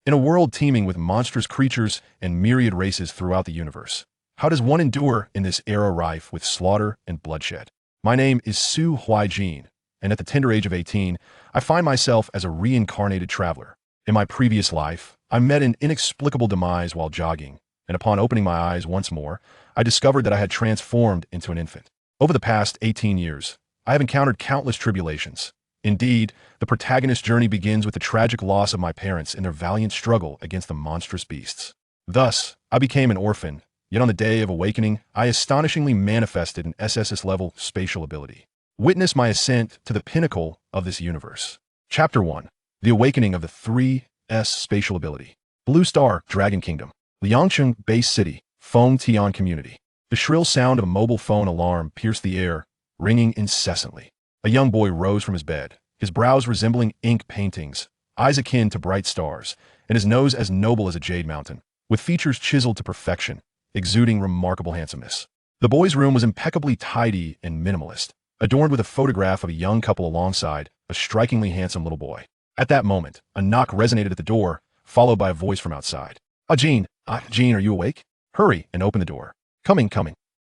In a world teeming with monstrous creatures and myriad races throughout the universe, how does one endure in this era rife with slaughter and bloodshed? My name is Su Huaijin, and at the tender age of 18, I find myself as a reincarnated traveler. In my previous life, I met an inexplicable demise while jogging, and upon opening my eyes once more, I discovered that I had transformed into an infant. Over the past 18 years, I have encountered countless tribulations. Indeed, the protagonist's journey begins with the tragic loss of my parents in their valiant struggle against the monstrous beasts. Thus, I became an orphan, yet on the day of awakening, I astonishingly manifested an SSS-level spatial ability. Witness my ascent to the pinnacle of this universe. Chapter 1. The Awakening of the 3S Spatial Ability. Blue Star, Dragon Kingdom. Liangcheng Base City, Feng Tian Community. The shrill sound of a mobile phone alarm pierced the air, ringing incessantly. A young boy rose from his bed, his brows resembling ink paintings, eyes akin to bright stars, and his nose as noble as a jade mountain, with features chiseled to perfection, exuding remarkable handsomeness. The boy's room was impeccably tidy and minimalist, adorned with a photograph of a young couple alongside a strikingly handsome little boy. At that moment, a knock resonated at the door, followed by a voice from outside. Jean, Jean, are you awake? Hurry and open the door. Coming.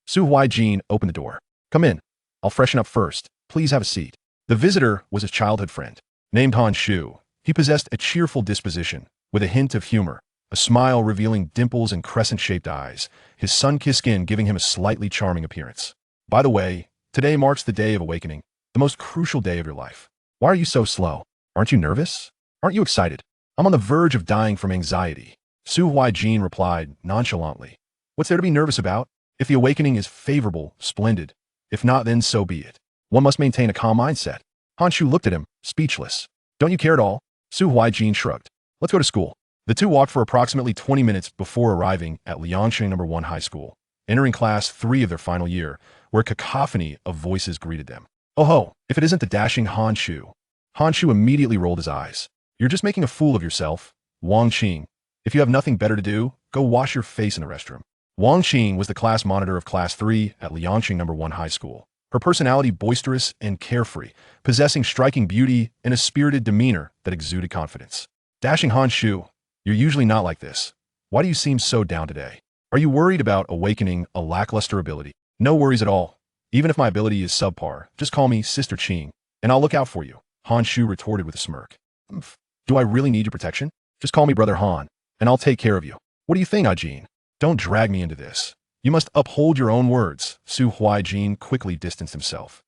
Su Huaijin opened the door. Come in. I'll freshen up first. Please have a seat. The visitor was his childhood friend. Named Han Shu, he possessed a cheerful disposition, with a hint of humor, a smile revealing dimples and crescent-shaped eyes, his sun-kissed skin giving him a slightly charming appearance. By the way, today marks the day of awakening, the most crucial day of your life. Why are you so slow? Aren't you nervous? Aren't you excited? I'm on the verge of dying from anxiety. Su Huaijin replied nonchalantly. What's there to be nervous about? If the awakening is favorable, splendid. If not, then so be it. One must maintain a calm mindset. Han Shu looked at him, speechless. Don't you care at all? Su Huaijin shrugged. Let's go to school. The two walked for approximately 20 minutes before arriving at Liangcheng No. 1 High School, entering Class 3 of their final year, where a cacophony of voices greeted them. Oh ho, if it isn't the dashing Han Shu. Han Shu immediately rolled his eyes. You're just making a fool of yourself. Wang Qing. If you have nothing better to do, go wash your face in the restroom. Wang Qing was the class monitor of Class 3 at Liangcheng No. 1 High School. Her personality boisterous and carefree, possessing striking beauty and a spirited demeanor that exuded confidence. Dashing Han Shu, you're usually not like this. Why do you seem so down today? Are you worried about awakening a lackluster ability? No worries at all. Even if my ability is subpar, just call me Sister Qing, and I'll look out for you, Han Shu retorted with a smirk. Do I really need your protection? Just call me Brother Han, and I'll take care of you. What do you think, Ajin? Don't drag me into this. You must uphold your own words. Su Huaijin quickly distanced himself.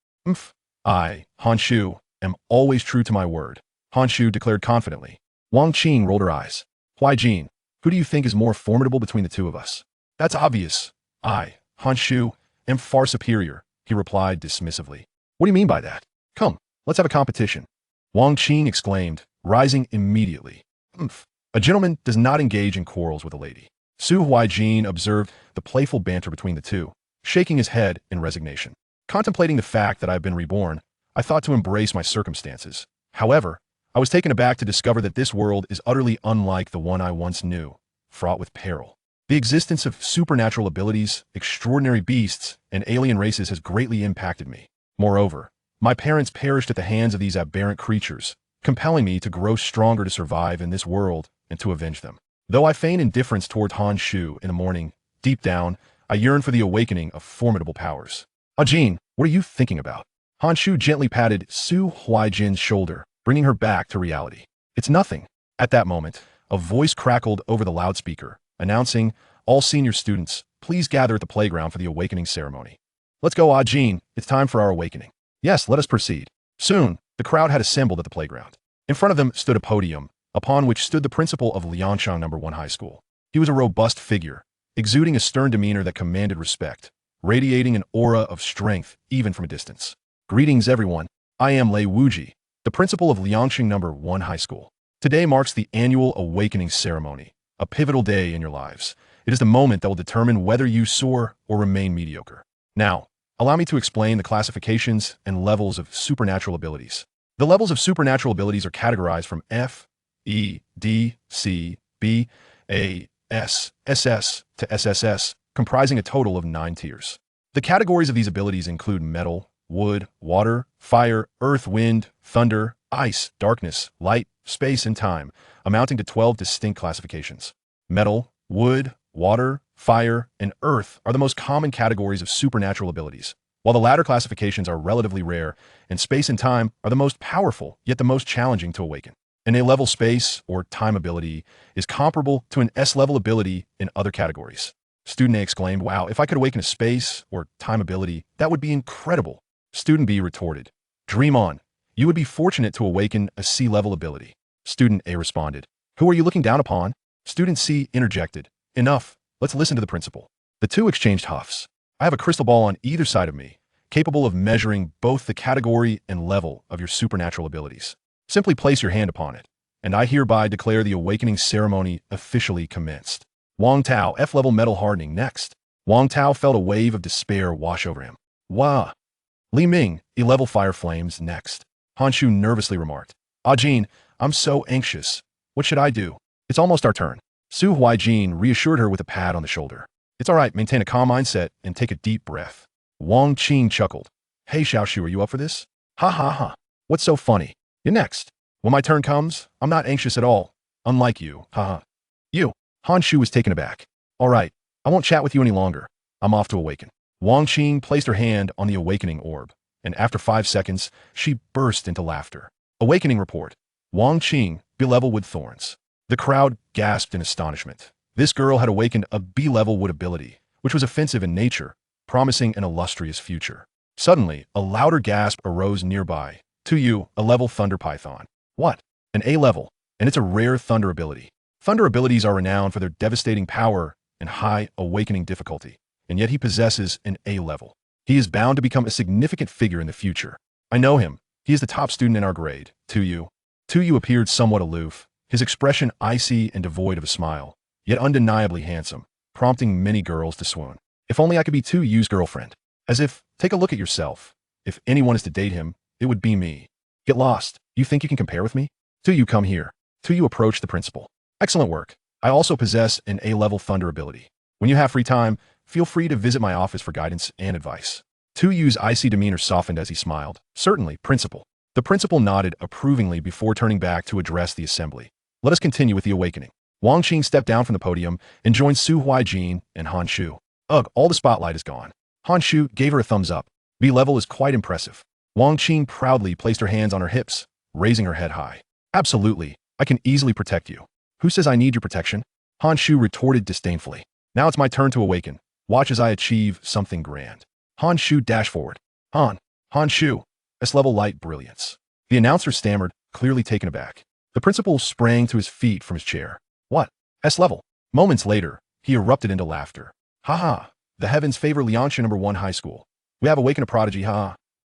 I, Han Shu, am always true to my word, Han Shu declared confidently. Wang Qing rolled her eyes. Huaijin, who do you think is more formidable between the two of us? That's obvious. I, Han Shu, am far superior, he replied dismissively. What do you mean by that? Come, let's have a competition. Wang Qing exclaimed, rising immediately. A gentleman does not engage in quarrels with a lady. Su Huaijin observed the playful banter between the two, shaking his head in resignation. Contemplating the fact that I have been reborn, I thought to embrace my circumstances. However, I was taken aback to discover that this world is utterly unlike the one I once knew, fraught with peril. The existence of supernatural abilities, extraordinary beasts, and alien races has greatly impacted me. Moreover, my parents perished at the hands of these aberrant creatures, compelling me to grow stronger to survive in this world and to avenge them. Though I feign indifference toward Han Shu in the morning, deep down, I yearn for the awakening of formidable powers. Ajin, what are you thinking about? Han Shu gently patted Su Huaijin's shoulder, bringing her back to reality. It's nothing. At that moment, a voice crackled over the loudspeaker, announcing, all senior students, please gather at the playground for the awakening ceremony. Let's go, Ajin. It's time for our awakening. Yes, let us proceed. Soon, the crowd had assembled at the playground. In front of them stood a podium, upon which stood the principal of Liangcheng No. 1 High School. He was a robust figure, exuding a stern demeanor that commanded respect, radiating an aura of strength even from a distance. Greetings, everyone. I am Lei Wuji, the principal of Liangcheng No. 1 High School. Today marks the annual awakening ceremony, a pivotal day in your lives. It is the moment that will determine whether you soar or remain mediocre. Now, allow me to explain the classifications and levels of supernatural abilities. The levels of supernatural abilities are categorized from F, E, D, C, B, A, S, SS to SSS, comprising a total of 9 tiers. The categories of these abilities include metal, wood, water, fire, earth, wind, thunder, ice, darkness, light, space, and time, amounting to 12 distinct classifications. Metal, wood, water, fire, and earth are the most common categories of supernatural abilities, while the latter classifications are relatively rare, and space and time are the most powerful, yet the most challenging to awaken. An A-level space or time ability is comparable to an S-level ability in other categories. Student A exclaimed, "Wow, if I could awaken a space or time ability, that would be incredible." Student B retorted, "Dream on. You would be fortunate to awaken a C-level ability." Student A responded, "Who are you looking down upon?" Student C interjected, "Enough. Let's listen to the principal." The two exchanged huffs. "I have a crystal ball on either side of me, capable of measuring both the category and level of your supernatural abilities. Simply place your hand upon it, and I hereby declare the awakening ceremony officially commenced." Wang Tao, F-level metal hardening, next. Wang Tao felt a wave of despair wash over him. Wah. Li Ming, E-level fire flames, next. Han Shu nervously remarked, "Ah Jin, I'm so anxious. What should I do? It's almost our turn." Su Huaijin reassured her with a pat on the shoulder. "It's all right, maintain a calm mindset and take a deep breath." Wang Qing chuckled. "Hey Xiaoshu, are you up for this?" "Ha ha ha. What's so funny? You're next. When my turn comes, I'm not anxious at all. Unlike you, haha." "You." Han Shu was taken aback. "All right, I won't chat with you any longer. I'm off to awaken." Wang Qing placed her hand on the awakening orb, and after 5 seconds, she burst into laughter. Awakening report. Wang Qing, B-level wood thorns. The crowd gasped in astonishment. This girl had awakened a B-level wood ability, which was offensive in nature, promising an illustrious future. Suddenly, a louder gasp arose nearby. "To you, a level thunder python." "What? An A-level, and it's a rare thunder ability." Thunder abilities are renowned for their devastating power and high awakening difficulty, and yet he possesses an A-level. He is bound to become a significant figure in the future. "I know him. He is the top student in our grade." To you appeared somewhat aloof, his expression icy and devoid of a smile, yet undeniably handsome, prompting many girls to swoon. "If only I could be To Yu's girlfriend." As if, take a look at yourself. If anyone is to date him, it would be me. "Get lost. You think you can compare with me?" "To You, come here." To You approached the principal. "Excellent work. I also possess an A-level thunder ability. When you have free time, feel free to visit my office for guidance and advice." To Yu's icy demeanor softened as he smiled. "Certainly, principal." The principal nodded approvingly before turning back to address the assembly. "Let us continue with the awakening." Wang Qing stepped down from the podium and joined Su Huaijin and Han Shu. "Ugh, all the spotlight is gone." Han Shu gave her a thumbs up. "B-level is quite impressive." Wang Qing proudly placed her hands on her hips, raising her head high. "Absolutely, I can easily protect you." "Who says I need your protection?" Han Shu retorted disdainfully. "Now it's my turn to awaken. Watch as I achieve something grand." Han Shu dashed forward. Han Shu, S-level light brilliance." The announcer stammered, clearly taken aback. The principal sprang to his feet from his chair. "What? S-level?" Moments later, he erupted into laughter. "Ha ha, the heavens favor Liangshan number 1 high school. We have awakened a prodigy, ha."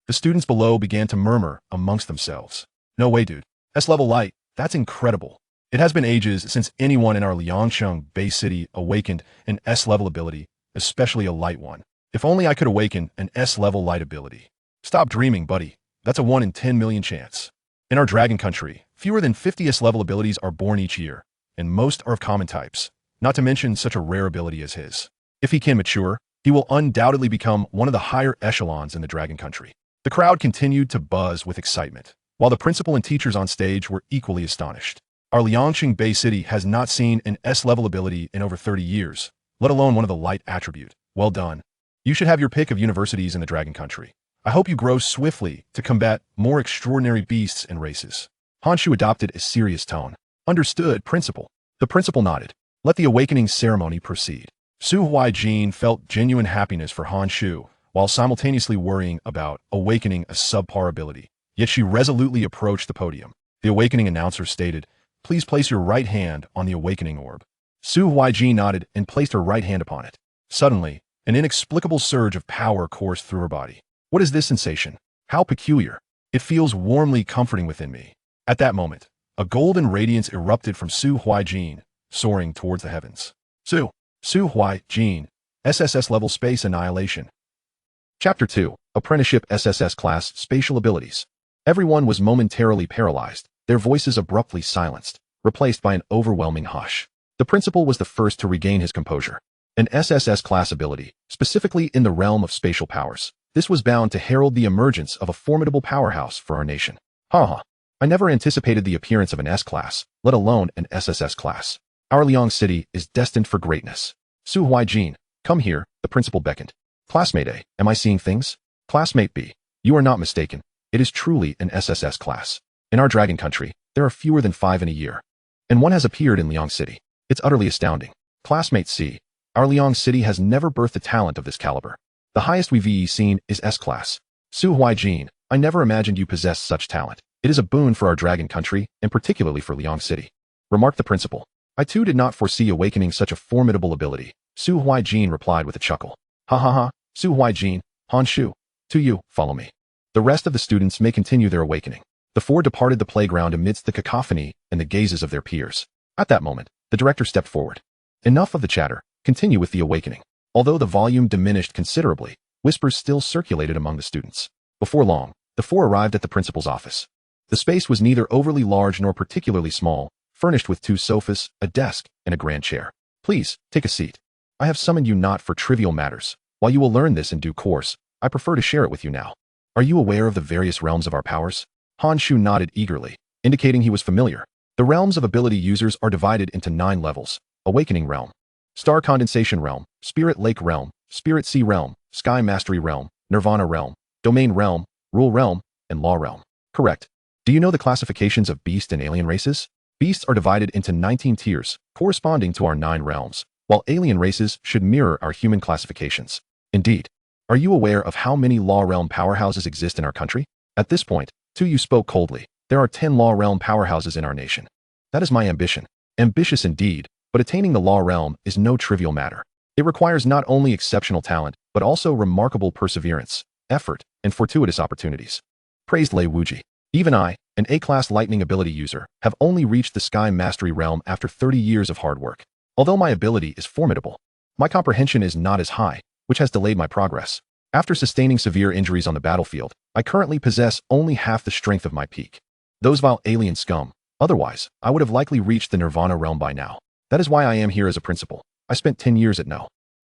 The students below began to murmur amongst themselves. "No way, dude. S-level light, that's incredible. It has been ages since anyone in our Liangshan Bay City awakened an S-level ability, especially a light one. If only I could awaken an S-level light ability." "Stop dreaming, buddy. That's a 1 in 10 million chance. In our dragon country, fewer than 50 S-level abilities are born each year, and most are of common types, not to mention such a rare ability as his. If he can mature, he will undoubtedly become one of the higher echelons in the dragon country." The crowd continued to buzz with excitement, while the principal and teachers on stage were equally astonished. Our Liangshan Bay City has not seen an S-level ability in over 30 years, let alone one of the light attribute. Well done. You should have your pick of universities in the dragon country. I hope you grow swiftly to combat more extraordinary beasts and races. Han Shu adopted a serious tone. "Understood, principal." The principal nodded. "Let the awakening ceremony proceed." Su Huaijin felt genuine happiness for Han Shu, while simultaneously worrying about awakening a subpar ability. Yet she resolutely approached the podium. The awakening announcer stated, "Please place your right hand on the awakening orb." Su Huaijin nodded and placed her right hand upon it. Suddenly, an inexplicable surge of power coursed through her body. "What is this sensation? How peculiar. It feels warmly comforting within me." At that moment, a golden radiance erupted from Su Huaijin, soaring towards the heavens. Su Huaijin, SSS level space annihilation. Chapter 2, Apprenticeship SSS Class Spatial Abilities. Everyone was momentarily paralyzed, their voices abruptly silenced, replaced by an overwhelming hush. The principal was the first to regain his composure. An SSS class ability, specifically in the realm of spatial powers. This was bound to herald the emergence of a formidable powerhouse for our nation. Ha ha. I never anticipated the appearance of an S-class, let alone an SSS class. Our Liang City is destined for greatness. Su Huaijin, come here, the principal beckoned. Classmate A, am I seeing things? Classmate B, you are not mistaken. It is truly an SSS class. In our dragon country, there are fewer than 5 in a year. And one has appeared in Liang City. It's utterly astounding. Classmate C, our Liang City has never birthed a talent of this caliber. The highest we've seen is S-class. Su Huaijin, I never imagined you possessed such talent. It is a boon for our dragon country, and particularly for Liang City. Remarked the principal. I too did not foresee awakening such a formidable ability. Su Huaijin replied with a chuckle. Ha ha ha, Su Huaijin, Han Shu. To you, follow me. The rest of the students may continue their awakening. The 4 departed the playground amidst the cacophony and the gazes of their peers. At that moment, the director stepped forward. Enough of the chatter, continue with the awakening. Although the volume diminished considerably, whispers still circulated among the students. Before long, the 4 arrived at the principal's office. The space was neither overly large nor particularly small, furnished with 2 sofas, a desk, and a grand chair. Please, take a seat. I have summoned you not for trivial matters. While you will learn this in due course, I prefer to share it with you now. Are you aware of the various realms of our powers? Han Shu nodded eagerly, indicating he was familiar. The realms of ability users are divided into 9 levels: Awakening Realm, Star Condensation Realm, Spirit Lake Realm, Spirit Sea Realm, Sky Mastery Realm, Nirvana Realm, Domain Realm, Rule Realm, and Law Realm. Correct. Do you know the classifications of beast and alien races? Beasts are divided into 19 tiers, corresponding to our 9 realms, while alien races should mirror our human classifications. Indeed. Are you aware of how many Law Realm powerhouses exist in our country? At this point, you spoke coldly. There are 10 Law Realm powerhouses in our nation. That is my ambition. Ambitious indeed, but attaining the Law Realm is no trivial matter. It requires not only exceptional talent, but also remarkable perseverance, effort, and fortuitous opportunities. Praised Lei Wuji. Even I, an A-class lightning ability user, have only reached the Sky Mastery Realm after 30 years of hard work. Although my ability is formidable, my comprehension is not as high, which has delayed my progress. After sustaining severe injuries on the battlefield, I currently possess only half the strength of my peak. Those vile alien scum. Otherwise, I would have likely reached the Nirvana realm by now. That is why I am here as a principal. I spent 10 years at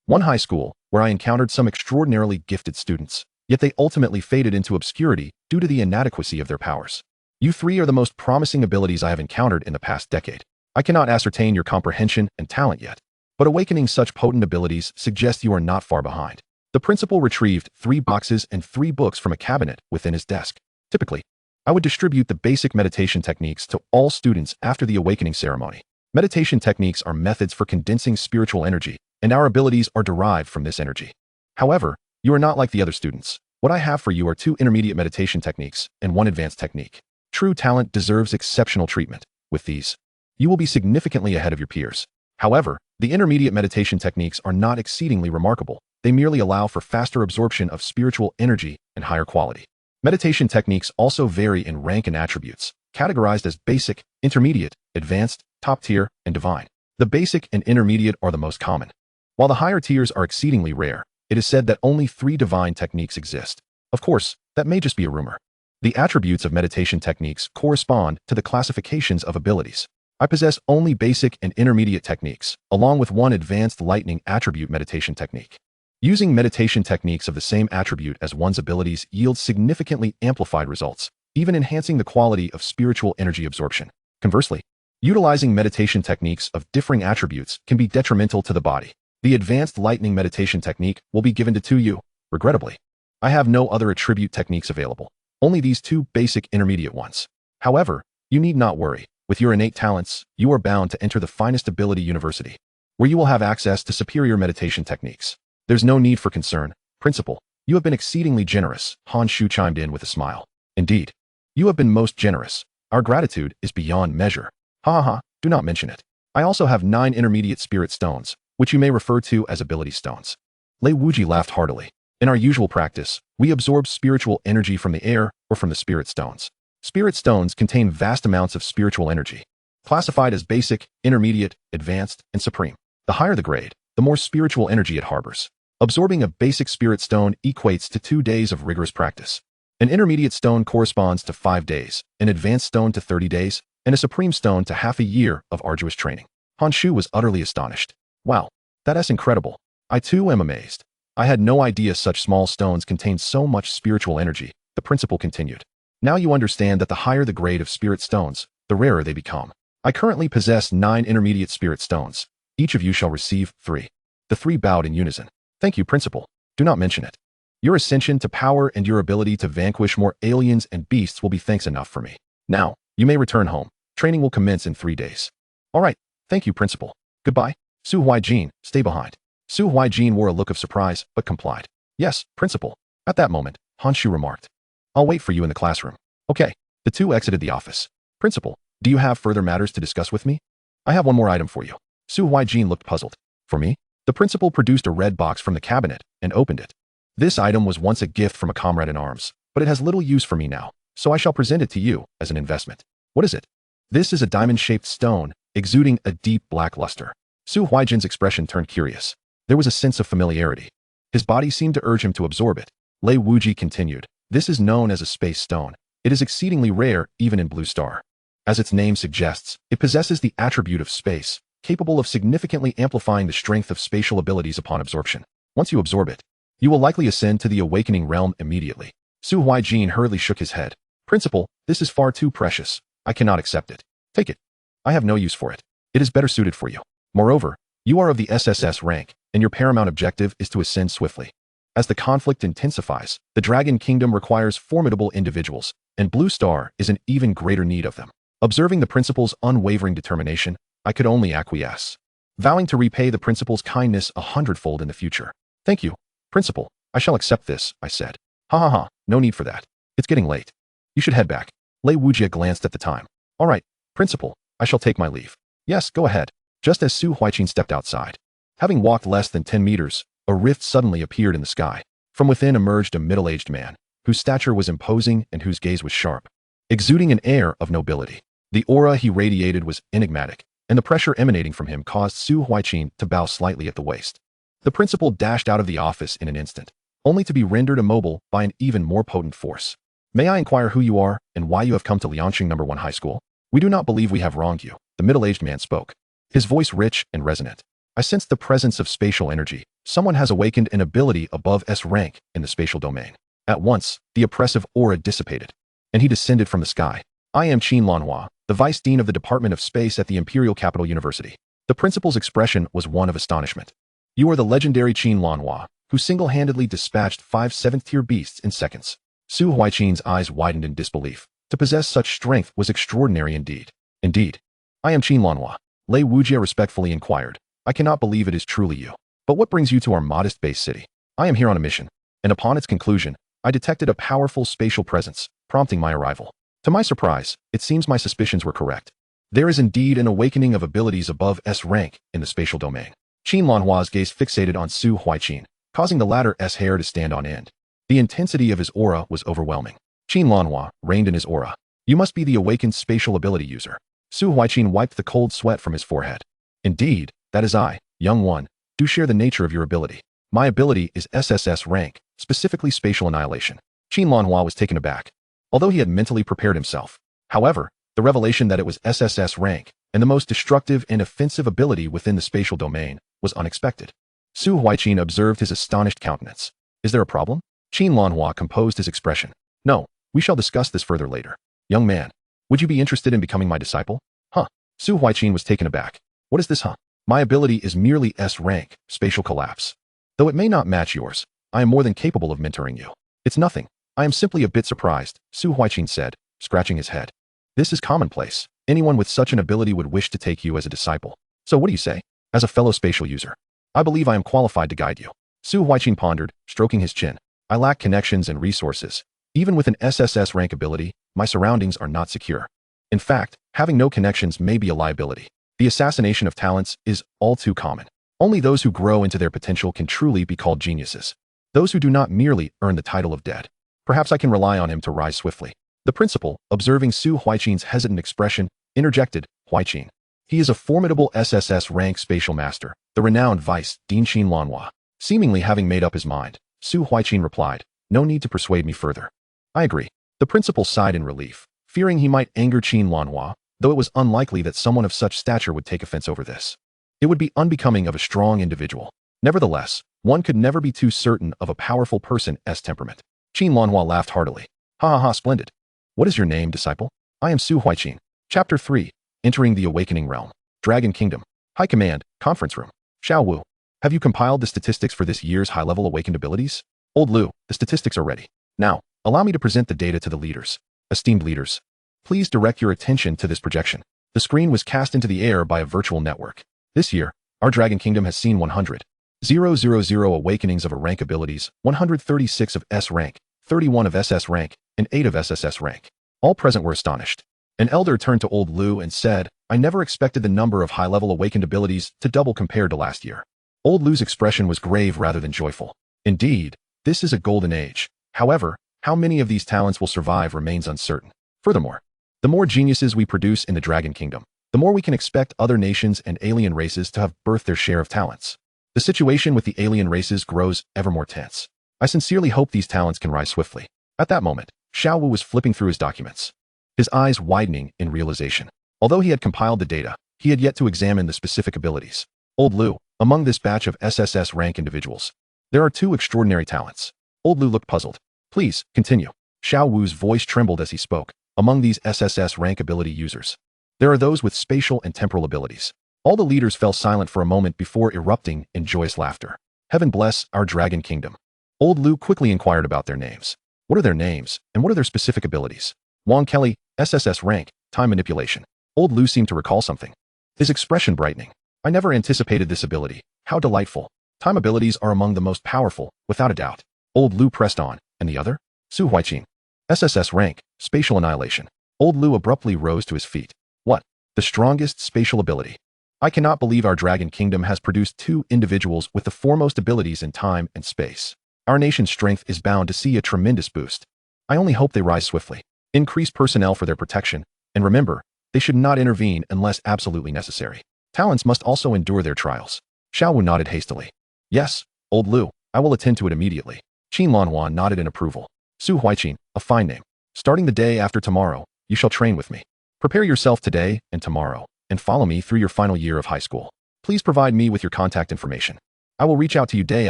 one high school, where I encountered some extraordinarily gifted students, yet they ultimately faded into obscurity due to the inadequacy of their powers. You 3 are the most promising abilities I have encountered in the past decade. I cannot ascertain your comprehension and talent yet, but awakening such potent abilities suggests you are not far behind. The principal retrieved 3 boxes and 3 books from a cabinet within his desk. Typically, I would distribute the basic meditation techniques to all students after the awakening ceremony. Meditation techniques are methods for condensing spiritual energy, and our abilities are derived from this energy. However, you are not like the other students. What I have for you are 2 intermediate meditation techniques and 1 advanced technique. True talent deserves exceptional treatment. With these, you will be significantly ahead of your peers. However, the intermediate meditation techniques are not exceedingly remarkable. They merely allow for faster absorption of spiritual energy and higher quality. Meditation techniques also vary in rank and attributes, categorized as basic, intermediate, advanced, top tier, and divine. The basic and intermediate are the most common. While the higher tiers are exceedingly rare, it is said that only 3 divine techniques exist. Of course, that may just be a rumor. The attributes of meditation techniques correspond to the classifications of abilities. I possess only basic and intermediate techniques, along with 1 advanced lightning attribute meditation technique. Using meditation techniques of the same attribute as one's abilities yields significantly amplified results, even enhancing the quality of spiritual energy absorption. Conversely, utilizing meditation techniques of differing attributes can be detrimental to the body. The advanced lightning meditation technique will be given to you. Regrettably, I have no other attribute techniques available, only these 2 basic intermediate ones. However, you need not worry. With your innate talents, you are bound to enter the finest ability university, where you will have access to superior meditation techniques. There's no need for concern, Principal. You have been exceedingly generous, Han Shu chimed in with a smile. Indeed, you have been most generous. Our gratitude is beyond measure. Ha ha ha, do not mention it. I also have 9 intermediate spirit stones, which you may refer to as ability stones. Lei Wuji laughed heartily. In our usual practice, we absorb spiritual energy from the air or from the spirit stones. Spirit stones contain vast amounts of spiritual energy, classified as basic, intermediate, advanced, and supreme. The higher the grade, the more spiritual energy it harbors. Absorbing a basic spirit stone equates to 2 days of rigorous practice. An intermediate stone corresponds to 5 days, an advanced stone to 30 days, and a supreme stone to half a year of arduous training. Han Shu was utterly astonished. Wow, that's incredible. I too am amazed. I had no idea such small stones contained so much spiritual energy, the principal continued. Now you understand that the higher the grade of spirit stones, the rarer they become. I currently possess 9 intermediate spirit stones. Each of you shall receive 3. The 3 bowed in unison. Thank you, Principal. Do not mention it. Your ascension to power and your ability to vanquish more aliens and beasts will be thanks enough for me. Now, you may return home. Training will commence in 3 days. All right. Thank you, Principal. Goodbye. Su Huaijin, stay behind. Su Huaijin wore a look of surprise, but complied. Yes, Principal. At that moment, Hanshu remarked. I'll wait for you in the classroom. Okay. The 2 exited the office. Principal, do you have further matters to discuss with me? I have one more item for you. Su Huaijin looked puzzled. For me? The principal produced a red box from the cabinet and opened it. This item was once a gift from a comrade in arms, but it has little use for me now, so I shall present it to you as an investment. What is it? This is a diamond-shaped stone, exuding a deep black luster. Su Huaijin's expression turned curious. There was a sense of familiarity. His body seemed to urge him to absorb it. Lei Wuji continued. This is known as a space stone. It is exceedingly rare, even in Blue Star. As its name suggests, it possesses the attribute of space, capable of significantly amplifying the strength of spatial abilities upon absorption. Once you absorb it, you will likely ascend to the awakening realm immediately. Su Huaijin hurriedly shook his head. Principal, this is far too precious. I cannot accept it. Take it. I have no use for it. It is better suited for you. Moreover, you are of the SSS rank, and your paramount objective is to ascend swiftly. As the conflict intensifies, the Dragon Kingdom requires formidable individuals, and Blue Star is in even greater need of them. Observing the principal's unwavering determination, I could only acquiesce, vowing to repay the principal's kindness 100-fold in the future. Thank you, Principal. I shall accept this, I said. Ha ha ha, no need for that. It's getting late. You should head back. Lei Wujia glanced at the time. All right, Principal, I shall take my leave. Yes, go ahead. Just as Su Huaijin stepped outside. Having walked less than 10 meters, a rift suddenly appeared in the sky. From within emerged a middle-aged man, whose stature was imposing and whose gaze was sharp, exuding an air of nobility. The aura he radiated was enigmatic, and the pressure emanating from him caused Su Huaijin to bow slightly at the waist. The principal dashed out of the office in an instant, only to be rendered immobile by an even more potent force. May I inquire who you are and why you have come to Liangqing No. 1 High School? We do not believe we have wronged you, the middle-aged man spoke, his voice rich and resonant. I sensed the presence of spatial energy. Someone has awakened an ability above S rank in the spatial domain. At once, the oppressive aura dissipated, and he descended from the sky. I am Qin Lanhua, the Vice Dean of the Department of Space at the Imperial Capital University. The principal's expression was one of astonishment. You are the legendary Qin Lanhua, who single-handedly dispatched 5 7th-tier beasts in seconds. Su Huaijin's eyes widened in disbelief. To possess such strength was extraordinary indeed. Indeed. I am Qin Lanhua. Lei Wujia respectfully inquired. I cannot believe it is truly you. But what brings you to our modest base city? I am here on a mission, and upon its conclusion, I detected a powerful spatial presence, prompting my arrival. To my surprise, it seems my suspicions were correct. There is indeed an awakening of abilities above S rank in the spatial domain. Qin Lanhua's gaze fixated on Su Huaijin, causing the latter's hair to stand on end. The intensity of his aura was overwhelming. Qin Lanhua reigned in his aura. You must be the awakened spatial ability user. Su Huaijin wiped the cold sweat from his forehead. Indeed, that is I, young one. Do share the nature of your ability. My ability is SSS rank, specifically spatial annihilation. Qin Lanhua was taken aback, although he had mentally prepared himself. However, the revelation that it was SSS rank and the most destructive and offensive ability within the spatial domain was unexpected. Su Huaijin observed his astonished countenance. Is there a problem? Qin Lanhua composed his expression. No, we shall discuss this further later. Young man, would you be interested in becoming my disciple? Huh. Su Huaijin was taken aback. What is this, huh? My ability is merely S rank, spatial collapse. Though it may not match yours, I am more than capable of mentoring you. It's nothing. I am simply a bit surprised, Su Huaijin said, scratching his head. This is commonplace. Anyone with such an ability would wish to take you as a disciple. So what do you say? As a fellow spatial user, I believe I am qualified to guide you. Su Huaijin pondered, stroking his chin. I lack connections and resources. Even with an SSS rank ability, my surroundings are not secure. In fact, having no connections may be a liability. The assassination of talents is all too common. Only those who grow into their potential can truly be called geniuses. Those who do not merely earn the title of dead. Perhaps I can rely on him to rise swiftly. The principal, observing Su Huaijin's hesitant expression, interjected, Huaijin. He is a formidable SSS rank spatial master, the renowned Vice Dean Qin Lanhua. Seemingly having made up his mind, Su Huaijin replied, no need to persuade me further. I agree. The principal sighed in relief, fearing he might anger Qin Lanhua, though it was unlikely that someone of such stature would take offense over this. It would be unbecoming of a strong individual. Nevertheless, one could never be too certain of a powerful person's temperament. Qin Lanhua laughed heartily. Ha ha ha, splendid. What is your name, disciple? I am Su Huaijin. Chapter 3. Entering the Awakening Realm. Dragon Kingdom. High Command, Conference Room. Xiao Wu. Have you compiled the statistics for this year's high-level awakened abilities? Old Lu, the statistics are ready. Now, allow me to present the data to the leaders. Esteemed leaders, please direct your attention to this projection. The screen was cast into the air by a virtual network. This year, our Dragon Kingdom has seen 100,000 awakenings of a rank abilities, 136 of S rank, 31 of SS rank, and 8 of SSS rank. All present were astonished. An elder turned to Old Lu and said, I never expected the number of high-level awakened abilities to double compared to last year. Old Lu's expression was grave rather than joyful. Indeed, this is a golden age. However, how many of these talents will survive remains uncertain. Furthermore, the more geniuses we produce in the Dragon Kingdom, the more we can expect other nations and alien races to have birthed their share of talents. The situation with the alien races grows ever more tense. I sincerely hope these talents can rise swiftly. At that moment, Xiao Wu was flipping through his documents, his eyes widening in realization. Although he had compiled the data, he had yet to examine the specific abilities. Old Lu, among this batch of SSS rank individuals, there are 2 extraordinary talents. Old Lu looked puzzled. Please, continue. Xiao Wu's voice trembled as he spoke. Among these SSS rank ability users, there are those with spatial and temporal abilities. All the leaders fell silent for a moment before erupting in joyous laughter. Heaven bless our Dragon Kingdom. Old Lu quickly inquired about their names. What are their names, and what are their specific abilities? Wang Kelly, SSS rank, time manipulation. Old Lu seemed to recall something, his expression brightening. I never anticipated this ability. How delightful. Time abilities are among the most powerful, without a doubt. Old Lu pressed on. And the other? Su Huaijin. SSS rank, spatial annihilation. Old Lu abruptly rose to his feet. What? The strongest spatial ability. I cannot believe our Dragon Kingdom has produced 2 individuals with the foremost abilities in time and space. Our nation's strength is bound to see a tremendous boost. I only hope they rise swiftly. Increase personnel for their protection, and remember, they should not intervene unless absolutely necessary. Talents must also endure their trials. Xiao Wu nodded hastily. Yes, Old Lu, I will attend to it immediately. Qin Lanhuan nodded in approval. Su Huaijin, a fine name. Starting the day after tomorrow, you shall train with me. Prepare yourself today and tomorrow, and follow me through your final year of high school. Please provide me with your contact information. I will reach out to you day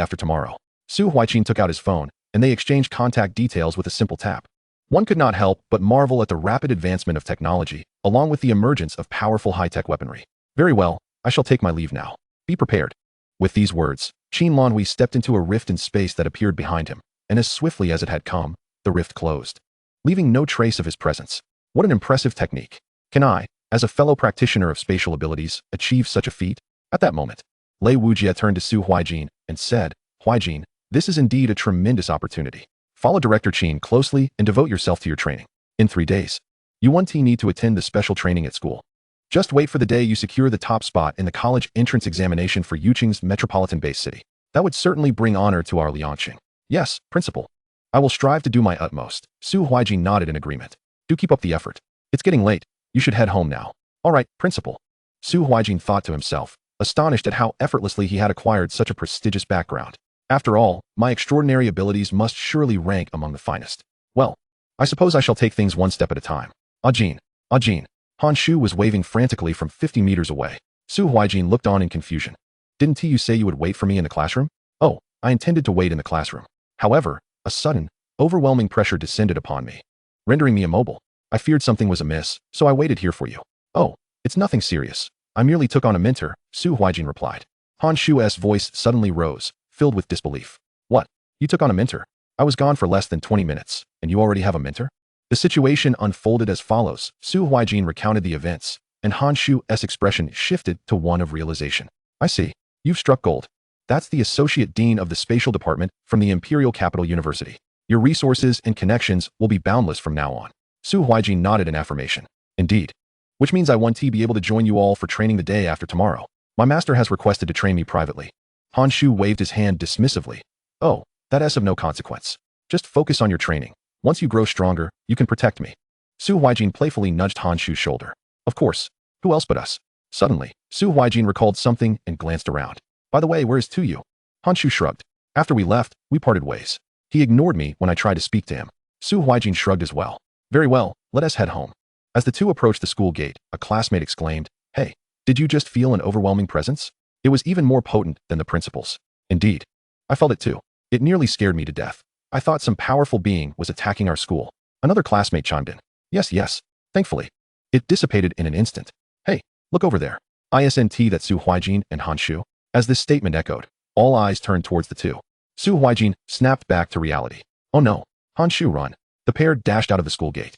after tomorrow. Su Huaijin took out his phone, and they exchanged contact details with a simple tap. One could not help but marvel at the rapid advancement of technology, along with the emergence of powerful high-tech weaponry. Very well, I shall take my leave now. Be prepared. With these words, Qin Lanhui stepped into a rift in space that appeared behind him, and as swiftly as it had come, the rift closed, leaving no trace of his presence. What an impressive technique. Can I, as a fellow practitioner of spatial abilities, achieve such a feat? At that moment, Lei Wujie turned to Su Huaijin and said, Huaijin, this is indeed a tremendous opportunity. Follow Director Qin closely and devote yourself to your training. In 3 days, you won't need to attend the special training at school. Just wait for the day you secure the top spot in the college entrance examination for Yuqing's metropolitan-based city. That would certainly bring honor to our Liangqing. Yes, Principal. I will strive to do my utmost. Su Huaijin nodded in agreement. Do keep up the effort. It's getting late. You should head home now. All right, Principal. Su Huaijin thought to himself, astonished at how effortlessly he had acquired such a prestigious background. After all, my extraordinary abilities must surely rank among the finest. Well, I suppose I shall take things one step at a time. Ajin. Ajin. Han Shu was waving frantically from 50 meters away. Su Huaijin looked on in confusion. Didn't you say you would wait for me in the classroom? Oh, I intended to wait in the classroom. However, a sudden, overwhelming pressure descended upon me, rendering me immobile. I feared something was amiss, so I waited here for you. Oh, it's nothing serious. I merely took on a mentor, Su Huaijin replied. Han Shu's voice suddenly rose, filled with disbelief. What? You took on a mentor? I was gone for less than 20 minutes, and you already have a mentor? The situation unfolded as follows. Su Huaijin recounted the events, and Han Shu's expression shifted to one of realization. I see. You've struck gold. That's the Associate Dean of the Spatial Department from the Imperial Capital University. Your resources and connections will be boundless from now on. Su Huaijin nodded in affirmation. Indeed. Which means I want to be able to join you all for training the day after tomorrow. My master has requested to train me privately. Han Shu waved his hand dismissively. Oh, that is of no consequence. Just focus on your training. Once you grow stronger, you can protect me. Su Huaijin playfully nudged Han Shu's shoulder. Of course. Who else but us? Suddenly, Su Huaijin recalled something and glanced around. By the way, where is Tuyu? Han Shu shrugged. After we left, we parted ways. He ignored me when I tried to speak to him. Su Huaijin shrugged as well. Very well, let us head home. As the two approached the school gate, a classmate exclaimed, Hey, did you just feel an overwhelming presence? It was even more potent than the principal's. Indeed. I felt it too. It nearly scared me to death. I thought some powerful being was attacking our school. Another classmate chimed in. Yes, yes. Thankfully, it dissipated in an instant. Hey, look over there. Isn't that Su Huaijin and Han Shu? As this statement echoed, all eyes turned towards the two. Su Huaijin snapped back to reality. Oh no, Han Shu, run. The pair dashed out of the school gate.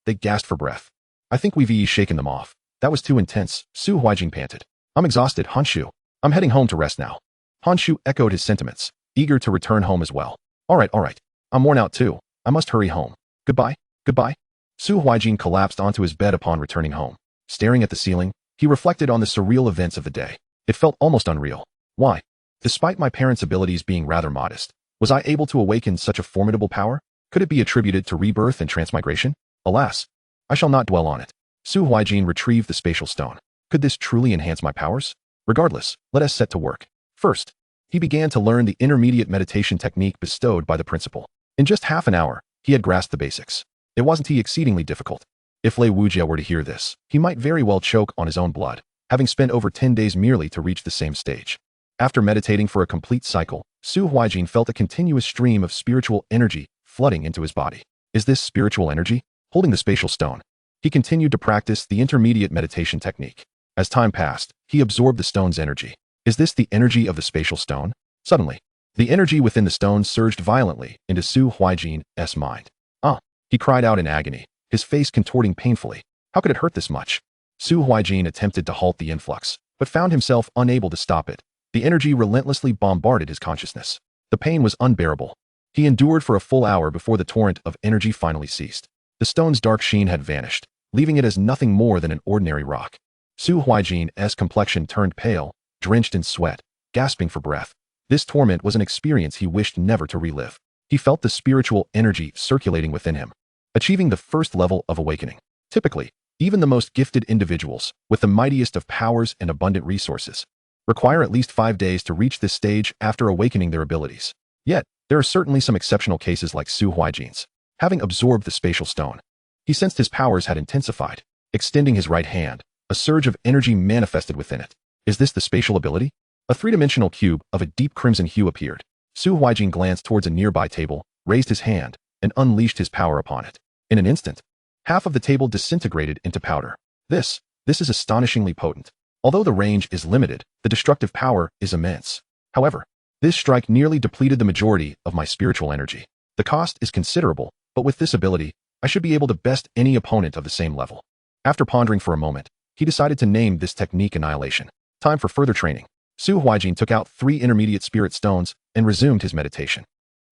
They gasped for breath. I think we've shaken them off. That was too intense, Su Huaijin panted. I'm exhausted, Han Shu. I'm heading home to rest now. Han Shu echoed his sentiments, eager to return home as well. All right. I'm worn out too. I must hurry home. Goodbye. Su Huaijin collapsed onto his bed upon returning home. Staring at the ceiling, he reflected on the surreal events of the day. It felt almost unreal. Why? Despite my parents' abilities being rather modest, was I able to awaken such a formidable power? Could it be attributed to rebirth and transmigration? Alas, I shall not dwell on it. Su Huaijin retrieved the spatial stone. Could this truly enhance my powers? Regardless, let us set to work. First, he began to learn the intermediate meditation technique bestowed by the principal. In just half an hour, he had grasped the basics. It wasn't exceedingly difficult. If Lei Wujia were to hear this, he might very well choke on his own blood, having spent over 10 days merely to reach the same stage. After meditating for a complete cycle, Su Huaijin felt a continuous stream of spiritual energy flooding into his body. Is this spiritual energy? Holding the spatial stone, he continued to practice the intermediate meditation technique. As time passed, he absorbed the stone's energy. Is this the energy of the spatial stone? Suddenly, the energy within the stone surged violently into Su Huaijin's mind. He cried out in agony, his face contorting painfully. How could it hurt this much? Su Huaijin attempted to halt the influx, but found himself unable to stop it. The energy relentlessly bombarded his consciousness. The pain was unbearable. He endured for a full hour before the torrent of energy finally ceased. The stone's dark sheen had vanished, leaving it as nothing more than an ordinary rock. Su Huaijin's complexion turned pale, drenched in sweat, gasping for breath. This torment was an experience he wished never to relive. He felt the spiritual energy circulating within him, achieving the first level of awakening. Typically, even the most gifted individuals, with the mightiest of powers and abundant resources, require at least 5 days to reach this stage after awakening their abilities. Yet, there are certainly some exceptional cases like Su Huaijin's. Having absorbed the spatial stone, he sensed his powers had intensified. Extending his right hand, a surge of energy manifested within it. Is this the spatial ability? A three-dimensional cube of a deep crimson hue appeared. Su Huaijin glanced towards a nearby table, raised his hand, and unleashed his power upon it. In an instant, half of the table disintegrated into powder. This is astonishingly potent. Although the range is limited, the destructive power is immense. However, this strike nearly depleted the majority of my spiritual energy. The cost is considerable, but with this ability, I should be able to best any opponent of the same level. After pondering for a moment, he decided to name this technique Annihilation. Time for further training. Su Huaijin took out 3 intermediate spirit stones and resumed his meditation.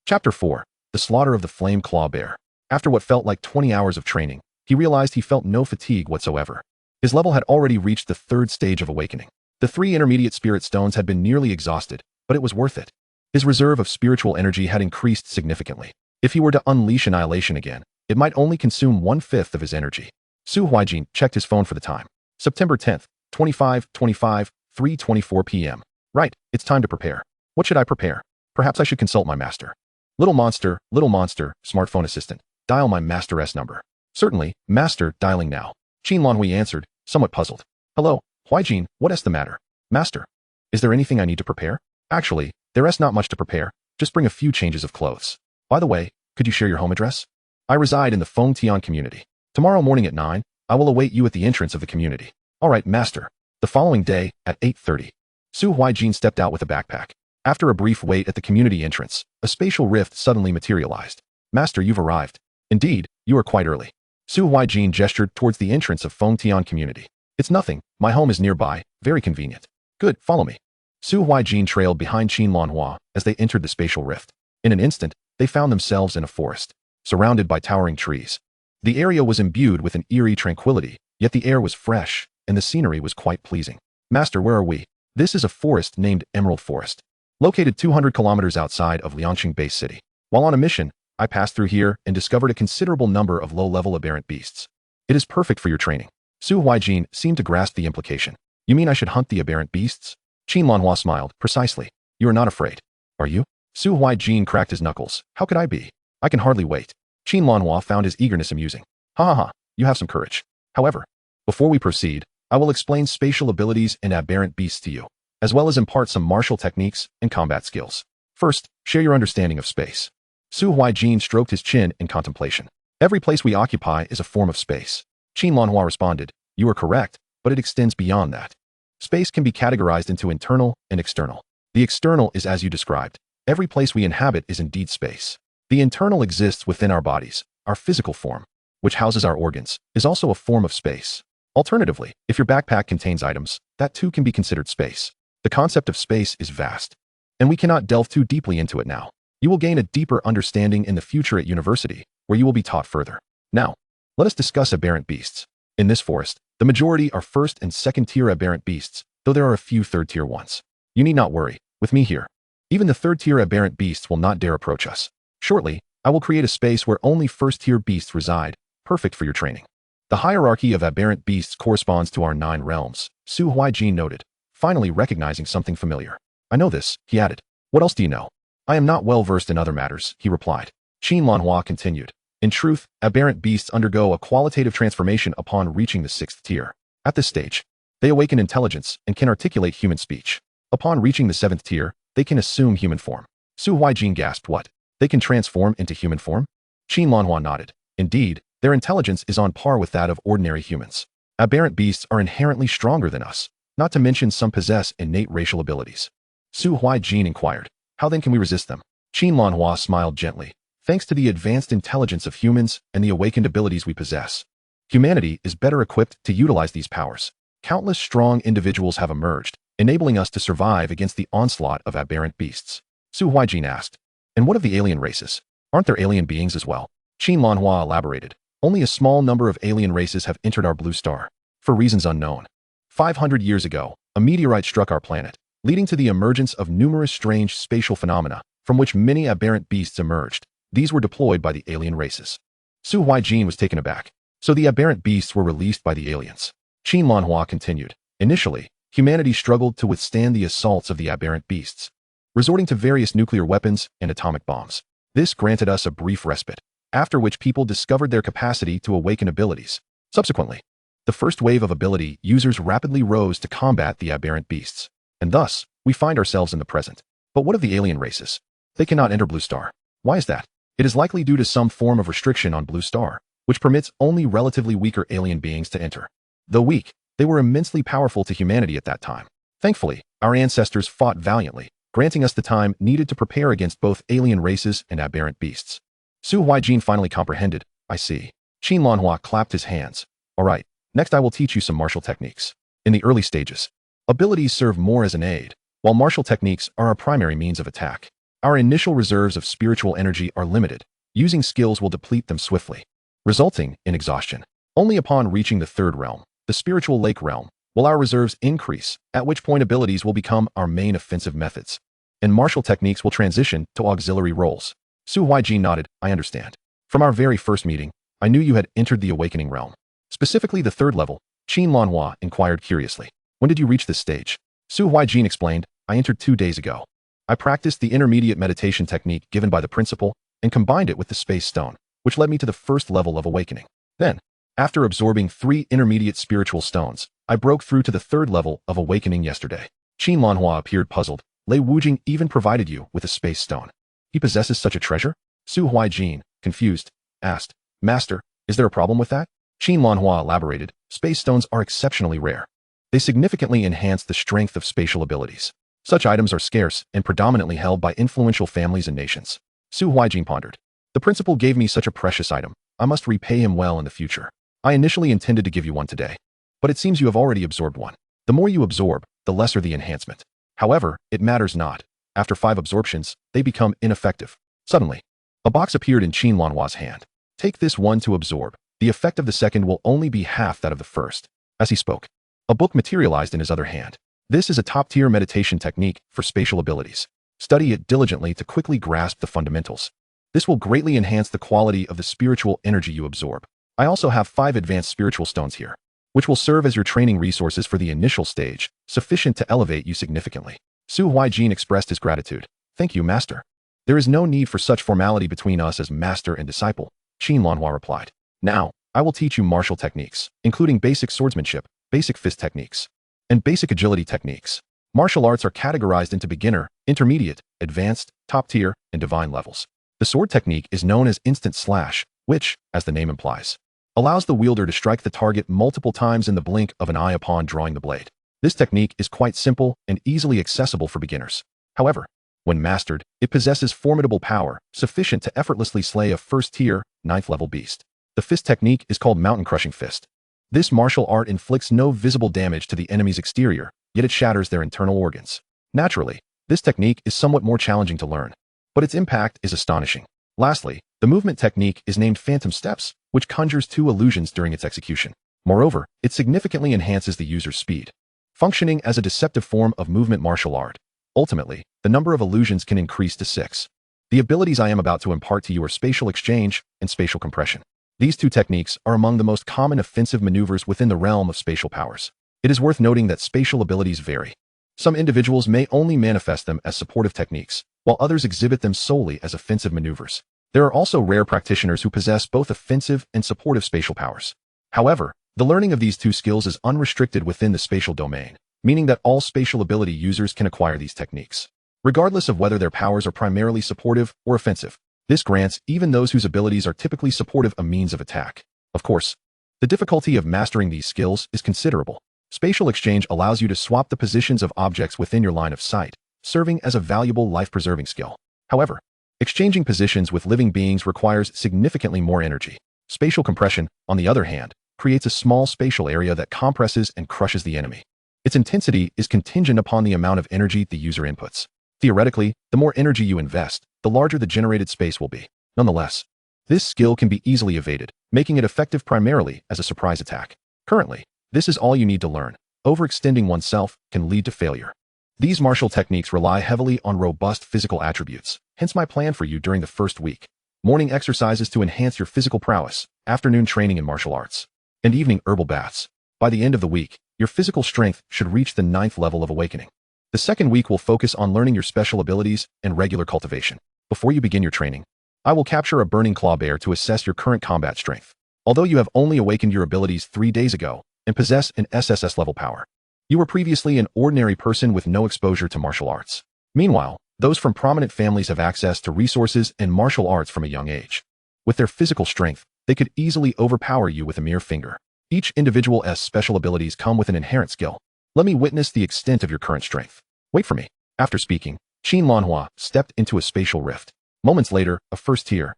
Chapter 4. The Slaughter of the Flame Claw Bear. After what felt like 20 hours of training, he realized he felt no fatigue whatsoever. His level had already reached the 3rd stage of awakening. The 3 intermediate spirit stones had been nearly exhausted, but it was worth it. His reserve of spiritual energy had increased significantly. If he were to unleash Annihilation again, it might only consume 1/5 of his energy. Su Huaijin checked his phone for the time. September 10th, 25:25, 3:24 p.m. Right, it's time to prepare. What should I prepare? Perhaps I should consult my master. Little monster, smartphone assistant. Dial my master's number. Certainly, master, dialing now. Qin Lanhui answered, somewhat puzzled. Hello, Huaijin, what is the matter? Master, is there anything I need to prepare? Actually, there is not much to prepare. Just bring a few changes of clothes. By the way, could you share your home address? I reside in the Fengtian community. Tomorrow morning at 9, I will await you at the entrance of the community. All right, master. The following day, at 8:30, Su Huaijin stepped out with a backpack. After a brief wait at the community entrance, a spatial rift suddenly materialized. Master, you've arrived. Indeed, you are quite early. Su Huaijin gestured towards the entrance of Fengtian community. It's nothing, my home is nearby, very convenient. Good, follow me. Su Huaijin trailed behind Qin Lanhua as they entered the spatial rift. In an instant, they found themselves in a forest, surrounded by towering trees. The area was imbued with an eerie tranquility, yet the air was fresh, and the scenery was quite pleasing. Master, where are we? This is a forest named Emerald Forest, located 200 kilometers outside of Liangqing Base City. While on a mission, I passed through here and discovered a considerable number of low-level aberrant beasts. It is perfect for your training. Su Huaijin seemed to grasp the implication. You mean I should hunt the aberrant beasts? Qin Lanhua smiled. Precisely. You are not afraid. Are you? Su Huaijin cracked his knuckles. How could I be? I can hardly wait. Qin Lanhua found his eagerness amusing. Ha, you have some courage. However, before we proceed, I will explain spatial abilities and aberrant beasts to you, as well as impart some martial techniques and combat skills. First, share your understanding of space. Su Huaijin stroked his chin in contemplation. Every place we occupy is a form of space. Qin Lanhua responded, you are correct, but it extends beyond that. Space can be categorized into internal and external. The external is as you described. Every place we inhabit is indeed space. The internal exists within our bodies. Our physical form, which houses our organs, is also a form of space. Alternatively, if your backpack contains items, that too can be considered space. The concept of space is vast, and we cannot delve too deeply into it now. You will gain a deeper understanding in the future at university, where you will be taught further. Now, let us discuss aberrant beasts. In this forest, the majority are first and second tier aberrant beasts, though there are a few third tier ones. You need not worry, with me here. Even the third tier aberrant beasts will not dare approach us. Shortly, I will create a space where only first tier beasts reside, perfect for your training. The hierarchy of aberrant beasts corresponds to our 9 realms, Su Huaijin noted, finally recognizing something familiar. I know this, he added. What else do you know? I am not well versed in other matters, he replied. Qin Lanhua continued. In truth, aberrant beasts undergo a qualitative transformation upon reaching the 6th tier. At this stage, they awaken intelligence and can articulate human speech. Upon reaching the 7th tier, they can assume human form. Su Huaijin gasped, what? They can transform into human form? Qin Lanhua nodded. Indeed, their intelligence is on par with that of ordinary humans. Aberrant beasts are inherently stronger than us, not to mention some possess innate racial abilities. Su Huaijin inquired, how then can we resist them? Qin Lanhua smiled gently. Thanks to the advanced intelligence of humans and the awakened abilities we possess, humanity is better equipped to utilize these powers. Countless strong individuals have emerged, enabling us to survive against the onslaught of aberrant beasts. Su Huaijin asked, and what of the alien races? Aren't there alien beings as well? Qin Lanhua elaborated. Only a small number of alien races have entered our blue star, for reasons unknown. 500 years ago, a meteorite struck our planet, leading to the emergence of numerous strange spatial phenomena, from which many aberrant beasts emerged. These were deployed by the alien races. Su Huaijin was taken aback. So the aberrant beasts were released by the aliens. Qin Lanhua continued. Initially, humanity struggled to withstand the assaults of the aberrant beasts, resorting to various nuclear weapons and atomic bombs. This granted us a brief respite, after which people discovered their capacity to awaken abilities. Subsequently, the first wave of ability users rapidly rose to combat the aberrant beasts. And thus, we find ourselves in the present. But what of the alien races? They cannot enter Blue Star. Why is that? It is likely due to some form of restriction on Blue Star, which permits only relatively weaker alien beings to enter. Though weak, they were immensely powerful to humanity at that time. Thankfully, our ancestors fought valiantly, granting us the time needed to prepare against both alien races and aberrant beasts. Su Huaijin finally comprehended. I see. Qin Lanhua clapped his hands. All right, next I will teach you some martial techniques. In the early stages, abilities serve more as an aid, while martial techniques are our primary means of attack. Our initial reserves of spiritual energy are limited. Using skills will deplete them swiftly, resulting in exhaustion. Only upon reaching the 3rd realm, the spiritual lake realm, will our reserves increase, at which point abilities will become our main offensive methods, and martial techniques will transition to auxiliary roles. Su Huaijin nodded. I understand. From our very first meeting, I knew you had entered the awakening realm. Specifically the 3rd level. Qin Lanhua inquired curiously. When did you reach this stage? Su Huaijin explained. I entered 2 days ago. I practiced the intermediate meditation technique given by the principal and combined it with the space stone, which led me to the 1st level of awakening. Then, after absorbing 3 intermediate spiritual stones, I broke through to the 3rd level of awakening yesterday. Qin Lanhua appeared puzzled. Lei Wujing even provided you with a space stone. He possesses such a treasure? Su Huaijin, confused, asked, Master, is there a problem with that? Qin Lanhua elaborated. Space stones are exceptionally rare. They significantly enhance the strength of spatial abilities. Such items are scarce and predominantly held by influential families and nations. Su Huaijin pondered. The principal gave me such a precious item. I must repay him well in the future. I initially intended to give you one today, but it seems you have already absorbed one. The more you absorb, the lesser the enhancement. However, it matters not. After 5 absorptions, they become ineffective. Suddenly, a box appeared in Qin Lanhua's hand. Take this one to absorb. The effect of the second will only be half that of the first. As he spoke, a book materialized in his other hand. This is a top-tier meditation technique for spatial abilities. Study it diligently to quickly grasp the fundamentals. This will greatly enhance the quality of the spiritual energy you absorb. I also have 5 advanced spiritual stones here, which will serve as your training resources for the initial stage, sufficient to elevate you significantly. Su Huaijin expressed his gratitude. Thank you, Master. There is no need for such formality between us as master and disciple, Qin Lanhua replied. Now, I will teach you martial techniques, including basic swordsmanship, basic fist techniques, and basic agility techniques. Martial arts are categorized into beginner, intermediate, advanced, top tier, and divine levels. The sword technique is known as instant slash, which, as the name implies, allows the wielder to strike the target multiple times in the blink of an eye upon drawing the blade. This technique is quite simple and easily accessible for beginners. However, when mastered, it possesses formidable power, sufficient to effortlessly slay a first-tier, 9th-level beast. The fist technique is called mountain-crushing fist. This martial art inflicts no visible damage to the enemy's exterior, yet it shatters their internal organs. Naturally, this technique is somewhat more challenging to learn, but its impact is astonishing. Lastly, the movement technique is named Phantom Steps, which conjures 2 illusions during its execution. Moreover, it significantly enhances the user's speed, functioning as a deceptive form of movement martial art. Ultimately, the number of illusions can increase to 6. The abilities I am about to impart to you are spatial exchange and spatial compression. These 2 techniques are among the most common offensive maneuvers within the realm of spatial powers. It is worth noting that spatial abilities vary. Some individuals may only manifest them as supportive techniques, while others exhibit them solely as offensive maneuvers. There are also rare practitioners who possess both offensive and supportive spatial powers. However, the learning of these 2 skills is unrestricted within the spatial domain, meaning that all spatial ability users can acquire these techniques, regardless of whether their powers are primarily supportive or offensive. This grants even those whose abilities are typically supportive a means of attack. Of course, the difficulty of mastering these skills is considerable. Spatial exchange allows you to swap the positions of objects within your line of sight, serving as a valuable life-preserving skill. However, exchanging positions with living beings requires significantly more energy. Spatial compression, on the other hand, creates a small spatial area that compresses and crushes the enemy. Its intensity is contingent upon the amount of energy the user inputs. Theoretically, the more energy you invest, the larger the generated space will be. Nonetheless, this skill can be easily evaded, making it effective primarily as a surprise attack. Currently, this is all you need to learn. Overextending oneself can lead to failure. These martial techniques rely heavily on robust physical attributes, hence my plan for you during the first week. Morning exercises to enhance your physical prowess, afternoon training in martial arts, and evening herbal baths. By the end of the week, your physical strength should reach the 9th level of awakening. The second week will focus on learning your special abilities and regular cultivation. Before you begin your training, I will capture a burning claw bear to assess your current combat strength. Although you have only awakened your abilities 3 days ago and possess an SSS level power, you were previously an ordinary person with no exposure to martial arts. Meanwhile, those from prominent families have access to resources and martial arts from a young age. With their physical strength, they could easily overpower you with a mere finger. Each individual's special abilities come with an inherent skill. Let me witness the extent of your current strength. Wait for me. After speaking, Qin Lanhua stepped into a spatial rift. Moments later, a first-tier,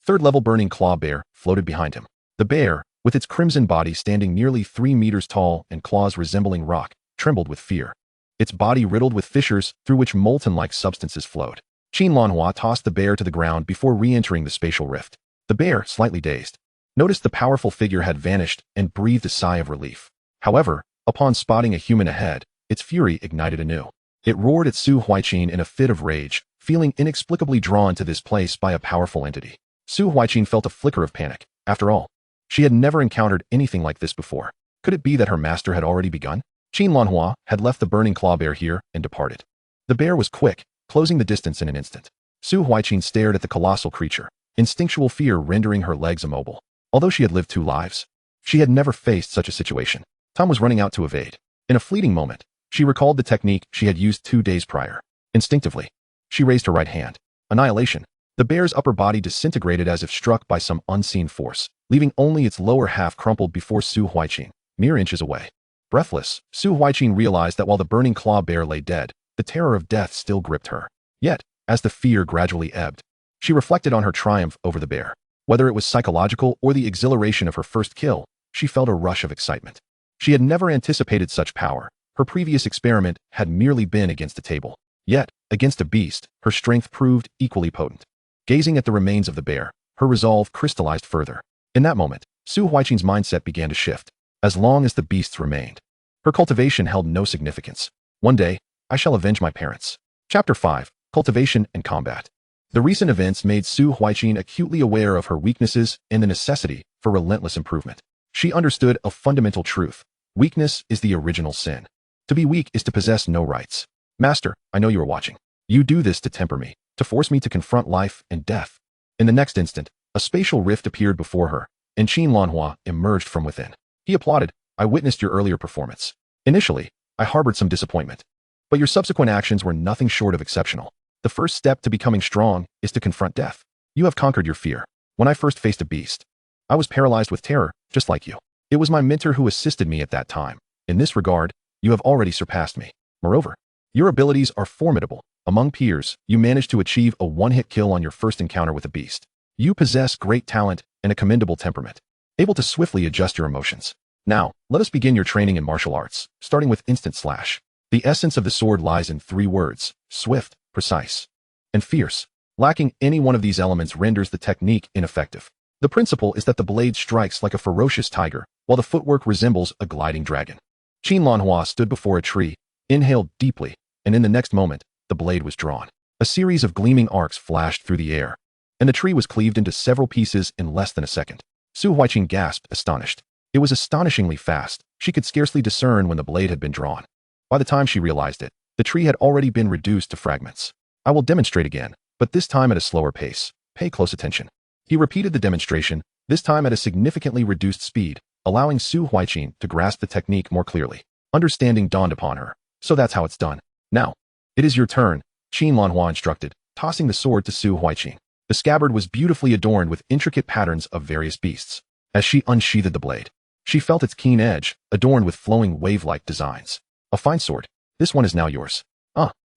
3rd-level burning claw bear floated behind him. The bear, with its crimson body standing nearly 3 meters tall and claws resembling rock, trembled with fear. Its body riddled with fissures through which molten-like substances flowed. Qin Lanhua tossed the bear to the ground before re-entering the spatial rift. The bear, slightly dazed, noticed the powerful figure had vanished and breathed a sigh of relief. However, upon spotting a human ahead, its fury ignited anew. It roared at Su Huaijin in a fit of rage, feeling inexplicably drawn to this place by a powerful entity. Su Huaijin felt a flicker of panic. After all, she had never encountered anything like this before. Could it be that her master had already begun? Qin Lanhua had left the burning claw bear here and departed. The bear was quick, closing the distance in an instant. Su Huaijin stared at the colossal creature, instinctual fear rendering her legs immobile. Although she had lived 2 lives, she had never faced such a situation. Time was running out to evade. In a fleeting moment, she recalled the technique she had used 2 days prior. Instinctively, she raised her right hand. Annihilation. The bear's upper body disintegrated as if struck by some unseen force, leaving only its lower half crumpled before Su Huaijin, mere inches away. Breathless, Su Huaijin realized that while the burning claw bear lay dead, the terror of death still gripped her. Yet, as the fear gradually ebbed, she reflected on her triumph over the bear. Whether it was psychological or the exhilaration of her first kill, she felt a rush of excitement. She had never anticipated such power. Her previous experiment had merely been against a table. Yet, against a beast, her strength proved equally potent. Gazing at the remains of the bear, her resolve crystallized further. In that moment, Su Huaijin's mindset began to shift. As long as the beasts remained, her cultivation held no significance. One day, I shall avenge my parents. Chapter 5. Cultivation and Combat. The recent events made Su Huaijin acutely aware of her weaknesses and the necessity for relentless improvement. She understood a fundamental truth. Weakness is the original sin. To be weak is to possess no rights. Master, I know you are watching. You do this to temper me, to force me to confront life and death. In the next instant, a spatial rift appeared before her, and Qin Lanhua emerged from within. He applauded. I witnessed your earlier performance. Initially, I harbored some disappointment, but your subsequent actions were nothing short of exceptional. The first step to becoming strong is to confront death. You have conquered your fear. When I first faced a beast, I was paralyzed with terror, just like you. It was my mentor who assisted me at that time. In this regard, you have already surpassed me. Moreover, your abilities are formidable. Among peers, you managed to achieve a one-hit kill on your first encounter with a beast. You possess great talent and a commendable temperament, able to swiftly adjust your emotions. Now, let us begin your training in martial arts, starting with instant slash. The essence of the sword lies in 3 words: swift, precise, and fierce. Lacking any one of these elements renders the technique ineffective. The principle is that the blade strikes like a ferocious tiger, while the footwork resembles a gliding dragon. Qin Lanhua stood before a tree, inhaled deeply, and in the next moment, the blade was drawn. A series of gleaming arcs flashed through the air, and the tree was cleaved into several pieces in less than a second. Su Huaijin gasped, astonished. It was astonishingly fast. She could scarcely discern when the blade had been drawn. By the time she realized it, the tree had already been reduced to fragments. I will demonstrate again, but this time at a slower pace. Pay close attention. He repeated the demonstration, this time at a significantly reduced speed, allowing Su Huaijin to grasp the technique more clearly. Understanding dawned upon her. So that's how it's done. Now, it is your turn, Qin Lanhua instructed, tossing the sword to Su Huaijin. The scabbard was beautifully adorned with intricate patterns of various beasts. As she unsheathed the blade, she felt its keen edge, adorned with flowing wave-like designs. A fine sword. This one is now yours.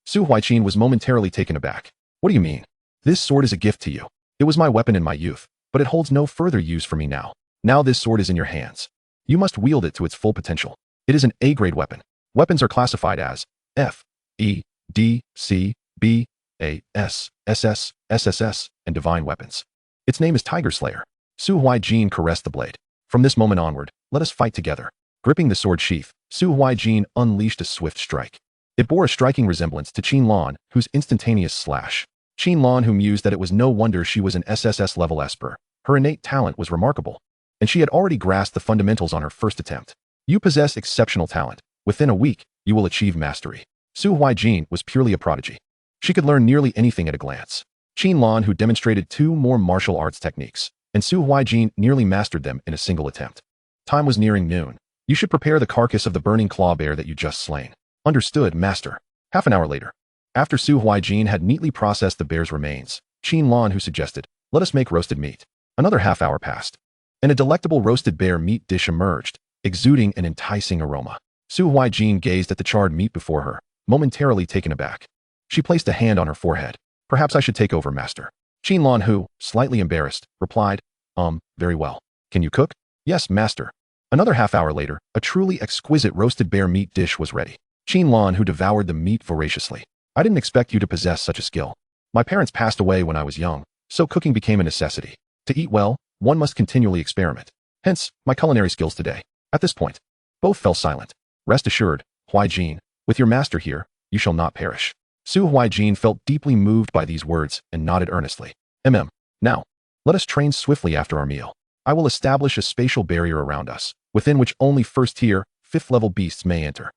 Su Huaijin was momentarily taken aback. What do you mean? This sword is a gift to you. It was my weapon in my youth, but it holds no further use for me now. Now this sword is in your hands. You must wield it to its full potential. It is an A-grade weapon. Weapons are classified as F, E, D, C, B, A, S, SS, SSS, and divine weapons. Its name is Tiger Slayer. Su Huaijin caressed the blade. From this moment onward, let us fight together. Gripping the sword sheath, Su Huaijin unleashed a swift strike. It bore a striking resemblance to Qin Lan, whose instantaneous slash. Qin Lan, who mused that it was no wonder she was an SSS-level esper. Her innate talent was remarkable, and she had already grasped the fundamentals on her first attempt. You possess exceptional talent. Within a week, you will achieve mastery. Su Huaijin was purely a prodigy. She could learn nearly anything at a glance. Qin Lan, who demonstrated 2 more martial arts techniques, and Su Huaijin nearly mastered them in a single attempt. Time was nearing noon. You should prepare the carcass of the burning claw bear that you just slain. Understood, master. Half an hour later, after Su Huaijin had neatly processed the bear's remains, Qin Lan, who suggested, let us make roasted meat. Another half hour passed, and a delectable roasted bear meat dish emerged, exuding an enticing aroma. Su Huaijin gazed at the charred meat before her, momentarily taken aback. She placed a hand on her forehead. Perhaps I should take over, master. Qin Lan, who, slightly embarrassed, replied, very well. Can you cook? Yes, master. Another half hour later, a truly exquisite roasted bear meat dish was ready. Qin Lan, who devoured the meat voraciously. I didn't expect you to possess such a skill. My parents passed away when I was young, so cooking became a necessity. To eat well, one must continually experiment. Hence, my culinary skills today. At this point, both fell silent. Rest assured, Huaijin, with your master here, you shall not perish. Su Huaijin felt deeply moved by these words and nodded earnestly. Now, let us train swiftly after our meal. I will establish a spatial barrier around us, within which only first-tier, 5th-level beasts may enter.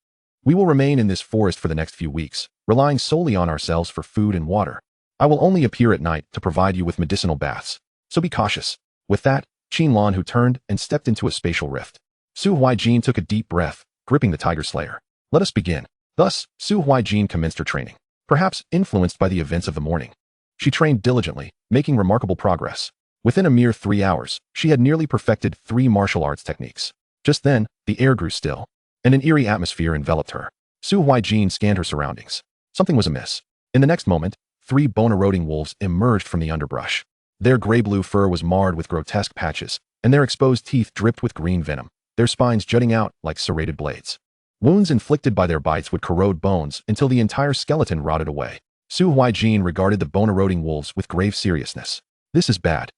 We will remain in this forest for the next few weeks, relying solely on ourselves for food and water. I will only appear at night to provide you with medicinal baths, so be cautious. With that, Qin Lan, who turned and stepped into a spatial rift. Su Huaijin took a deep breath, gripping the Tiger Slayer. Let us begin. Thus, Su Huaijin commenced her training, perhaps influenced by the events of the morning. She trained diligently, making remarkable progress. Within a mere 3 hours, she had nearly perfected 3 martial arts techniques. Just then, the air grew still, and an eerie atmosphere enveloped her. Su Huaijin scanned her surroundings. Something was amiss. In the next moment, 3 bone-eroding wolves emerged from the underbrush. Their gray-blue fur was marred with grotesque patches, and their exposed teeth dripped with green venom, their spines jutting out like serrated blades. Wounds inflicted by their bites would corrode bones until the entire skeleton rotted away. Su Huaijin regarded the bone-eroding wolves with grave seriousness. This is bad.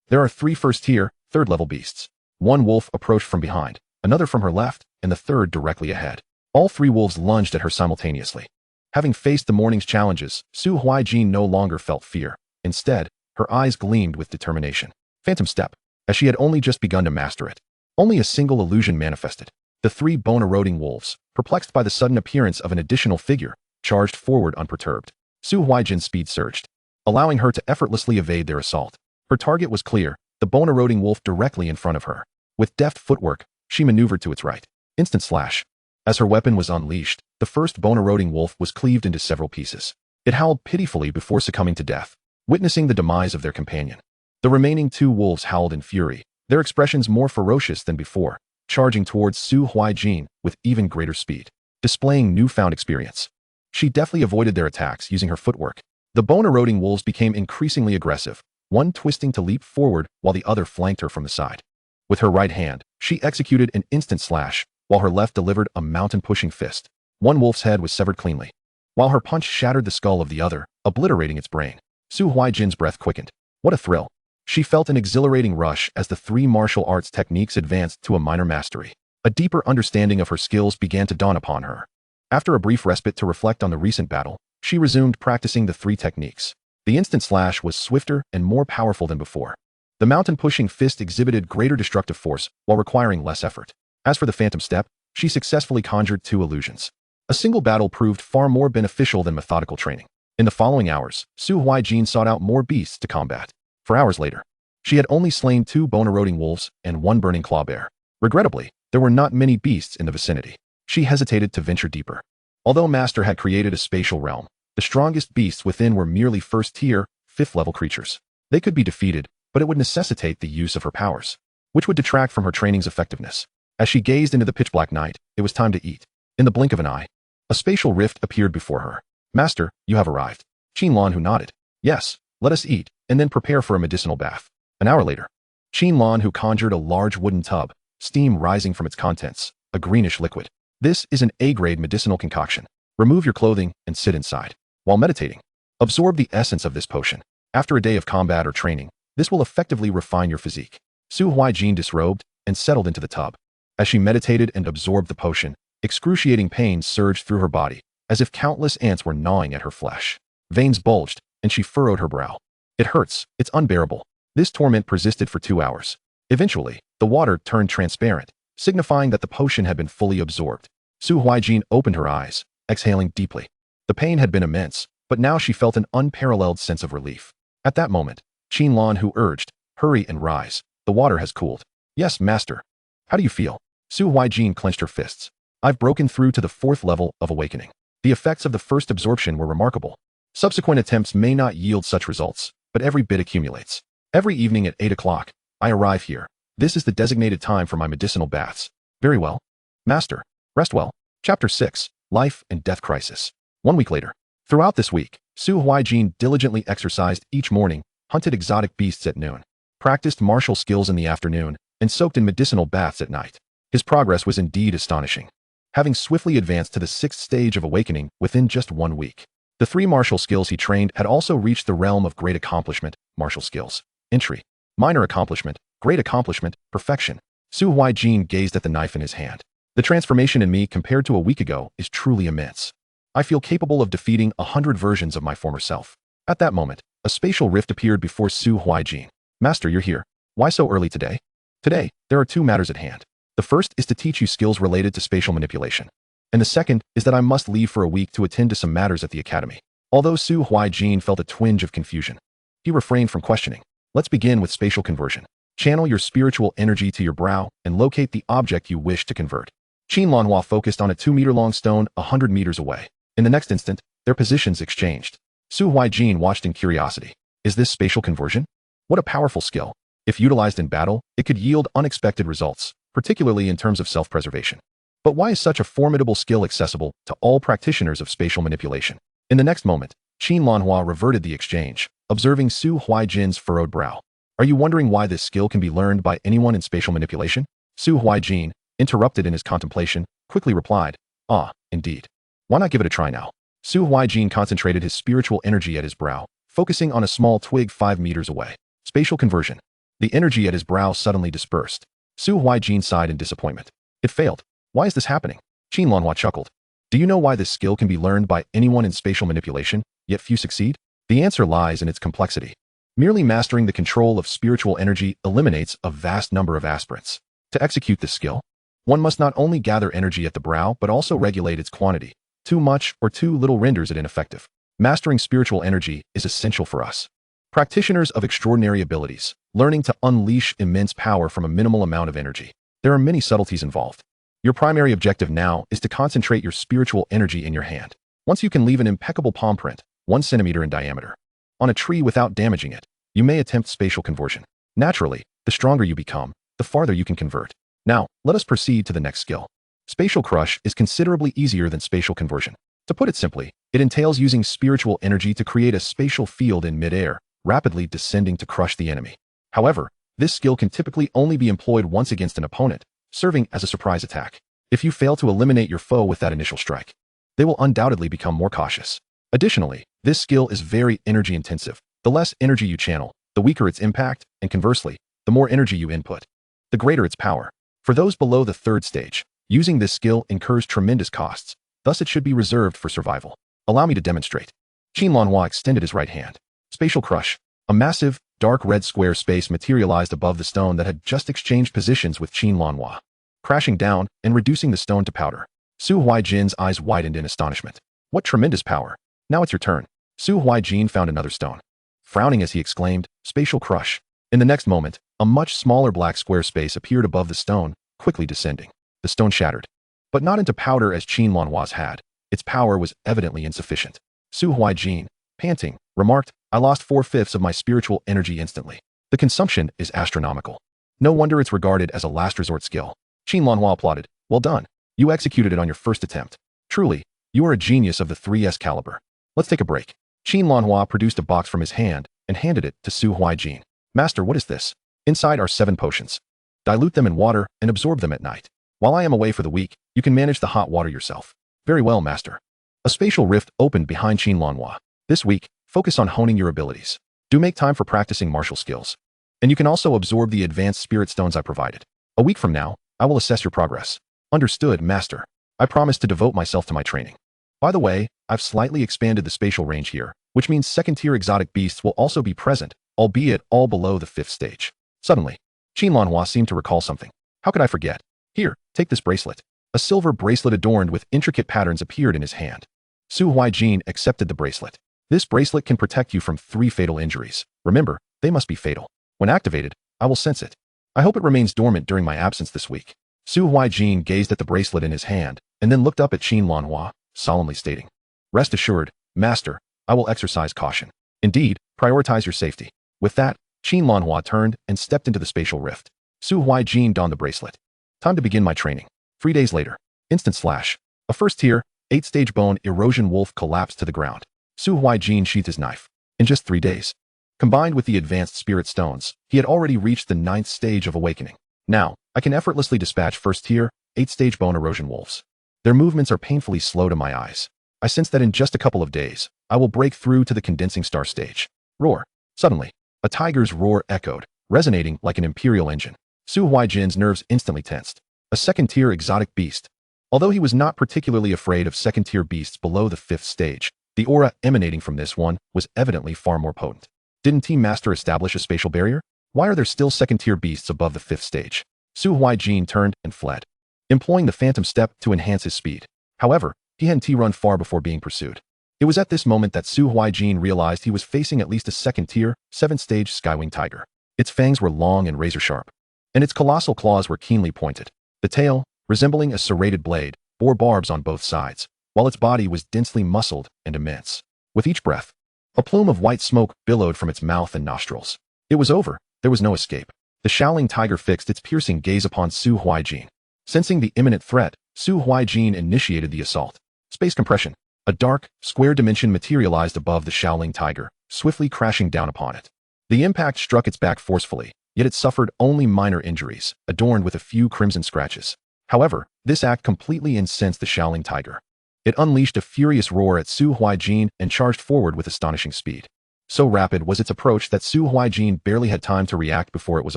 There are 3 first-tier, 3rd-level beasts. 1 wolf approached from behind, another from her left, and the 3rd directly ahead. All 3 wolves lunged at her simultaneously. Having faced the morning's challenges, Su Huaijin no longer felt fear. Instead, her eyes gleamed with determination. Phantom Step, as she had only just begun to master it. Only a single illusion manifested. The 3 bone-eroding wolves, perplexed by the sudden appearance of an additional figure, charged forward unperturbed. Su Huaijin's speed surged, allowing her to effortlessly evade their assault. Her target was clear, the bone-eroding wolf directly in front of her. With deft footwork, she maneuvered to its right. Instant slash. As her weapon was unleashed, the first bone-eroding wolf was cleaved into several pieces. It howled pitifully before succumbing to death, witnessing the demise of their companion. The remaining two wolves howled in fury, their expressions more ferocious than before, charging towards Su Huaijin with even greater speed, displaying newfound experience. She deftly avoided their attacks using her footwork. The bone-eroding wolves became increasingly aggressive, one twisting to leap forward while the other flanked her from the side. With her right hand, she executed an instant slash, while her left delivered a mountain-pushing fist. One wolf's head was severed cleanly, while her punch shattered the skull of the other, obliterating its brain. Su Huaijin's breath quickened. What a thrill! She felt an exhilarating rush as the three martial arts techniques advanced to a minor mastery. A deeper understanding of her skills began to dawn upon her. After a brief respite to reflect on the recent battle, she resumed practicing the three techniques. The instant slash was swifter and more powerful than before. The mountain-pushing fist exhibited greater destructive force while requiring less effort. As for the phantom step, she successfully conjured two illusions. A single battle proved far more beneficial than methodical training. In the following hours, Su Huaijin sought out more beasts to combat. For hours later, she had only slain two bone-eroding wolves and one burning claw bear. Regrettably, there were not many beasts in the vicinity. She hesitated to venture deeper. Although Master had created a spatial realm, the strongest beasts within were merely first-tier, fifth-level creatures. They could be defeated, but it would necessitate the use of her powers, which would detract from her training's effectiveness. As she gazed into the pitch-black night, it was time to eat. In the blink of an eye, a spatial rift appeared before her. Master, you have arrived. Qinlan, who nodded. Yes, let us eat, and then prepare for a medicinal bath. An hour later, Qinlan, who conjured a large wooden tub, steam rising from its contents, a greenish liquid. This is an A-grade medicinal concoction. Remove your clothing and sit inside. While meditating, absorb the essence of this potion. After a day of combat or training, this will effectively refine your physique. Su Huaijin disrobed and settled into the tub. As she meditated and absorbed the potion, excruciating pain surged through her body, as if countless ants were gnawing at her flesh. Veins bulged, and she furrowed her brow. It hurts, it's unbearable. This torment persisted for 2 hours. Eventually, the water turned transparent, signifying that the potion had been fully absorbed. Su Huaijin opened her eyes, exhaling deeply. The pain had been immense, but now she felt an unparalleled sense of relief. At that moment, Qinlan, who urged, hurry and rise. The water has cooled. Yes, master. How do you feel? Su Huaijin clenched her fists. I've broken through to the 4th level of awakening. The effects of the first absorption were remarkable. Subsequent attempts may not yield such results, but every bit accumulates. Every evening at 8 o'clock, I arrive here. This is the designated time for my medicinal baths. Very well. Master, rest well. Chapter 6, Life and Death Crisis. 1 week later. Throughout this week, Su Huaijin diligently exercised each morning, hunted exotic beasts at noon, practiced martial skills in the afternoon, and soaked in medicinal baths at night. His progress was indeed astonishing, having swiftly advanced to the 6th stage of awakening within just 1 week. The 3 martial skills he trained had also reached the realm of great accomplishment, martial skills. Entry. Minor accomplishment, great accomplishment, perfection. Su Huaijin gazed at the knife in his hand. The transformation in me compared to a week ago is truly immense. I feel capable of defeating 100 versions of my former self. At that moment, a spatial rift appeared before Su Huaijin. Master, you're here. Why so early today? Today, there are 2 matters at hand. The first is to teach you skills related to spatial manipulation. And the second is that I must leave for a week to attend to some matters at the academy. Although Su Huaijin felt a twinge of confusion, he refrained from questioning. Let's begin with spatial conversion. Channel your spiritual energy to your brow and locate the object you wish to convert. Qinlanhua focused on a 2-meter-long stone 100 meters away. In the next instant, their positions exchanged. Su Huaijin watched in curiosity. Is this spatial conversion? What a powerful skill. If utilized in battle, it could yield unexpected results, particularly in terms of self-preservation. But why is such a formidable skill accessible to all practitioners of spatial manipulation? In the next moment, Qinlanhua reverted the exchange, observing Su Huaijin's furrowed brow. Are you wondering why this skill can be learned by anyone in spatial manipulation? Su Huaijin, interrupted in his contemplation, quickly replied, Ah, indeed. Why not give it a try now? Su Huaijin concentrated his spiritual energy at his brow, focusing on a small twig 5 meters away. Spatial conversion. The energy at his brow suddenly dispersed. Su Huaijin sighed in disappointment. It failed. Why is this happening? Qinlanhua chuckled. Do you know why this skill can be learned by anyone in spatial manipulation, yet few succeed? The answer lies in its complexity. Merely mastering the control of spiritual energy eliminates a vast number of aspirants. To execute this skill, one must not only gather energy at the brow but also regulate its quantity. Too much or too little renders it ineffective. Mastering spiritual energy is essential for us, practitioners of extraordinary abilities, learning to unleash immense power from a minimal amount of energy. There are many subtleties involved. Your primary objective now is to concentrate your spiritual energy in your hand. Once you can leave an impeccable palm print, 1 centimeter in diameter, on a tree without damaging it, you may attempt spatial conversion. Naturally, the stronger you become, the farther you can convert. Now, let us proceed to the next skill. Spatial crush is considerably easier than spatial conversion. To put it simply, it entails using spiritual energy to create a spatial field in midair, rapidly descending to crush the enemy. However, this skill can typically only be employed once against an opponent, serving as a surprise attack. If you fail to eliminate your foe with that initial strike, they will undoubtedly become more cautious. Additionally, this skill is very energy intensive. The less energy you channel, the weaker its impact, and conversely, the more energy you input, the greater its power. For those below the third stage, using this skill incurs tremendous costs, thus it should be reserved for survival. Allow me to demonstrate. Qin Lanhua extended his right hand. Spatial crush. A massive, dark red square space materialized above the stone that had just exchanged positions with Qin Lanhua, crashing down and reducing the stone to powder. Su Huaijin's eyes widened in astonishment. What tremendous power! Now it's your turn. Su Huaijin found another stone. Frowning as he exclaimed, "Spatial crush." In the next moment, a much smaller black square space appeared above the stone, quickly descending. The stone shattered, but not into powder as Qin Lanhua's had. Its power was evidently insufficient. Su Huaijin, panting, remarked, "I lost 4/5 of my spiritual energy instantly. The consumption is astronomical. No wonder it's regarded as a last resort skill." Qin Lanhua applauded. "Well done. You executed it on your first attempt. Truly, you are a genius of the 3S caliber. Let's take a break." Qin Lanhua produced a box from his hand and handed it to Su Huaijin. "Master, what is this?" "Inside are 7 potions. Dilute them in water and absorb them at night. While I am away for the week, you can manage the hot water yourself." "Very well, master." A spatial rift opened behind Qin Lanhua. "This week, focus on honing your abilities. Do make time for practicing martial skills. And you can also absorb the advanced spirit stones I provided. A week from now, I will assess your progress." "Understood, master. I promise to devote myself to my training. By the way, I've slightly expanded the spatial range here, which means second-tier exotic beasts will also be present, albeit all below the 5th stage." Suddenly, Qin Lanhua seemed to recall something. "How could I forget? Here, take this bracelet." A silver bracelet adorned with intricate patterns appeared in his hand. Su Huaijin accepted the bracelet. "This bracelet can protect you from 3 fatal injuries. Remember, they must be fatal. When activated, I will sense it. I hope it remains dormant during my absence this week." Su Huaijin gazed at the bracelet in his hand and then looked up at Qin Lanhua, solemnly stating, "Rest assured, master, I will exercise caution. Indeed, prioritize your safety." With that, Qin Lanhua turned and stepped into the spatial rift. Su Huaijin donned the bracelet. "Time to begin my training." 3 days later. Instant slash. A first-tier, 8th-stage bone erosion wolf collapsed to the ground. Su Huaijin sheathed his knife. In just 3 days, combined with the advanced spirit stones, he had already reached the 9th stage of awakening. Now, I can effortlessly dispatch first-tier, 8th-stage bone erosion wolves. Their movements are painfully slow to my eyes. I sense that in just a couple of days, I will break through to the condensing star stage. Roar. Suddenly, a tiger's roar echoed, resonating like an imperial engine. Su Huaijin's nerves instantly tensed. A second-tier exotic beast. Although he was not particularly afraid of second-tier beasts below the 5th stage, the aura emanating from this one was evidently far more potent. Didn't Team Master establish a spatial barrier? Why are there still second-tier beasts above the 5th stage? Su Huaijin turned and fled, employing the phantom step to enhance his speed. However, he hadn't run far before being pursued. It was at this moment that Su Huaijin realized he was facing at least a second-tier, 7th-stage skywing tiger. Its fangs were long and razor-sharp, and its colossal claws were keenly pointed. The tail, resembling a serrated blade, bore barbs on both sides, while its body was densely muscled and immense. With each breath, a plume of white smoke billowed from its mouth and nostrils. It was over. There was no escape. The Shaolin tiger fixed its piercing gaze upon Su Huaijin. Sensing the imminent threat, Su Huaijin initiated the assault. Space compression. A dark, square dimension materialized above the Shaolin tiger, swiftly crashing down upon it. The impact struck its back forcefully, yet it suffered only minor injuries, adorned with a few crimson scratches. However, this act completely incensed the Shaolin tiger. It unleashed a furious roar at Su Huaijin and charged forward with astonishing speed. So rapid was its approach that Su Huaijin barely had time to react before it was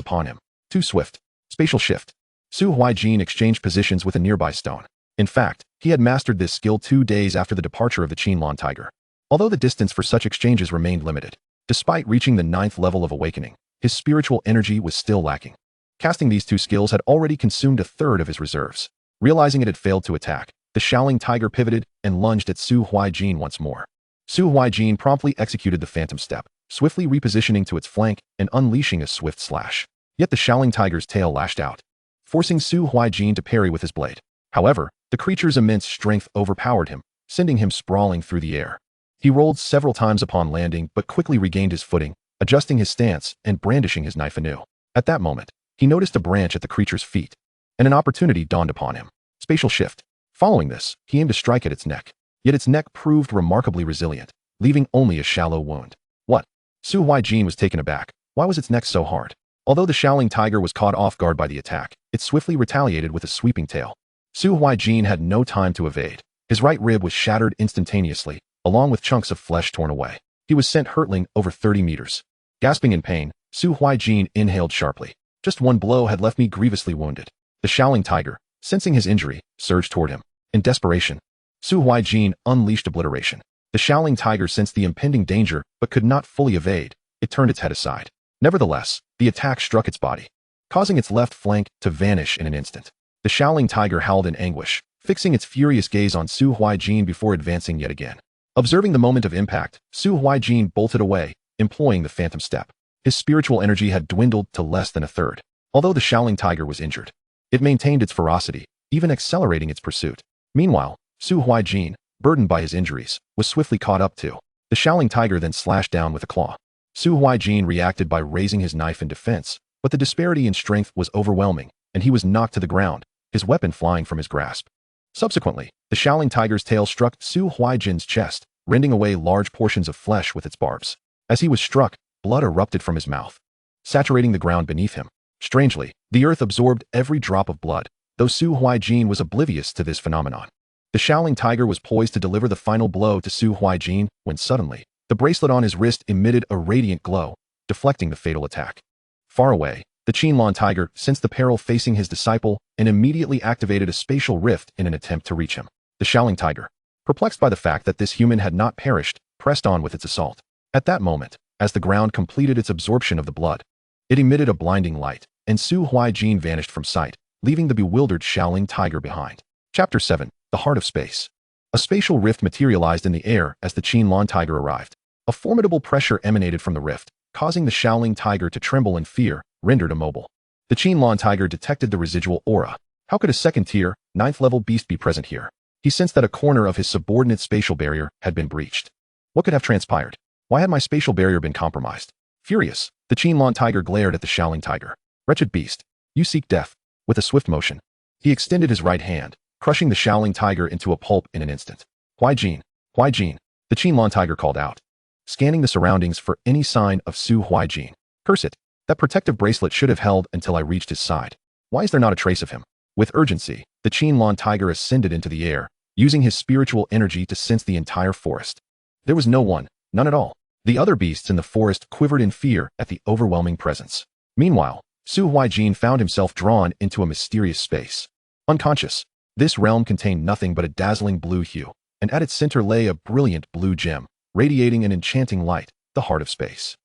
upon him. Too swift. Spatial shift. Su Huaijin exchanged positions with a nearby stone. In fact, he had mastered this skill 2 days after the departure of the Qinlan tiger. Although the distance for such exchanges remained limited, despite reaching the 9th level of awakening, his spiritual energy was still lacking. Casting these 2 skills had already consumed a third of his reserves. Realizing it had failed to attack, the Shaolin tiger pivoted and lunged at Su Huaijin once more. Su Huaijin promptly executed the phantom step, swiftly repositioning to its flank and unleashing a swift slash. Yet the Shaolin tiger's tail lashed out, forcing Su Huaijin to parry with his blade. However, the creature's immense strength overpowered him, sending him sprawling through the air. He rolled several times upon landing but quickly regained his footing, adjusting his stance and brandishing his knife anew. At that moment, he noticed a branch at the creature's feet, and an opportunity dawned upon him. Spatial shift. Following this, he aimed to strike at its neck. Yet its neck proved remarkably resilient, leaving only a shallow wound. What? Su Huaijin was taken aback. Why was its neck so hard? Although the Shaolin tiger was caught off guard by the attack, it swiftly retaliated with a sweeping tail. Su Huaijin had no time to evade. His right rib was shattered instantaneously, along with chunks of flesh torn away. He was sent hurtling over 30 meters. Gasping in pain, Su Huaijin inhaled sharply. Just one blow had left me grievously wounded. The Shaolin tiger, sensing his injury, surged toward him. In desperation, Su Huaijin unleashed obliteration. The Shaolin tiger sensed the impending danger but could not fully evade. It turned its head aside. Nevertheless, the attack struck its body, causing its left flank to vanish in an instant. The Shaolin tiger howled in anguish, fixing its furious gaze on Su Huaijin before advancing yet again. Observing the moment of impact, Su Huaijin bolted away, employing the phantom step. His spiritual energy had dwindled to less than a third. Although the Shaolin tiger was injured, it maintained its ferocity, even accelerating its pursuit. Meanwhile, Su Huaijin, burdened by his injuries, was swiftly caught up to. The Shaolin tiger then slashed down with a claw. Su Huaijin reacted by raising his knife in defense, but the disparity in strength was overwhelming, and he was knocked to the ground, his weapon flying from his grasp. Subsequently, the Shaolin tiger's tail struck Su Huaijin's chest, rending away large portions of flesh with its barbs. As he was struck, blood erupted from his mouth, saturating the ground beneath him. Strangely, the earth absorbed every drop of blood, though Su Huaijin was oblivious to this phenomenon. The Shaolin tiger was poised to deliver the final blow to Su Huaijin when suddenly, the bracelet on his wrist emitted a radiant glow, deflecting the fatal attack. Far away, the Qinlan tiger sensed the peril facing his disciple and immediately activated a spatial rift in an attempt to reach him. The Shaolin tiger, perplexed by the fact that this human had not perished, pressed on with its assault. At that moment, as the ground completed its absorption of the blood, it emitted a blinding light, and Su Huaijin vanished from sight, leaving the bewildered Shaolin tiger behind. Chapter 7. The Heart of Space. A spatial rift materialized in the air as the Qinlan tiger arrived. A formidable pressure emanated from the rift, causing the Shaolin tiger to tremble in fear, rendered immobile. The Qinlan tiger detected the residual aura. How could a second-tier, 9th-level beast be present here? He sensed that a corner of his subordinate spatial barrier had been breached. What could have transpired? Why had my spatial barrier been compromised? Furious, the Qinlan tiger glared at the Shaolin tiger. Wretched beast, you seek death. With a swift motion, he extended his right hand, crushing the Shaolin tiger into a pulp in an instant. Huaijin, Huaijin, the Qinlan tiger called out, scanning the surroundings for any sign of Su Huaijin. Curse it, that protective bracelet should have held until I reached his side. Why is there not a trace of him? With urgency, the Qinlan tiger ascended into the air, using his spiritual energy to sense the entire forest. There was no one, none at all. The other beasts in the forest quivered in fear at the overwhelming presence. Meanwhile, Su Huaijin found himself drawn into a mysterious space. Unconscious, this realm contained nothing but a dazzling blue hue, and at its center lay a brilliant blue gem, radiating an enchanting light, the heart of space.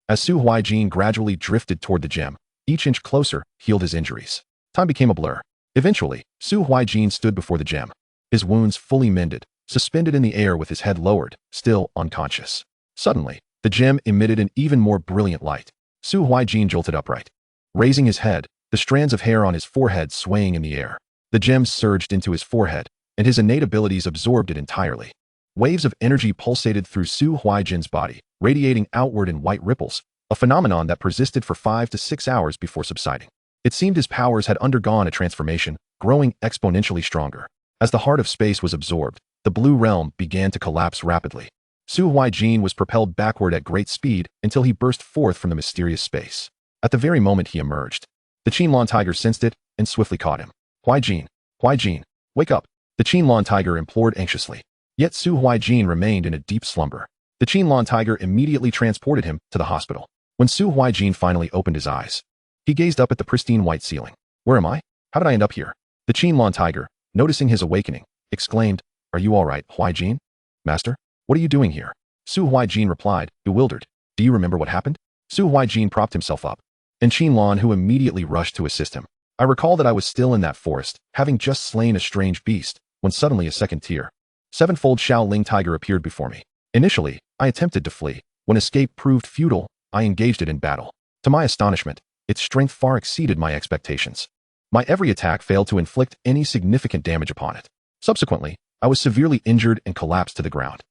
As Su Huaijin gradually drifted toward the gem, each inch closer healed his injuries. Time became a blur. Eventually, Su Huaijin stood before the gem, his wounds fully mended, suspended in the air with his head lowered, still unconscious. Suddenly, the gem emitted an even more brilliant light. Su Huaijin jolted upright. Raising his head, the strands of hair on his forehead swaying in the air. The gem surged into his forehead, and his innate abilities absorbed it entirely. Waves of energy pulsated through Su Huaijin's body, radiating outward in white ripples, a phenomenon that persisted for 5 to 6 hours before subsiding. It seemed his powers had undergone a transformation, growing exponentially stronger. As the heart of space was absorbed, the blue realm began to collapse rapidly. Su Huaijin was propelled backward at great speed until he burst forth from the mysterious space. At the very moment he emerged, the Qinlan tiger sensed it and swiftly caught him. Huaijin, Huaijin, wake up, the Qinlan tiger implored anxiously. Yet Su Huaijin remained in a deep slumber. The Qinlan tiger immediately transported him to the hospital. When Su Huaijin finally opened his eyes, he gazed up at the pristine white ceiling. Where am I? How did I end up here? The Qinlan tiger, noticing his awakening, exclaimed, Are you all right, Huaijin? Master, what are you doing here? Su Huaijin replied, bewildered. Do you remember what happened? Su Huaijin propped himself up, and Qinlan who immediately rushed to assist him. I recall that I was still in that forest, having just slain a strange beast, when suddenly a second-tier, 7-fold Shaolin tiger appeared before me. Initially, I attempted to flee. When escape proved futile, I engaged it in battle. To my astonishment, its strength far exceeded my expectations. My every attack failed to inflict any significant damage upon it. Subsequently, I was severely injured and collapsed to the ground.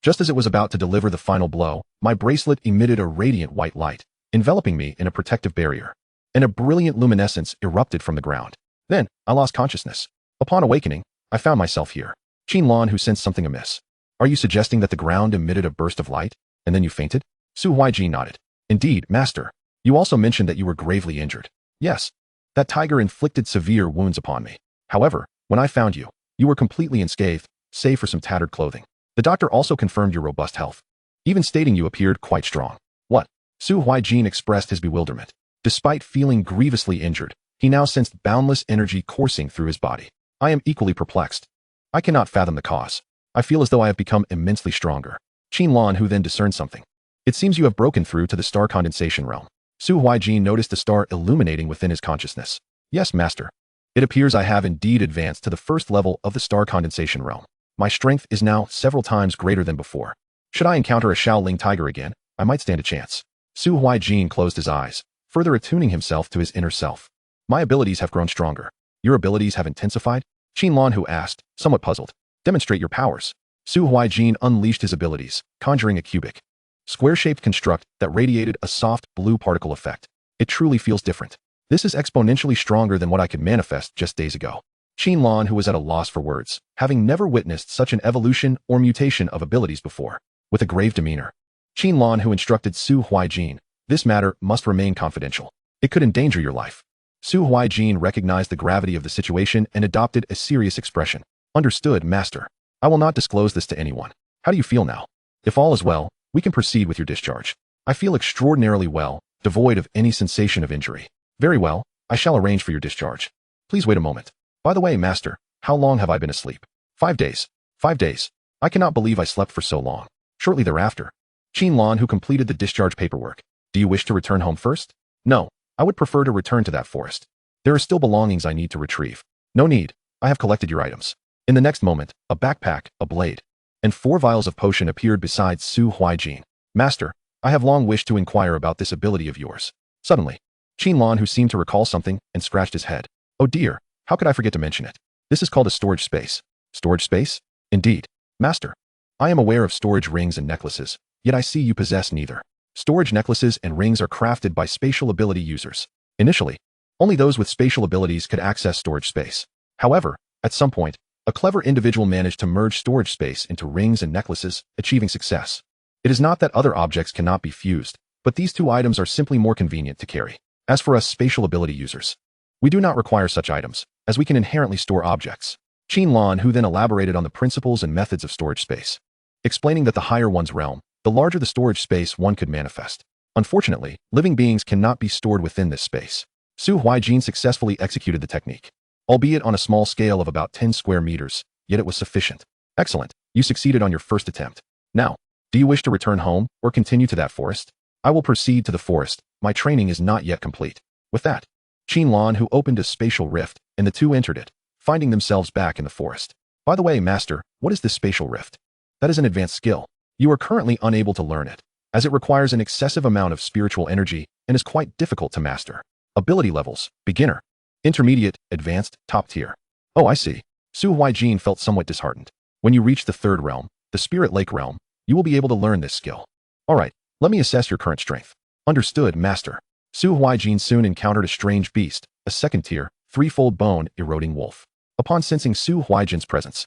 Just as it was about to deliver the final blow, my bracelet emitted a radiant white light, enveloping me in a protective barrier, and a brilliant luminescence erupted from the ground. Then, I lost consciousness. Upon awakening, I found myself here. Qinlan, who sensed something amiss. Are you suggesting that the ground emitted a burst of light, and then you fainted? Su Huaijin nodded. Indeed, master. You also mentioned that you were gravely injured. Yes. That tiger inflicted severe wounds upon me. However, when I found you, you were completely unscathed, save for some tattered clothing. The doctor also confirmed your robust health, even stating you appeared quite strong. What? Su Huaijin expressed his bewilderment. Despite feeling grievously injured, he now sensed boundless energy coursing through his body. I am equally perplexed. I cannot fathom the cause. I feel as though I have become immensely stronger. Qinlan, who then discerned something. It seems you have broken through to the star condensation realm. Su Huaijin noticed a star illuminating within his consciousness. Yes, master. It appears I have indeed advanced to the first level of the star condensation realm. My strength is now several times greater than before. Should I encounter a Shaolin tiger again, I might stand a chance. Su Huaijin closed his eyes, further attuning himself to his inner self. My abilities have grown stronger. Your abilities have intensified? Qinlan, who asked, somewhat puzzled. Demonstrate your powers. Su Huaijin unleashed his abilities, conjuring a cubic, square-shaped construct that radiated a soft blue particle effect. It truly feels different. This is exponentially stronger than what I could manifest just days ago. Qinlan, who was at a loss for words, having never witnessed such an evolution or mutation of abilities before, with a grave demeanor. Qinlan, who instructed Su Huaijin, this matter must remain confidential. It could endanger your life. Su Huaijin recognized the gravity of the situation and adopted a serious expression. Understood, master. I will not disclose this to anyone. How do you feel now? If all is well, we can proceed with your discharge. I feel extraordinarily well, devoid of any sensation of injury. Very well, I shall arrange for your discharge. Please wait a moment. By the way, master, how long have I been asleep? 5 days. 5 days. I cannot believe I slept for so long. Shortly thereafter, Qinlan, who completed the discharge paperwork. Do you wish to return home first? No, I would prefer to return to that forest. There are still belongings I need to retrieve. No need, I have collected your items. In the next moment, a backpack, a blade, and 4 vials of potion appeared beside Su Huaijin. Master, I have long wished to inquire about this ability of yours. Suddenly, Qinlan, who seemed to recall something, and scratched his head. Oh dear, how could I forget to mention it? This is called a storage space. Storage space? Indeed. Master, I am aware of storage rings and necklaces, yet I see you possess neither. Storage necklaces and rings are crafted by spatial ability users. Initially, only those with spatial abilities could access storage space. However, at some point, a clever individual managed to merge storage space into rings and necklaces, achieving success. It is not that other objects cannot be fused, but these 2 items are simply more convenient to carry. As for us spatial ability users, we do not require such items, as we can inherently store objects. Qinlan, who then elaborated on the principles and methods of storage space, explaining that the higher one's realm, the larger the storage space one could manifest. Unfortunately, living beings cannot be stored within this space. Su Huaijin successfully executed the technique, albeit on a small scale of about 10 square meters, yet it was sufficient. Excellent, you succeeded on your first attempt. Now, do you wish to return home or continue to that forest? I will proceed to the forest. My training is not yet complete. With that, Qinlan, who opened a spatial rift, and the 2 entered it, finding themselves back in the forest. By the way, master, what is this spatial rift? That is an advanced skill. You are currently unable to learn it, as it requires an excessive amount of spiritual energy and is quite difficult to master. Ability levels: beginner, intermediate, advanced, top tier. Oh, I see. Su Huaijin felt somewhat disheartened. When you reach the 3rd realm, the Spirit Lake realm, you will be able to learn this skill. All right, let me assess your current strength. Understood, master. Su Huaijin soon encountered a strange beast, a 2nd tier, 3-fold bone-eroding wolf. Upon sensing Su Huaijin's presence,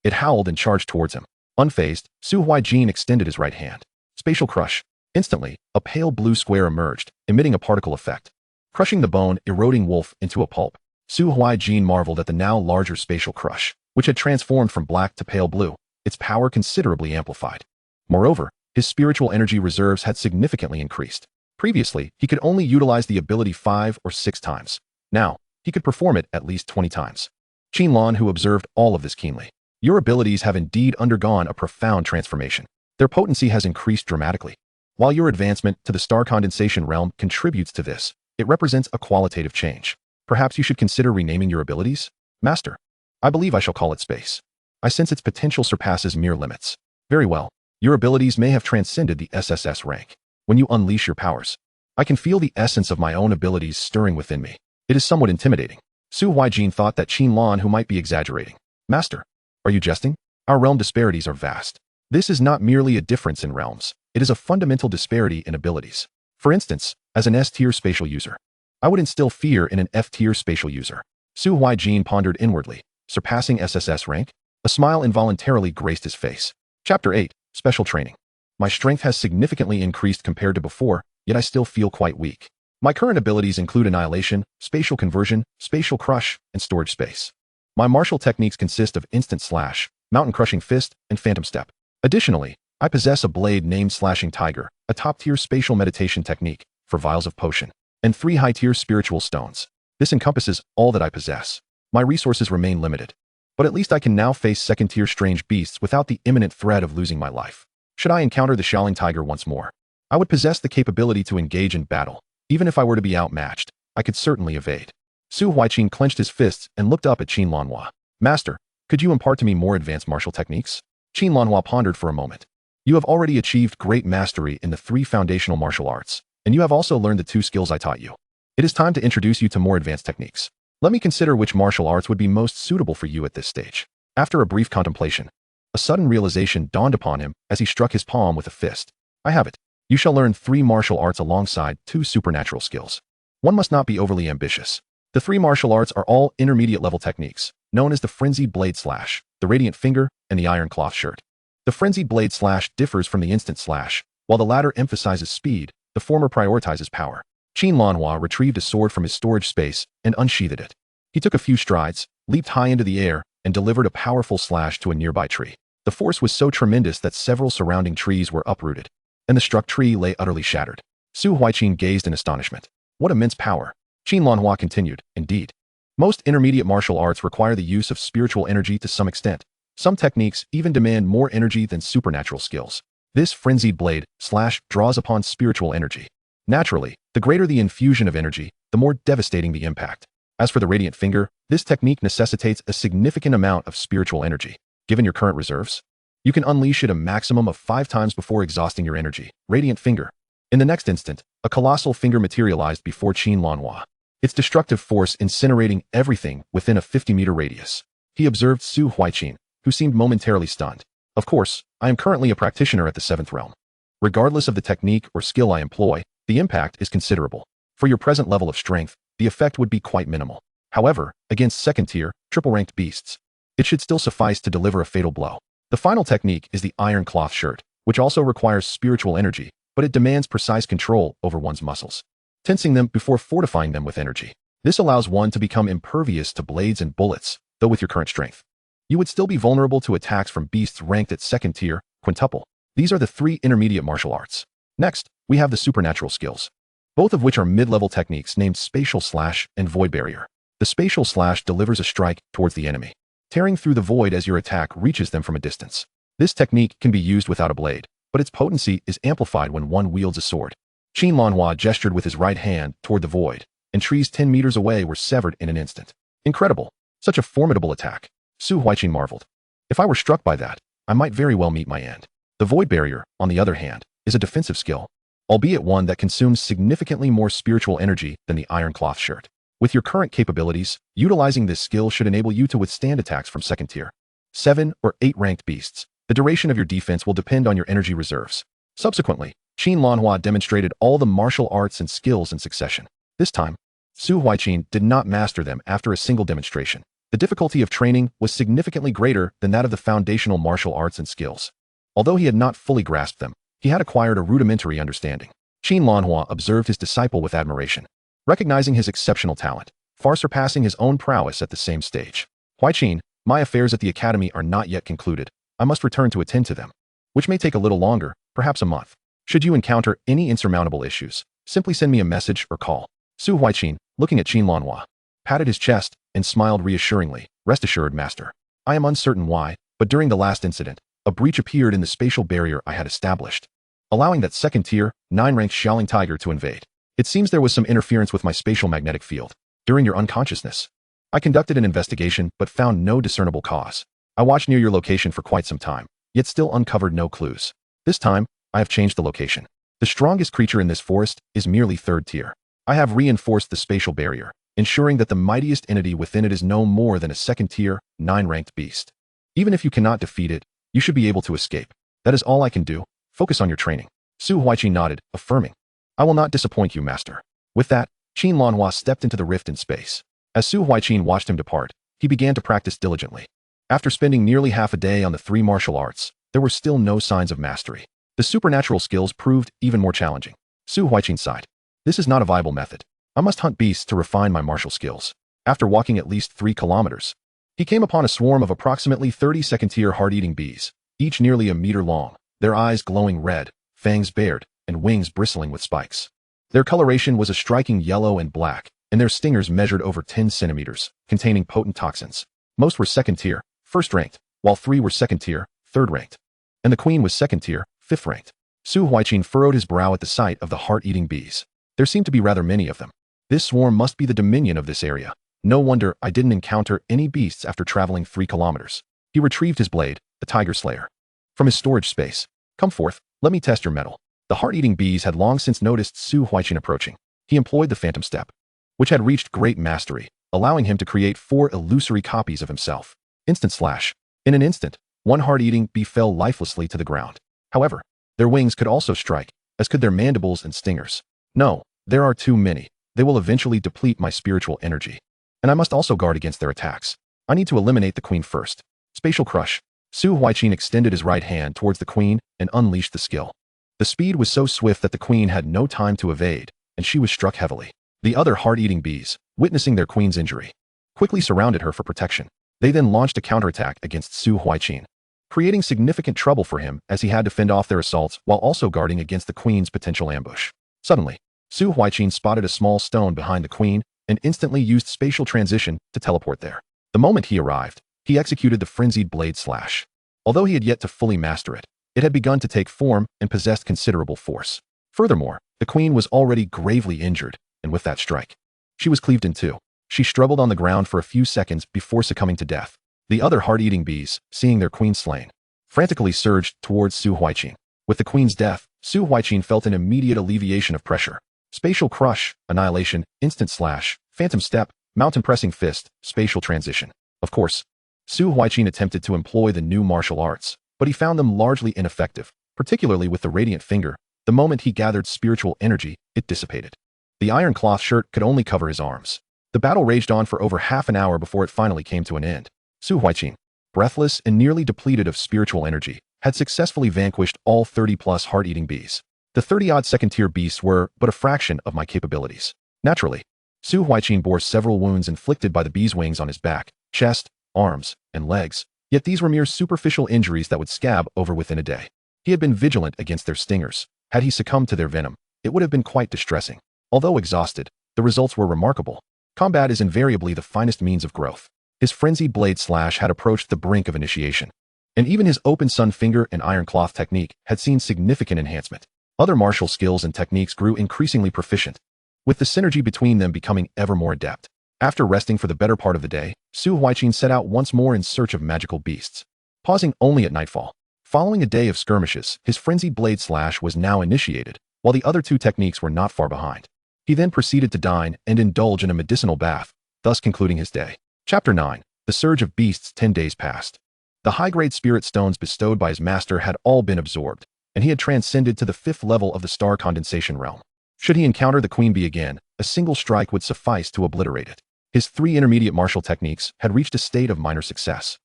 it howled and charged towards him. Unfazed, Su Huaijin extended his right hand. Spatial crush. Instantly, a pale blue square emerged, emitting a particle effect, crushing the bone-eroding wolf into a pulp. Su Huaijin marveled at the now larger spatial crush, which had transformed from black to pale blue, its power considerably amplified. Moreover, his spiritual energy reserves had significantly increased. Previously, he could only utilize the ability 5 or 6 times. Now, he could perform it at least 20 times. Qinlan, who observed all of this keenly. Your abilities have indeed undergone a profound transformation. Their potency has increased dramatically. While your advancement to the star condensation realm contributes to this, it represents a qualitative change. Perhaps you should consider renaming your abilities? Master, I believe I shall call it space. I sense its potential surpasses mere limits. Very well. Your abilities may have transcended the SSS rank. When you unleash your powers, I can feel the essence of my own abilities stirring within me. It is somewhat intimidating. Su Huaijin thought that Qinlan, who might be exaggerating. Master, are you jesting? Our realm disparities are vast. This is not merely a difference in realms, it is a fundamental disparity in abilities. For instance, as an S-tier spatial user, I would instill fear in an F-tier spatial user. Su Huaijin pondered inwardly, surpassing SSS rank? A smile involuntarily graced his face. Chapter 8, Special Training. My strength has significantly increased compared to before, yet I still feel quite weak. My current abilities include Annihilation, Spatial Conversion, Spatial Crush, and Storage Space. My martial techniques consist of Instant Slash, Mountain Crushing Fist, and Phantom Step. Additionally, I possess a blade named Slashing Tiger, a top-tier spatial meditation technique for vials of potion, and 3 high-tier spiritual stones. This encompasses all that I possess. My resources remain limited, but at least I can now face second-tier strange beasts without the imminent threat of losing my life. Should I encounter the Shaolin Tiger once more, I would possess the capability to engage in battle. Even if I were to be outmatched, I could certainly evade. Su Huaijin clenched his fists and looked up at Qin Lanhua. Master, could you impart to me more advanced martial techniques? Qin Lanhua pondered for a moment. You have already achieved great mastery in the 3 foundational martial arts, and you have also learned the 2 skills I taught you. It is time to introduce you to more advanced techniques. Let me consider which martial arts would be most suitable for you at this stage. After a brief contemplation, a sudden realization dawned upon him as he struck his palm with a fist. I have it. You shall learn 3 martial arts alongside 2 supernatural skills. One must not be overly ambitious. The 3 martial arts are all intermediate-level techniques, known as the Frenzied Blade Slash, the Radiant Finger, and the Iron Cloth Shirt. The Frenzied Blade Slash differs from the Instant Slash. While the latter emphasizes speed, the former prioritizes power. Qin Lanhua retrieved a sword from his storage space and unsheathed it. He took a few strides, leaped high into the air, and delivered a powerful slash to a nearby tree. The force was so tremendous that several surrounding trees were uprooted, and the struck tree lay utterly shattered. Su Huaijin gazed in astonishment. What immense power! Qin Lanhua continued, indeed. Most intermediate martial arts require the use of spiritual energy to some extent. Some techniques even demand more energy than supernatural skills. This Frenzied Blade Slash draws upon spiritual energy. Naturally, the greater the infusion of energy, the more devastating the impact. As for the Radiant Finger, this technique necessitates a significant amount of spiritual energy. Given your current reserves, you can unleash it a maximum of 5 times before exhausting your energy. Radiant Finger. In the next instant, a colossal finger materialized before Qin Lanhua, its destructive force incinerating everything within a 50-meter radius. He observed Su Huaijin, who seemed momentarily stunned. Of course, I am currently a practitioner at the 7th realm. Regardless of the technique or skill I employ, the impact is considerable. For your present level of strength, the effect would be quite minimal. However, against second-tier, triple-ranked beasts, it should still suffice to deliver a fatal blow. The final technique is the Iron Cloth Shirt, which also requires spiritual energy, but it demands precise control over one's muscles, tensing them before fortifying them with energy. This allows one to become impervious to blades and bullets, though with your current strength, you would still be vulnerable to attacks from beasts ranked at second tier, quintuple. These are the 3 intermediate martial arts. Next, we have the supernatural skills, both of which are mid-level techniques named Spatial Slash and Void Barrier. The Spatial Slash delivers a strike towards the enemy, tearing through the void as your attack reaches them from a distance. This technique can be used without a blade, but its potency is amplified when one wields a sword. Qin Lanhua gestured with his right hand toward the void, and trees 10 meters away were severed in an instant. Incredible! Such a formidable attack. Su Huaijin marveled. If I were struck by that, I might very well meet my end. The Void Barrier, on the other hand, is a defensive skill, albeit one that consumes significantly more spiritual energy than the Iron Cloth Shirt. With your current capabilities, utilizing this skill should enable you to withstand attacks from second tier, 7 or 8 ranked beasts. The duration of your defense will depend on your energy reserves. Subsequently, Qin Lanhua demonstrated all the martial arts and skills in succession. This time, Su Huaijin did not master them after a single demonstration. The difficulty of training was significantly greater than that of the foundational martial arts and skills. Although he had not fully grasped them, he had acquired a rudimentary understanding. Qin Lanhua observed his disciple with admiration, recognizing his exceptional talent, far surpassing his own prowess at the same stage. Huaijin, my affairs at the academy are not yet concluded. I must return to attend to them, which may take a little longer, perhaps a month. Should you encounter any insurmountable issues, simply send me a message or call. Su Huaijin, looking at Qin Lanhua, patted his chest and smiled reassuringly. Rest assured, master. I am uncertain why, but during the last incident, a breach appeared in the spatial barrier I had established, allowing that second-tier, 9-ranked Shaolin Tiger to invade. It seems there was some interference with my spatial magnetic field. During your unconsciousness, I conducted an investigation but found no discernible cause. I watched near your location for quite some time, yet still uncovered no clues. This time, I have changed the location. The strongest creature in this forest is merely 3rd tier. I have reinforced the spatial barrier, ensuring that the mightiest entity within it is no more than a second-tier, 9-ranked beast. Even if you cannot defeat it, you should be able to escape. That is all I can do. Focus on your training. Su Huaijin nodded, affirming. I will not disappoint you, master. With that, Qin Lanhua stepped into the rift in space. As Su Huaijin watched him depart, he began to practice diligently. After spending nearly half a day on the 3 martial arts, there were still no signs of mastery. The supernatural skills proved even more challenging. Su Huaijin sighed. This is not a viable method. I must hunt beasts to refine my martial skills. After walking at least 3 kilometers, he came upon a swarm of approximately 30 second-tier heart-eating bees, each nearly a meter long, their eyes glowing red, fangs bared, and wings bristling with spikes. Their coloration was a striking yellow and black, and their stingers measured over 10 centimeters, containing potent toxins. Most were second-tier, first-ranked, while 3 were second-tier, third-ranked. And the queen was second-tier, fifth-ranked. Su Huaijin furrowed his brow at the sight of the heart-eating bees. There seemed to be rather many of them. This swarm must be the dominion of this area. No wonder I didn't encounter any beasts after traveling 3 kilometers. He retrieved his blade, the tiger slayer, from his storage space. Come forth, let me test your mettle. The heart-eating bees had long since noticed Su Huaijin approaching. He employed the phantom step, which had reached great mastery, allowing him to create 4 illusory copies of himself. Instant slash. In an instant, one heart-eating bee fell lifelessly to the ground. However, their wings could also strike, as could their mandibles and stingers. No, there are too many. They will eventually deplete my spiritual energy. And I must also guard against their attacks. I need to eliminate the queen first. Spatial crush. Su Huaijin extended his right hand towards the queen and unleashed the skill. The speed was so swift that the queen had no time to evade, and she was struck heavily. The other heart-eating bees, witnessing their queen's injury, quickly surrounded her for protection. They then launched a counterattack against Su Huaijin, creating significant trouble for him as he had to fend off their assaults while also guarding against the queen's potential ambush. Suddenly, Su Huaijin spotted a small stone behind the queen and instantly used spatial transition to teleport there. The moment he arrived, he executed the frenzied blade slash. Although he had yet to fully master it, it had begun to take form and possessed considerable force. Furthermore, the queen was already gravely injured, and with that strike, she was cleaved in 2. She struggled on the ground for a few seconds before succumbing to death. The other heart-eating bees, seeing their queen slain, frantically surged towards Su Huaijin. With the queen's death, Su Huaijin felt an immediate alleviation of pressure. Spatial crush, annihilation, instant slash, phantom step, mountain pressing fist, spatial transition. Of course, Su Huaijin attempted to employ the new martial arts, but he found them largely ineffective, particularly with the radiant finger. The moment he gathered spiritual energy, it dissipated. The iron cloth shirt could only cover his arms. The battle raged on for over half an hour before it finally came to an end. Su Huaijin, breathless and nearly depleted of spiritual energy, had successfully vanquished all 30-plus heart-eating bees. The 30-odd second-tier beasts were but a fraction of my capabilities. Naturally, Su Huaijin bore several wounds inflicted by the bees' wings on his back, chest, arms, and legs, yet these were mere superficial injuries that would scab over within a day. He had been vigilant against their stingers. Had he succumbed to their venom, it would have been quite distressing. Although exhausted, the results were remarkable. Combat is invariably the finest means of growth. His frenzied blade slash had approached the brink of initiation, and even his open sun finger and iron cloth technique had seen significant enhancement. Other martial skills and techniques grew increasingly proficient, with the synergy between them becoming ever more adept. After resting for the better part of the day, Su Huaijin set out once more in search of magical beasts, pausing only at nightfall. Following a day of skirmishes, his frenzied blade slash was now initiated, while the other 2 techniques were not far behind. He then proceeded to dine and indulge in a medicinal bath, thus concluding his day. Chapter 9. The Surge of Beasts. 10 days passed. The high-grade spirit stones bestowed by his master had all been absorbed, and he had transcended to the 5th level of the star condensation realm. Should he encounter the queen bee again, a single strike would suffice to obliterate it. His 3 intermediate martial techniques had reached a state of minor success,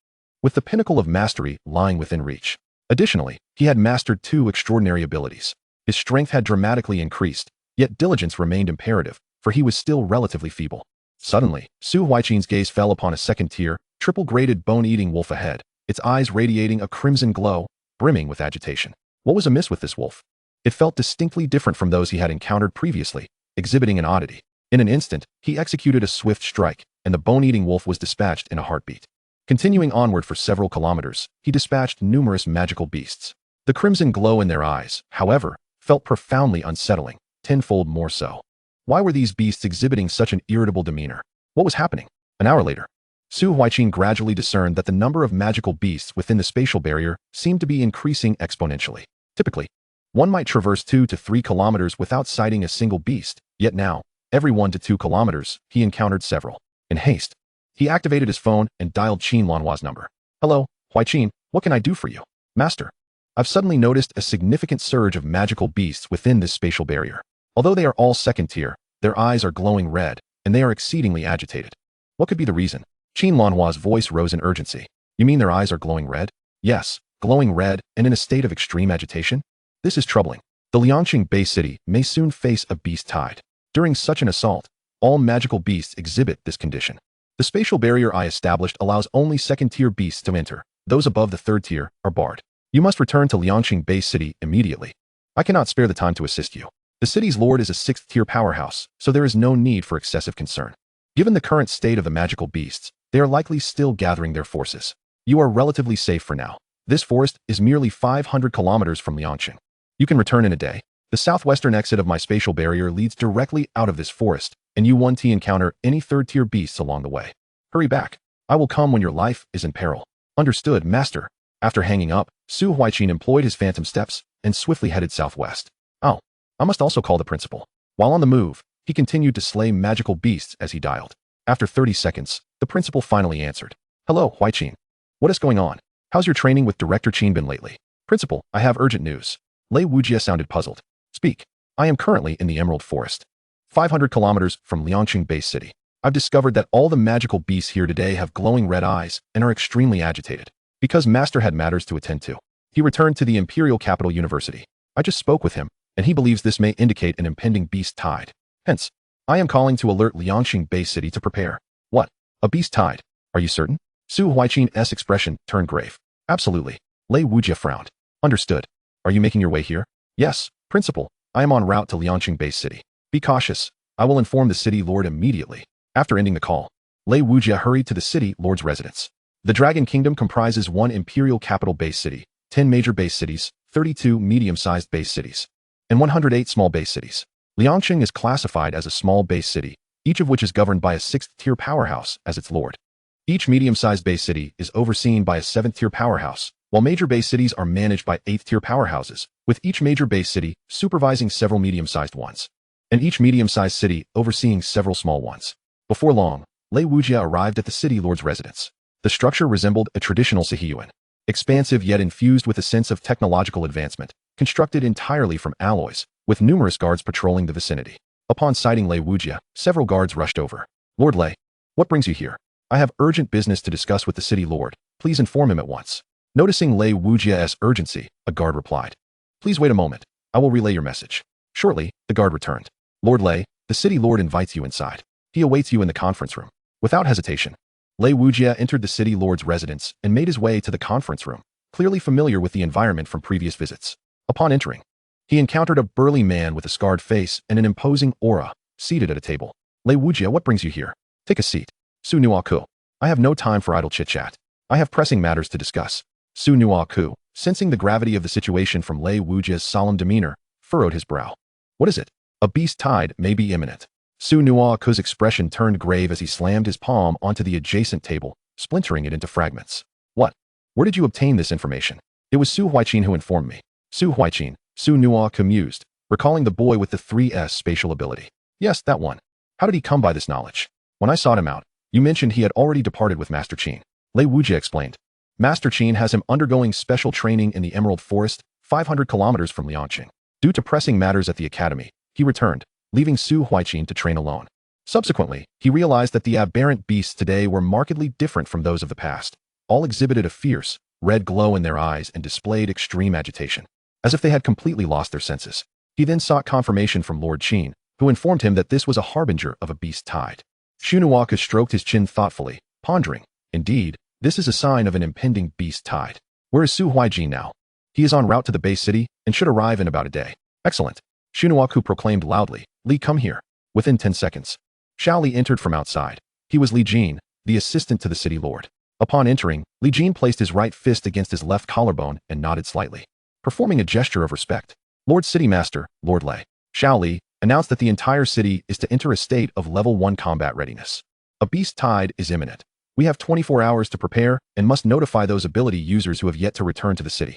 with the pinnacle of mastery lying within reach. Additionally, he had mastered 2 extraordinary abilities. His strength had dramatically increased, yet diligence remained imperative, for he was still relatively feeble. Suddenly, Su Huaijin's gaze fell upon a second-tier, triple-graded bone-eating wolf ahead, its eyes radiating a crimson glow, brimming with agitation. What was amiss with this wolf? It felt distinctly different from those he had encountered previously, exhibiting an oddity. In an instant, he executed a swift strike, and the bone-eating wolf was dispatched in a heartbeat. Continuing onward for several kilometers, he dispatched numerous magical beasts. The crimson glow in their eyes, however, felt profoundly unsettling, tenfold more so. Why were these beasts exhibiting such an irritable demeanor? What was happening? An hour later, Su Huaijin gradually discerned that the number of magical beasts within the spatial barrier seemed to be increasing exponentially. Typically, one might traverse 2 to 3 kilometers without sighting a single beast, yet now, every 1 to 2 kilometers, he encountered several. In haste, he activated his phone and dialed Qin Lanhua's number. Hello, Huaijin, what can I do for you? Master, I've suddenly noticed a significant surge of magical beasts within this spatial barrier. Although they are all second tier, their eyes are glowing red, and they are exceedingly agitated. What could be the reason? Qin Lanhua's voice rose in urgency. You mean their eyes are glowing red? Yes, glowing red and in a state of extreme agitation? This is troubling. The Liangqing Bay City may soon face a beast tide. During such an assault, all magical beasts exhibit this condition. The spatial barrier I established allows only second-tier beasts to enter. Those above the third tier are barred. You must return to Liangqing Bay City immediately. I cannot spare the time to assist you. The city's lord is a sixth-tier powerhouse, so there is no need for excessive concern. Given the current state of the magical beasts, they are likely still gathering their forces. You are relatively safe for now. This forest is merely 500 kilometers from Liangqing. You can return in a day. The southwestern exit of my spatial barrier leads directly out of this forest, and you won't encounter any third-tier beasts along the way. Hurry back. I will come when your life is in peril. Understood, master. After hanging up, Su Huaijin employed his phantom steps and swiftly headed southwest. Oh, I must also call the principal. While on the move, he continued to slay magical beasts as he dialed. After 30 seconds, the principal finally answered. Hello, Huaijin. What is going on? How's your training with Director Qin been lately? Principal, I have urgent news. Lei Wujie sounded puzzled. Speak. I am currently in the Emerald Forest, 500 kilometers from Liangqing Bay City. I've discovered that all the magical beasts here today have glowing red eyes and are extremely agitated. Because Master had matters to attend to, he returned to the Imperial Capital University. I just spoke with him, and he believes this may indicate an impending beast tide. Hence, I am calling to alert Liangqing Bay City to prepare. What? A beast tide? Are you certain? Su Huaijin's expression turned grave. Absolutely. Lei Wujie frowned. Understood. Are you making your way here? Yes, Principal. I am en route to Liangqing Bay City. Be cautious. I will inform the city lord immediately. After ending the call, Lei Wujie hurried to the city lord's residence. The Dragon Kingdom comprises 1 imperial capital base city, 10 major base cities, 32 medium-sized base cities, and 108 small base cities. Liangqing is classified as a small base city, each of which is governed by a 6th-tier powerhouse as its lord. Each medium-sized base city is overseen by a 7th-tier powerhouse, while major base cities are managed by 8th-tier powerhouses, with each major base city supervising several medium-sized ones, and each medium-sized city overseeing several small ones. Before long, Lei Wujie arrived at the city lord's residence. The structure resembled a traditional Sihiyuan, expansive yet infused with a sense of technological advancement, constructed entirely from alloys, with numerous guards patrolling the vicinity. Upon sighting Lei Wujie, several guards rushed over. Lord Lei, what brings you here? I have urgent business to discuss with the city lord. Please inform him at once. Noticing Lei Wujie's urgency, a guard replied. Please wait a moment. I will relay your message. Shortly, the guard returned. Lord Lei, the city lord invites you inside. He awaits you in the conference room. Without hesitation, Lei Wujie entered the city lord's residence and made his way to the conference room, clearly familiar with the environment from previous visits. Upon entering, he encountered a burly man with a scarred face and an imposing aura, seated at a table. Lei Wujie, what brings you here? Take a seat. Su Nuaku. I have no time for idle chit-chat. I have pressing matters to discuss. Su Nuaku, sensing the gravity of the situation from Lei Wujie's solemn demeanor, furrowed his brow. What is it? A beast tide may be imminent. Su Nuaku's expression turned grave as he slammed his palm onto the adjacent table, splintering it into fragments. What? Where did you obtain this information? It was Su Huaijin who informed me. Su Huaijin, Su Nuaku mused, recalling the boy with the 3S spatial ability. Yes, that one. How did he come by this knowledge? When I sought him out, you mentioned he had already departed with Master Qin. Lei Wujie explained. Master Qin has him undergoing special training in the Emerald Forest, 500 kilometers from Liangqing. Due to pressing matters at the academy, he returned, leaving Su Huaijin to train alone. Subsequently, he realized that the aberrant beasts today were markedly different from those of the past. All exhibited a fierce, red glow in their eyes and displayed extreme agitation, as if they had completely lost their senses. He then sought confirmation from Lord Qin, who informed him that this was a harbinger of a beast tide. Su Nuaku stroked his chin thoughtfully, pondering. Indeed, this is a sign of an impending beast tide. Where is Su Huaijin now? He is en route to the base city and should arrive in about a day. Excellent. Su Nuaku proclaimed loudly, Li, come here. Within 10 seconds, Xiao Li entered from outside. He was Li Jin, the assistant to the city lord. Upon entering, Li Jin placed his right fist against his left collarbone and nodded slightly, performing a gesture of respect. Lord City Master, Lord Lei, Xiao Li, announced that the entire city is to enter a state of level 1 combat readiness. A beast tide is imminent. We have 24 hours to prepare and must notify those ability users who have yet to return to the city.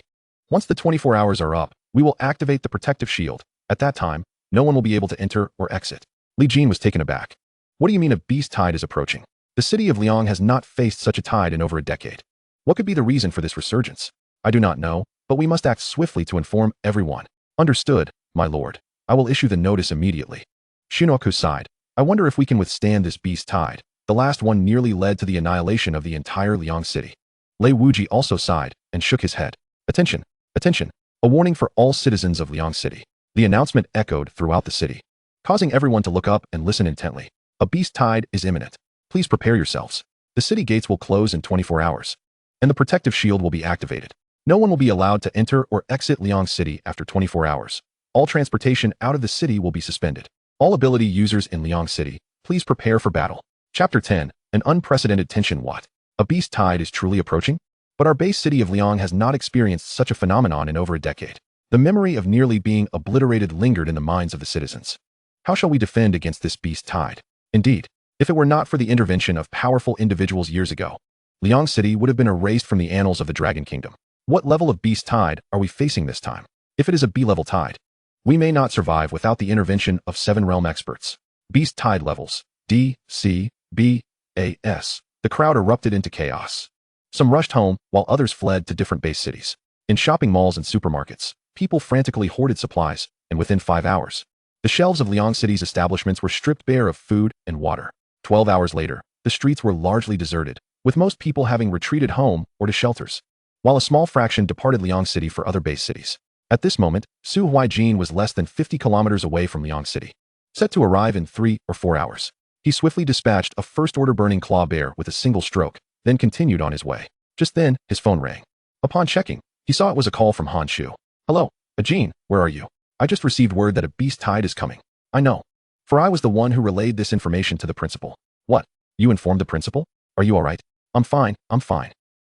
Once the 24 hours are up, we will activate the protective shield. At that time, no one will be able to enter or exit. Li Jin was taken aback. What do you mean a beast tide is approaching? The city of Liang has not faced such a tide in over a decade. What could be the reason for this resurgence? I do not know, but we must act swiftly to inform everyone. Understood, my lord. I will issue the notice immediately. Shunoku sighed. I wonder if we can withstand this beast tide. The last one nearly led to the annihilation of the entire Liang city. Lei Wuji also sighed and shook his head. Attention! Attention! A warning for all citizens of Liang City. The announcement echoed throughout the city, causing everyone to look up and listen intently. A beast tide is imminent. Please prepare yourselves. The city gates will close in 24 hours, and the protective shield will be activated. No one will be allowed to enter or exit Liang City after 24 hours. All transportation out of the city will be suspended. All ability users in Liang City, please prepare for battle. Chapter 10. An unprecedented tension. What? A beast tide is truly approaching? But our base city of Liang has not experienced such a phenomenon in over a decade. The memory of nearly being obliterated lingered in the minds of the citizens. How shall we defend against this beast tide? Indeed, if it were not for the intervention of powerful individuals years ago, Liang City would have been erased from the annals of the Dragon Kingdom. What level of beast tide are we facing this time? If it is a B-level tide, we may not survive without the intervention of 7 realm experts. Beast tide levels D, C, B, A, S. The crowd erupted into chaos. Some rushed home, while others fled to different base cities. In shopping malls and supermarkets, people frantically hoarded supplies, and within 5 hours, the shelves of Liang City's establishments were stripped bare of food and water. 12 hours later, the streets were largely deserted, with most people having retreated home or to shelters, while a small fraction departed Liang City for other base cities. At this moment, Su Huaijin was less than 50 kilometers away from Liang City, set to arrive in 3 or 4 hours. He swiftly dispatched a first-order burning claw bear with a single stroke, then continued on his way. Just then, his phone rang. Upon checking, he saw it was a call from Han Shu. Hello, Ajin, where are you? I just received word that a beast tide is coming. I know, for I was the one who relayed this information to the principal. What? You informed the principal? Are you all right? I'm fine.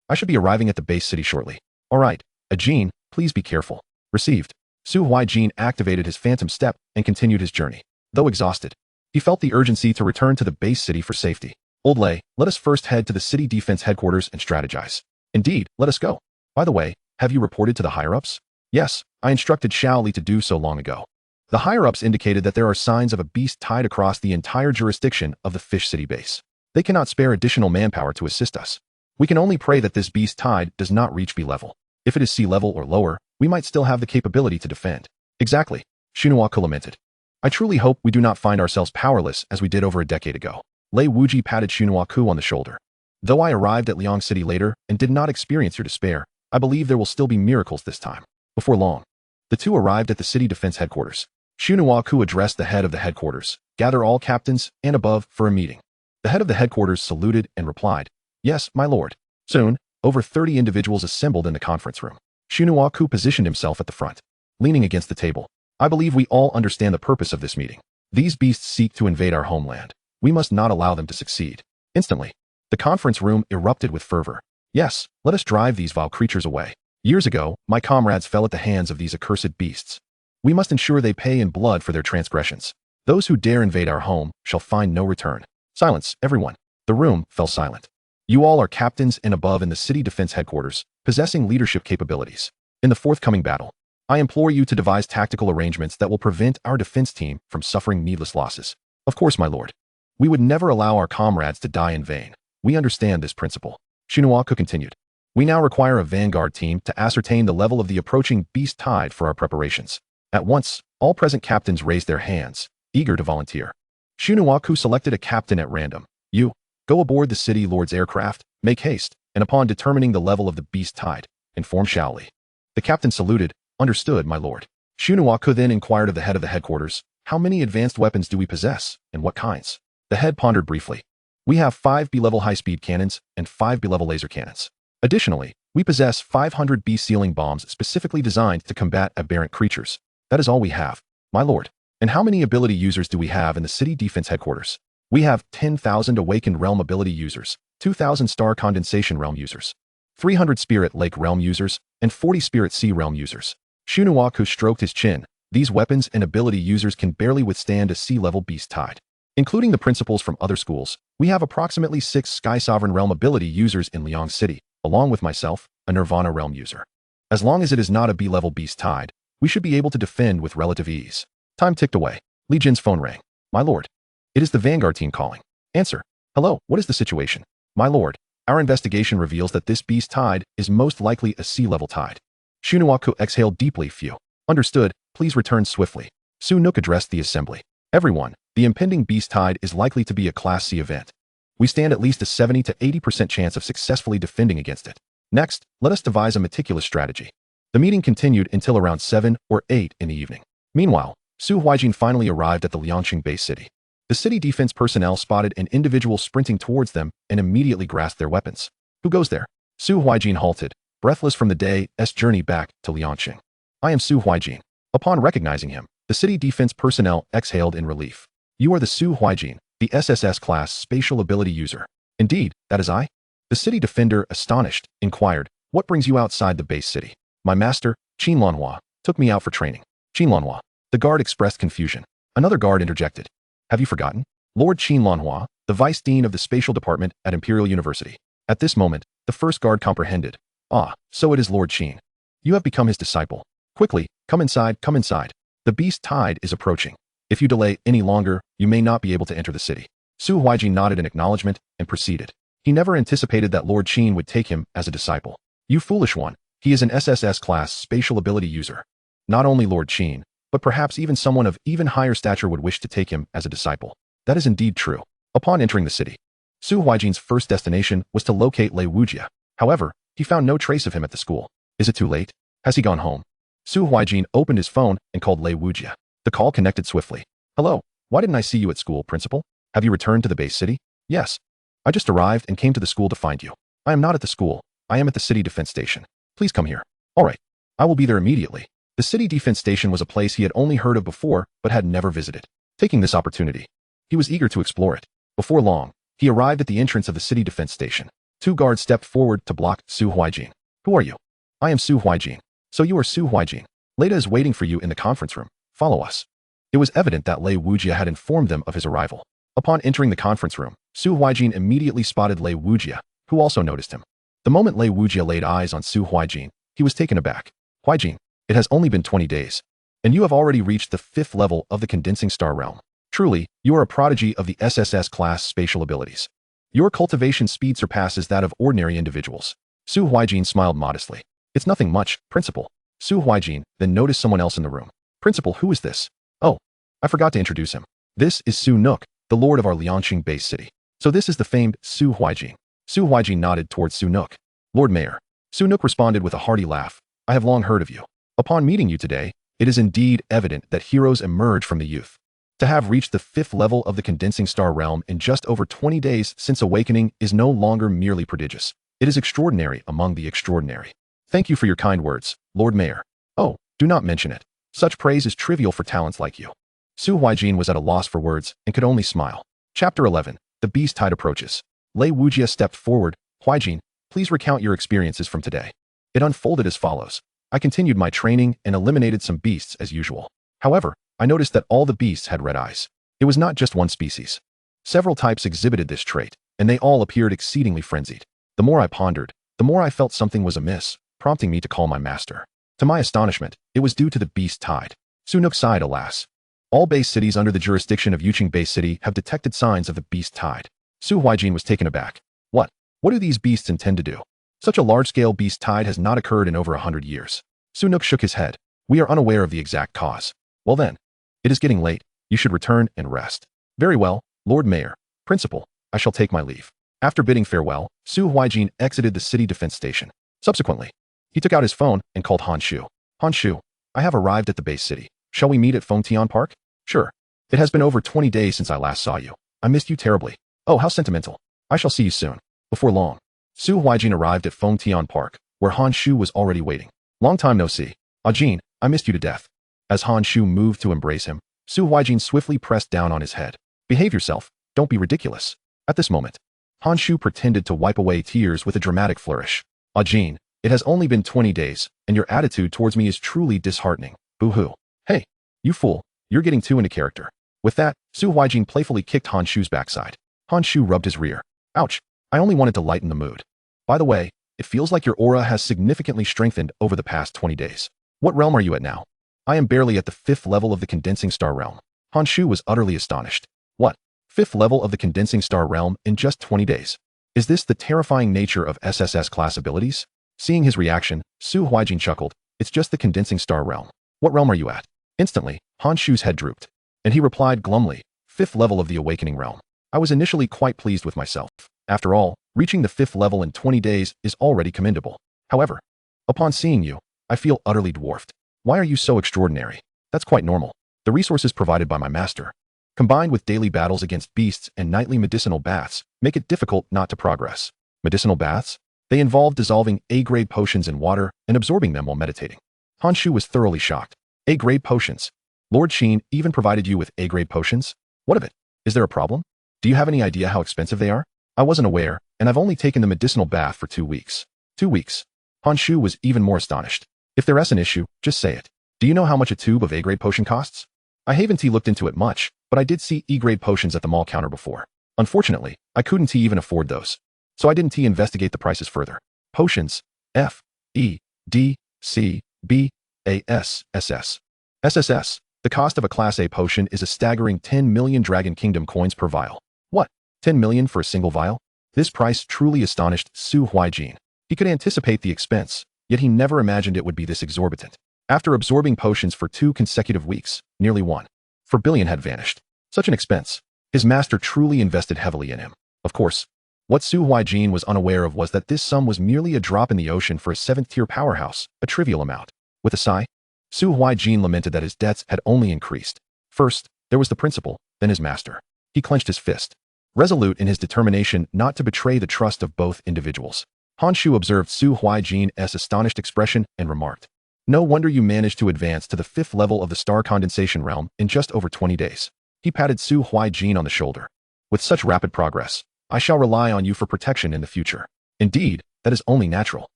I should be arriving at the base city shortly. All right, Ajin, please be careful. Received. Su Huaijin activated his phantom step and continued his journey. Though exhausted, he felt the urgency to return to the base city for safety. Old Lei, let us first head to the city defense headquarters and strategize. Indeed, let us go. By the way, have you reported to the higher-ups? Yes, I instructed Xiao Li to do so long ago. The higher-ups indicated that there are signs of a beast tide across the entire jurisdiction of the Fish City base. They cannot spare additional manpower to assist us. We can only pray that this beast tide does not reach B-level. If it is C-level or lower, we might still have the capability to defend. Exactly, Shunoku lamented. I truly hope we do not find ourselves powerless as we did over a decade ago. Lei Wuji patted Shunoku on the shoulder. Though I arrived at Liang City later and did not experience your despair, I believe there will still be miracles this time. Before long, the two arrived at the city defense headquarters. Shunoku addressed the head of the headquarters, gather all captains and above for a meeting. The head of the headquarters saluted and replied, Yes, my lord. Soon, over 30 individuals assembled in the conference room. Shunoku positioned himself at the front, leaning against the table. I believe we all understand the purpose of this meeting. These beasts seek to invade our homeland. We must not allow them to succeed. Instantly, the conference room erupted with fervor. Yes, let us drive these vile creatures away. Years ago, my comrades fell at the hands of these accursed beasts. We must ensure they pay in blood for their transgressions. Those who dare invade our home shall find no return. Silence, everyone. The room fell silent. You all are captains and above in the city defense headquarters, possessing leadership capabilities. In the forthcoming battle, I implore you to devise tactical arrangements that will prevent our defense team from suffering needless losses. Of course, my lord. We would never allow our comrades to die in vain. We understand this principle. Shunoku continued. We now require a vanguard team to ascertain the level of the approaching beast tide for our preparations. At once, all present captains raised their hands, eager to volunteer. Shunoku selected a captain at random. You, go aboard the city lord's aircraft, make haste, and upon determining the level of the beast tide, inform Xiao Li. The captain saluted. Understood, my lord. Shunoku then inquired of the head of the headquarters, how many advanced weapons do we possess, and what kinds? The head pondered briefly. We have 5 B-level high-speed cannons and 5 B-level laser cannons. Additionally, we possess 500 B-ceiling bombs specifically designed to combat aberrant creatures. That is all we have, my lord. And how many ability users do we have in the city defense headquarters? We have 10,000 awakened realm ability users, 2,000 star condensation realm users, 300 spirit lake realm users, and 40 spirit sea realm users. Shunoku stroked his chin. These weapons and ability users can barely withstand a sea-level beast tide. Including the principals from other schools, we have approximately 6 Sky Sovereign realm ability users in Liang City, along with myself, a Nirvana realm user. As long as it is not a B-level beast tide, we should be able to defend with relative ease. Time ticked away. Li Jin's phone rang. My lord. It is the vanguard team calling. Answer. Hello, what is the situation? My lord, our investigation reveals that this beast tide is most likely a sea-level tide. Shunuaku exhaled deeply. Phew. Understood, please return swiftly. Su Nook addressed the assembly. Everyone, the impending beast tide is likely to be a Class C event. We stand at least a 70 to 80% chance of successfully defending against it. Next, let us devise a meticulous strategy. The meeting continued until around 7 or 8 in the evening. Meanwhile, Su Huaijin finally arrived at the Liangqing base city. The city defense personnel spotted an individual sprinting towards them and immediately grasped their weapons. Who goes there? Su Huaijin halted, breathless from the day's journey back to Liangqing. I am Su Huaijin. Upon recognizing him, the city defense personnel exhaled in relief. You are the Su Huaijin, the SSS class spatial ability user. Indeed, that is I. The city defender, astonished, inquired, what brings you outside the base city? My master, Qin Lanhua, took me out for training. Qin Lanhua. The guard expressed confusion. Another guard interjected. Have you forgotten? Lord Qin Lanhua, the vice dean of the spatial department at Imperial University. At this moment, the first guard comprehended. Ah, so it is Lord Qin. You have become his disciple. Quickly, come inside, come inside. The beast tide is approaching. If you delay any longer, you may not be able to enter the city. Su Huaijin nodded in acknowledgement and proceeded. He never anticipated that Lord Qin would take him as a disciple. You foolish one, he is an SSS class spatial ability user. Not only Lord Qin, but perhaps even someone of even higher stature would wish to take him as a disciple. That is indeed true. Upon entering the city, Su Huaijin's first destination was to locate Lei Wujia. However, he found no trace of him at the school. Is it too late? Has he gone home? Su Huaijin opened his phone and called Lei Wujia. The call connected swiftly. Hello, why didn't I see you at school, principal? Have you returned to the base city? Yes. I just arrived and came to the school to find you. I am not at the school. I am at the city defense station. Please come here. All right. I will be there immediately. The city defense station was a place he had only heard of before but had never visited. Taking this opportunity, he was eager to explore it. Before long, he arrived at the entrance of the city defense station. Two guards stepped forward to block Su Huaijin. Who are you? I am Su Huaijin. So you are Su Huaijin. Leda is waiting for you in the conference room. Follow us. It was evident that Lei Wujia had informed them of his arrival. Upon entering the conference room, Su Huaijin immediately spotted Lei Wujia, who also noticed him. The moment Lei Wujia laid eyes on Su Huaijin, he was taken aback. Huaijin, it has only been 20 days, and you have already reached the 5th level of the condensing star realm. Truly, you are a prodigy of the SSS class spatial abilities. Your cultivation speed surpasses that of ordinary individuals. Su Huaijin smiled modestly. It's nothing much, principal. Su Huaijin then noticed someone else in the room. Principal, who is this? Oh, I forgot to introduce him. This is Su Nook, the lord of our Liangqing base city. So this is the famed Su Huaijin. Su Huaijin nodded towards Su Nook. Lord Mayor. Su Nook responded with a hearty laugh. I have long heard of you. Upon meeting you today, it is indeed evident that heroes emerge from the youth. To have reached the 5th level of the condensing star realm in just over 20 days since awakening is no longer merely prodigious. It is extraordinary among the extraordinary. Thank you for your kind words, Lord Mayor. Oh, do not mention it. Such praise is trivial for talents like you. Su Huaijin was at a loss for words and could only smile. Chapter 11. The beast tide approaches. Lei Wujia stepped forward. Huaijin, please recount your experiences from today. It unfolded as follows. I continued my training and eliminated some beasts as usual. However, I noticed that all the beasts had red eyes. It was not just one species. Several types exhibited this trait, and they all appeared exceedingly frenzied. The more I pondered, the more I felt something was amiss, prompting me to call my master. To my astonishment, it was due to the beast tide. Su Nook sighed, alas. All base cities under the jurisdiction of Yuqing Base City have detected signs of the beast tide. Su Huaijin was taken aback. What? What do these beasts intend to do? Such a large-scale beast tide has not occurred in over 100 years. Su Nook shook his head. We are unaware of the exact cause. Well then, it is getting late. You should return and rest. Very well, Lord Mayor. Principal, I shall take my leave. After bidding farewell, Su Huaijin exited the city defense station. Subsequently, he took out his phone and called Han Shu. Han Shu, I have arrived at the base city. Shall we meet at Fengtian Park? Sure. It has been over 20 days since I last saw you. I missed you terribly. Oh, how sentimental. I shall see you soon. Before long, Su Huaijin arrived at Fengtian Park, where Han Shu was already waiting. Long time no see. Ah Jin, I missed you to death. As Han Shu moved to embrace him, Su Huaijin swiftly pressed down on his head. Behave yourself. Don't be ridiculous. At this moment, Han Shu pretended to wipe away tears with a dramatic flourish. Ah Jin, it has only been 20 days, and your attitude towards me is truly disheartening. Boo-hoo. Hey, you fool, you're getting too into character. With that, Su Huaijin playfully kicked Han Shu's backside. Han Shu rubbed his rear. Ouch, I only wanted to lighten the mood. By the way, it feels like your aura has significantly strengthened over the past 20 days. What realm are you at now? I am barely at the 5th level of the condensing star realm. Han Shu was utterly astonished. What? 5th level of the condensing star realm in just 20 days? Is this the terrifying nature of SSS class abilities? Seeing his reaction, Su Huaijin chuckled. It's just the condensing star realm. What realm are you at? Instantly, Han Shu's head drooped, and he replied glumly, 5th level of the awakening realm. I was initially quite pleased with myself. After all, reaching the 5th level in 20 days is already commendable. However, upon seeing you, I feel utterly dwarfed. Why are you so extraordinary? That's quite normal. The resources provided by my master, combined with daily battles against beasts and nightly medicinal baths, make it difficult not to progress. Medicinal baths? They involve dissolving A-grade potions in water and absorbing them while meditating. Han Shu was thoroughly shocked. A-grade potions? Lord Qin even provided you with A-grade potions? What of it? Is there a problem? Do you have any idea how expensive they are? I wasn't aware, and I've only taken the medicinal bath for 2 weeks. 2 weeks? Han Shu was even more astonished. If there's an issue, just say it. Do you know how much a tube of A-grade potion costs? I haven't looked into it much, but I did see E-grade potions at the mall counter before. Unfortunately, I couldn't even afford those. So I didn't investigate the prices further. Potions. F. E. D. C. B. A. S. S. S. SSS. The cost of a Class A potion is a staggering 10 million Dragon Kingdom coins per vial. What? 10 million for a single vial? This price truly astonished Su Huaijin. He could anticipate the expense, yet he never imagined it would be this exorbitant. After absorbing potions for 2 consecutive weeks, nearly 1.4 billion had vanished. Such an expense. His master truly invested heavily in him. Of course, what Su Huaijin was unaware of was that this sum was merely a drop in the ocean for a 7th-tier powerhouse, a trivial amount. With a sigh, Su Huaijin lamented that his debts had only increased. First, there was the principal, then his master. He clenched his fist, resolute in his determination not to betray the trust of both individuals. Han Shu observed Su Huaijin's astonished expression and remarked, "No wonder you managed to advance to the 5th level of the star condensation realm in just over 20 days. He patted Su Huaijin on the shoulder. "With such rapid progress, I shall rely on you for protection in the future." Indeed, that is only natural.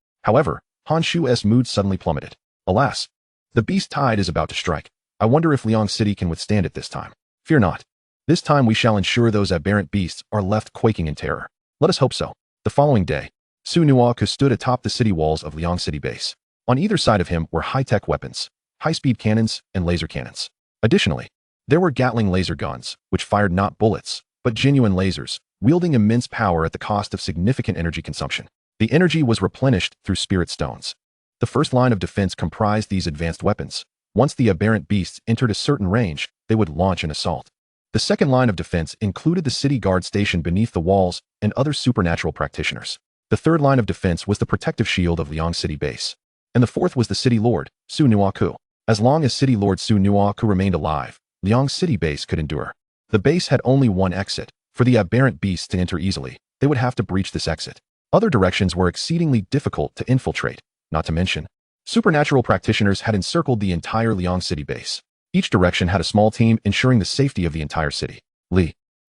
However, Han Shu's mood suddenly plummeted. Alas, the beast tide is about to strike. I wonder if Liang City can withstand it this time. Fear not. This time we shall ensure those aberrant beasts are left quaking in terror. Let us hope so. The following day, Su Nuoku stood atop the city walls of Liang City base. On either side of him were high-tech weapons, high-speed cannons, and laser cannons. Additionally, there were Gatling laser guns, which fired not bullets, but genuine lasers, wielding immense power at the cost of significant energy consumption. The energy was replenished through spirit stones. The first line of defense comprised these advanced weapons. Once the aberrant beasts entered a certain range, they would launch an assault. The second line of defense included the city guard stationed beneath the walls and other supernatural practitioners. The third line of defense was the protective shield of Liang City base. And the fourth was the city lord, Su Nuoku. As long as city lord Su Nuoku remained alive, Liang City base could endure. The base had only one exit. For the aberrant beasts to enter easily, they would have to breach this exit. Other directions were exceedingly difficult to infiltrate. Not to mention, supernatural practitioners had encircled the entire Liang City base. Each direction had a small team ensuring the safety of the entire city.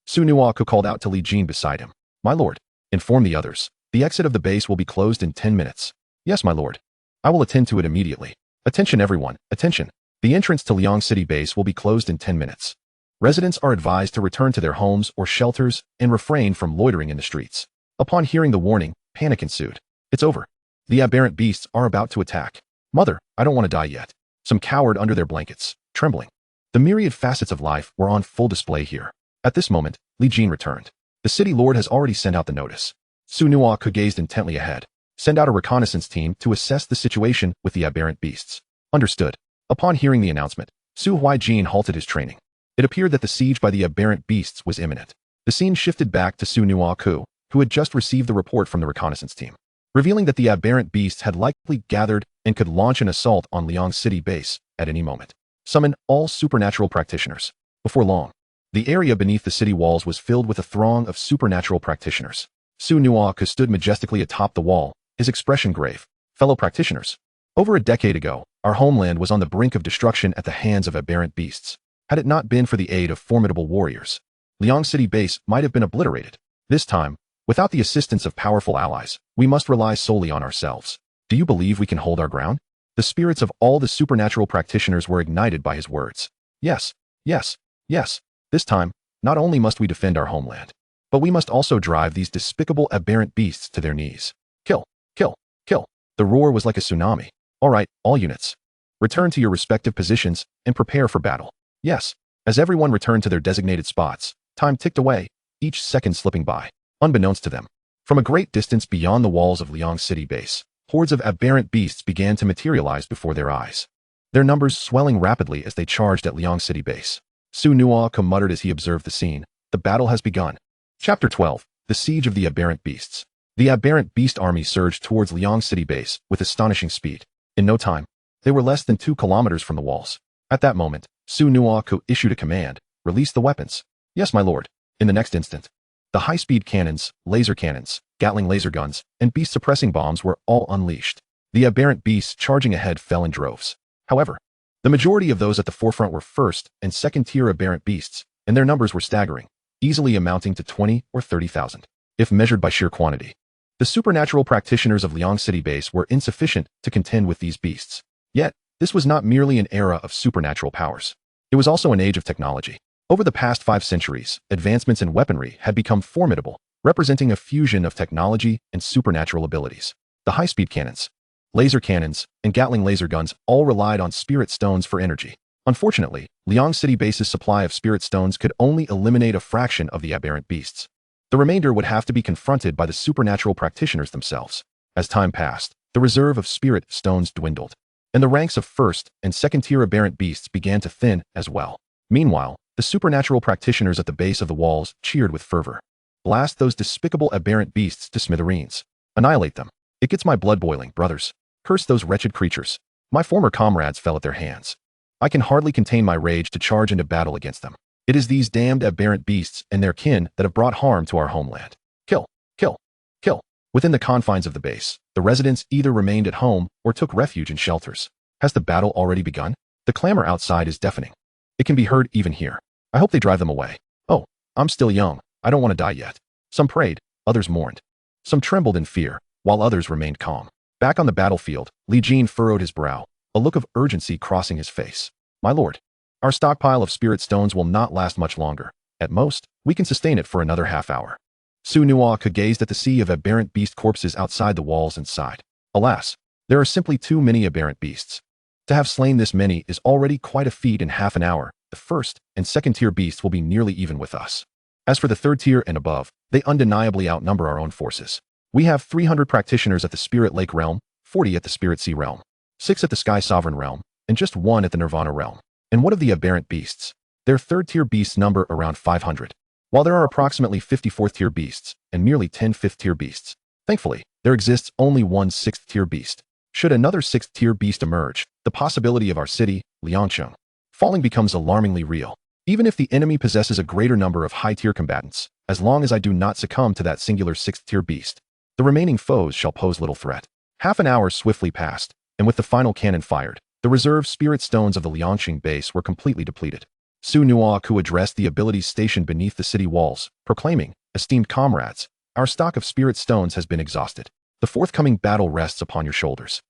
Su Nuoku called out to Li Jin beside him. "My lord, inform the others. The exit of the base will be closed in 10 minutes. "Yes, my lord. I will attend to it immediately. Attention everyone, attention. The entrance to Liang City base will be closed in 10 minutes. Residents are advised to return to their homes or shelters and refrain from loitering in the streets." Upon hearing the warning, panic ensued. It's over. The aberrant beasts are about to attack. Mother, I don't want to die yet. Some cowered under their blankets, trembling. The myriad facets of life were on full display here. At this moment, Li Jin returned. The city lord has already sent out the notice. Su Nuoku gazed intently ahead. Send out a reconnaissance team to assess the situation with the aberrant beasts. Understood. Upon hearing the announcement, Su Huaijin halted his training. It appeared that the siege by the aberrant beasts was imminent. The scene shifted back to Su Nuoku, who had just received the report from the reconnaissance team, revealing that the aberrant beasts had likely gathered and could launch an assault on Liang City base at any moment. Summon all supernatural practitioners. Before long, the area beneath the city walls was filled with a throng of supernatural practitioners. Su Nuoku stood majestically atop the wall, his expression grave. "Fellow practitioners, over a decade ago, our homeland was on the brink of destruction at the hands of aberrant beasts. Had it not been for the aid of formidable warriors, Liang City base might have been obliterated. This time, without the assistance of powerful allies, we must rely solely on ourselves. Do you believe we can hold our ground?" The spirits of all the supernatural practitioners were ignited by his words. "Yes, yes, yes. This time, not only must we defend our homeland, but we must also drive these despicable aberrant beasts to their knees. Kill, kill, kill." The roar was like a tsunami. "All right, all units. Return to your respective positions and prepare for battle." Yes. As everyone returned to their designated spots, time ticked away, each second slipping by. Unbeknownst to them, from a great distance beyond the walls of Liang City base, hordes of aberrant beasts began to materialize before their eyes, their numbers swelling rapidly as they charged at Liang City base. Su Huaijin muttered as he observed the scene. The battle has begun. Chapter 12. The Siege of the Aberrant Beasts. The aberrant beast army surged towards Liang City base with astonishing speed. In no time, they were less than 2 kilometers from the walls. At that moment, Su Huaijin issued a command. Release the weapons. Yes, my lord. In the next instant, the high-speed cannons, laser cannons, Gatling laser guns, and beast-suppressing bombs were all unleashed. The aberrant beasts charging ahead fell in droves. However, the majority of those at the forefront were first and second-tier aberrant beasts, and their numbers were staggering, easily amounting to 20 or 30,000, if measured by sheer quantity. The supernatural practitioners of Liang City base were insufficient to contend with these beasts. Yet, this was not merely an era of supernatural powers. It was also an age of technology. Over the past 5 centuries, advancements in weaponry had become formidable, representing a fusion of technology and supernatural abilities. The high-speed cannons, laser cannons, and Gatling laser guns all relied on spirit stones for energy. Unfortunately, Liang City base's supply of spirit stones could only eliminate a fraction of the aberrant beasts. The remainder would have to be confronted by the supernatural practitioners themselves. As time passed, the reserve of spirit stones dwindled, and the ranks of first and second-tier aberrant beasts began to thin as well. Meanwhile, the supernatural practitioners at the base of the walls cheered with fervor. Blast those despicable aberrant beasts to smithereens. Annihilate them. It gets my blood boiling, brothers. Curse those wretched creatures. My former comrades fell at their hands. I can hardly contain my rage to charge into battle against them. It is these damned aberrant beasts and their kin that have brought harm to our homeland. Kill, kill, kill. Within the confines of the base, the residents either remained at home or took refuge in shelters. Has the battle already begun? The clamor outside is deafening. It can be heard even here. I hope they drive them away. Oh, I'm still young. I don't want to die yet. Some prayed, others mourned. Some trembled in fear, while others remained calm. Back on the battlefield, Li Jin furrowed his brow, a look of urgency crossing his face. My lord, our stockpile of spirit stones will not last much longer. At most, we can sustain it for another half-hour. Su Huaijin gazed at the sea of aberrant beast corpses outside the walls and sighed. Alas, there are simply too many aberrant beasts. To have slain this many is already quite a feat in half an hour. The first and second-tier beasts will be nearly even with us. As for the third tier and above, they undeniably outnumber our own forces. We have 300 practitioners at the Spirit Lake realm, 40 at the Spirit Sea realm, 6 at the Sky Sovereign realm, and just 1 at the Nirvana realm. And what of the aberrant beasts? Their third-tier beasts number around 500, while there are approximately 50 fourth-tier beasts and merely 10 fifth-tier beasts. Thankfully, there exists only 1 sixth-tier beast. Should another sixth-tier beast emerge, the possibility of our city, Liangcheng, falling becomes alarmingly real. Even if the enemy possesses a greater number of high-tier combatants, as long as I do not succumb to that singular sixth-tier beast, the remaining foes shall pose little threat. Half an hour swiftly passed, and with the final cannon fired, the reserve spirit stones of the Liangcheng base were completely depleted. Su Huaijin addressed the abilities stationed beneath the city walls, proclaiming, "Esteemed comrades, our stock of spirit stones has been exhausted. The forthcoming battle rests upon your shoulders.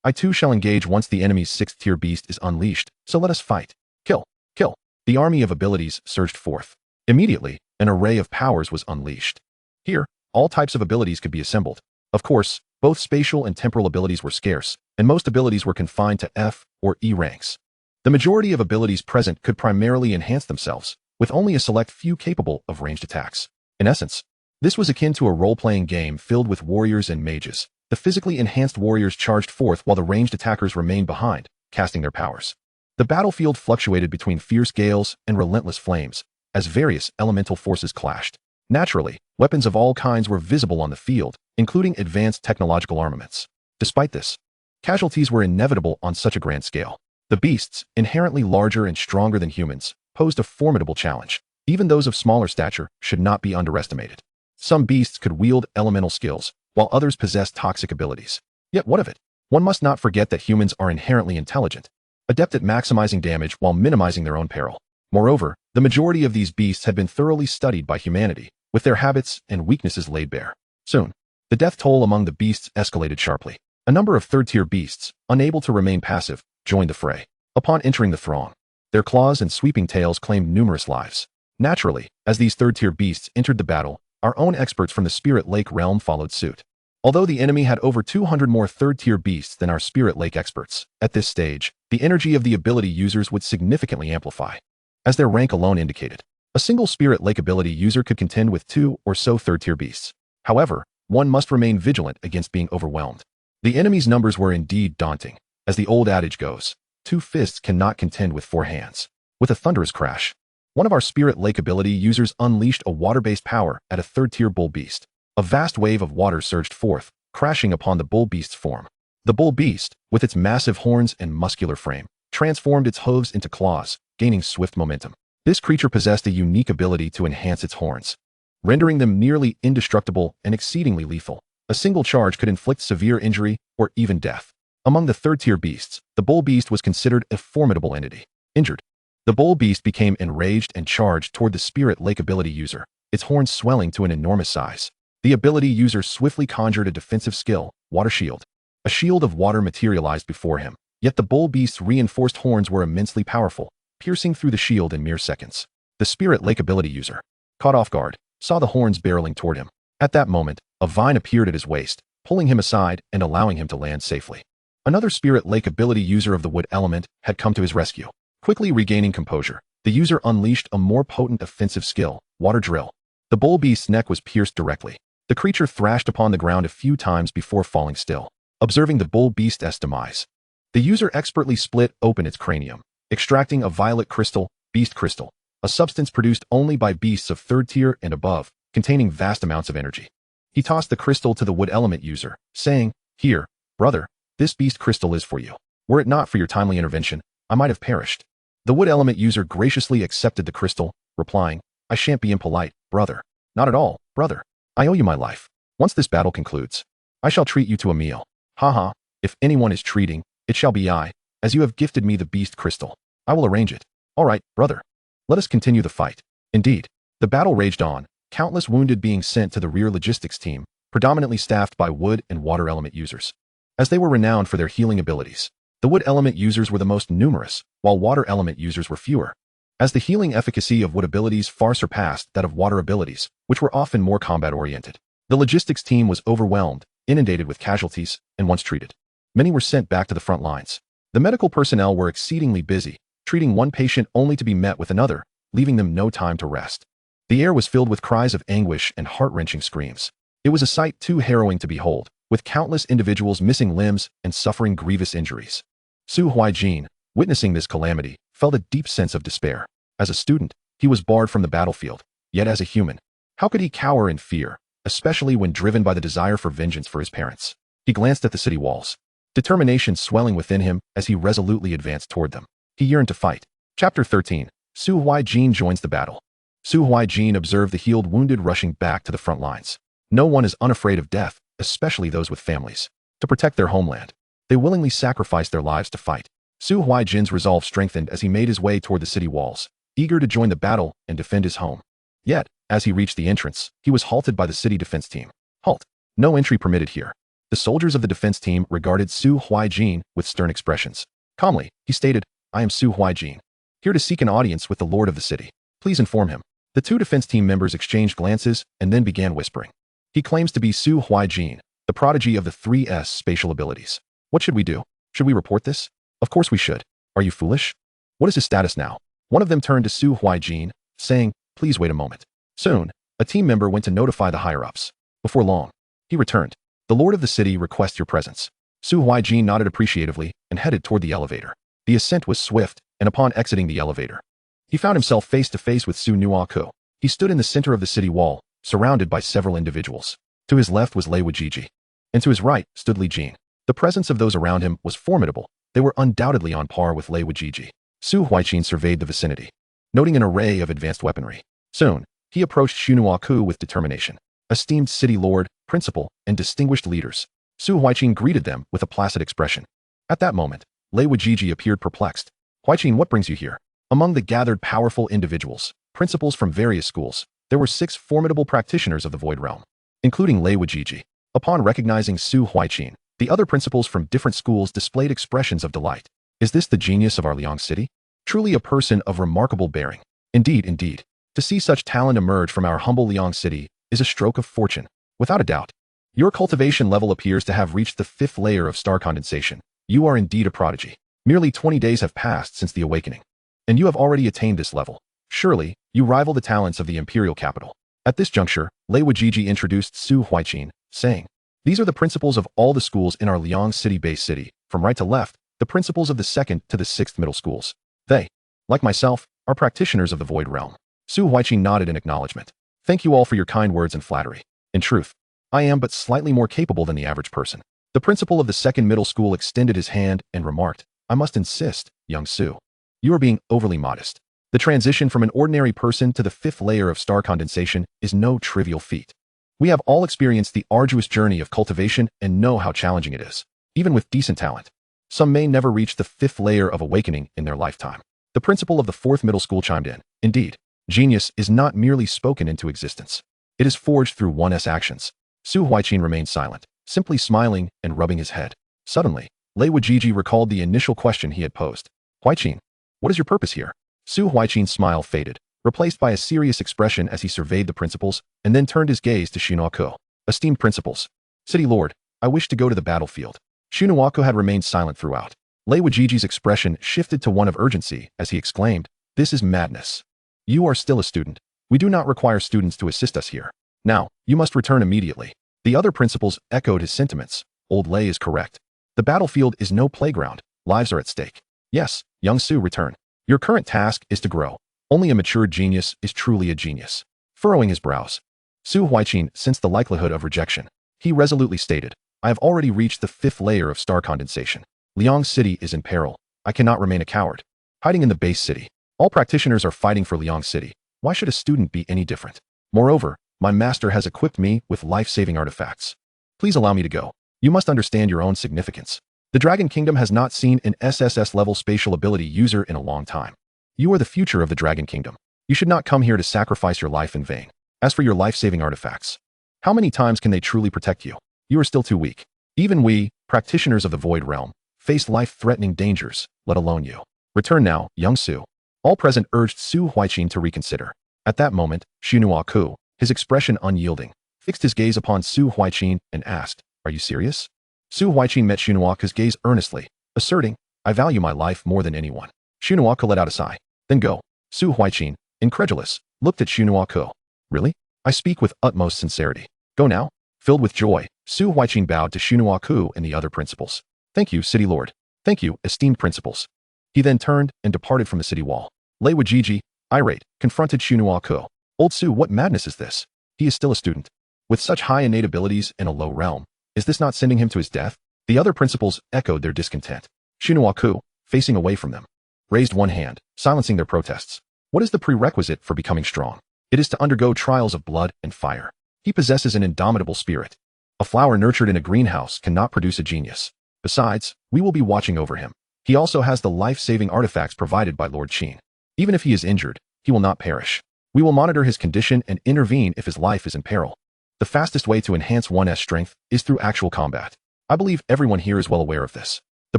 I too shall engage once the enemy's sixth-tier beast is unleashed, so let us fight. Kill, kill." The army of abilities surged forth. Immediately, an array of powers was unleashed. Here, all types of abilities could be assembled. Of course, both spatial and temporal abilities were scarce, and most abilities were confined to F or E ranks. The majority of abilities present could primarily enhance themselves, with only a select few capable of ranged attacks. In essence, this was akin to a role-playing game filled with warriors and mages. The physically enhanced warriors charged forth while the ranged attackers remained behind, casting their powers. The battlefield fluctuated between fierce gales and relentless flames, as various elemental forces clashed. Naturally, weapons of all kinds were visible on the field, including advanced technological armaments. Despite this, casualties were inevitable on such a grand scale. The beasts, inherently larger and stronger than humans, posed a formidable challenge. Even those of smaller stature should not be underestimated. Some beasts could wield elemental skills, while others possessed toxic abilities. Yet what of it? One must not forget that humans are inherently intelligent, adept at maximizing damage while minimizing their own peril. Moreover, the majority of these beasts had been thoroughly studied by humanity, with their habits and weaknesses laid bare. Soon, the death toll among the beasts escalated sharply. A number of third-tier beasts, unable to remain passive, joined the fray. Upon entering the throng, their claws and sweeping tails claimed numerous lives. Naturally, as these third-tier beasts entered the battle, our own experts from the Spirit Lake realm followed suit. Although the enemy had over 200 more third-tier beasts than our Spirit Lake experts, at this stage, the energy of the ability users would significantly amplify. As their rank alone indicated, a single Spirit Lake ability user could contend with 2 or so third-tier beasts. However, one must remain vigilant against being overwhelmed. The enemy's numbers were indeed daunting. As the old adage goes, 2 fists cannot contend with 4 hands. With a thunderous crash, one of our Spirit Lake ability users unleashed a water-based power at a 3rd-tier bull beast. A vast wave of water surged forth, crashing upon the bull beast's form. The bull beast, with its massive horns and muscular frame, transformed its hooves into claws, gaining swift momentum. This creature possessed a unique ability to enhance its horns, rendering them nearly indestructible and exceedingly lethal. A single charge could inflict severe injury or even death. Among the 3rd-tier beasts, the bull beast was considered a formidable entity. Injured, the bull beast became enraged and charged toward the Spirit Lake ability user, its horns swelling to an enormous size. The ability user swiftly conjured a defensive skill, Water Shield. A shield of water materialized before him, yet the bull beast's reinforced horns were immensely powerful, piercing through the shield in mere seconds. The Spirit Lake ability user, caught off guard, saw the horns barreling toward him. At that moment, a vine appeared at his waist, pulling him aside and allowing him to land safely. Another Spirit Lake ability user of the wood element had come to his rescue. Quickly regaining composure, the user unleashed a more potent offensive skill, Water Drill. The bull beast's neck was pierced directly. The creature thrashed upon the ground a few times before falling still. Observing the bull beast's demise, the user expertly split open its cranium, extracting a violet crystal, Beast Crystal, a substance produced only by beasts of 3rd tier and above, containing vast amounts of energy. He tossed the crystal to the wood element user, saying, "Here, brother, this beast crystal is for you. Were it not for your timely intervention, I might have perished." The wood element user graciously accepted the crystal, replying, "I shan't be impolite, brother. Not at all, brother. I owe you my life. Once this battle concludes, I shall treat you to a meal. Haha, if anyone is treating, it shall be I, as you have gifted me the beast crystal. I will arrange it. All right, brother. Let us continue the fight." Indeed, the battle raged on, countless wounded being sent to the rear logistics team, predominantly staffed by wood and water element users. As they were renowned for their healing abilities, the wood element users were the most numerous, while water element users were fewer, as the healing efficacy of wood abilities far surpassed that of water abilities, which were often more combat-oriented. The logistics team was overwhelmed, inundated with casualties, and once treated, many were sent back to the front lines. The medical personnel were exceedingly busy, treating one patient only to be met with another, leaving them no time to rest. The air was filled with cries of anguish and heart-wrenching screams. It was a sight too harrowing to behold, with countless individuals missing limbs and suffering grievous injuries. Su Huaijin, witnessing this calamity, felt a deep sense of despair. As a student, he was barred from the battlefield, yet as a human, how could he cower in fear, especially when driven by the desire for vengeance for his parents? He glanced at the city walls, determination swelling within him as he resolutely advanced toward them. He yearned to fight. Chapter 13. Su Huaijin joins the battle. Su Huaijin observed the healed wounded rushing back to the front lines. No one is unafraid of death, especially those with families. To protect their homeland, they willingly sacrificed their lives to fight. Su Huaijin's resolve strengthened as he made his way toward the city walls, eager to join the battle and defend his home. Yet, as he reached the entrance, he was halted by the city defense team. "Halt! No entry permitted here." The soldiers of the defense team regarded Su Huaijin with stern expressions. Calmly, he stated, "I am Su Huaijin, here to seek an audience with the lord of the city. Please inform him." The two defense team members exchanged glances and then began whispering. "He claims to be Su Huaijin, the prodigy of the 3S spatial abilities. What should we do? Should we report this?" "Of course we should. Are you foolish? What is his status now?" One of them turned to Su Huaijin, saying, "Please wait a moment." Soon, a team member went to notify the higher-ups. Before long, he returned. "The lord of the city requests your presence." Su Huaijin nodded appreciatively and headed toward the elevator. The ascent was swift, and upon exiting the elevator, he found himself face to face with Su Nuaku. He stood in the center of the city wall, surrounded by several individuals. To his left was Lei Wujiji, and to his right stood Li Jin. The presence of those around him was formidable. They were undoubtedly on par with Lei Wujiji. Su Huaijin surveyed the vicinity, noting an array of advanced weaponry. Soon, he approached Su Nuaku with determination. Esteemed city lord, principal, and distinguished leaders, Su Huaijin greeted them with a placid expression. At that moment, Lei Wujiji appeared perplexed. "Huaijin, what brings you here?" Among the gathered powerful individuals, principals from various schools, there were 6 formidable practitioners of the Void Realm, including Lei Wujiji. Upon recognizing Su Huaijin, the other principals from different schools displayed expressions of delight. "Is this the genius of our Liang city? Truly a person of remarkable bearing. Indeed, indeed. To see such talent emerge from our humble Liang city is a stroke of fortune, without a doubt. Your cultivation level appears to have reached the 5th layer of star condensation. You are indeed a prodigy. Merely 20 days have passed since the awakening, and you have already attained this level. Surely, you rival the talents of the imperial capital." At this juncture, Lei Wujiji introduced Su Huaijin, saying, These are the principals of all the schools in our Liang City-based city, from right to left, the principals of the 2nd to the 6th middle schools. They, like myself, are practitioners of the Void Realm. Su Huaijin nodded in acknowledgement. Thank you all for your kind words and flattery. In truth, I am but slightly more capable than the average person. The principal of the 2nd middle school extended his hand and remarked, I must insist, young Su. You are being overly modest. The transition from an ordinary person to the 5th layer of star condensation is no trivial feat. We have all experienced the arduous journey of cultivation and know how challenging it is, even with decent talent. Some may never reach the 5th layer of awakening in their lifetime. The principal of the 4th middle school chimed in. Indeed, genius is not merely spoken into existence. It is forged through one's actions. Su Huaijin remained silent, simply smiling and rubbing his head. Suddenly, Lei Wujiji recalled the initial question he had posed. Huaijin, what is your purpose here? Su Huaijin's smile faded, replaced by a serious expression as he surveyed the principals, and then turned his gaze to Shunuako. Esteemed principals, City Lord, I wish to go to the battlefield. Shunuako had remained silent throughout. Lei Wujiji's expression shifted to one of urgency as he exclaimed, This is madness. You are still a student. We do not require students to assist us here. Now, you must return immediately. The other principals echoed his sentiments. Old Lei is correct. The battlefield is no playground. Lives are at stake. Yes, young Su, return. Your current task is to grow. Only a mature genius is truly a genius. Furrowing his brows, Su Huaijin sensed the likelihood of rejection. He resolutely stated, I have already reached the 5th layer of star condensation. Liang City is in peril. I cannot remain a coward. Hiding in the base city. All practitioners are fighting for Liang City. Why should a student be any different? Moreover, my master has equipped me with life-saving artifacts. Please allow me to go. You must understand your own significance. The Dragon Kingdom has not seen an SSS-level spatial ability user in a long time. You are the future of the Dragon Kingdom. You should not come here to sacrifice your life in vain. As for your life-saving artifacts, how many times can they truly protect you? You are still too weak. Even we, practitioners of the Void Realm, face life-threatening dangers, let alone you. Return now, young Su. All present urged Su Huaijin to reconsider. At that moment, Shunuaku, his expression unyielding, fixed his gaze upon Su Huaijin and asked, Are you serious? Su Huaijin met Shunuaku's gaze earnestly, asserting, I value my life more than anyone. Shunuaku let out a sigh. Then go. Su Huaijin, incredulous, looked at Shunuaku. Really? I speak with utmost sincerity. Go now. Filled with joy, Su Huaijin bowed to Shunuaku and the other principals. Thank you, City Lord. Thank you, esteemed principals. He then turned and departed from the city wall. Lei Wujiji, irate, confronted Shunuaku. Old Su, what madness is this? He is still a student. With such high innate abilities in a low realm, is this not sending him to his death? The other principals echoed their discontent. Shunuaku, facing away from them, raised one hand, silencing their protests. What is the prerequisite for becoming strong? It is to undergo trials of blood and fire. He possesses an indomitable spirit. A flower nurtured in a greenhouse cannot produce a genius. Besides, we will be watching over him. He also has the life-saving artifacts provided by Lord Qin. Even if he is injured, he will not perish. We will monitor his condition and intervene if his life is in peril. The fastest way to enhance one's strength is through actual combat. I believe everyone here is well aware of this. The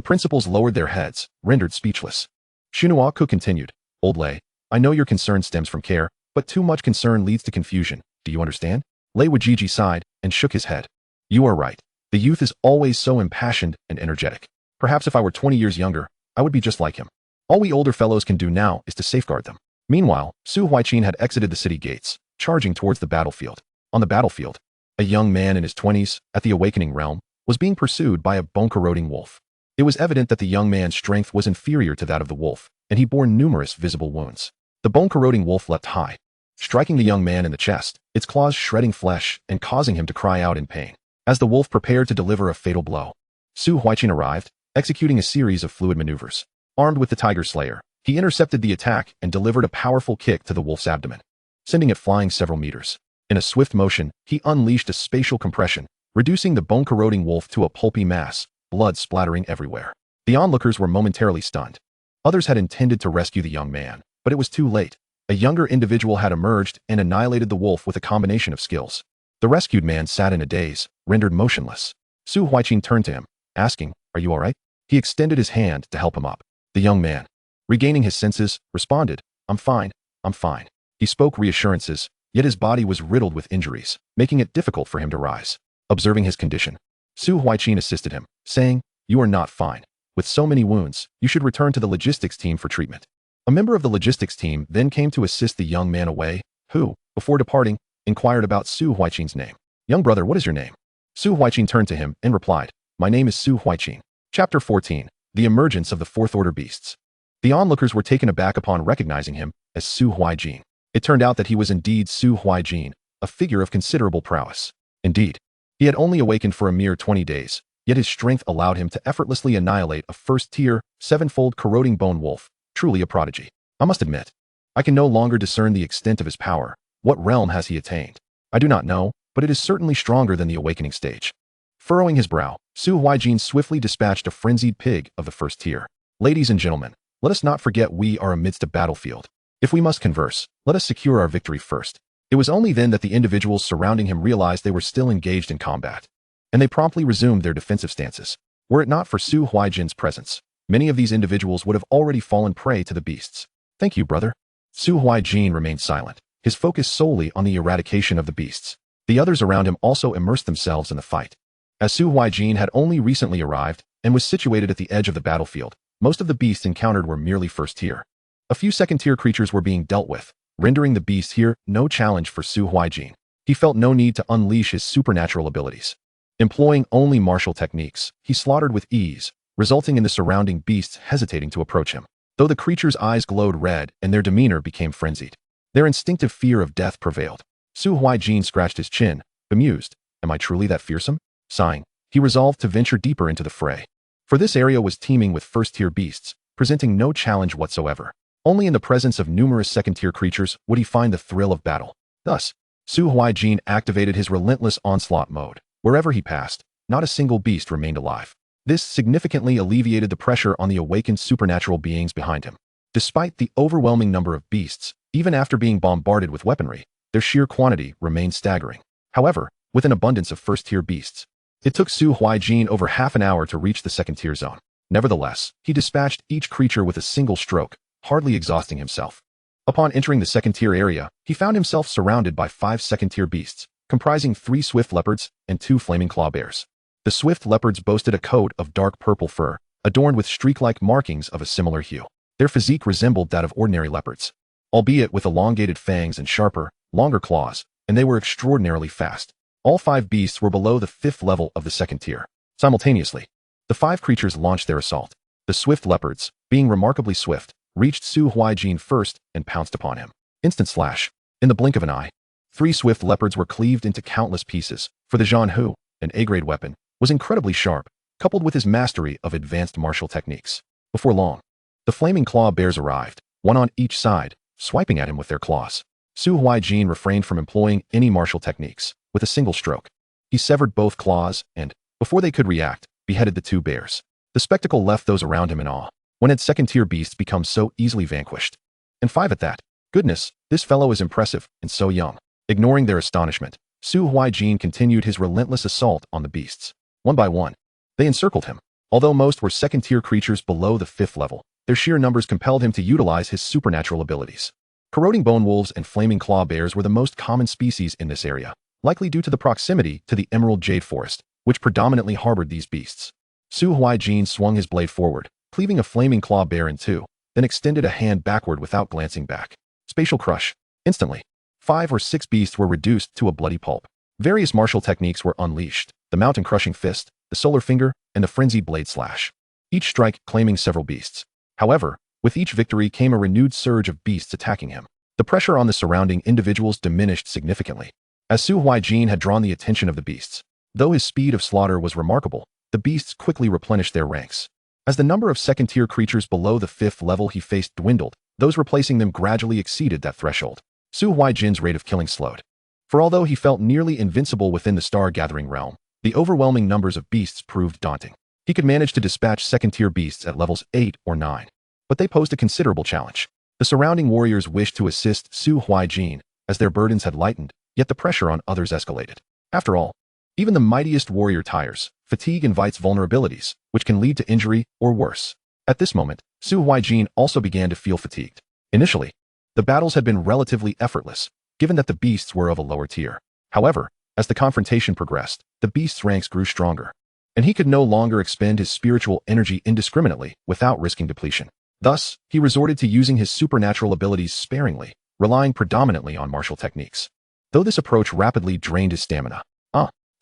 principals lowered their heads, rendered speechless. Shunuaku continued, Old Lei, I know your concern stems from care, but too much concern leads to confusion. Do you understand? Lei Wujiji sighed and shook his head. You are right. The youth is always so impassioned and energetic. Perhaps if I were 20 years younger, I would be just like him. All we older fellows can do now is to safeguard them. Meanwhile, Su Huaijin had exited the city gates, charging towards the battlefield. On the battlefield, a young man in his 20s, at the Awakening Realm, was being pursued by a bone-corroding wolf. It was evident that the young man's strength was inferior to that of the wolf, and he bore numerous visible wounds. The bone-corroding wolf leapt high, striking the young man in the chest, its claws shredding flesh and causing him to cry out in pain. As the wolf prepared to deliver a fatal blow, Su Huaijin arrived, executing a series of fluid maneuvers. Armed with the Tiger Slayer, he intercepted the attack and delivered a powerful kick to the wolf's abdomen, sending it flying several meters. In a swift motion, he unleashed a spatial compression, reducing the bone-corroding wolf to a pulpy mass, blood splattering everywhere. The onlookers were momentarily stunned. Others had intended to rescue the young man, but it was too late. A younger individual had emerged and annihilated the wolf with a combination of skills. The rescued man sat in a daze, rendered motionless. Su Huaijin turned to him, asking, Are you all right? He extended his hand to help him up. The young man, regaining his senses, responded, I'm fine, I'm fine. He spoke reassurances, yet his body was riddled with injuries, making it difficult for him to rise. Observing his condition, Su Huaijin assisted him, saying, You are not fine. With so many wounds, you should return to the logistics team for treatment. A member of the logistics team then came to assist the young man away, who, before departing, inquired about Su Huaijin's name. Young brother, what is your name? Su Huaijin turned to him and replied, "My name is Su Huaijin." Chapter 14. The Emergence of the Fourth Order Beasts. The onlookers were taken aback upon recognizing him as Su Huaijin. It turned out that he was indeed Su Huaijin, a figure of considerable prowess. Indeed, he had only awakened for a mere 20 days, yet his strength allowed him to effortlessly annihilate a first-tier, seven-fold corroding bone wolf, truly a prodigy. I must admit, I can no longer discern the extent of his power. What realm has he attained? I do not know, but it is certainly stronger than the awakening stage. Furrowing his brow, Su Huaijin swiftly dispatched a frenzied pig of the first tier. Ladies and gentlemen, let us not forget we are amidst a battlefield. If we must converse, let us secure our victory first. It was only then that the individuals surrounding him realized they were still engaged in combat, and they promptly resumed their defensive stances. Were it not for Su Huaijin's presence, many of these individuals would have already fallen prey to the beasts. Thank you, brother. Su Huaijin remained silent, his focus solely on the eradication of the beasts. The others around him also immersed themselves in the fight. As Su Huaijin had only recently arrived and was situated at the edge of the battlefield, most of the beasts encountered were merely first tier. A few second-tier creatures were being dealt with, rendering the beasts here no challenge for Su Huaijin. He felt no need to unleash his supernatural abilities. Employing only martial techniques, he slaughtered with ease, resulting in the surrounding beasts hesitating to approach him. Though the creatures' eyes glowed red and their demeanor became frenzied, their instinctive fear of death prevailed. Su Huaijin scratched his chin, bemused. Am I truly that fearsome? Sighing, he resolved to venture deeper into the fray. For this area was teeming with first-tier beasts, presenting no challenge whatsoever. Only in the presence of numerous second-tier creatures would he find the thrill of battle. Thus, Su Huaijin activated his relentless onslaught mode. Wherever he passed, not a single beast remained alive. This significantly alleviated the pressure on the awakened supernatural beings behind him. Despite the overwhelming number of beasts, even after being bombarded with weaponry, their sheer quantity remained staggering. However, with an abundance of first-tier beasts, it took Su Huaijin over half an hour to reach the second-tier zone. Nevertheless, he dispatched each creature with a single stroke, hardly exhausting himself. Upon entering the second-tier area, he found himself surrounded by 5 second-tier beasts, comprising 3 swift leopards and 2 flaming claw bears. The swift leopards boasted a coat of dark purple fur, adorned with streak-like markings of a similar hue. Their physique resembled that of ordinary leopards, albeit with elongated fangs and sharper, longer claws, and they were extraordinarily fast. All 5 beasts were below the 5th level of the second tier. Simultaneously, the 5 creatures launched their assault. The swift leopards, being remarkably swift, reached Su Huaijin first and pounced upon him. Instant slash. In the blink of an eye, 3 swift leopards were cleaved into countless pieces, for the Zhanhu, an A-grade weapon, was incredibly sharp, coupled with his mastery of advanced martial techniques. Before long, the flaming claw bears arrived, one on each side, swiping at him with their claws. Su Huaijin refrained from employing any martial techniques. With a single stroke, he severed both claws and, before they could react, beheaded the 2 bears. The spectacle left those around him in awe. When had second-tier beasts become so easily vanquished? And 5 at that. Goodness, this fellow is impressive and so young. Ignoring their astonishment, Su Huaijin continued his relentless assault on the beasts. One by one, they encircled him. Although most were second-tier creatures below the 5th level, their sheer numbers compelled him to utilize his supernatural abilities. Corroding bone wolves and flaming claw bears were the most common species in this area, likely due to the proximity to the emerald jade forest, which predominantly harbored these beasts. Su Huaijin swung his blade forward, cleaving a flaming claw bear in 2, then extended a hand backward without glancing back. Spatial crush. Instantly, 5 or 6 beasts were reduced to a bloody pulp. Various martial techniques were unleashed: the mountain-crushing fist, the solar finger, and the frenzied blade slash. Each strike claiming several beasts. However, with each victory came a renewed surge of beasts attacking him. The pressure on the surrounding individuals diminished significantly, as Su Huaijin had drawn the attention of the beasts. Though his speed of slaughter was remarkable, the beasts quickly replenished their ranks. As the number of second-tier creatures below the 5th level he faced dwindled, those replacing them gradually exceeded that threshold. Su Huaijin's rate of killing slowed. For although he felt nearly invincible within the star-gathering realm, the overwhelming numbers of beasts proved daunting. He could manage to dispatch second-tier beasts at levels 8 or 9, but they posed a considerable challenge. The surrounding warriors wished to assist Su Huaijin, as their burdens had lightened, yet the pressure on others escalated. After all, even the mightiest warrior tires. Fatigue invites vulnerabilities, which can lead to injury or worse. At this moment, Su Huaijin also began to feel fatigued. Initially, the battles had been relatively effortless, given that the beasts were of a lower tier. However, as the confrontation progressed, the beasts' ranks grew stronger, and he could no longer expend his spiritual energy indiscriminately without risking depletion. Thus, he resorted to using his supernatural abilities sparingly, relying predominantly on martial techniques. Though this approach rapidly drained his stamina,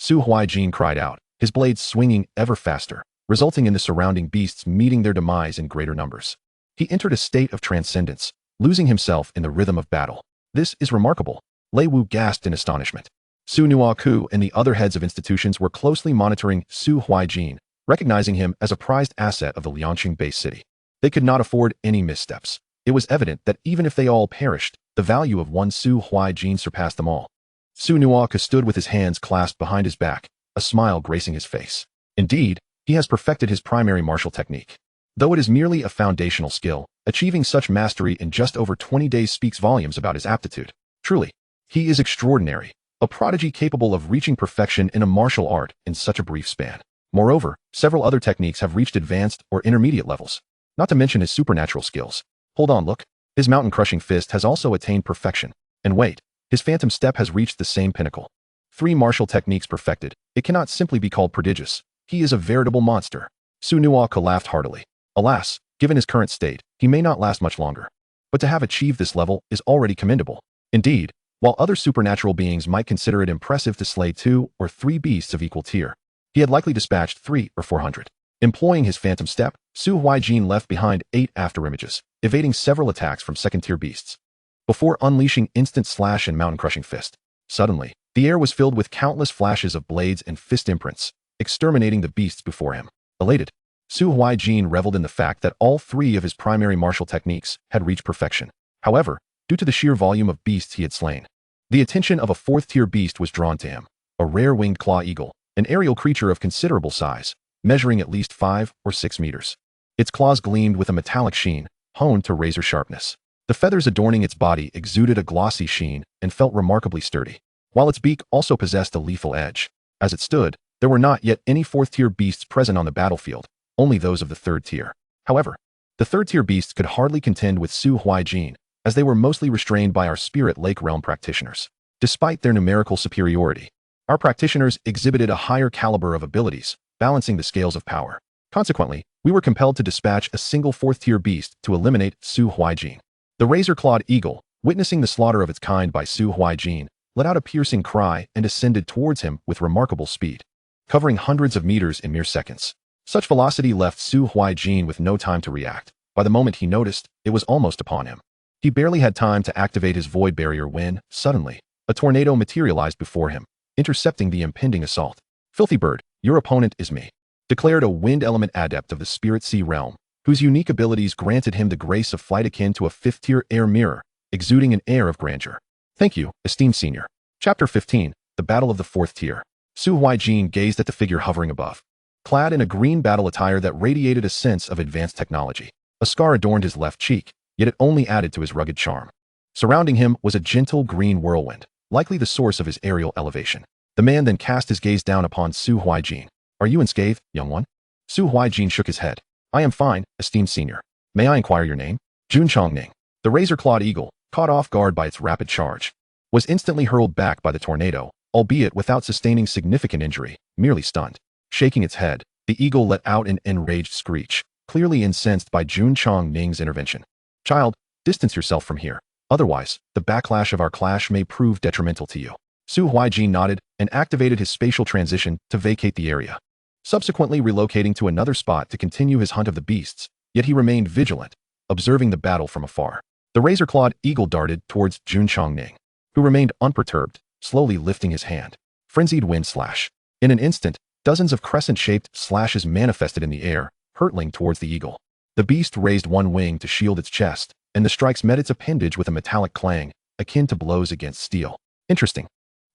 Su Huaijin cried out, his blades swinging ever faster, resulting in the surrounding beasts meeting their demise in greater numbers. He entered a state of transcendence, losing himself in the rhythm of battle. This is remarkable. Lei Wu gasped in astonishment. Su Nuaku and the other heads of institutions were closely monitoring Su Huaijin, recognizing him as a prized asset of the Liangqing base city. They could not afford any missteps. It was evident that even if they all perished, the value of one Su Huaijin surpassed them all. Su Nuaku stood with his hands clasped behind his back, a smile gracing his face. Indeed, he has perfected his primary martial technique. Though it is merely a foundational skill, achieving such mastery in just over 20 days speaks volumes about his aptitude. Truly, he is extraordinary, a prodigy capable of reaching perfection in a martial art in such a brief span. Moreover, several other techniques have reached advanced or intermediate levels, not to mention his supernatural skills. Hold on, look. His mountain-crushing fist has also attained perfection. And wait, his phantom step has reached the same pinnacle. 3 martial techniques perfected. It cannot simply be called prodigious. He is a veritable monster. Su Nuaku laughed heartily. Alas, given his current state, he may not last much longer. But to have achieved this level is already commendable. Indeed, while other supernatural beings might consider it impressive to slay 2 or 3 beasts of equal tier, he had likely dispatched 3 or 400. Employing his phantom step, Su Huaijin left behind 8 afterimages, evading several attacks from second-tier beasts. Before unleashing instant slash and mountain-crushing fist, suddenly, the air was filled with countless flashes of blades and fist imprints, exterminating the beasts before him. Elated, Su Huaijin reveled in the fact that all 3 of his primary martial techniques had reached perfection. However, due to the sheer volume of beasts he had slain, the attention of a 4th-tier beast was drawn to him, a rare winged claw eagle, an aerial creature of considerable size, measuring at least 5 or 6 meters. Its claws gleamed with a metallic sheen, honed to razor sharpness. The feathers adorning its body exuded a glossy sheen and felt remarkably sturdy, while its beak also possessed a lethal edge. As it stood, there were not yet any 4th-tier beasts present on the battlefield, only those of the 3rd tier. However, the 3rd-tier beasts could hardly contend with Su Huaijin, as they were mostly restrained by our Spirit Lake Realm practitioners. Despite their numerical superiority, our practitioners exhibited a higher caliber of abilities, balancing the scales of power. Consequently, we were compelled to dispatch a single 4th-tier beast to eliminate Su Huaijin. The razor-clawed eagle, witnessing the slaughter of its kind by Su Huaijin, let out a piercing cry and ascended towards him with remarkable speed, covering hundreds of meters in mere seconds. Such velocity left Su Huaijin with no time to react. By the moment he noticed, it was almost upon him. He barely had time to activate his void barrier when, suddenly, a tornado materialized before him, intercepting the impending assault. Filthy bird, your opponent is me, declared a wind element adept of the Spirit Sea realm, whose unique abilities granted him the grace of flight akin to a 5th-tier air mirror, exuding an air of grandeur. Thank you, esteemed senior. Chapter 15, The Battle of the 4th Tier. Su Huaijin gazed at the figure hovering above, clad in a green battle attire that radiated a sense of advanced technology. A scar adorned his left cheek, yet it only added to his rugged charm. Surrounding him was a gentle green whirlwind, likely the source of his aerial elevation. The man then cast his gaze down upon Su Huaijin. Are you unscathed, young one? Su Huaijin shook his head. I am fine, esteemed senior. May I inquire your name? Jun Chongning. The razor-clawed eagle, caught off guard by its rapid charge, was instantly hurled back by the tornado, albeit without sustaining significant injury, merely stunned. Shaking its head, the eagle let out an enraged screech, clearly incensed by Jun Chongning's intervention. Child, distance yourself from here. Otherwise, the backlash of our clash may prove detrimental to you. Su Huaijin nodded and activated his spatial transition to vacate the area, subsequently relocating to another spot to continue his hunt of the beasts, yet he remained vigilant, observing the battle from afar. The razor-clawed eagle darted towards Jun Chongning, who remained unperturbed, slowly lifting his hand. Frenzied wind slash. In an instant, dozens of crescent-shaped slashes manifested in the air, hurtling towards the eagle. The beast raised one wing to shield its chest, and the strikes met its appendage with a metallic clang, akin to blows against steel. Interesting.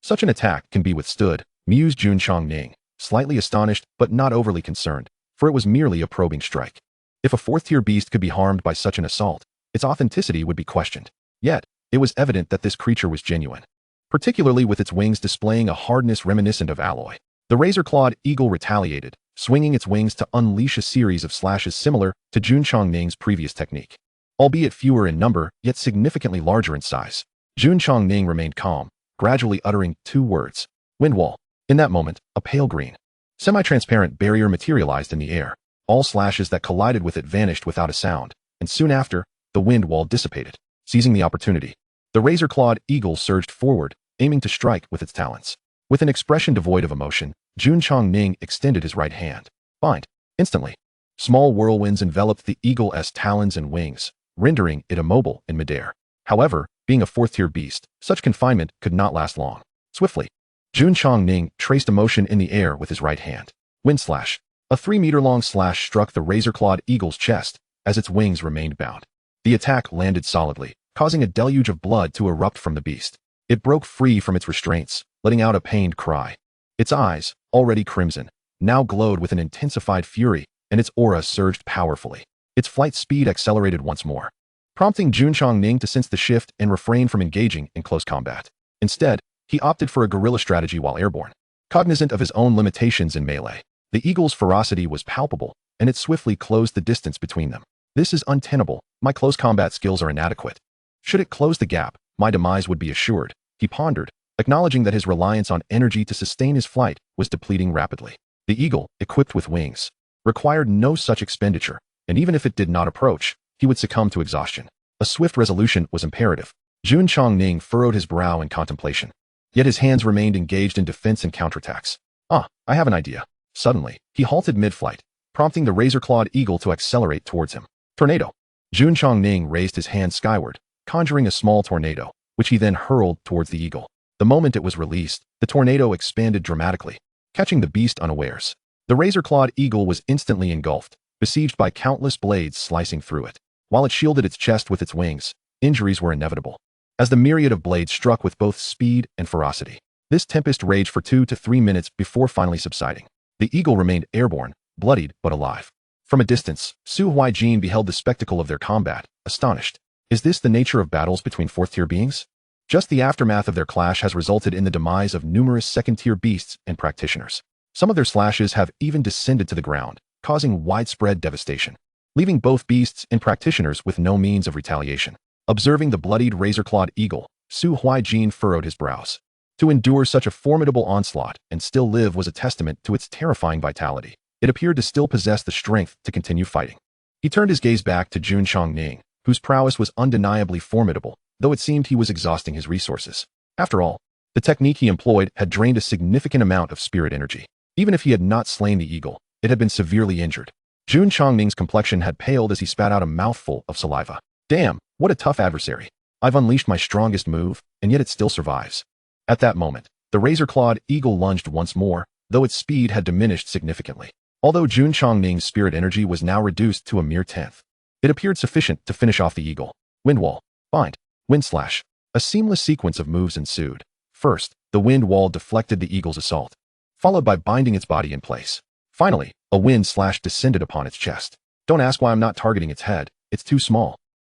Such an attack can be withstood, mused Jun Chongning, slightly astonished but not overly concerned, for it was merely a probing strike. If a 4th-tier beast could be harmed by such an assault, its authenticity would be questioned. Yet, it was evident that this creature was genuine, particularly with its wings displaying a hardness reminiscent of alloy. The razor-clawed eagle retaliated, swinging its wings to unleash a series of slashes similar to Jun Chongning's previous technique. Albeit fewer in number, yet significantly larger in size, Jun Chongning remained calm, gradually uttering 2 words. Wind wall. In that moment, a pale green, semi-transparent barrier materialized in the air. All slashes that collided with it vanished without a sound, and soon after, the wind wall dissipated. Seizing the opportunity, the razor-clawed eagle surged forward, aiming to strike with its talons. With an expression devoid of emotion, Jun Chongning extended his right hand. Bind. Instantly, small whirlwinds enveloped the eagle's talons and wings, rendering it immobile in midair. However, being a fourth-tier beast, such confinement could not last long. Swiftly, Jun Chongning traced a motion in the air with his right hand. Wind slash. A 3-meter-long slash struck the razor-clawed eagle's chest as its wings remained bound. The attack landed solidly, causing a deluge of blood to erupt from the beast. It broke free from its restraints, letting out a pained cry. Its eyes, already crimson, now glowed with an intensified fury, and its aura surged powerfully. Its flight speed accelerated once more, prompting Jun Chongning to sense the shift and refrain from engaging in close combat. Instead, he opted for a guerrilla strategy while airborne. Cognizant of his own limitations in melee, the eagle's ferocity was palpable, and it swiftly closed the distance between them. This is untenable. My close combat skills are inadequate. Should it close the gap, my demise would be assured, he pondered, acknowledging that his reliance on energy to sustain his flight was depleting rapidly. The eagle, equipped with wings, required no such expenditure, and even if it did not approach, he would succumb to exhaustion. A swift resolution was imperative. Jun Chongning furrowed his brow in contemplation. Yet his hands remained engaged in defense and counterattacks. I have an idea. Suddenly, he halted mid-flight, prompting the razor-clawed eagle to accelerate towards him. Tornado. Jun Chongning raised his hand skyward, conjuring a small tornado, which he then hurled towards the eagle. The moment it was released, the tornado expanded dramatically, catching the beast unawares. The razor-clawed eagle was instantly engulfed, besieged by countless blades slicing through it. While it shielded its chest with its wings, injuries were inevitable, as the myriad of blades struck with both speed and ferocity. This tempest raged for 2 to 3 minutes before finally subsiding. The eagle remained airborne, bloodied but alive. From a distance, Su Huaijin beheld the spectacle of their combat, astonished. Is this the nature of battles between fourth-tier beings? Just the aftermath of their clash has resulted in the demise of numerous second-tier beasts and practitioners. Some of their slashes have even descended to the ground, causing widespread devastation, leaving both beasts and practitioners with no means of retaliation. Observing the bloodied razor-clawed eagle, Su Huaijin furrowed his brows. To endure such a formidable onslaught and still live was a testament to its terrifying vitality. It appeared to still possess the strength to continue fighting. He turned his gaze back to Jun Chongning, whose prowess was undeniably formidable, though it seemed he was exhausting his resources. After all, the technique he employed had drained a significant amount of spirit energy. Even if he had not slain the eagle, it had been severely injured. Jun Chongning's complexion had paled as he spat out a mouthful of saliva. Damn, what a tough adversary. I've unleashed my strongest move, and yet it still survives. At that moment, the razor-clawed eagle lunged once more, though its speed had diminished significantly. Although Jun Chongning's spirit energy was now reduced to a mere tenth, it appeared sufficient to finish off the eagle. Wind wall. Bind. Wind slash. A seamless sequence of moves ensued. First, the wind wall deflected the eagle's assault, followed by binding its body in place. Finally, a wind slash descended upon its chest. Don't ask why I'm not targeting its head. It's too small,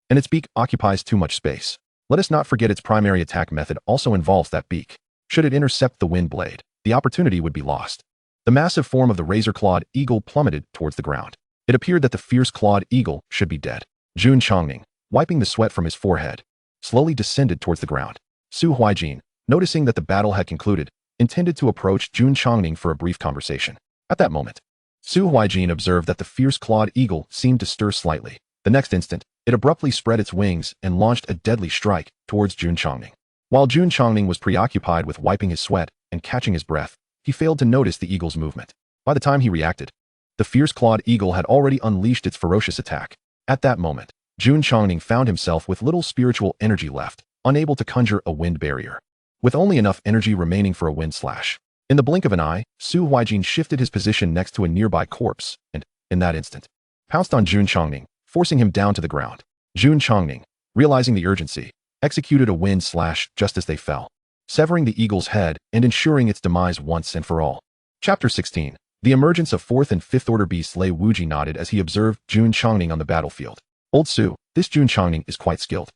and its beak occupies too much space. Let us not forget its primary attack method also involves that beak. Should it intercept the wind blade, the opportunity would be lost. The massive form of the razor-clawed eagle plummeted towards the ground. It appeared that the fierce-clawed eagle should be dead. Jun Chongning, wiping the sweat from his forehead, slowly descended towards the ground. Su Huaijin, noticing that the battle had concluded, intended to approach Jun Chongning for a brief conversation. At that moment, Su Huaijin observed that the fierce-clawed eagle seemed to stir slightly. The next instant, it abruptly spread its wings and launched a deadly strike towards Jun Chongning. While Jun Chongning was preoccupied with wiping his sweat and catching his breath, he failed to notice the eagle's movement. By the time he reacted, the fierce-clawed eagle had already unleashed its ferocious attack. At that moment, Jun Chongning found himself with little spiritual energy left, unable to conjure a wind barrier, with only enough energy remaining for a wind slash. In the blink of an eye, Su Huaijin shifted his position next to a nearby corpse and, in that instant, pounced on Jun Chongning, forcing him down to the ground. Jun Chongning, realizing the urgency, executed a wind slash just as they fell, severing the eagle's head and ensuring its demise once and for all. Chapter 16. The emergence of 4th and 5th order beasts. Lei Wuji nodded as he observed Jun Chongning on the battlefield. Old Su, this Jun Chongning is quite skilled.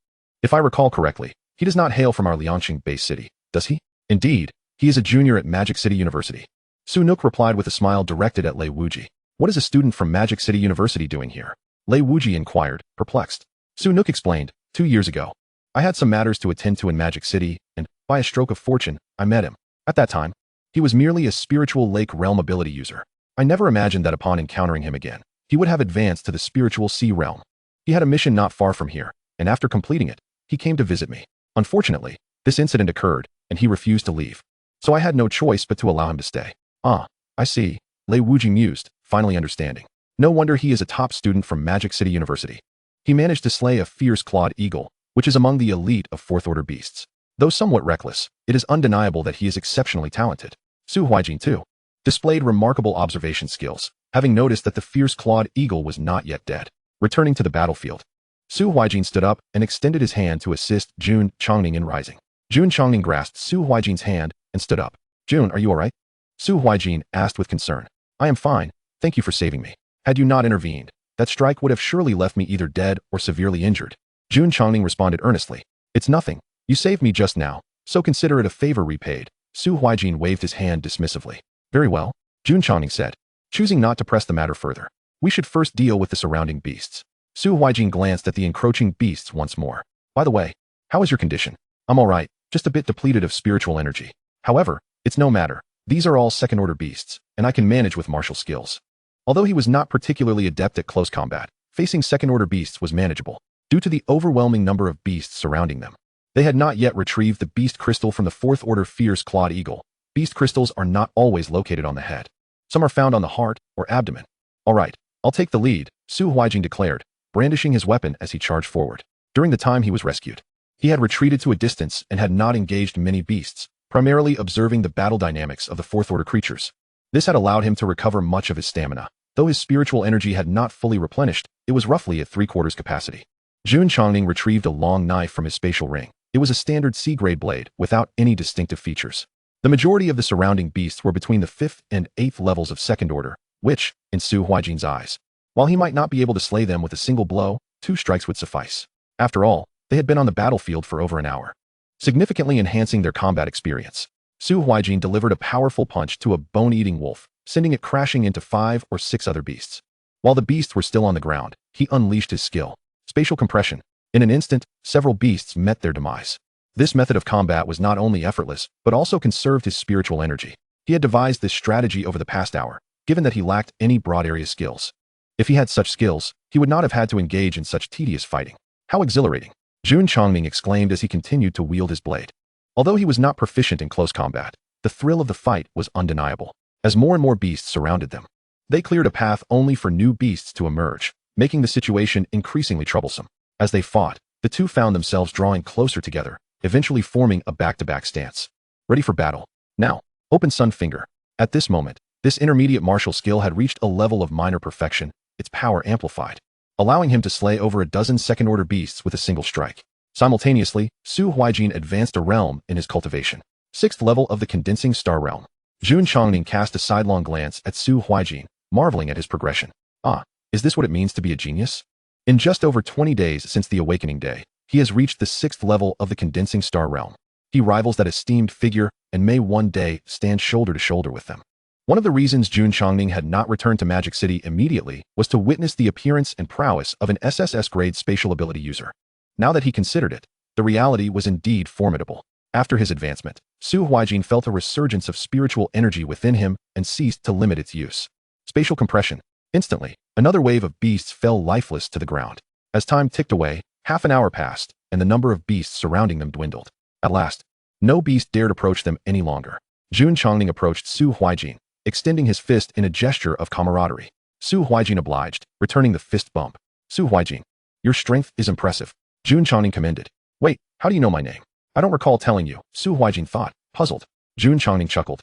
If I recall correctly, he does not hail from our Liangqing base city, does he? Indeed, he is a junior at Magic City University. Su Nook replied with a smile directed at Lei Wuji. What is a student from Magic City University doing here? Lei Wuji inquired, perplexed. Su Nook explained, 2 years ago, I had some matters to attend to in Magic City, and, by a stroke of fortune, I met him. At that time, he was merely a spiritual lake realm ability user. I never imagined that upon encountering him again, he would have advanced to the spiritual sea realm. He had a mission not far from here, and after completing it, he came to visit me. Unfortunately, this incident occurred, and he refused to leave. so I had no choice but to allow him to stay. Ah, I see, Lei Wuji mused, finally understanding. No wonder he is a top student from Magic City University. He managed to slay a fierce clawed eagle, which is among the elite of fourth-order beasts. Though somewhat reckless, it is undeniable that he is exceptionally talented. Su Huaijin, too, displayed remarkable observation skills, having noticed that the fierce clawed eagle was not yet dead. Returning to the battlefield, Su Huaijin stood up and extended his hand to assist Jun Chongning in rising. Jun Chongning grasped Su Huaijin's hand and stood up. Jun, are you all right? Su Huaijin asked with concern. I am fine, thank you for saving me. Had you not intervened, that strike would have surely left me either dead or severely injured. Jun Chongning responded earnestly. It's nothing. You saved me just now, so consider it a favor repaid. Su Huaijin waved his hand dismissively. Very well, Jun Chongning said, choosing not to press the matter further. We should first deal with the surrounding beasts. Su Huaijin glanced at the encroaching beasts once more. By the way, how is your condition? I'm all right, just a bit depleted of spiritual energy. However, it's no matter. These are all second-order beasts, and I can manage with martial skills. Although he was not particularly adept at close combat, facing second-order beasts was manageable, due to the overwhelming number of beasts surrounding them. They had not yet retrieved the beast crystal from the fourth-order fierce clawed eagle. Beast crystals are not always located on the head. Some are found on the heart or abdomen. All right, I'll take the lead, Su Huaijin declared, brandishing his weapon as he charged forward. During the time he was rescued, he had retreated to a distance and had not engaged many beasts, primarily observing the battle dynamics of the fourth-order creatures. This had allowed him to recover much of his stamina. Though his spiritual energy had not fully replenished, it was roughly at three-quarters capacity. Jun Chongning retrieved a long knife from his spatial ring. It was a standard C-grade blade, without any distinctive features. The majority of the surrounding beasts were between the 5th and 8th levels of second order, which, in Su Huaijin's eyes, while he might not be able to slay them with a single blow, 2 strikes would suffice. After all, they had been on the battlefield for over an hour, significantly enhancing their combat experience. Su Huaijin delivered a powerful punch to a bone-eating wolf, sending it crashing into 5 or 6 other beasts. While the beasts were still on the ground, he unleashed his skill, spatial compression. In an instant, several beasts met their demise. This method of combat was not only effortless, but also conserved his spiritual energy. He had devised this strategy over the past hour, given that he lacked any broad area skills. If he had such skills, he would not have had to engage in such tedious fighting. How exhilarating! Jun Chongning exclaimed as he continued to wield his blade. Although he was not proficient in close combat, the thrill of the fight was undeniable. As more and more beasts surrounded them, they cleared a path only for new beasts to emerge, making the situation increasingly troublesome. As they fought, the two found themselves drawing closer together, eventually forming a back-to-back stance. Ready for battle. Now, open Sun Finger. At this moment, this intermediate martial skill had reached a level of minor perfection, its power amplified, allowing him to slay over a dozen second-order beasts with a single strike. Simultaneously, Su Huaijin advanced a realm in his cultivation. 6th level of the Condensing Star Realm. Jun Chongning cast a sidelong glance at Su Huaijin, marveling at his progression. Ah, is this what it means to be a genius? In just over 20 days since the Awakening Day, he has reached the 6th level of the Condensing Star Realm. He rivals that esteemed figure and may one day stand shoulder to shoulder with them. One of the reasons Jun Chongning had not returned to Magic City immediately was to witness the appearance and prowess of an SSS-grade spatial ability user. Now that he considered it, the reality was indeed formidable. After his advancement, Su Huaijin felt a resurgence of spiritual energy within him and ceased to limit its use. Spatial compression. Instantly, another wave of beasts fell lifeless to the ground. As time ticked away, half an hour passed, and the number of beasts surrounding them dwindled. At last, no beast dared approach them any longer. Jun Chongning approached Su Huaijin, extending his fist in a gesture of camaraderie. Su Huaijin obliged, returning the fist bump. Su Huaijin, your strength is impressive. Jun Chongning commended. Wait, how do you know my name? I don't recall telling you, Su Huaijin thought, puzzled. Jun Chongning chuckled,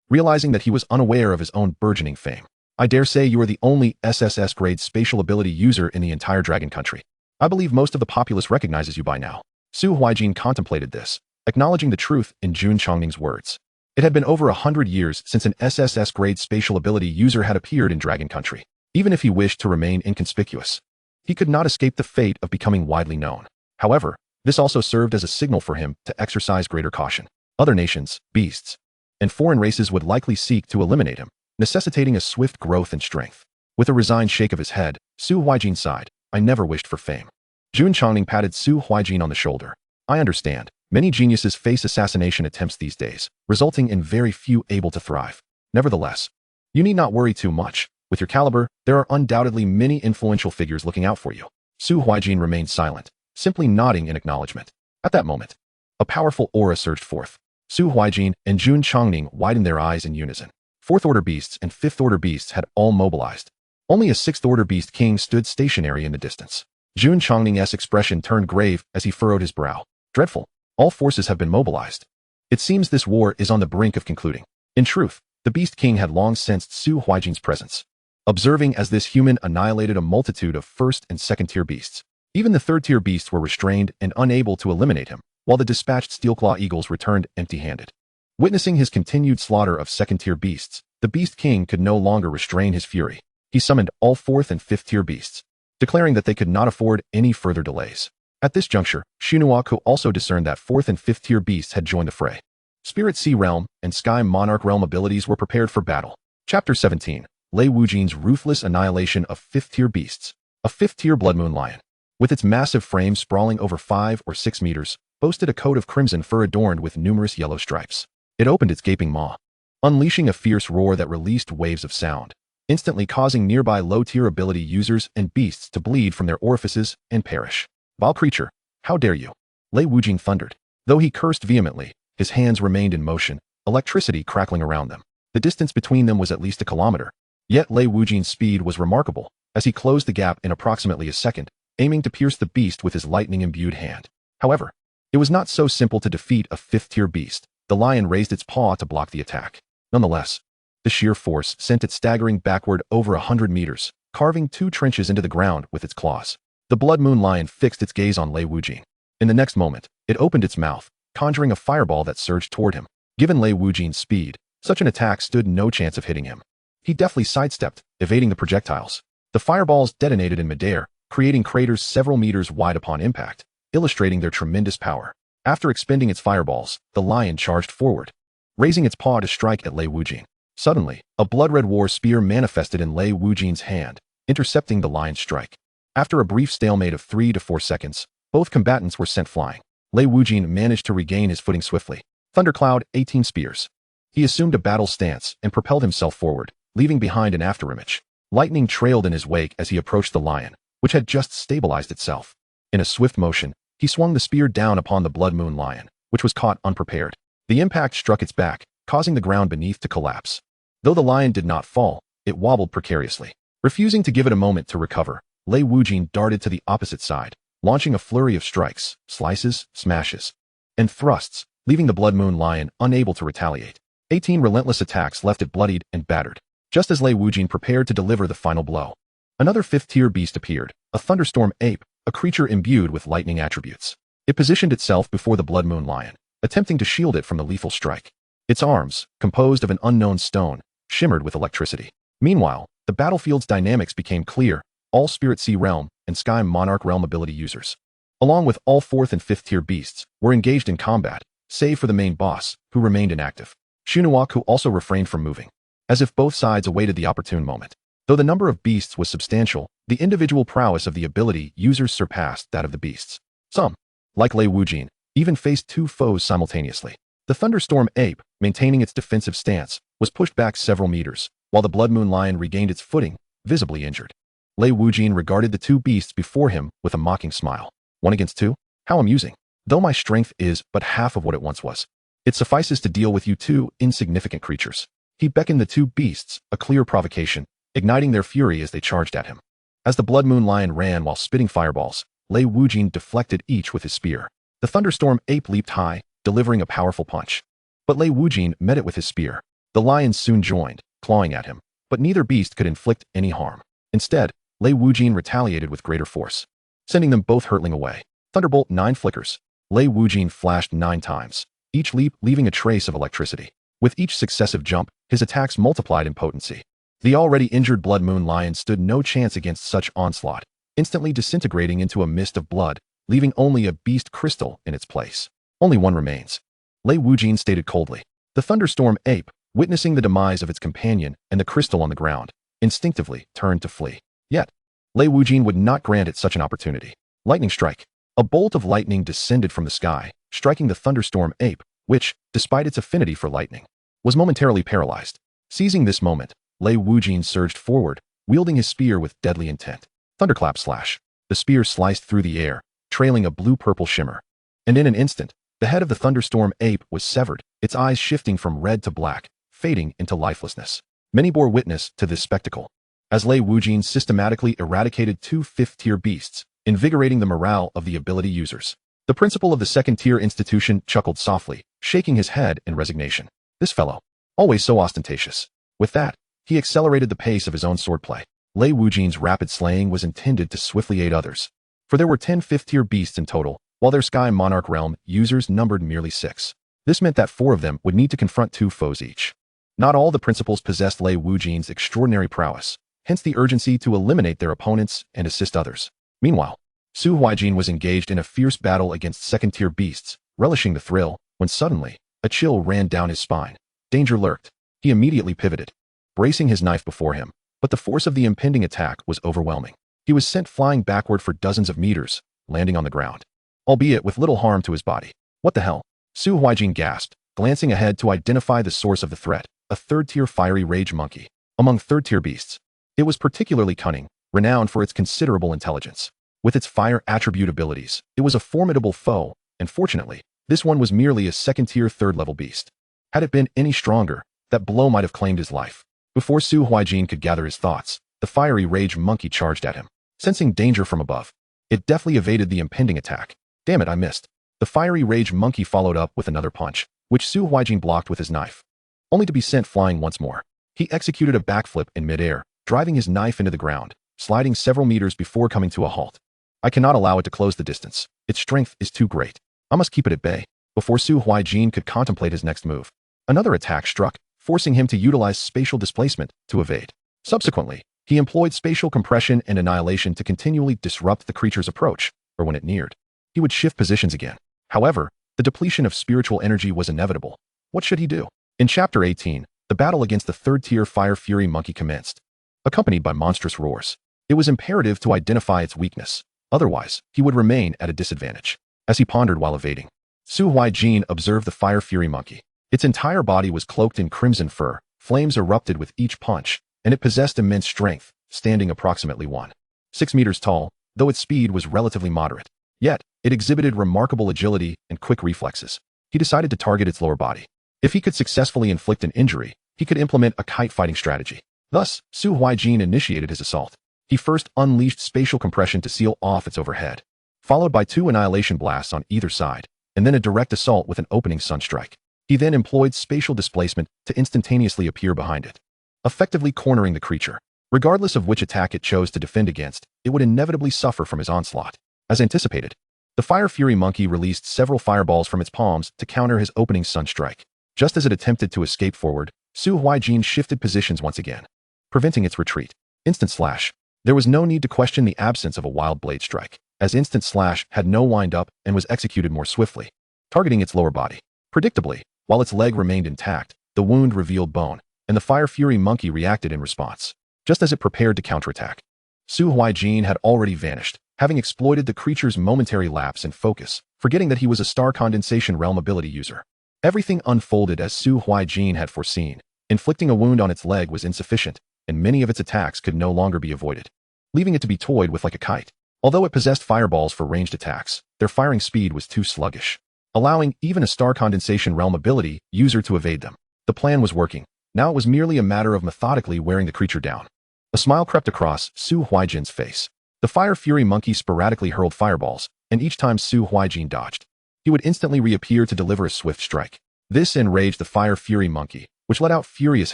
realizing that he was unaware of his own burgeoning fame. I dare say you are the only SSS-grade spatial ability user in the entire Dragon Country. I believe most of the populace recognizes you by now. Su Huaijin contemplated this, acknowledging the truth in Jun Chongning's words. It had been over 100 years since an SSS-grade spatial ability user had appeared in Dragon Country. Even if he wished to remain inconspicuous, he could not escape the fate of becoming widely known. However, this also served as a signal for him to exercise greater caution. Other nations, beasts, and foreign races would likely seek to eliminate him, necessitating a swift growth in strength. With a resigned shake of his head, Su Huaijin sighed, I never wished for fame. Jun Chongning patted Su Huaijin on the shoulder. I understand. Many geniuses face assassination attempts these days, resulting in very few able to thrive. Nevertheless, you need not worry too much. With your caliber, there are undoubtedly many influential figures looking out for you. Su Huaijin remained silent, simply nodding in acknowledgement. At that moment, a powerful aura surged forth. Su Huaijin and Jun Chongning widened their eyes in unison. Fourth-order beasts and fifth-order beasts had all mobilized. Only a sixth-order beast king stood stationary in the distance. Jun Chongning's expression turned grave as he furrowed his brow. Dreadful. All forces have been mobilized. It seems this war is on the brink of concluding. In truth, the Beast King had long sensed Su Huaijin's presence, observing as this human annihilated a multitude of first and second-tier beasts. Even the third-tier beasts were restrained and unable to eliminate him, while the dispatched Steelclaw Eagles returned empty-handed. Witnessing his continued slaughter of second-tier beasts, the Beast King could no longer restrain his fury. He summoned all fourth and fifth-tier beasts, declaring that they could not afford any further delays. At this juncture, Xunhua could also discern that fourth and fifth-tier beasts had joined the fray. Spirit Sea Realm and Sky Monarch Realm abilities were prepared for battle. Chapter 17. Lei Wujin's Ruthless Annihilation of Fifth-Tier Beasts. A fifth-tier Blood Moon Lion, with its massive frame sprawling over 5 or 6 meters, boasted a coat of crimson fur adorned with numerous yellow stripes. It opened its gaping maw, unleashing a fierce roar that released waves of sound, instantly causing nearby low-tier ability users and beasts to bleed from their orifices and perish. Vile creature, how dare you? Lei Wujin thundered. Though he cursed vehemently, his hands remained in motion, electricity crackling around them. The distance between them was at least a kilometer. Yet Lei Wujin's speed was remarkable, as he closed the gap in approximately a second, aiming to pierce the beast with his lightning-imbued hand. However, it was not so simple to defeat a fifth-tier beast. The lion raised its paw to block the attack. Nonetheless, the sheer force sent it staggering backward over 100 meters, carving 2 trenches into the ground with its claws. The Blood Moon Lion fixed its gaze on Lei Wujin. In the next moment, it opened its mouth, conjuring a fireball that surged toward him. Given Lei Wujin's speed, such an attack stood no chance of hitting him. He deftly sidestepped, evading the projectiles. The fireballs detonated in midair, creating craters several meters wide upon impact, illustrating their tremendous power. After expending its fireballs, the lion charged forward, raising its paw to strike at Lei Wujin. Suddenly, a blood-red war spear manifested in Lei Wujin's hand, intercepting the lion's strike. After a brief stalemate of 3 to 4 seconds, both combatants were sent flying. Lei Wujin managed to regain his footing swiftly. Thundercloud, 18 spears. He assumed a battle stance and propelled himself forward, leaving behind an afterimage. Lightning trailed in his wake as he approached the lion, which had just stabilized itself. In a swift motion, he swung the spear down upon the Blood Moon Lion, which was caught unprepared. The impact struck its back, causing the ground beneath to collapse. Though the lion did not fall, it wobbled precariously. Refusing to give it a moment to recover, Lei Wujin darted to the opposite side, launching a flurry of strikes, slices, smashes, and thrusts, leaving the Blood Moon Lion unable to retaliate. 18 relentless attacks left it bloodied and battered. Just as Lei Wujin prepared to deliver the final blow, another fifth-tier beast appeared, a thunderstorm ape, a creature imbued with lightning attributes. It positioned itself before the Blood Moon Lion, attempting to shield it from the lethal strike. Its arms, composed of an unknown stone, shimmered with electricity. Meanwhile, the battlefield's dynamics became clear. All Spirit Sea Realm and Sky Monarch Realm ability users, along with all 4th and 5th-tier beasts, were engaged in combat, save for the main boss, who remained inactive. Xunhua also refrained from moving, as if both sides awaited the opportune moment. Though the number of beasts was substantial, the individual prowess of the ability users surpassed that of the beasts. Some, like Lei Wujin, even faced 2 foes simultaneously. The Thunderstorm Ape, maintaining its defensive stance, was pushed back several meters, while the Blood Moon Lion regained its footing, visibly injured. Lei Wujin regarded the 2 beasts before him with a mocking smile. 1 against 2? How amusing. Though my strength is but half of what it once was, it suffices to deal with you 2 insignificant creatures. He beckoned the 2 beasts, a clear provocation, igniting their fury as they charged at him. As the Blood Moon Lion ran while spitting fireballs, Lei Wujin deflected each with his spear. The Thunderstorm Ape leaped high, delivering a powerful punch. But Lei Wujin met it with his spear. The lions soon joined, clawing at him, but neither beast could inflict any harm. Instead, Lei Wujin retaliated with greater force, sending them both hurtling away. Thunderbolt 9 flickers. Lei Wujin flashed 9 times, each leap leaving a trace of electricity. With each successive jump, his attacks multiplied in potency. The already injured Blood Moon Lion stood no chance against such onslaught, instantly disintegrating into a mist of blood, leaving only a beast crystal in its place. Only one remains. Lei Wujin stated coldly. The Thunderstorm Ape, witnessing the demise of its companion and the crystal on the ground, instinctively turned to flee. Yet, Lei Wujin would not grant it such an opportunity. Lightning strike. A bolt of lightning descended from the sky, striking the Thunderstorm Ape, which, despite its affinity for lightning, was momentarily paralyzed. Seizing this moment, Lei Wujin surged forward, wielding his spear with deadly intent. Thunderclap slash. The spear sliced through the air, trailing a blue-purple shimmer. And in an instant, The head of the thunderstorm ape was severed, its eyes shifting from red to black, fading into lifelessness. Many bore witness to this spectacle, as Lei Wuxian systematically eradicated 2 fifth-tier beasts, invigorating the morale of the ability users. The principal of the second-tier institution chuckled softly, shaking his head in resignation. This fellow, always so ostentatious. With that, he accelerated the pace of his own swordplay. Lei Wuxian's rapid slaying was intended to swiftly aid others, for there were 10 fifth-tier beasts in total, while their Sky Monarch realm users numbered merely 6. This meant that 4 of them would need to confront 2 foes each. Not all the principals possessed Lei Wuxian's extraordinary prowess, hence the urgency to eliminate their opponents and assist others. Meanwhile, Su Huaijin was engaged in a fierce battle against second-tier beasts, relishing the thrill, when suddenly, a chill ran down his spine. Danger lurked. He immediately pivoted, bracing his knife before him, but the force of the impending attack was overwhelming. He was sent flying backward for dozens of meters, landing on the ground, albeit with little harm to his body. What the hell? Su Huaijin gasped, glancing ahead to identify the source of the threat, a third-tier fiery rage monkey. Among third-tier beasts, it was particularly cunning, renowned for its considerable intelligence. With its fire attribute abilities, it was a formidable foe, and fortunately, this one was merely a second-tier third-level beast. Had it been any stronger, that blow might have claimed his life. Before Su Huaijin could gather his thoughts, the fiery rage monkey charged at him. Sensing danger from above, it deftly evaded the impending attack. Damn it, I missed. The fiery rage monkey followed up with another punch, which Su Huaijin blocked with his knife, only to be sent flying once more. He executed a backflip in midair, driving his knife into the ground, sliding several meters before coming to a halt. I cannot allow it to close the distance. Its strength is too great. I must keep it at bay. Before Su Huaijin could contemplate his next move, another attack struck, forcing him to utilize spatial displacement to evade. Subsequently, he employed spatial compression and annihilation to continually disrupt the creature's approach, or when it neared, he would shift positions again. However, the depletion of spiritual energy was inevitable. What should he do? In Chapter 18, the battle against the third-tier Fire Fury monkey commenced, accompanied by monstrous roars. It was imperative to identify its weakness, otherwise, he would remain at a disadvantage. As he pondered while evading, Su Huaijin observed the Fire Fury monkey. Its entire body was cloaked in crimson fur, flames erupted with each punch, and it possessed immense strength, standing approximately 1.6 meters tall, though its speed was relatively moderate. Yet, it exhibited remarkable agility and quick reflexes. He decided to target its lower body. If he could successfully inflict an injury, he could implement a kite-fighting strategy. Thus, Su Huaijin initiated his assault. He first unleashed spatial compression to seal off its overhead, followed by 2 annihilation blasts on either side, and then a direct assault with an opening sunstrike. He then employed spatial displacement to instantaneously appear behind it, effectively cornering the creature. Regardless of which attack it chose to defend against, it would inevitably suffer from his onslaught. As anticipated, the Fire Fury monkey released several fireballs from its palms to counter his opening sunstrike. Just as it attempted to escape forward, Su Huaijin shifted positions once again, preventing its retreat. Instant slash. There was no need to question the absence of a wild blade strike, as instant slash had no wind-up and was executed more swiftly, targeting its lower body. Predictably, while its leg remained intact, the wound revealed bone, and the Fire Fury monkey reacted in response. Just as it prepared to counterattack, Su Huaijin had already vanished, having exploited the creature's momentary lapse in focus, forgetting that he was a star condensation realm ability user. Everything unfolded as Su Huaijin had foreseen. Inflicting a wound on its leg was insufficient, and many of its attacks could no longer be avoided, leaving it to be toyed with like a kite. Although it possessed fireballs for ranged attacks, their firing speed was too sluggish, allowing even a star condensation realm ability user to evade them. The plan was working. Now it was merely a matter of methodically wearing the creature down. A smile crept across Su Huaijin's face. The Fire Fury monkey sporadically hurled fireballs, and each time Su Huaijin dodged, he would instantly reappear to deliver a swift strike. This enraged the Fire Fury monkey, which let out furious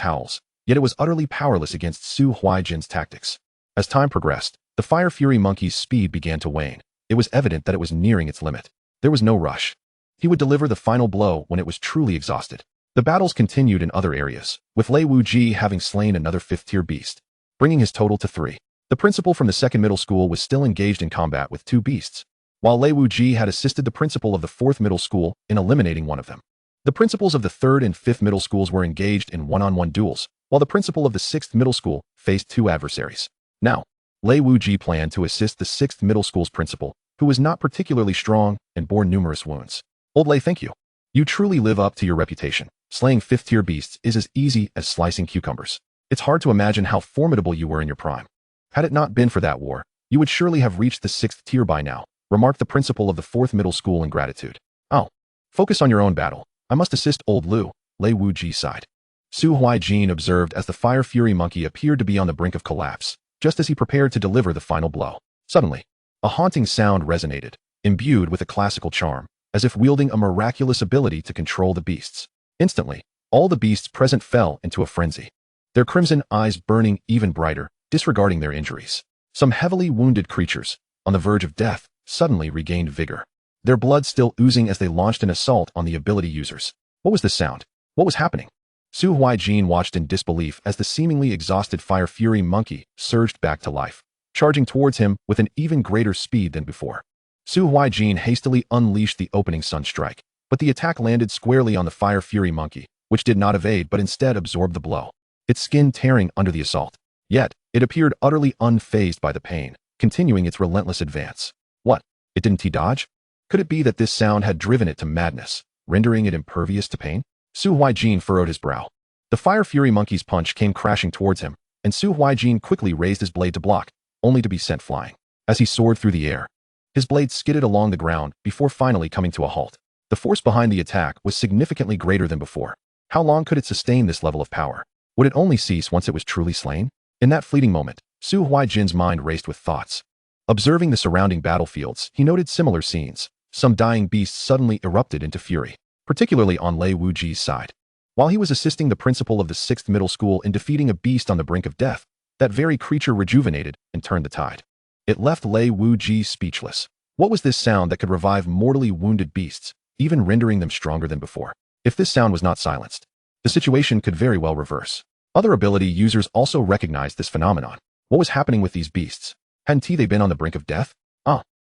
howls, yet it was utterly powerless against Su Huaijin's tactics. As time progressed, the Fire Fury monkey's speed began to wane. It was evident that it was nearing its limit. There was no rush. He would deliver the final blow when it was truly exhausted. The battles continued in other areas, with Lei Wuji having slain another 5th-tier beast, bringing his total to 3. The principal from the second middle school was still engaged in combat with 2 beasts, while Lei Wuji had assisted the principal of the 4th middle school in eliminating one of them. The principals of the 3rd and 5th middle schools were engaged in one-on-one duels, while the principal of the 6th middle school faced 2 adversaries. Now, Lei Wuji planned to assist the 6th middle school's principal, who was not particularly strong and bore numerous wounds. Old Lei, thank you. You truly live up to your reputation. Slaying 5th-tier beasts is as easy as slicing cucumbers. It's hard to imagine how formidable you were in your prime. Had it not been for that war, you would surely have reached the 6th tier by now, remarked the principal of the 4th middle school in gratitude. Oh, Focus on your own battle. I must assist old Lei Wuji sighed. Su Huaijin observed as the fire fury monkey appeared to be on the brink of collapse, just as he prepared to deliver the final blow. Suddenly, a haunting sound resonated, imbued with a classical charm, as if wielding a miraculous ability to control the beasts. Instantly, all the beasts present fell into a frenzy, their crimson eyes burning even brighter, disregarding their injuries. Some heavily wounded creatures, on the verge of death, suddenly regained vigor, their blood still oozing as they launched an assault on the ability users. What was the sound? What was happening? Su Huaijin watched in disbelief as the seemingly exhausted fire fury monkey surged back to life, charging towards him with an even greater speed than before. Su Huaijin hastily unleashed the opening sun strike, but the attack landed squarely on the fire fury monkey, which did not evade but instead absorbed the blow, its skin tearing under the assault. Yet, it appeared utterly unfazed by the pain, continuing its relentless advance. What? It didn't dodge? Could it be that this sound had driven it to madness, rendering it impervious to pain? Su Huaijin furrowed his brow. The fire fury monkey's punch came crashing towards him, and Su Huaijin quickly raised his blade to block, only to be sent flying. As he soared through the air, his blade skidded along the ground before finally coming to a halt. The force behind the attack was significantly greater than before. How long could it sustain this level of power? Would it only cease once it was truly slain? In that fleeting moment, Su Huaijin's mind raced with thoughts. Observing the surrounding battlefields, he noted similar scenes. Some dying beasts suddenly erupted into fury, particularly on Lei Wuji's side. While he was assisting the principal of the 6th middle school in defeating a beast on the brink of death, that very creature rejuvenated and turned the tide. It left Lei Wuji speechless. What was this sound that could revive mortally wounded beasts, even rendering them stronger than before? If this sound was not silenced, the situation could very well reverse. Other ability users also recognized this phenomenon. What was happening with these beasts? Hadn't they been on the brink of death?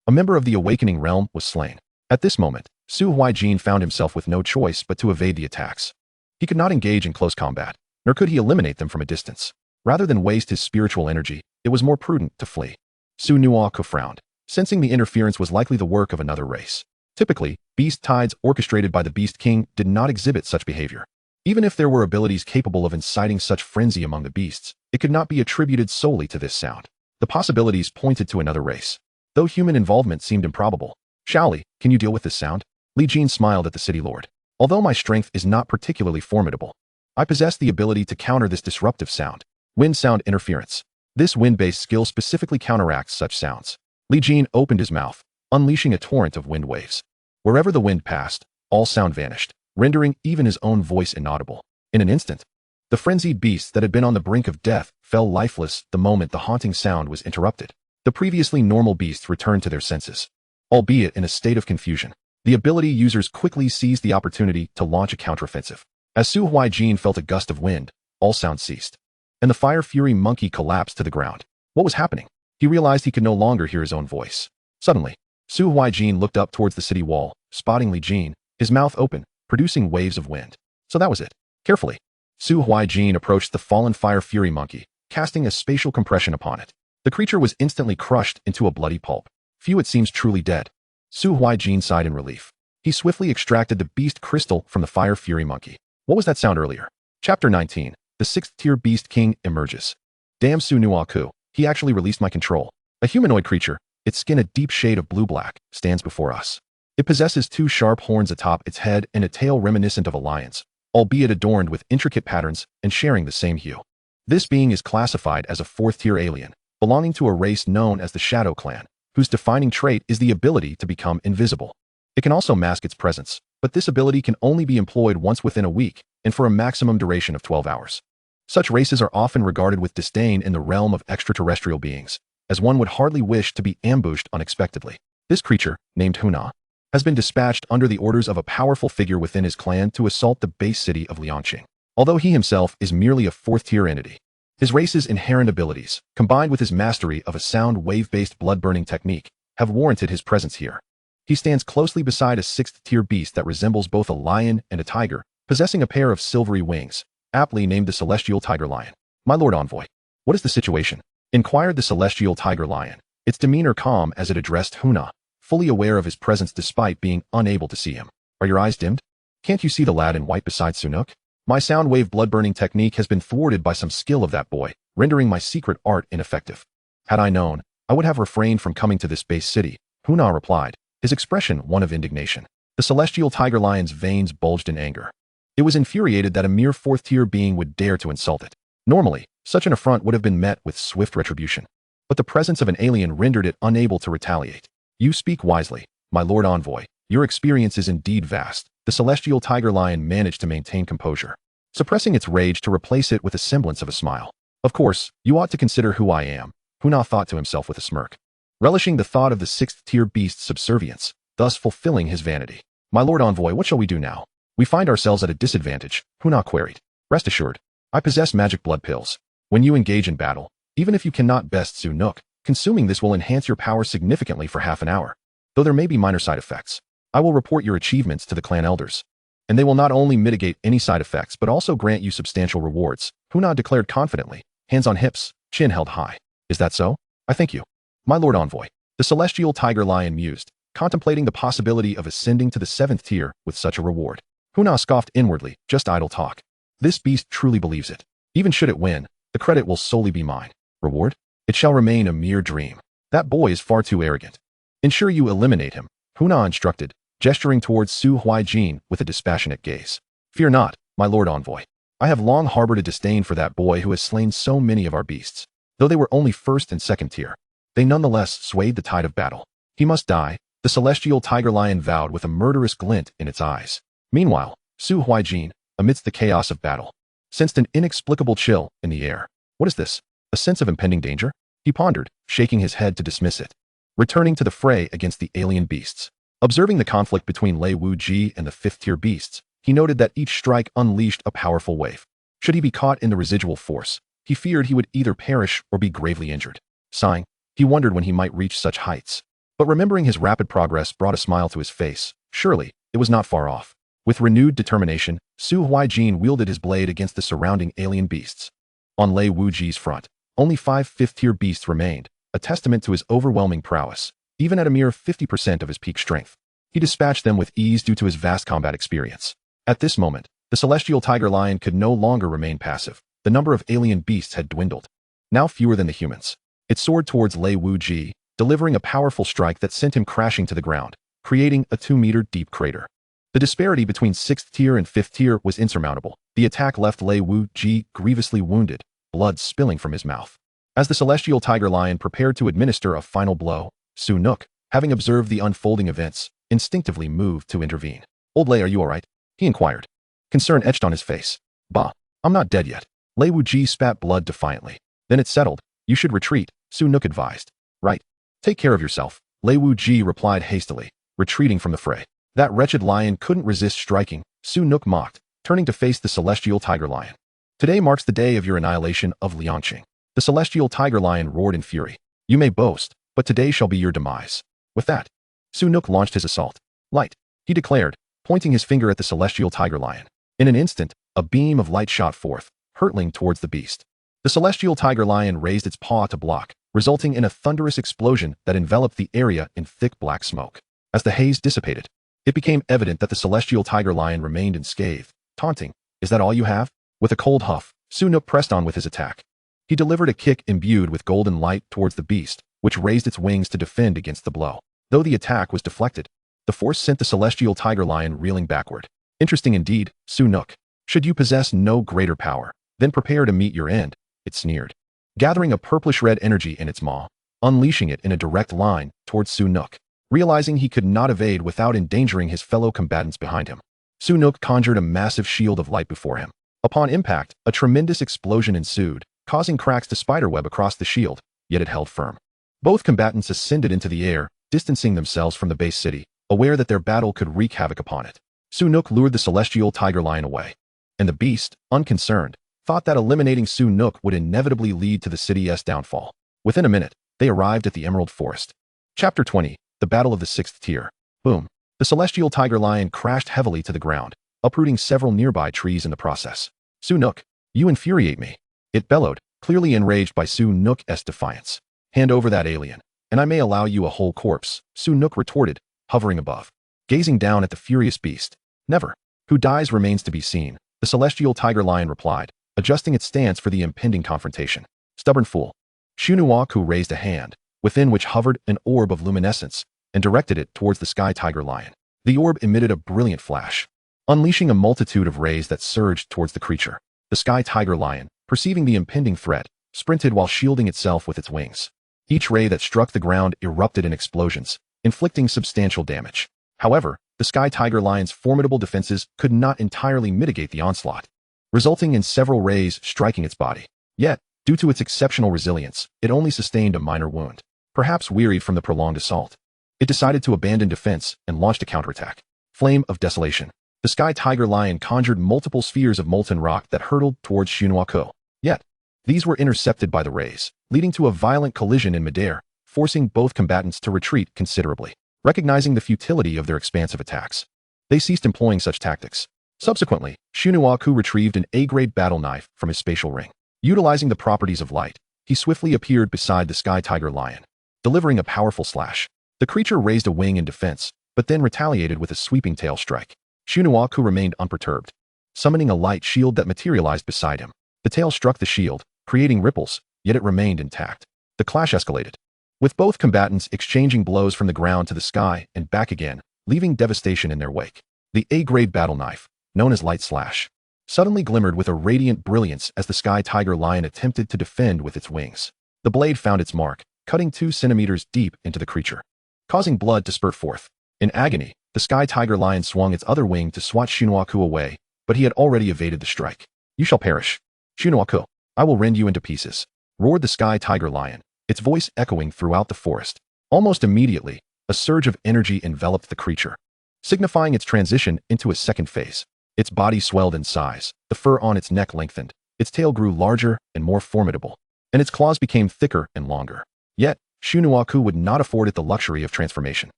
A member of the awakening realm was slain. At this moment, Su Huaijin found himself with no choice but to evade the attacks. He could not engage in close combat, nor could he eliminate them from a distance. Rather than waste his spiritual energy, it was more prudent to flee. Su Nuaku frowned, sensing the interference was likely the work of another race. Typically, beast tides orchestrated by the Beast King did not exhibit such behavior. Even if there were abilities capable of inciting such frenzy among the beasts, it could not be attributed solely to this sound. The possibilities pointed to another race, though human involvement seemed improbable. Shaoli, can you deal with this sound? Li Jin smiled at the city lord. Although my strength is not particularly formidable, I possess the ability to counter this disruptive sound. Wind sound interference. This wind-based skill specifically counteracts such sounds. Li Jin opened his mouth, unleashing a torrent of wind waves. Wherever the wind passed, all sound vanished, rendering even his own voice inaudible. In an instant, the frenzied beasts that had been on the brink of death fell lifeless the moment the haunting sound was interrupted. The previously normal beasts returned to their senses, albeit in a state of confusion. The ability users quickly seized the opportunity to launch a counteroffensive. As Su Huaijin felt a gust of wind, all sound ceased, and the fire fury monkey collapsed to the ground. What was happening? He realized he could no longer hear his own voice. Suddenly, Su Huaijin looked up towards the city wall, spotting Li Jin, his mouth open, producing waves of wind. So that was it. Carefully, Su Huaijin approached the fallen fire fury monkey, casting a spatial compression upon it. The creature was instantly crushed into a bloody pulp. Phew, it seems truly dead. Su Huaijin sighed in relief. He swiftly extracted the beast crystal from the fire fury monkey. What was that sound earlier? Chapter 19. The 6th-tier Beast King emerges. Damn Su Nuaku, he actually released my control. A humanoid creature, its skin a deep shade of blue-black, stands before us. It possesses 2 sharp horns atop its head and a tail reminiscent of a lion's, albeit adorned with intricate patterns and sharing the same hue. This being is classified as a 4th-tier alien, belonging to a race known as the Shadow Clan, whose defining trait is the ability to become invisible. It can also mask its presence, but this ability can only be employed once within a week and for a maximum duration of 12 hours. Such races are often regarded with disdain in the realm of extraterrestrial beings, as one would hardly wish to be ambushed unexpectedly. This creature, named Huna, has been dispatched under the orders of a powerful figure within his clan to assault the base city of Liangqing. Although he himself is merely a 4th-tier entity, his race's inherent abilities, combined with his mastery of a sound wave-based blood-burning technique, have warranted his presence here. He stands closely beside a 6th-tier beast that resembles both a lion and a tiger, possessing a pair of silvery wings, aptly named the Celestial Tiger Lion. My Lord Envoy, what is the situation? Inquired the Celestial Tiger Lion, its demeanor calm as it addressed Huna, fully aware of his presence despite being unable to see him. Are your eyes dimmed? Can't you see the lad in white beside Sunuk? My sound wave blood-burning technique has been thwarted by some skill of that boy, rendering my secret art ineffective. Had I known, I would have refrained from coming to this base city, Huna replied, his expression one of indignation. The celestial tiger lion's veins bulged in anger. It was infuriated that a mere fourth-tier being would dare to insult it. Normally, such an affront would have been met with swift retribution. But the presence of an alien rendered it unable to retaliate. You speak wisely, my lord envoy. Your experience is indeed vast. The celestial tiger lion managed to maintain composure, suppressing its rage to replace it with a semblance of a smile. Of course, you ought to consider who I am, Huna thought to himself with a smirk, relishing the thought of the sixth-tier beast's subservience, thus fulfilling his vanity. My lord envoy, what shall we do now? We find ourselves at a disadvantage, Huna queried. Rest assured, I possess magic blood pills. When you engage in battle, even if you cannot best Su Nook, consuming this will enhance your power significantly for half an hour. Though there may be minor side effects, I will report your achievements to the clan elders, and they will not only mitigate any side effects but also grant you substantial rewards, Huna declared confidently, hands on hips, chin held high. Is that so? I thank you. My lord envoy, the celestial tiger lion mused, contemplating the possibility of ascending to the 7th tier with such a reward. Huna scoffed inwardly, just idle talk. This beast truly believes it. Even should it win, the credit will solely be mine. Reward? It shall remain a mere dream. That boy is far too arrogant. Ensure you eliminate him, Huna instructed, gesturing towards Su Huaijin with a dispassionate gaze. Fear not, my lord envoy. I have long harbored a disdain for that boy who has slain so many of our beasts. Though they were only 1st and 2nd tier, they nonetheless swayed the tide of battle. He must die, the celestial tiger lion vowed with a murderous glint in its eyes. Meanwhile, Su Huaijin, amidst the chaos of battle, sensed an inexplicable chill in the air. What is this? A sense of impending danger? He pondered, shaking his head to dismiss it. Returning to the fray against the alien beasts. Observing the conflict between Lei Wuji and the 5th-tier beasts, he noted that each strike unleashed a powerful wave. Should he be caught in the residual force, he feared he would either perish or be gravely injured. Sighing, he wondered when he might reach such heights. But remembering his rapid progress brought a smile to his face. Surely, it was not far off. With renewed determination, Su Huaijin wielded his blade against the surrounding alien beasts. On Lei Wuji's front, only 5 5th-tier beasts remained, a testament to his overwhelming prowess, even at a mere 50% of his peak strength. He dispatched them with ease due to his vast combat experience. At this moment, the celestial tiger lion could no longer remain passive. The number of alien beasts had dwindled, now fewer than the humans. It soared towards Lei Wuji, delivering a powerful strike that sent him crashing to the ground, creating a 2-meter-deep crater. The disparity between 6th tier and 5th tier was insurmountable. The attack left Lei Wuji grievously wounded, blood spilling from his mouth. As the celestial tiger lion prepared to administer a final blow, Su Nook, having observed the unfolding events, instinctively moved to intervene. Old Lei, are you all right? He inquired. Concern etched on his face. Bah, I'm not dead yet. Lei Wuji spat blood defiantly. Then it settled. You should retreat, Su Nook advised. Right. Take care of yourself, Lei Wuji replied hastily, retreating from the fray. That wretched lion couldn't resist striking, Su Nook mocked, turning to face the celestial tiger lion. Today marks the day of your annihilation of Liangqing. The celestial tiger lion roared in fury. You may boast, but today shall be your demise. With that, Su Nook launched his assault. Light, he declared, pointing his finger at the celestial tiger lion. In an instant, a beam of light shot forth, hurtling towards the beast. The celestial tiger lion raised its paw to block, resulting in a thunderous explosion that enveloped the area in thick black smoke. As the haze dissipated, it became evident that the celestial tiger lion remained unscathed, taunting, "Is that all you have?" With a cold huff, Su Nook pressed on with his attack. He delivered a kick imbued with golden light towards the beast, which raised its wings to defend against the blow. Though the attack was deflected, the force sent the celestial tiger lion reeling backward. Interesting indeed, Su Nook. Should you possess no greater power, then prepare to meet your end, it sneered, gathering a purplish-red energy in its maw, unleashing it in a direct line towards Su Nook. Realizing he could not evade without endangering his fellow combatants behind him, Su Nook conjured a massive shield of light before him. Upon impact, a tremendous explosion ensued, causing cracks to spiderweb across the shield, yet it held firm. Both combatants ascended into the air, distancing themselves from the base city, aware that their battle could wreak havoc upon it. Su Nook lured the celestial tiger lion away, and the beast, unconcerned, thought that eliminating Su Nook would inevitably lead to the city's downfall. Within a minute, they arrived at the Emerald Forest. Chapter 20. The Battle of the 6th Tier. Boom. The celestial tiger lion crashed heavily to the ground, uprooting several nearby trees in the process. Su Nook, you infuriate me. It bellowed, clearly enraged by Su Nook's defiance. Hand over that alien, and I may allow you a whole corpse, Su Nook retorted, hovering above, gazing down at the furious beast. Never. Who dies remains to be seen, the celestial tiger lion replied, adjusting its stance for the impending confrontation. Stubborn fool. Shunuaku raised a hand, within which hovered an orb of luminescence, and directed it towards the sky tiger lion. The orb emitted a brilliant flash, unleashing a multitude of rays that surged towards the creature. The sky tiger lion, perceiving the impending threat, sprinted while shielding itself with its wings. Each ray that struck the ground erupted in explosions, inflicting substantial damage. However, the sky tiger lion's formidable defenses could not entirely mitigate the onslaught, resulting in several rays striking its body. Yet, due to its exceptional resilience, it only sustained a minor wound. Perhaps wearied from the prolonged assault, it decided to abandon defense and launched a counterattack. Flame of Desolation. The sky tiger lion conjured multiple spheres of molten rock that hurtled towards Su Huaijin. Yet, these were intercepted by the rays, leading to a violent collision in midair, forcing both combatants to retreat considerably. Recognizing the futility of their expansive attacks, they ceased employing such tactics. Subsequently, Su Huaijin retrieved an A-grade battle knife from his spatial ring. Utilizing the properties of light, he swiftly appeared beside the sky tiger lion, delivering a powerful slash. The creature raised a wing in defense, but then retaliated with a sweeping tail strike. Su Huaijin remained unperturbed, summoning a light shield that materialized beside him. The tail struck the shield, creating ripples, yet it remained intact. The clash escalated, with both combatants exchanging blows from the ground to the sky and back again, leaving devastation in their wake. The A-grade battle knife, known as Light Slash, suddenly glimmered with a radiant brilliance as the sky tiger lion attempted to defend with its wings. The blade found its mark, cutting 2 centimeters deep into the creature, causing blood to spurt forth. In agony, the sky tiger lion swung its other wing to swat Su Huaijin away, but he had already evaded the strike. "You shall perish, Su Huaijin. I will rend you into pieces," roared the sky tiger lion, its voice echoing throughout the forest. Almost immediately, a surge of energy enveloped the creature, signifying its transition into a second phase. Its body swelled in size, the fur on its neck lengthened, its tail grew larger and more formidable, and its claws became thicker and longer. Yet, Su Huaijin would not afford it the luxury of transformation.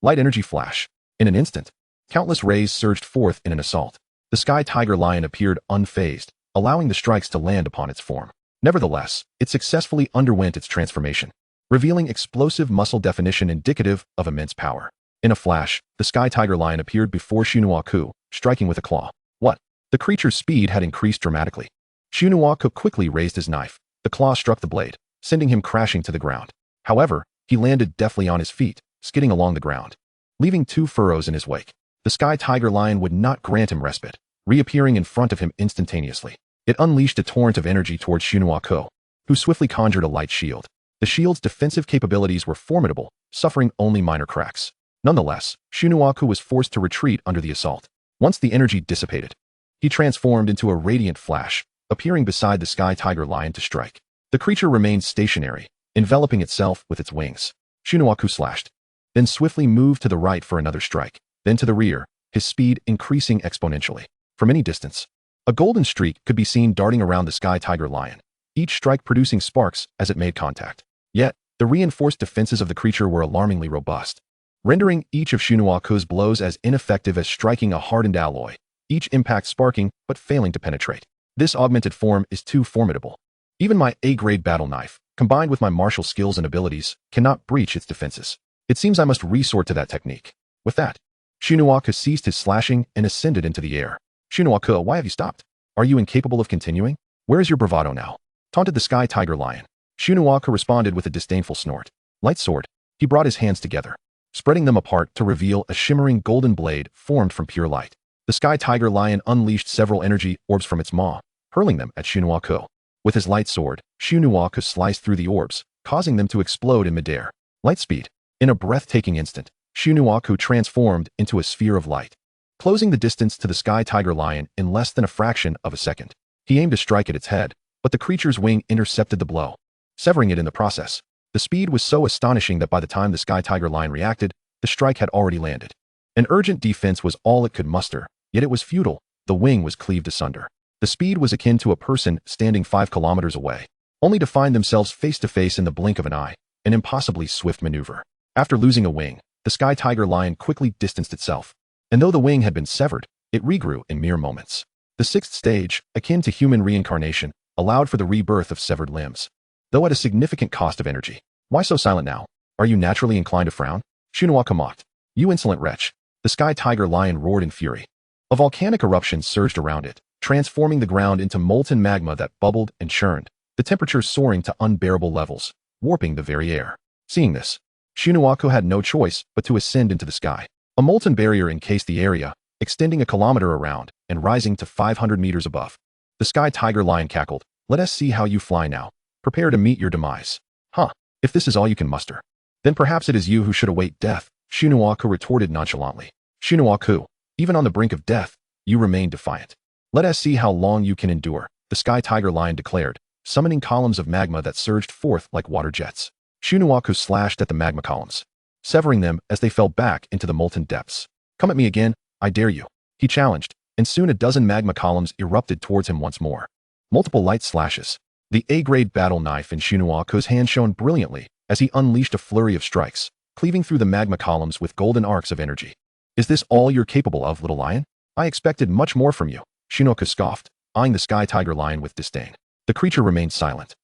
Light energy flash. In an instant, countless rays surged forth in an assault. The sky tiger lion appeared unfazed, allowing the strikes to land upon its form. Nevertheless, it successfully underwent its transformation, revealing explosive muscle definition indicative of immense power. In a flash, the sky tiger lion appeared before Su Huaijin, striking with a claw. What? The creature's speed had increased dramatically. Su Huaijin quickly raised his knife. The claw struck the blade, sending him crashing to the ground. However, he landed deftly on his feet, skidding along the ground, leaving 2 furrows in his wake. The sky tiger lion would not grant him respite, reappearing in front of him instantaneously. It unleashed a torrent of energy towards Su Huaijin, who swiftly conjured a light shield. The shield's defensive capabilities were formidable, suffering only minor cracks. Nonetheless, Su Huaijin was forced to retreat under the assault. Once the energy dissipated, he transformed into a radiant flash, appearing beside the sky tiger lion to strike. The creature remained stationary, enveloping itself with its wings. Su Huaijin slashed, then swiftly moved to the right for another strike, then to the rear, his speed increasing exponentially. From any distance, a golden streak could be seen darting around the sky tiger lion, each strike producing sparks as it made contact. Yet, the reinforced defenses of the creature were alarmingly robust, rendering each of Su Huaijin's blows as ineffective as striking a hardened alloy, each impact sparking but failing to penetrate. This augmented form is too formidable. Even my A-grade battle knife, combined with my martial skills and abilities, cannot breach its defenses. It seems I must resort to that technique. With that, Su Huaijin ceased his slashing and ascended into the air. "Su Huaijin, why have you stopped? Are you incapable of continuing? Where is your bravado now?" taunted the sky tiger lion. Su Huaijin responded with a disdainful snort. Light sword. He brought his hands together, spreading them apart to reveal a shimmering golden blade formed from pure light. The sky tiger lion unleashed several energy orbs from its maw, hurling them at Su Huaijin. With his light sword, Su Huaijin sliced through the orbs, causing them to explode in midair. Light speed. In a breathtaking instant, Su Huaijin transformed into a sphere of light, closing the distance to the sky tiger lion in less than a fraction of a second. He aimed to strike at its head, but the creature's wing intercepted the blow, severing it in the process. The speed was so astonishing that by the time the sky tiger lion reacted, the strike had already landed. An urgent defense was all it could muster, yet it was futile. The wing was cleaved asunder. The speed was akin to a person standing 5 kilometers away, only to find themselves face to face in the blink of an eye, an impossibly swift maneuver. After losing a wing, the sky tiger lion quickly distanced itself, and though the wing had been severed, it regrew in mere moments. The 6th stage, akin to human reincarnation, allowed for the rebirth of severed limbs, though at a significant cost of energy. "Why so silent now? Are you naturally inclined to frown?" Su Huaijin mocked. "You insolent wretch." The sky tiger lion roared in fury. A volcanic eruption surged around it, transforming the ground into molten magma that bubbled and churned, the temperature soaring to unbearable levels, warping the very air. Seeing this, Su Huaijin had no choice but to ascend into the sky. A molten barrier encased the area, extending a kilometer around and rising to 500 meters above. The sky tiger lion cackled. Let us see how you fly now. Prepare to meet your demise. Huh, if this is all you can muster, then perhaps it is you who should await death, Su retorted nonchalantly. Su, even on the brink of death, you remain defiant. Let us see how long you can endure, the sky tiger lion declared, summoning columns of magma that surged forth like water jets. Su slashed at the magma columns, severing them as they fell back into the molten depths. Come at me again, I dare you, he challenged, and soon a dozen magma columns erupted towards him once more. Multiple light slashes. The A-grade battle knife in Su hand shone brilliantly as he unleashed a flurry of strikes, cleaving through the magma columns with golden arcs of energy. Is this all you're capable of, little lion? I expected much more from you, Su scoffed, eyeing the sky tiger lion with disdain. The creature remained silent,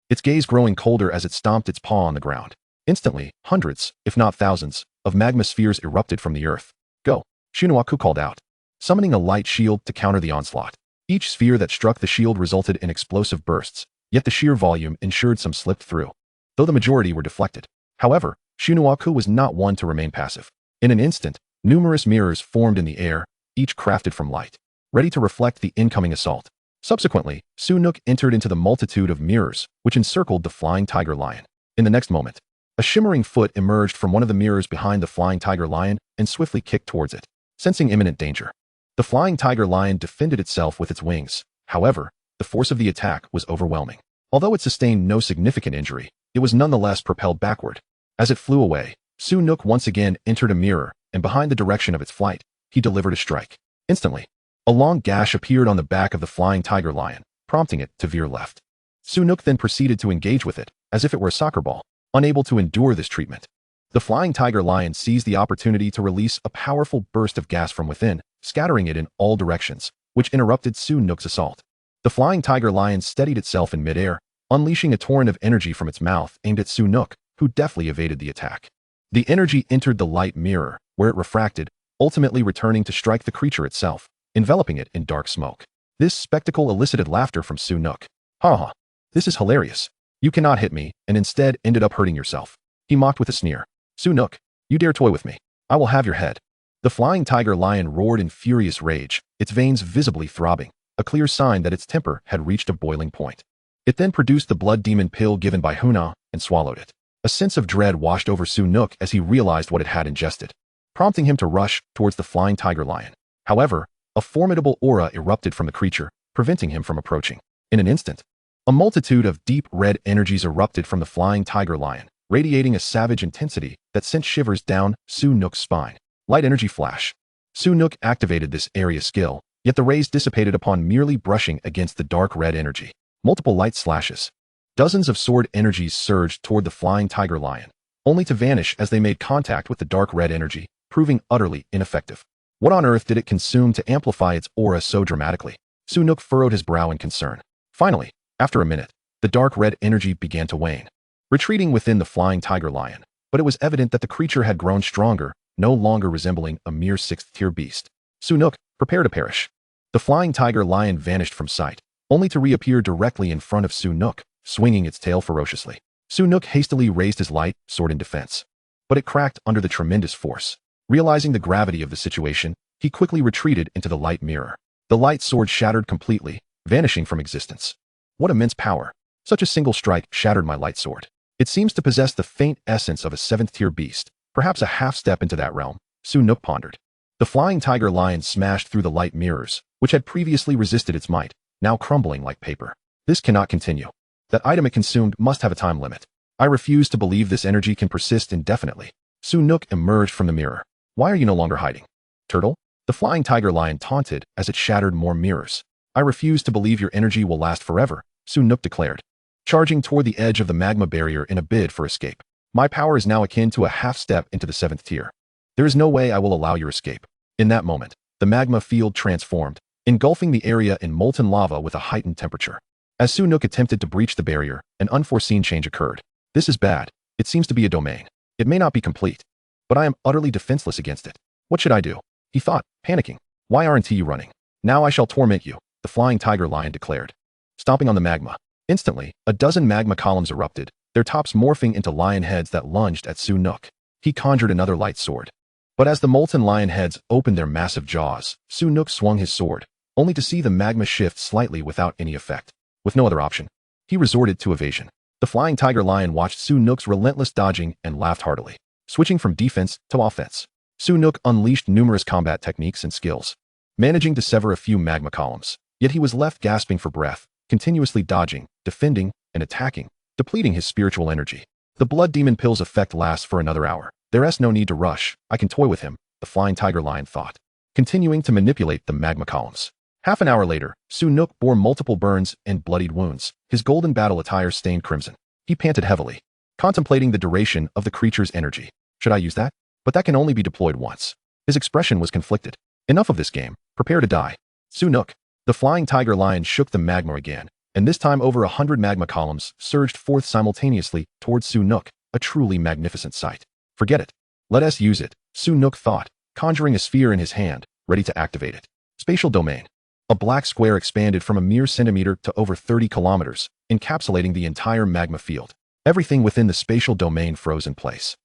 its gaze growing colder as it stomped its paw on the ground. Instantly, hundreds, if not thousands, of magma spheres erupted from the earth. Go, Su called out, summoning a light shield to counter the onslaught. Each sphere that struck the shield resulted in explosive bursts, yet the sheer volume ensured some slipped through, though the majority were deflected. However, Su was not one to remain passive. In an instant, numerous mirrors formed in the air, each crafted from light, ready to reflect the incoming assault. Subsequently, Su entered into the multitude of mirrors, which encircled the flying tiger lion. In the next moment, a shimmering foot emerged from one of the mirrors behind the flying tiger lion and swiftly kicked towards it, sensing imminent danger. The flying tiger lion defended itself with its wings. However, the force of the attack was overwhelming. Although it sustained no significant injury, it was nonetheless propelled backward. As it flew away, Su once again entered a mirror, and behind the direction of its flight, he delivered a strike. Instantly, a long gash appeared on the back of the flying tiger lion, prompting it to veer left. Su then proceeded to engage with it, as if it were a soccer ball. Unable to endure this treatment, the flying tiger lion seized the opportunity to release a powerful burst of gas from within, scattering it in all directions, which interrupted Su assault. The flying tiger lion steadied itself in midair, unleashing a torrent of energy from its mouth aimed at Su, who deftly evaded the attack. The energy entered the light mirror, where it refracted, ultimately returning to strike the creature itself, enveloping it in dark smoke. This spectacle elicited laughter from Su. Ha, this is hilarious. You cannot hit me, and instead ended up hurting yourself. He mocked with a sneer. Su, you dare toy with me. I will have your head. The flying tiger lion roared in furious rage, its veins visibly throbbing, a clear sign that its temper had reached a boiling point. It then produced the blood demon pill given by Huna and swallowed it. A sense of dread washed over Su as he realized what it had ingested, prompting him to rush towards the flying tiger lion. However, a formidable aura erupted from the creature, preventing him from approaching. In an instant, a multitude of deep red energies erupted from the flying tiger lion, radiating a savage intensity that sent shivers down Su spine. Light energy flash. Su activated this area skill, yet the rays dissipated upon merely brushing against the dark red energy. Multiple light slashes. Dozens of sword energies surged toward the flying tiger lion, only to vanish as they made contact with the dark red energy, proving utterly ineffective. What on earth did it consume to amplify its aura so dramatically? Su furrowed his brow in concern. Finally, after a minute, the dark red energy began to wane, retreating within the flying tiger lion, but it was evident that the creature had grown stronger, no longer resembling a mere 6th-tier beast. Su, prepare to perish. The flying tiger lion vanished from sight, only to reappear directly in front of Su, swinging its tail ferociously. Su hastily raised his light sword in defense, but it cracked under the tremendous force. Realizing the gravity of the situation, he quickly retreated into the light mirror. The light sword shattered completely, vanishing from existence. What immense power! Such a single strike shattered my light sword. It seems to possess the faint essence of a 7th-tier beast, perhaps a half step into that realm, Su pondered. The flying tiger lion smashed through the light mirrors, which had previously resisted its might, now crumbling like paper. This cannot continue. That item it consumed must have a time limit. I refuse to believe this energy can persist indefinitely. Su emerged from the mirror. Why are you no longer hiding? Turtle? The flying tiger lion taunted as it shattered more mirrors. I refuse to believe your energy will last forever, Su declared, charging toward the edge of the magma barrier in a bid for escape. My power is now akin to a half step into the 7th tier. There is no way I will allow your escape. In that moment, the magma field transformed, engulfing the area in molten lava with a heightened temperature. As Su attempted to breach the barrier, an unforeseen change occurred. This is bad. It seems to be a domain. It may not be complete, but I am utterly defenseless against it. What should I do? He thought, panicking. Why aren't you running? Now I shall torment you, the flying tiger lion declared, stomping on the magma. Instantly, a dozen magma columns erupted, their tops morphing into lion heads that lunged at Su. He conjured another light sword, But as the molten lion heads opened their massive jaws, Su Nook swung his sword, only to see the magma shift slightly without any effect. With no other option, he resorted to evasion. The flying tiger lion watched Su Nook's relentless dodging and laughed heartily. Switching from defense to offense, Su Nook unleashed numerous combat techniques and skills, managing to sever a few magma columns. Yet he was left gasping for breath, continuously dodging, defending, and attacking, depleting his spiritual energy. The blood demon pill's effect lasts for another hour. There's no need to rush. I can toy with him, the flying tiger lion thought, continuing to manipulate the magma columns. Half an hour later, Su Nook bore multiple burns and bloodied wounds, his golden battle attire stained crimson. He panted heavily, contemplating the duration of the creature's energy. Should I use that? But that can only be deployed once. His expression was conflicted. Enough of this game. Prepare to die. Su Nook. The flying tiger lion shook the magma again, and this time over 100 magma columns surged forth simultaneously towards Su Nook, a truly magnificent sight. Forget it. Let us use it, Su Nook thought, conjuring a sphere in his hand, ready to activate it. Spatial domain. A black square expanded from a mere centimeter to over 30 kilometers, encapsulating the entire magma field. Everything within the spatial domain froze in place.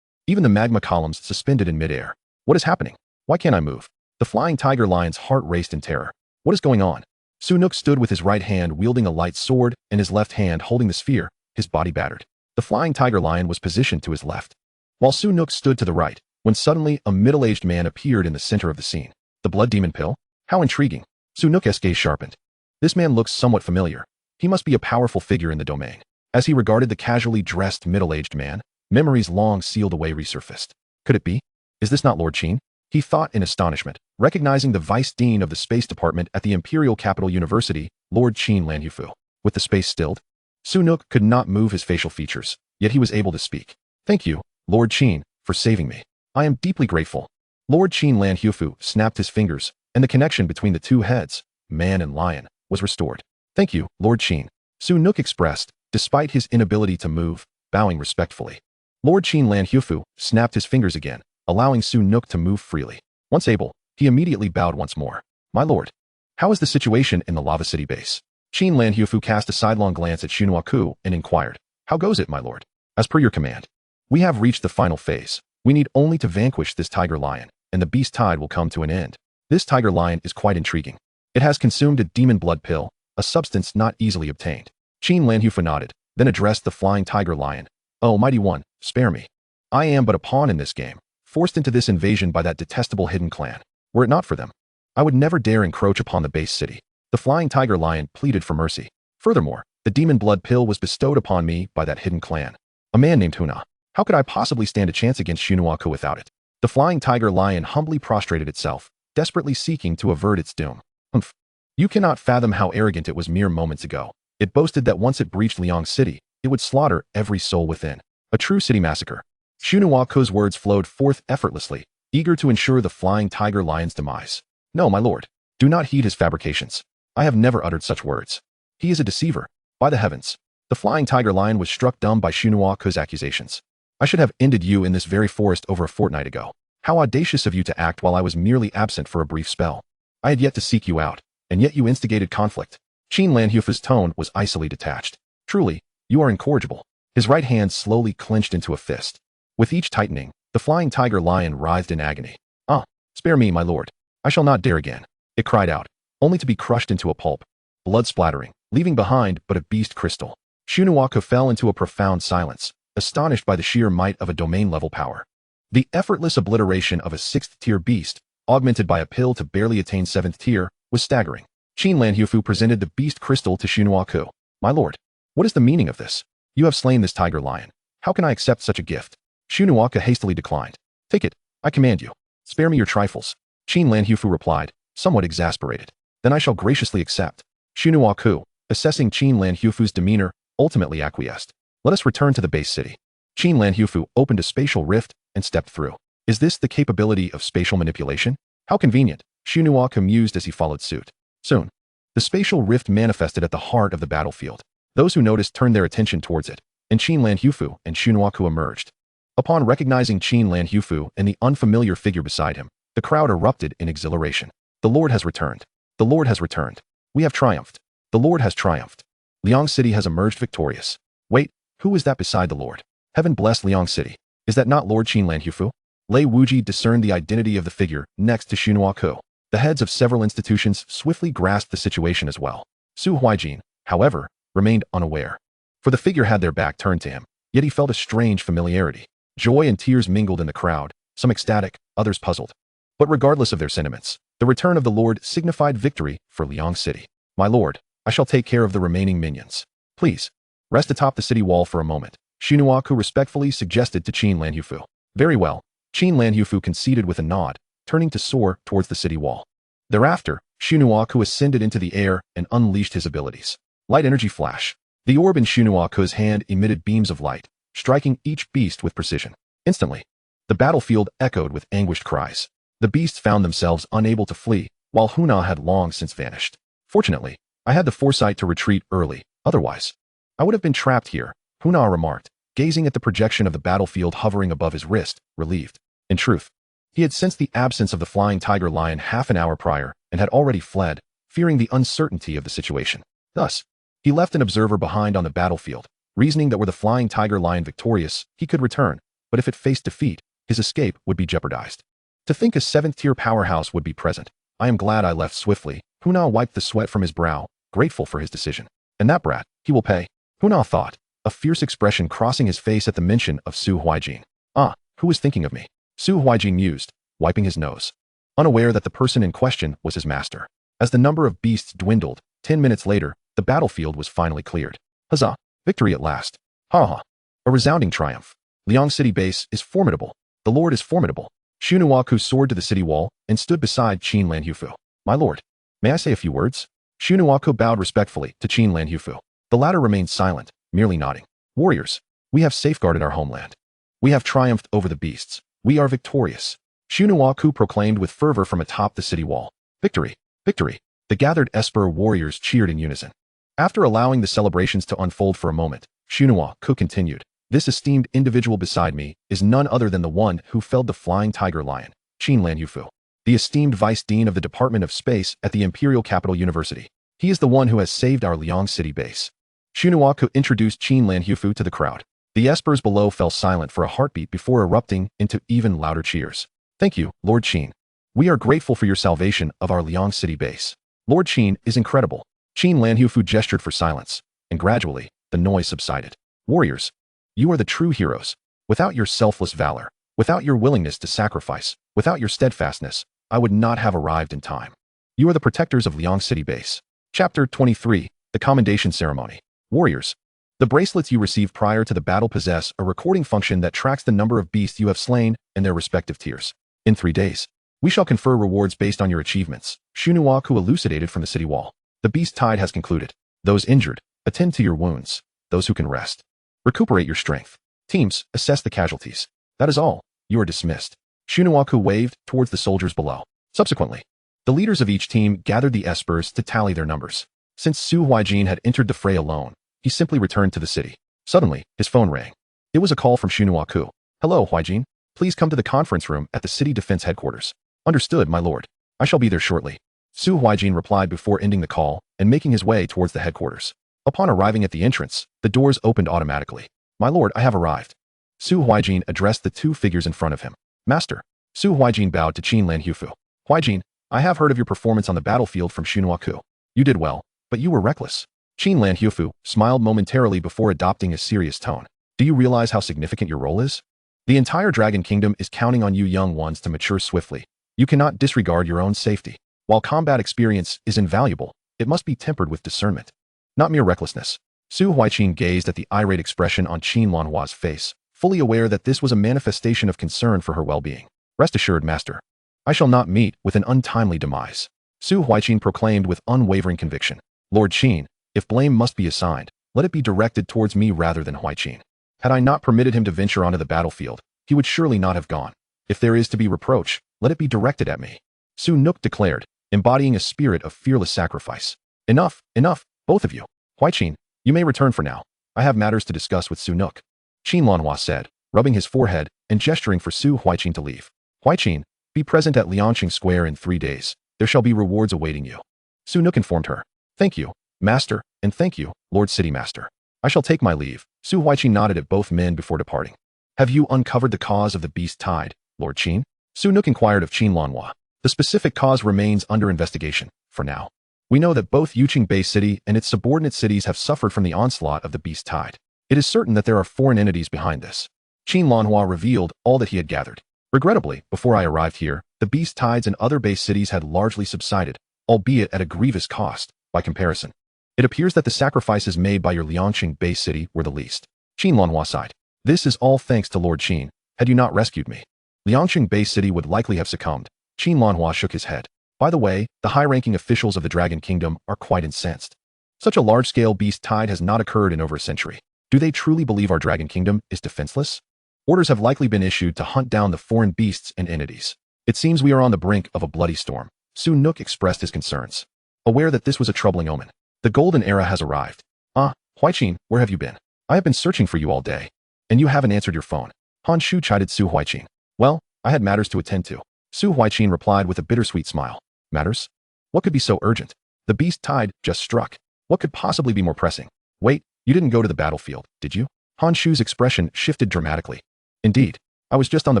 Even the magma columns suspended in midair. What is happening? Why can't I move? The flying tiger lion's heart raced in terror. What is going on? Su Nook stood with his right hand wielding a light sword and his left hand holding the sphere, his body battered. The flying tiger lion was positioned to his left, while Su Nook stood to the right, when suddenly a middle-aged man appeared in the center of the scene. The blood demon pill? How intriguing. Su Nook's gaze sharpened. This man looks somewhat familiar. He must be a powerful figure in the domain. As he regarded the casually dressed middle-aged man, memories long sealed away resurfaced. Could it be? Is this not Lord Qin? He thought in astonishment, recognizing the vice dean of the space department at the Imperial Capital University, Lord Qin Lanhufu. With the space stilled, Su Nook could not move his facial features, yet he was able to speak. Thank you, Lord Qin, for saving me. I am deeply grateful. Lord Qin Lanhufu snapped his fingers, and the connection between the two heads, man and lion, was restored. Thank you, Lord Qin, Su Nook expressed, despite his inability to move, bowing respectfully. Lord Qin Lanhufu snapped his fingers again, allowing Su Nook to move freely. Once able, he immediately bowed once more. My lord, how is the situation in the Lava City base? Qin Lanhufu cast a sidelong glance at Xunuaku and inquired, how goes it, my lord? As per your command, we have reached the final phase. We need only to vanquish this tiger lion, and the beast tide will come to an end. This tiger lion is quite intriguing. It has consumed a demon blood pill, a substance not easily obtained. Qin Lanhufu nodded, then addressed the flying tiger lion. Oh, mighty one, spare me. I am but a pawn in this game, forced into this invasion by that detestable hidden clan. Were it not for them, I would never dare encroach upon the base city. The flying tiger lion pleaded for mercy. Furthermore, the demon blood pill was bestowed upon me by that hidden clan, a man named Huna. How could I possibly stand a chance against Xunuaku without it? The flying tiger lion humbly prostrated itself, desperately seeking to avert its doom. Humph. You cannot fathom how arrogant it was mere moments ago. It boasted that once it breached Liang City, it would slaughter every soul within. A true city massacre. Xunuaku's words flowed forth effortlessly, eager to ensure the flying tiger lion's demise. No, my lord. Do not heed his fabrications. I have never uttered such words. He is a deceiver. By the heavens. The flying tiger lion was struck dumb by Xunuaku's accusations. I should have ended you in this very forest over a fortnight ago. How audacious of you to act while I was merely absent for a brief spell. I had yet to seek you out, and yet you instigated conflict. Qin Lanhufu's tone was icily detached. Truly, you are incorrigible. His right hand slowly clenched into a fist. With each tightening, the flying tiger lion writhed in agony. Ah, spare me, my lord. I shall not dare again. It cried out, only to be crushed into a pulp, blood splattering, leaving behind but a beast crystal. Xunuaku fell into a profound silence, astonished by the sheer might of a domain-level power. The effortless obliteration of a 6th-tier beast, augmented by a pill to barely attain 7th tier, was staggering. Qin Lanhufu presented the beast crystal to Xunuaku. My lord, what is the meaning of this? You have slain this tiger lion. How can I accept such a gift? Xunuaku hastily declined. Take it, I command you. Spare me your trifles. Qin Lanhufu replied, somewhat exasperated. Then I shall graciously accept. Xunuaku, assessing Qin Lanhufu's demeanor, ultimately acquiesced. Let us return to the base city. Qin Lanhufu opened a spatial rift and stepped through. Is this the capability of spatial manipulation? How convenient, Xunuaku mused as he followed suit. Soon, the spatial rift manifested at the heart of the battlefield. Those who noticed turned their attention towards it, and Qin Lanhufu and Xunuaku emerged. Upon recognizing Qin Lanhufu and the unfamiliar figure beside him, the crowd erupted in exhilaration. The Lord has returned. The Lord has returned. We have triumphed. The Lord has triumphed. Liang City has emerged victorious. Wait, who is that beside the Lord? Heaven bless Liang City. Is that not Lord Qin Lanhufu? Lei Wuji discerned the identity of the figure next to Su Huaijin. The heads of several institutions swiftly grasped the situation as well. Su Huaijin, however, remained unaware. For the figure had their back turned to him, yet he felt a strange familiarity. Joy and tears mingled in the crowd, some ecstatic, others puzzled. But regardless of their sentiments, the return of the Lord signified victory for Liang City. My lord, I shall take care of the remaining minions. Please, rest atop the city wall for a moment, Xu Nuaku respectfully suggested to Qin Lanhufu. Very well, Qin Lanhufu conceded with a nod, turning to soar towards the city wall. Thereafter, Xu Nuaku ascended into the air and unleashed his abilities. Light energy flash. The orb in Xu Nuaku's hand emitted beams of light, striking each beast with precision. Instantly, the battlefield echoed with anguished cries. The beasts found themselves unable to flee, while Huna had long since vanished. Fortunately, I had the foresight to retreat early, otherwise I would have been trapped here, Huna remarked, gazing at the projection of the battlefield hovering above his wrist, relieved. In truth, he had sensed the absence of the flying tiger lion half an hour prior and had already fled, fearing the uncertainty of the situation. Thus, he left an observer behind on the battlefield, reasoning that were the flying tiger lion victorious, he could return, but if it faced defeat, his escape would be jeopardized. To think a 7th-tier powerhouse would be present, I am glad I left swiftly. Huna wiped the sweat from his brow, grateful for his decision. And that brat, he will pay. Huna thought, a fierce expression crossing his face at the mention of Su Huaijin. Ah, who is thinking of me? Su Huaijin mused, wiping his nose, unaware that the person in question was his master. As the number of beasts dwindled, 10 minutes later, the battlefield was finally cleared. Huzzah! Victory at last. Ha ha! A resounding triumph. Liang City base is formidable. The Lord is formidable. Xu Nuaku soared to the city wall and stood beside Qin Lanhufu. My lord, may I say a few words? Xu Nuaku bowed respectfully to Qin Lanhufu. The latter remained silent, merely nodding. Warriors, we have safeguarded our homeland. We have triumphed over the beasts. We are victorious. Xu Nuaku proclaimed with fervor from atop the city wall. Victory! Victory! The gathered Esper warriors cheered in unison. After allowing the celebrations to unfold for a moment, Xu Nuaku continued. This esteemed individual beside me is none other than the one who felled the flying tiger lion, Qin Lanhufu, the esteemed vice dean of the Department of Space at the Imperial Capital University. He is the one who has saved our Liang City base. Xu Nuaku introduced Qin Lanhufu to the crowd. The espers below fell silent for a heartbeat before erupting into even louder cheers. Thank you, Lord Qin. We are grateful for your salvation of our Liang City base. Lord Qin is incredible. Qin Lanhufu gestured for silence, and gradually, the noise subsided. Warriors, you are the true heroes. Without your selfless valor, without your willingness to sacrifice, without your steadfastness, I would not have arrived in time. You are the protectors of Liang City base. Chapter 23, The Commendation Ceremony. Warriors, the bracelets you receive prior to the battle possess a recording function that tracks the number of beasts you have slain and their respective tiers. In 3 days, we shall confer rewards based on your achievements, Xu Nuaku elucidated from the city wall. The beast tide has concluded. Those injured, attend to your wounds. Those who can rest, recuperate your strength. Teams, assess the casualties. That is all. You are dismissed. Xu Nuaku waved towards the soldiers below. Subsequently, the leaders of each team gathered the espers to tally their numbers. Since Su Huaijin had entered the fray alone, he simply returned to the city. Suddenly, his phone rang. It was a call from Xu Nuaku. Hello, Huaijin. Please come to the conference room at the city defense headquarters. Understood, my lord. I shall be there shortly. Su Huaijin replied before ending the call and making his way towards the headquarters. Upon arriving at the entrance, the doors opened automatically. My lord, I have arrived. Su Huaijin addressed the 2 figures in front of him. Master. Su Huaijin bowed to Qin Lanhufu. Huaijin, I have heard of your performance on the battlefield from Xu Nuaku. You did well, but you were reckless. Qin Lanhufu smiled momentarily before adopting a serious tone. Do you realize how significant your role is? The entire Dragon Kingdom is counting on you young ones to mature swiftly. You cannot disregard your own safety. While combat experience is invaluable, it must be tempered with discernment, not mere recklessness. Su Huaijin gazed at the irate expression on Qin Lanhua's face, fully aware that this was a manifestation of concern for her well-being. Rest assured, master. I shall not meet with an untimely demise. Su Huaijin proclaimed with unwavering conviction. Lord Qin, if blame must be assigned, let it be directed towards me rather than Huaijin. Had I not permitted him to venture onto the battlefield, he would surely not have gone. If there is to be reproach, let it be directed at me. Su Nuk declared, embodying a spirit of fearless sacrifice. Enough, enough, both of you. Huaijin, you may return for now. I have matters to discuss with Su Nuk. Qin Lanhua said, rubbing his forehead and gesturing for Su Huaijin to leave. Huaijin, be present at Liangqing Square in 3 days. There shall be rewards awaiting you. Su Nuk informed her. Thank you, master, and thank you, Lord City Master. I shall take my leave. Su Huaijin nodded at both men before departing. Have you uncovered the cause of the beast tide? Lord Qin? Su Nook inquired of Qin Lanhua. The specific cause remains under investigation, for now. We know that both Yuqing Bay City and its subordinate cities have suffered from the onslaught of the beast tide. It is certain that there are foreign entities behind this. Qin Lanhua revealed all that he had gathered. Regrettably, before I arrived here, the beast tides in other base cities had largely subsided, albeit at a grievous cost, by comparison. It appears that the sacrifices made by your Liangqing base city were the least. Qin Lanhua sighed. This is all thanks to Lord Qin. Had you not rescued me, Liangqing base city would likely have succumbed. Qin Lanhua shook his head. By the way, the high-ranking officials of the Dragon Kingdom are quite incensed. Such a large-scale beast tide has not occurred in over a century. Do they truly believe our Dragon Kingdom is defenseless? Orders have likely been issued to hunt down the foreign beasts and entities. It seems we are on the brink of a bloody storm. Su Nook expressed his concerns, aware that this was a troubling omen. The golden era has arrived. Huaijin, where have you been? I have been searching for you all day. And you haven't answered your phone. Han Shu chided Su Huaijin. Well, I had matters to attend to. Su Huaijin replied with a bittersweet smile. Matters? What could be so urgent? The beast tide just struck. What could possibly be more pressing? Wait, you didn't go to the battlefield, did you? Han Shu's expression shifted dramatically. Indeed, I was just on the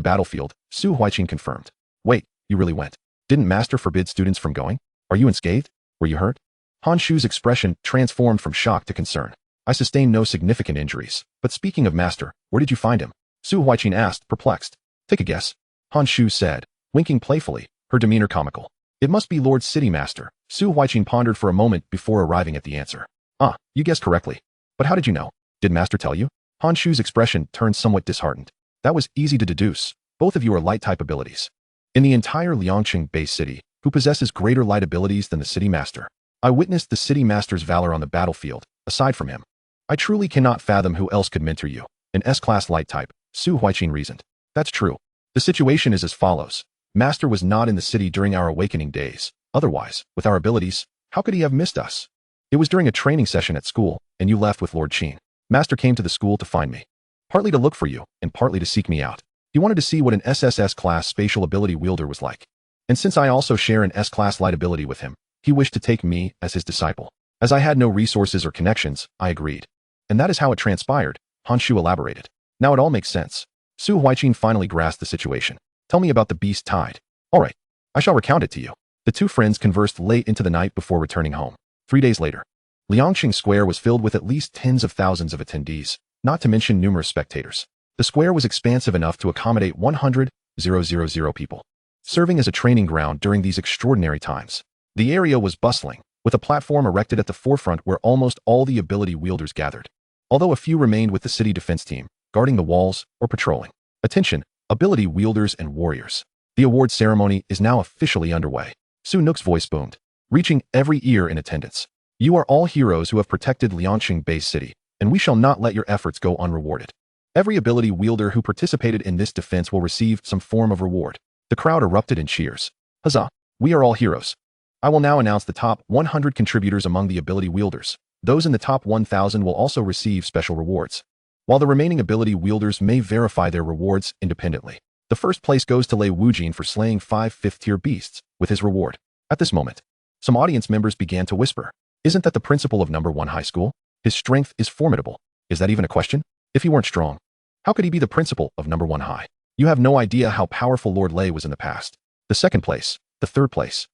battlefield, Su Huaijin confirmed. Wait, you really went? Didn't Master forbid students from going? Are you unscathed? Were you hurt? Han Shu's expression transformed from shock to concern. I sustained no significant injuries, but speaking of Master, where did you find him? Su Huaijin asked, perplexed. Take a guess. Han Shu said, winking playfully, her demeanor comical. It must be Lord City Master. Su Huaijin pondered for a moment before arriving at the answer. You guessed correctly. But how did you know? Did Master tell you? Han Shu's expression turned somewhat disheartened. That was easy to deduce. Both of you are light-type abilities. In the entire Liangqing base city, who possesses greater light abilities than the City Master? I witnessed the City Master's valor on the battlefield, aside from him. I truly cannot fathom who else could mentor you. An S-class light type, Su Huaijin reasoned. That's true. The situation is as follows. Master was not in the city during our awakening days. Otherwise, with our abilities, how could he have missed us? It was during a training session at school, and you left with Lord Qin. Master came to the school to find me. Partly to look for you, and partly to seek me out. He wanted to see what an SSS-class spatial ability wielder was like. And since I also share an S-class light ability with him, he wished to take me as his disciple. As I had no resources or connections, I agreed. And that is how it transpired, Han Shu elaborated. Now it all makes sense. Su Huaijin finally grasped the situation. Tell me about the beast tide. All right, I shall recount it to you. The two friends conversed late into the night before returning home. 3 days later, Liangqing Square was filled with at least tens of thousands of attendees, not to mention numerous spectators. The square was expansive enough to accommodate 100,000 people, serving as a training ground during these extraordinary times. The area was bustling, with a platform erected at the forefront where almost all the ability wielders gathered, although a few remained with the city defense team, guarding the walls or patrolling. Attention, ability wielders and warriors. The award ceremony is now officially underway. Su Nook's voice boomed, reaching every ear in attendance. You are all heroes who have protected Liangqing base city, and we shall not let your efforts go unrewarded. Every ability wielder who participated in this defense will receive some form of reward. The crowd erupted in cheers. Huzzah! We are all heroes. I will now announce the top 100 contributors among the ability wielders. Those in the top 1,000 will also receive special rewards, while the remaining ability wielders may verify their rewards independently. The first place goes to Lei Wujin for slaying 5 fifth-tier beasts, with his reward. At this moment, some audience members began to whisper, isn't that the principal of number 1 high school? His strength is formidable. Is that even a question? If he weren't strong, how could he be the principal of number 1 high? You have no idea how powerful Lord Lei was in the past. The second place, the third place.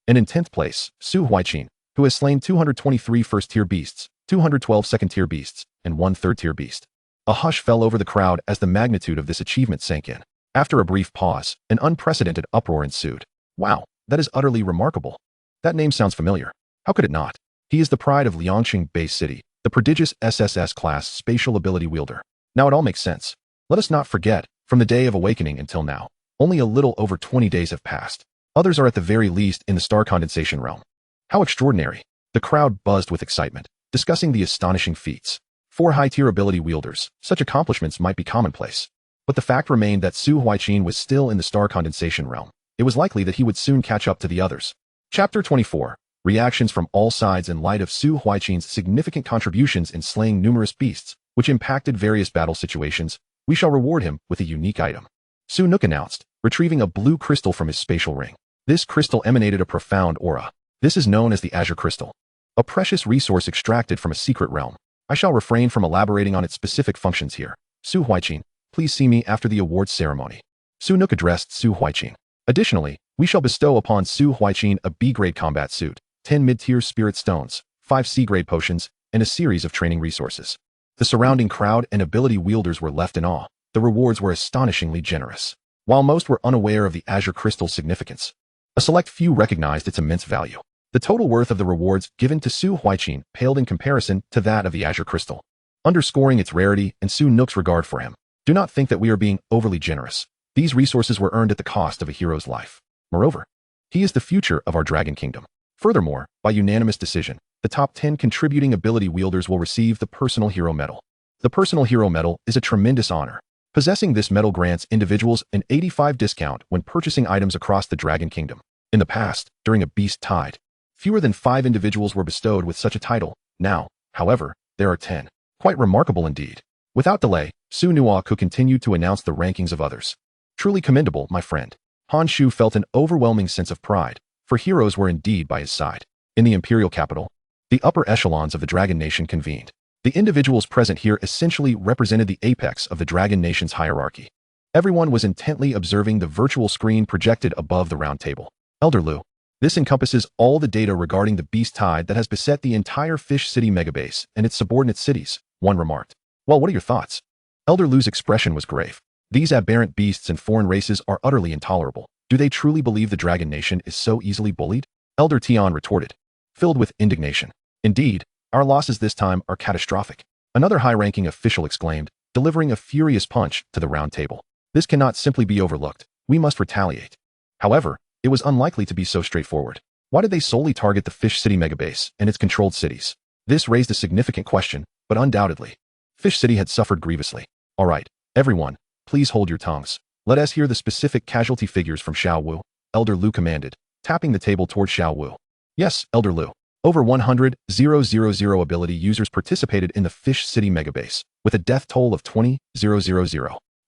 And in 10th place, Su Huaijin, who has slain 223 first-tier beasts, 212 second-tier beasts, and 1 third-tier beast. A hush fell over the crowd as the magnitude of this achievement sank in. After a brief pause, an unprecedented uproar ensued. Wow, that is utterly remarkable. That name sounds familiar. How could it not? He is the pride of Liangqing base city, the prodigious SSS-class spatial ability wielder. Now it all makes sense. Let us not forget, from the day of awakening until now, only a little over 20 days have passed. Others are at the very least in the star condensation realm. How extraordinary. The crowd buzzed with excitement, discussing the astonishing feats. 4 high-tier ability wielders, such accomplishments might be commonplace. But the fact remained that Su Huaijin was still in the star condensation realm. It was likely that he would soon catch up to the others. Chapter 24. Reactions from all sides in light of Su Huaijin's significant contributions in slaying numerous beasts, which impacted various battle situations. We shall reward him with a unique item. Su Nook announced, retrieving a blue crystal from his spatial ring. This crystal emanated a profound aura. This is known as the Azure Crystal, a precious resource extracted from a secret realm. I shall refrain from elaborating on its specific functions here. Su Huaijin, please see me after the awards ceremony. Su Nook addressed Su Huaijin. Additionally, we shall bestow upon Su Huaijin a B-grade combat suit, 10 mid-tier spirit stones, 5 C-grade potions, and a series of training resources. The surrounding crowd and ability wielders were left in awe. The rewards were astonishingly generous. While most were unaware of the Azure Crystal's significance, a select few recognized its immense value. The total worth of the rewards given to Su Huaijin paled in comparison to that of the Azure Crystal, underscoring its rarity and Su Nook's regard for him. Do not think that we are being overly generous. These resources were earned at the cost of a hero's life. Moreover, he is the future of our Dragon Kingdom. Furthermore, by unanimous decision, the top 10 contributing ability wielders will receive the Personal Hero Medal. The Personal Hero Medal is a tremendous honor. Possessing this medal grants individuals an 85% discount when purchasing items across the Dragon Kingdom. In the past, during a beast tide, fewer than 5 individuals were bestowed with such a title. Now, however, there are 10. Quite remarkable indeed. Without delay, Su Nuwa could continue to announce the rankings of others. Truly commendable, my friend. Han Shu felt an overwhelming sense of pride, for heroes were indeed by his side. In the imperial capital, the upper echelons of the Dragon Nation convened. The individuals present here essentially represented the apex of the Dragon Nation's hierarchy. Everyone was intently observing the virtual screen projected above the round table. Elder Lu. This encompasses all the data regarding the beast tide that has beset the entire Fish City megabase and its subordinate cities, one remarked. Well, what are your thoughts? Elder Lu's expression was grave. These aberrant beasts and foreign races are utterly intolerable. Do they truly believe the Dragon Nation is so easily bullied? Elder Tian retorted, filled with indignation. Indeed, our losses this time are catastrophic. Another high-ranking official exclaimed, delivering a furious punch to the round table. This cannot simply be overlooked. We must retaliate. However, it was unlikely to be so straightforward. Why did they solely target the Fish City megabase and its controlled cities? This raised a significant question, but undoubtedly, Fish City had suffered grievously. All right, everyone, please hold your tongues. Let us hear the specific casualty figures from Xiao Wu, Elder Lu commanded, tapping the table toward Xiao Wu. Yes, Elder Lu. Over 100,000 ability users participated in the Fish City megabase, with a death toll of 20,000.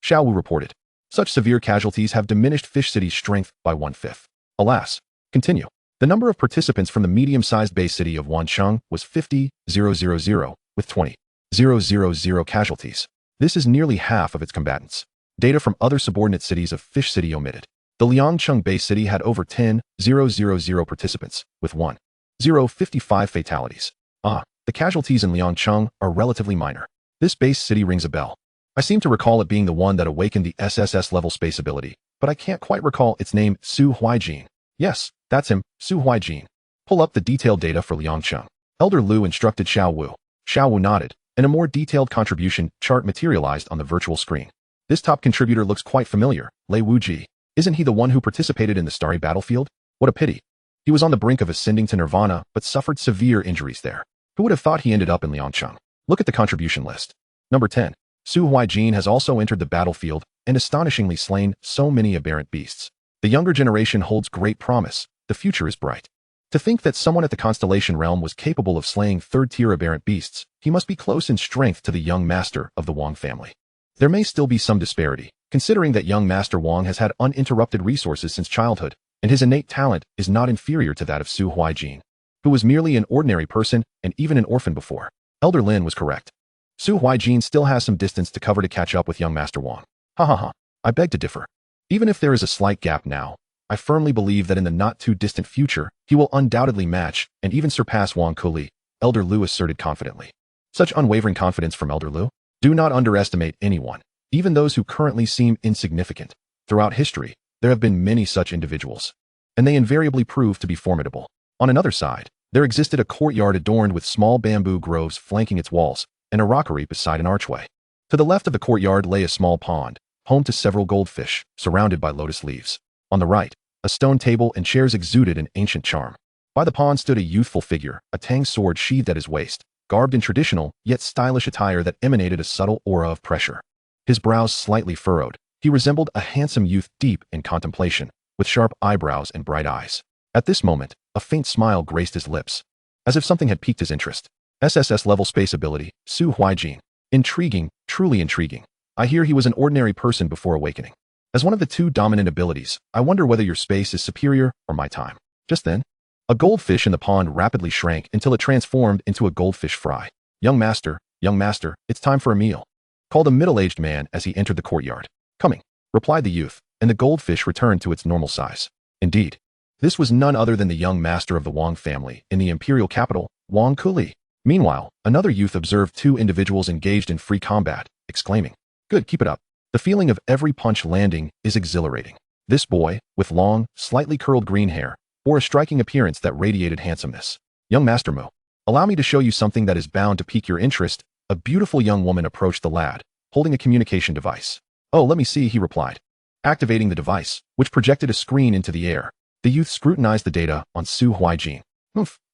Xiao Wu reported. Such severe casualties have diminished Fish City's strength by 1/5. Alas. Continue. The number of participants from the medium-sized base city of Wancheng was 50,000, with 20,000 casualties. This is nearly half of its combatants. Data from other subordinate cities of Fish City omitted. The Liangcheng base city had over 10,000 participants, with 1,055 fatalities. The casualties in Liangcheng are relatively minor. This base city rings a bell. I seem to recall it being the one that awakened the SSS-level space ability, but I can't quite recall its name. Su Huaijin. Yes, that's him, Su Huaijin. Pull up the detailed data for Liangcheng. Elder Lu instructed Xiao Wu. Xiao Wu nodded, and a more detailed contribution chart materialized on the virtual screen. This top contributor looks quite familiar, Lei Wuji. Isn't he the one who participated in the Starry Battlefield? What a pity. He was on the brink of ascending to Nirvana, but suffered severe injuries there. Who would have thought he ended up in Liangcheng? Look at the contribution list. Number 10. Su Huaijin has also entered the battlefield and astonishingly slain so many aberrant beasts. The younger generation holds great promise. The future is bright. To think that someone at the Constellation realm was capable of slaying third-tier aberrant beasts, he must be close in strength to the young master of the Wang family. There may still be some disparity, considering that young Master Wang has had uninterrupted resources since childhood, and his innate talent is not inferior to that of Su Huaijin, who was merely an ordinary person and even an orphan before. Elder Lin was correct. Su Huaijin still has some distance to cover to catch up with young Master Wang. I beg to differ. Even if there is a slight gap now, I firmly believe that in the not-too-distant future, he will undoubtedly match and even surpass Wang Kuli, Elder Lu asserted confidently. Such unwavering confidence from Elder Lu? Do not underestimate anyone, even those who currently seem insignificant. Throughout history, there have been many such individuals, and they invariably prove to be formidable. On another side, there existed a courtyard adorned with small bamboo groves flanking its walls, and a rockery beside an archway. To the left of the courtyard lay a small pond, home to several goldfish, surrounded by lotus leaves. On the right, a stone table and chairs exuded an ancient charm. By the pond stood a youthful figure, a tang sword sheathed at his waist, garbed in traditional, yet stylish attire that emanated a subtle aura of pressure. His brows slightly furrowed, he resembled a handsome youth deep in contemplation, with sharp eyebrows and bright eyes. At this moment, a faint smile graced his lips, as if something had piqued his interest. SSS-level space ability, Su Huaijin. Intriguing, truly intriguing. I hear he was an ordinary person before awakening. As one of the two dominant abilities, I wonder whether your space is superior or my time. Just then, a goldfish in the pond rapidly shrank until it transformed into a goldfish fry. Young master, it's time for a meal," called a middle-aged man as he entered the courtyard. "Coming," replied the youth, and the goldfish returned to its normal size. Indeed, this was none other than the young master of the Wang family in the imperial capital, Wang Kuli. Meanwhile, another youth observed two individuals engaged in free combat, exclaiming, "Good, keep it up. The feeling of every punch landing is exhilarating." This boy, with long, slightly curled green hair, bore a striking appearance that radiated handsomeness. "Young Master Mo, allow me to show you something that is bound to pique your interest." A beautiful young woman approached the lad, holding a communication device. "Oh, let me see," he replied, activating the device, which projected a screen into the air. The youth scrutinized the data on Su Huaijin.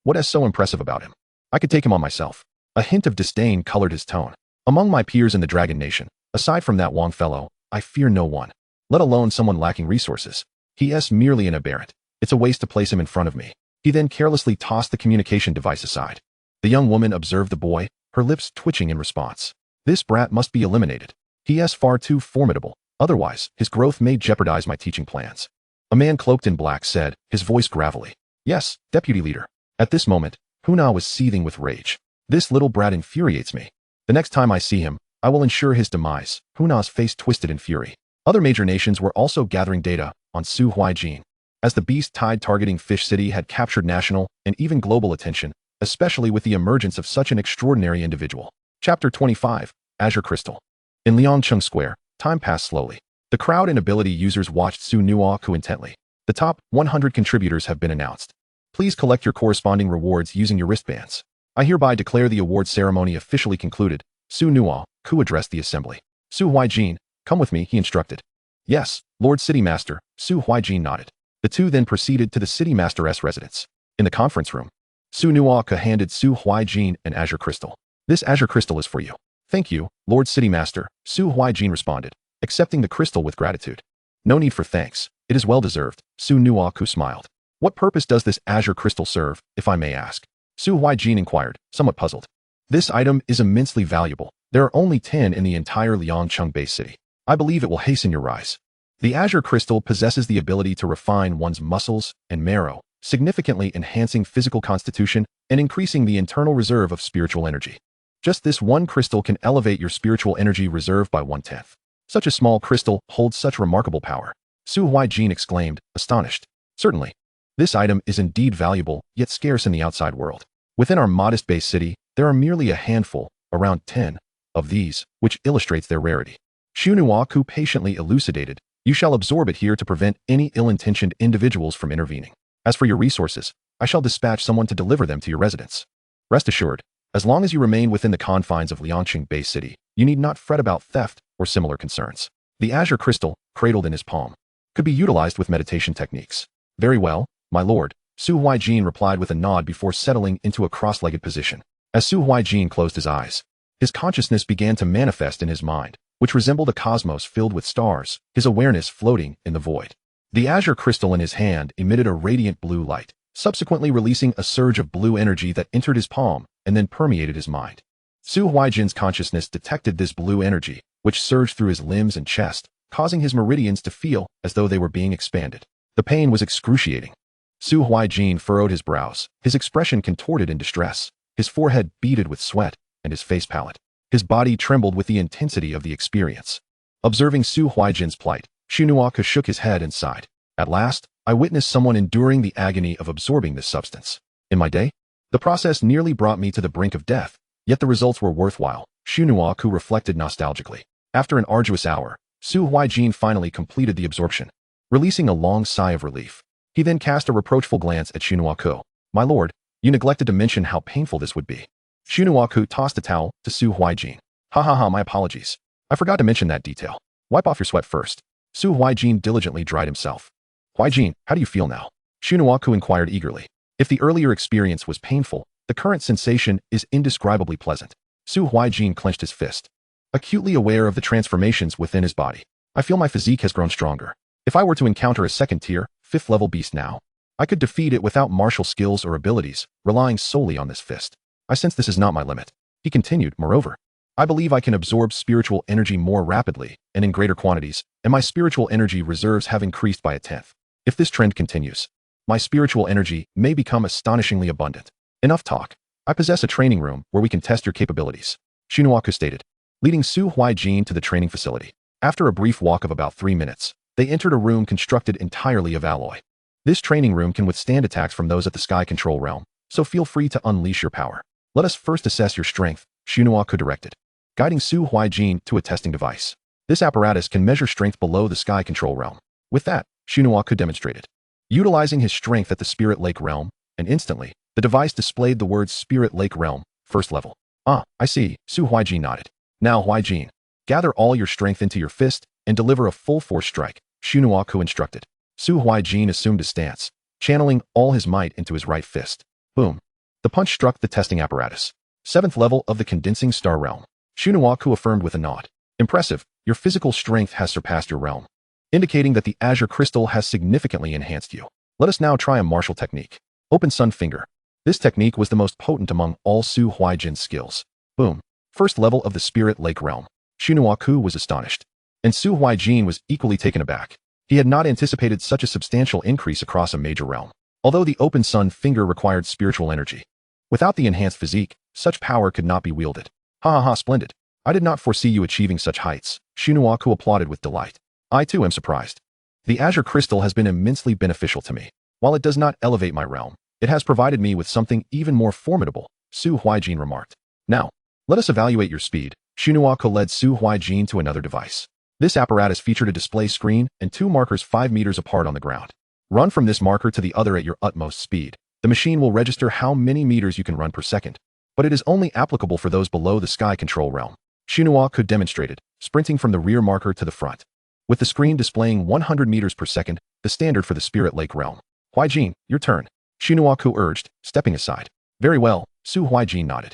What is so impressive about him? I could take him on myself." A hint of disdain colored his tone. "Among my peers in the Dragon Nation, aside from that Wang fellow, I fear no one, let alone someone lacking resources. He is merely an aberrant. It's a waste to place him in front of me." He then carelessly tossed the communication device aside. The young woman observed the boy, her lips twitching in response. "This brat must be eliminated. He is far too formidable. Otherwise, his growth may jeopardize my teaching plans." A man cloaked in black said, his voice gravelly. "Yes, deputy leader." At this moment, Huna was seething with rage. "This little brat infuriates me. The next time I see him, I will ensure his demise." Huna's face twisted in fury. Other major nations were also gathering data on Su Huaijin, as the beast tide targeting Fish City had captured national and even global attention, especially with the emergence of such an extraordinary individual. Chapter 25, Azure Crystal. In Liangcheng Square, time passed slowly. The crowd and ability users watched Su Nuaku intently. The top 100 contributors have been announced. Please collect your corresponding rewards using your wristbands. I hereby declare the award ceremony officially concluded. Su Nuaku addressed the assembly. "Su Huaijin, come with me," he instructed. "Yes, Lord City Master." Su Huaijin nodded. The two then proceeded to the City Master's residence. In the conference room, Su Nuaku handed Su Huaijin an Azure Crystal. "This Azure Crystal is for you." "Thank you, Lord City Master," Su Huaijin responded, accepting the crystal with gratitude. "No need for thanks. It is well deserved." Su Nuaku smiled. "What purpose does this Azure Crystal serve, if I may ask?" Su Huaijin inquired, somewhat puzzled. "This item is immensely valuable. There are only 10 in the entire Liangcheng base city. I believe it will hasten your rise." The Azure Crystal possesses the ability to refine one's muscles and marrow, significantly enhancing physical constitution and increasing the internal reserve of spiritual energy. Just this one crystal can elevate your spiritual energy reserve by 1/10. Such a small crystal holds such remarkable power. Su Huaijin exclaimed, astonished. "Certainly. This item is indeed valuable, yet scarce in the outside world. Within our modest base city, there are merely a handful, around 10, of these, which illustrates their rarity." Su Nuaku patiently elucidated, "You shall absorb it here to prevent any ill-intentioned individuals from intervening. As for your resources, I shall dispatch someone to deliver them to your residence. Rest assured, as long as you remain within the confines of Liangcheng base city, you need not fret about theft or similar concerns." The Azure Crystal, cradled in his palm, could be utilized with meditation techniques. "Very well, my lord," Su Huaijin replied with a nod before settling into a cross-legged position. As Su Huaijin closed his eyes, his consciousness began to manifest in his mind, which resembled a cosmos filled with stars, his awareness floating in the void. The Azure Crystal in his hand emitted a radiant blue light, subsequently releasing a surge of blue energy that entered his palm and then permeated his mind. Su Huaijin's consciousness detected this blue energy, which surged through his limbs and chest, causing his meridians to feel as though they were being expanded. The pain was excruciating. Su Huaijin furrowed his brows, his expression contorted in distress, his forehead beaded with sweat, and his face pallid. His body trembled with the intensity of the experience. Observing Su Huaijin's plight, Su Nuaku shook his head and sighed. "At last, I witnessed someone enduring the agony of absorbing this substance. In my day, the process nearly brought me to the brink of death, yet the results were worthwhile." Su Nuaku reflected nostalgically. After an arduous hour, Su Huaijin finally completed the absorption, releasing a long sigh of relief. He then cast a reproachful glance at Su Nuaku. "My lord, you neglected to mention how painful this would be." Su Nuaku tossed a towel to Su Huaijin. "Ha ha ha, my apologies. I forgot to mention that detail. Wipe off your sweat first." Su Huaijin diligently dried himself. "Huaijin, how do you feel now?" Su Nuaku inquired eagerly. If the earlier experience was painful, the current sensation is indescribably pleasant. Su Huaijin clenched his fist, acutely aware of the transformations within his body. "I feel my physique has grown stronger. If I were to encounter a second-tier, 5th-level beast now, I could defeat it without martial skills or abilities, relying solely on this fist. I sense this is not my limit." He continued, "Moreover, I believe I can absorb spiritual energy more rapidly and in greater quantities, and my spiritual energy reserves have increased by 1/10. If this trend continues, my spiritual energy may become astonishingly abundant. Enough talk. I possess a training room where we can test your capabilities," Su Nuaku stated, leading Su Huaijin to the training facility. After a brief walk of about 3 minutes, They entered a room constructed entirely of alloy. This training room can withstand attacks from those at the Sky Control Realm, so feel free to unleash your power. Let us first assess your strength, Shunuaku directed, guiding Su Huaijin to a testing device. This apparatus can measure strength below the Sky Control Realm. With that, Shunuaku demonstrated. Utilizing his strength at the Spirit Lake Realm, and instantly, the device displayed the words Spirit Lake Realm, first level. Ah, I see, Su Huaijin nodded. Now Huaijin, gather all your strength into your fist and deliver a full force strike, Shunuaku instructed. Su Huaijin assumed a stance, channeling all his might into his right fist. Boom. The punch struck the testing apparatus. 7th level of the Condensing Star Realm. Shunuaku affirmed with a nod. Impressive, your physical strength has surpassed your realm, indicating that the Azure Crystal has significantly enhanced you. Let us now try a martial technique. Open Sun Finger. This technique was the most potent among all Su Huaijin's skills. Boom. 1st level of the Spirit Lake Realm. Shunuaku was astonished. And Su Huaijin was equally taken aback. He had not anticipated such a substantial increase across a major realm. Although the Open Sun Finger required spiritual energy, without the enhanced physique, such power could not be wielded. Ha ha ha, splendid. I did not foresee you achieving such heights, Shunuaku applauded with delight. I too am surprised. The Azure Crystal has been immensely beneficial to me. While it does not elevate my realm, it has provided me with something even more formidable, Su Huaijin remarked. Now, let us evaluate your speed. Shunuaku led Su Huaijin to another device. This apparatus featured a display screen and 2 markers 5 meters apart on the ground. Run from this marker to the other at your utmost speed. The machine will register how many meters you can run per second, but it is only applicable for those below the Sky Control Realm. Shunuaku demonstrated, sprinting from the rear marker to the front, with the screen displaying 100 meters per second, the standard for the Spirit Lake Realm. Huaijin, your turn, Shunuaku urged, stepping aside. Very well, Su Huaijin nodded.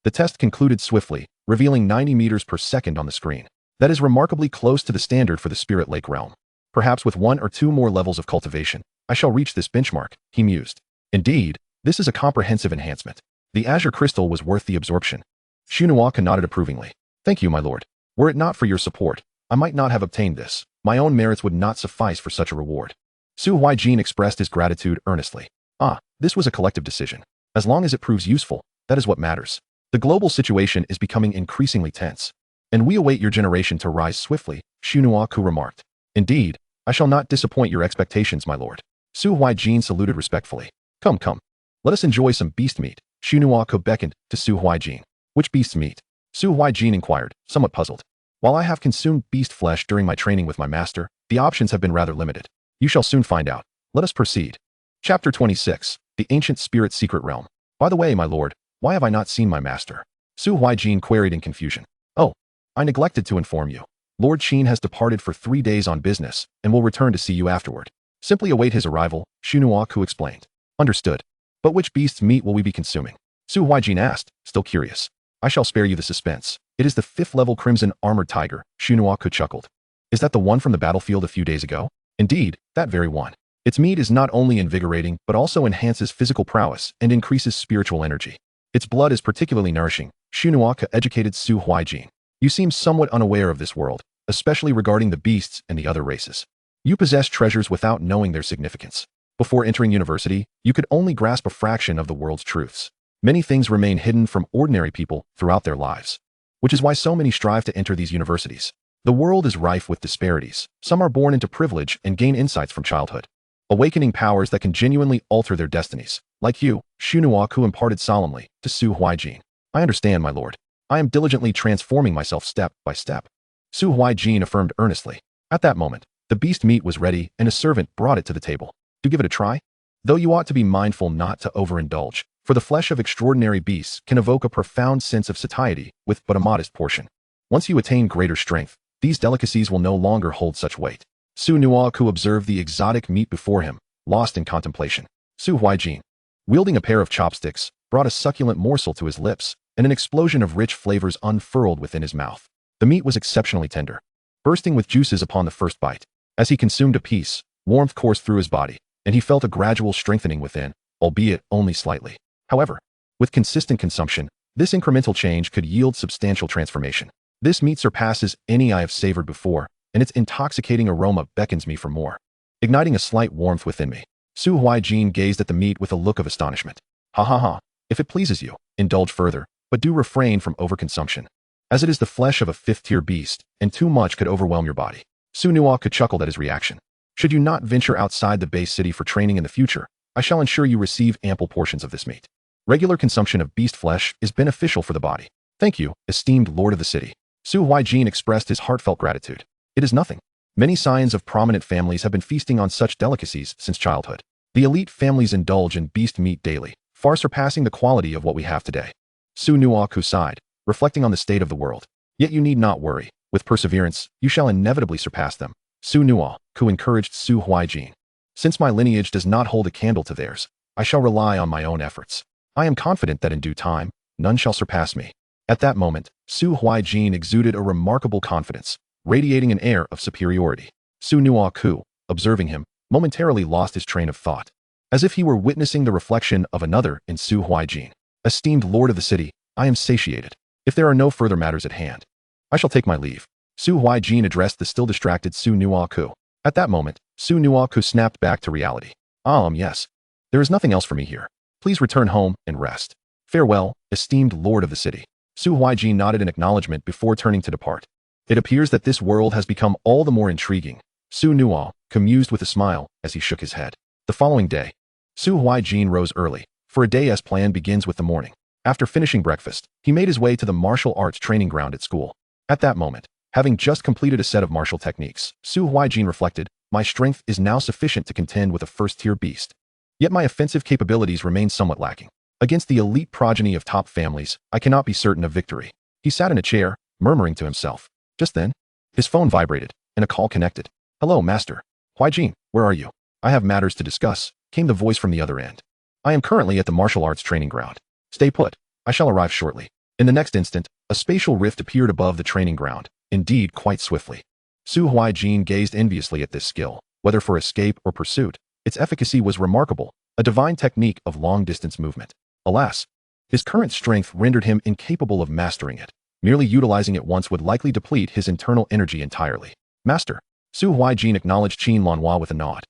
The test concluded swiftly, revealing 90 meters per second on the screen. That is remarkably close to the standard for the Spirit Lake Realm. Perhaps with 1 or 2 more levels of cultivation, I shall reach this benchmark, he mused. Indeed, this is a comprehensive enhancement. The Azure Crystal was worth the absorption. Shunuaku nodded approvingly. Thank you, my lord. Were it not for your support, I might not have obtained this. My own merits would not suffice for such a reward. Su Huaijin expressed his gratitude earnestly. Ah, this was a collective decision. As long as it proves useful, that is what matters. The global situation is becoming increasingly tense, and we await your generation to rise swiftly, Shunuaku remarked. Indeed, I shall not disappoint your expectations, my lord. Su Huaijin saluted respectfully. Come, come. Let us enjoy some beast meat, Shunuaku beckoned to Su Huaijin. Which beast's meat? Su Huaijin inquired, somewhat puzzled. While I have consumed beast flesh during my training with my master, the options have been rather limited. You shall soon find out. Let us proceed. Chapter 26. The Ancient Spirit Secret Realm. By the way, my lord, why have I not seen my master? Su Huaijin queried in confusion. Oh, I neglected to inform you. Lord Qin has departed for 3 days on business and will return to see you afterward. Simply await his arrival, Shunuaku explained. Understood. But which beast's meat will we be consuming? Su Huaijin asked, still curious. I shall spare you the suspense. It is the 5th level Crimson Armored Tiger, Shunuaku chuckled. Is that the one from the battlefield a few days ago? Indeed, that very one. Its meat is not only invigorating but also enhances physical prowess and increases spiritual energy. Its blood is particularly nourishing, Shunuaku educated Su Huaijin. You seem somewhat unaware of this world, especially regarding the beasts and the other races. You possess treasures without knowing their significance. Before entering university, you could only grasp a fraction of the world's truths. Many things remain hidden from ordinary people throughout their lives, which is why so many strive to enter these universities. The world is rife with disparities. Some are born into privilege and gain insights from childhood, awakening powers that can genuinely alter their destinies. Like you, Shunuaku imparted solemnly to Su Huaijin. I understand, my lord. I am diligently transforming myself step by step. Su Huaijin affirmed earnestly. At that moment, the beast meat was ready and a servant brought it to the table. Do give it a try? Though you ought to be mindful not to overindulge, for the flesh of extraordinary beasts can evoke a profound sense of satiety with but a modest portion. Once you attain greater strength, these delicacies will no longer hold such weight. Shunuaku observed the exotic meat before him, lost in contemplation. Su Huaijin, wielding a pair of chopsticks, brought a succulent morsel to his lips, and an explosion of rich flavors unfurled within his mouth. The meat was exceptionally tender, bursting with juices upon the first bite. As he consumed a piece, warmth coursed through his body, and he felt a gradual strengthening within, albeit only slightly. However, with consistent consumption, this incremental change could yield substantial transformation. This meat surpasses any I have savored before, and its intoxicating aroma beckons me for more, igniting a slight warmth within me. Su Huaijin gazed at the meat with a look of astonishment. Ha ha ha, if it pleases you, indulge further, but do refrain from overconsumption, as it is the flesh of a 5th-tier beast, and too much could overwhelm your body. Su Nuaku chuckled at his reaction. Should you not venture outside the base city for training in the future, I shall ensure you receive ample portions of this meat. Regular consumption of beast flesh is beneficial for the body. Thank you, esteemed lord of the city. Su Huaijin expressed his heartfelt gratitude. It is nothing. Many scions of prominent families have been feasting on such delicacies since childhood. The elite families indulge in beast meat daily, far surpassing the quality of what we have today. Su Nuaku sighed, reflecting on the state of the world. Yet you need not worry. With perseverance, you shall inevitably surpass them. Su Nuaku encouraged Su Huaijin. Since my lineage does not hold a candle to theirs, I shall rely on my own efforts. I am confident that in due time, none shall surpass me. At that moment, Su Huaijin exuded a remarkable confidence, radiating an air of superiority. Su Nuaku, observing him, momentarily lost his train of thought, as if he were witnessing the reflection of another in Su Huaijin. Esteemed lord of the city, I am satiated. If there are no further matters at hand, I shall take my leave. Su Huaijin addressed the still distracted Su Nuaku. At that moment, Su Nuaku snapped back to reality. Yes. There is nothing else for me here. Please return home and rest. Farewell, esteemed lord of the city. Su Huaijin nodded in acknowledgement before turning to depart. It appears that this world has become all the more intriguing. Su Nuaku mused with a smile as he shook his head. The following day, Su Huaijin rose early, for a day as planned begins with the morning. After finishing breakfast, he made his way to the martial arts training ground at school. At that moment, having just completed a set of martial techniques, Su Huaijin reflected, my strength is now sufficient to contend with a first-tier beast. Yet my offensive capabilities remain somewhat lacking. Against the elite progeny of top families, I cannot be certain of victory. He sat in a chair, murmuring to himself. Just then, his phone vibrated, and a call connected. Hello, Master. Huaijin, where are you? I have matters to discuss, came the voice from the other end. I am currently at the martial arts training ground. Stay put. I shall arrive shortly. In the next instant, a spatial rift appeared above the training ground, indeed quite swiftly. Su Huaijin gazed enviously at this skill. Whether for escape or pursuit, its efficacy was remarkable, a divine technique of long-distance movement. Alas, his current strength rendered him incapable of mastering it. Merely utilizing it once would likely deplete his internal energy entirely. Master. Su Huaijin acknowledged Qin Lanhua with a nod.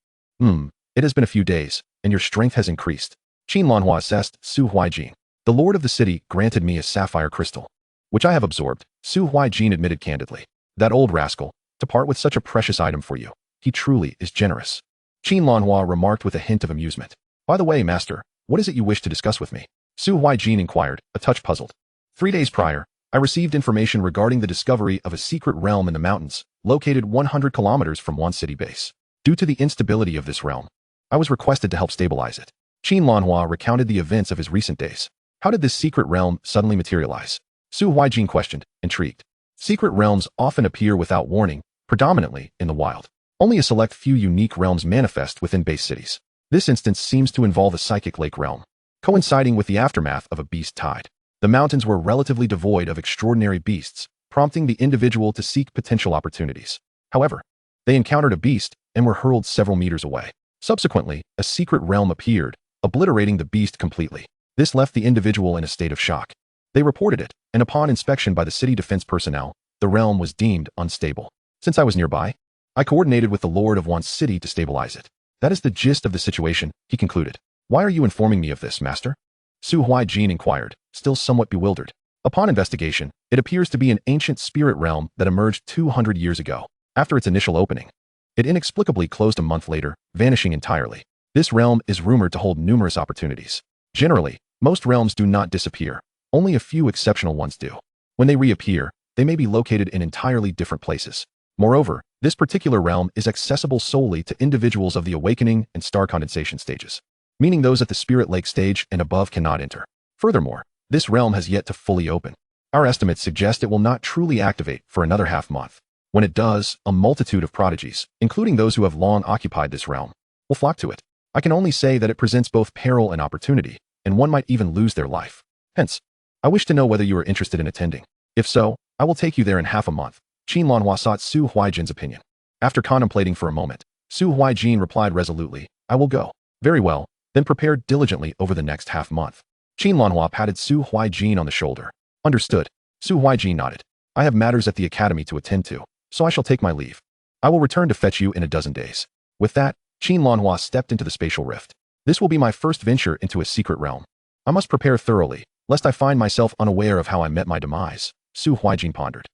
It has been a few days, and your strength has increased. Qin Lanhua assessed Su Huaijin. The lord of the city granted me a sapphire crystal, which I have absorbed, Su Huaijin admitted candidly. That old rascal, to part with such a precious item for you. He truly is generous. Qin Lanhua remarked with a hint of amusement. By the way, Master, what is it you wish to discuss with me? Su Huaijin inquired, a touch puzzled. 3 days prior, I received information regarding the discovery of a secret realm in the mountains, located 100 kilometers from one city base. Due to the instability of this realm, I was requested to help stabilize it. Qin Lanhua recounted the events of his recent days. How did this secret realm suddenly materialize? Su Huaijin questioned, intrigued. Secret realms often appear without warning, predominantly in the wild. Only a select few unique realms manifest within base cities. This instance seems to involve a psychic lake realm, coinciding with the aftermath of a beast tide. The mountains were relatively devoid of extraordinary beasts, prompting the individual to seek potential opportunities. However, they encountered a beast and were hurled several meters away. Subsequently, a secret realm appeared, obliterating the beast completely. This left the individual in a state of shock. They reported it, and upon inspection by the city defense personnel, the realm was deemed unstable. Since I was nearby, I coordinated with the lord of one city to stabilize it. That is the gist of the situation, he concluded. Why are you informing me of this, Master? Su Huaijin inquired, still somewhat bewildered. Upon investigation, it appears to be an ancient spirit realm that emerged 200 years ago, after its initial opening. It inexplicably closed a month later, vanishing entirely. This realm is rumored to hold numerous opportunities. Generally, most realms do not disappear. Only a few exceptional ones do. When they reappear, they may be located in entirely different places. Moreover, this particular realm is accessible solely to individuals of the awakening and star condensation stages, meaning those at the spirit lake stage and above cannot enter. Furthermore, this realm has yet to fully open. Our estimates suggest it will not truly activate for another half-month. When it does, a multitude of prodigies, including those who have long occupied this realm, will flock to it. I can only say that it presents both peril and opportunity, and one might even lose their life. Hence, I wish to know whether you are interested in attending. If so, I will take you there in half a month. Qin Lanhua sought Su Huaijin's opinion. After contemplating for a moment, Su Huaijin replied resolutely, I will go. Very well, then prepare diligently over the next half-month. Qin Lanhua patted Su Huaijin on the shoulder. Understood. Su Huaijin nodded. I have matters at the academy to attend to, so I shall take my leave. I will return to fetch you in a dozen days. With that, Qin Lanhua stepped into the spatial rift. This will be my first venture into a secret realm. I must prepare thoroughly, lest I find myself unaware of how I met my demise, Su Huaijin pondered.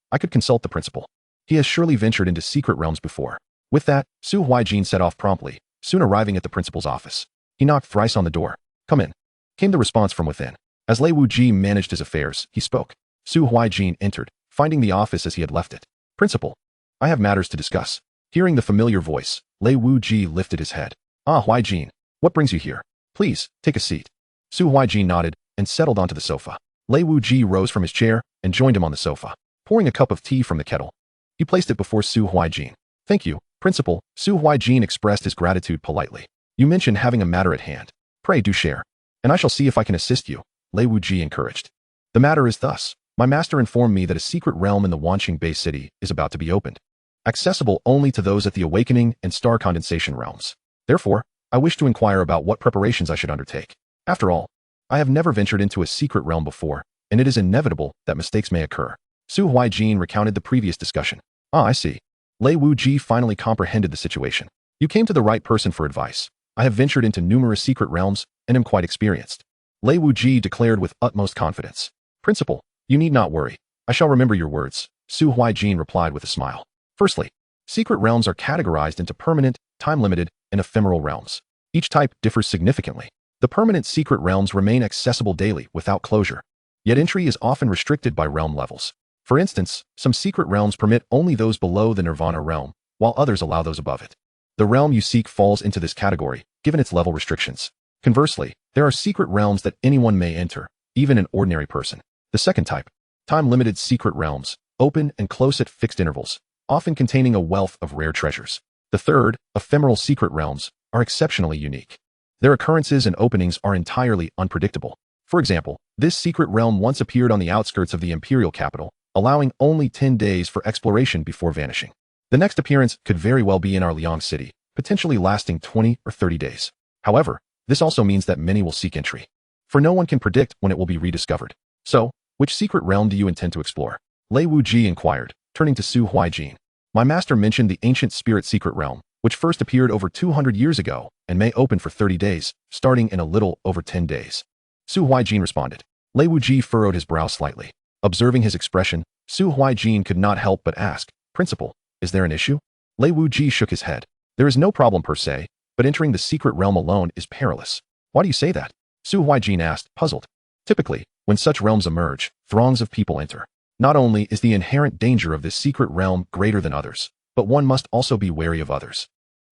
I could consult the principal. He has surely ventured into secret realms before. With that, Su Huaijin set off promptly, soon arriving at the principal's office. He knocked thrice on the door. "Come in," came the response from within. As Lei Wuji managed his affairs, he spoke. Su Huaijin entered, finding the office as he had left it. "Principal, I have matters to discuss." Hearing the familiar voice, Lei Wuji lifted his head. "Ah, Huaijin, what brings you here? Please, take a seat." Su Huaijin nodded and settled onto the sofa. Lei Wuji rose from his chair and joined him on the sofa, pouring a cup of tea from the kettle. He placed it before Su Huaijin. "Thank you, Principal." Su Huaijin expressed his gratitude politely. "You mentioned having a matter at hand. Pray do share, and I shall see if I can assist you," Lei Wuji encouraged. "The matter is thus. My master informed me that a secret realm in the Wanqing Bay City is about to be opened, accessible only to those at the Awakening and Star Condensation realms. Therefore, I wish to inquire about what preparations I should undertake. After all, I have never ventured into a secret realm before, and it is inevitable that mistakes may occur." Su Huaijin recounted the previous discussion. "Ah, I see." Lei Wuji finally comprehended the situation. "You came to the right person for advice. I have ventured into numerous secret realms and am quite experienced," Lei Wuji declared with utmost confidence. "Principal, you need not worry. I shall remember your words," Su Huaijin replied with a smile. "Firstly, secret realms are categorized into permanent, time-limited, and ephemeral realms. Each type differs significantly. The permanent secret realms remain accessible daily without closure, yet entry is often restricted by realm levels. For instance, some secret realms permit only those below the Nirvana realm, while others allow those above it. The realm you seek falls into this category, given its level restrictions. Conversely, there are secret realms that anyone may enter, even an ordinary person. The second type, time-limited secret realms, open and close at fixed intervals, often containing a wealth of rare treasures. The third, ephemeral secret realms, are exceptionally unique. Their occurrences and openings are entirely unpredictable. For example, this secret realm once appeared on the outskirts of the imperial capital, allowing only 10 days for exploration before vanishing. The next appearance could very well be in our Liang city, potentially lasting 20 or 30 days. However, this also means that many will seek entry, for no one can predict when it will be rediscovered. "So, which secret realm do you intend to explore?" Lei Wuji inquired, turning to Su Huaijin. "My master mentioned the ancient spirit secret realm, which first appeared over 200 years ago and may open for 30 days, starting in a little over 10 days. Su Huaijin responded. Lei Wuji furrowed his brow slightly. Observing his expression, Su Huaijin could not help but ask, "Principal, is there an issue?" Lei Wuji shook his head. "There is no problem per se, but entering the secret realm alone is perilous." "Why do you say that?" Su Huaijin asked, puzzled. "Typically, when such realms emerge, throngs of people enter. Not only is the inherent danger of this secret realm greater than others, but one must also be wary of others.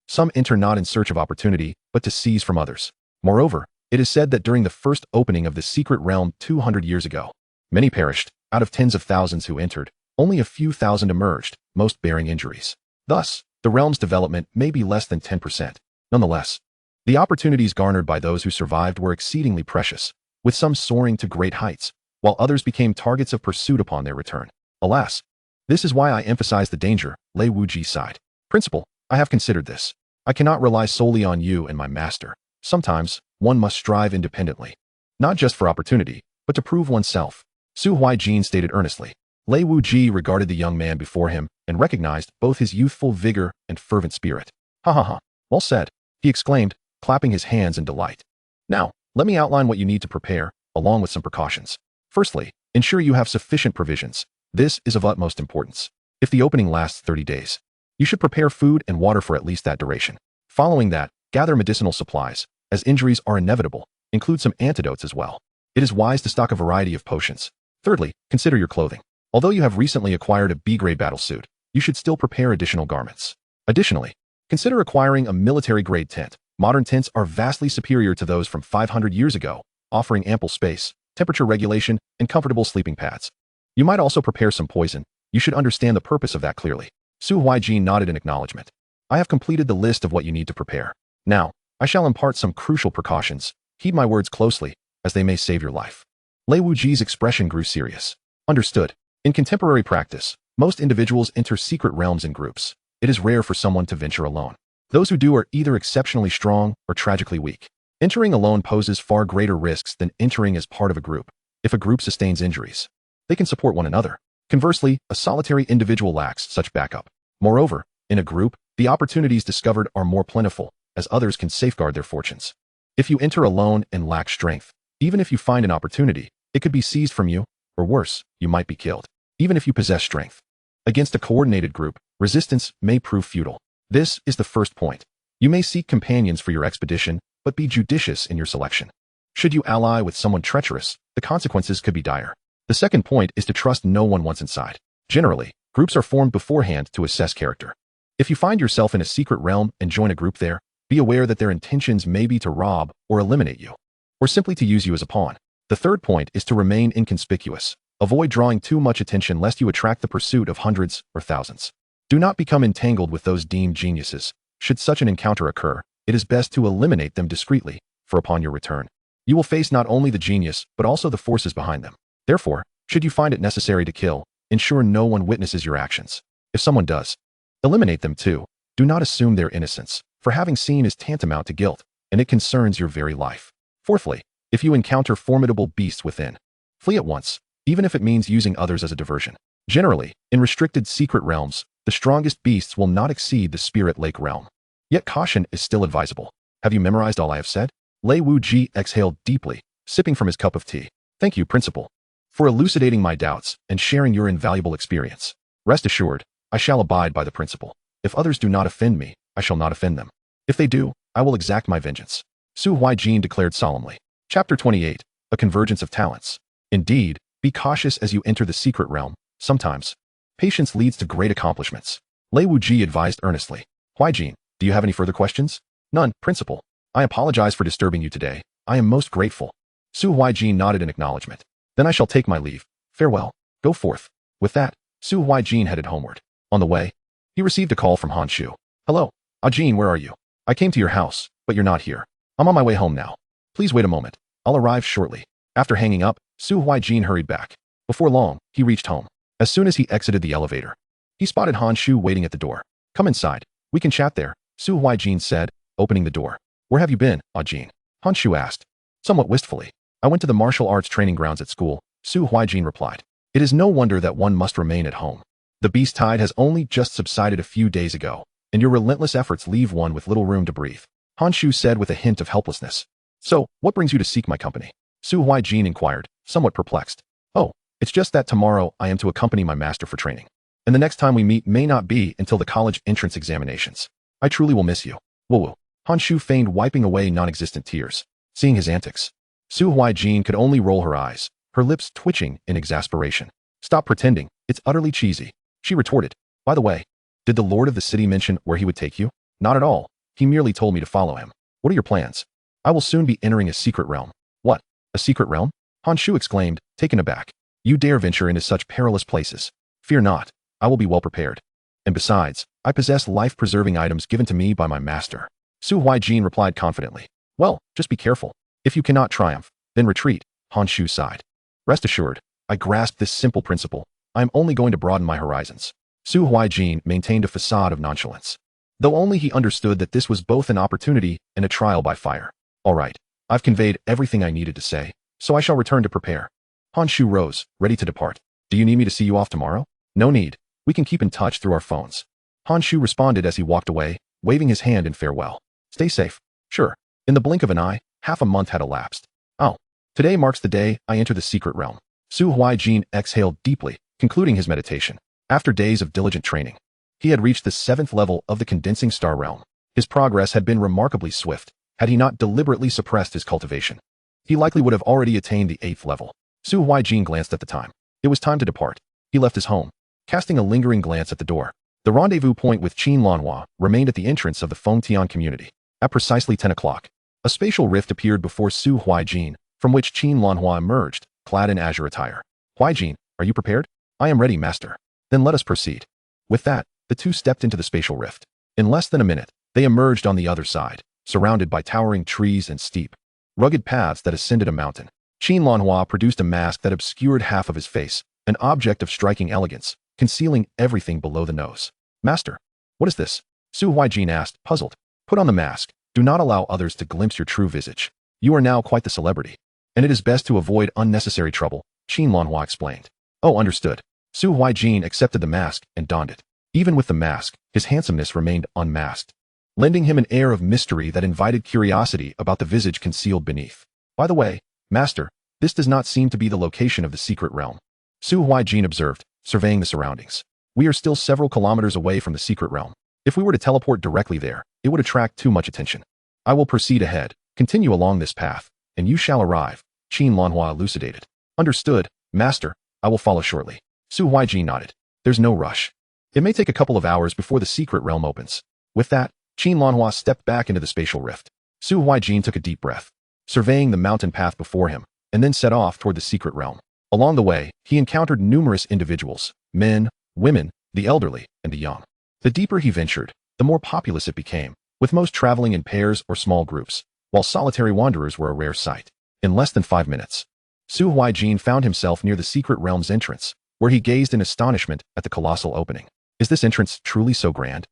Some enter not in search of opportunity, but to seize from others. Moreover, it is said that during the first opening of the secret realm 200 years ago, many perished. Out of tens of thousands who entered, only a few thousand emerged, most bearing injuries. Thus, the realm's development may be less than 10%. Nonetheless, the opportunities garnered by those who survived were exceedingly precious, with some soaring to great heights, while others became targets of pursuit upon their return. Alas, this is why I emphasize the danger, Lei Wuji sighed. "Principal, I have considered this. I cannot rely solely on you and my master. Sometimes, one must strive independently, not just for opportunity, but to prove oneself." Su Huaijin stated earnestly. Lei Wuji regarded the young man before him and recognized both his youthful vigor and fervent spirit. "Ha ha ha, well said," he exclaimed, clapping his hands in delight. "Now, let me outline what you need to prepare, along with some precautions. Firstly, ensure you have sufficient provisions. This is of utmost importance. If the opening lasts 30 days, you should prepare food and water for at least that duration. Following that, gather medicinal supplies, as injuries are inevitable. Include some antidotes as well. It is wise to stock a variety of potions. Thirdly, consider your clothing. Although you have recently acquired a B-grade battle suit, you should still prepare additional garments. Additionally, consider acquiring a military-grade tent. Modern tents are vastly superior to those from 500 years ago, offering ample space, temperature regulation, and comfortable sleeping pads. You might also prepare some poison. You should understand the purpose of that clearly." Su Huaijin nodded in acknowledgement. "I have completed the list of what you need to prepare. Now, I shall impart some crucial precautions. Heed my words closely, as they may save your life." Lei Wuji's expression grew serious. "Understood. In contemporary practice, most individuals enter secret realms in groups. It is rare for someone to venture alone. Those who do are either exceptionally strong or tragically weak. Entering alone poses far greater risks than entering as part of a group. If a group sustains injuries, they can support one another. Conversely, a solitary individual lacks such backup. Moreover, in a group, the opportunities discovered are more plentiful, as others can safeguard their fortunes. If you enter alone and lack strength, even if you find an opportunity, it could be seized from you, or worse, you might be killed. Even if you possess strength, Against a coordinated group, resistance may prove futile. This is the first point. You may seek companions for your expedition, but be judicious in your selection. Should you ally with someone treacherous, the consequences could be dire. The second point is to trust no one once inside. Generally, groups are formed beforehand to assess character. If you find yourself in a secret realm and join a group there, be aware that their intentions may be to rob or eliminate you, or simply to use you as a pawn. The third point is to remain inconspicuous. Avoid drawing too much attention lest you attract the pursuit of hundreds or thousands. Do not become entangled with those deemed geniuses. Should such an encounter occur, it is best to eliminate them discreetly, for upon your return, you will face not only the genius but also the forces behind them. Therefore, should you find it necessary to kill, ensure no one witnesses your actions. If someone does, eliminate them too. Do not assume their innocence, for having seen is tantamount to guilt, and it concerns your very life. Fourthly, if you encounter formidable beasts within, flee at once, even if it means using others as a diversion. Generally, in restricted secret realms, the strongest beasts will not exceed the Spirit Lake realm. Yet caution is still advisable. Have you memorized all I have said? Lei Wuji exhaled deeply, sipping from his cup of tea. Thank you, Principal, for elucidating my doubts and sharing your invaluable experience. Rest assured, I shall abide by the principle. If others do not offend me, I shall not offend them. If they do, I will exact my vengeance. Su Huaijin declared solemnly. Chapter 28, A Convergence of Talents. Indeed, be cautious as you enter the secret realm. Sometimes, patience leads to great accomplishments. Lei Wuji advised earnestly. Huaijin, do you have any further questions? None, Principal. I apologize for disturbing you today. I am most grateful. Su Huaijin nodded in acknowledgement. Then I shall take my leave. Farewell. Go forth. With that, Su Huaijin headed homeward. On the way, he received a call from Han Shu. Hello, Ajin, where are you? I came to your house, but you're not here. I'm on my way home now. Please wait a moment. I'll arrive shortly. After hanging up, Su Huaijin hurried back. Before long, he reached home. As soon as he exited the elevator, he spotted Han Shu waiting at the door. Come inside. We can chat there, Su Huaijin said, opening the door. Where have you been, Ajin? Han Shu asked, somewhat wistfully. I went to the martial arts training grounds at school, Su Huaijin replied. It is no wonder that one must remain at home. The beast tide has only just subsided a few days ago, and your relentless efforts leave one with little room to breathe, Han Shu said with a hint of helplessness. So, what brings you to seek my company? Su Huaijin inquired, somewhat perplexed. Oh, it's just that tomorrow I am to accompany my master for training, and the next time we meet may not be until the college entrance examinations. I truly will miss you. Woo-woo. Han Shu feigned wiping away non-existent tears. Seeing his antics, Su Huaijin could only roll her eyes, her lips twitching in exasperation. Stop pretending, it's utterly cheesy, she retorted. By the way, did the Lord of the City mention where he would take you? Not at all. He merely told me to follow him. What are your plans? I will soon be entering a secret realm. What? A secret realm? Han Shu exclaimed, taken aback. You dare venture into such perilous places. Fear not, I will be well prepared. And besides, I possess life-preserving items given to me by my master. Su Huaijin replied confidently. Well, just be careful. If you cannot triumph, then retreat, Han Shu sighed. Rest assured, I grasped this simple principle. I am only going to broaden my horizons. Su Huaijin maintained a facade of nonchalance, though only he understood that this was both an opportunity and a trial by fire. All right, I've conveyed everything I needed to say, so I shall return to prepare. Han Shu rose, ready to depart. Do you need me to see you off tomorrow? No need. We can keep in touch through our phones. Han Shu responded as he walked away, waving his hand in farewell. Stay safe. Sure. In the blink of an eye, half a month had elapsed. Oh, today marks the day I enter the secret realm. Su Huaijin exhaled deeply, concluding his meditation. After days of diligent training, he had reached the 7th level of the condensing star realm. His progress had been remarkably swift. Had he not deliberately suppressed his cultivation, he likely would have already attained the 8th level. Su Huaijin glanced at the time. It was time to depart. He left his home, casting a lingering glance at the door. The rendezvous point with Qin Lanhua remained at the entrance of the Fengtian community. At precisely 10 o'clock, a spatial rift appeared before Su Huaijin, from which Qin Lanhua emerged, clad in azure attire. Huaijin, are you prepared? I am ready, master. Then let us proceed. With that, the two stepped into the spatial rift. In less than a minute, they emerged on the other side, surrounded by towering trees and steep, rugged paths that ascended a mountain. Qin Lanhua produced a mask that obscured half of his face, an object of striking elegance, concealing everything below the nose. Master, what is this? Su Huaijin asked, puzzled. Put on the mask. Do not allow others to glimpse your true visage. You are now quite the celebrity, and it is best to avoid unnecessary trouble, Qin Lanhua explained. Oh, understood. Su Huaijin accepted the mask and donned it. Even with the mask, his handsomeness remained unmasked, lending him an air of mystery that invited curiosity about the visage concealed beneath. By the way, master, this does not seem to be the location of the secret realm, Su Huaijin observed, surveying the surroundings. We are still several kilometers away from the secret realm. If we were to teleport directly there, it would attract too much attention. I will proceed ahead, continue along this path, and you shall arrive, Qin Lanhua elucidated. Understood, master, I will follow shortly. Su Huaijin nodded. There's no rush. It may take a couple of hours before the secret realm opens. With that, Qin Lanhua stepped back into the spatial rift. Su Huaijin took a deep breath, surveying the mountain path before him, and then set off toward the secret realm. Along the way, he encountered numerous individuals, men, women, the elderly, and the young. The deeper he ventured, the more populous it became, with most traveling in pairs or small groups, while solitary wanderers were a rare sight. In less than 5 minutes, Su Huaijin found himself near the secret realm's entrance, where he gazed in astonishment at the colossal opening. Is this entrance truly so grand?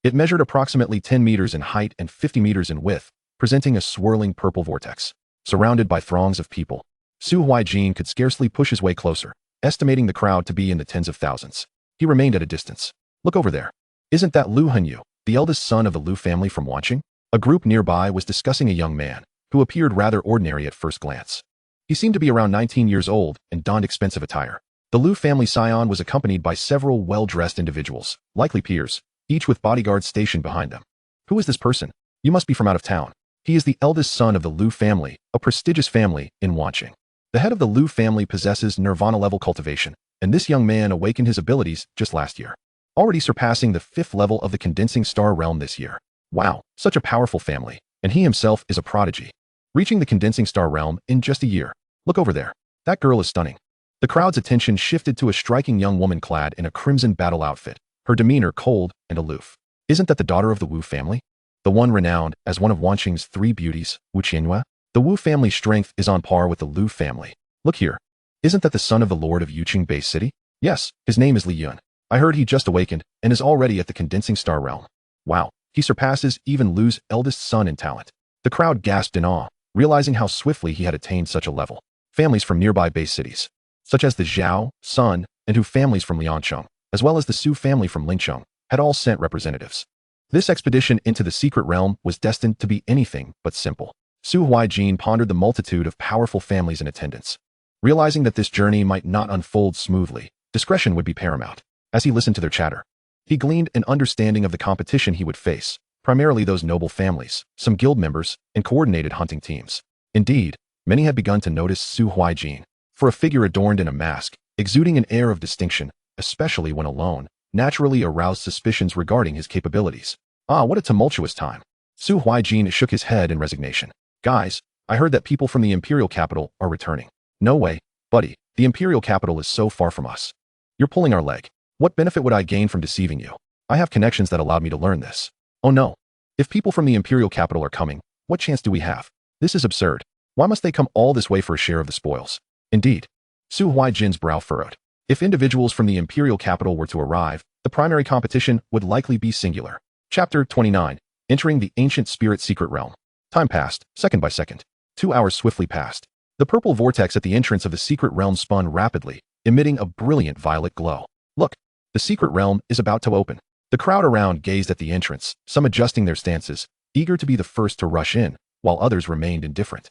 It measured approximately 10 meters in height and 50 meters in width, presenting a swirling purple vortex. Surrounded by throngs of people, Su Huaijin could scarcely push his way closer, estimating the crowd to be in the tens of thousands. He remained at a distance. Look over there. Isn't that Lu Hanyu, the eldest son of the Lu family from Wanqing? A group nearby was discussing a young man, who appeared rather ordinary at first glance. He seemed to be around 19 years old and donned expensive attire. The Lu family scion was accompanied by several well-dressed individuals, likely peers, each with bodyguards stationed behind them. Who is this person? You must be from out of town. He is the eldest son of the Lu family, a prestigious family in Wanqing. The head of the Lu family possesses nirvana-level cultivation, and this young man awakened his abilities just last year, already surpassing the 5th level of the condensing star realm this year. Wow, such a powerful family, and he himself is a prodigy, reaching the condensing star realm in just a year. Look over there. That girl is stunning. The crowd's attention shifted to a striking young woman clad in a crimson battle outfit, her demeanor cold and aloof. Isn't that the daughter of the Wu family? The one renowned as one of Wanqing's 3 beauties, wuxianovel? The Wu family's strength is on par with the Lu family. Look here. Isn't that the son of the lord of Yuqing Bay City? Yes, his name is Li Yun. I heard he just awakened and is already at the condensing star realm. Wow, he surpasses even Lu's eldest son in talent. The crowd gasped in awe, realizing how swiftly he had attained such a level. Families from nearby base cities, such as the Zhao, Sun, and Hu families from Liancheng, as well as the Su family from Lingcheng, had all sent representatives. This expedition into the secret realm was destined to be anything but simple. Su Huaijin pondered the multitude of powerful families in attendance. Realizing that this journey might not unfold smoothly, discretion would be paramount. As he listened to their chatter, he gleaned an understanding of the competition he would face, primarily those noble families, some guild members, and coordinated hunting teams. Indeed, many had begun to notice Su Huaijin, for a figure adorned in a mask, exuding an air of distinction, especially when alone, naturally aroused suspicions regarding his capabilities. Ah, what a tumultuous time. Su Huaijin shook his head in resignation. Guys, I heard that people from the imperial capital are returning. No way, buddy, the imperial capital is so far from us. You're pulling our leg. What benefit would I gain from deceiving you? I have connections that allowed me to learn this. Oh no. If people from the imperial capital are coming, what chance do we have? This is absurd. Why must they come all this way for a share of the spoils? Indeed. Su Huaijin's brow furrowed. If individuals from the imperial capital were to arrive, the primary competition would likely be singular. Chapter 29. Entering the ancient spirit secret realm. Time passed, second by second. 2 hours swiftly passed. The purple vortex at the entrance of the secret realm spun rapidly, emitting a brilliant violet glow. Look, the secret realm is about to open. The crowd around gazed at the entrance, some adjusting their stances, eager to be the first to rush in, while others remained indifferent.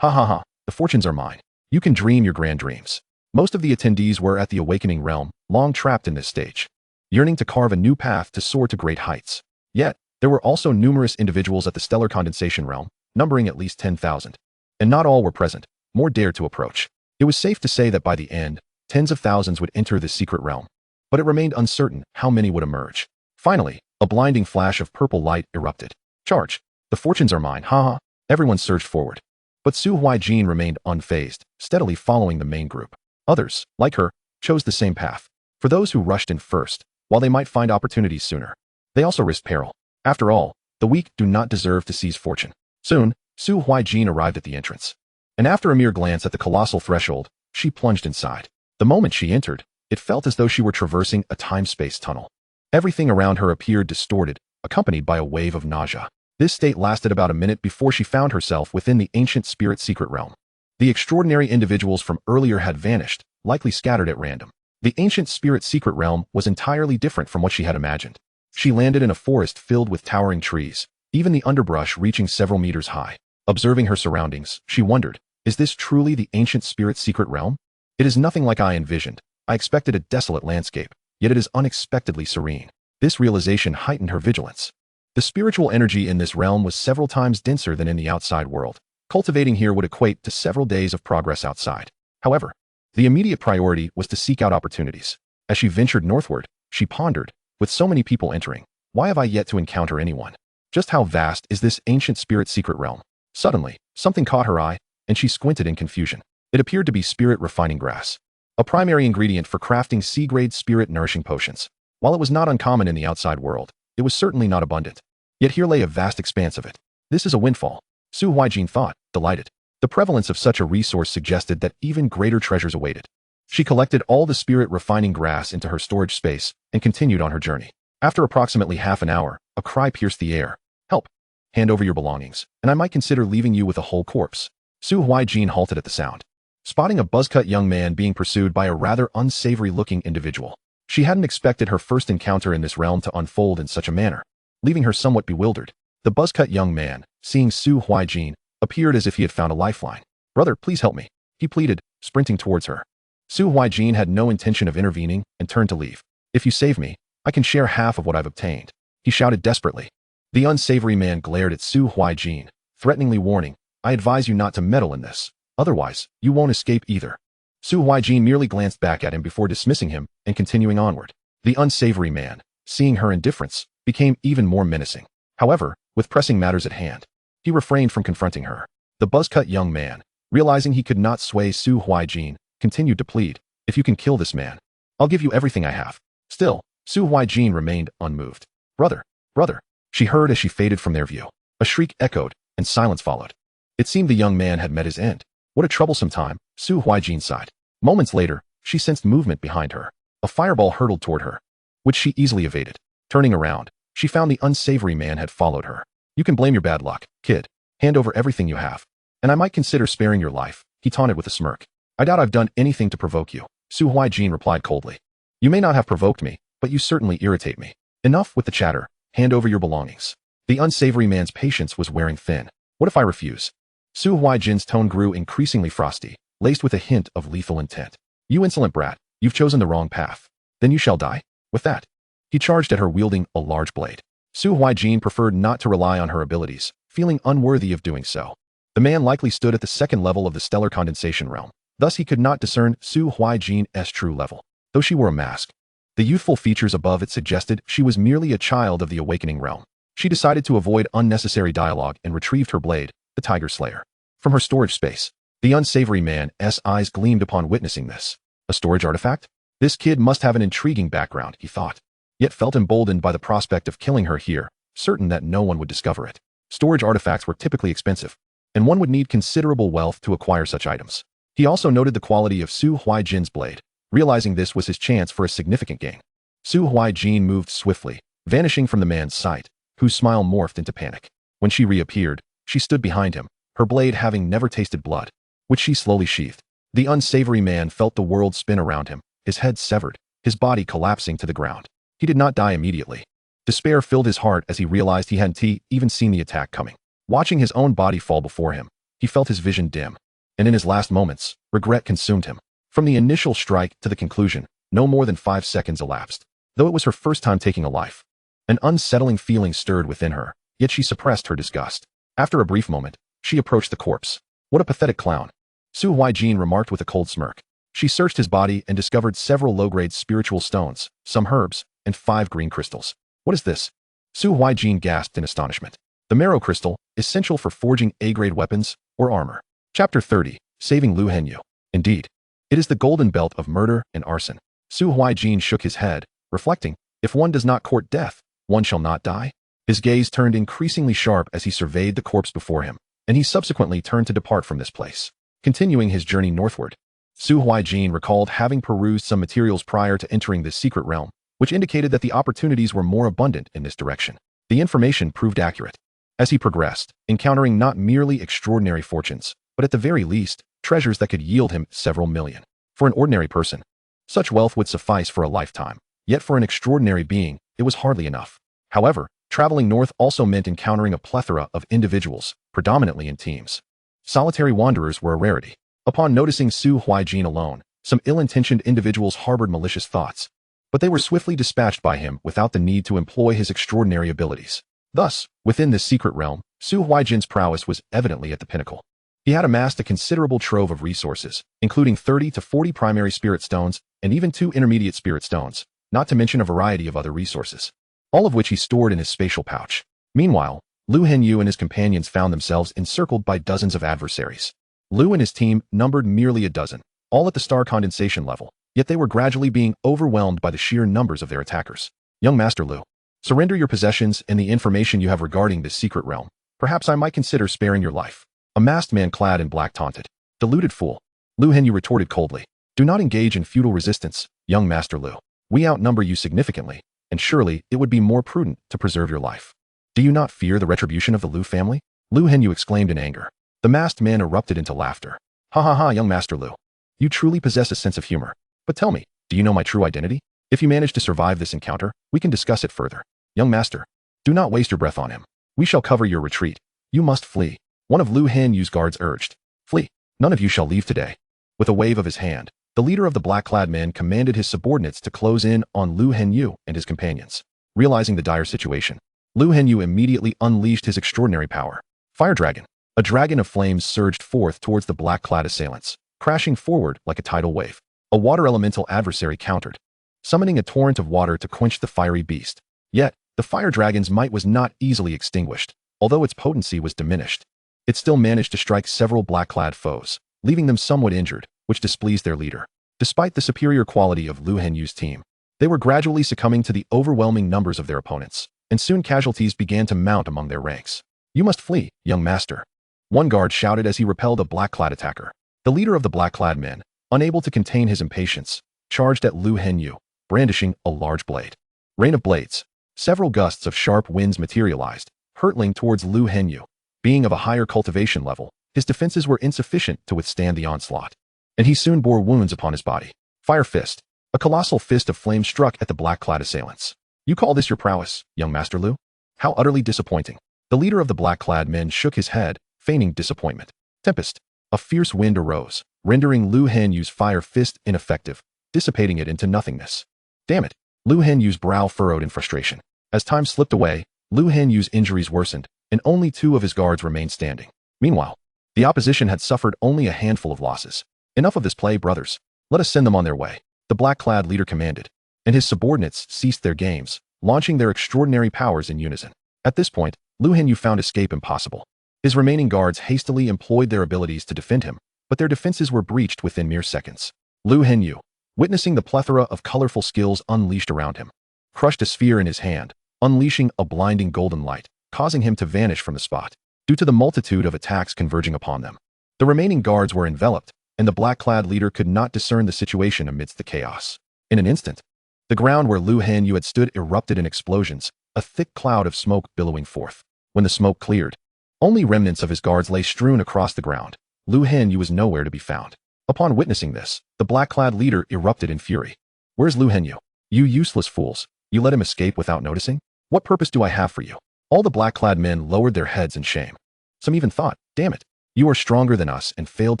Ha ha ha, the fortunes are mine. You can dream your grand dreams. Most of the attendees were at the awakening realm, long trapped in this stage, yearning to carve a new path to soar to great heights. Yet, there were also numerous individuals at the stellar condensation realm, numbering at least 10,000. And not all were present, more dared to approach. It was safe to say that by the end, tens of thousands would enter this secret realm. But it remained uncertain how many would emerge. Finally, a blinding flash of purple light erupted. Charge! The fortunes are mine, haha! Everyone surged forward. But Su Huaijin remained unfazed, steadily following the main group. Others, like her, chose the same path. For those who rushed in first, while they might find opportunities sooner, they also risked peril. After all, the weak do not deserve to seize fortune. Soon, Su Huaijin arrived at the entrance. And after a mere glance at the colossal threshold, she plunged inside. The moment she entered, it felt as though she were traversing a time-space tunnel. Everything around her appeared distorted, accompanied by a wave of nausea. This state lasted about a minute before she found herself within the ancient spirit secret realm. The extraordinary individuals from earlier had vanished, likely scattered at random. The ancient spirit secret realm was entirely different from what she had imagined. She landed in a forest filled with towering trees, even the underbrush reaching several meters high. Observing her surroundings, she wondered, is this truly the ancient spirit secret realm? It is nothing like I envisioned. I expected a desolate landscape, yet it is unexpectedly serene. This realization heightened her vigilance. The spiritual energy in this realm was several times denser than in the outside world. Cultivating here would equate to several days of progress outside. However, the immediate priority was to seek out opportunities. As she ventured northward, she pondered, with so many people entering, why have I yet to encounter anyone? Just how vast is this ancient spirit secret realm? Suddenly, something caught her eye, and she squinted in confusion. It appeared to be spirit refining grass, a primary ingredient for crafting C-grade spirit nourishing potions. While it was not uncommon in the outside world, it was certainly not abundant. Yet here lay a vast expanse of it. This is a windfall, Su Huaijin thought, delighted. The prevalence of such a resource suggested that even greater treasures awaited. She collected all the spirit refining grass into her storage space and continued on her journey. After approximately half an hour, a cry pierced the air. Help! Hand over your belongings, and I might consider leaving you with a whole corpse. Su Huaijin halted at the sound, spotting a buzzcut young man being pursued by a rather unsavory-looking individual. She hadn't expected her first encounter in this realm to unfold in such a manner, leaving her somewhat bewildered. The buzzcut young man, seeing Su Huaijin, appeared as if he had found a lifeline. Brother, please help me, he pleaded, sprinting towards her. Su Huaijin had no intention of intervening and turned to leave. If you save me, I can share half of what I've obtained, he shouted desperately. The unsavory man glared at Su Huaijin, threateningly warning, I advise you not to meddle in this, otherwise, you won't escape either. Su Huaijin merely glanced back at him before dismissing him and continuing onward. The unsavory man, seeing her indifference, became even more menacing. However, with pressing matters at hand, he refrained from confronting her. The buzzcut young man, realizing he could not sway Su Huaijin, continued to plead, if you can kill this man, I'll give you everything I have. Still, Su Huaijin remained unmoved. Brother, brother, she heard as she faded from their view. A shriek echoed, and silence followed. It seemed the young man had met his end. What a troublesome time, Su Huaijin sighed. Moments later, she sensed movement behind her. A fireball hurtled toward her, which she easily evaded. Turning around, she found the unsavory man had followed her. You can blame your bad luck, kid. Hand over everything you have, and I might consider sparing your life, he taunted with a smirk. I doubt I've done anything to provoke you, Su Huaijin replied coldly. You may not have provoked me, but you certainly irritate me. Enough with the chatter, hand over your belongings. The unsavory man's patience was wearing thin. What if I refuse? Su Huaijin's tone grew increasingly frosty, laced with a hint of lethal intent. You insolent brat, you've chosen the wrong path. Then you shall die. With that, he charged at her wielding a large blade. Su Huaijin preferred not to rely on her abilities, feeling unworthy of doing so. The man likely stood at the second level of the stellar condensation realm, thus he could not discern Su Huaijin's true level. Though she wore a mask, the youthful features above it suggested she was merely a child of the awakening realm. She decided to avoid unnecessary dialogue and retrieved her blade, the Tiger Slayer, from her storage space. The unsavory man's eyes gleamed upon witnessing this. A storage artifact? This kid must have an intriguing background, he thought, yet felt emboldened by the prospect of killing her here, certain that no one would discover it. Storage artifacts were typically expensive, and one would need considerable wealth to acquire such items. He also noted the quality of Su Huaijin's blade, realizing this was his chance for a significant gain. Su Huaijin moved swiftly, vanishing from the man's sight, whose smile morphed into panic. When she reappeared, she stood behind him, her blade having never tasted blood, which she slowly sheathed. The unsavory man felt the world spin around him, his head severed, his body collapsing to the ground. He did not die immediately. Despair filled his heart as he realized he hadn't even seen the attack coming. Watching his own body fall before him, he felt his vision dim, and in his last moments, regret consumed him. From the initial strike to the conclusion, no more than 5 seconds elapsed. Though it was her first time taking a life, an unsettling feeling stirred within her, yet she suppressed her disgust. After a brief moment, she approached the corpse. What a pathetic clown, Su Huaijin remarked with a cold smirk. She searched his body and discovered several low-grade spiritual stones, some herbs, and 5 green crystals. What is this? Su Huaijin gasped in astonishment. The marrow crystal, essential for forging A-grade weapons or armor. Chapter 30, Saving Lu Henyu. Indeed, it is the golden belt of murder and arson. Su Huaijin shook his head, reflecting, if one does not court death, one shall not die. His gaze turned increasingly sharp as he surveyed the corpse before him, and he subsequently turned to depart from this place. Continuing his journey northward, Su Huaijin recalled having perused some materials prior to entering this secret realm, which indicated that the opportunities were more abundant in this direction. The information proved accurate. As he progressed, encountering not merely extraordinary fortunes, but at the very least, treasures that could yield him several million. For an ordinary person, such wealth would suffice for a lifetime, yet for an extraordinary being, it was hardly enough. However, traveling north also meant encountering a plethora of individuals, predominantly in teams. Solitary wanderers were a rarity. Upon noticing Su Huaijin alone, some ill-intentioned individuals harbored malicious thoughts. but they were swiftly dispatched by him without the need to employ his extraordinary abilities. Thus, within this secret realm, Su Huaijin's prowess was evidently at the pinnacle. He had amassed a considerable trove of resources, including 30 to 40 primary spirit stones and even 2 intermediate spirit stones, not to mention a variety of other resources, all of which he stored in his spatial pouch. Meanwhile, Lu Henyu and his companions found themselves encircled by dozens of adversaries. Lu and his team numbered merely a dozen, all at the star condensation level, yet they were gradually being overwhelmed by the sheer numbers of their attackers. Young Master Lu, surrender your possessions and the information you have regarding this secret realm. Perhaps I might consider sparing your life. A masked man clad in black taunted. Deluded fool. Lu Henyu retorted coldly. Do not engage in futile resistance, young Master Lu. We outnumber you significantly, and surely it would be more prudent to preserve your life. Do you not fear the retribution of the Lu family? Lu Henyu exclaimed in anger. The masked man erupted into laughter. Ha ha ha, young Master Lu. You truly possess a sense of humor. But tell me, do you know my true identity? If you manage to survive this encounter, we can discuss it further. Young Master, do not waste your breath on him. We shall cover your retreat. You must flee. One of Lu Henyu's guards urged. Flee. None of you shall leave today. With a wave of his hand, the leader of the black-clad men commanded his subordinates to close in on Lu Henyu and his companions. Realizing the dire situation, Lu Henyu immediately unleashed his extraordinary power. Fire Dragon. A dragon of flames surged forth towards the black-clad assailants, crashing forward like a tidal wave. A water elemental adversary countered, summoning a torrent of water to quench the fiery beast. Yet, the fire dragon's might was not easily extinguished, although its potency was diminished. It still managed to strike several black-clad foes, leaving them somewhat injured, which displeased their leader. Despite the superior quality of Lu Henyu's team, they were gradually succumbing to the overwhelming numbers of their opponents, and soon casualties began to mount among their ranks. You must flee, young master. One guard shouted as he repelled a black-clad attacker. The leader of the black-clad men, unable to contain his impatience, charged at Lu Henyu, brandishing a large blade. Rain of blades. Several gusts of sharp winds materialized, hurtling towards Lu Henyu. Being of a higher cultivation level, his defenses were insufficient to withstand the onslaught, and he soon bore wounds upon his body. Fire Fist. A colossal fist of flame struck at the black-clad assailants. You call this your prowess, young Master Lu? How utterly disappointing. The leader of the black-clad men shook his head, feigning disappointment. Tempest. A fierce wind arose, rendering Lu Henyu's fire fist ineffective, dissipating it into nothingness. Damn it. Lu Henyu's brow furrowed in frustration. As time slipped away, Lu Henyu's injuries worsened, and only 2 of his guards remained standing. Meanwhile, the opposition had suffered only a handful of losses. Enough of this play, brothers. Let us send them on their way. The black-clad leader commanded, and his subordinates ceased their games, launching their extraordinary powers in unison. At this point, Lu Henyu found escape impossible. His remaining guards hastily employed their abilities to defend him, but their defenses were breached within mere seconds. Lu Henyu, witnessing the plethora of colorful skills unleashed around him, crushed a sphere in his hand, unleashing a blinding golden light, causing him to vanish from the spot, due to the multitude of attacks converging upon them. The remaining guards were enveloped, and the black-clad leader could not discern the situation amidst the chaos. In an instant, the ground where Lu Henyu had stood erupted in explosions, a thick cloud of smoke billowing forth. When the smoke cleared, only remnants of his guards lay strewn across the ground. Lu Henyu was nowhere to be found. Upon witnessing this, the black-clad leader erupted in fury. Where's Lu Henyu? You useless fools. You let him escape without noticing? What purpose do I have for you? All the black-clad men lowered their heads in shame. Some even thought, damn it, you are stronger than us and failed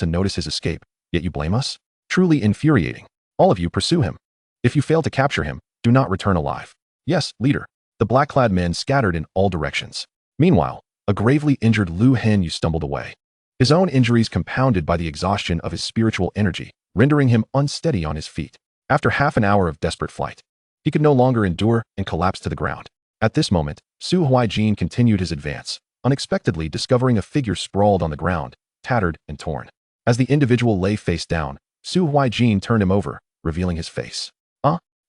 to notice his escape, yet you blame us? Truly infuriating. All of you pursue him. If you fail to capture him, do not return alive. Yes, leader. The black-clad men scattered in all directions. Meanwhile, a gravely injured Lu Henyu stumbled away. His own injuries compounded by the exhaustion of his spiritual energy, rendering him unsteady on his feet. After half an hour of desperate flight, he could no longer endure and collapsed to the ground. At this moment, Su Huaijin continued his advance, unexpectedly discovering a figure sprawled on the ground, tattered and torn. As the individual lay face down, Su Huaijin turned him over, revealing his face.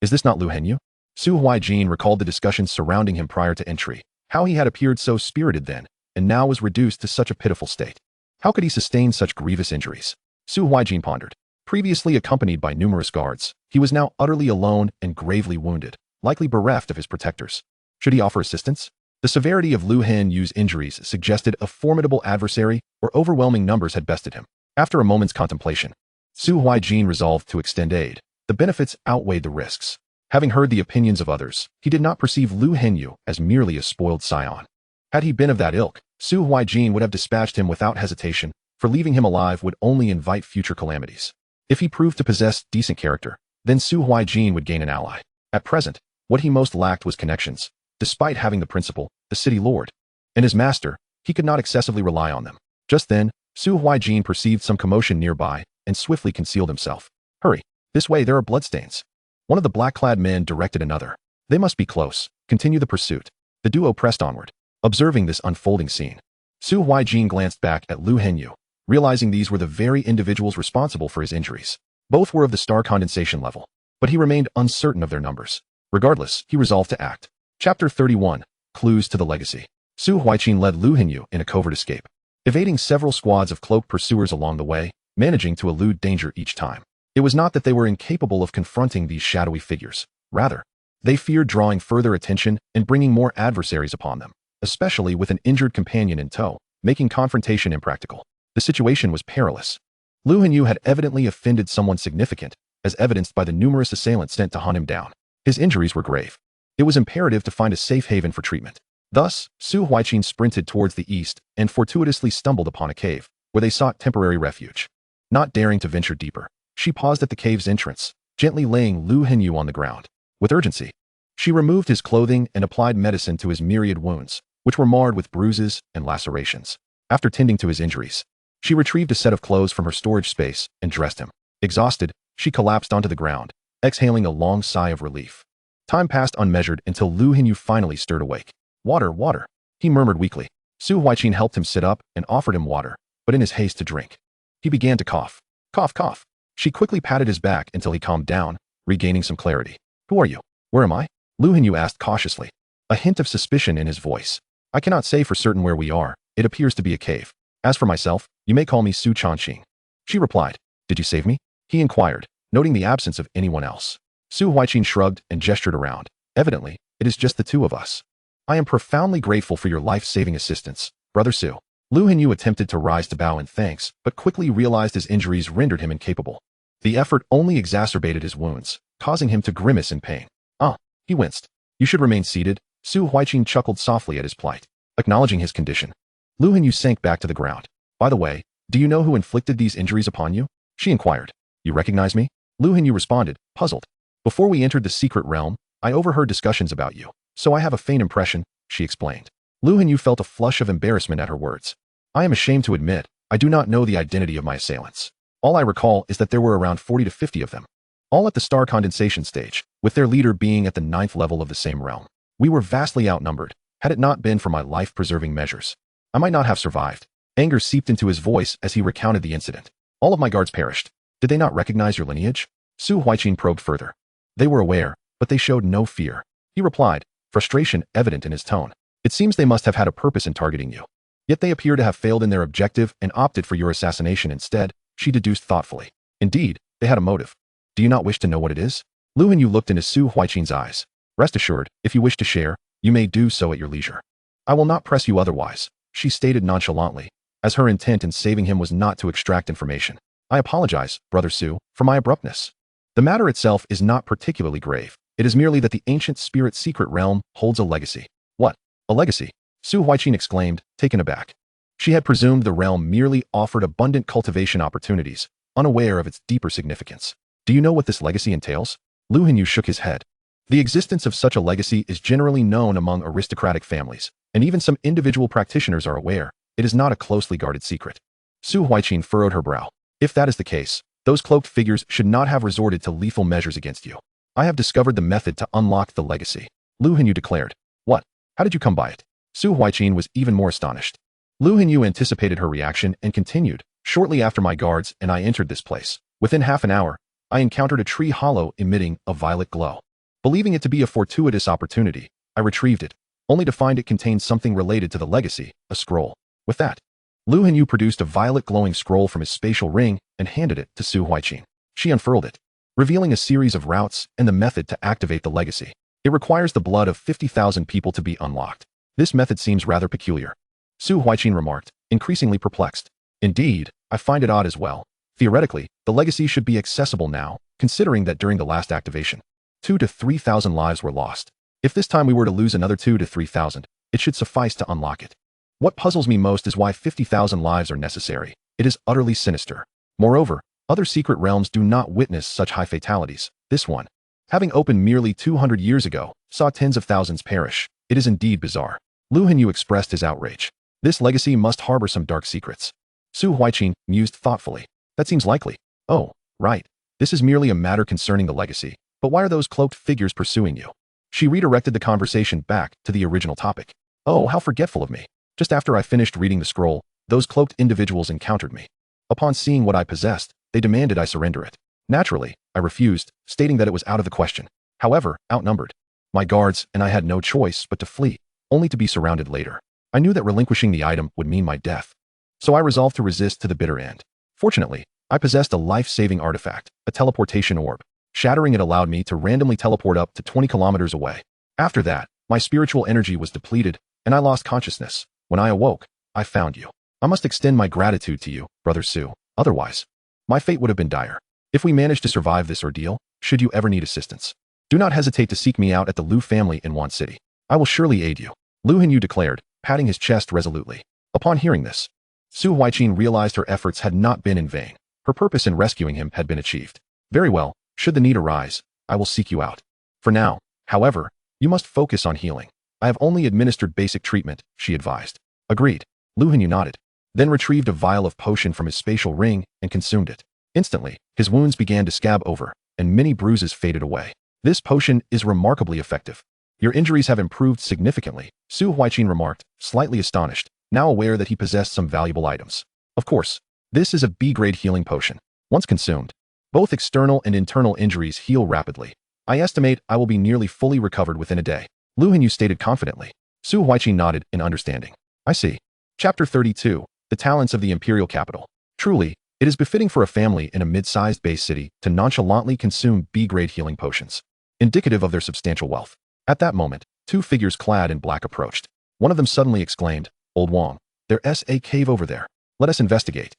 Is this not Lu Henyu? Su Huaijin recalled the discussions surrounding him prior to entry, how he had appeared so spirited then, and now was reduced to such a pitiful state. How could he sustain such grievous injuries? Su Huaijin pondered. Previously accompanied by numerous guards, he was now utterly alone and gravely wounded, likely bereft of his protectors. Should he offer assistance? The severity of Lu Henyu's injuries suggested a formidable adversary or overwhelming numbers had bested him. After a moment's contemplation, Su Huaijin resolved to extend aid. The benefits outweighed the risks. Having heard the opinions of others, he did not perceive Lu Henyu as merely a spoiled scion. Had he been of that ilk, Su Huaijin would have dispatched him without hesitation, for leaving him alive would only invite future calamities. If he proved to possess decent character, then Su Huaijin would gain an ally. At present, what he most lacked was connections. Despite having the principal, the city lord, and his master, he could not excessively rely on them. Just then, Su Huaijin perceived some commotion nearby and swiftly concealed himself. Hurry, this way, there are bloodstains. One of the black-clad men directed another. They must be close. Continue the pursuit. The duo pressed onward. Observing this unfolding scene, Su Huaijin glanced back at Lu Henyu, realizing these were the very individuals responsible for his injuries. Both were of the star condensation level, but he remained uncertain of their numbers. Regardless, he resolved to act. Chapter 31. Clues to the Legacy. Su Huaijin led Lu Henyu in a covert escape, evading several squads of cloaked pursuers along the way, managing to elude danger each time. It was not that they were incapable of confronting these shadowy figures. Rather, they feared drawing further attention and bringing more adversaries upon them, especially with an injured companion in tow, making confrontation impractical. The situation was perilous. Lu Henyu had evidently offended someone significant, as evidenced by the numerous assailants sent to hunt him down. His injuries were grave. It was imperative to find a safe haven for treatment. Thus, Su Huaijin sprinted towards the east and fortuitously stumbled upon a cave, where they sought temporary refuge. Not daring to venture deeper, she paused at the cave's entrance, gently laying Lu Henyu on the ground. With urgency, she removed his clothing and applied medicine to his myriad wounds, which were marred with bruises and lacerations. After tending to his injuries, she retrieved a set of clothes from her storage space and dressed him. Exhausted, she collapsed onto the ground, exhaling a long sigh of relief. Time passed unmeasured until Lu Henyu finally stirred awake. Water, water, he murmured weakly. Su Huaijin helped him sit up and offered him water, but in his haste to drink, he began to cough. Cough, cough. She quickly patted his back until he calmed down, regaining some clarity. Who are you? Where am I? Lu Henyu asked cautiously, a hint of suspicion in his voice. I cannot say for certain where we are. It appears to be a cave. As for myself, you may call me Su Huaijin. She replied. Did you save me? He inquired, noting the absence of anyone else. Su Huaijin shrugged and gestured around. Evidently, it is just the two of us. I am profoundly grateful for your life-saving assistance, Brother Su. Lu Henyu attempted to rise to bow in thanks, but quickly realized his injuries rendered him incapable. The effort only exacerbated his wounds, causing him to grimace in pain. He winced. You should remain seated. Su Huaijin chuckled softly at his plight. Acknowledging his condition, Lu Henyu sank back to the ground. By the way, do you know who inflicted these injuries upon you? She inquired. You recognize me? Lu Henyu responded, puzzled. Before we entered the secret realm, I overheard discussions about you, so I have a faint impression, she explained. Lu Henyu felt a flush of embarrassment at her words. I am ashamed to admit, I do not know the identity of my assailants. All I recall is that there were around 40 to 50 of them, all at the star condensation stage, with their leader being at the 9th level of the same realm. We were vastly outnumbered. Had it not been for my life-preserving measures, I might not have survived. Anger seeped into his voice as he recounted the incident. All of my guards perished. Did they not recognize your lineage? Su Huaijin probed further. They were aware, but they showed no fear. He replied, frustration evident in his tone. It seems they must have had a purpose in targeting you. Yet they appear to have failed in their objective and opted for your assassination instead, she deduced thoughtfully. Indeed, they had a motive. Do you not wish to know what it is? Lu Henyu looked into Su Huaijin's eyes. Rest assured, if you wish to share, you may do so at your leisure. I will not press you otherwise, she stated nonchalantly, as her intent in saving him was not to extract information. I apologize, Brother Su, for my abruptness. The matter itself is not particularly grave. It is merely that the ancient spirit secret realm holds a legacy. What? A legacy? Su Huaijin exclaimed, taken aback. She had presumed the realm merely offered abundant cultivation opportunities, unaware of its deeper significance. Do you know what this legacy entails? Lu Henyu shook his head. The existence of such a legacy is generally known among aristocratic families, and even some individual practitioners are aware. It is not a closely guarded secret. Su Huaijin furrowed her brow. If that is the case, those cloaked figures should not have resorted to lethal measures against you. I have discovered the method to unlock the legacy, Lu Henyu declared. What? How did you come by it? Su Huaijin was even more astonished. Lu Henyu anticipated her reaction and continued. Shortly after my guards and I entered this place, within half an hour, I encountered a tree hollow emitting a violet glow. Believing it to be a fortuitous opportunity, I retrieved it, only to find it contained something related to the legacy, a scroll. With that, Lu Henyu produced a violet glowing scroll from his spatial ring and handed it to Su Huaijin. She unfurled it, revealing a series of routes and the method to activate the legacy. It requires the blood of 50,000 people to be unlocked. This method seems rather peculiar, Su Huaijin remarked, increasingly perplexed. Indeed, I find it odd as well. Theoretically, the legacy should be accessible now, considering that during the last activation, 2,000 to 3,000 lives were lost. If this time we were to lose another 2,000 to 3,000, it should suffice to unlock it. What puzzles me most is why 50,000 lives are necessary. It is utterly sinister. Moreover, other secret realms do not witness such high fatalities. This one, having opened merely 200 years ago, saw tens of thousands perish. It is indeed bizarre. Lu Hanyu expressed his outrage. This legacy must harbor some dark secrets. Su Huaijin mused thoughtfully. That seems likely. Oh, right. This is merely a matter concerning the legacy. But why are those cloaked figures pursuing you? She redirected the conversation back to the original topic. Oh, how forgetful of me. Just after I finished reading the scroll, those cloaked individuals encountered me. Upon seeing what I possessed, they demanded I surrender it. Naturally, I refused, stating that it was out of the question. However, outnumbered. My guards and I had no choice but to flee, only to be surrounded later. I knew that relinquishing the item would mean my death. So I resolved to resist to the bitter end. Fortunately, I possessed a life-saving artifact, a teleportation orb. Shattering it allowed me to randomly teleport up to 20 kilometers away. After that, my spiritual energy was depleted, and I lost consciousness. When I awoke, I found you. I must extend my gratitude to you, Brother Su. Otherwise, my fate would have been dire. If we manage to survive this ordeal, should you ever need assistance, do not hesitate to seek me out at the Lu family in Wan City. I will surely aid you. Lu Hanyu declared, patting his chest resolutely. Upon hearing this, Su Huaijin realized her efforts had not been in vain. Her purpose in rescuing him had been achieved. Very well, should the need arise, I will seek you out. For now, however, you must focus on healing. I have only administered basic treatment, she advised. Agreed. Lu Hanyu nodded, then retrieved a vial of potion from his spatial ring and consumed it. Instantly, his wounds began to scab over, and many bruises faded away. This potion is remarkably effective. Your injuries have improved significantly, Su Huaijin remarked, slightly astonished, now aware that he possessed some valuable items. Of course, this is a B-grade healing potion. Once consumed, both external and internal injuries heal rapidly. I estimate I will be nearly fully recovered within a day. Lu Hanyu stated confidently. Su Huaijin nodded in understanding. I see. Chapter 32, The Talents of the Imperial Capital. Truly, it is befitting for a family in a mid-sized base city to nonchalantly consume B-grade healing potions, indicative of their substantial wealth. At that moment, two figures clad in black approached. One of them suddenly exclaimed, Old Wong, there's a cave over there. Let us investigate.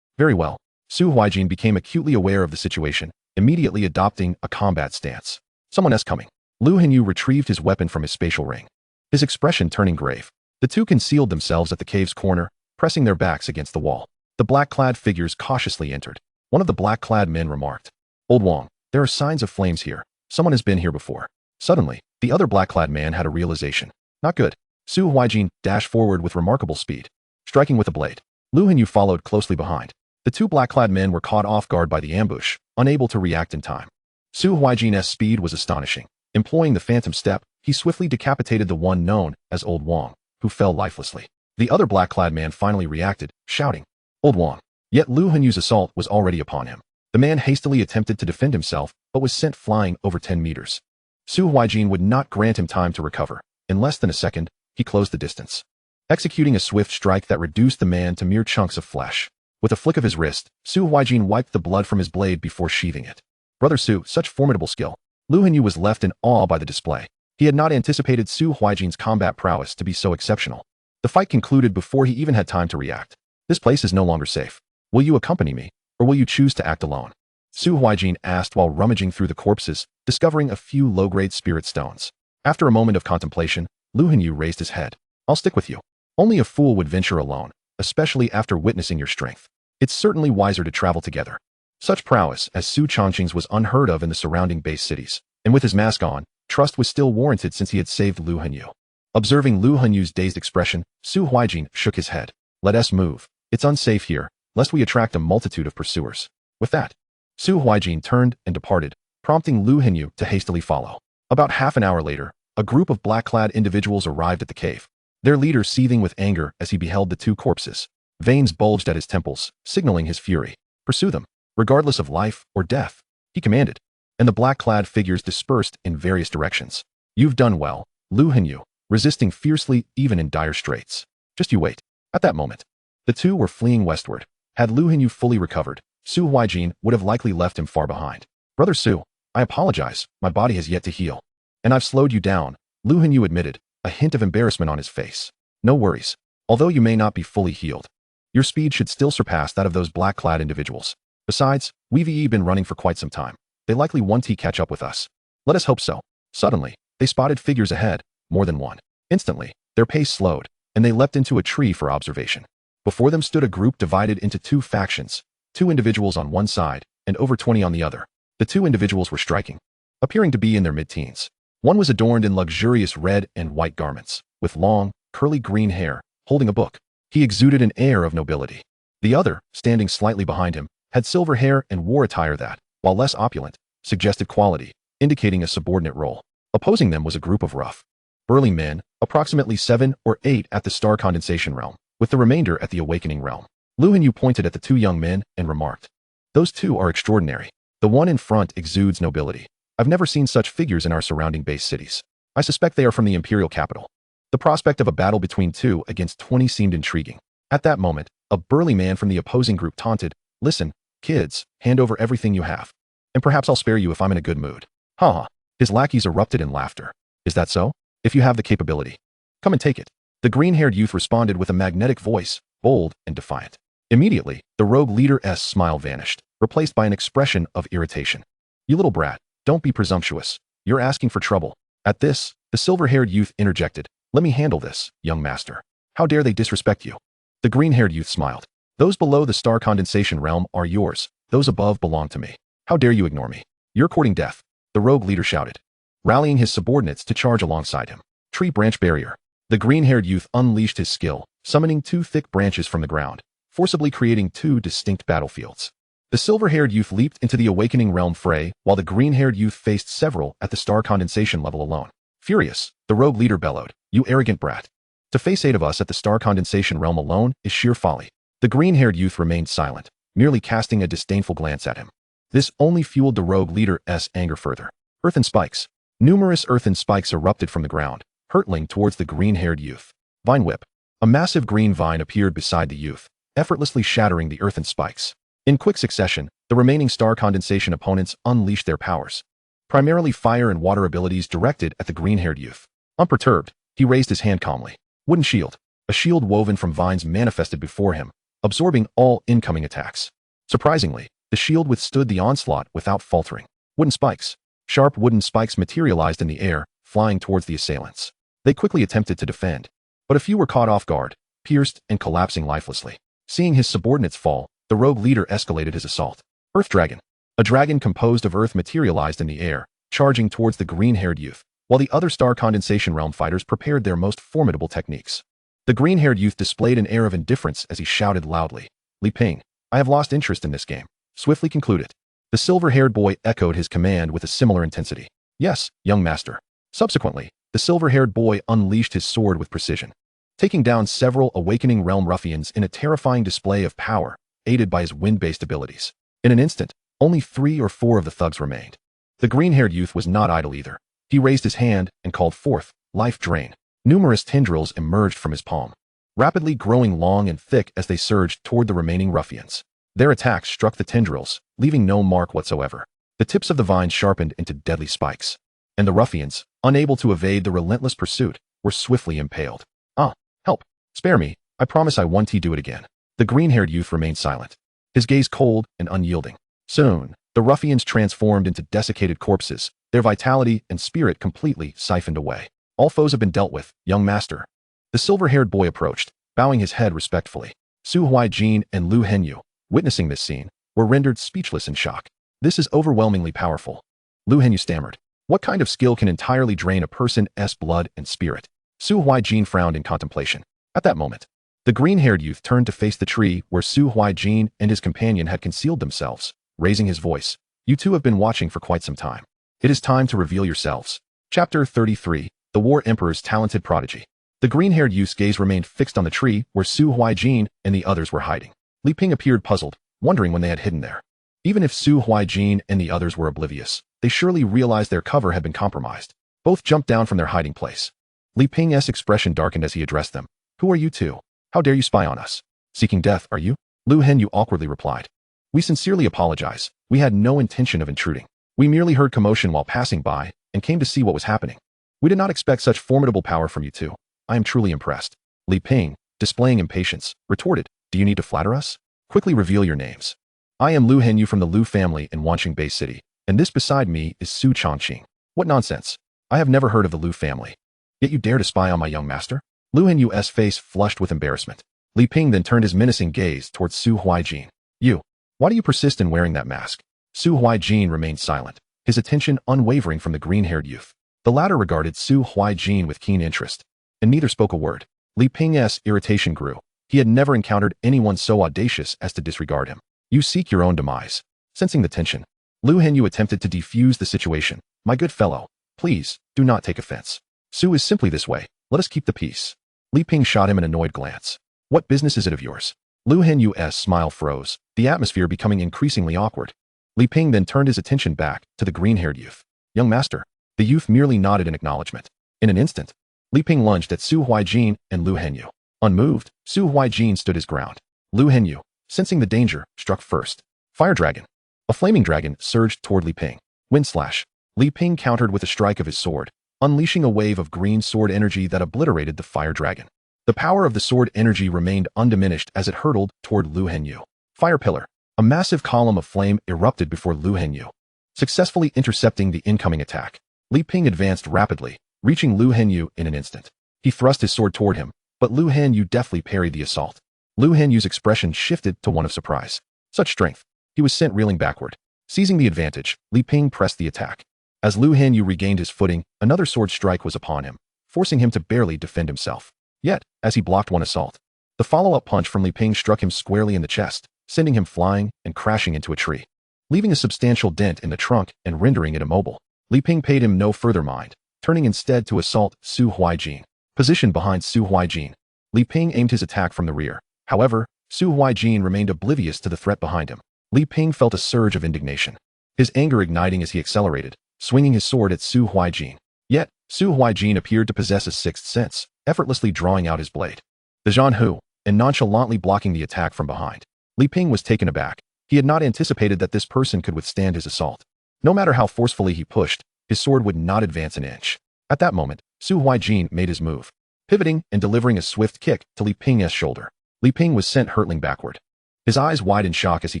Very well. Su Huaijin became acutely aware of the situation, immediately adopting a combat stance. Someone is coming. Lu Hanyu retrieved his weapon from his spatial ring, his expression turning grave. The two concealed themselves at the cave's corner, pressing their backs against the wall. The black-clad figures cautiously entered. One of the black-clad men remarked, Old Wong, there are signs of flames here. Someone has been here before. Suddenly, the other black-clad man had a realization. Not good. Su Huaijin dashed forward with remarkable speed, striking with a blade. Lu Hanyu followed closely behind. The two black-clad men were caught off guard by the ambush, unable to react in time. Su Huaijin's speed was astonishing. Employing the phantom step, he swiftly decapitated the one known as Old Wong, who fell lifelessly. The other black-clad man finally reacted, shouting, Old Wong. Yet Lu Hanyu's assault was already upon him. The man hastily attempted to defend himself, but was sent flying over 10 meters. Su Huaijin would not grant him time to recover. In less than a second, he closed the distance, executing a swift strike that reduced the man to mere chunks of flesh. With a flick of his wrist, Su Huaijin wiped the blood from his blade before sheathing it. Brother Su, such formidable skill. Lu Hanyu was left in awe by the display. He had not anticipated Su Huaijin's combat prowess to be so exceptional. The fight concluded before he even had time to react. This place is no longer safe. Will you accompany me, or will you choose to act alone? Su Huaijin asked while rummaging through the corpses, discovering a few low-grade spirit stones. After a moment of contemplation, Lu Hanyu raised his head. I'll stick with you. Only a fool would venture alone, especially after witnessing your strength. It's certainly wiser to travel together. Such prowess as Su Chongqing's was unheard of in the surrounding base cities, and with his mask on, trust was still warranted since he had saved Lu Hanyu. Observing Lu Hanyu's dazed expression, Su Huaijin shook his head. Let us move. It's unsafe here, lest we attract a multitude of pursuers. With that, Su Huaijin turned and departed, prompting Lu Hanyu to hastily follow. About half an hour later, a group of black-clad individuals arrived at the cave, their leader seething with anger as he beheld the two corpses. Veins bulged at his temples, signaling his fury. Pursue them, regardless of life or death, he commanded, and the black-clad figures dispersed in various directions. You've done well, Lu Hanyu, resisting fiercely even in dire straits. Just you wait. At that moment, the two were fleeing westward. Had Lu Hanyu fully recovered, Su Huaijin would have likely left him far behind. Brother Su, I apologize, my body has yet to heal. And I've slowed you down, Lu Hanyu admitted, a hint of embarrassment on his face. No worries. Although you may not be fully healed, your speed should still surpass that of those black-clad individuals. Besides, we've been running for quite some time. They likely want to catch up with us. Let us hope so. Suddenly, they spotted figures ahead, more than one. Instantly, their pace slowed, and they leapt into a tree for observation. Before them stood a group divided into two factions, 2 individuals on one side, and over 20 on the other. The 2 individuals were striking. appearing to be in their mid-teens. One was adorned in luxurious red and white garments, with long, curly green hair, holding a book. He exuded an air of nobility. The other, standing slightly behind him, had silver hair and wore attire that, while less opulent, suggested quality, indicating a subordinate role. Opposing them was a group of rough, burly men, approximately 7 or 8 at the star condensation realm, with the remainder at the awakening realm. Lu Hanyu pointed at the two young men and remarked, "Those two are extraordinary. The one in front exudes nobility. I've never seen such figures in our surrounding base cities. I suspect they are from the imperial capital." The prospect of a battle between 2 against 20 seemed intriguing. At that moment, a burly man from the opposing group taunted, "Listen, kids, hand over everything you have. And perhaps I'll spare you if I'm in a good mood." Ha! His lackeys erupted in laughter. "Is that so? If you have the capability, come and take it." The green-haired youth responded with a magnetic voice, bold and defiant. Immediately, the rogue leader's smile vanished, replaced by an expression of irritation. "You little brat, don't be presumptuous. You're asking for trouble." At this, the silver-haired youth interjected, "Let me handle this, young master. How dare they disrespect you?" The green-haired youth smiled. "Those below the star condensation realm are yours. Those above belong to me. How dare you ignore me? You're courting death," the rogue leader shouted, rallying his subordinates to charge alongside him. Tree branch barrier. The green-haired youth unleashed his skill, summoning 2 thick branches from the ground, forcibly creating 2 distinct battlefields. The silver-haired youth leaped into the awakening realm fray, while the green-haired youth faced several at the star condensation level alone. Furious, the rogue leader bellowed, "You arrogant brat. To face 8 of us at the star condensation realm alone is sheer folly." The green-haired youth remained silent, merely casting a disdainful glance at him. This only fueled the rogue leader's anger further. Earthen spikes. Numerous earthen spikes erupted from the ground, hurtling towards the green-haired youth. Vine whip. A massive green vine appeared beside the youth, effortlessly shattering the earthen spikes. In quick succession, the remaining star condensation opponents unleashed their powers, primarily fire and water abilities directed at the green-haired youth. Unperturbed, he raised his hand calmly. Wooden shield. A shield woven from vines manifested before him, absorbing all incoming attacks. Surprisingly, the shield withstood the onslaught without faltering. Wooden spikes. Sharp wooden spikes materialized in the air, flying towards the assailants. They quickly attempted to defend, but a few were caught off guard, pierced and collapsing lifelessly. Seeing his subordinates fall, the rogue leader escalated his assault. Earth dragon. A dragon composed of earth materialized in the air, charging towards the green-haired youth, while the other star condensation realm fighters prepared their most formidable techniques. The green-haired youth displayed an air of indifference as he shouted loudly, "Li Ping, I have lost interest in this game." Swiftly concluded. The silver-haired boy echoed his command with a similar intensity. "Yes, young master." Subsequently, the silver-haired boy unleashed his sword with precision, taking down several awakening realm ruffians in a terrifying display of power, aided by his wind-based abilities. In an instant, only 3 or 4 of the thugs remained. The green-haired youth was not idle either. He raised his hand and called forth, "Life Drain." Numerous tendrils emerged from his palm, rapidly growing long and thick as they surged toward the remaining ruffians. Their attacks struck the tendrils, leaving no mark whatsoever. The tips of the vines sharpened into deadly spikes, and the ruffians, unable to evade the relentless pursuit, were swiftly impaled. "Ah, help! Spare me, I promise I won't do it again." The green-haired youth remained silent, his gaze cold and unyielding. Soon, the ruffians transformed into desiccated corpses, their vitality and spirit completely siphoned away. "All foes have been dealt with, young master." The silver-haired boy approached, bowing his head respectfully. Su Huaijin and Lu Hanyu, witnessing this scene, were rendered speechless in shock. "This is overwhelmingly powerful." Lu Hanyu stammered. "What kind of skill can entirely drain a person's blood and spirit?" Su Huaijin frowned in contemplation. At that moment, the green-haired youth turned to face the tree where Su Huaijin and his companion had concealed themselves, raising his voice. "You two have been watching for quite some time. It is time to reveal yourselves." Chapter 33, The War Emperor's Talented Prodigy. The green-haired youth's gaze remained fixed on the tree where Su Huaijin and the others were hiding. Li Ping appeared puzzled, wondering when they had hidden there. Even if Su Huaijin and the others were oblivious, they surely realized their cover had been compromised. Both jumped down from their hiding place. Li Ping's expression darkened as he addressed them. "Who are you two? How dare you spy on us? Seeking death, are you?" Lu Hanyu awkwardly replied. "We sincerely apologize. We had no intention of intruding. We merely heard commotion while passing by and came to see what was happening. We did not expect such formidable power from you two. I am truly impressed." Li Ping, displaying impatience, retorted, "Do you need to flatter us? Quickly reveal your names." "I am Lu Hanyu from the Lu family in Wanqing Bay City, and this beside me is Su Chongqing." "What nonsense! I have never heard of the Lu family. Yet you dare to spy on my young master?" Lu Hanyu's face flushed with embarrassment. Li Ping then turned his menacing gaze towards Su Huaijin. "You, why do you persist in wearing that mask?" Su Huaijin remained silent, his attention unwavering from the green-haired youth. The latter regarded Su Huaijin with keen interest, and neither spoke a word. Li Ping's irritation grew. He had never encountered anyone so audacious as to disregard him. You seek your own demise. Sensing the tension, Lu Henyu attempted to defuse the situation. My good fellow, please, do not take offense. Su is simply this way. Let us keep the peace. Li Ping shot him an annoyed glance. What business is it of yours? Lu Henyu's smile froze, the atmosphere becoming increasingly awkward. Li Ping then turned his attention back to the green-haired youth. Young master. The youth merely nodded in acknowledgement. In an instant, Li Ping lunged at Su Huaijin and Lu Henyu. Unmoved, Su Huaijin stood his ground. Lu Henyu, sensing the danger, struck first. Fire dragon. A flaming dragon surged toward Li Ping. Wind slash. Li Ping countered with a strike of his sword, unleashing a wave of green sword energy that obliterated the fire dragon. The power of the sword energy remained undiminished as it hurtled toward Lu Henyu. Fire pillar. A massive column of flame erupted before Lu Henyu, successfully intercepting the incoming attack. Li Ping advanced rapidly, reaching Lu Henyu in an instant. He thrust his sword toward him, but Lu Henyu deftly parried the assault. Lu Henyu's expression shifted to one of surprise. Such strength. He was sent reeling backward. Seizing the advantage, Li Ping pressed the attack. As Lu Henyu regained his footing, another sword strike was upon him, forcing him to barely defend himself. Yet, as he blocked one assault, the follow-up punch from Li Ping struck him squarely in the chest, sending him flying and crashing into a tree, leaving a substantial dent in the trunk and rendering it immobile. Li Ping paid him no further mind, turning instead to assault Su Huaijin. Positioned behind Su Huaijin, Li Ping aimed his attack from the rear. However, Su Huaijin remained oblivious to the threat behind him. Li Ping felt a surge of indignation, his anger igniting as he accelerated, swinging his sword at Su Huaijin. Yet, Su Huaijin appeared to possess a sixth sense, effortlessly drawing out his blade. The Zhanhu, and nonchalantly blocking the attack from behind. Li Ping was taken aback. He had not anticipated that this person could withstand his assault. No matter how forcefully he pushed, his sword would not advance an inch. At that moment, Su Huaijin made his move, pivoting and delivering a swift kick to Li Ping's shoulder. Li Ping was sent hurtling backward, his eyes wide in shock as he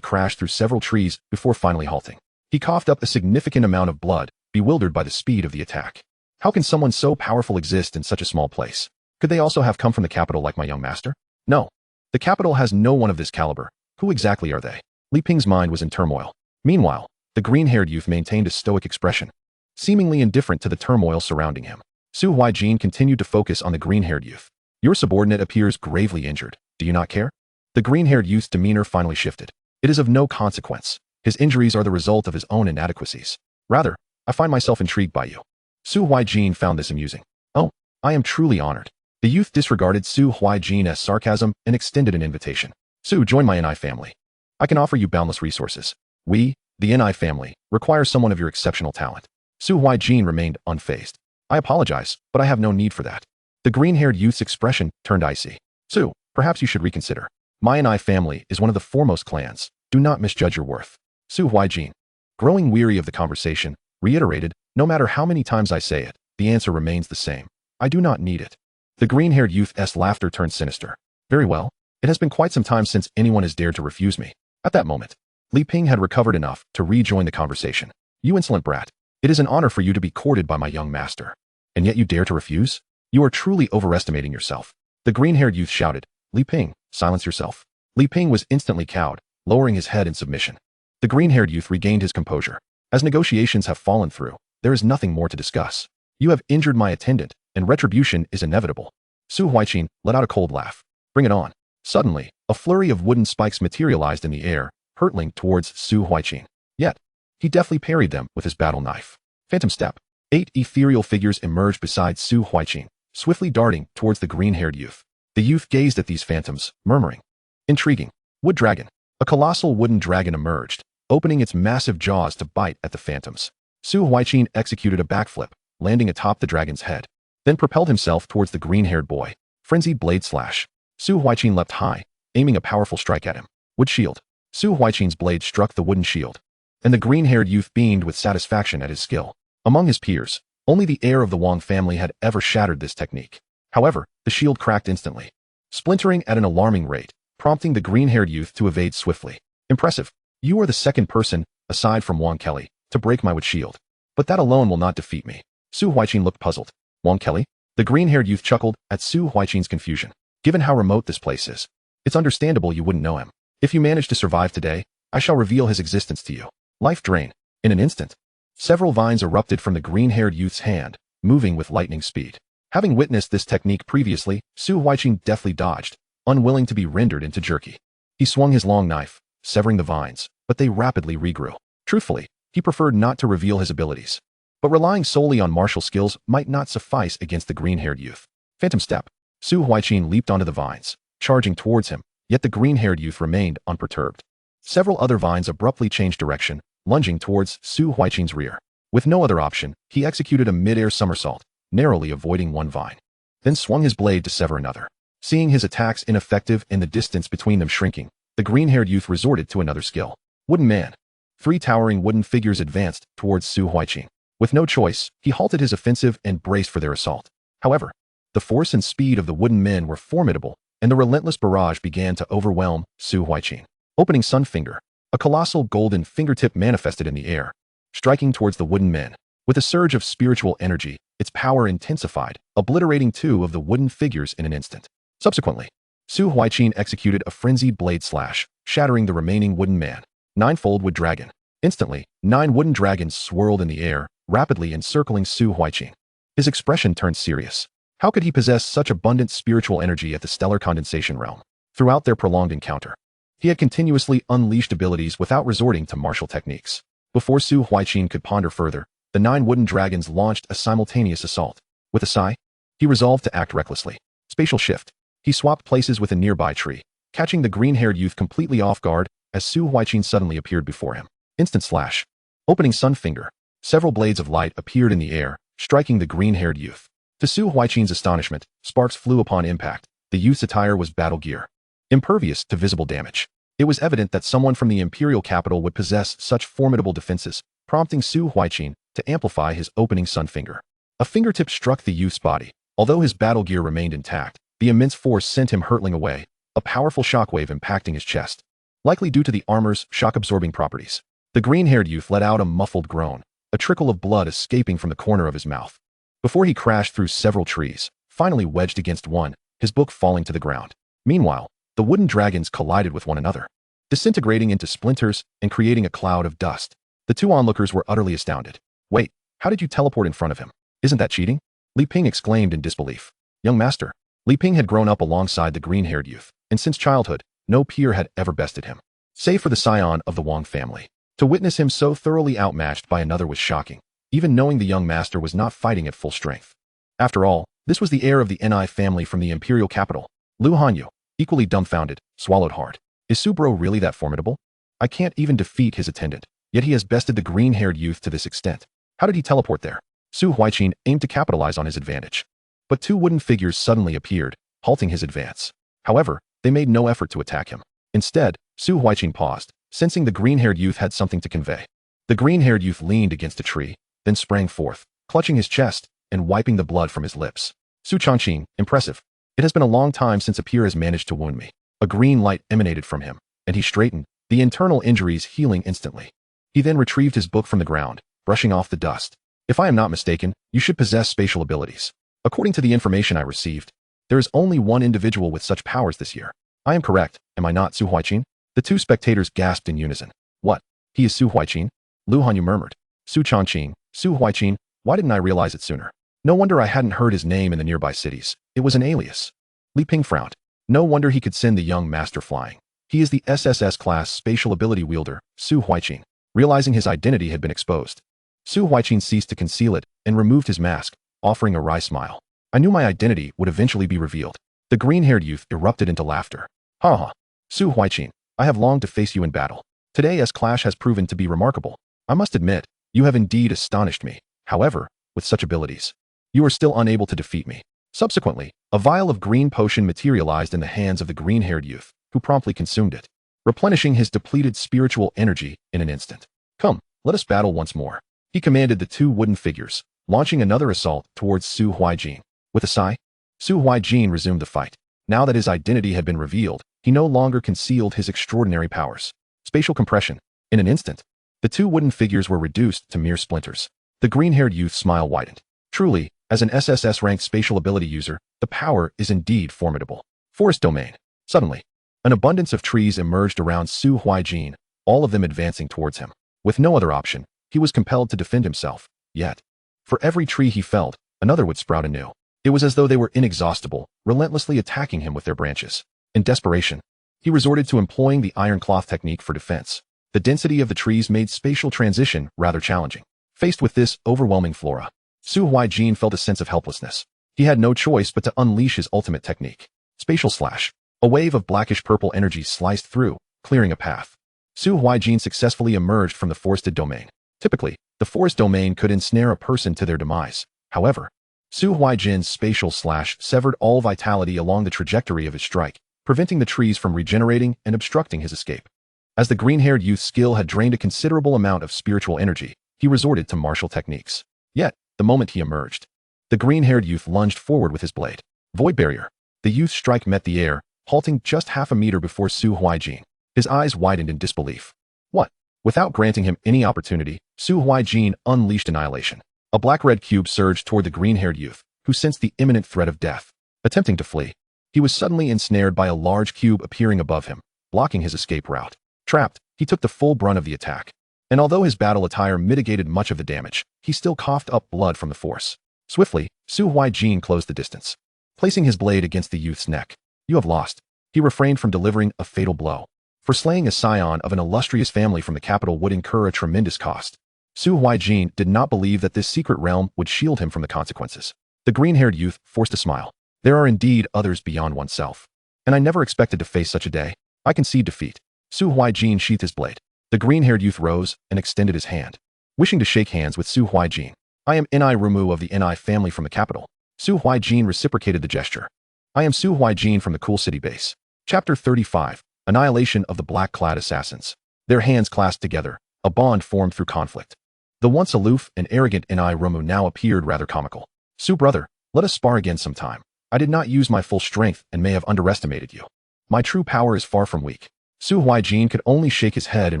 crashed through several trees before finally halting. He coughed up a significant amount of blood, bewildered by the speed of the attack. How can someone so powerful exist in such a small place? Could they also have come from the capital like my young master? No. The capital has no one of this caliber. Who exactly are they? Li Ping's mind was in turmoil. Meanwhile, the green-haired youth maintained a stoic expression, seemingly indifferent to the turmoil surrounding him. Su Huaijin continued to focus on the green-haired youth. Your subordinate appears gravely injured. Do you not care? The green-haired youth's demeanor finally shifted. It is of no consequence. His injuries are the result of his own inadequacies. Rather, I find myself intrigued by you. Su Huaijin found this amusing. Oh, I am truly honored. The youth disregarded Su Huaijin's sarcasm and extended an invitation. Su, join my NI family. I can offer you boundless resources. We, the NI family, require someone of your exceptional talent. Su Huaijin remained unfazed. I apologize, but I have no need for that. The green-haired youth's expression turned icy. Su, perhaps you should reconsider. My NI family is one of the foremost clans. Do not misjudge your worth. Su Huaijin, growing weary of the conversation, reiterated, no matter how many times I say it, the answer remains the same. I do not need it. The green-haired youth's laughter turned sinister. Very well. It has been quite some time since anyone has dared to refuse me. At that moment, Li Ping had recovered enough to rejoin the conversation. You insolent brat. It is an honor for you to be courted by my young master. And yet you dare to refuse? You are truly overestimating yourself. The green-haired youth shouted. Li Ping, silence yourself. Li Ping was instantly cowed, lowering his head in submission. The green-haired youth regained his composure. As negotiations have fallen through, there is nothing more to discuss. You have injured my attendant, and retribution is inevitable. Su Huaijin let out a cold laugh. Bring it on. Suddenly, a flurry of wooden spikes materialized in the air, hurtling towards Su Huaijin. Yet, he deftly parried them with his battle knife. Phantom step. 8 ethereal figures emerged beside Su Huaijin, swiftly darting towards the green-haired youth. The youth gazed at these phantoms, murmuring. Intriguing. Wood dragon. A colossal wooden dragon emerged, opening its massive jaws to bite at the phantoms. Su Huaijin executed a backflip, landing atop the dragon's head, then propelled himself towards the green-haired boy. Frenzied blade slash. Su Huaijin leapt high, aiming a powerful strike at him. Wood shield. Su Huaijin's blade struck the wooden shield, and the green-haired youth beamed with satisfaction at his skill. Among his peers, only the heir of the Wang family had ever shattered this technique. However, the shield cracked instantly, splintering at an alarming rate, prompting the green-haired youth to evade swiftly. Impressive. You are the second person, aside from Wang Kelly, to break my wood shield. But that alone will not defeat me. Su Huaijin looked puzzled. Wang Kelly? The green-haired youth chuckled at Su Huaijin's confusion. Given how remote this place is, it's understandable you wouldn't know him. If you manage to survive today, I shall reveal his existence to you. Life drain. In an instant. Several vines erupted from the green-haired youth's hand, moving with lightning speed. Having witnessed this technique previously, Su Huaijin deftly dodged, unwilling to be rendered into jerky. He swung his long knife, severing the vines, but they rapidly regrew. Truthfully, he preferred not to reveal his abilities. But relying solely on martial skills might not suffice against the green-haired youth. Phantom step. Su Huaijin leaped onto the vines, charging towards him, yet the green-haired youth remained unperturbed. Several other vines abruptly changed direction, lunging towards Su Huaijin's rear. With no other option, he executed a mid-air somersault, narrowly avoiding one vine, then swung his blade to sever another. Seeing his attacks ineffective and the distance between them shrinking, the green-haired youth resorted to another skill. Wooden Man. 3 towering wooden figures advanced towards Su Huaijin. With no choice, he halted his offensive and braced for their assault. However, the force and speed of the wooden men were formidable, and the relentless barrage began to overwhelm Su Huaijin. Opening Sun Finger. A colossal golden fingertip manifested in the air, striking towards the wooden men. With a surge of spiritual energy, its power intensified, obliterating 2 of the wooden figures in an instant. Subsequently, Su Huaijin executed a frenzied blade slash, shattering the remaining wooden man. Ninefold Wood Dragon. Instantly, 9 wooden dragons swirled in the air, rapidly encircling Su Huaijin. His expression turned serious. How could he possess such abundant spiritual energy at the stellar condensation realm? Throughout their prolonged encounter, he had continuously unleashed abilities without resorting to martial techniques. Before Su Huaijin could ponder further, the 9 wooden dragons launched a simultaneous assault. With a sigh, he resolved to act recklessly. Spatial shift. He swapped places with a nearby tree, catching the green-haired youth completely off guard as Su Huaijin suddenly appeared before him. Instant slash. Opening Sun Finger. Several blades of light appeared in the air, striking the green-haired youth. To Su Huaijin's astonishment, sparks flew upon impact. The youth's attire was battle gear, impervious to visible damage. It was evident that someone from the imperial capital would possess such formidable defenses, prompting Su Huaijin to amplify his opening Sun Finger. A fingertip struck the youth's body. Although his battle gear remained intact, the immense force sent him hurtling away, a powerful shockwave impacting his chest. Likely due to the armor's shock-absorbing properties, the green-haired youth let out a muffled groan, a trickle of blood escaping from the corner of his mouth. Before he crashed through several trees, finally wedged against one, his book falling to the ground. Meanwhile, the wooden dragons collided with one another, disintegrating into splinters and creating a cloud of dust. The 2 onlookers were utterly astounded. Wait, how did you teleport in front of him? Isn't that cheating? Li Ping exclaimed in disbelief. Young master. Li Ping had grown up alongside the green-haired youth, and since childhood, no peer had ever bested him, save for the scion of the Wang family. To witness him so thoroughly outmatched by another was shocking, even knowing the young master was not fighting at full strength. After all, this was the heir of the Ni family from the imperial capital. Lu Hanyu, equally dumbfounded, swallowed hard. Is Subro really that formidable? I can't even defeat his attendant, yet he has bested the green-haired youth to this extent. How did he teleport there? Su Huaijin aimed to capitalize on his advantage. But 2 wooden figures suddenly appeared, halting his advance. However, they made no effort to attack him. Instead, Su Huaijin paused, sensing the green-haired youth had something to convey. The green-haired youth leaned against a tree, then sprang forth, clutching his chest and wiping the blood from his lips. Su Changqing, impressive. It has been a long time since a peer has managed to wound me. A green light emanated from him, and he straightened, the internal injuries healing instantly. He then retrieved his book from the ground, brushing off the dust. If I am not mistaken, you should possess spatial abilities. According to the information I received, there is only one individual with such powers this year. I am correct, am I not, Su Huaijin? The 2 spectators gasped in unison. What? He is Su Huaijin? Lu Hanyu murmured. Su Changqing, Su Huaijin, why didn't I realize it sooner? No wonder I hadn't heard his name in the nearby cities. It was an alias. Li Ping frowned. No wonder he could send the young master flying. He is the SSS class spatial ability wielder, Su Huaijin. Realizing his identity had been exposed, Su Huaijin ceased to conceal it and removed his mask, offering a wry smile. I knew my identity would eventually be revealed. The green-haired youth erupted into laughter. Ha ha. Su Huaijin, I have longed to face you in battle. Today's clash has proven to be remarkable. I must admit, you have indeed astonished me. However, with such abilities, you are still unable to defeat me. Subsequently, a vial of green potion materialized in the hands of the green-haired youth, who promptly consumed it, replenishing his depleted spiritual energy in an instant. Come, let us battle once more. He commanded the 2 wooden figures, launching another assault towards Su Huaijin. With a sigh, Su Huaijin resumed the fight. Now that his identity had been revealed, he no longer concealed his extraordinary powers. Spatial compression. In an instant, the 2 wooden figures were reduced to mere splinters. The green-haired youth's smile widened. Truly, as an SSS-ranked spatial ability user, the power is indeed formidable. Forest domain. Suddenly, an abundance of trees emerged around Su Huaijin, all of them advancing towards him. With no other option, he was compelled to defend himself. Yet, for every tree he felled, another would sprout anew. It was as though they were inexhaustible, relentlessly attacking him with their branches. In desperation, he resorted to employing the iron cloth technique for defense. The density of the trees made spatial transition rather challenging. Faced with this overwhelming flora, Su Huaijin felt a sense of helplessness. He had no choice but to unleash his ultimate technique. Spatial slash. A wave of blackish-purple energy sliced through, clearing a path. Su Huaijin successfully emerged from the forested domain. Typically, the forest domain could ensnare a person to their demise. However, Su Huaijin's spatial slash severed all vitality along the trajectory of his strike, preventing the trees from regenerating and obstructing his escape. As the green-haired youth's skill had drained a considerable amount of spiritual energy, he resorted to martial techniques. Yet, the moment he emerged, the green-haired youth lunged forward with his blade. Void barrier. The youth's strike met the air, halting just half a meter before Su Huaijin. His eyes widened in disbelief. What? Without granting him any opportunity, Su Huaijin unleashed annihilation. A black-red cube surged toward the green-haired youth, who sensed the imminent threat of death. Attempting to flee, he was suddenly ensnared by a large cube appearing above him, blocking his escape route. Trapped, he took the full brunt of the attack. And although his battle attire mitigated much of the damage, he still coughed up blood from the force. Swiftly, Su Huaijin closed the distance. Placing his blade against the youth's neck. You have lost. He refrained from delivering a fatal blow. For slaying a scion of an illustrious family from the capital would incur a tremendous cost. Su Huaijin did not believe that this secret realm would shield him from the consequences. The green-haired youth forced a smile. There are indeed others beyond oneself. And I never expected to face such a day. I concede defeat. Su Huaijin sheathed his blade. The green-haired youth rose and extended his hand. Wishing to shake hands with Su Huaijin. I am Ni Rumu of the Ni family from the capital. Su Huaijin reciprocated the gesture. I am Su Huaijin from the Cool City base. Chapter 35. Annihilation of the Black-Clad Assassins. Their hands clasped together, a bond formed through conflict. The once aloof and arrogant Ni Rumu now appeared rather comical. Su brother, let us spar again sometime. I did not use my full strength and may have underestimated you. My true power is far from weak. Su Huaijin could only shake his head in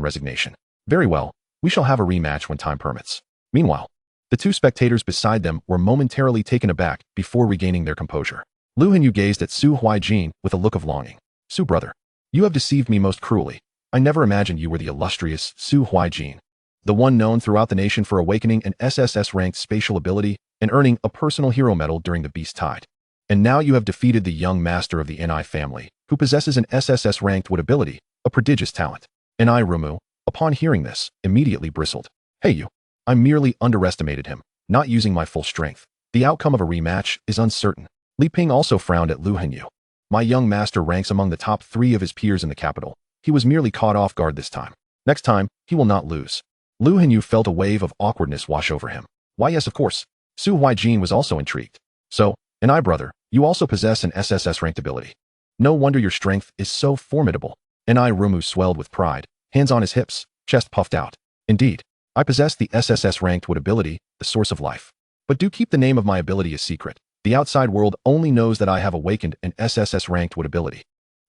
resignation. Very well, we shall have a rematch when time permits. Meanwhile, the two spectators beside them were momentarily taken aback before regaining their composure. Lu Hanyu gazed at Su Huaijin with a look of longing. Su brother, you have deceived me most cruelly. I never imagined you were the illustrious Su Huaijin, the one known throughout the nation for awakening an SSS-ranked spatial ability and earning a personal hero medal during the Beast Tide. And now you have defeated the young master of the Ni family, who possesses an SSS-ranked wood ability, a prodigious talent. Ni Rumu, upon hearing this, immediately bristled. Hey you, I merely underestimated him, not using my full strength. The outcome of a rematch is uncertain. Li Ping also frowned at Lu Hanyu. My young master ranks among the top 3 of his peers in the capital. He was merely caught off guard this time. Next time, he will not lose. Lu Hanyu felt a wave of awkwardness wash over him. Why yes, of course. Su Huaijin was also intrigued. So, Ni brother, you also possess an SSS-ranked ability. No wonder your strength is so formidable. Ni Rumu swelled with pride, hands on his hips, chest puffed out. Indeed, I possess the SSS-ranked wood ability, the source of life. But do keep the name of my ability a secret. The outside world only knows that I have awakened an SSS-ranked wood ability.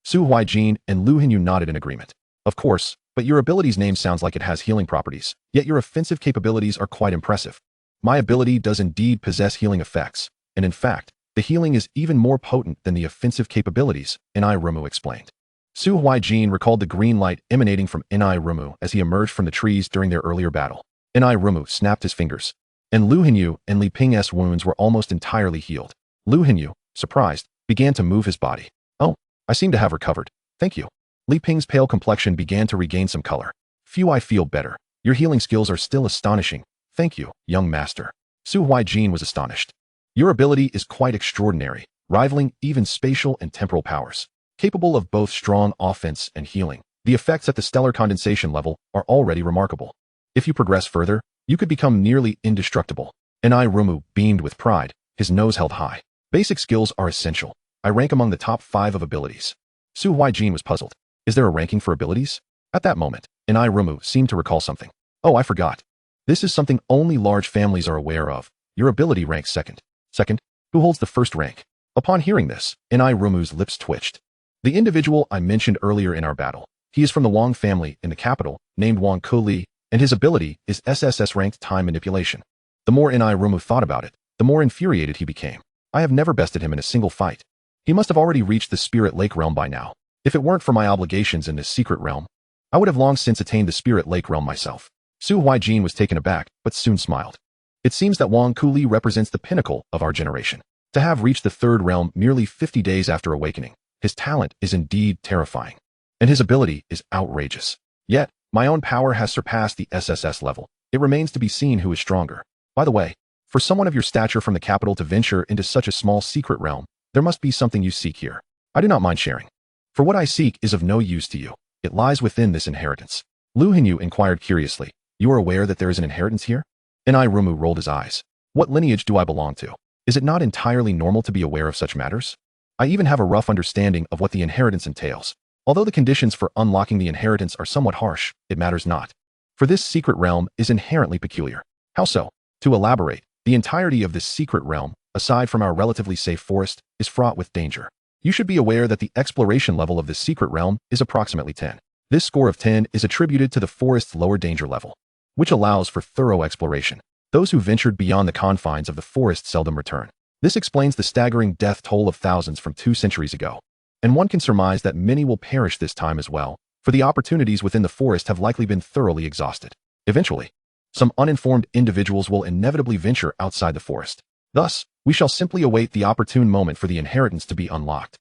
Su Huaijin and Lu Hanyu nodded in agreement. Of course, but your ability's name sounds like it has healing properties, yet your offensive capabilities are quite impressive. My ability does indeed possess healing effects, and in fact, the healing is even more potent than the offensive capabilities, Ni Rumu explained. Su Huaijin recalled the green light emanating from Ni Rumu as he emerged from the trees during their earlier battle. Ni Rumu snapped his fingers, and Lu Hanyu and Li Ping's wounds were almost entirely healed. Lu Hanyu, surprised, began to move his body. Oh, I seem to have recovered. Thank you. Li Ping's pale complexion began to regain some color. Phew, I feel better. Your healing skills are still astonishing. Thank you, young master. Su Huaijin was astonished. Your ability is quite extraordinary, rivaling even spatial and temporal powers. Capable of both strong offense and healing, the effects at the stellar condensation level are already remarkable. If you progress further, you could become nearly indestructible. Ni Rumu beamed with pride, his nose held high. Basic skills are essential. I rank among the top 5 of abilities. Su Huaijin was puzzled. Is there a ranking for abilities? At that moment, Ni Rumu seemed to recall something. Oh, I forgot. This is something only large families are aware of. Your ability ranks second. Second? Who holds the first rank? Upon hearing this, Ni Rumu's lips twitched. The individual I mentioned earlier in our battle. He is from the Wang family in the capital, named Wang Kuli, and his ability is SSS-ranked time manipulation. The more Ni Rumu thought about it, the more infuriated he became. I have never bested him in a single fight. He must have already reached the Spirit Lake realm by now. If it weren't for my obligations in this secret realm, I would have long since attained the Spirit Lake realm myself. Su Huaijin was taken aback, but soon smiled. It seems that Wang Kuli represents the pinnacle of our generation. To have reached the third realm merely 50 days after awakening, his talent is indeed terrifying. And his ability is outrageous. Yet, my own power has surpassed the SSS level. It remains to be seen who is stronger. By the way, for someone of your stature from the capital to venture into such a small secret realm, there must be something you seek here. I do not mind sharing. For what I seek is of no use to you. It lies within this inheritance. Lu Hinyu inquired curiously. You are aware that there is an inheritance here? Rumu rolled his eyes. What lineage do I belong to? Is it not entirely normal to be aware of such matters? I even have a rough understanding of what the inheritance entails. Although the conditions for unlocking the inheritance are somewhat harsh, it matters not. For this secret realm is inherently peculiar. How so? To elaborate, the entirety of this secret realm, aside from our relatively safe forest, is fraught with danger. You should be aware that the exploration level of this secret realm is approximately 10. This score of 10 is attributed to the forest's lower danger level, which allows for thorough exploration. Those who ventured beyond the confines of the forest seldom return. This explains the staggering death toll of thousands from 2 centuries ago. And one can surmise that many will perish this time as well, for the opportunities within the forest have likely been thoroughly exhausted. Eventually, some uninformed individuals will inevitably venture outside the forest. Thus, we shall simply await the opportune moment for the inheritance to be unlocked.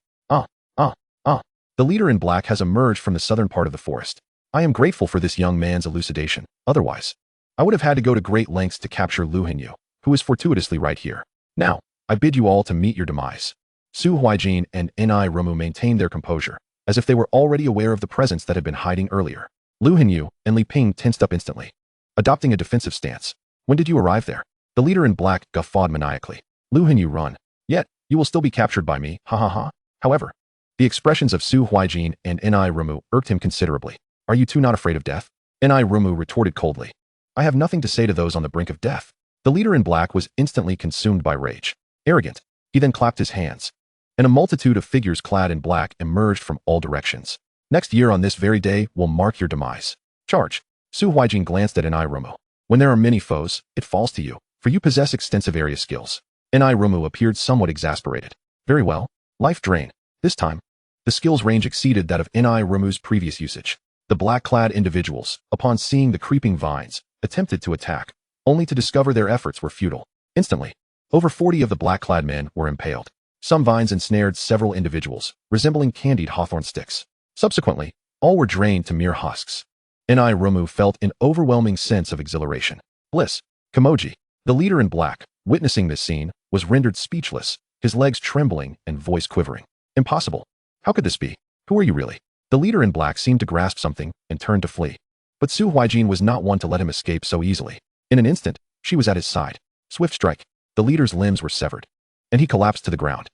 The leader in black has emerged from the southern part of the forest. I am grateful for this young man's elucidation. Otherwise, I would have had to go to great lengths to capture Lu Hinyu, who is fortuitously right here. Now, I bid you all to meet your demise. Su Huaijin and Rumu maintained their composure, as if they were already aware of the presence that had been hiding earlier. Lu Hinyu and Li Ping tensed up instantly, adopting a defensive stance. When did you arrive there? The leader in black guffawed maniacally. Lu Hinyu, run. Yet, you will still be captured by me, ha ha ha. However, the expressions of Su Huaijin and Rumu irked him considerably. Are you two not afraid of death? Rumu retorted coldly. I have nothing to say to those on the brink of death. The leader in black was instantly consumed by rage. Arrogant. He then clapped his hands, and a multitude of figures clad in black emerged from all directions. Next year on this very day will mark your demise. Charge. Su Huaijin glanced at Rumu. When there are many foes, it falls to you, for you possess extensive area skills. Rumu appeared somewhat exasperated. Very well. Life drain. This time, the skills range exceeded that of Rumu's previous usage. The black-clad individuals, upon seeing the creeping vines, attempted to attack, only to discover their efforts were futile. Instantly, over 40 of the black-clad men were impaled. Some vines ensnared several individuals, resembling candied hawthorn sticks. Subsequently, all were drained to mere husks. Rumu felt an overwhelming sense of exhilaration. Bliss. Kamoji, the leader in black, witnessing this scene, was rendered speechless, his legs trembling and voice quivering. Impossible. How could this be? Who are you really? The leader in black seemed to grasp something and turned to flee. But Su Huaijin was not one to let him escape so easily. In an instant, she was at his side. Swift strike. The leader's limbs were severed, and he collapsed to the ground.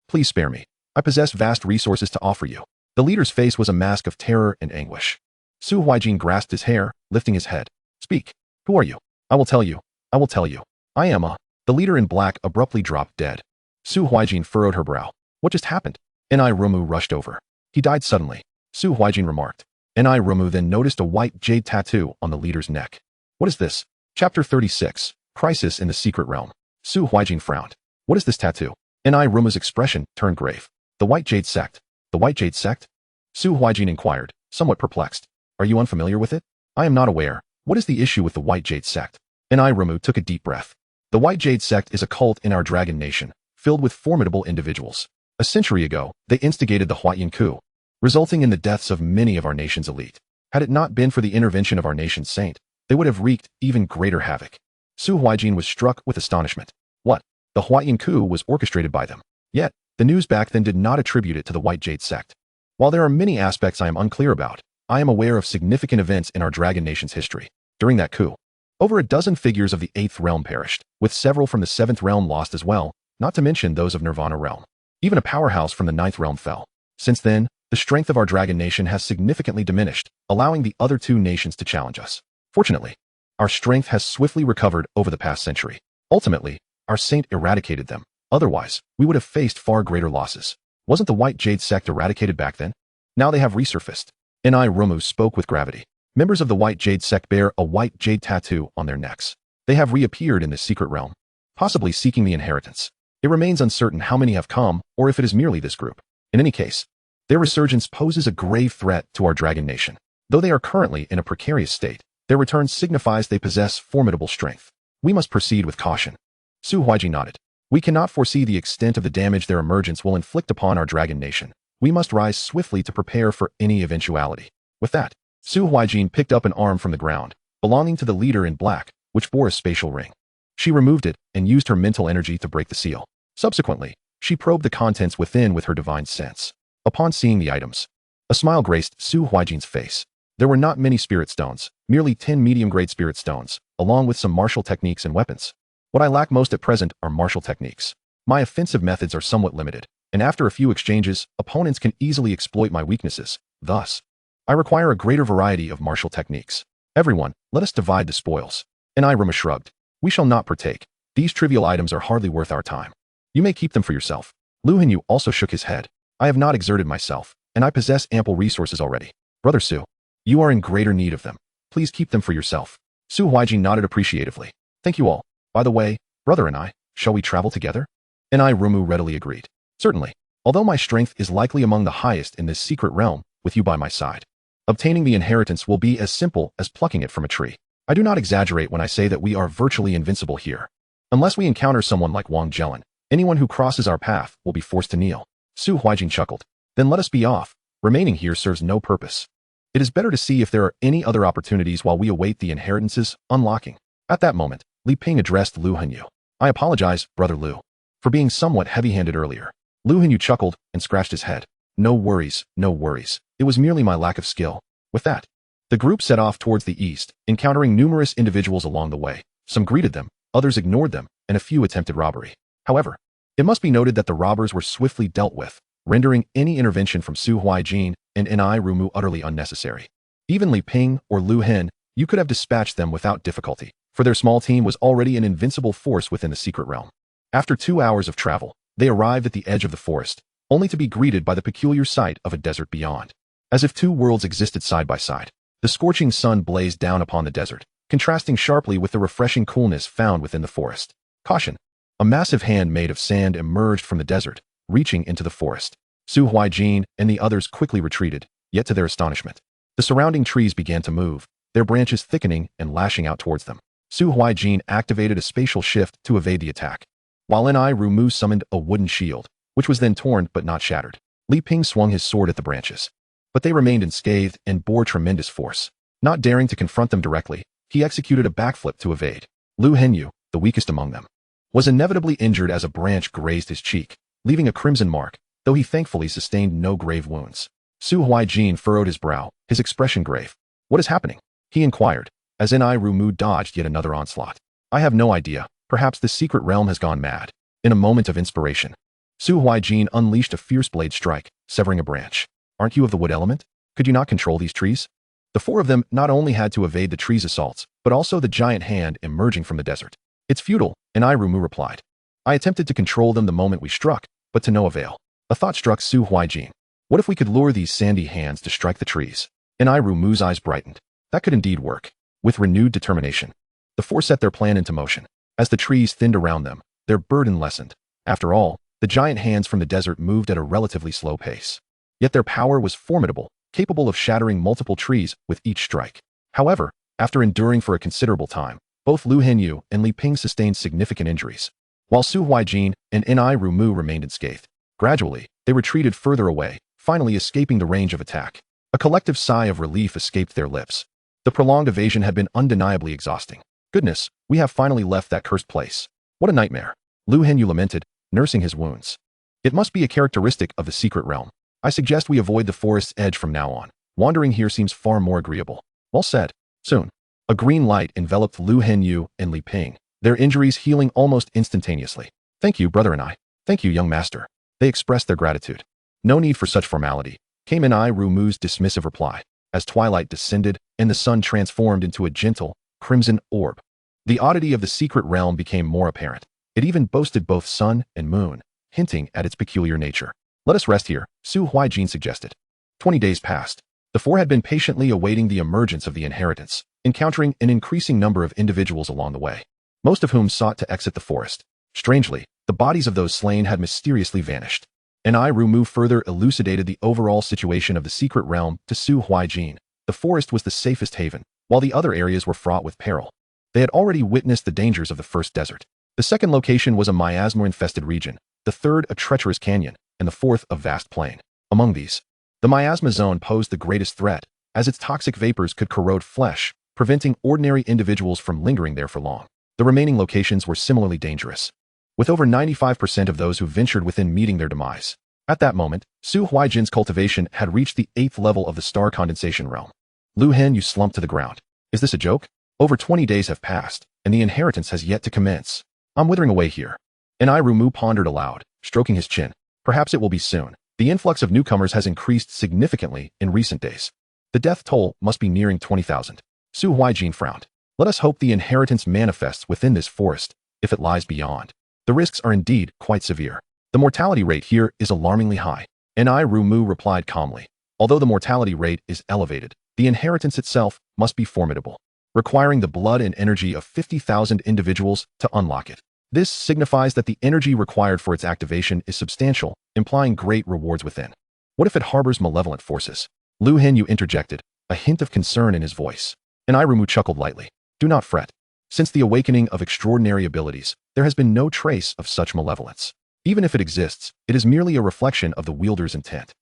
Please spare me. I possess vast resources to offer you. The leader's face was a mask of terror and anguish. Su Huaijin grasped his hair, lifting his head. Speak. Who are you? I will tell you. I will tell you. I am The leader in black abruptly dropped dead. Su Huaijin furrowed her brow. What just happened? Rumu rushed over. He died suddenly, Su Huaijin remarked. Rumu then noticed a white jade tattoo on the leader's neck. What is this? Chapter 36, Crisis in the Secret Realm. Su Huaijin frowned. What is this tattoo? Rumu's expression turned grave. The White Jade Sect. The White Jade Sect? Su Huaijin inquired, somewhat perplexed. Are you unfamiliar with it? I am not aware. What is the issue with the White Jade Sect? Rumu took a deep breath. The White Jade Sect is a cult in our dragon nation, filled with formidable individuals. A century ago, they instigated the Huayin coup, resulting in the deaths of many of our nation's elite. Had it not been for the intervention of our nation's saint, they would have wreaked even greater havoc. Su Huaijin was struck with astonishment. What? The Huayin coup was orchestrated by them. Yet, the news back then did not attribute it to the White Jade Sect. While there are many aspects I am unclear about, I am aware of significant events in our dragon nation's history. During that coup, over a dozen figures of the 8th realm perished, with several from the 7th realm lost as well, not to mention those of Nirvana realm. Even a powerhouse from the 9th realm fell. Since then, the strength of our dragon nation has significantly diminished, allowing the other 2 nations to challenge us. Fortunately, our strength has swiftly recovered over the past century. Ultimately, our saint eradicated them. Otherwise, we would have faced far greater losses. Wasn't the White Jade Sect eradicated back then? Now they have resurfaced. Rumu spoke with gravity. Members of the White Jade Sect bear a white jade tattoo on their necks. They have reappeared in this secret realm, possibly seeking the inheritance. It remains uncertain how many have come, or if it is merely this group. In any case, their resurgence poses a grave threat to our dragon nation. Though they are currently in a precarious state, Their return signifies they possess formidable strength. We must proceed with caution. Su Huaijin nodded. We cannot foresee the extent of the damage their emergence will inflict upon our dragon nation. We must rise swiftly to prepare for any eventuality. With that, Su Huaijin picked up an arm from the ground, belonging to the leader in black, which bore a spatial ring. She removed it and used her mental energy to break the seal. Subsequently, she probed the contents within with her divine sense. Upon seeing the items, a smile graced Su Huaijin's face. There were not many spirit stones, merely 10 medium-grade spirit stones, along with some martial techniques and weapons. What I lack most at present are martial techniques. My offensive methods are somewhat limited, and after a few exchanges, opponents can easily exploit my weaknesses. Thus, I require a greater variety of martial techniques. Everyone, let us divide the spoils. And Iruma shrugged. We shall not partake. These trivial items are hardly worth our time. You may keep them for yourself. Lu Hinyu also shook his head. I have not exerted myself, and I possess ample resources already. Brother Su, you are in greater need of them. Please keep them for yourself. Su Huaijin nodded appreciatively. Thank you all. By the way, brother and I, shall we travel together? And Rumu readily agreed. Certainly. Although my strength is likely among the highest in this secret realm, with you by my side, obtaining the inheritance will be as simple as plucking it from a tree. I do not exaggerate when I say that we are virtually invincible here. Unless we encounter someone like Wang Jelen, anyone who crosses our path will be forced to kneel. Su Huaijin chuckled. Then let us be off. Remaining here serves no purpose. It is better to see if there are any other opportunities while we await the inheritance's unlocking. At that moment, Li Ping addressed Lu Hinyu. I apologize, brother Lu, for being somewhat heavy-handed earlier. Lu Hinyu chuckled and scratched his head. No worries, no worries. It was merely my lack of skill. With that, the group set off towards the east, encountering numerous individuals along the way. Some greeted them, others ignored them, and a few attempted robbery. However, it must be noted that the robbers were swiftly dealt with, rendering any intervention from Su Huaijin and Rumu utterly unnecessary. Even Li Ping or Lu Hen, you could have dispatched them without difficulty, for their small team was already an invincible force within the secret realm. After 2 hours of travel, they arrived at the edge of the forest, only to be greeted by the peculiar sight of a desert beyond. As if two worlds existed side by side, the scorching sun blazed down upon the desert, contrasting sharply with the refreshing coolness found within the forest. Caution! A massive hand made of sand emerged from the desert, reaching into the forest. Su Huaijin and the others quickly retreated, yet to their astonishment, the surrounding trees began to move, their branches thickening and lashing out towards them. Su Huaijin activated a spatial shift to evade the attack, while Rumu summoned a wooden shield, which was then torn but not shattered. Li Ping swung his sword at the branches, but they remained unscathed and bore tremendous force. Not daring to confront them directly, he executed a backflip to evade. Lu Henyu, the weakest among them, was inevitably injured as a branch grazed his cheek, leaving a crimson mark, though he thankfully sustained no grave wounds. Su Huaijin furrowed his brow, his expression grave. What is happening? He inquired, as Rumu dodged yet another onslaught. I have no idea. Perhaps the secret realm has gone mad. In a moment of inspiration, Su Huaijin unleashed a fierce blade strike, severing a branch. Aren't you of the wood element? Could you not control these trees? The four of them not only had to evade the tree's assaults, but also the giant hand emerging from the desert. It's futile, Rumu replied. I attempted to control them the moment we struck, but to no avail. A thought struck Su Huaijin. What if we could lure these sandy hands to strike the trees? Rumu's eyes brightened. That could indeed work. With renewed determination, the four set their plan into motion. As the trees thinned around them, their burden lessened. After all, the giant hands from the desert moved at a relatively slow pace. Yet their power was formidable, capable of shattering multiple trees with each strike. However, after enduring for a considerable time, both Lu Henyu and Li Ping sustained significant injuries, while Su Huaijin and Rumu remained unscathed. Gradually, they retreated further away, finally escaping the range of attack. A collective sigh of relief escaped their lips. The prolonged evasion had been undeniably exhausting. Goodness, we have finally left that cursed place. What a nightmare. Lu Henyu lamented, nursing his wounds. It must be a characteristic of the secret realm. I suggest we avoid the forest's edge from now on. Wandering here seems far more agreeable. Well said. Soon, a green light enveloped Lu Henyu and Li Ping, their injuries healing almost instantaneously. Thank you, brother and I. Thank you, young master. They expressed their gratitude. No need for such formality, came Rumu's dismissive reply, as twilight descended and the sun transformed into a gentle, crimson orb. The oddity of the secret realm became more apparent. It even boasted both sun and moon, hinting at its peculiar nature. Let us rest here, Su Huaijin suggested. 20 days passed. The four had been patiently awaiting the emergence of the inheritance, encountering an increasing number of individuals along the way, most of whom sought to exit the forest. Strangely, the bodies of those slain had mysteriously vanished. Rumu further elucidated the overall situation of the secret realm to Su Huaijin. The forest was the safest haven, while the other areas were fraught with peril. They had already witnessed the dangers of the first desert. The second location was a miasma-infested region, the third a treacherous canyon, and the fourth a vast plain. Among these, the miasma zone posed the greatest threat, as its toxic vapors could corrode flesh, preventing ordinary individuals from lingering there for long. The remaining locations were similarly dangerous, with over 95% of those who ventured within meeting their demise. At that moment, Su Huaijin's cultivation had reached the 8th level of the star condensation realm. Lu Hen, you slumped to the ground. Is this a joke? Over 20 days have passed, and the inheritance has yet to commence. I'm withering away here. And Rumu pondered aloud, stroking his chin. Perhaps it will be soon. The influx of newcomers has increased significantly in recent days. The death toll must be nearing 20,000. Su Huaijin frowned. Let us hope the inheritance manifests within this forest, if it lies beyond. The risks are indeed quite severe. The mortality rate here is alarmingly high. And Rumu replied calmly. Although the mortality rate is elevated, the inheritance itself must be formidable, requiring the blood and energy of 50,000 individuals to unlock it. This signifies that the energy required for its activation is substantial, implying great rewards within. What if it harbors malevolent forces? Lu Henyu interjected, a hint of concern in his voice. And Rumu chuckled lightly. Do not fret. Since the awakening of extraordinary abilities, there has been no trace of such malevolence. Even if it exists, it is merely a reflection of the wielder's intent.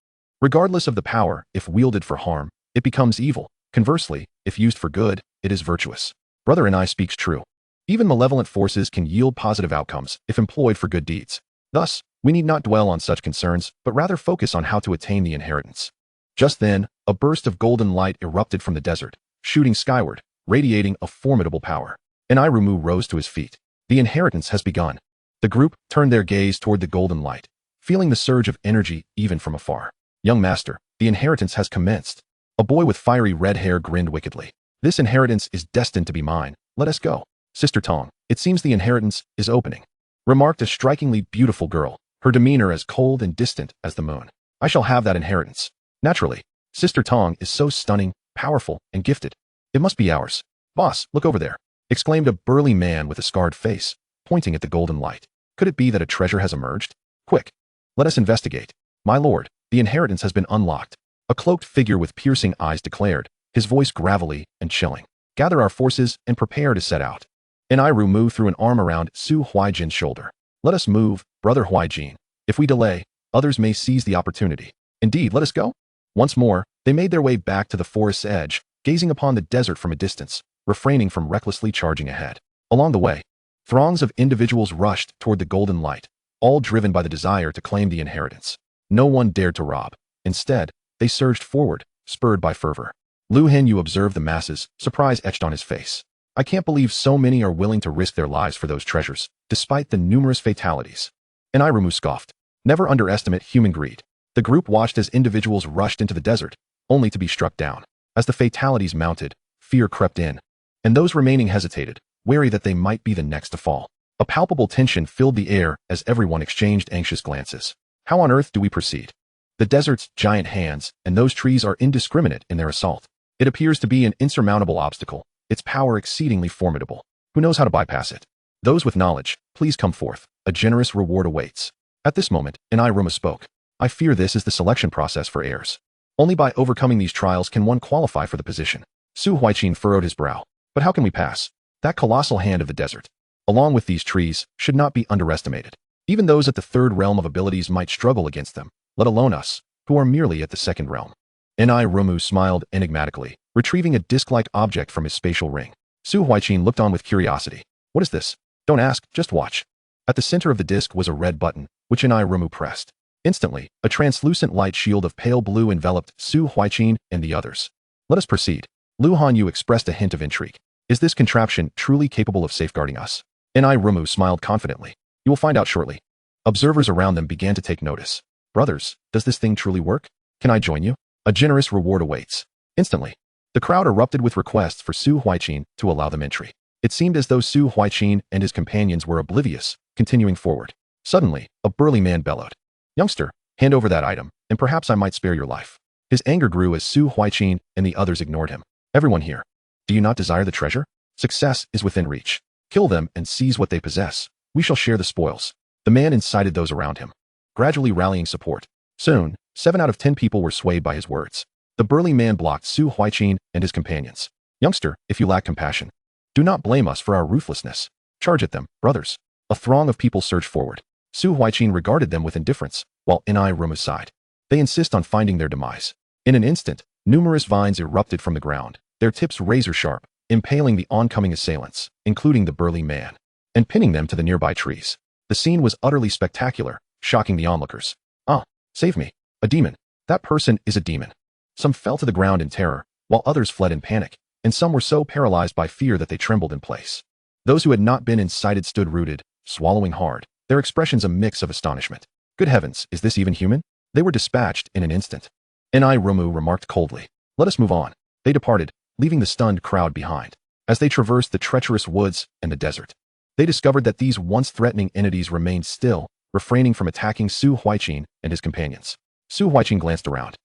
Regardless of the power, if wielded for harm, it becomes evil. Conversely, if used for good, it is virtuous. Brother and I speaks true. Even malevolent forces can yield positive outcomes if employed for good deeds. Thus, we need not dwell on such concerns, but rather focus on how to attain the inheritance. Just then, a burst of golden light erupted from the desert, shooting skyward, radiating a formidable power. And Rumu rose to his feet. The inheritance has begun. The group turned their gaze toward the golden light, feeling the surge of energy even from afar. Young master, the inheritance has commenced. A boy with fiery red hair grinned wickedly. This inheritance is destined to be mine. Let us go. Sister Tong, it seems the inheritance is opening, remarked a strikingly beautiful girl, her demeanor as cold and distant as the moon. I shall have that inheritance. Naturally. Sister Tong is so stunning, powerful, and gifted. It must be ours. Boss, look over there, exclaimed a burly man with a scarred face, pointing at the golden light. Could it be that a treasure has emerged? Quick, let us investigate. My lord, the inheritance has been unlocked. A cloaked figure with piercing eyes declared, his voice gravelly and chilling. Gather our forces and prepare to set out. And Rumu threw an arm around Su Huaijin's shoulder. Let us move, brother Huaijin. If we delay, others may seize the opportunity. Indeed, let us go. Once more, they made their way back to the forest's edge, gazing upon the desert from a distance, refraining from recklessly charging ahead. Along the way, throngs of individuals rushed toward the golden light, all driven by the desire to claim the inheritance. No one dared to rob. Instead, they surged forward, spurred by fervor. Lu Henyu observed the masses, surprise etched on his face. I can't believe so many are willing to risk their lives for those treasures, despite the numerous fatalities. And Rumu scoffed. Never underestimate human greed. The group watched as individuals rushed into the desert, only to be struck down. As the fatalities mounted, fear crept in, and those remaining hesitated, wary that they might be the next to fall. A palpable tension filled the air as everyone exchanged anxious glances. How on earth do we proceed? The desert's giant hands and those trees are indiscriminate in their assault. It appears to be an insurmountable obstacle, its power exceedingly formidable. Who knows how to bypass it? Those with knowledge, please come forth. A generous reward awaits. At this moment, Rumu spoke. I fear this is the selection process for heirs. Only by overcoming these trials can one qualify for the position. Su Huaijin furrowed his brow. But how can we pass? That colossal hand of the desert, along with these trees, should not be underestimated. Even those at the third realm of abilities might struggle against them, let alone us, who are merely at the second realm. Rumu smiled enigmatically, retrieving a disc-like object from his spatial ring. Su Huaijin looked on with curiosity. What is this? Don't ask, just watch. At the center of the disc was a red button, which Rumu pressed. Instantly, a translucent light shield of pale blue enveloped Su Huaijin and the others. Let us proceed. Lu Hanyu expressed a hint of intrigue. Is this contraption truly capable of safeguarding us? Rumu smiled confidently. You will find out shortly. Observers around them began to take notice. Brothers, does this thing truly work? Can I join you? A generous reward awaits. Instantly, the crowd erupted with requests for Su Huaijin to allow them entry. It seemed as though Su Huaijin and his companions were oblivious, continuing forward. Suddenly, a burly man bellowed. Youngster, hand over that item, and perhaps I might spare your life. His anger grew as Su Huaijin and the others ignored him. Everyone here, do you not desire the treasure? Success is within reach. Kill them and seize what they possess. We shall share the spoils. The man incited those around him, gradually rallying support. Soon, 7 out of 10 people were swayed by his words. The burly man blocked Su Huaijin and his companions. Youngster, if you lack compassion, do not blame us for our ruthlessness. Charge at them, brothers. A throng of people surged forward. Su Huaijin regarded them with indifference, while Inai sighed. They insist on finding their demise. In an instant, numerous vines erupted from the ground, their tips razor-sharp, impaling the oncoming assailants, including the burly man, and pinning them to the nearby trees. The scene was utterly spectacular, shocking the onlookers. Ah, save me. A demon. That person is a demon. Some fell to the ground in terror, while others fled in panic, and some were so paralyzed by fear that they trembled in place. Those who had not been incited stood rooted, swallowing hard, their expressions a mix of astonishment. Good heavens, is this even human? They were dispatched in an instant. Inai remarked coldly. Let us move on. They departed, leaving the stunned crowd behind. As they traversed the treacherous woods and the desert, they discovered that these once threatening entities remained still, refraining from attacking Su Huaijin and his companions. Su Huaijin glanced around.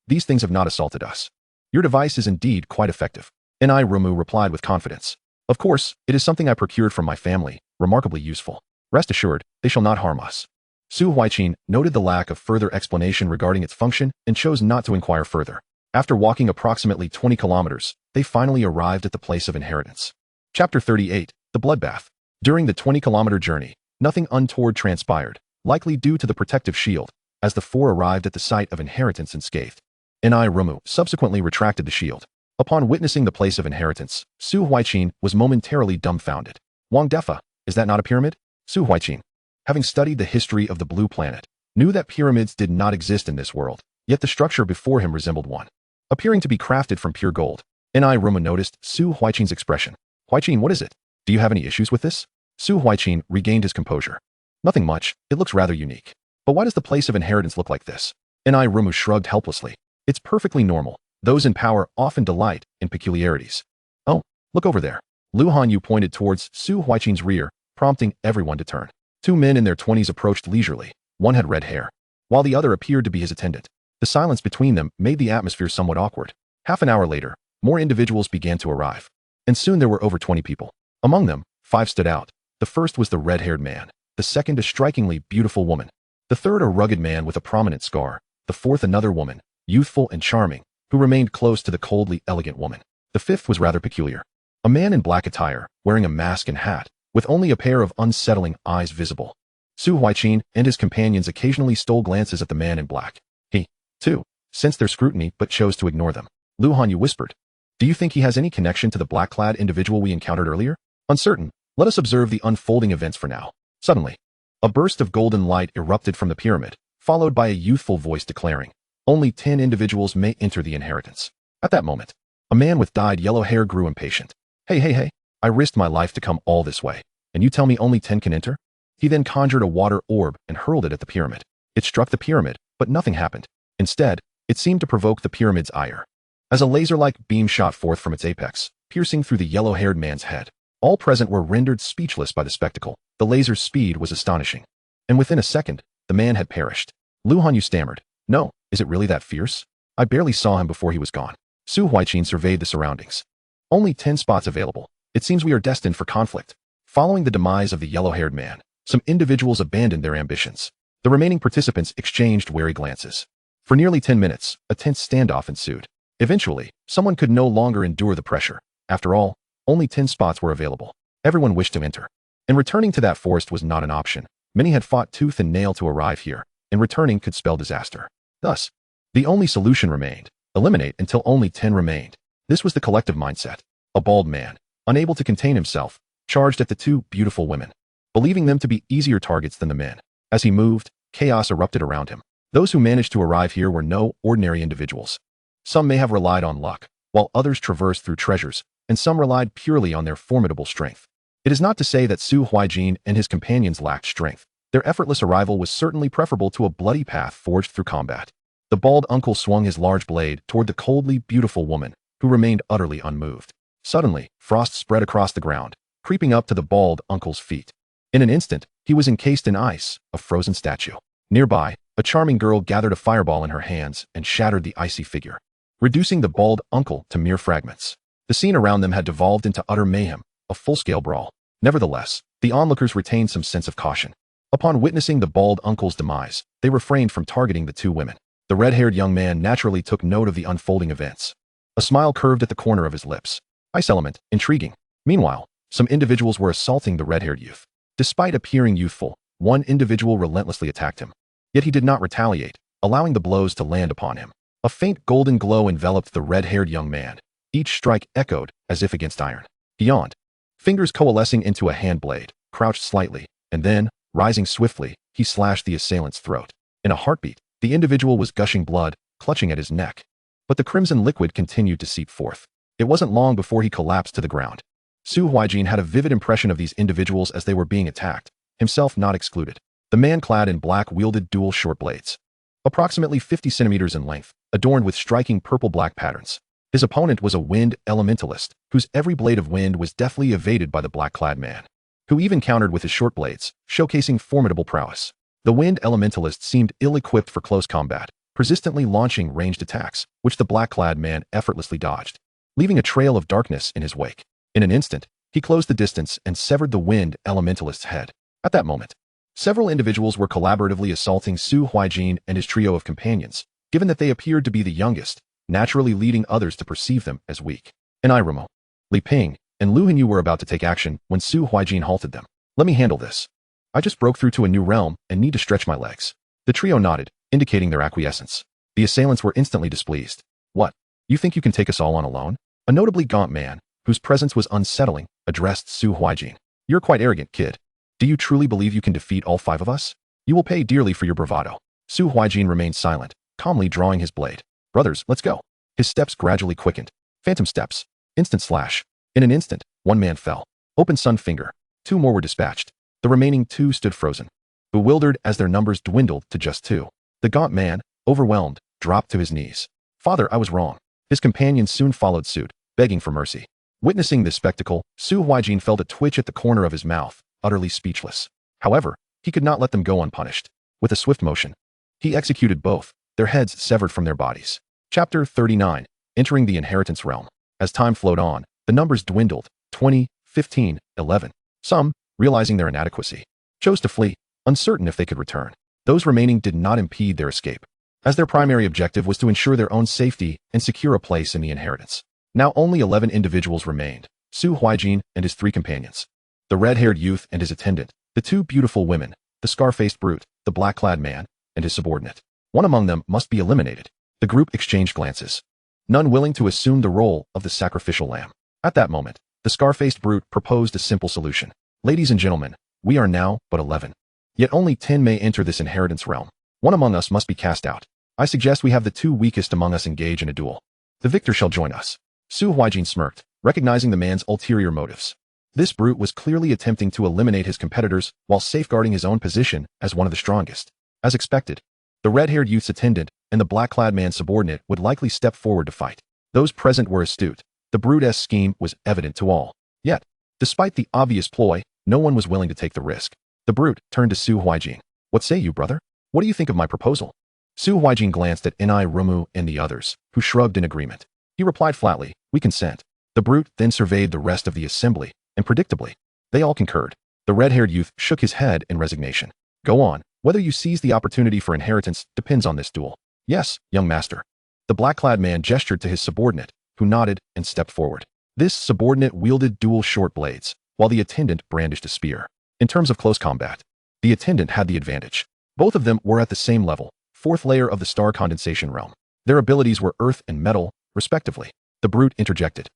These things have not assaulted us. Your device is indeed quite effective. Inai replied with confidence. Of course, it is something I procured from my family, remarkably useful. Rest assured, they shall not harm us. Su Huaijin noted the lack of further explanation regarding its function and chose not to inquire further. After walking approximately 20 kilometers, they finally arrived at the place of inheritance. Chapter 38, The Bloodbath. During the 20-kilometer journey, nothing untoward transpired, likely due to the protective shield, as the four arrived at the site of inheritance unscathed. Inai subsequently retracted the shield. Upon witnessing the place of inheritance, Su Huaijin was momentarily dumbfounded. Wang Defa, is that not a pyramid? Su Huaijin, having studied the history of the blue planet, knew that pyramids did not exist in this world, yet the structure before him resembled one, appearing to be crafted from pure gold. Inai noticed Su Huaijin's expression. Huaijin, what is it? Do you have any issues with this? Su Huaijin regained his composure. Nothing much, it looks rather unique. But why does the place of inheritance look like this? Inai shrugged helplessly. It's perfectly normal. Those in power often delight in peculiarities. Oh, look over there. Lu Hanyu pointed towards Su Huaijin's rear, prompting everyone to turn. Two men in their 20s approached leisurely. One had red hair, while the other appeared to be his attendant. The silence between them made the atmosphere somewhat awkward. Half an hour later, more individuals began to arrive. And soon there were over 20 people. Among them, 5 stood out. The first was the red-haired man. The second a strikingly beautiful woman. The third a rugged man with a prominent scar. The fourth another woman, youthful and charming, who remained close to the coldly elegant woman. The fifth was rather peculiar. A man in black attire, wearing a mask and hat, with only a pair of unsettling eyes visible. Su Huaijin and his companions occasionally stole glances at the man in black. He, too, sensed their scrutiny but chose to ignore them. Lu Hanyu whispered, "Do you think he has any connection to the black-clad individual we encountered earlier?" Uncertain, let us observe the unfolding events for now. Suddenly, a burst of golden light erupted from the pyramid, followed by a youthful voice declaring, "Only 10 individuals may enter the inheritance." At that moment, a man with dyed yellow hair grew impatient. Hey, I risked my life to come all this way, and you tell me only 10 can enter?" He then conjured a water orb and hurled it at the pyramid. It struck the pyramid, but nothing happened. Instead, it seemed to provoke the pyramid's ire. As a laser-like beam shot forth from its apex, piercing through the yellow-haired man's head, all present were rendered speechless by the spectacle. The laser's speed was astonishing. And within a second, the man had perished. Lu Hanyu stammered, "No, is it really that fierce? I barely saw him before he was gone." Su Huaijin surveyed the surroundings. Only 10 spots available. It seems we are destined for conflict. Following the demise of the yellow-haired man, some individuals abandoned their ambitions. The remaining participants exchanged wary glances. For nearly 10 minutes, a tense standoff ensued. Eventually, someone could no longer endure the pressure. After all, only 10 spots were available. Everyone wished to enter. And returning to that forest was not an option. Many had fought tooth and nail to arrive here, and returning could spell disaster. Thus, the only solution remained: eliminate until only 10 remained. This was the collective mindset. A bald man, unable to contain himself, charged at the 2 beautiful women, believing them to be easier targets than the men. As he moved, chaos erupted around him. Those who managed to arrive here were no ordinary individuals. Some may have relied on luck, while others traversed through treasures, and some relied purely on their formidable strength. It is not to say that Su Huaijin and his companions lacked strength. Their effortless arrival was certainly preferable to a bloody path forged through combat. The bald uncle swung his large blade toward the coldly beautiful woman, who remained utterly unmoved. Suddenly, frost spread across the ground, creeping up to the bald uncle's feet. In an instant, he was encased in ice, a frozen statue. Nearby, a charming girl gathered a fireball in her hands and shattered the icy figure, reducing the bald uncle to mere fragments. The scene around them had devolved into utter mayhem, a full-scale brawl. Nevertheless, the onlookers retained some sense of caution. Upon witnessing the bald uncle's demise, they refrained from targeting the 2 women. The red-haired young man naturally took note of the unfolding events. A smile curved at the corner of his lips. Ice element, intriguing. Meanwhile, some individuals were assaulting the red-haired youth. Despite appearing youthful, one individual relentlessly attacked him. Yet he did not retaliate, allowing the blows to land upon him. A faint golden glow enveloped the red-haired young man. Each strike echoed as if against iron. He yawned, fingers coalescing into a hand blade, crouched slightly, and then, rising swiftly, he slashed the assailant's throat. In a heartbeat, the individual was gushing blood, clutching at his neck. But the crimson liquid continued to seep forth. It wasn't long before he collapsed to the ground. Su Huaijin had a vivid impression of these individuals as they were being attacked, himself not excluded. The man clad in black wielded dual short blades, approximately 50 centimeters in length, adorned with striking purple-black patterns. His opponent was a wind elementalist, whose every blade of wind was deftly evaded by the black-clad man, who even countered with his short blades, showcasing formidable prowess. The wind elementalist seemed ill-equipped for close combat, persistently launching ranged attacks, which the black-clad man effortlessly dodged, leaving a trail of darkness in his wake. In an instant, he closed the distance and severed the wind elementalist's head. At that moment, several individuals were collaboratively assaulting Su Huaijin and his trio of companions, given that they appeared to be the youngest, naturally leading others to perceive them as weak. Inairumo, Li Ping, and Lu Hanyu were about to take action when Su Huaijin halted them. Let me handle this. I just broke through to a new realm and need to stretch my legs. The trio nodded, indicating their acquiescence. The assailants were instantly displeased. What? You think you can take us all on alone? A notably gaunt man, whose presence was unsettling, addressed Su Huaijin. You're quite arrogant, kid. Do you truly believe you can defeat all 5 of us? You will pay dearly for your bravado. Su Huaijin remained silent, calmly drawing his blade. Brothers, let's go. His steps gradually quickened. Phantom steps. Instant slash. In an instant, one man fell. Open sun finger. 2 more were dispatched. The remaining 2 stood frozen, bewildered as their numbers dwindled to just 2. The gaunt man, overwhelmed, dropped to his knees. Father, I was wrong. His companions soon followed suit, begging for mercy. Witnessing this spectacle, Su Huaijin felt a twitch at the corner of his mouth, utterly speechless. However, he could not let them go unpunished. With a swift motion, he executed both, their heads severed from their bodies. Chapter 39. Entering the inheritance realm. As time flowed on, the numbers dwindled, 20, 15, 11. Some, realizing their inadequacy, chose to flee, uncertain if they could return. Those remaining did not impede their escape, as their primary objective was to ensure their own safety and secure a place in the inheritance. Now only 11 individuals remained, Su Huaijin and his 3 companions, the red-haired youth and his attendant, the 2 beautiful women, the scar-faced brute, the black-clad man, and his subordinate. One among them must be eliminated. The group exchanged glances, none willing to assume the role of the sacrificial lamb. At that moment, the scar-faced brute proposed a simple solution. Ladies and gentlemen, we are now but 11. Yet only 10 may enter this inheritance realm. One among us must be cast out. I suggest we have the 2 weakest among us engage in a duel. The victor shall join us. Su Huaijin smirked, recognizing the man's ulterior motives. This brute was clearly attempting to eliminate his competitors while safeguarding his own position as one of the strongest. As expected, the red-haired youth's attendant and the black-clad man's subordinate would likely step forward to fight. Those present were astute. The brute's scheme was evident to all. Yet, despite the obvious ploy, no one was willing to take the risk. The brute turned to Su Huaijin. What say you, brother? What do you think of my proposal? Su Huaijin glanced at Inairumo and the others, who shrugged in agreement. He replied flatly, we consent. The brute then surveyed the rest of the assembly, and predictably, they all concurred. The red-haired youth shook his head in resignation. Go on. Whether you seize the opportunity for inheritance depends on this duel. Yes, young master. The black-clad man gestured to his subordinate, who nodded and stepped forward. This subordinate wielded dual short blades, while the attendant brandished a spear. In terms of close combat, the attendant had the advantage. Both of them were at the same level, 4th layer of the star condensation realm. Their abilities were earth and metal, respectively. The brute interjected.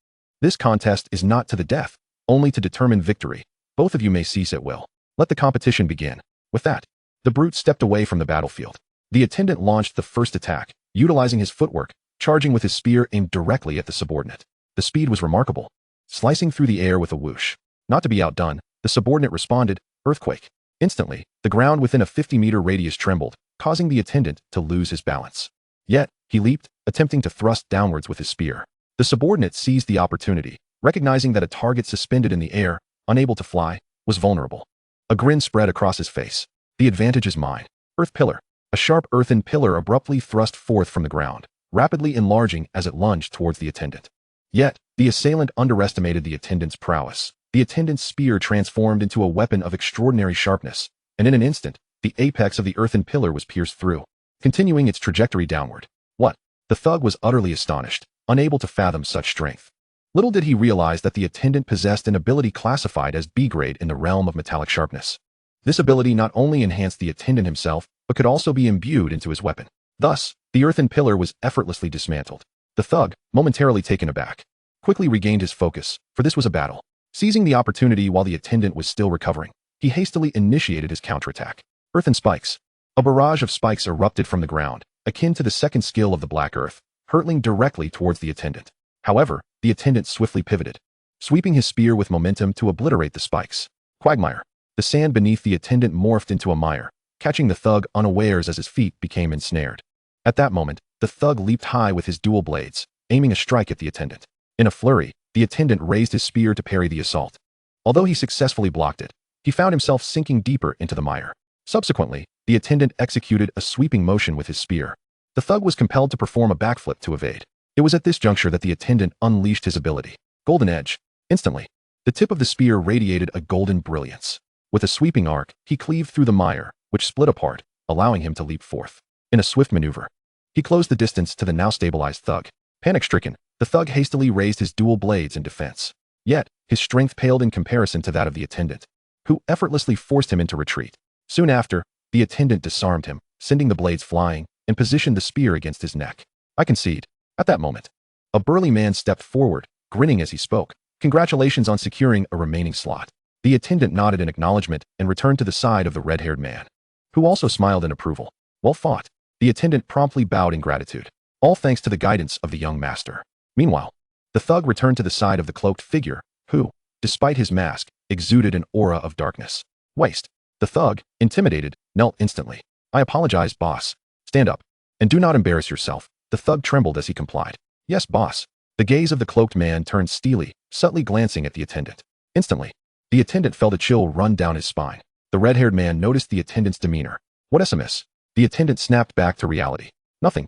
This contest is not to the death, only to determine victory. Both of you may cease at will. Let the competition begin. With that, the brute stepped away from the battlefield. The attendant launched the first attack, utilizing his footwork, charging with his spear aimed directly at the subordinate. The speed was remarkable, slicing through the air with a whoosh. Not to be outdone, the subordinate responded, earthquake. Instantly, the ground within a 50-meter radius trembled, causing the attendant to lose his balance. Yet, he leaped, attempting to thrust downwards with his spear. The subordinate seized the opportunity, recognizing that a target suspended in the air, unable to fly, was vulnerable. A grin spread across his face. The advantage is mine. Earth pillar. A sharp earthen pillar abruptly thrust forth from the ground, rapidly enlarging as it lunged towards the attendant. Yet, the assailant underestimated the attendant's prowess. The attendant's spear transformed into a weapon of extraordinary sharpness, and in an instant, the apex of the earthen pillar was pierced through, continuing its trajectory downward. What? The thug was utterly astonished. unable to fathom such strength. Little did he realize that the attendant possessed an ability classified as B-grade in the realm of metallic sharpness. This ability not only enhanced the attendant himself, but could also be imbued into his weapon. Thus, the earthen pillar was effortlessly dismantled. The thug, momentarily taken aback, quickly regained his focus, for this was a battle. Seizing the opportunity while the attendant was still recovering, he hastily initiated his counterattack. Earthen spikes. A barrage of spikes erupted from the ground, akin to the second skill of the Black Earth, hurtling directly towards the attendant. However, the attendant swiftly pivoted, sweeping his spear with momentum to obliterate the spikes. Quagmire. The sand beneath the attendant morphed into a mire, catching the thug unawares as his feet became ensnared. At that moment, the thug leaped high with his dual blades, aiming a strike at the attendant. In a flurry, the attendant raised his spear to parry the assault. Although he successfully blocked it, he found himself sinking deeper into the mire. Subsequently, the attendant executed a sweeping motion with his spear. The thug was compelled to perform a backflip to evade. It was at this juncture that the attendant unleashed his ability. Golden Edge. Instantly, the tip of the spear radiated a golden brilliance. With a sweeping arc, he cleaved through the mire, which split apart, allowing him to leap forth. In a swift maneuver, he closed the distance to the now stabilized thug. Panic-stricken, the thug hastily raised his dual blades in defense. Yet, his strength paled in comparison to that of the attendant, who effortlessly forced him into retreat. Soon after, the attendant disarmed him, sending the blades flying, and positioned the spear against his neck. I concede. At that moment, a burly man stepped forward, grinning as he spoke. Congratulations on securing a remaining slot. The attendant nodded in acknowledgement and returned to the side of the red-haired man, who also smiled in approval. Well fought. The attendant promptly bowed in gratitude, all thanks to the guidance of the young master. Meanwhile, the thug returned to the side of the cloaked figure, who, despite his mask, exuded an aura of darkness. Waste. The thug, intimidated, knelt instantly. I apologize, boss. Stand up. And do not embarrass yourself. The thug trembled as he complied. Yes, boss. The gaze of the cloaked man turned steely, subtly glancing at the attendant. Instantly, the attendant felt a chill run down his spine. The red-haired man noticed the attendant's demeanor. What SMS? The attendant snapped back to reality. Nothing.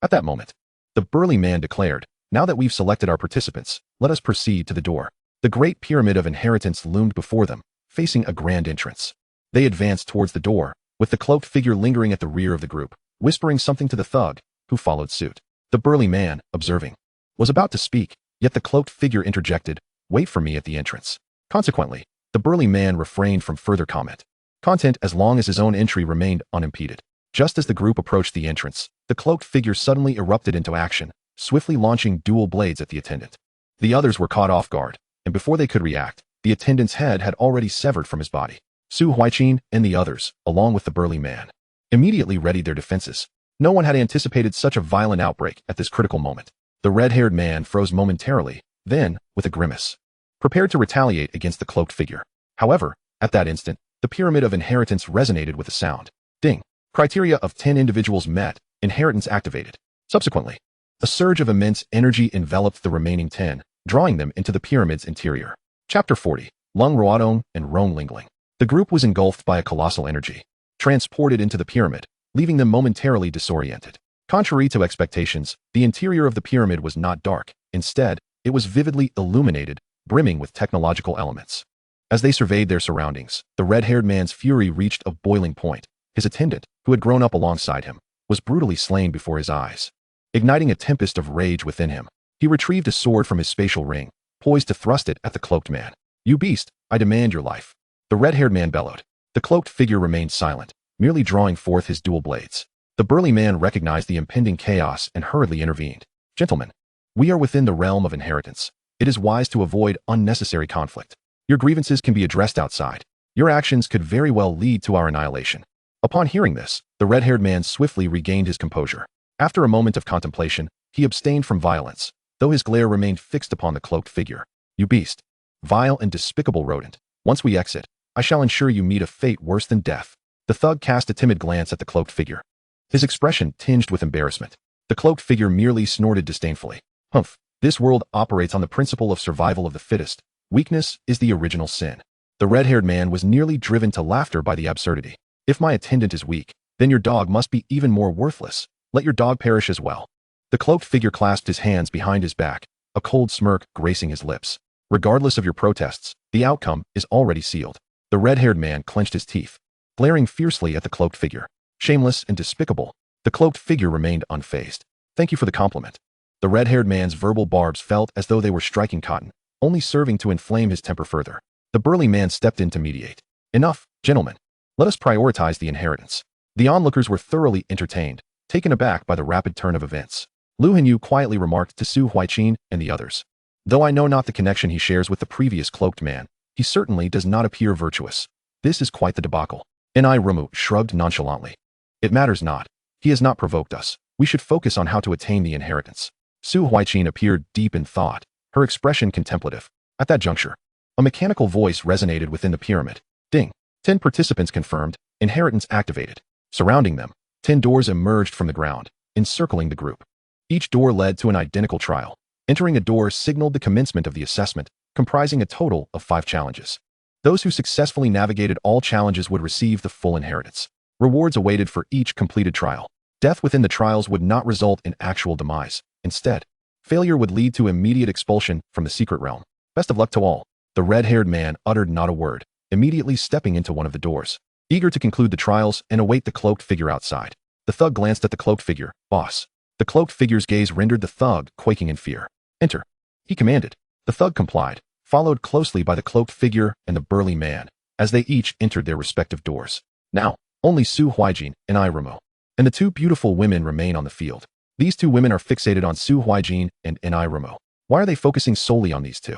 At that moment, the burly man declared, now that we've selected our participants, let us proceed to the door. The great pyramid of inheritance loomed before them, facing a grand entrance. They advanced towards the door, with the cloaked figure lingering at the rear of the group, whispering something to the thug, who followed suit. The burly man, observing, was about to speak, yet the cloaked figure interjected, wait for me at the entrance. Consequently, the burly man refrained from further comment. Content as long as his own entry remained unimpeded. Just as the group approached the entrance, the cloaked figure suddenly erupted into action, swiftly launching dual blades at the attendant. The others were caught off guard, and before they could react, the attendant's head had already severed from his body. Su Huaijin and the others, along with the burly man, immediately readied their defenses. No one had anticipated such a violent outbreak at this critical moment. The red-haired man froze momentarily, then, with a grimace, prepared to retaliate against the cloaked figure. However, at that instant, the pyramid of inheritance resonated with a sound. Ding. Criteria of 10 individuals met, inheritance activated. Subsequently, a surge of immense energy enveloped the remaining 10, drawing them into the pyramid's interior. Chapter 40. Lung Ruodong and Rong Lingling. The group was engulfed by a colossal energy, transported into the pyramid, leaving them momentarily disoriented. Contrary to expectations, the interior of the pyramid was not dark. Instead, it was vividly illuminated, brimming with technological elements. As they surveyed their surroundings, the red-haired man's fury reached a boiling point. His attendant, who had grown up alongside him, was brutally slain before his eyes. Igniting a tempest of rage within him, he retrieved a sword from his spatial ring, poised to thrust it at the cloaked man. You beast, I demand your life. The red-haired man bellowed. The cloaked figure remained silent, merely drawing forth his dual blades. The burly man recognized the impending chaos and hurriedly intervened. Gentlemen, we are within the realm of inheritance. It is wise to avoid unnecessary conflict. Your grievances can be addressed outside. Your actions could very well lead to our annihilation. Upon hearing this, the red-haired man swiftly regained his composure. After a moment of contemplation, he abstained from violence, though his glare remained fixed upon the cloaked figure. You beast. Vile and despicable rodent. Once we exit, I shall ensure you meet a fate worse than death. The thug cast a timid glance at the cloaked figure, his expression tinged with embarrassment. The cloaked figure merely snorted disdainfully. Humph, this world operates on the principle of survival of the fittest. Weakness is the original sin. The red-haired man was nearly driven to laughter by the absurdity. If my attendant is weak, then your dog must be even more worthless. Let your dog perish as well. The cloaked figure clasped his hands behind his back, a cold smirk gracing his lips. Regardless of your protests, the outcome is already sealed. The red-haired man clenched his teeth, glaring fiercely at the cloaked figure. Shameless and despicable, the cloaked figure remained unfazed. Thank you for the compliment. The red-haired man's verbal barbs felt as though they were striking cotton, only serving to inflame his temper further. The burly man stepped in to mediate. Enough, gentlemen. Let us prioritize the inheritance. The onlookers were thoroughly entertained, taken aback by the rapid turn of events. Lu Hanyu quietly remarked to Su Huaijin and the others. Though I know not the connection he shares with the previous cloaked man, he certainly does not appear virtuous. This is quite the debacle. Rumu shrugged nonchalantly. It matters not. He has not provoked us. We should focus on how to attain the inheritance. Su Huaijin appeared deep in thought, her expression contemplative. At that juncture, a mechanical voice resonated within the pyramid. Ding. 10 participants confirmed, inheritance activated. Surrounding them, 10 doors emerged from the ground, encircling the group. Each door led to an identical trial. Entering a door signaled the commencement of the assessment, comprising a total of 5 challenges. Those who successfully navigated all challenges would receive the full inheritance. Rewards awaited for each completed trial. Death within the trials would not result in actual demise. Instead, failure would lead to immediate expulsion from the secret realm. Best of luck to all. The red-haired man uttered not a word, immediately stepping into one of the doors. Eager to conclude the trials and await the cloaked figure outside, the thug glanced at the cloaked figure. Boss. The cloaked figure's gaze rendered the thug quaking in fear. Enter. He commanded. The thug complied, followed closely by the cloaked figure and the burly man, as they each entered their respective doors. Now, only Su Huaijin and Rumu, and the 2 beautiful women remain on the field. These 2 women are fixated on Su Huaijin and Rumu. Why are they focusing solely on these 2?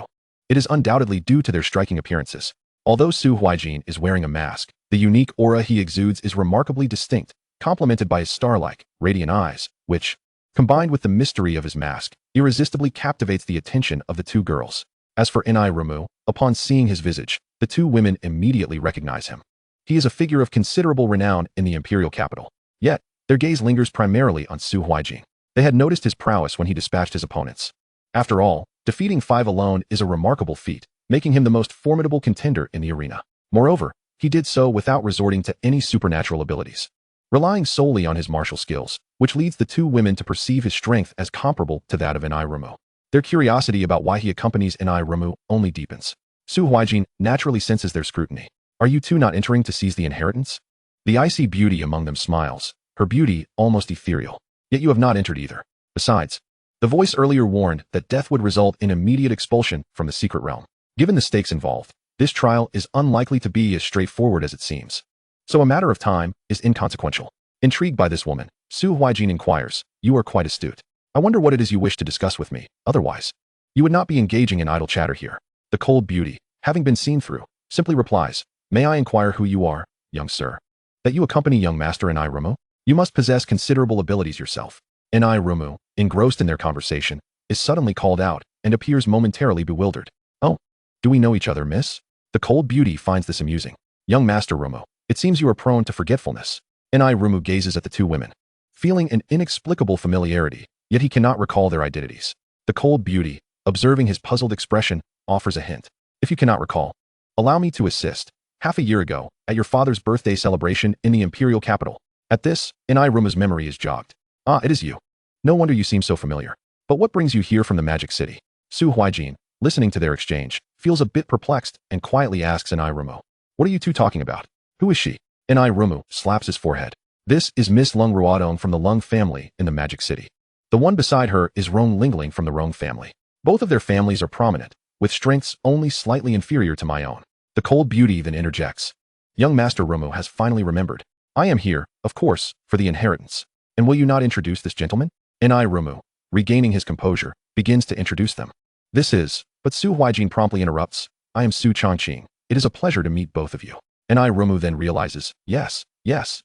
It is undoubtedly due to their striking appearances. Although Su Huaijin is wearing a mask, the unique aura he exudes is remarkably distinct, complemented by his star-like, radiant eyes, which, combined with the mystery of his mask, irresistibly captivates the attention of the 2 girls. As for Rumu, upon seeing his visage, the 2 women immediately recognize him. He is a figure of considerable renown in the imperial capital. Yet, their gaze lingers primarily on Su Huaijin. They had noticed his prowess when he dispatched his opponents. After all, defeating 5 alone is a remarkable feat, making him the most formidable contender in the arena. Moreover, he did so without resorting to any supernatural abilities, relying solely on his martial skills, which leads the 2 women to perceive his strength as comparable to that of Rumu. Their curiosity about why he accompanies Rumu only deepens. Su Huaijin naturally senses their scrutiny. Are you 2 not entering to seize the inheritance? The icy beauty among them smiles, her beauty almost ethereal. Yet you have not entered either. Besides, the voice earlier warned that death would result in immediate expulsion from the secret realm. Given the stakes involved, this trial is unlikely to be as straightforward as it seems. So a matter of time is inconsequential. Intrigued by this woman, Su Huaijin inquires, you are quite astute. I wonder what it is you wish to discuss with me. Otherwise, you would not be engaging in idle chatter here. The cold beauty, having been seen through, simply replies, may I inquire who you are, young sir? That you accompany young master Rumu? You must possess considerable abilities yourself. Rumu, engrossed in their conversation, is suddenly called out and appears momentarily bewildered. Oh, do we know each other, miss? The cold beauty finds this amusing. Young master Rumu, it seems you are prone to forgetfulness. Rumu gazes at the 2 women, feeling an inexplicable familiarity, yet he cannot recall their identities. The cold beauty, observing his puzzled expression, offers a hint. If you cannot recall, allow me to assist. Half a year ago, at your father's birthday celebration in the imperial capital. At this, Rumu's memory is jogged. Ah, it is you. No wonder you seem so familiar. But what brings you here from the magic city? Su Huaijin, listening to their exchange, feels a bit perplexed and quietly asks Rumu, what are you 2 talking about? Who is she? Rumu slaps his forehead. This is Miss Lung Ruodong from the Lung family in the magic city. The one beside her is Rong Lingling from the Rong family. Both of their families are prominent, with strengths only slightly inferior to my own. The cold beauty then interjects. Young Master Rumu has finally remembered. I am here, of course, for the inheritance. And will you not introduce this gentleman? Rumu, regaining his composure, begins to introduce them. This is, but Su Huaijin promptly interrupts. I am Su Chongqing. It is a pleasure to meet both of you. Rumu then realizes, yes,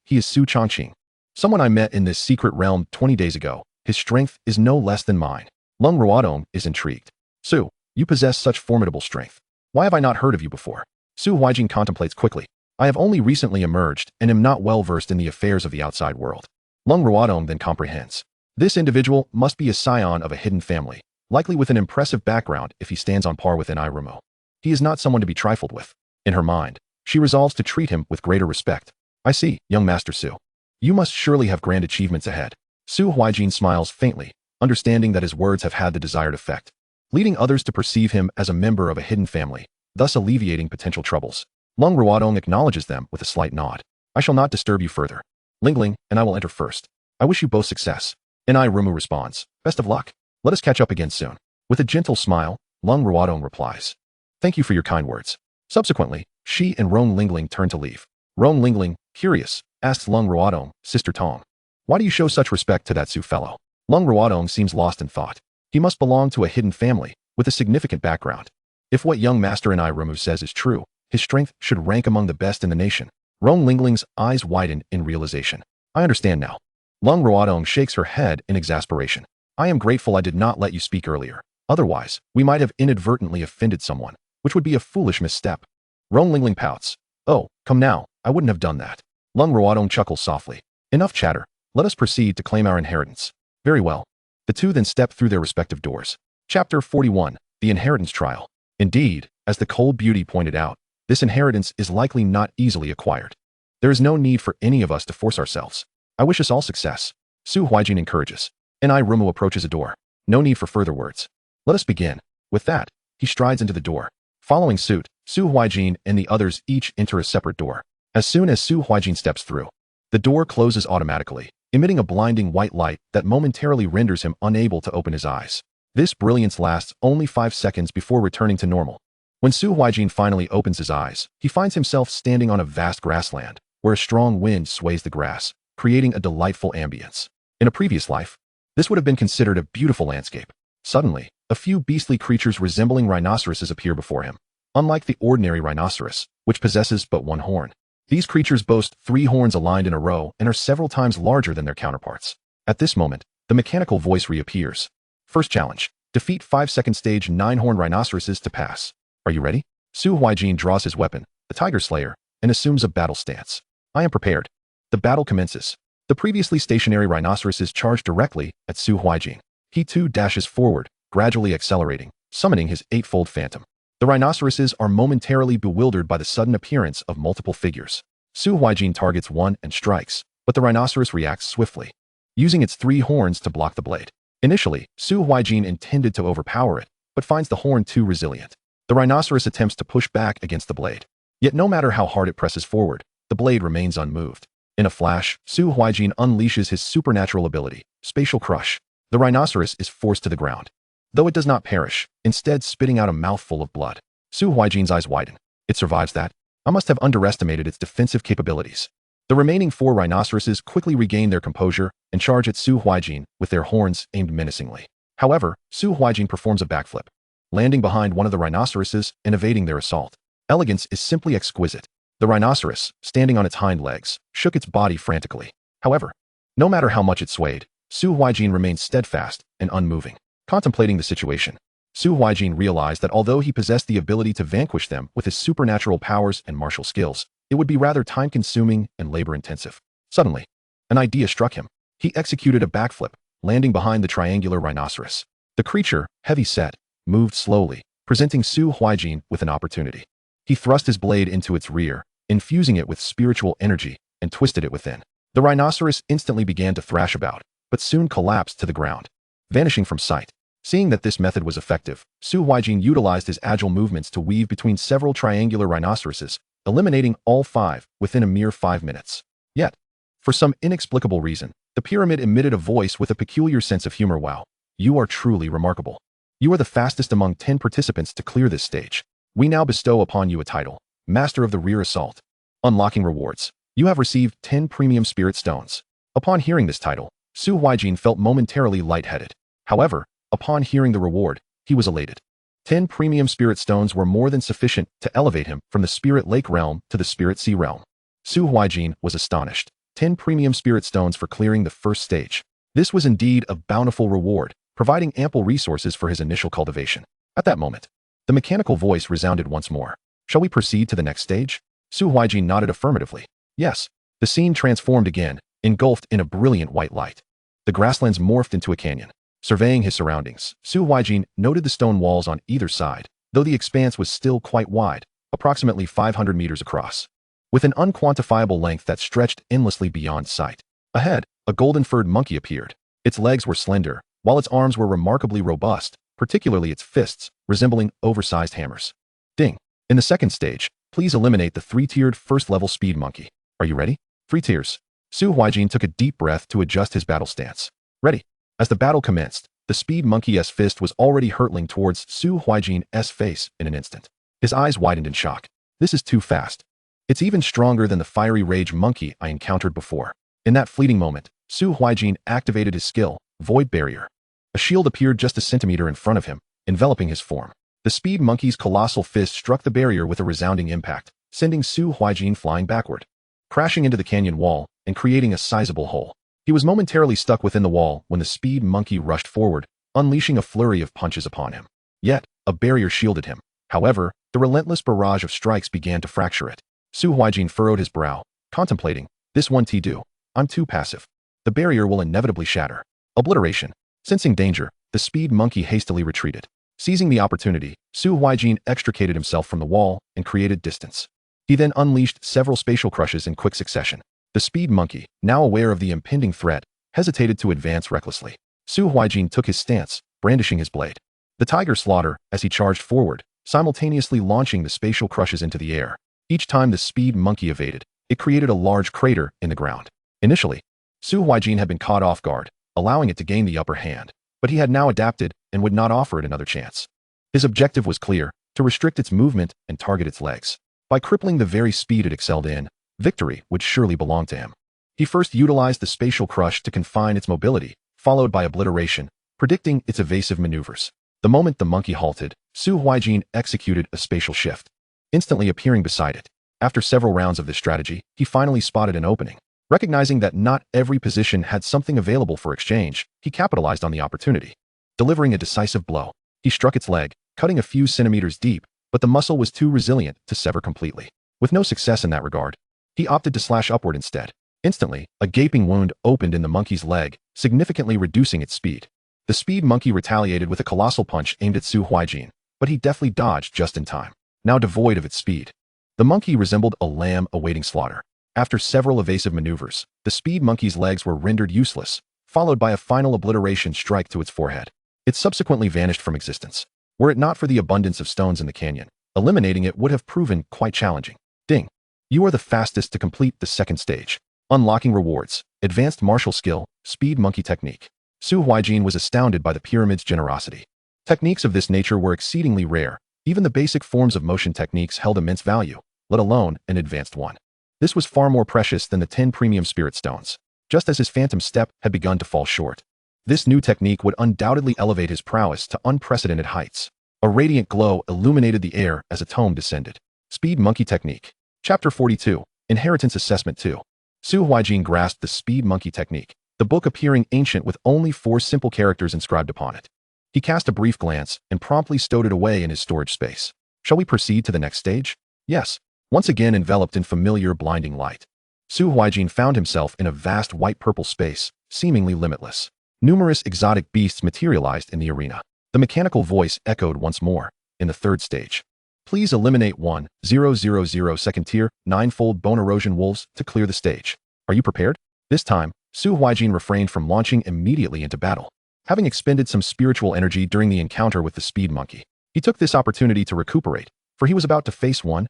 he is Su Chongqing. Someone I met in this secret realm 20 days ago. His strength is no less than mine. Lung Ruodong is intrigued. Su, you possess such formidable strength. Why have I not heard of you before? Su Huaijin contemplates quickly. I have only recently emerged and am not well versed in the affairs of the outside world. Lung Ruodong then comprehends. This individual must be a scion of a hidden family, likely with an impressive background if he stands on par with Rumu. He is not someone to be trifled with. In her mind, she resolves to treat him with greater respect. I see, young Master Su. You must surely have grand achievements ahead. Su Huaijin smiles faintly, understanding that his words have had the desired effect, leading others to perceive him as a member of a hidden family, thus alleviating potential troubles. Lung Ruodong acknowledges them with a slight nod. I shall not disturb you further. Lingling and I will enter first. I wish you both success. Rumu responds. Best of luck. Let us catch up again soon. With a gentle smile, Lung Ruodong replies. Thank you for your kind words. Subsequently, she and Roan Lingling turn to leave. Roan Lingling, curious, asks Lung Ruodong, Sister Tong, why do you show such respect to that Su fellow? Lung Ruodong seems lost in thought. He must belong to a hidden family, with a significant background. If what young master Inai says is true, his strength should rank among the best in the nation. Roan Lingling's eyes widen in realization. I understand now. Lung Ruodong shakes her head in exasperation. I am grateful I did not let you speak earlier. Otherwise, we might have inadvertently offended someone, which would be a foolish misstep. Roan Lingling pouts. Oh, come now, I wouldn't have done that. Lung Ruodong chuckles softly. Enough chatter. Let us proceed to claim our inheritance. Very well. The two then step through their respective doors. Chapter 41. The Inheritance Trial. Indeed, as the cold beauty pointed out, this inheritance is likely not easily acquired. There is no need for any of us to force ourselves. I wish us all success. Su Huaijin encourages. Inai Rumu approaches a door. No need for further words. Let us begin. With that, he strides into the door. Following suit, Su Huaijin and the others each enter a separate door. As soon as Su Huaijin steps through, the door closes automatically, emitting a blinding white light that momentarily renders him unable to open his eyes. This brilliance lasts only 5 seconds before returning to normal. When Su Huaijin finally opens his eyes, he finds himself standing on a vast grassland, where a strong wind sways the grass, creating a delightful ambience. In a previous life, this would have been considered a beautiful landscape. Suddenly, a few beastly creatures resembling rhinoceroses appear before him. Unlike the ordinary rhinoceros, which possesses but one horn, these creatures boast 3 horns aligned in a row and are several times larger than their counterparts. At this moment, the mechanical voice reappears. First challenge. Defeat 5-second stage 9-horned rhinoceroses to pass. Are you ready? Su Huaijin draws his weapon, the Tiger Slayer, and assumes a battle stance. I am prepared. The battle commences. The previously stationary rhinoceroses charge directly at Su Huaijin. He too dashes forward, gradually accelerating, summoning his 8-fold phantom. The rhinoceroses are momentarily bewildered by the sudden appearance of multiple figures. Su Huaijin targets one and strikes, but the rhinoceros reacts swiftly, using its 3 horns to block the blade. Initially, Su Huaijin intended to overpower it, but finds the horn too resilient. The rhinoceros attempts to push back against the blade. Yet no matter how hard it presses forward, the blade remains unmoved. In a flash, Su Huaijin unleashes his supernatural ability, Spatial Crush. The rhinoceros is forced to the ground, though it does not perish, instead spitting out a mouthful of blood. Su Huaijin's eyes widen. It survives that? I must have underestimated its defensive capabilities. The remaining 4 rhinoceroses quickly regain their composure and charge at Su Huaijin with their horns aimed menacingly. However, Su Huaijin performs a backflip, landing behind one of the rhinoceroses and evading their assault. Elegance is simply exquisite. The rhinoceros, standing on its hind legs, shook its body frantically. However, no matter how much it swayed, Su Huaijin remained steadfast and unmoving. Contemplating the situation, Su Huaijin realized that although he possessed the ability to vanquish them with his supernatural powers and martial skills, it would be rather time-consuming and labor-intensive. Suddenly, an idea struck him. He executed a backflip, landing behind the triangular rhinoceros. The creature, heavy-set, moved slowly, presenting Su Huaijin with an opportunity. He thrust his blade into its rear, infusing it with spiritual energy, and twisted it within. The rhinoceros instantly began to thrash about, but soon collapsed to the ground, vanishing from sight. Seeing that this method was effective, Su Huaijin utilized his agile movements to weave between several triangular rhinoceroses, eliminating all 5 within a mere 5 minutes. Yet, for some inexplicable reason, the pyramid emitted a voice with a peculiar sense of humor. Wow, you are truly remarkable. You are the fastest among 10 participants to clear this stage. We now bestow upon you a title, Master of the Rear Assault. Unlocking rewards. You have received 10 premium spirit stones. Upon hearing this title, Su Huaijin felt momentarily lightheaded. However, upon hearing the reward, he was elated. 10 premium spirit stones were more than sufficient to elevate him from the spirit lake realm to the spirit sea realm. Su Huaijin was astonished. 10 premium spirit stones for clearing the first stage. This was indeed a bountiful reward, providing ample resources for his initial cultivation. At that moment, the mechanical voice resounded once more. Shall we proceed to the next stage? Su Huaijin nodded affirmatively. Yes. The scene transformed again, engulfed in a brilliant white light. The grasslands morphed into a canyon. Surveying his surroundings, Su Huaijin noted the stone walls on either side, though the expanse was still quite wide, approximately 500 meters across, with an unquantifiable length that stretched endlessly beyond sight. Ahead, a golden-furred monkey appeared. Its legs were slender, while its arms were remarkably robust, particularly its fists, resembling oversized hammers. Ding. In the second stage, please eliminate the 3-tiered first-level speed monkey. Are you ready? 3 tiers. Su Huaijin took a deep breath to adjust his battle stance. Ready. As the battle commenced, the speed monkey's fist was already hurtling towards Su Huaijin's face in an instant. His eyes widened in shock. This is too fast. It's even stronger than the fiery rage monkey I encountered before. In that fleeting moment, Su Huaijin activated his skill, Void Barrier. A shield appeared just a centimeter in front of him, enveloping his form. The speed monkey's colossal fist struck the barrier with a resounding impact, sending Su Huaijin flying backward, crashing into the canyon wall and creating a sizable hole. He was momentarily stuck within the wall when the speed monkey rushed forward, unleashing a flurry of punches upon him. Yet, a barrier shielded him. However, the relentless barrage of strikes began to fracture it. Su Huaijin furrowed his brow, contemplating, this one do. I'm too passive. The barrier will inevitably shatter. Obliteration. Sensing danger, the speed monkey hastily retreated. Seizing the opportunity, Su Huaijin extricated himself from the wall and created distance. He then unleashed several spatial crushes in quick succession. The speed monkey, now aware of the impending threat, hesitated to advance recklessly. Su Huaijin took his stance, brandishing his blade. The tiger slaughter as he charged forward, simultaneously launching the spatial crushes into the air. Each time the speed monkey evaded, it created a large crater in the ground. Initially, Su Huaijin had been caught off guard, allowing it to gain the upper hand, but he had now adapted and would not offer it another chance. His objective was clear, to restrict its movement and target its legs. By crippling the very speed it excelled in, victory would surely belong to him. He first utilized the spatial crush to confine its mobility, followed by obliteration, predicting its evasive maneuvers. The moment the monkey halted, Su Huaijin executed a spatial shift, instantly appearing beside it. After several rounds of this strategy, he finally spotted an opening. Recognizing that not every position had something available for exchange, he capitalized on the opportunity. Delivering a decisive blow, he struck its leg, cutting a few centimeters deep, but the muscle was too resilient to sever completely. With no success in that regard, he opted to slash upward instead. Instantly, a gaping wound opened in the monkey's leg, significantly reducing its speed. The speed monkey retaliated with a colossal punch aimed at Su Huaijin, but he deftly dodged just in time. Now devoid of its speed, the monkey resembled a lamb awaiting slaughter. After several evasive maneuvers, the speed monkey's legs were rendered useless, followed by a final obliteration strike to its forehead. It subsequently vanished from existence. Were it not for the abundance of stones in the canyon, eliminating it would have proven quite challenging. Ding! You are the fastest to complete the second stage. Unlocking rewards, advanced martial skill, speed monkey technique. Su Huaijin was astounded by the pyramid's generosity. Techniques of this nature were exceedingly rare. Even the basic forms of motion techniques held immense value, let alone an advanced one. This was far more precious than the 10 premium spirit stones, just as his phantom step had begun to fall short. This new technique would undoubtedly elevate his prowess to unprecedented heights. A radiant glow illuminated the air as a tome descended. Speed monkey technique. Chapter 42, Inheritance Assessment 2. Su Huaijin grasped the speed monkey technique, the book appearing ancient with only 4 simple characters inscribed upon it. He cast a brief glance and promptly stowed it away in his storage space. Shall we proceed to the next stage? Yes. Once again enveloped in familiar blinding light, Su Huaijin found himself in a vast white-purple space, seemingly limitless. Numerous exotic beasts materialized in the arena. The mechanical voice echoed once more, in the third stage. Please eliminate 1,000 second-tier, 9-fold bone erosion wolves to clear the stage. Are you prepared? This time, Su Huaijin refrained from launching immediately into battle. Having expended some spiritual energy during the encounter with the speed monkey, he took this opportunity to recuperate, for he was about to face 1,000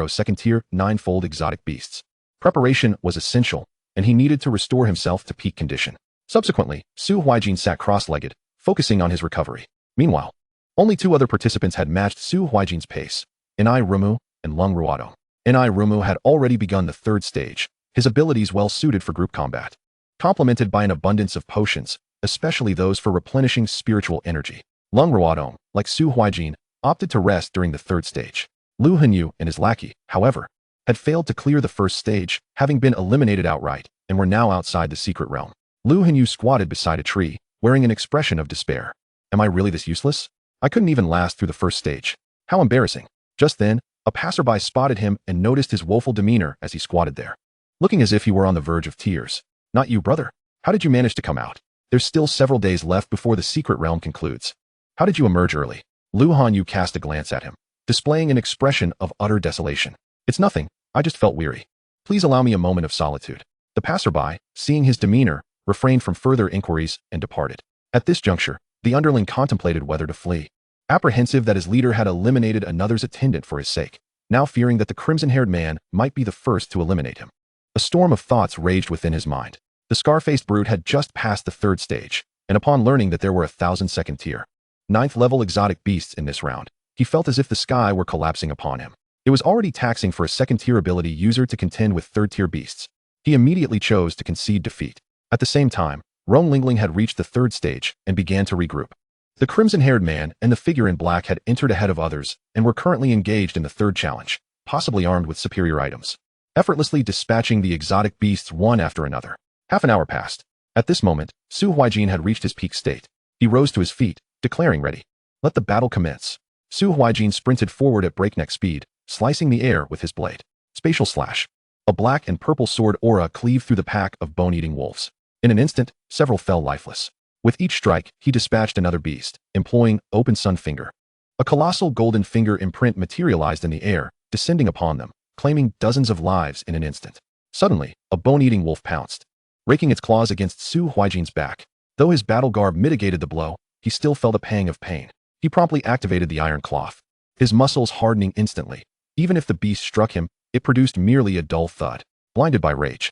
second-tier, 9-fold exotic beasts. Preparation was essential, and he needed to restore himself to peak condition. Subsequently, Su Huaijin sat cross-legged, focusing on his recovery. Meanwhile, only 2 other participants had matched Su Huaijin's pace, Rumu and Manhwaedit. Rumu had already begun the third stage, his abilities well suited for group combat, complemented by an abundance of potions, especially those for replenishing spiritual energy. Manhwaedit, like Su Huaijin, opted to rest during the third stage. Wuxianovel and his lackey, however, had failed to clear the first stage, having been eliminated outright, and were now outside the secret realm. Wuxianovel squatted beside a tree, wearing an expression of despair. Am I really this useless? I couldn't even last through the first stage. How embarrassing. Just then, a passerby spotted him and noticed his woeful demeanor as he squatted there, looking as if he were on the verge of tears. Not you, brother. How did you manage to come out? There's still several days left before the secret realm concludes. How did you emerge early? Wuxianovel cast a glance at him, displaying an expression of utter desolation. It's nothing, I just felt weary. Please allow me a moment of solitude. The passerby, seeing his demeanor, refrained from further inquiries and departed. At this juncture, the underling contemplated whether to flee, apprehensive that his leader had eliminated another's attendant for his sake, now fearing that the crimson-haired man might be the first to eliminate him. A storm of thoughts raged within his mind. The scar-faced brute had just passed the third stage, and upon learning that there were 1,000 second-tier, 9th-level exotic beasts in this round, he felt as if the sky were collapsing upon him. It was already taxing for a second-tier ability user to contend with third-tier beasts. He immediately chose to concede defeat. At the same time, Rong Lingling had reached the 3rd stage and began to regroup. The crimson-haired man and the figure in black had entered ahead of others and were currently engaged in the 3rd challenge, possibly armed with superior items, effortlessly dispatching the exotic beasts one after another. Half an hour passed. At this moment, Su Huaijin had reached his peak state. He rose to his feet, declaring ready. Let the battle commence. Su Huaijin sprinted forward at breakneck speed, slicing the air with his blade. Spatial slash. A black and purple sword aura cleaved through the pack of bone-eating wolves. In an instant, several fell lifeless. With each strike, he dispatched another beast, employing Open Sun Finger. A colossal golden finger imprint materialized in the air, descending upon them, claiming dozens of lives in an instant. Suddenly, a bone-eating wolf pounced, raking its claws against Su Huaijin's back. Though his battle garb mitigated the blow, he still felt a pang of pain. He promptly activated the iron cloth, his muscles hardening instantly. Even if the beast struck him, it produced merely a dull thud. Blinded by rage,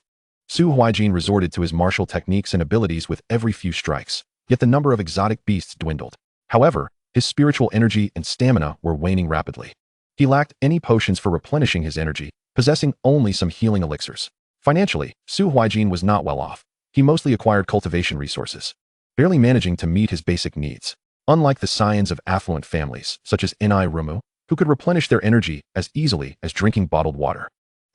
Su Huaijin resorted to his martial techniques and abilities with every few strikes, yet the number of exotic beasts dwindled. However, his spiritual energy and stamina were waning rapidly. He lacked any potions for replenishing his energy, possessing only some healing elixirs. Financially, Su Huaijin was not well off. He mostly acquired cultivation resources, barely managing to meet his basic needs. Unlike the scions of affluent families, such as Rumu, who could replenish their energy as easily as drinking bottled water.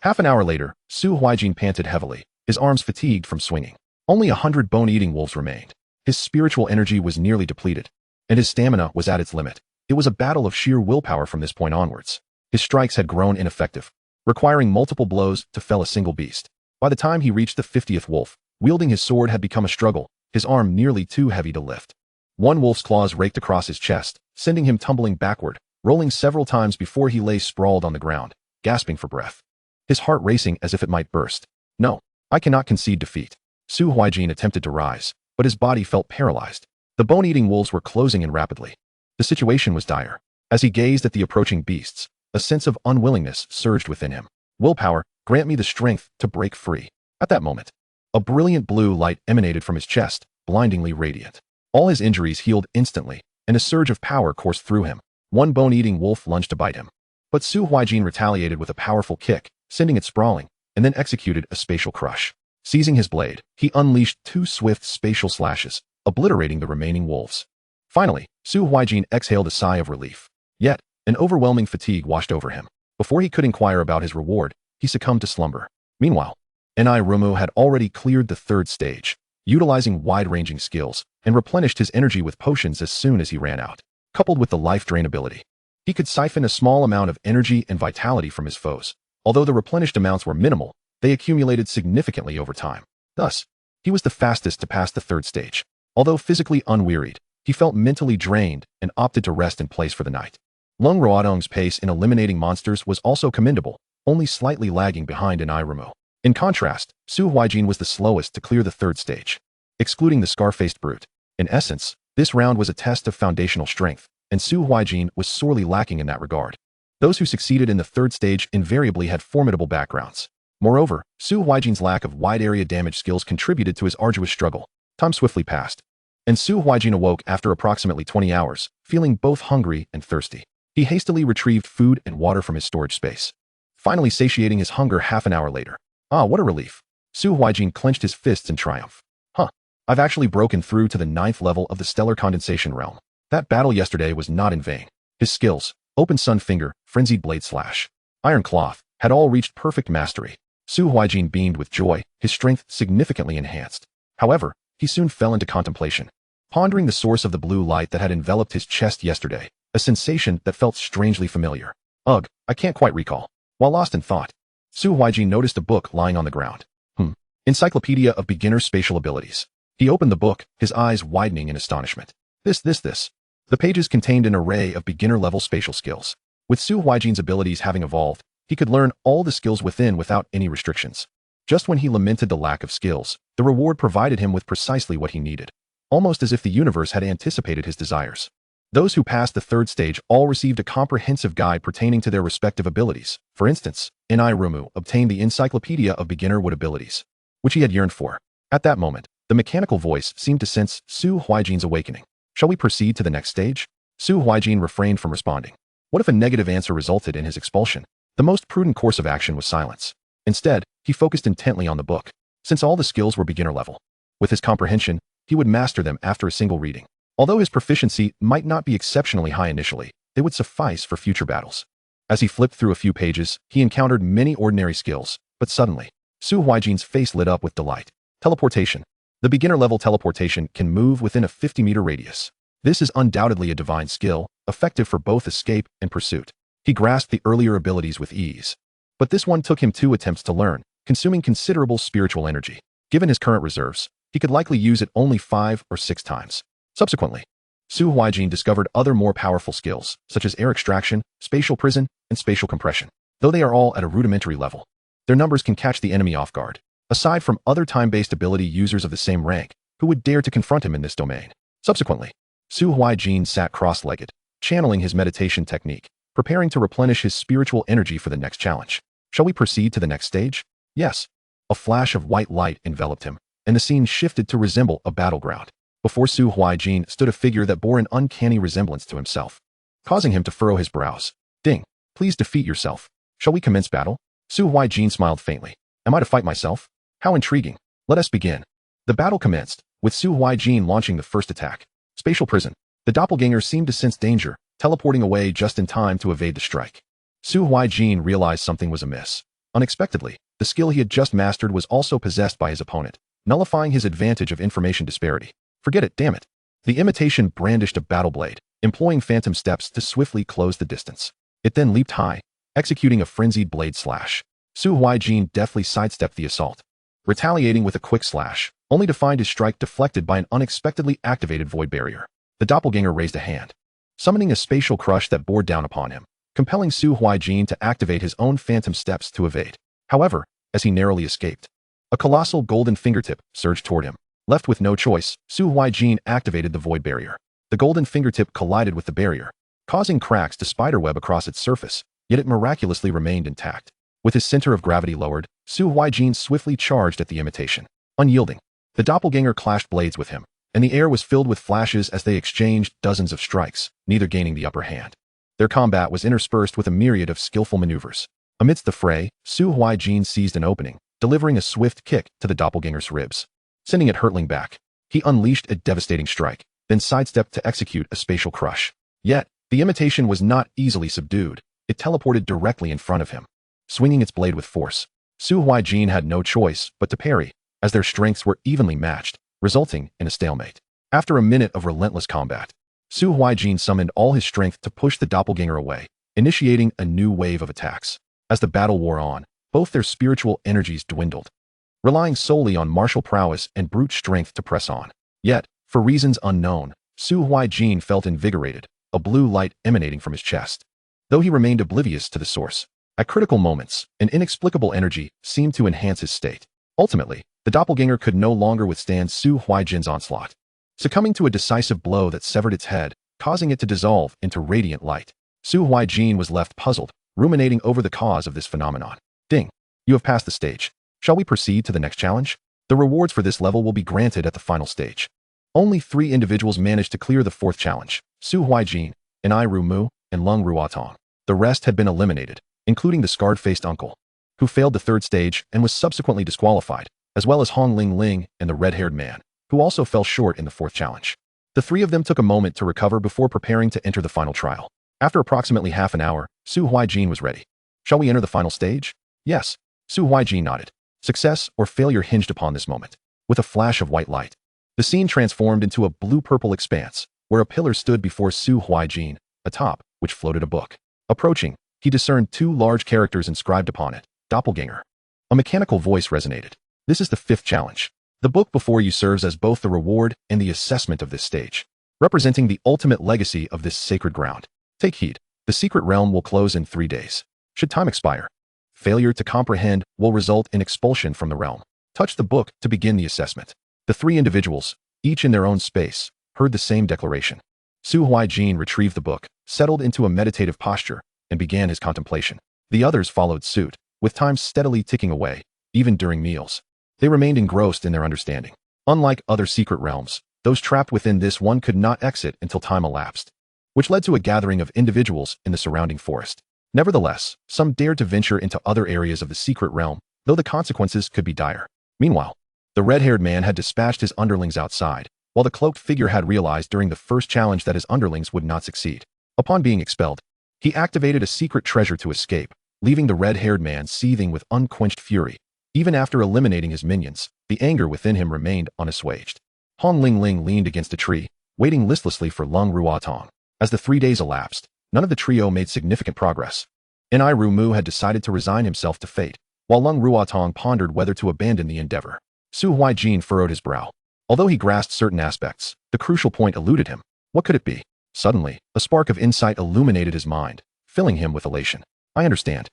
Half an hour later, Su Huaijin panted heavily, his arms fatigued from swinging. Only 100 bone-eating wolves remained. His spiritual energy was nearly depleted, and his stamina was at its limit. It was a battle of sheer willpower from this point onwards. His strikes had grown ineffective, requiring multiple blows to fell a single beast. By the time he reached the 50th wolf, wielding his sword had become a struggle, his arm nearly too heavy to lift. One wolf's claws raked across his chest, sending him tumbling backward, rolling several times before he lay sprawled on the ground, gasping for breath. His heart racing as if it might burst. No, I cannot concede defeat. Su Huaijin attempted to rise, but his body felt paralyzed. The bone-eating wolves were closing in rapidly. The situation was dire. As he gazed at the approaching beasts, a sense of unwillingness surged within him. Willpower, grant me the strength to break free. At that moment, a brilliant blue light emanated from his chest, blindingly radiant. All his injuries healed instantly, and a surge of power coursed through him. One bone-eating wolf lunged to bite him, but Su Huaijin retaliated with a powerful kick, sending it sprawling, and then executed a spatial crush. Seizing his blade, he unleashed 2 swift spatial slashes, obliterating the remaining wolves. Finally, Su Huaijin exhaled a sigh of relief. Yet, an overwhelming fatigue washed over him. Before he could inquire about his reward, he succumbed to slumber. Meanwhile, Rumu had already cleared the 3rd stage, utilizing wide-ranging skills, and replenished his energy with potions as soon as he ran out. Coupled with the life drain ability, he could siphon a small amount of energy and vitality from his foes. Although the replenished amounts were minimal, they accumulated significantly over time. Thus, he was the fastest to pass the 3rd stage. Although physically unwearied, he felt mentally drained and opted to rest in place for the night. Lung Ruodong's pace in eliminating monsters was also commendable, only slightly lagging behind Rumu. In contrast, Su Huaijin was the slowest to clear the 3rd stage, excluding the scar-faced brute. In essence, this round was a test of foundational strength, and Su Huaijin was sorely lacking in that regard. Those who succeeded in the 3rd stage invariably had formidable backgrounds. Moreover, Su Huaijin's lack of wide-area damage skills contributed to his arduous struggle. Time swiftly passed, and Su Huaijin awoke after approximately 20 hours, feeling both hungry and thirsty. He hastily retrieved food and water from his storage space, finally satiating his hunger half an hour later. Ah, what a relief. Su Huaijin clenched his fists in triumph. I've actually broken through to the 9th level of the stellar condensation realm. That battle yesterday was not in vain. His skills, Open Sun Finger, Frenzied Blade Slash, Iron Cloth, had all reached perfect mastery. Su Huaijin beamed with joy, his strength significantly enhanced. However, he soon fell into contemplation, pondering the source of the blue light that had enveloped his chest yesterday, a sensation that felt strangely familiar. Ugh, I can't quite recall. While lost in thought, Su Huaijin noticed a book lying on the ground. Encyclopedia of Beginner Spatial Abilities. He opened the book, his eyes widening in astonishment. This. The pages contained an array of beginner-level spatial skills. With Su Huaijin's abilities having evolved, he could learn all the skills within without any restrictions. Just when he lamented the lack of skills, the reward provided him with precisely what he needed, almost as if the universe had anticipated his desires. Those who passed the 3rd stage all received a comprehensive guide pertaining to their respective abilities. For instance, Rumu obtained the Encyclopedia of Beginner Wood Abilities, which he had yearned for. At that moment, The mechanical voice seemed to sense Su Huaijin's awakening. Shall we proceed to the next stage? Su Huaijin refrained from responding. What if a negative answer resulted in his expulsion? The most prudent course of action was silence. Instead, he focused intently on the book, since all the skills were beginner level. With his comprehension, he would master them after a single reading. Although his proficiency might not be exceptionally high initially, they would suffice for future battles. As he flipped through a few pages, he encountered many ordinary skills, but suddenly, Su Huaijin's face lit up with delight. Teleportation. The beginner-level teleportation can move within a 50-meter radius. This is undoubtedly a divine skill, effective for both escape and pursuit. He grasped the earlier abilities with ease. But this one took him 2 attempts to learn, consuming considerable spiritual energy. Given his current reserves, he could likely use it only 5 or 6 times. Subsequently, Su Huaijin discovered other more powerful skills, such as air extraction, spatial prison, and spatial compression. Though they are all at a rudimentary level, their numbers can catch the enemy off guard, aside from other time-based ability users of the same rank who would dare to confront him in this domain. Subsequently, Su Huaijin sat cross-legged, channeling his meditation technique, preparing to replenish his spiritual energy for the next challenge. Shall we proceed to the next stage? Yes. A flash of white light enveloped him, and the scene shifted to resemble a battleground. Before Su Huaijin stood a figure that bore an uncanny resemblance to himself, causing him to furrow his brows. Ding. Please defeat yourself. Shall we commence battle? Su Huaijin smiled faintly. Am I to fight myself? How intriguing. Let us begin. The battle commenced, with Su Huaijin launching the first attack. Spatial prison. The doppelganger seemed to sense danger, teleporting away just in time to evade the strike. Su Huaijin realized something was amiss. Unexpectedly, the skill he had just mastered was also possessed by his opponent, nullifying his advantage of information disparity. Forget it, damn it. The imitation brandished a battle blade, employing phantom steps to swiftly close the distance. It then leaped high, executing a frenzied blade slash. Su Huaijin deftly sidestepped the assault, retaliating with a quick slash, only to find his strike deflected by an unexpectedly activated void barrier. The doppelganger raised a hand, summoning a spatial crush that bore down upon him, compelling Su Huaijin to activate his own phantom steps to evade. However, as he narrowly escaped, a colossal golden fingertip surged toward him. Left with no choice, Su Huaijin activated the void barrier. The golden fingertip collided with the barrier, causing cracks to spiderweb across its surface, yet it miraculously remained intact. With his center of gravity lowered, Su Huaijin swiftly charged at the imitation. Unyielding, the doppelganger clashed blades with him, and the air was filled with flashes as they exchanged dozens of strikes, neither gaining the upper hand. Their combat was interspersed with a myriad of skillful maneuvers. Amidst the fray, Su Huaijin seized an opening, delivering a swift kick to the doppelganger's ribs, sending it hurtling back. He unleashed a devastating strike, then sidestepped to execute a spatial crush. Yet, the imitation was not easily subdued. It teleported directly in front of him, swinging its blade with force. Su Huaijin had no choice but to parry, as their strengths were evenly matched, resulting in a stalemate. After a minute of relentless combat, Su Huaijin summoned all his strength to push the doppelganger away, initiating a new wave of attacks. As the battle wore on, both their spiritual energies dwindled, relying solely on martial prowess and brute strength to press on. Yet, for reasons unknown, Su Huaijin felt invigorated, a blue light emanating from his chest. Though he remained oblivious to the source, at critical moments, an inexplicable energy seemed to enhance his state. Ultimately, the doppelganger could no longer withstand Su Huaijin's onslaught, succumbing to a decisive blow that severed its head, causing it to dissolve into radiant light. Su Huaijin was left puzzled, ruminating over the cause of this phenomenon. Ding. You have passed the stage. Shall we proceed to the next challenge? The rewards for this level will be granted at the final stage. Only 3 individuals managed to clear the 4th challenge: Su Huaijin, Anai Mu, and Lung Ruotong. The rest had been eliminated, including the scarred-faced uncle, who failed the 3rd stage and was subsequently disqualified, as well as Hong Ling Ling and the red-haired man, who also fell short in the 4th challenge. The 3 of them took a moment to recover before preparing to enter the final trial. After approximately half an hour, Su Huaijin was ready. Shall we enter the final stage? Yes. Su Huaijin nodded. Success or failure hinged upon this moment. With a flash of white light, the scene transformed into a blue-purple expanse, where a pillar stood before Su Huaijin, atop which floated a book. Approaching, he discerned 2 large characters inscribed upon it: Doppelganger. A mechanical voice resonated. This is the 5th challenge. The book before you serves as both the reward and the assessment of this stage, representing the ultimate legacy of this sacred ground. Take heed. The secret realm will close in 3 days. Should time expire, failure to comprehend will result in expulsion from the realm. Touch the book to begin the assessment. The 3 individuals, each in their own space, heard the same declaration. Su Huaijin retrieved the book, settled into a meditative posture, and began his contemplation. The others followed suit, with time steadily ticking away, even during meals. They remained engrossed in their understanding. Unlike other secret realms, those trapped within this one could not exit until time elapsed, which led to a gathering of individuals in the surrounding forest. Nevertheless, some dared to venture into other areas of the secret realm, though the consequences could be dire. Meanwhile, the red-haired man had dispatched his underlings outside, while the cloaked figure had realized during the first challenge that his underlings would not succeed. Upon being expelled, he activated a secret treasure to escape, leaving the red-haired man seething with unquenched fury. Even after eliminating his minions, the anger within him remained unassuaged. Hong Ling leaned against a tree, waiting listlessly for Lung Ruatong. As the 3 days elapsed, none of the trio made significant progress. Mu had decided to resign himself to fate, while Lung Ruatong pondered whether to abandon the endeavor. Su Huaijin furrowed his brow. Although he grasped certain aspects, the crucial point eluded him. What could it be? Suddenly, a spark of insight illuminated his mind, filling him with elation. I understand.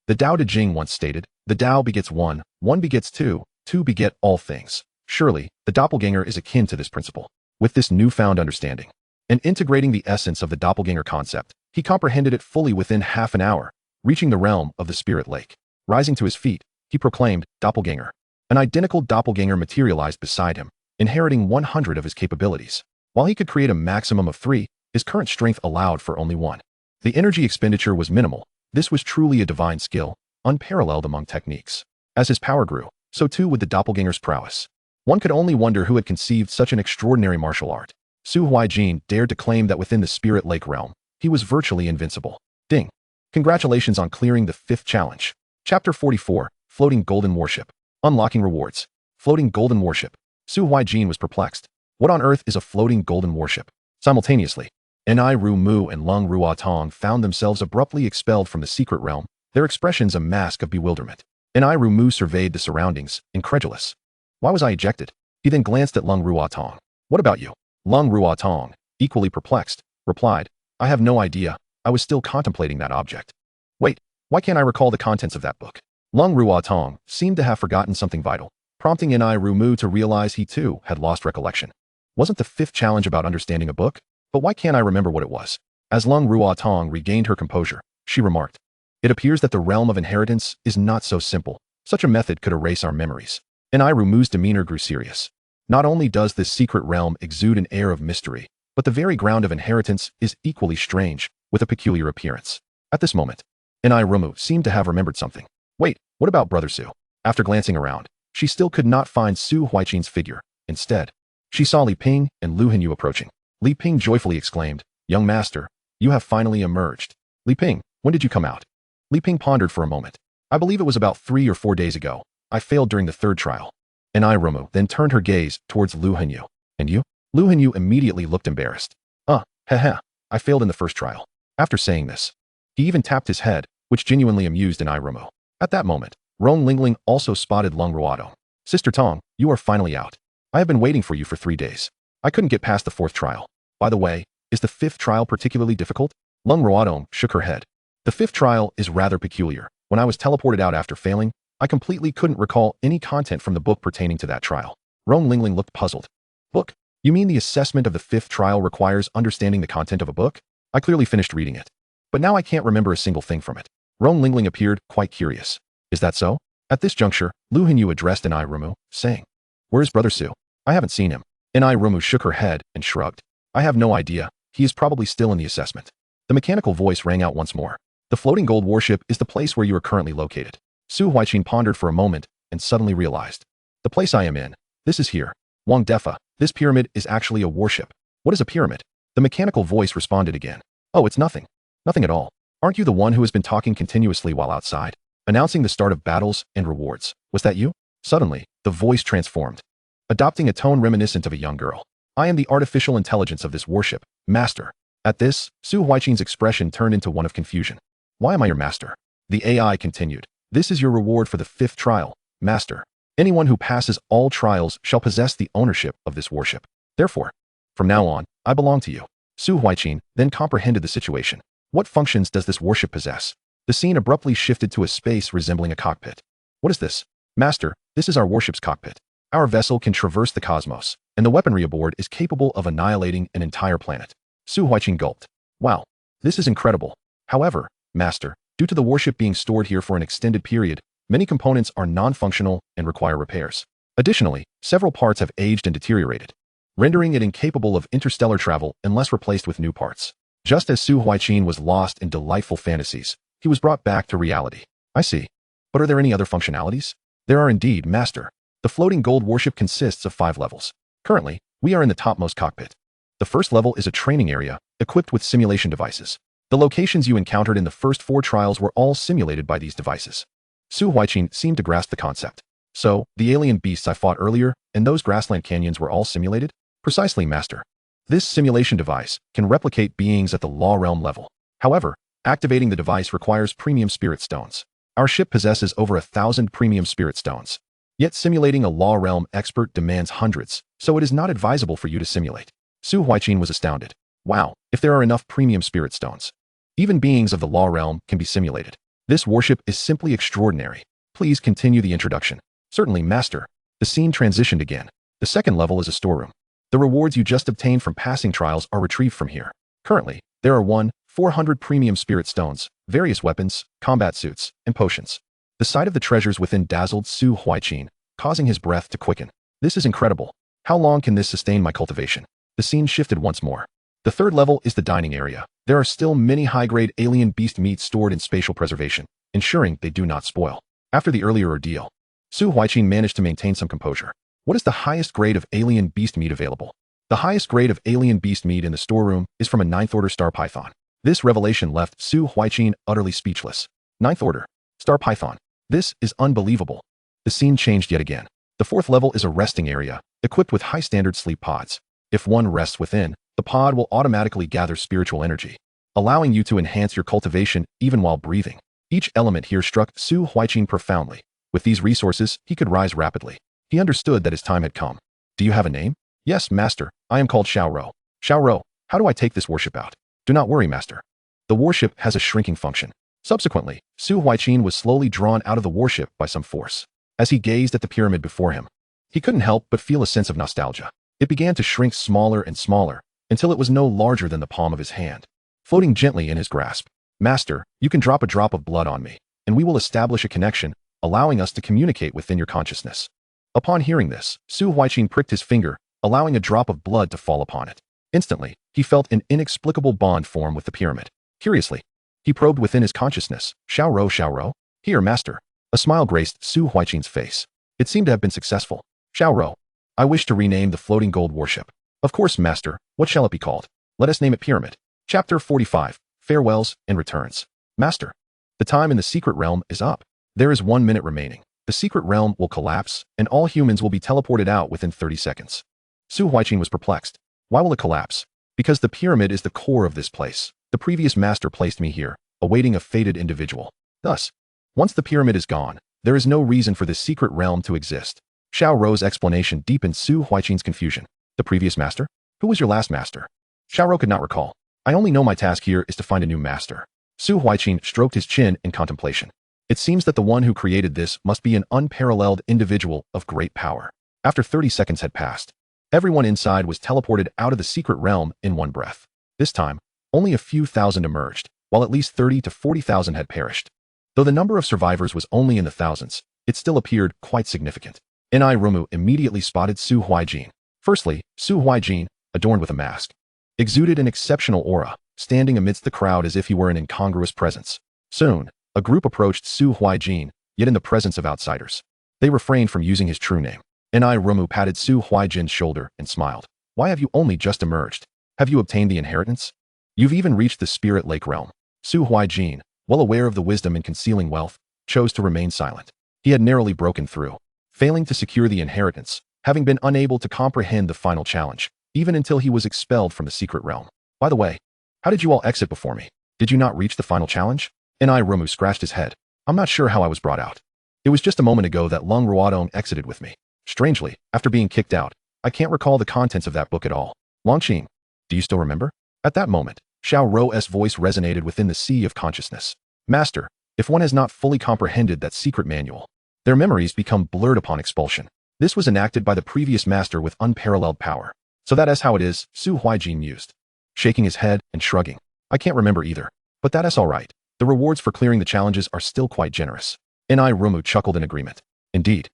The Tao Te Ching once stated, the Tao begets one, one begets two, two beget all things. Surely, the doppelganger is akin to this principle. With this newfound understanding, and integrating the essence of the doppelganger concept, he comprehended it fully within half an hour, reaching the realm of the spirit lake. Rising to his feet, he proclaimed, doppelganger. An identical doppelganger materialized beside him, inheriting 100 of his capabilities. While he could create a maximum of 3, his current strength allowed for only 1. The energy expenditure was minimal. This was truly a divine skill, unparalleled among techniques. As his power grew, so too would the doppelganger's prowess. One could only wonder who had conceived such an extraordinary martial art. Su Huaijin dared to claim that within the Spirit Lake realm, he was virtually invincible. Ding! Congratulations on clearing the 5th challenge. Chapter 44, Floating Golden Warship. Unlocking Rewards. Floating Golden Warship. Su Huaijin was perplexed. What on earth is a floating golden warship? Simultaneously, Mu and Lung Ruatong found themselves abruptly expelled from the secret realm, their expressions a mask of bewilderment. Mu surveyed the surroundings, incredulous. Why was I ejected? He then glanced at Lung Ruatong. What about you? Lung Ruatong, equally perplexed, replied, I have no idea. I was still contemplating that object. Wait, why can't I recall the contents of that book? Lung Ruatong seemed to have forgotten something vital, prompting Mu to realize he too had lost recollection. Wasn't the 5th challenge about understanding a book? But why can't I remember what it was? As Lung Ruatong regained her composure, she remarked, it appears that the realm of inheritance is not so simple. Such a method could erase our memories. Mu's demeanor grew serious. Not only does this secret realm exude an air of mystery, but the very ground of inheritance is equally strange, with a peculiar appearance. At this moment, Mu seemed to have remembered something. Wait, what about Brother Su? After glancing around, she still could not find Su Huaijin's figure. Instead, she saw Li Ping and Lu Hanyu approaching. Li Ping joyfully exclaimed, Young master, you have finally emerged. Li Ping, when did you come out? Li Ping pondered for a moment. I believe it was about 3 or 4 days ago. I failed during the 3rd trial. Mu then turned her gaze towards Lu Hanyu. And you? Lu Hanyu immediately looked embarrassed. I failed in the 1st trial. After saying this, he even tapped his head, which genuinely amused Mu. At that moment, Rong Lingling also spotted Lung Ruatong. Sister Tong, you are finally out. I have been waiting for you for 3 days. I couldn't get past the 4th trial. By the way, is the 5th trial particularly difficult? Lung Ruatong shook her head. The 5th trial is rather peculiar. When I was teleported out after failing, I completely couldn't recall any content from the book pertaining to that trial. Rong Lingling looked puzzled. Book? You mean the assessment of the 5th trial requires understanding the content of a book? I clearly finished reading it. But now I can't remember a single thing from it. Rong Lingling appeared quite curious. Is that so? At this juncture, Lu Hanyu addressed Mu, saying, Where is Brother Su? I haven't seen him. Mu shook her head and shrugged. I have no idea. He is probably still in the assessment. The mechanical voice rang out once more. The floating gold warship is the place where you are currently located. Su Huaijin pondered for a moment and suddenly realized. The place I am in. This is here. Wang Defa, this pyramid is actually a warship. What is a pyramid? The mechanical voice responded again. Oh, it's nothing. Nothing at all. Aren't you the one who has been talking continuously while outside, announcing the start of battles and rewards? Was that you? Suddenly, the voice transformed, adopting a tone reminiscent of a young girl. I am the artificial intelligence of this warship, master. At this, Su Huaijin's expression turned into one of confusion. Why am I your master? The AI continued. This is your reward for the 5th trial, master. Anyone who passes all trials shall possess the ownership of this warship. Therefore, from now on, I belong to you. Su Huaijin then comprehended the situation. What functions does this warship possess? The scene abruptly shifted to a space resembling a cockpit. What is this? Master, this is our warship's cockpit. Our vessel can traverse the cosmos, and the weaponry aboard is capable of annihilating an entire planet. Su Huaijin gulped. Wow, this is incredible. However, master, due to the warship being stored here for an extended period, many components are non-functional and require repairs. Additionally, several parts have aged and deteriorated, rendering it incapable of interstellar travel unless replaced with new parts. Just as Su Huaijin was lost in delightful fantasies, he was brought back to reality. I see. But are there any other functionalities? There are indeed, Master. The floating gold warship consists of 5 levels. Currently, we are in the topmost cockpit. The first level is a training area, equipped with simulation devices. The locations you encountered in the first 4 trials were all simulated by these devices. Su Huaijin seemed to grasp the concept. So, the alien beasts I fought earlier, and those grassland canyons were all simulated? Precisely, Master. This simulation device can replicate beings at the law realm level. However, activating the device requires premium spirit stones. Our ship possesses over 1,000 premium spirit stones. Yet simulating a law realm expert demands hundreds, so it is not advisable for you to simulate. Su Huaijin was astounded. Wow, if there are enough premium spirit stones. Even beings of the law realm can be simulated. This warship is simply extraordinary. Please continue the introduction. Certainly, Master. The scene transitioned again. The second level is a storeroom. The rewards you just obtained from passing trials are retrieved from here. Currently, there are 400 premium spirit stones, various weapons, combat suits, and potions. The sight of the treasures within dazzled Su Huaijin, causing his breath to quicken. This is incredible. How long can this sustain my cultivation? The scene shifted once more. The third level is the dining area. There are still many high-grade alien beast meats stored in spatial preservation, ensuring they do not spoil. After the earlier ordeal, Su Huaijin managed to maintain some composure. What is the highest grade of alien beast meat available? The highest grade of alien beast meat in the storeroom is from a 9th order star python. This revelation left Su Huaijin utterly speechless. 9th order star python. This is unbelievable. The scene changed yet again. The 4th level is a resting area, equipped with high-standard sleep pods. If one rests within, the pod will automatically gather spiritual energy, allowing you to enhance your cultivation even while breathing. Each element here struck Su Huaijin profoundly. With these resources, he could rise rapidly. He understood that his time had come. Do you have a name? Yes, Master. I am called Xiaoro. Xiaoro, how do I take this warship out? Do not worry, Master. The warship has a shrinking function. Subsequently, Su Huaijin was slowly drawn out of the warship by some force. As he gazed at the pyramid before him, he couldn't help but feel a sense of nostalgia. It began to shrink smaller and smaller, until it was no larger than the palm of his hand, floating gently in his grasp. Master, you can drop a drop of blood on me, and we will establish a connection, allowing us to communicate within your consciousness. Upon hearing this, Su Huaijin pricked his finger, allowing a drop of blood to fall upon it. Instantly, he felt an inexplicable bond form with the pyramid. Curiously, he probed within his consciousness. Xiaoro, Xiaoro? Here, Master. A smile graced Su Huaijin's face. It seemed to have been successful. Xiaoro, I wish to rename the floating gold warship. Of course, Master. What shall it be called? Let us name it Pyramid. Chapter 45. Farewells and Returns. Master, the time in the secret realm is up. There is 1 minute remaining. The secret realm will collapse, and all humans will be teleported out within 30 seconds. Su Huaijin was perplexed. Why will it collapse? Because the pyramid is the core of this place. The previous master placed me here, awaiting a fated individual. Thus, once the pyramid is gone, there is no reason for this secret realm to exist. Xiaoro's explanation deepened Su Huaijin's confusion. The previous master? Who was your last master? Xiaoro could not recall. I only know my task here is to find a new master. Su Huaijin stroked his chin in contemplation. It seems that the one who created this must be an unparalleled individual of great power. After 30 seconds had passed, everyone inside was teleported out of the secret realm in one breath. This time, only a few thousand emerged, while at least 30 to 40,000 had perished. Though the number of survivors was only in the thousands, it still appeared quite significant. Rumu immediately spotted Su Huaijin. Firstly, Su Huaijin, adorned with a mask, exuded an exceptional aura, standing amidst the crowd as if he were an incongruous presence. Soon, a group approached Su Huaijin, yet in the presence of outsiders. They refrained from using his true name. Rumu patted Su Huaijin's shoulder and smiled. Why have you only just emerged? Have you obtained the inheritance? You've even reached the spirit lake realm. Su Huaijin, well aware of the wisdom in concealing wealth, chose to remain silent. He had narrowly broken through, failing to secure the inheritance, having been unable to comprehend the final challenge, even until he was expelled from the secret realm. By the way, how did you all exit before me? Did you not reach the final challenge? Rumu scratched his head. I'm not sure how I was brought out. It was just a moment ago that Long Ruodong exited with me. Strangely, after being kicked out, I can't recall the contents of that book at all. Longqing, do you still remember? At that moment, Xiao Ro's voice resonated within the sea of consciousness. Master, if one has not fully comprehended that secret manual, their memories become blurred upon expulsion. This was enacted by the previous master with unparalleled power. So that is how it is, Su Huaijin mused, shaking his head and shrugging. I can't remember either. But that is all right. The rewards for clearing the challenges are still quite generous. Rumu chuckled in agreement. Indeed.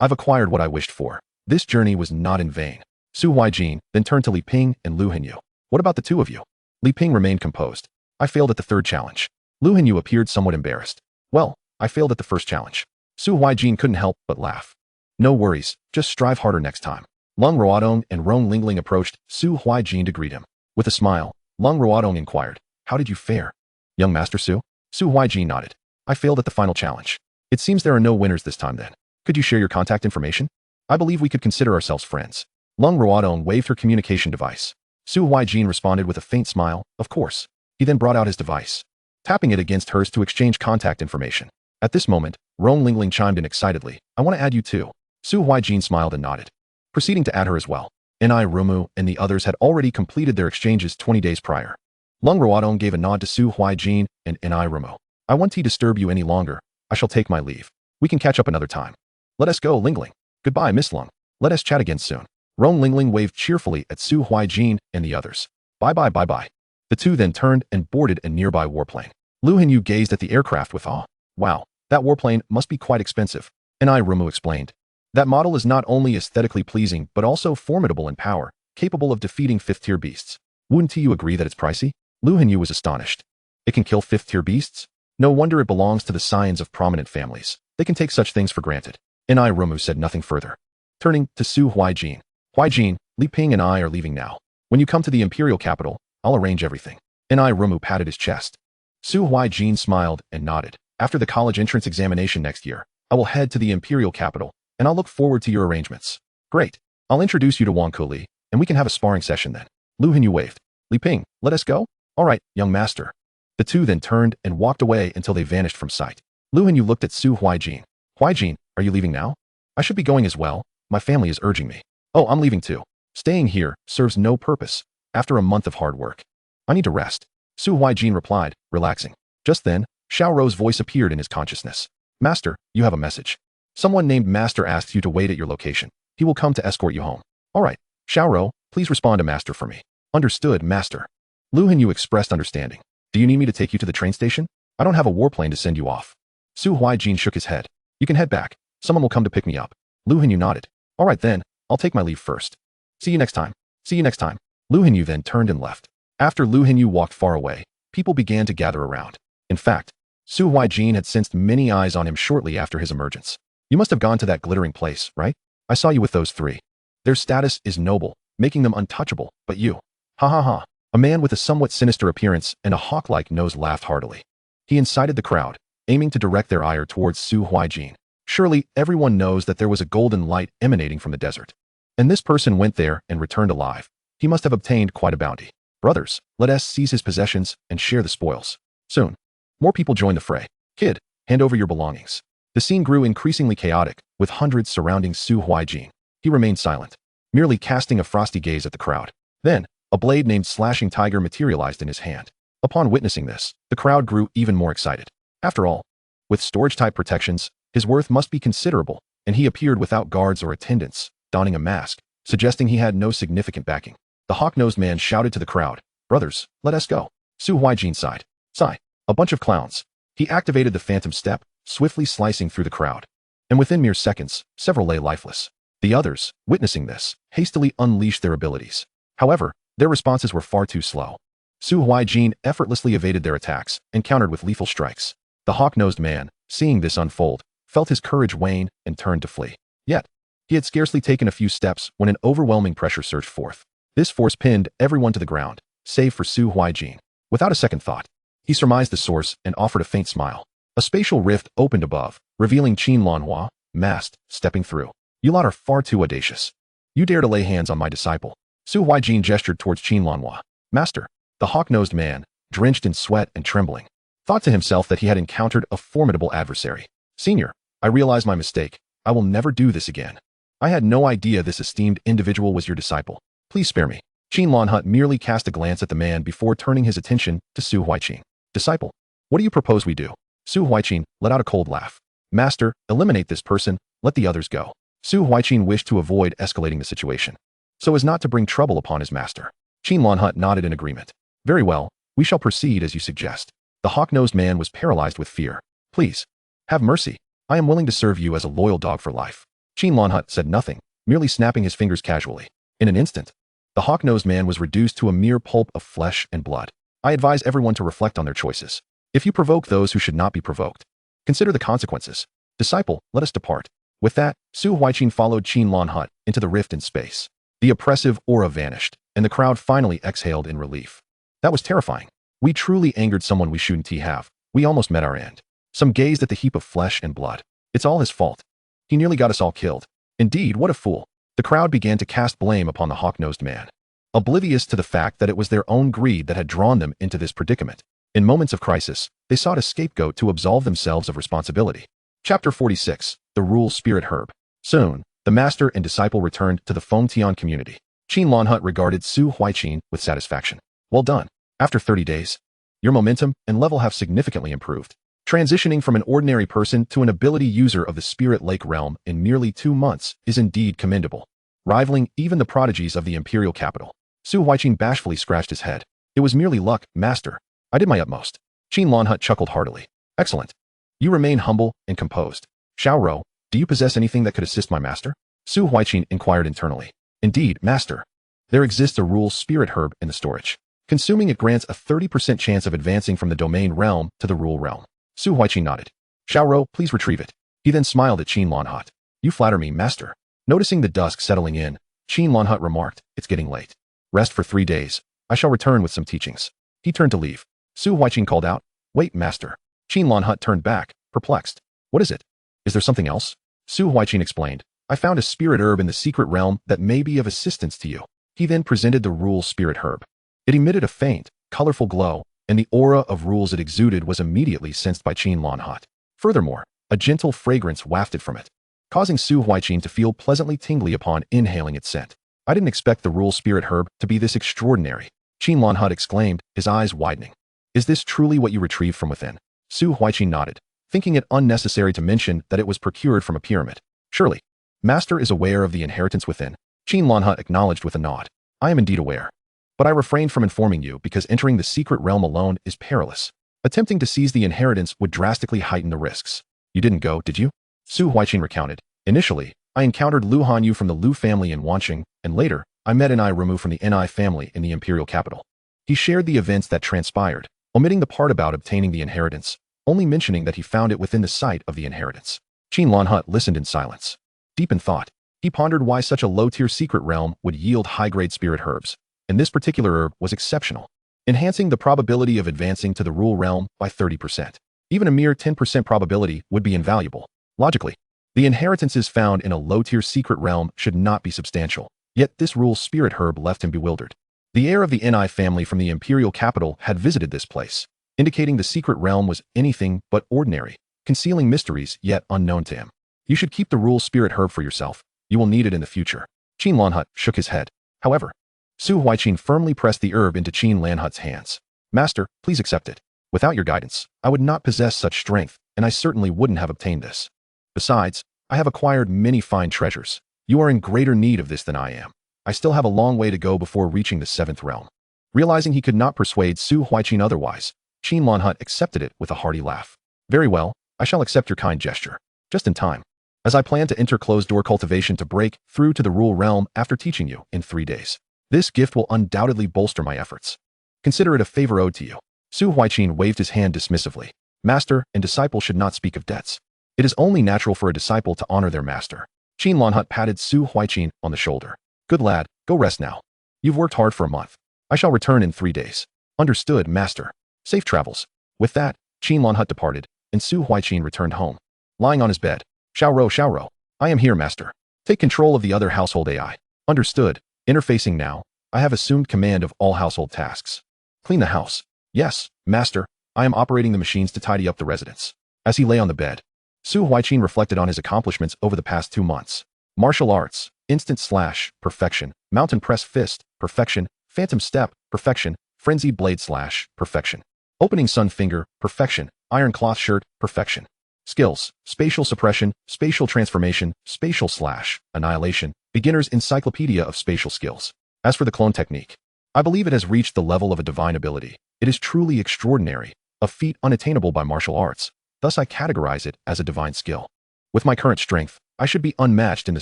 I've acquired what I wished for. This journey was not in vain. Su Huaijin then turned to Li Ping and Lu Hinyu. What about the two of you? Li Ping remained composed. I failed at the third challenge. Lu Hinyu appeared somewhat embarrassed. Well, I failed at the first challenge. Su Huaijin couldn't help but laugh. No worries, just strive harder next time. Lung Ruodong and Rong Lingling approached Su Huaijin to greet him. With a smile, Lung Ruodong inquired, how did you fare? Young Master Su? Su Huaijin nodded. I failed at the final challenge. It seems there are no winners this time then. Could you share your contact information? I believe we could consider ourselves friends. Lung Ruodong waved her communication device. Su Huaijin responded with a faint smile, of course. He then brought out his device, tapping it against hers to exchange contact information. At this moment, Rong Lingling chimed in excitedly. I want to add you too. Su Huaijin smiled and nodded, proceeding to add her as well. Rumu and the others had already completed their exchanges 20 days prior. Lung Ruodong gave a nod to Su Huaijin and Rumu. I won't disturb you any longer. I shall take my leave. We can catch up another time. Let us go, Lingling. Goodbye, Miss Lung. Let us chat again soon. Rong Lingling waved cheerfully at Su Huaijin and the others. Bye-bye, bye-bye. The two then turned and boarded a nearby warplane. Lu Hinyu gazed at the aircraft with awe. Wow, that warplane must be quite expensive. Rumu explained. That model is not only aesthetically pleasing but also formidable in power, capable of defeating 5th-tier beasts. Wouldn't you agree that it's pricey? Lu Hinyu was astonished. It can kill 5th-tier beasts? No wonder it belongs to the scions of prominent families. They can take such things for granted. Rumu said nothing further. Turning to Su Huaijin. Huaijin, Li Ping and I are leaving now. When you come to the imperial capital, I'll arrange everything. Rumu patted his chest. Su Huaijin smiled and nodded. After the college entrance examination next year, I will head to the imperial capital, and I'll look forward to your arrangements. Great. I'll introduce you to Wang Kuli, and we can have a sparring session then. Lu Hinyu waved. Li Ping, let us go? All right, young master. The two then turned and walked away until they vanished from sight. Lu Hinyu looked at Su Huaijin. Huaijin, are you leaving now? I should be going as well. My family is urging me. Oh, I'm leaving too. Staying here serves no purpose. After a month of hard work, I need to rest. Su Huaijin replied, relaxing. Just then, Xiao Rou's voice appeared in his consciousness. Master, you have a message. Someone named Master asks you to wait at your location. He will come to escort you home. All right. Xiao Rou, please respond to Master for me. Understood, Master. Lu Hinyu expressed understanding. Do you need me to take you to the train station? I don't have a warplane to send you off. Su Huaijin shook his head. You can head back. Someone will come to pick me up. Lu Hinyu nodded. All right then, I'll take my leave first. See you next time. See you next time. Lu Hinyu then turned and left. After Lu Hinyu walked far away, people began to gather around. In fact, Su Huaijin had sensed many eyes on him shortly after his emergence. You must have gone to that glittering place, right? I saw you with those three. Their status is noble, making them untouchable, but you. Ha ha ha. A man with a somewhat sinister appearance and a hawk-like nose laughed heartily. He incited the crowd, aiming to direct their ire towards Su Huaijin. Surely everyone knows that there was a golden light emanating from the desert. And this person went there and returned alive. He must have obtained quite a bounty. Brothers, let us seize his possessions and share the spoils. Soon, more people joined the fray. Kid, hand over your belongings. The scene grew increasingly chaotic, with hundreds surrounding Su Huaijin. He remained silent, merely casting a frosty gaze at the crowd. Then, a blade named Slashing Tiger materialized in his hand. Upon witnessing this, the crowd grew even more excited. After all, with storage-type protections, his worth must be considerable, and he appeared without guards or attendants, donning a mask, suggesting he had no significant backing. The hawk-nosed man shouted to the crowd, Brothers, let us go. Su Huaijin sighed. Sigh. A bunch of clowns. He activated the phantom step, swiftly slicing through the crowd. And within mere seconds, several lay lifeless. The others, witnessing this, hastily unleashed their abilities. However, their responses were far too slow. Su Huaijin effortlessly evaded their attacks and countered with lethal strikes. The hawk-nosed man, seeing this unfold, felt his courage wane and turned to flee. Yet, he had scarcely taken a few steps when an overwhelming pressure surged forth. This force pinned everyone to the ground, save for Su Huaijin. Without a second thought, he surmised the source and offered a faint smile. A spatial rift opened above, revealing Qin Lanhua, masked, stepping through. You lot are far too audacious. You dare to lay hands on my disciple. Su Huaijin gestured towards Qin Lanhua. Master, the hawk-nosed man, drenched in sweat and trembling, thought to himself that he had encountered a formidable adversary. Senior, I realize my mistake. I will never do this again. I had no idea this esteemed individual was your disciple. Please spare me. Qin Lanhua merely cast a glance at the man before turning his attention to Su Huaijin. Disciple, what do you propose we do? Su Huaijin let out a cold laugh. Master, eliminate this person, let the others go. Su Huaijin wished to avoid escalating the situation, so as not to bring trouble upon his master. Qin Lanhua nodded in agreement. Very well, we shall proceed as you suggest. The hawk-nosed man was paralyzed with fear. Please, have mercy. I am willing to serve you as a loyal dog for life. Qin Lanhut said nothing, merely snapping his fingers casually. In an instant, the hawk-nosed man was reduced to a mere pulp of flesh and blood. I advise everyone to reflect on their choices. If you provoke those who should not be provoked, consider the consequences. Disciple, let us depart. With that, Su Huaijin followed Qin Lanhut into the rift in space. The oppressive aura vanished, and the crowd finally exhaled in relief. That was terrifying. We truly angered someone we shouldn't have. We almost met our end. Some gazed at the heap of flesh and blood. It's all his fault. He nearly got us all killed. Indeed, what a fool. The crowd began to cast blame upon the hawk-nosed man, oblivious to the fact that it was their own greed that had drawn them into this predicament. In moments of crisis, they sought a scapegoat to absolve themselves of responsibility. Chapter 46, The Rule Spirit Herb. Soon, the master and disciple returned to the Fengtian community. Qin Lanhut regarded Su Huaijin with satisfaction. Well done. After 30 days, your momentum and level have significantly improved. Transitioning from an ordinary person to an ability user of the Spirit Lake realm in merely 2 months is indeed commendable, rivaling even the prodigies of the imperial capital. Su Huaijin bashfully scratched his head. It was merely luck, master. I did my utmost. Qin Lanhut chuckled heartily. Excellent. You remain humble and composed. Xiaorou, do you possess anything that could assist my master? Su Huaijin inquired internally. Indeed, master. There exists a rule spirit herb in the storage. Consuming it grants a 30% chance of advancing from the domain realm to the rule realm. Su Huaijin nodded. Xiaorou, please retrieve it. He then smiled at Qin Lanhut. You flatter me, master. Noticing the dusk settling in, Qin Lanhut remarked, it's getting late. Rest for 3 days. I shall return with some teachings. He turned to leave. Su Huaijin called out, wait, master. Qin Lanhut turned back, perplexed. What is it? Is there something else? Su Huaijin explained, I found a spirit herb in the secret realm that may be of assistance to you. He then presented the rule spirit herb. It emitted a faint, colorful glow, and the aura of rules it exuded was immediately sensed by Qin Lanhut. Furthermore, a gentle fragrance wafted from it, causing Su Huaijin to feel pleasantly tingly upon inhaling its scent. I didn't expect the rule spirit herb to be this extraordinary, Qin Lanhut exclaimed, his eyes widening. Is this truly what you retrieved from within? Su Huaijin nodded, thinking it unnecessary to mention that it was procured from a pyramid. Surely, master is aware of the inheritance within. Qin Lanhut acknowledged with a nod. I am indeed aware. But I refrained from informing you because entering the secret realm alone is perilous. Attempting to seize the inheritance would drastically heighten the risks. You didn't go, did you? Su Huaijin recounted. Initially, I encountered Lu Hanyu from the Lu family in Wanqing, and later, I met Ni Remu from the Ni family in the imperial capital. He shared the events that transpired, omitting the part about obtaining the inheritance, only mentioning that he found it within the site of the inheritance. Qin Lanhut listened in silence. Deep in thought, he pondered why such a low-tier secret realm would yield high-grade spirit herbs, and this particular herb was exceptional, enhancing the probability of advancing to the rule realm by 30%. Even a mere 10% probability would be invaluable. Logically, the inheritances found in a low-tier secret realm should not be substantial, yet this rule spirit herb left him bewildered. The heir of the Ni family from the imperial capital had visited this place, indicating the secret realm was anything but ordinary, concealing mysteries yet unknown to him. You should keep the rule spirit herb for yourself. You will need it in the future. Qin Lanhut shook his head. However, Su Huaijin firmly pressed the herb into Qin Lanhut's hands. Master, please accept it. Without your guidance, I would not possess such strength, and I certainly wouldn't have obtained this. Besides, I have acquired many fine treasures. You are in greater need of this than I am. I still have a long way to go before reaching the 7th realm. Realizing he could not persuade Su Huaijin otherwise, Qin Lanhut accepted it with a hearty laugh. Very well, I shall accept your kind gesture. Just in time, as I plan to enter closed-door cultivation to break through to the rule realm after teaching you in 3 days. This gift will undoubtedly bolster my efforts. Consider it a favor owed to you. Su Huaijin waved his hand dismissively. Master and disciple should not speak of debts. It is only natural for a disciple to honor their master. Qin Lanhut patted Su Huaijin on the shoulder. Good lad, go rest now. You've worked hard for a month. I shall return in 3 days. Understood, master. Safe travels. With that, Qin Lanhut departed, and Su Huaijin returned home. Lying on his bed. Xiaorou, I am here, master. Take control of the other household AI. Understood. Interfacing now. I have assumed command of all household tasks. Clean the house. Yes, master. I am operating the machines to tidy up the residence. As he lay on the bed, Su Huaijin reflected on his accomplishments over the past 2 months. Martial arts, instant slash, perfection, mountain press fist, perfection, phantom step, perfection, frenzied blade slash, perfection, opening sun finger, perfection, iron cloth shirt, perfection. Skills, spatial suppression, spatial transformation, spatial slash, annihilation, beginner's encyclopedia of spatial skills. As for the clone technique, I believe it has reached the level of a divine ability. It is truly extraordinary, a feat unattainable by martial arts. Thus I categorize it as a divine skill. With my current strength, I should be unmatched in the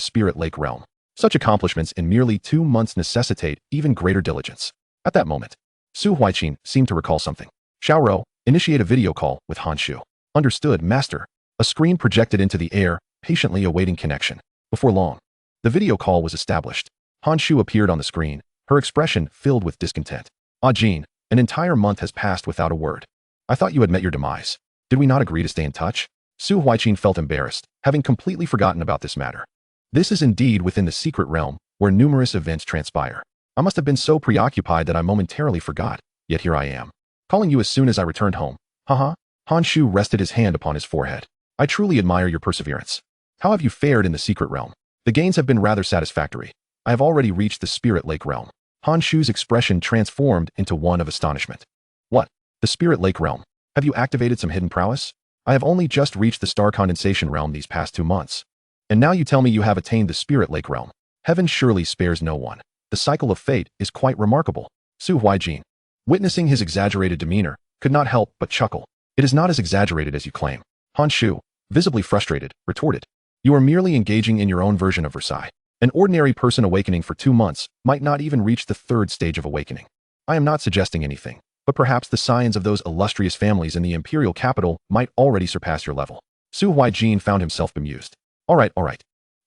spirit lake realm. Such accomplishments in merely 2 months necessitate even greater diligence. At that moment, Su Huaijin seemed to recall something. Xiaoro, initiate a video call with Han Shu. Understood, master. A screen projected into the air, patiently awaiting connection. Before long, the video call was established. Han Shu appeared on the screen, her expression filled with discontent. Ah Jin, an entire month has passed without a word. I thought you had met your demise. Did we not agree to stay in touch? Su Huaijin felt embarrassed, having completely forgotten about this matter. This is indeed within the secret realm, where numerous events transpire. I must have been so preoccupied that I momentarily forgot, yet here I am. Calling you as soon as I returned home. Haha. Han Shu rested his hand upon his forehead. I truly admire your perseverance. How have you fared in the secret realm? The gains have been rather satisfactory. I have already reached the spirit lake realm. Han Shu's expression transformed into one of astonishment. What? The spirit lake realm? Have you activated some hidden prowess? I have only just reached the star condensation realm these past 2 months. And now you tell me you have attained the spirit lake realm. Heaven surely spares no one. The cycle of fate is quite remarkable. Su Huaijin, witnessing his exaggerated demeanor, could not help but chuckle. It is not as exaggerated as you claim. Han Shu, visibly frustrated, retorted. You are merely engaging in your own version of Versailles. An ordinary person awakening for 2 months might not even reach the 3rd stage of awakening. I am not suggesting anything, but perhaps the scions of those illustrious families in the imperial capital might already surpass your level. Su Huaijin found himself bemused. All right.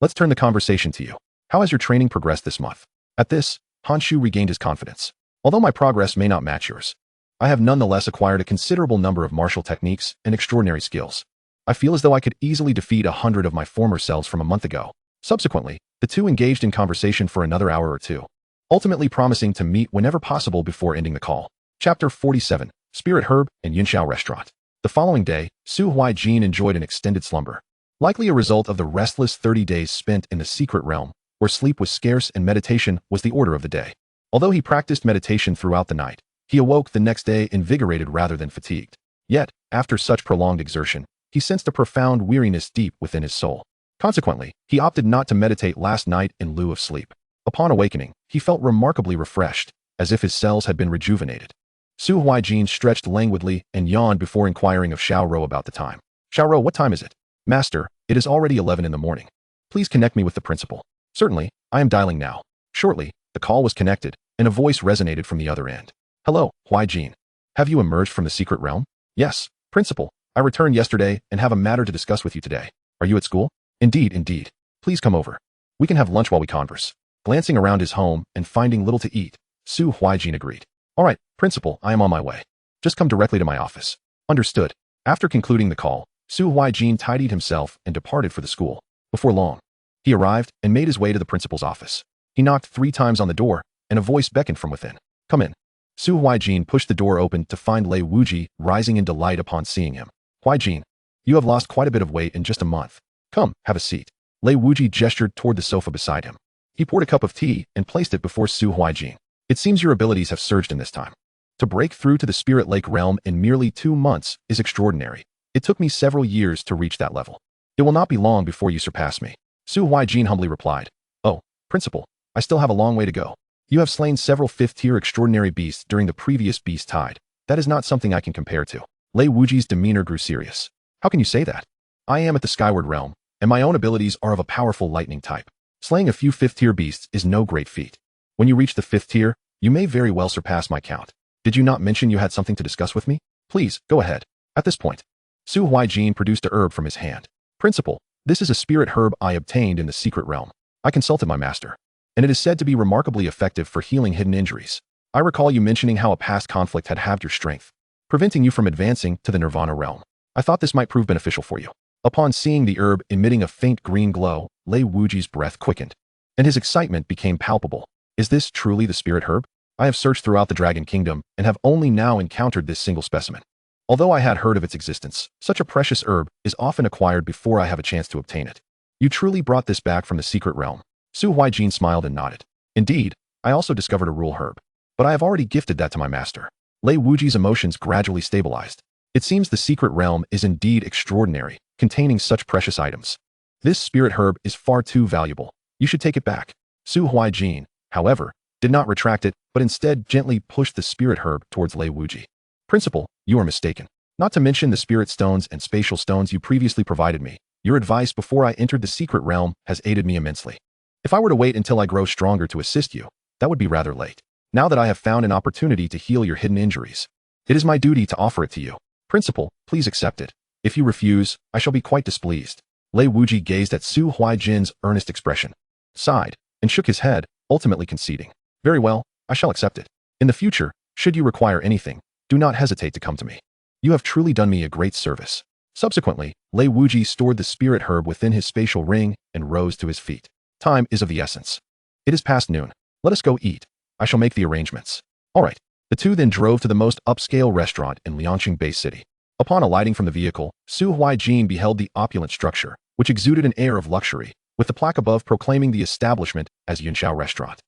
Let's turn the conversation to you. How has your training progressed this month? At this, Han Shu regained his confidence. Although my progress may not match yours, I have nonetheless acquired a considerable number of martial techniques and extraordinary skills. I feel as though I could easily defeat 100 of my former selves from a month ago. Subsequently, the two engaged in conversation for another hour or two, ultimately promising to meet whenever possible before ending the call. Chapter 47, Spirit Herb and Yunxiao Restaurant. The following day, Su Huaijin enjoyed an extended slumber, likely a result of the restless 30 days spent in the secret realm, where sleep was scarce and meditation was the order of the day. Although he practiced meditation throughout the night, he awoke the next day invigorated rather than fatigued. Yet, after such prolonged exertion, he sensed a profound weariness deep within his soul. Consequently, he opted not to meditate last night in lieu of sleep. Upon awakening, he felt remarkably refreshed, as if his cells had been rejuvenated. Su Huaijin stretched languidly and yawned before inquiring of Xiaoro about the time. Xiaoro, what time is it? Master, it is already 11 in the morning. Please connect me with the principal. Certainly, I am dialing now. Shortly, the call was connected, and a voice resonated from the other end. Hello, Huaijin. Have you emerged from the secret realm? Yes, principal. I returned yesterday and have a matter to discuss with you today. Are you at school? Indeed. Please come over. We can have lunch while we converse. Glancing around his home and finding little to eat, Su Huaijin agreed. All right, principal, I am on my way. Just come directly to my office. Understood. After concluding the call, Su Huaijin tidied himself and departed for the school. Before long, he arrived and made his way to the principal's office. He knocked 3 times on the door, and a voice beckoned from within. Come in. Su Huaijin pushed the door open to find Lei Wuji rising in delight upon seeing him. Huaijin, you have lost quite a bit of weight in just a month. Come, have a seat. Lei Wuji gestured toward the sofa beside him. He poured a cup of tea and placed it before Su Huaijin. It seems your abilities have surged in this time. To break through to the Spirit Lake realm in merely 2 months is extraordinary. It took me several years to reach that level. It will not be long before you surpass me. Su Huaijin humbly replied. Oh, principal, I still have a long way to go. You have slain several 5th-tier extraordinary beasts during the previous beast tide. That is not something I can compare to. Lei Wuji's demeanor grew serious. How can you say that? I am at the Skyward Realm, and my own abilities are of a powerful lightning type. Slaying a few 5th-tier beasts is no great feat. When you reach the 5th tier, you may very well surpass my count. Did you not mention you had something to discuss with me? Please, go ahead. At this point, Su Huaijin produced a herb from his hand. Principal, this is a spirit herb I obtained in the secret realm. I consulted my master, and it is said to be remarkably effective for healing hidden injuries. I recall you mentioning how a past conflict had halved your strength, preventing you from advancing to the Nirvana realm. I thought this might prove beneficial for you. Upon seeing the herb emitting a faint green glow, Lei Wuji's breath quickened, and his excitement became palpable. Is this truly the spirit herb? I have searched throughout the Dragon Kingdom and have only now encountered this single specimen. Although I had heard of its existence, such a precious herb is often acquired before I have a chance to obtain it. You truly brought this back from the secret realm. Su Huaijin smiled and nodded. Indeed, I also discovered a rule herb, but I have already gifted that to my master. Lei Wuji's emotions gradually stabilized. It seems the secret realm is indeed extraordinary, containing such precious items. This spirit herb is far too valuable. You should take it back. Su Huaijin, however, did not retract it, but instead gently pushed the spirit herb towards Lei Wuji. Principal, you are mistaken. Not to mention the spirit stones and spatial stones you previously provided me. Your advice before I entered the secret realm has aided me immensely. If I were to wait until I grow stronger to assist you, that would be rather late. Now that I have found an opportunity to heal your hidden injuries, it is my duty to offer it to you. Principal, please accept it. If you refuse, I shall be quite displeased. Lei Wuji gazed at Su Huaijin's earnest expression, sighed, and shook his head, ultimately conceding. Very well, I shall accept it. In the future, should you require anything, do not hesitate to come to me. You have truly done me a great service. Subsequently, Lei Wuji stored the spirit herb within his spatial ring and rose to his feet. Time is of the essence. It is past noon. Let us go eat. I shall make the arrangements. All right. The two then drove to the most upscale restaurant in Liangqing Bay City. Upon alighting from the vehicle, Su Huaijin beheld the opulent structure, which exuded an air of luxury, with the plaque above proclaiming the establishment as Yunxiao Restaurant.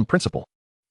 Principal.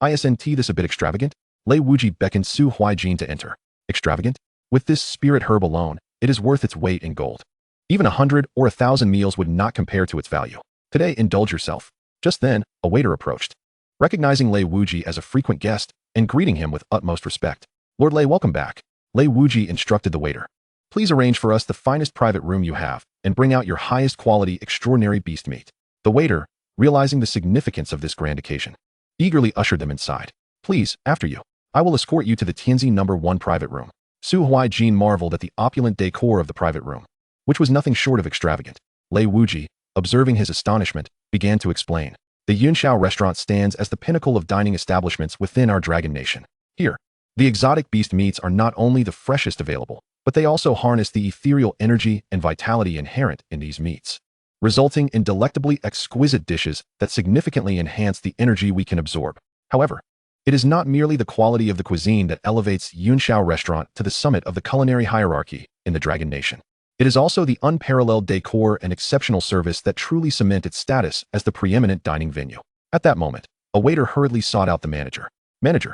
Isn't this a bit extravagant? Lei Wuji beckoned Su Huaijin to enter. Extravagant? With this spirit herb alone, it is worth its weight in gold. Even 100 or 1,000 meals would not compare to its value. Today, indulge yourself. Just then, a waiter approached. Recognizing Lei Wuji as a frequent guest and greeting him with utmost respect. Lord Lei, welcome back. Lei Wuji instructed the waiter. Please arrange for us the finest private room you have and bring out your highest quality extraordinary beast meat. The waiter, realizing the significance of this grand occasion, eagerly ushered them inside. Please, after you. I will escort you to the Tianzi No. 1 private room. Su Huaijin marveled at the opulent decor of the private room, which was nothing short of extravagant. Lei Wuji, observing his astonishment, began to explain. The Yunxiao restaurant stands as the pinnacle of dining establishments within our Dragon Nation. Here, the exotic beast meats are not only the freshest available, but they also harness the ethereal energy and vitality inherent in these meats, resulting in delectably exquisite dishes that significantly enhance the energy we can absorb. However, it is not merely the quality of the cuisine that elevates Yunxiao Restaurant to the summit of the culinary hierarchy in the Dragon Nation. It is also the unparalleled decor and exceptional service that truly cement its status as the preeminent dining venue. At that moment, a waiter hurriedly sought out the manager. Manager.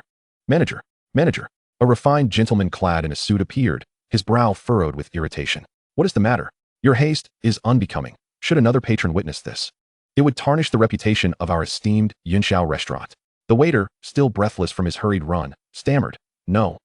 A refined gentleman clad in a suit appeared, his brow furrowed with irritation. What is the matter? Your haste is unbecoming. Should another patron witness this, it would tarnish the reputation of our esteemed Yunxiao Restaurant. The waiter, still breathless from his hurried run, stammered. No,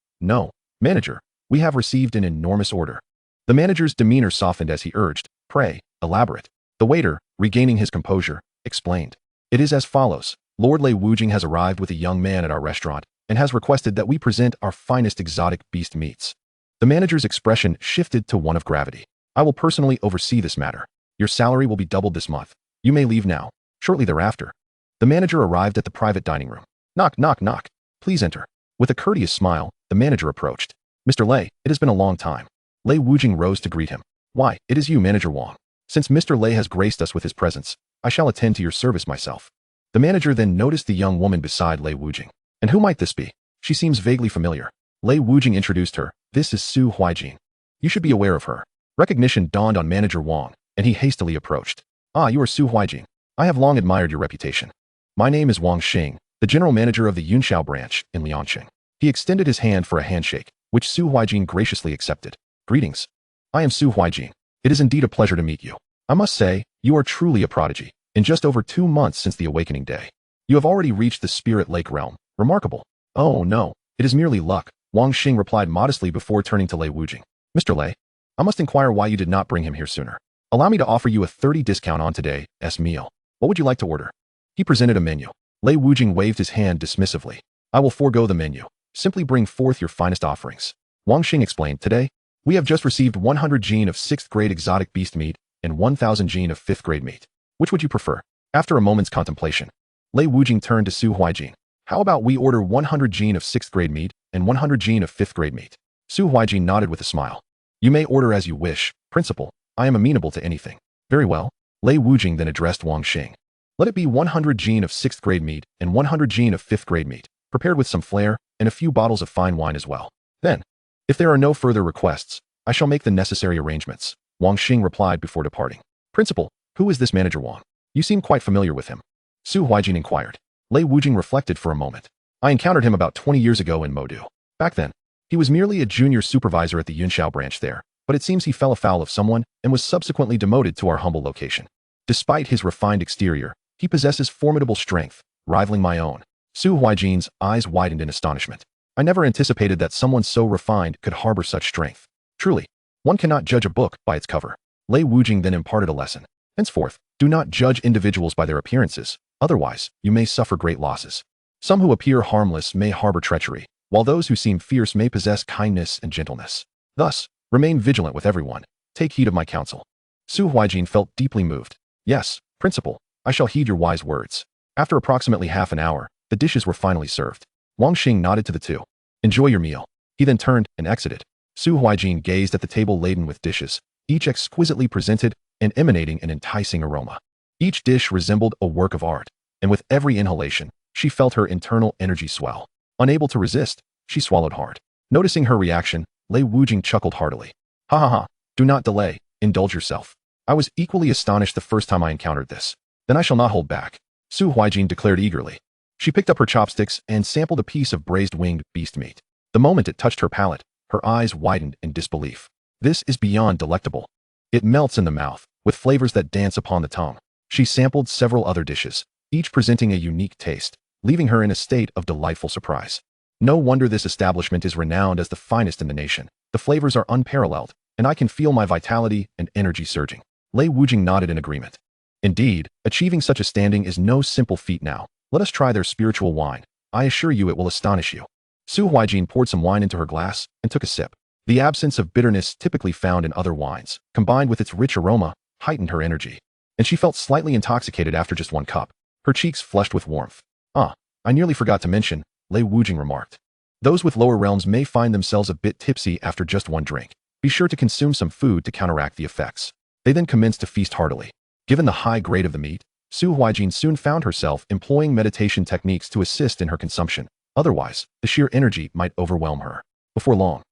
manager, we have received an enormous order. The manager's demeanor softened as he urged, pray, elaborate. The waiter, regaining his composure, explained. It is as follows. Lord Lei Wujing has arrived with a young man at our restaurant and has requested that we present our finest exotic beast meats. The manager's expression shifted to one of gravity. I will personally oversee this matter. Your salary will be doubled this month. You may leave now. Shortly thereafter, the manager arrived at the private dining room. Knock. Please enter. With a courteous smile, the manager approached. Mr. Lei, it has been a long time. Lei Wujing rose to greet him. Why, it is you, Manager Wang. Since Mr. Lei has graced us with his presence, I shall attend to your service myself. The manager then noticed the young woman beside Lei Wujing. And who might this be? She seems vaguely familiar. Lei Wujing introduced her. This is Su Huaijin. You should be aware of her. Recognition dawned on Manager Wang, and he hastily approached. Ah, you are Su Huaijin. I have long admired your reputation. My name is Wang Xing, the general manager of the Yunxiao branch in Liangqing. He extended his hand for a handshake, which Su Huaijin graciously accepted. Greetings. I am Su Huaijin. It is indeed a pleasure to meet you. I must say, you are truly a prodigy. In just over 2 months since the awakening day, you have already reached the Spirit Lake realm. Remarkable. Oh no, it is merely luck, Wang Xing replied modestly before turning to Lei Wujing. Mr. Lei, I must inquire why you did not bring him here sooner. Allow me to offer you a 30% discount on today's meal. What would you like to order? He presented a menu. Lei Wujing waved his hand dismissively. I will forego the menu. Simply bring forth your finest offerings. Wang Xing explained. Today, we have just received 100 gene of 6th grade exotic beast meat and 1,000 gene of 5th grade meat. Which would you prefer? After a moment's contemplation, Lei Wujing turned to Su Huaijin. How about we order 100 gene of 6th grade meat and 100 gene of 5th grade meat? Su Huaijin nodded with a smile. You may order as you wish, Principal. I am amenable to anything. Very well. Lei Wujing then addressed Wang Xing. Let it be 100 gene of 6th grade meat and 100 gene of 5th grade meat, prepared with some flair and a few bottles of fine wine as well. Then, if there are no further requests, I shall make the necessary arrangements, Wang Xing replied before departing. Principal, who is this Manager Wang? You seem quite familiar with him. Su Huaijin inquired. Lei Wujing reflected for a moment. I encountered him about 20 years ago in Modu. Back then, he was merely a junior supervisor at the Yunxiao branch there, but it seems he fell afoul of someone and was subsequently demoted to our humble location. Despite his refined exterior, he possesses formidable strength, rivaling my own. Su Huaijin's eyes widened in astonishment. I never anticipated that someone so refined could harbor such strength. Truly, one cannot judge a book by its cover. Lei Wujing then imparted a lesson. Henceforth, do not judge individuals by their appearances, otherwise, you may suffer great losses. Some who appear harmless may harbor treachery, while those who seem fierce may possess kindness and gentleness. Thus, remain vigilant with everyone. Take heed of my counsel. Su Huaijin felt deeply moved. Yes, principal, I shall heed your wise words. After approximately half an hour, the dishes were finally served. Wang Xing nodded to the two. Enjoy your meal. He then turned and exited. Su Huaijin gazed at the table laden with dishes, each exquisitely presented and emanating an enticing aroma. Each dish resembled a work of art, and with every inhalation, she felt her internal energy swell. Unable to resist, she swallowed hard. Noticing her reaction, Lei Wujing chuckled heartily. Ha ha ha, do not delay, indulge yourself. I was equally astonished the first time I encountered this. Then I shall not hold back, Su Huaijin declared eagerly. She picked up her chopsticks and sampled a piece of braised winged beast meat. The moment it touched her palate, her eyes widened in disbelief. This is beyond delectable. It melts in the mouth, with flavors that dance upon the tongue. She sampled several other dishes, each presenting a unique taste, leaving her in a state of delightful surprise. No wonder this establishment is renowned as the finest in the nation. The flavors are unparalleled, and I can feel my vitality and energy surging. Lei Wujing nodded in agreement. Indeed, achieving such a standing is no simple feat now. Let us try their spiritual wine. I assure you it will astonish you. Su Huaijin poured some wine into her glass and took a sip. The absence of bitterness typically found in other wines, combined with its rich aroma, heightened her energy. And she felt slightly intoxicated after just one cup. Her cheeks flushed with warmth. I nearly forgot to mention, Lei Wujing remarked. Those with lower realms may find themselves a bit tipsy after just one drink. Be sure to consume some food to counteract the effects. They then commenced to feast heartily. Given the high grade of the meat, Su Huaijin soon found herself employing meditation techniques to assist in her consumption. Otherwise, the sheer energy might overwhelm her. Before long,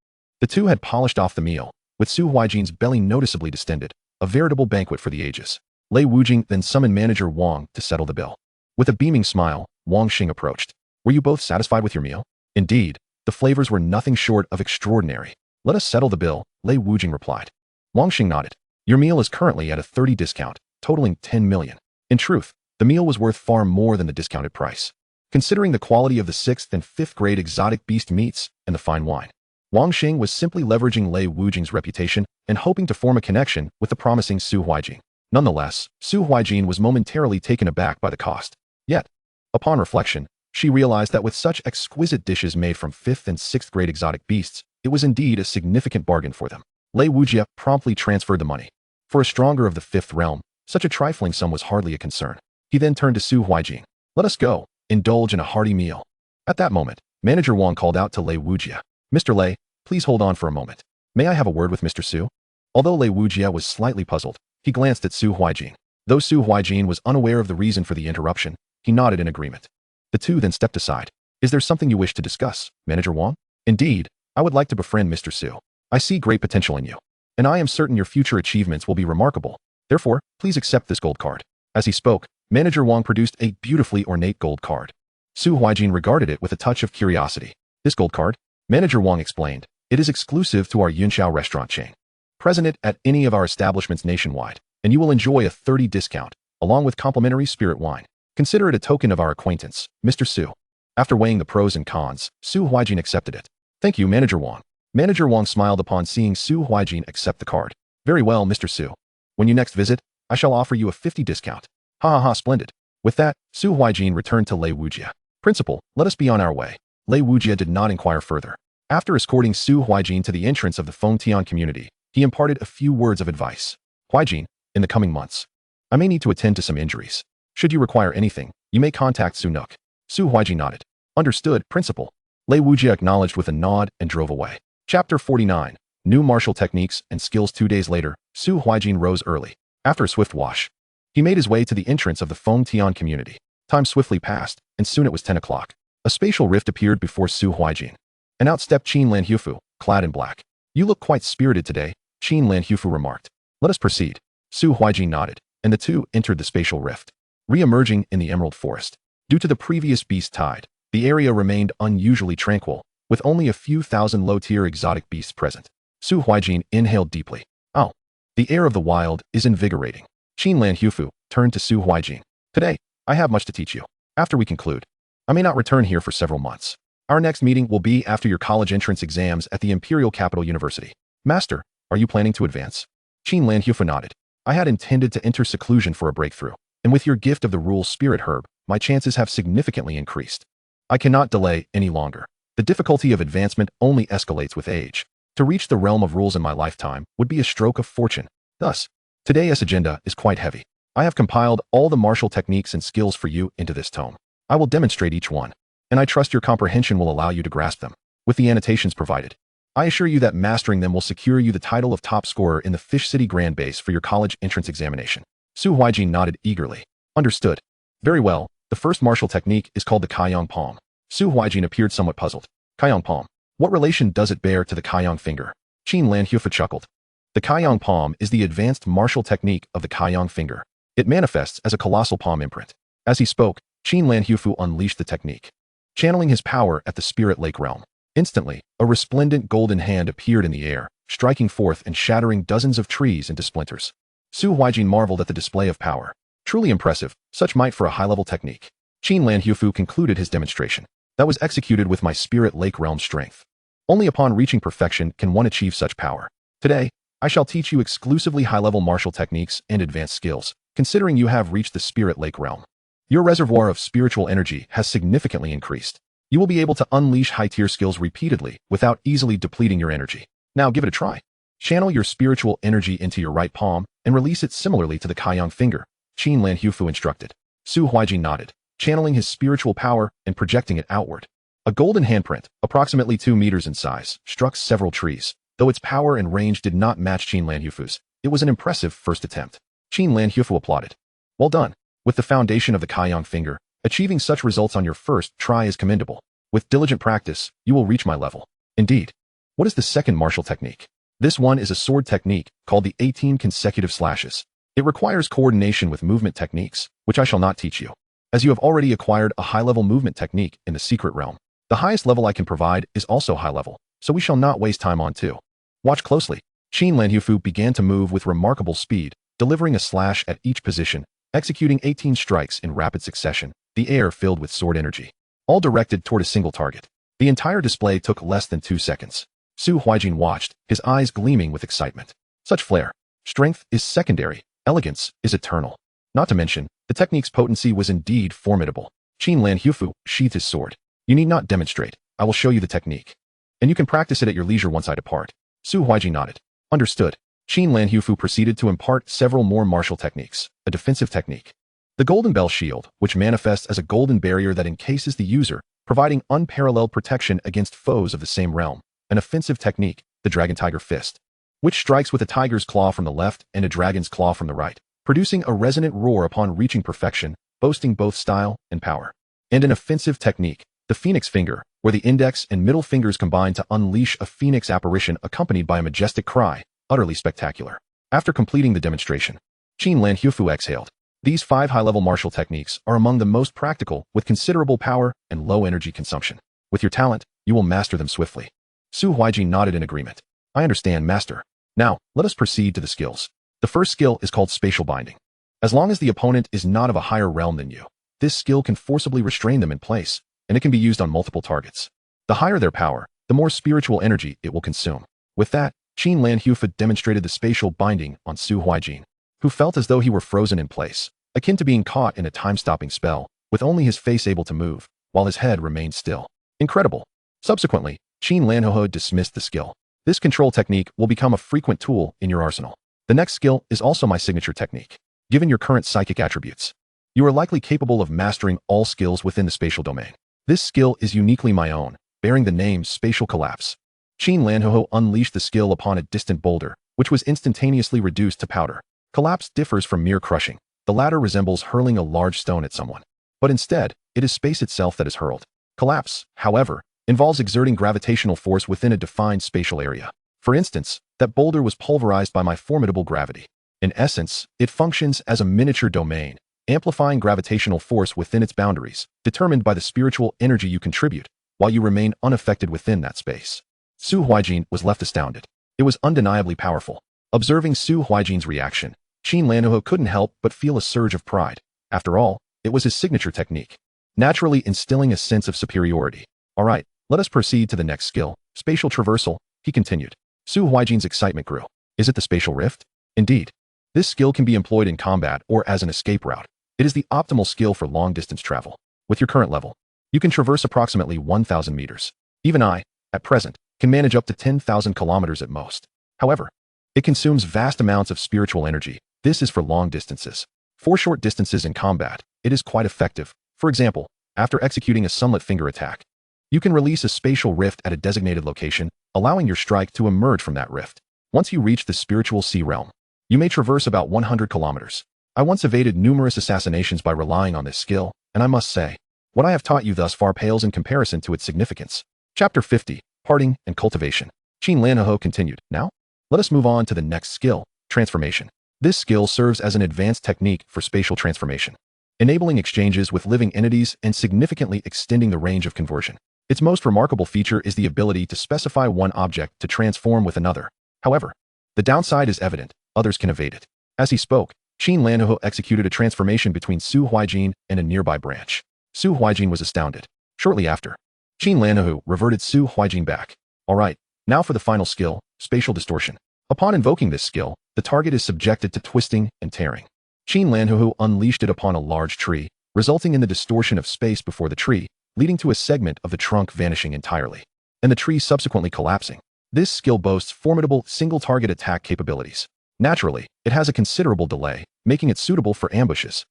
the two had polished off the meal, with Su Huaijin's belly noticeably distended, a veritable banquet for the ages. Lei Wujing then summoned manager Wang to settle the bill. With a beaming smile, Wang Xing approached. Were you both satisfied with your meal? Indeed, the flavors were nothing short of extraordinary. Let us settle the bill, Lei Wujing replied. Wang Xing nodded. Your meal is currently at a 30% discount, totaling 10 million. In truth, the meal was worth far more than the discounted price. Considering the quality of the 6th and 5th grade exotic beast meats and the fine wine, Wang Xing was simply leveraging Lei Wujing's reputation and hoping to form a connection with the promising Su Huaijin. Nonetheless, Su Huaijin was momentarily taken aback by the cost. Yet, upon reflection, she realized that with such exquisite dishes made from 5th and 6th grade exotic beasts, it was indeed a significant bargain for them. Lei Wujia promptly transferred the money. For a stronger of the 5th realm, such a trifling sum was hardly a concern. He then turned to Su Huaijin. Let us go, indulge in a hearty meal. At that moment, Manager Wang called out to Lei Wujia. Mr. Lei, please hold on for a moment. May I have a word with Mr. Su? Although Lei Wujia was slightly puzzled, he glanced at Su Huaijin. Though Su Huaijin was unaware of the reason for the interruption, he nodded in agreement. The two then stepped aside. Is there something you wish to discuss, Manager Wang? Indeed, I would like to befriend Mr. Su. I see great potential in you, and I am certain your future achievements will be remarkable. Therefore, please accept this gold card. As he spoke, Manager Wang produced a beautifully ornate gold card. Su Huaijin regarded it with a touch of curiosity. This gold card? Manager Wang explained. It is exclusive to our Yunxiao restaurant chain. Present it at any of our establishments nationwide, and you will enjoy a 30% discount, along with complimentary spirit wine. Consider it a token of our acquaintance, Mr. Su. After weighing the pros and cons, Su Huaijin accepted it. Thank you, Manager Wang. Manager Wang smiled upon seeing Su Huaijin accept the card. Very well, Mr. Su. When you next visit, I shall offer you a 50% discount. Ha ha ha, splendid. With that, Su Huaijin returned to Lei Wujia. Principal, let us be on our way. Lei Wujia did not inquire further. After escorting Su Huaijin to the entrance of the Fengtian community, he imparted a few words of advice. Huaijin, in the coming months, I may need to attend to some injuries. Should you require anything, you may contact Su Nook. Su Huaijin nodded. Understood, Principal. Lei Wujia acknowledged with a nod and drove away. Chapter 49. New martial techniques and skills. 2 days later, Su Huaijin rose early. After a swift wash, he made his way to the entrance of the Fengtian community. Time swiftly passed, and soon it was 10 o'clock. A spatial rift appeared before Su Huaijin. And out stepped Qin Lan Hufu, clad in black. You look quite spirited today, Qin Lan Hufu remarked. Let us proceed. Su Huaijin nodded, and the two entered the spatial rift. Re-emerging in the Emerald Forest. Due to the previous beast tide, the area remained unusually tranquil, with only a few thousand low-tier exotic beasts present. Su Huaijin inhaled deeply. Oh, the air of the wild is invigorating. Qin Lan Hufu turned to Su Huaijin. Today, I have much to teach you. After we conclude, I may not return here for several months. Our next meeting will be after your college entrance exams at the Imperial Capital University. Master, are you planning to advance? Qin Lanhufu nodded. I had intended to enter seclusion for a breakthrough, and with your gift of the rule spirit herb, my chances have significantly increased. I cannot delay any longer. The difficulty of advancement only escalates with age. To reach the realm of rules in my lifetime would be a stroke of fortune. Thus, today's agenda is quite heavy. I have compiled all the martial techniques and skills for you into this tome. I will demonstrate each one, and I trust your comprehension will allow you to grasp them, with the annotations provided. I assure you that mastering them will secure you the title of top scorer in the Fish City Grand Base for your college entrance examination. Su Huaijin nodded eagerly. Understood. Very well. The first martial technique is called the Kaiyang Palm. Su Huaijin appeared somewhat puzzled. Kaiyang Palm. What relation does it bear to the Kaiyang finger? Qin Lanhufu chuckled. The Kaiyang Palm is the advanced martial technique of the Kaiyang finger. It manifests as a colossal palm imprint. As he spoke, Qin Lanhufu unleashed the technique, channeling his power at the spirit lake realm. Instantly, a resplendent golden hand appeared in the air, striking forth and shattering dozens of trees into splinters. Su Huaijin marveled at the display of power. Truly impressive, such might for a high-level technique. Qin Lanhufu concluded his demonstration. That was executed with my spirit lake realm strength. Only upon reaching perfection can one achieve such power. Today, I shall teach you exclusively high-level martial techniques and advanced skills, considering you have reached the spirit lake realm. Your reservoir of spiritual energy has significantly increased. You will be able to unleash high-tier skills repeatedly without easily depleting your energy. Now give it a try. Channel your spiritual energy into your right palm and release it similarly to the Kaiyang finger, Qin Lanhufu instructed. Su Huaijin nodded, channeling his spiritual power and projecting it outward. A golden handprint, approximately 2 meters in size, struck several trees. Though its power and range did not match Qin Lanhufu's, it was an impressive first attempt. Qin Lanhufu applauded. Well done. With the foundation of the Kaiyang finger, achieving such results on your first try is commendable. With diligent practice, you will reach my level. Indeed. What is the second martial technique? This one is a sword technique called the 18 consecutive slashes. It requires coordination with movement techniques, which I shall not teach you, as you have already acquired a high-level movement technique in the secret realm. The highest level I can provide is also high level, so we shall not waste time on two. Watch closely. Qin Lanhufu began to move with remarkable speed, delivering a slash at each position, executing 18 strikes in rapid succession, the air filled with sword energy, all directed toward a single target. The entire display took less than 2 seconds. Su Huaijin watched, his eyes gleaming with excitement. Such flair. Strength is secondary, elegance is eternal. Not to mention, the technique's potency was indeed formidable. Qin Lanhufu sheathed his sword. You need not demonstrate, I will show you the technique. And you can practice it at your leisure once I depart. Su Huaijin nodded. Understood. Qin Lanhufu proceeded to impart several more martial techniques, a defensive technique. The Golden Bell Shield, which manifests as a golden barrier that encases the user, providing unparalleled protection against foes of the same realm. An offensive technique, the Dragon Tiger Fist, which strikes with a tiger's claw from the left and a dragon's claw from the right, producing a resonant roar upon reaching perfection, boasting both style and power. And an offensive technique, the Phoenix Finger, where the index and middle fingers combine to unleash a phoenix apparition accompanied by a majestic cry, utterly spectacular. After completing the demonstration, Qin Lanhufu exhaled. These 5 high-level martial techniques are among the most practical, with considerable power and low energy consumption. With your talent, you will master them swiftly. Su Huaijin nodded in agreement. I understand, master. Now, let us proceed to the skills. The first skill is called Spatial Binding. As long as the opponent is not of a higher realm than you, this skill can forcibly restrain them in place, and it can be used on multiple targets. The higher their power, the more spiritual energy it will consume. With that, Qin Lanhufu demonstrated the spatial binding on Su Huaijin, who felt as though he were frozen in place, akin to being caught in a time-stopping spell, with only his face able to move, while his head remained still. Incredible. Subsequently, Qin Lanhufu dismissed the skill. This control technique will become a frequent tool in your arsenal. The next skill is also my signature technique. Given your current psychic attributes, you are likely capable of mastering all skills within the spatial domain. This skill is uniquely my own, bearing the name Spatial Collapse. Qin Lanhufu unleashed the skill upon a distant boulder, which was instantaneously reduced to powder. Collapse differs from mere crushing. The latter resembles hurling a large stone at someone. But instead, it is space itself that is hurled. Collapse, however, involves exerting gravitational force within a defined spatial area. For instance, that boulder was pulverized by my formidable gravity. In essence, it functions as a miniature domain, amplifying gravitational force within its boundaries, determined by the spiritual energy you contribute, while you remain unaffected within that space. Su Huaijin was left astounded. It was undeniably powerful. Observing Su Huaijin's reaction, Qin Lanhufu couldn't help but feel a surge of pride. After all, it was his signature technique, naturally instilling a sense of superiority. All right, let us proceed to the next skill, Spatial Traversal, he continued. Su Huaijin's excitement grew. Is it the spatial rift? Indeed, this skill can be employed in combat or as an escape route. It is the optimal skill for long-distance travel. With your current level, you can traverse approximately 1,000 meters. Even I, at present, can manage up to 10,000 kilometers at most. However, it consumes vast amounts of spiritual energy. This is for long distances. For short distances in combat, it is quite effective. For example, after executing a sunlit finger attack, you can release a spatial rift at a designated location, allowing your strike to emerge from that rift. Once you reach the spiritual sea realm, you may traverse about 100 kilometers. I once evaded numerous assassinations by relying on this skill, and I must say, what I have taught you thus far pales in comparison to its significance. Chapter 50, Parting and Cultivation. Qin Lanho continued. Now, let us move on to the next skill, transformation. This skill serves as an advanced technique for spatial transformation, enabling exchanges with living entities and significantly extending the range of conversion. Its most remarkable feature is the ability to specify one object to transform with another. However, the downside is evident. Others can evade it. As he spoke, Qin Lanho executed a transformation between Su Huaijin and a nearby branch. Su Huaijin was astounded. Shortly after, Qin Lanho reverted Su Huaijin back. Alright, now for the final skill, spatial distortion. Upon invoking this skill, the target is subjected to twisting and tearing. Qin Lanho unleashed it upon a large tree, resulting in the distortion of space before the tree, leading to a segment of the trunk vanishing entirely, and the tree subsequently collapsing. This skill boasts formidable single-target attack capabilities. Naturally, it has a considerable delay, making it suitable for ambushes.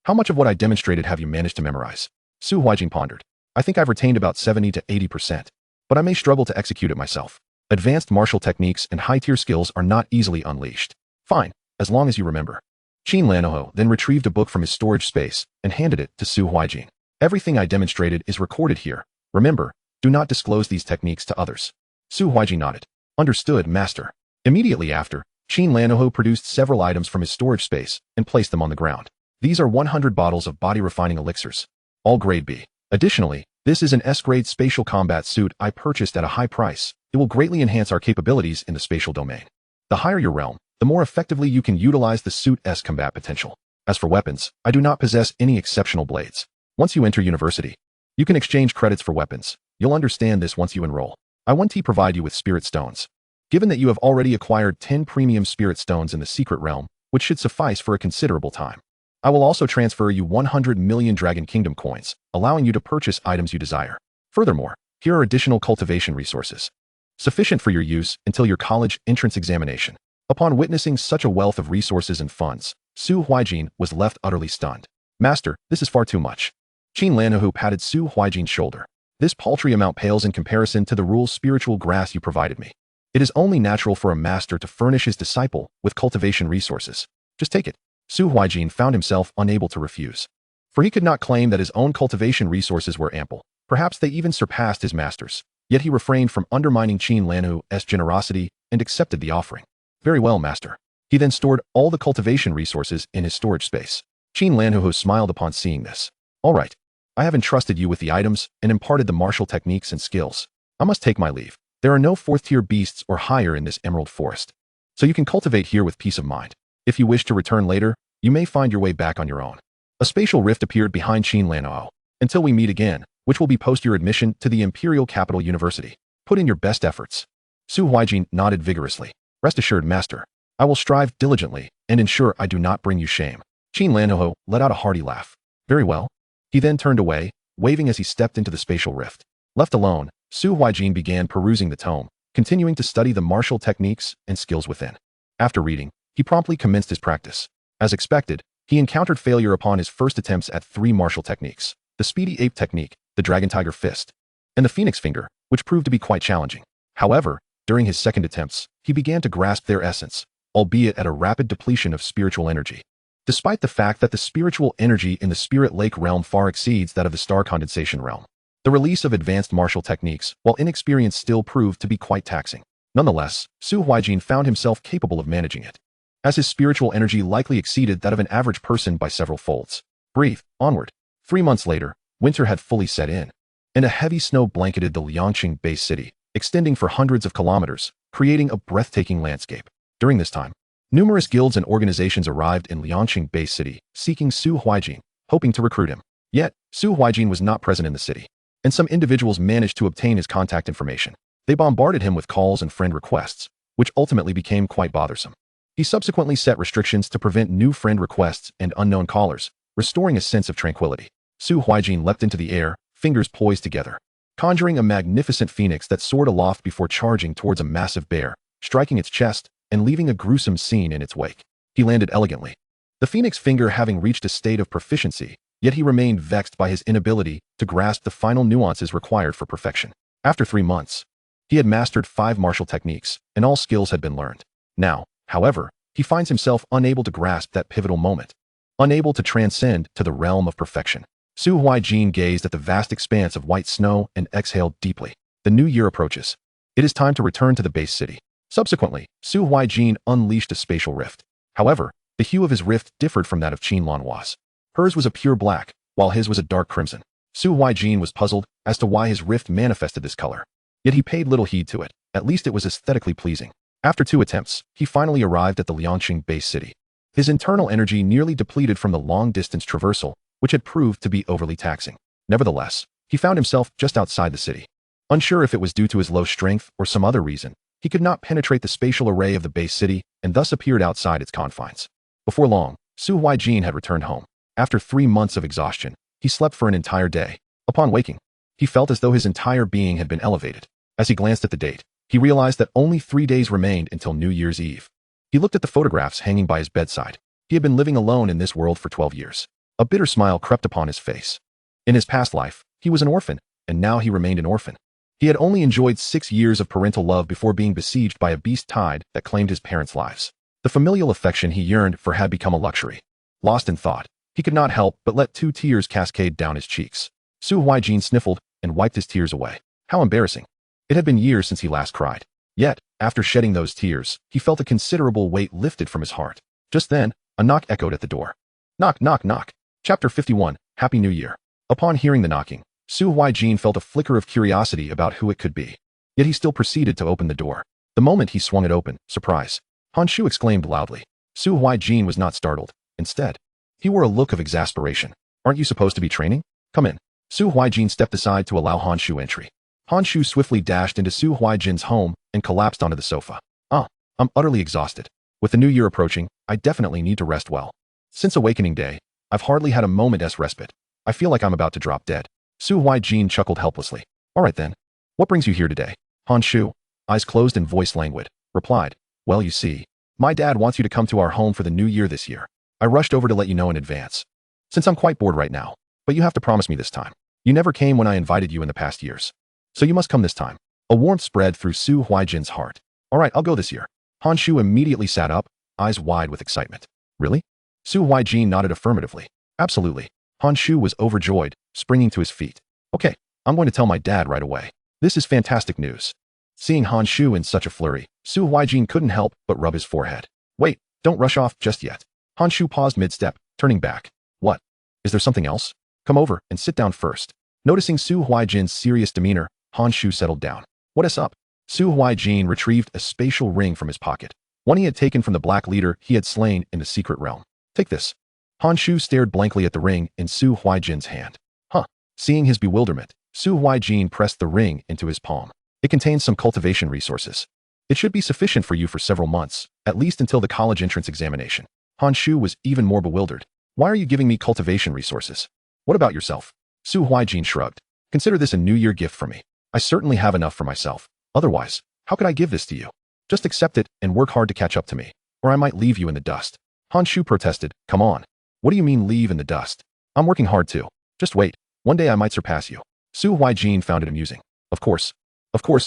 How much of what I demonstrated have you managed to memorize? Su Huaijin pondered. I think I've retained about 70 to 80%, but I may struggle to execute it myself. Advanced martial techniques and high-tier skills are not easily unleashed. Fine, as long as you remember. Qin Lanho then retrieved a book from his storage space and handed it to Su Huaijin. Everything I demonstrated is recorded here. Remember, do not disclose these techniques to others. Su Huaijin nodded. Understood, master. Immediately after, Qin Lanho produced several items from his storage space and placed them on the ground. These are 100 bottles of body-refining elixirs, all grade B. Additionally, this is an S-grade spatial combat suit I purchased at a high price. It will greatly enhance our capabilities in the spatial domain. The higher your realm, the more effectively you can utilize the suit's combat potential. As for weapons, I do not possess any exceptional blades. Once you enter university, you can exchange credits for weapons. You'll understand this once you enroll. I want to provide you with spirit stones. Given that you have already acquired 10 premium spirit stones in the secret realm, which should suffice for a considerable time, I will also transfer you 100 million Dragon Kingdom coins, allowing you to purchase items you desire. Furthermore, here are additional cultivation resources, sufficient for your use until your college entrance examination. Upon witnessing such a wealth of resources and funds, Su Huaijin was left utterly stunned. Master, this is far too much. Qin Lanho patted Su Huaijin's shoulder. This paltry amount pales in comparison to the rule's spiritual grass you provided me. It is only natural for a master to furnish his disciple with cultivation resources. Just take it. Su Huaijin found himself unable to refuse, for he could not claim that his own cultivation resources were ample. Perhaps they even surpassed his master's. Yet he refrained from undermining Qin Lanho's generosity and accepted the offering. Very well, master. He then stored all the cultivation resources in his storage space. Qin Lanho smiled upon seeing this. All right. I have entrusted you with the items and imparted the martial techniques and skills. I must take my leave. There are no 4th-tier beasts or higher in this emerald forest, so you can cultivate here with peace of mind. If you wish to return later, you may find your way back on your own. A spatial rift appeared behind Qin Lanho. Until we meet again, which will be post your admission to the Imperial Capital University. Put in your best efforts. Su Huaijin nodded vigorously. Rest assured, master. I will strive diligently and ensure I do not bring you shame. Qin Lanho let out a hearty laugh. Very well. He then turned away, waving as he stepped into the spatial rift. Left alone, Su Huaijin began perusing the tome, continuing to study the martial techniques and skills within. After reading, he promptly commenced his practice. As expected, he encountered failure upon his first attempts at 3 martial techniques: the Speedy Ape technique, the Dragon Tiger Fist, and the Phoenix Finger, which proved to be quite challenging. However, during his second attempts, he began to grasp their essence, albeit at a rapid depletion of spiritual energy. Despite the fact that the spiritual energy in the Spirit Lake realm far exceeds that of the Star Condensation realm, the release of advanced martial techniques, while inexperienced, still proved to be quite taxing. Nonetheless, Su Huaijin found himself capable of managing it, as his spiritual energy likely exceeded that of an average person by several folds. Breathe, onward. 3 months later, winter had fully set in, and a heavy snow blanketed the Liangqing base city, extending for hundreds of kilometers, creating a breathtaking landscape. During this time, numerous guilds and organizations arrived in Liangqing base city, seeking Su Huaijin, hoping to recruit him. Yet, Su Huaijin was not present in the city, and some individuals managed to obtain his contact information. They bombarded him with calls and friend requests, which ultimately became quite bothersome. He subsequently set restrictions to prevent new friend requests and unknown callers, restoring a sense of tranquility. Su Huaijin leapt into the air, fingers poised together, conjuring a magnificent phoenix that soared aloft before charging towards a massive bear, striking its chest and leaving a gruesome scene in its wake. He landed elegantly, the phoenix finger having reached a state of proficiency, yet he remained vexed by his inability to grasp the final nuances required for perfection. After 3 months, he had mastered 5 martial techniques, and all skills had been learned. Now, however, he finds himself unable to grasp that pivotal moment, unable to transcend to the realm of perfection. Su Huaijin gazed at the vast expanse of white snow and exhaled deeply. The new year approaches. It is time to return to the base city. Subsequently, Su Huaijin unleashed a spatial rift. However, the hue of his rift differed from that of Qin Lanhua's. Hers was a pure black, while his was a dark crimson. Su Huaijin was puzzled as to why his rift manifested this color. Yet he paid little heed to it. At least it was aesthetically pleasing. After 2 attempts, he finally arrived at the Liangqing base city. His internal energy nearly depleted from the long-distance traversal, which had proved to be overly taxing. Nevertheless, he found himself just outside the city. Unsure if it was due to his low strength or some other reason, he could not penetrate the spatial array of the base city and thus appeared outside its confines. Before long, Su Huaijin had returned home. After 3 months of exhaustion, he slept for an entire day. Upon waking, he felt as though his entire being had been elevated. As he glanced at the date, he realized that only 3 days remained until New Year's Eve. He looked at the photographs hanging by his bedside. He had been living alone in this world for 12 years. A bitter smile crept upon his face. In his past life, he was an orphan, and now he remained an orphan. He had only enjoyed 6 years of parental love before being besieged by a beast tide that claimed his parents' lives. The familial affection he yearned for had become a luxury. Lost in thought, he could not help but let 2 tears cascade down his cheeks. Su Huaijin sniffled and wiped his tears away. How embarrassing. It had been years since he last cried. Yet, after shedding those tears, he felt a considerable weight lifted from his heart. Just then, a knock echoed at the door. Knock, knock, knock. Chapter 51, Happy New Year. Upon hearing the knocking, Su Huaijin felt a flicker of curiosity about who it could be. Yet he still proceeded to open the door. The moment he swung it open, surprise, Honshu exclaimed loudly. Su Huaijin was not startled. Instead, he wore a look of exasperation. Aren't you supposed to be training? Come in. Su Huaijin stepped aside to allow Honshu entry. Honshu swiftly dashed into Su Huaijin's home and collapsed onto the sofa. I'm utterly exhausted. With the new year approaching, I definitely need to rest well. Since awakening day, I've hardly had a moment's respite. I feel like I'm about to drop dead. Su Huaijin chuckled helplessly. All right then. What brings you here today? Honshu, eyes closed and voice languid, replied. Well, you see, my dad wants you to come to our home for the new year this year. I rushed over to let you know in advance, since I'm quite bored right now, but you have to promise me this time. You never came when I invited you in the past years, so you must come this time. A warmth spread through Su Huaijin's heart. All right, I'll go this year. Honshu immediately sat up, eyes wide with excitement. Really? Su Huaijin nodded affirmatively. Absolutely. Honshu was overjoyed, springing to his feet. Okay, I'm going to tell my dad right away. This is fantastic news. Seeing Honshu in such a flurry, Su Huaijin couldn't help but rub his forehead. Wait, don't rush off just yet. Honshu paused mid-step, turning back. What? Is there something else? Come over and sit down first. Noticing Su Huaijin's serious demeanor, Honshu settled down. What is up? Su Huaijin retrieved a spatial ring from his pocket, one he had taken from the black leader he had slain in the secret realm. Take this. Honshu stared blankly at the ring in Su Huaijin's hand. Huh. Seeing his bewilderment, Su Huaijin pressed the ring into his palm. It contains some cultivation resources. It should be sufficient for you for several months, at least until the college entrance examination. Honshu was even more bewildered. Why are you giving me cultivation resources? What about yourself? Su Huaijin shrugged. Consider this a New Year gift for me. I certainly have enough for myself. Otherwise, how could I give this to you? Just accept it and work hard to catch up to me, or I might leave you in the dust. Honshu protested. Come on. What do you mean leave in the dust? I'm working hard too. Just wait. One day I might surpass you. Su Huaijin found it amusing. Of course,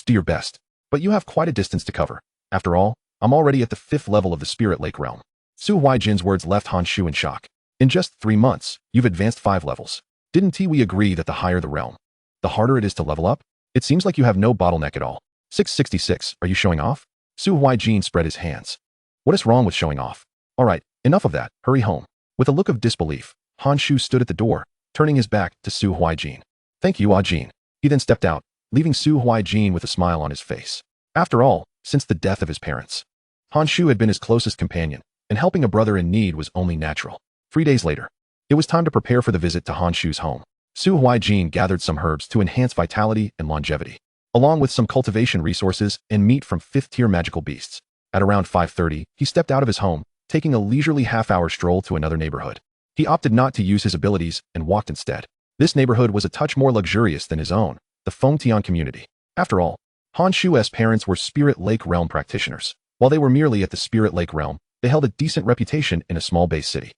do your best. But you have quite a distance to cover. After all, I'm already at the 5th level of the Spirit Lake realm. Su Huaijin's words left Honshu in shock. In just 3 months, you've advanced 5 levels. Didn't we agree that the higher the realm, the harder it is to level up? It seems like you have no bottleneck at all. 666, are you showing off? Su Huaijin spread his hands. What is wrong with showing off? All right, enough of that, hurry home. With a look of disbelief, Honshu stood at the door, turning his back to Su Huaijin. Thank you, Huaijin. He then stepped out, leaving Su Huaijin with a smile on his face. After all, since the death of his parents, Honshu had been his closest companion, and helping a brother in need was only natural. 3 days later, it was time to prepare for the visit to Honshu's home. Su Huaijin gathered some herbs to enhance vitality and longevity, along with some cultivation resources and meat from 5th-tier magical beasts. At around 5:30, he stepped out of his home, taking a leisurely half-hour stroll to another neighborhood. He opted not to use his abilities and walked instead. This neighborhood was a touch more luxurious than his own, the Fengtian community. After all, Han Shu's parents were Spirit Lake Realm practitioners. While they were merely at the Spirit Lake Realm, they held a decent reputation in a small base city.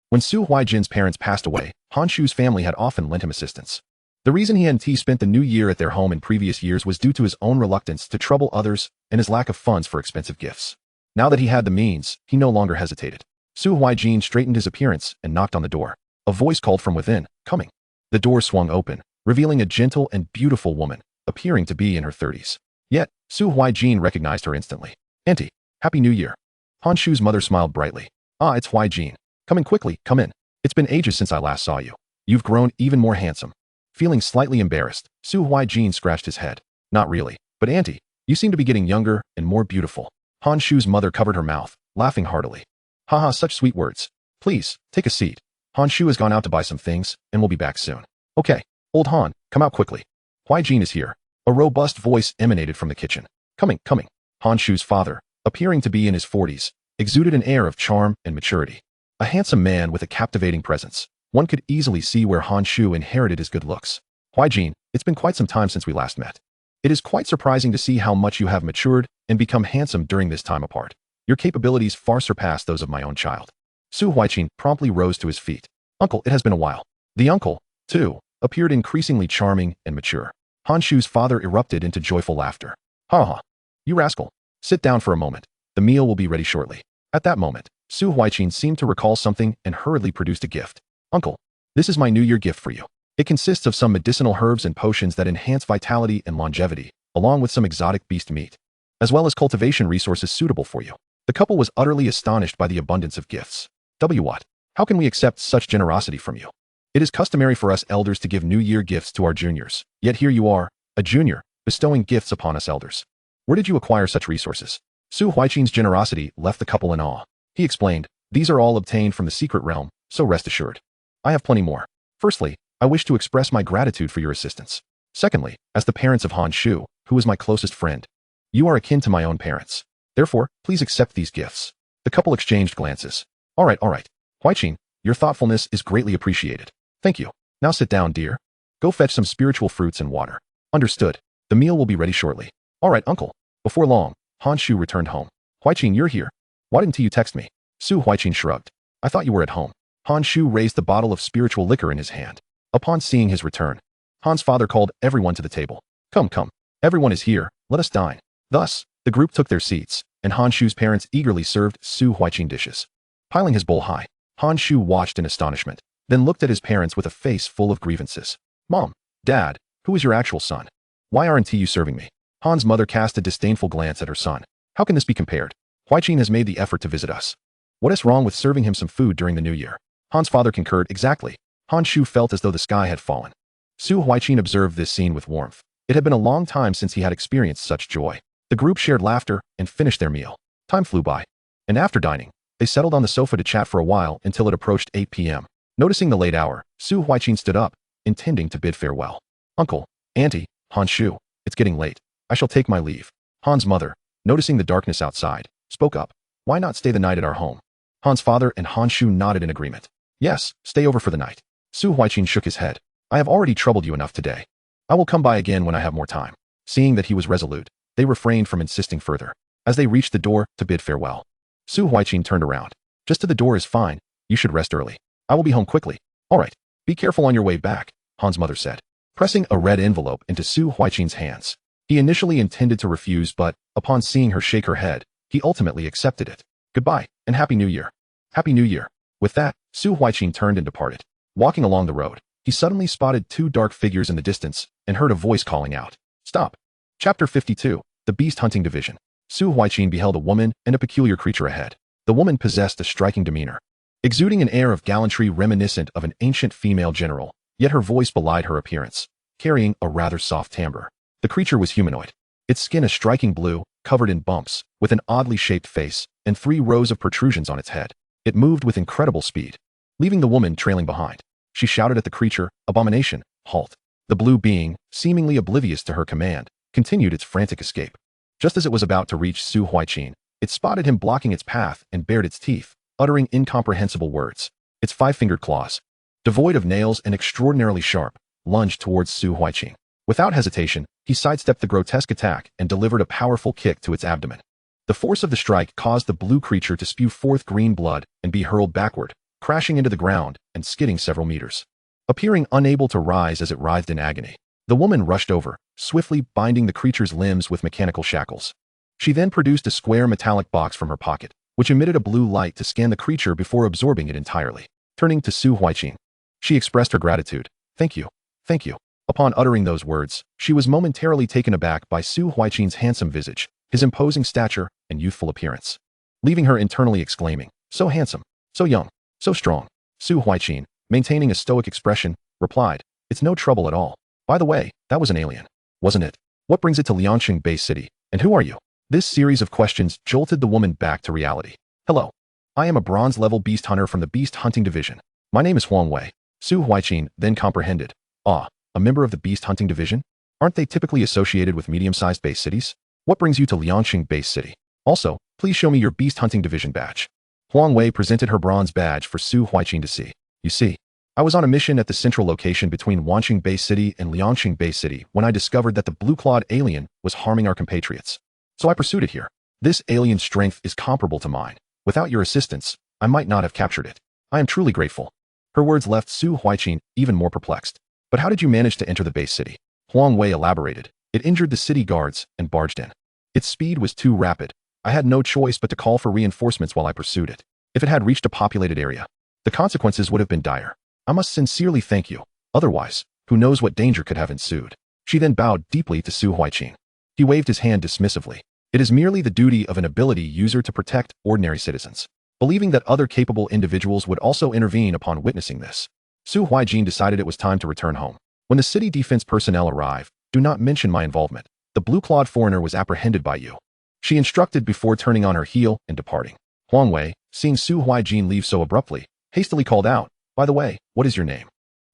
When Su Huaijin's parents passed away, Han Shu's family had often lent him assistance. The reason he and T spent the new year at their home in previous years was due to his own reluctance to trouble others and his lack of funds for expensive gifts. Now that he had the means, he no longer hesitated. Su Huaijin straightened his appearance and knocked on the door. A voice called from within, "Coming." The door swung open, revealing a gentle and beautiful woman, appearing to be in her 30s. Yet, Su Huaijin recognized her instantly. "Auntie, Happy New Year." Han Shu's mother smiled brightly. "Ah, it's Huaijin. Come in quickly, come in. It's been ages since I last saw you. You've grown even more handsome." Feeling slightly embarrassed, Su Huaijin scratched his head. "Not really, but Auntie, you seem to be getting younger and more beautiful." Han Shu's mother covered her mouth, laughing heartily. "Haha, such sweet words. Please, take a seat. Han Shu has gone out to buy some things and will be back soon." "Okay, old Han, come out quickly. Huaijin is here." A robust voice emanated from the kitchen. Coming, coming." Han Shu's father, appearing to be in his 40s, exuded an air of charm and maturity. A handsome man with a captivating presence. One could easily see where Han Shu inherited his good looks. "Huaijin, it's been quite some time since we last met. It is quite surprising to see how much you have matured and become handsome during this time apart. Your capabilities far surpass those of my own child." Su Huaijin promptly rose to his feet. "Uncle, it has been a while." The uncle, too, appeared increasingly charming and mature. Han Shu's father erupted into joyful laughter. "Ha ha. You rascal. Sit down for a moment. The meal will be ready shortly." At that moment, Su Huaijin seemed to recall something and hurriedly produced a gift. "Uncle, this is my New Year gift for you. It consists of some medicinal herbs and potions that enhance vitality and longevity, along with some exotic beast meat, as well as cultivation resources suitable for you." The couple was utterly astonished by the abundance of gifts. What? How can we accept such generosity from you? It is customary for us elders to give New Year gifts to our juniors, yet here you are, a junior, bestowing gifts upon us elders. Where did you acquire such resources? Su Huaijin's generosity left the couple in awe. He explained, "These are all obtained from the secret realm, so rest assured. I have plenty more. Firstly, I wish to express my gratitude for your assistance. Secondly, as the parents of Han Shu, who is my closest friend, you are akin to my own parents. Therefore, please accept these gifts." The couple exchanged glances. All right. Huaijin, your thoughtfulness is greatly appreciated. Thank you. Now sit down, dear. Go fetch some spiritual fruits and water." "Understood. The meal will be ready shortly." "All right, uncle." Before long, Han Shu returned home. "Huaijin, you're here. Why didn't you text me?" Su Huaijin shrugged. "I thought you were at home." Han Shu raised the bottle of spiritual liquor in his hand. Upon seeing his return, Han's father called everyone to the table. Come. Everyone is here. Let us dine." Thus, the group took their seats, and Han Shu's parents eagerly served Su Huaijin dishes. Piling his bowl high, Han Shu watched in astonishment, then looked at his parents with a face full of grievances. "Mom, Dad, who is your actual son? Why aren't you serving me?" Han's mother cast a disdainful glance at her son. "How can this be compared? Huaijin has made the effort to visit us. What is wrong with serving him some food during the new year?" Han's father concurred. "Exactly." Han Shu felt as though the sky had fallen. Su Huaijin observed this scene with warmth. It had been a long time since he had experienced such joy. The group shared laughter and finished their meal. Time flew by. And after dining, they settled on the sofa to chat for a while until it approached 8 p.m. Noticing the late hour, Su Huaijin stood up, intending to bid farewell. "Uncle, Auntie, Han Shu, it's getting late. I shall take my leave." Han's mother, noticing the darkness outside, spoke up. "Why not stay the night at our home?" Han's father and Han Shu nodded in agreement. "Yes, stay over for the night." Su Huaijin shook his head. "I have already troubled you enough today. I will come by again when I have more time." Seeing that he was resolute, they refrained from insisting further. As they reached the door to bid farewell, Su Huaijin turned around. "Just to the door is fine. You should rest early. I will be home quickly." "All right. Be careful on your way back," Han's mother said, pressing a red envelope into Su Huaijin's hands. He initially intended to refuse, but, upon seeing her shake her head, he ultimately accepted it. "Goodbye, and Happy New Year." "Happy New Year." With that, Su Huaijin turned and departed. Walking along the road, he suddenly spotted two dark figures in the distance and heard a voice calling out, "Stop." Chapter 52, The Beast Hunting Division. Su Huaijin beheld a woman and a peculiar creature ahead. The woman possessed a striking demeanor, exuding an air of gallantry reminiscent of an ancient female general, yet her voice belied her appearance, carrying a rather soft timbre. The creature was humanoid, its skin a striking blue, covered in bumps, with an oddly shaped face, and 3 rows of protrusions on its head. It moved with incredible speed, leaving the woman trailing behind. She shouted at the creature, "Abomination, halt." The blue being, seemingly oblivious to her command, continued its frantic escape. Just as it was about to reach Su Huaijin, It spotted him blocking its path and bared its teeth, uttering incomprehensible words. Its five-fingered claws, devoid of nails and extraordinarily sharp, lunged towards Su Huaijin. Without hesitation, he sidestepped the grotesque attack and delivered a powerful kick to its abdomen. The force of the strike caused the blue creature to spew forth green blood and be hurled backward, crashing into the ground and skidding several meters. Appearing unable to rise as it writhed in agony, the woman rushed over, swiftly binding the creature's limbs with mechanical shackles. She then produced a square metallic box from her pocket, which emitted a blue light to scan the creature before absorbing it entirely. Turning to Su Huaijin, she expressed her gratitude. Thank you. Thank you. Upon uttering those words, she was momentarily taken aback by Su Huaijin's handsome visage, his imposing stature, and youthful appearance, leaving her internally exclaiming, so handsome, so young, so strong. Su Huaijin, maintaining a stoic expression, replied, it's no trouble at all. By the way, that was an alien, wasn't it? What brings it to Liangqing Bay City, and who are you? This series of questions jolted the woman back to reality. Hello. I am a bronze-level beast hunter from the Beast Hunting Division. My name is Huang Wei. Su Huaijin then comprehended. Ah, a member of the Beast Hunting Division? Aren't they typically associated with medium-sized base cities? What brings you to Liangqing Base City? Also, please show me your Beast Hunting Division badge. Huang Wei presented her bronze badge for Su Huaijin to see. You see, I was on a mission at the central location between Wanqing Base City and Liangqing Base City when I discovered that the blue-clawed alien was harming our compatriots. So I pursued it here. This alien's strength is comparable to mine. Without your assistance, I might not have captured it. I am truly grateful. Her words left Su Huaijin even more perplexed. But how did you manage to enter the base city? Huang Wei elaborated. It injured the city guards and barged in. Its speed was too rapid. I had no choice but to call for reinforcements while I pursued it. If it had reached a populated area, the consequences would have been dire. I must sincerely thank you. Otherwise, who knows what danger could have ensued. She then bowed deeply to Su Huaijin. He waved his hand dismissively. It is merely the duty of an ability user to protect ordinary citizens. Believing that other capable individuals would also intervene upon witnessing this, Su Huaijin decided it was time to return home. When the city defense personnel arrive, do not mention my involvement. The blue-clawed foreigner was apprehended by you. She instructed before turning on her heel and departing. Huang Wei, seeing Su Huaijin leave so abruptly, hastily called out, by the way, what is your name?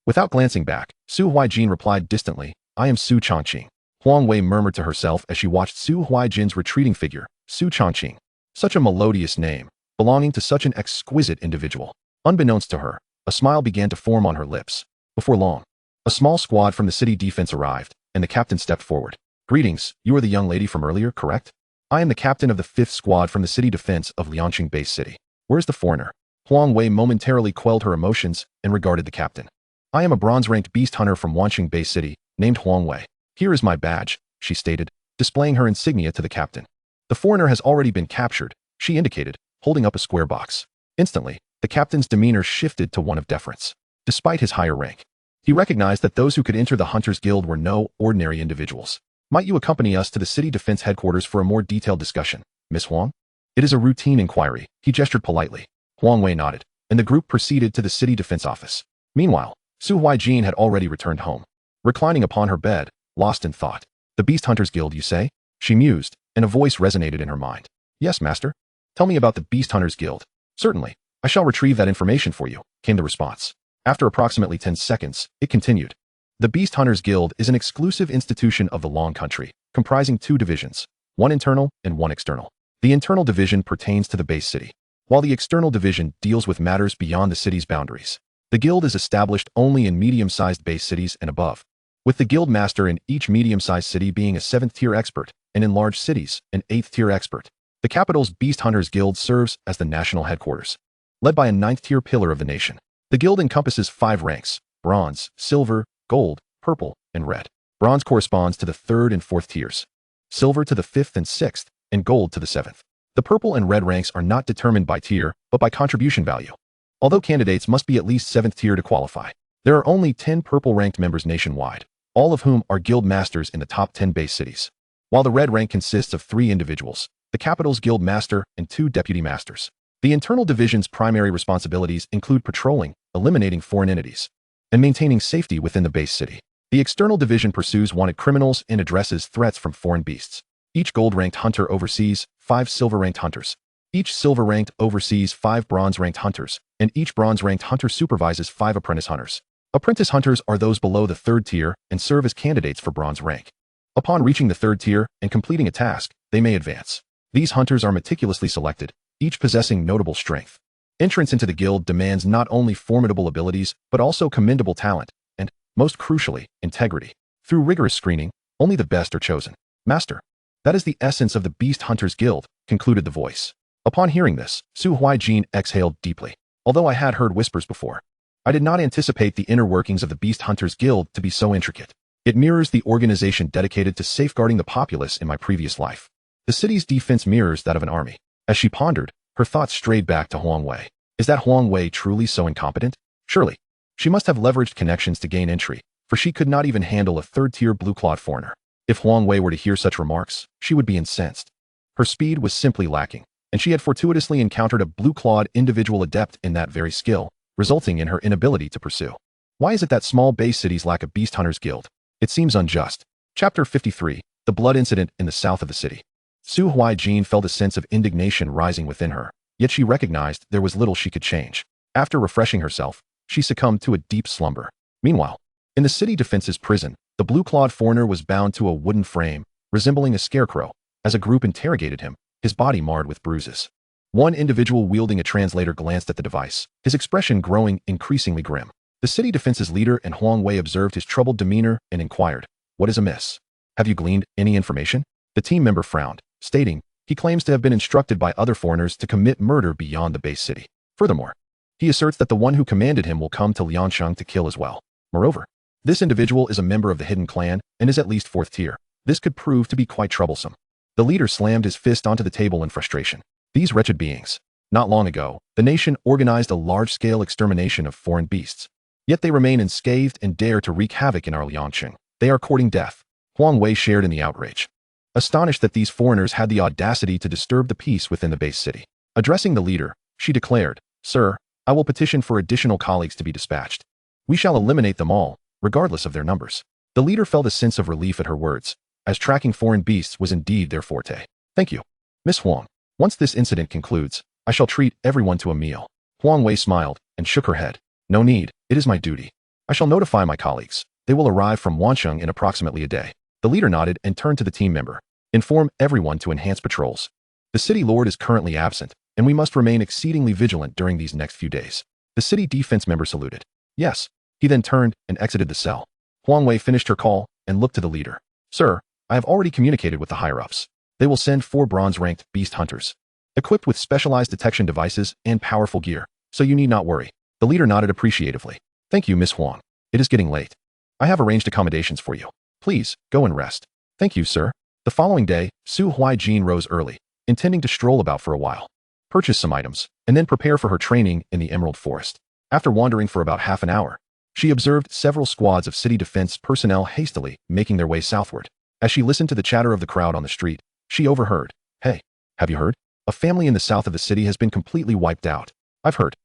Without glancing back, Su Huaijin replied distantly, I am Su Changqing. Huang Wei murmured to herself as she watched Su Huaijin's retreating figure, Su Changqing. Such a melodious name, belonging to such an exquisite individual. Unbeknownst to her, a smile began to form on her lips. Before long, a small squad from the city defense arrived, and the captain stepped forward. Greetings, you are the young lady from earlier, correct? I am the captain of the 5th Squad from the city defense of Liangqing Base City. Where's the foreigner? Huang Wei momentarily quelled her emotions and regarded the captain. I am a bronze-ranked beast hunter from Wanqing Base City, named Huang Wei. Here is my badge, she stated, displaying her insignia to the captain. The foreigner has already been captured, she indicated, holding up a square box. Instantly, the captain's demeanor shifted to one of deference. Despite his higher rank, he recognized that those who could enter the Hunters Guild were no ordinary individuals. Might you accompany us to the city defense headquarters for a more detailed discussion, Miss Huang? It is a routine inquiry, he gestured politely. Huang Wei nodded, and the group proceeded to the city defense office. Meanwhile, Su Huaijin had already returned home. Reclining upon her bed, lost in thought. The Beast Hunters Guild, you say? She mused, and a voice resonated in her mind. Yes, master. Tell me about the Beast Hunters Guild. Certainly. I shall retrieve that information for you, came the response. After approximately 10 seconds, it continued. The Beast Hunters Guild is an exclusive institution of the Long Country, comprising 2 divisions, one internal and one external. The internal division pertains to the base city, while the external division deals with matters beyond the city's boundaries. The guild is established only in medium-sized base cities and above, with the guild master in each medium-sized city being a 7th-tier expert, and in large cities, an 8th-tier expert. The capital's Beast Hunters Guild serves as the national headquarters, led by a 9th-tier pillar of the nation. The guild encompasses 5 ranks: bronze, silver, gold, purple, and red. Bronze corresponds to the 3rd and 4th tiers, silver to the 5th and 6th, and gold to the 7th. The purple and red ranks are not determined by tier, but by contribution value. Although candidates must be at least 7th tier to qualify, there are only 10 purple-ranked members nationwide, all of whom are guild masters in the top 10 base cities. While the red rank consists of 3 individuals, the capital's guild master and 2 deputy masters. The internal division's primary responsibilities include patrolling, eliminating foreign entities, and maintaining safety within the base city. The external division pursues wanted criminals and addresses threats from foreign beasts. Each gold-ranked hunter oversees 5 silver-ranked hunters. Each silver-ranked oversees 5 bronze-ranked hunters, and each bronze-ranked hunter supervises 5 apprentice hunters. Apprentice hunters are those below the 3rd tier and serve as candidates for bronze rank. Upon reaching the 3rd tier and completing a task, they may advance. These hunters are meticulously selected, each possessing notable strength. Entrance into the guild demands not only formidable abilities, but also commendable talent, and, most crucially, integrity. Through rigorous screening, only the best are chosen. Master. That is the essence of the Beast Hunters Guild, concluded the voice. Upon hearing this, Su Huaijin exhaled deeply. Although I had heard whispers before, I did not anticipate the inner workings of the Beast Hunters Guild to be so intricate. It mirrors the organization dedicated to safeguarding the populace in my previous life. The city's defense mirrors that of an army. As she pondered, her thoughts strayed back to Huang Wei. Is that Huang Wei truly so incompetent? Surely. She must have leveraged connections to gain entry, for she could not even handle a third-tier blue-clawed foreigner. If Huang Wei were to hear such remarks, she would be incensed. Her speed was simply lacking, and she had fortuitously encountered a blue-clawed individual adept in that very skill, resulting in her inability to pursue. Why is it that small base cities lack a Beast Hunters Guild? It seems unjust. Chapter 53, The Blood Incident in the South of the City. Su Huaijin felt a sense of indignation rising within her, yet she recognized there was little she could change. After refreshing herself, she succumbed to a deep slumber. Meanwhile, in the city defense's prison, the blue-clawed foreigner was bound to a wooden frame, resembling a scarecrow. As a group interrogated him, his body marred with bruises. One individual wielding a translator glanced at the device, his expression growing increasingly grim. The city defense's leader and Huang Wei observed his troubled demeanor and inquired, "What is amiss? Have you gleaned any information?" The team member frowned, stating, he claims to have been instructed by other foreigners to commit murder beyond the base city. Furthermore, he asserts that the one who commanded him will come to Liansheng to kill as well. Moreover, this individual is a member of the hidden clan and is at least 4th tier. This could prove to be quite troublesome. The leader slammed his fist onto the table in frustration. These wretched beings. Not long ago, the nation organized a large-scale extermination of foreign beasts. Yet they remain unscathed and dare to wreak havoc in our Liansheng. They are courting death. Huang Wei shared in the outrage, astonished that these foreigners had the audacity to disturb the peace within the base city. Addressing the leader, she declared, "Sir, I will petition for additional colleagues to be dispatched. We shall eliminate them all, regardless of their numbers." The leader felt a sense of relief at her words, as tracking foreign beasts was indeed their forte. "Thank you, Miss Huang. Once this incident concludes, I shall treat everyone to a meal." Huang Wei smiled and shook her head. "No need, it is my duty. I shall notify my colleagues. They will arrive from Wansheng in approximately a day." The leader nodded and turned to the team member. "Inform everyone to enhance patrols. The city lord is currently absent, and we must remain exceedingly vigilant during these next few days." The city defense member saluted. "Yes." He then turned and exited the cell. Huang Wei finished her call and looked to the leader. "Sir, I have already communicated with the higher-ups. They will send 4 bronze-ranked beast hunters, equipped with specialized detection devices and powerful gear, so you need not worry." The leader nodded appreciatively. "Thank you, Miss Huang. It is getting late. I have arranged accommodations for you. Please, go and rest." "Thank you, sir." The following day, Su Huaijin rose early, intending to stroll about for a while, purchase some items, and then prepare for her training in the Emerald Forest. After wandering for about half an hour, she observed several squads of city defense personnel hastily making their way southward. As she listened to the chatter of the crowd on the street, she overheard, "Hey, have you heard? A family in the south of the city has been completely wiped out." I've heard.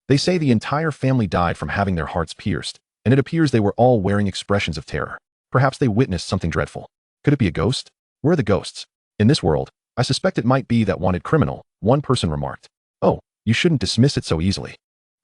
They say the entire family died from having their hearts pierced, and it appears they were all wearing expressions of terror. Perhaps they witnessed something dreadful. Could it be a ghost? Where are the ghosts? In this world, I suspect it might be that wanted criminal," one person remarked. "Oh, you shouldn't dismiss it so easily.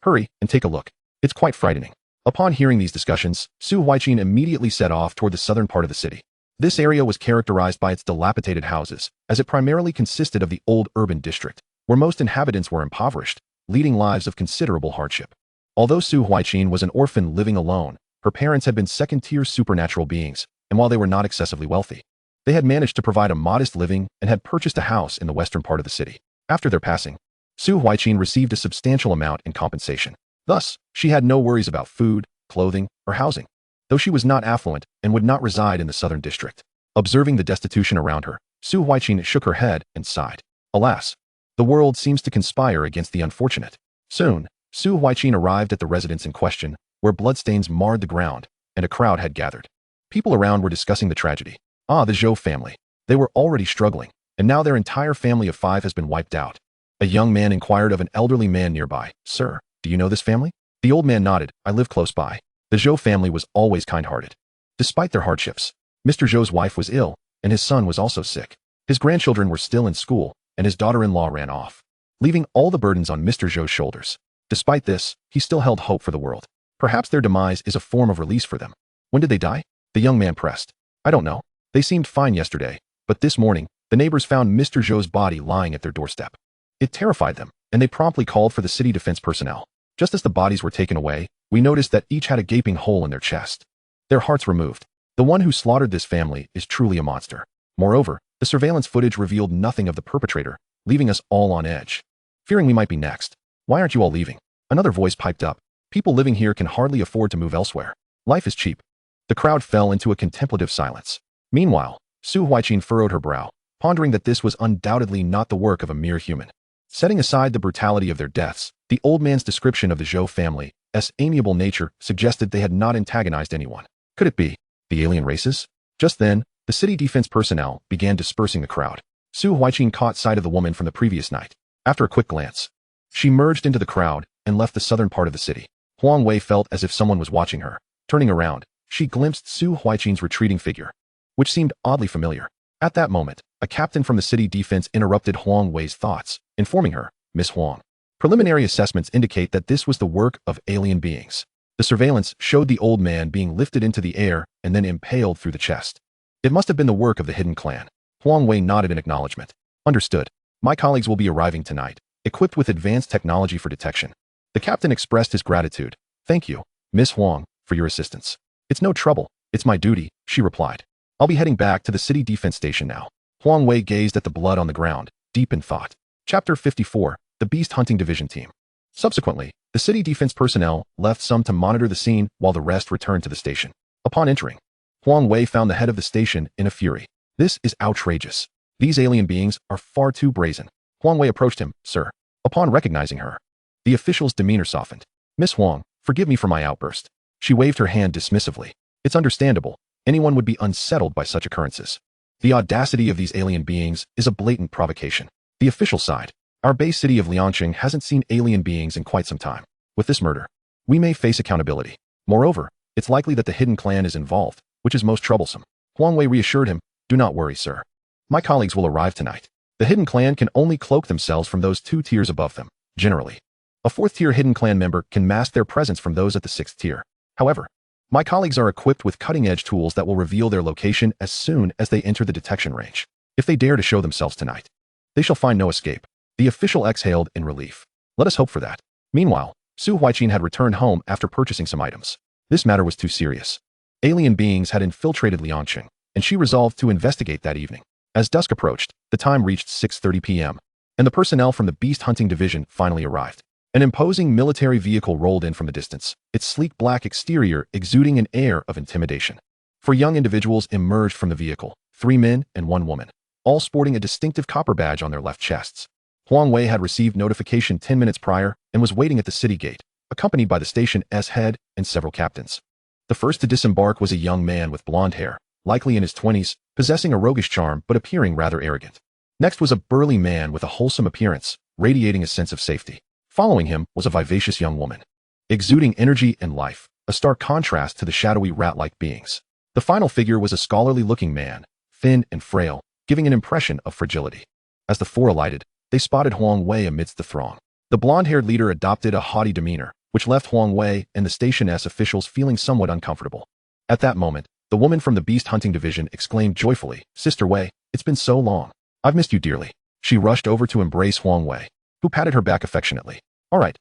Hurry and take a look. It's quite frightening." Upon hearing these discussions, Su Huaijin immediately set off toward the southern part of the city. This area was characterized by its dilapidated houses, as it primarily consisted of the old urban district, where most inhabitants were impoverished, leading lives of considerable hardship. Although Su Huaijin was an orphan living alone, her parents had been second-tier supernatural beings, and while they were not excessively wealthy, they had managed to provide a modest living and had purchased a house in the western part of the city. After their passing, Su Huaijin received a substantial amount in compensation. Thus, she had no worries about food, clothing, or housing, though she was not affluent and would not reside in the southern district. Observing the destitution around her, Su Huaijin shook her head and sighed. Alas, the world seems to conspire against the unfortunate. Soon, Su Huaijin arrived at the residence in question, where bloodstains marred the ground, and a crowd had gathered. People around were discussing the tragedy. The Zhou family. They were already struggling, and now their entire family of 5 has been wiped out. A young man inquired of an elderly man nearby, "Sir, do you know this family?" The old man nodded. "I live close by." The Zhou family was always kind-hearted. Despite their hardships, Mr. Zhou's wife was ill, and his son was also sick. His grandchildren were still in school, and his daughter-in-law ran off, leaving all the burdens on Mr. Zhou's shoulders. Despite this, he still held hope for the world. Perhaps their demise is a form of release for them. "When did they die?" The young man pressed. "I don't know. They seemed fine yesterday, but this morning, the neighbors found Mr. Zhou's body lying at their doorstep. It terrified them, and they promptly called for the city defense personnel. Just as the bodies were taken away, we noticed that each had a gaping hole in their chest. Their hearts removed. The one who slaughtered this family is truly a monster. Moreover, the surveillance footage revealed nothing of the perpetrator, leaving us all on edge. Fearing we might be next. Why aren't you all leaving? Another voice piped up. People living here can hardly afford to move elsewhere. Life is cheap. The crowd fell into a contemplative silence. Meanwhile, Su Huaijin furrowed her brow, pondering that this was undoubtedly not the work of a mere human. Setting aside the brutality of their deaths, the old man's description of the Zhou family's amiable nature suggested they had not antagonized anyone. Could it be the alien races? Just then, the city defense personnel began dispersing the crowd. Su Huaijin caught sight of the woman from the previous night. After a quick glance, she merged into the crowd and left the southern part of the city. Huang Wei felt as if someone was watching her. Turning around, she glimpsed Su Huaijin's retreating figure, which seemed oddly familiar. At that moment, a captain from the city defense interrupted Huang Wei's thoughts, informing her, "Miss Huang, preliminary assessments indicate that this was the work of alien beings." The surveillance showed the old man being lifted into the air and then impaled through the chest. It must have been the work of the hidden clan. Huang Wei nodded in acknowledgement. Understood. My colleagues will be arriving tonight, equipped with advanced technology for detection. The captain expressed his gratitude. Thank you, Miss Huang, for your assistance. It's no trouble. It's my duty, she replied. I'll be heading back to the city defense station now. Huang Wei gazed at the blood on the ground, deep in thought. Chapter 54, The Beast Hunting Division Team. Subsequently, the city defense personnel left some to monitor the scene while the rest returned to the station. Upon entering, Huang Wei found the head of the station in a fury. This is outrageous. These alien beings are far too brazen. Huang Wei approached him, sir. Upon recognizing her, the official's demeanor softened. Miss Huang, forgive me for my outburst. She waved her hand dismissively. It's understandable. Anyone would be unsettled by such occurrences. The audacity of these alien beings is a blatant provocation. The official side. Our base city of Liangqing hasn't seen alien beings in quite some time. With this murder, we may face accountability. Moreover, it's likely that the hidden clan is involved, which is most troublesome. Huang Wei reassured him, do not worry, sir. My colleagues will arrive tonight. The hidden clan can only cloak themselves from those 2 tiers above them, generally. A 4th-tier hidden clan member can mask their presence from those at the 6th tier. However, my colleagues are equipped with cutting-edge tools that will reveal their location as soon as they enter the detection range. If they dare to show themselves tonight, they shall find no escape. The official exhaled in relief. Let us hope for that. Meanwhile, Su Huaijin had returned home after purchasing some items. This matter was too serious. Alien beings had infiltrated Liangqing, and she resolved to investigate that evening. As dusk approached, the time reached 6:30 p.m., and the personnel from the Beast Hunting Division finally arrived. An imposing military vehicle rolled in from the distance, its sleek black exterior exuding an air of intimidation. 4 young individuals emerged from the vehicle, 3 men and 1 woman, all sporting a distinctive copper badge on their left chests. Huang Wei had received notification 10 minutes prior and was waiting at the city gate, accompanied by the station's head and several captains. The first to disembark was a young man with blonde hair, likely in his 20s, possessing a roguish charm but appearing rather arrogant. Next was a burly man with a wholesome appearance, radiating a sense of safety. Following him was a vivacious young woman, exuding energy and life, a stark contrast to the shadowy rat-like beings. The final figure was a scholarly-looking man, thin and frail, giving an impression of fragility. As the 4 alighted, they spotted Huang Wei amidst the throng. The blonde-haired leader adopted a haughty demeanor, which left Huang Wei and the station's officials feeling somewhat uncomfortable. At that moment, the woman from the Beast Hunting Division exclaimed joyfully, Sister Wei, it's been so long. I've missed you dearly. She rushed over to embrace Huang Wei, who patted her back affectionately. All right,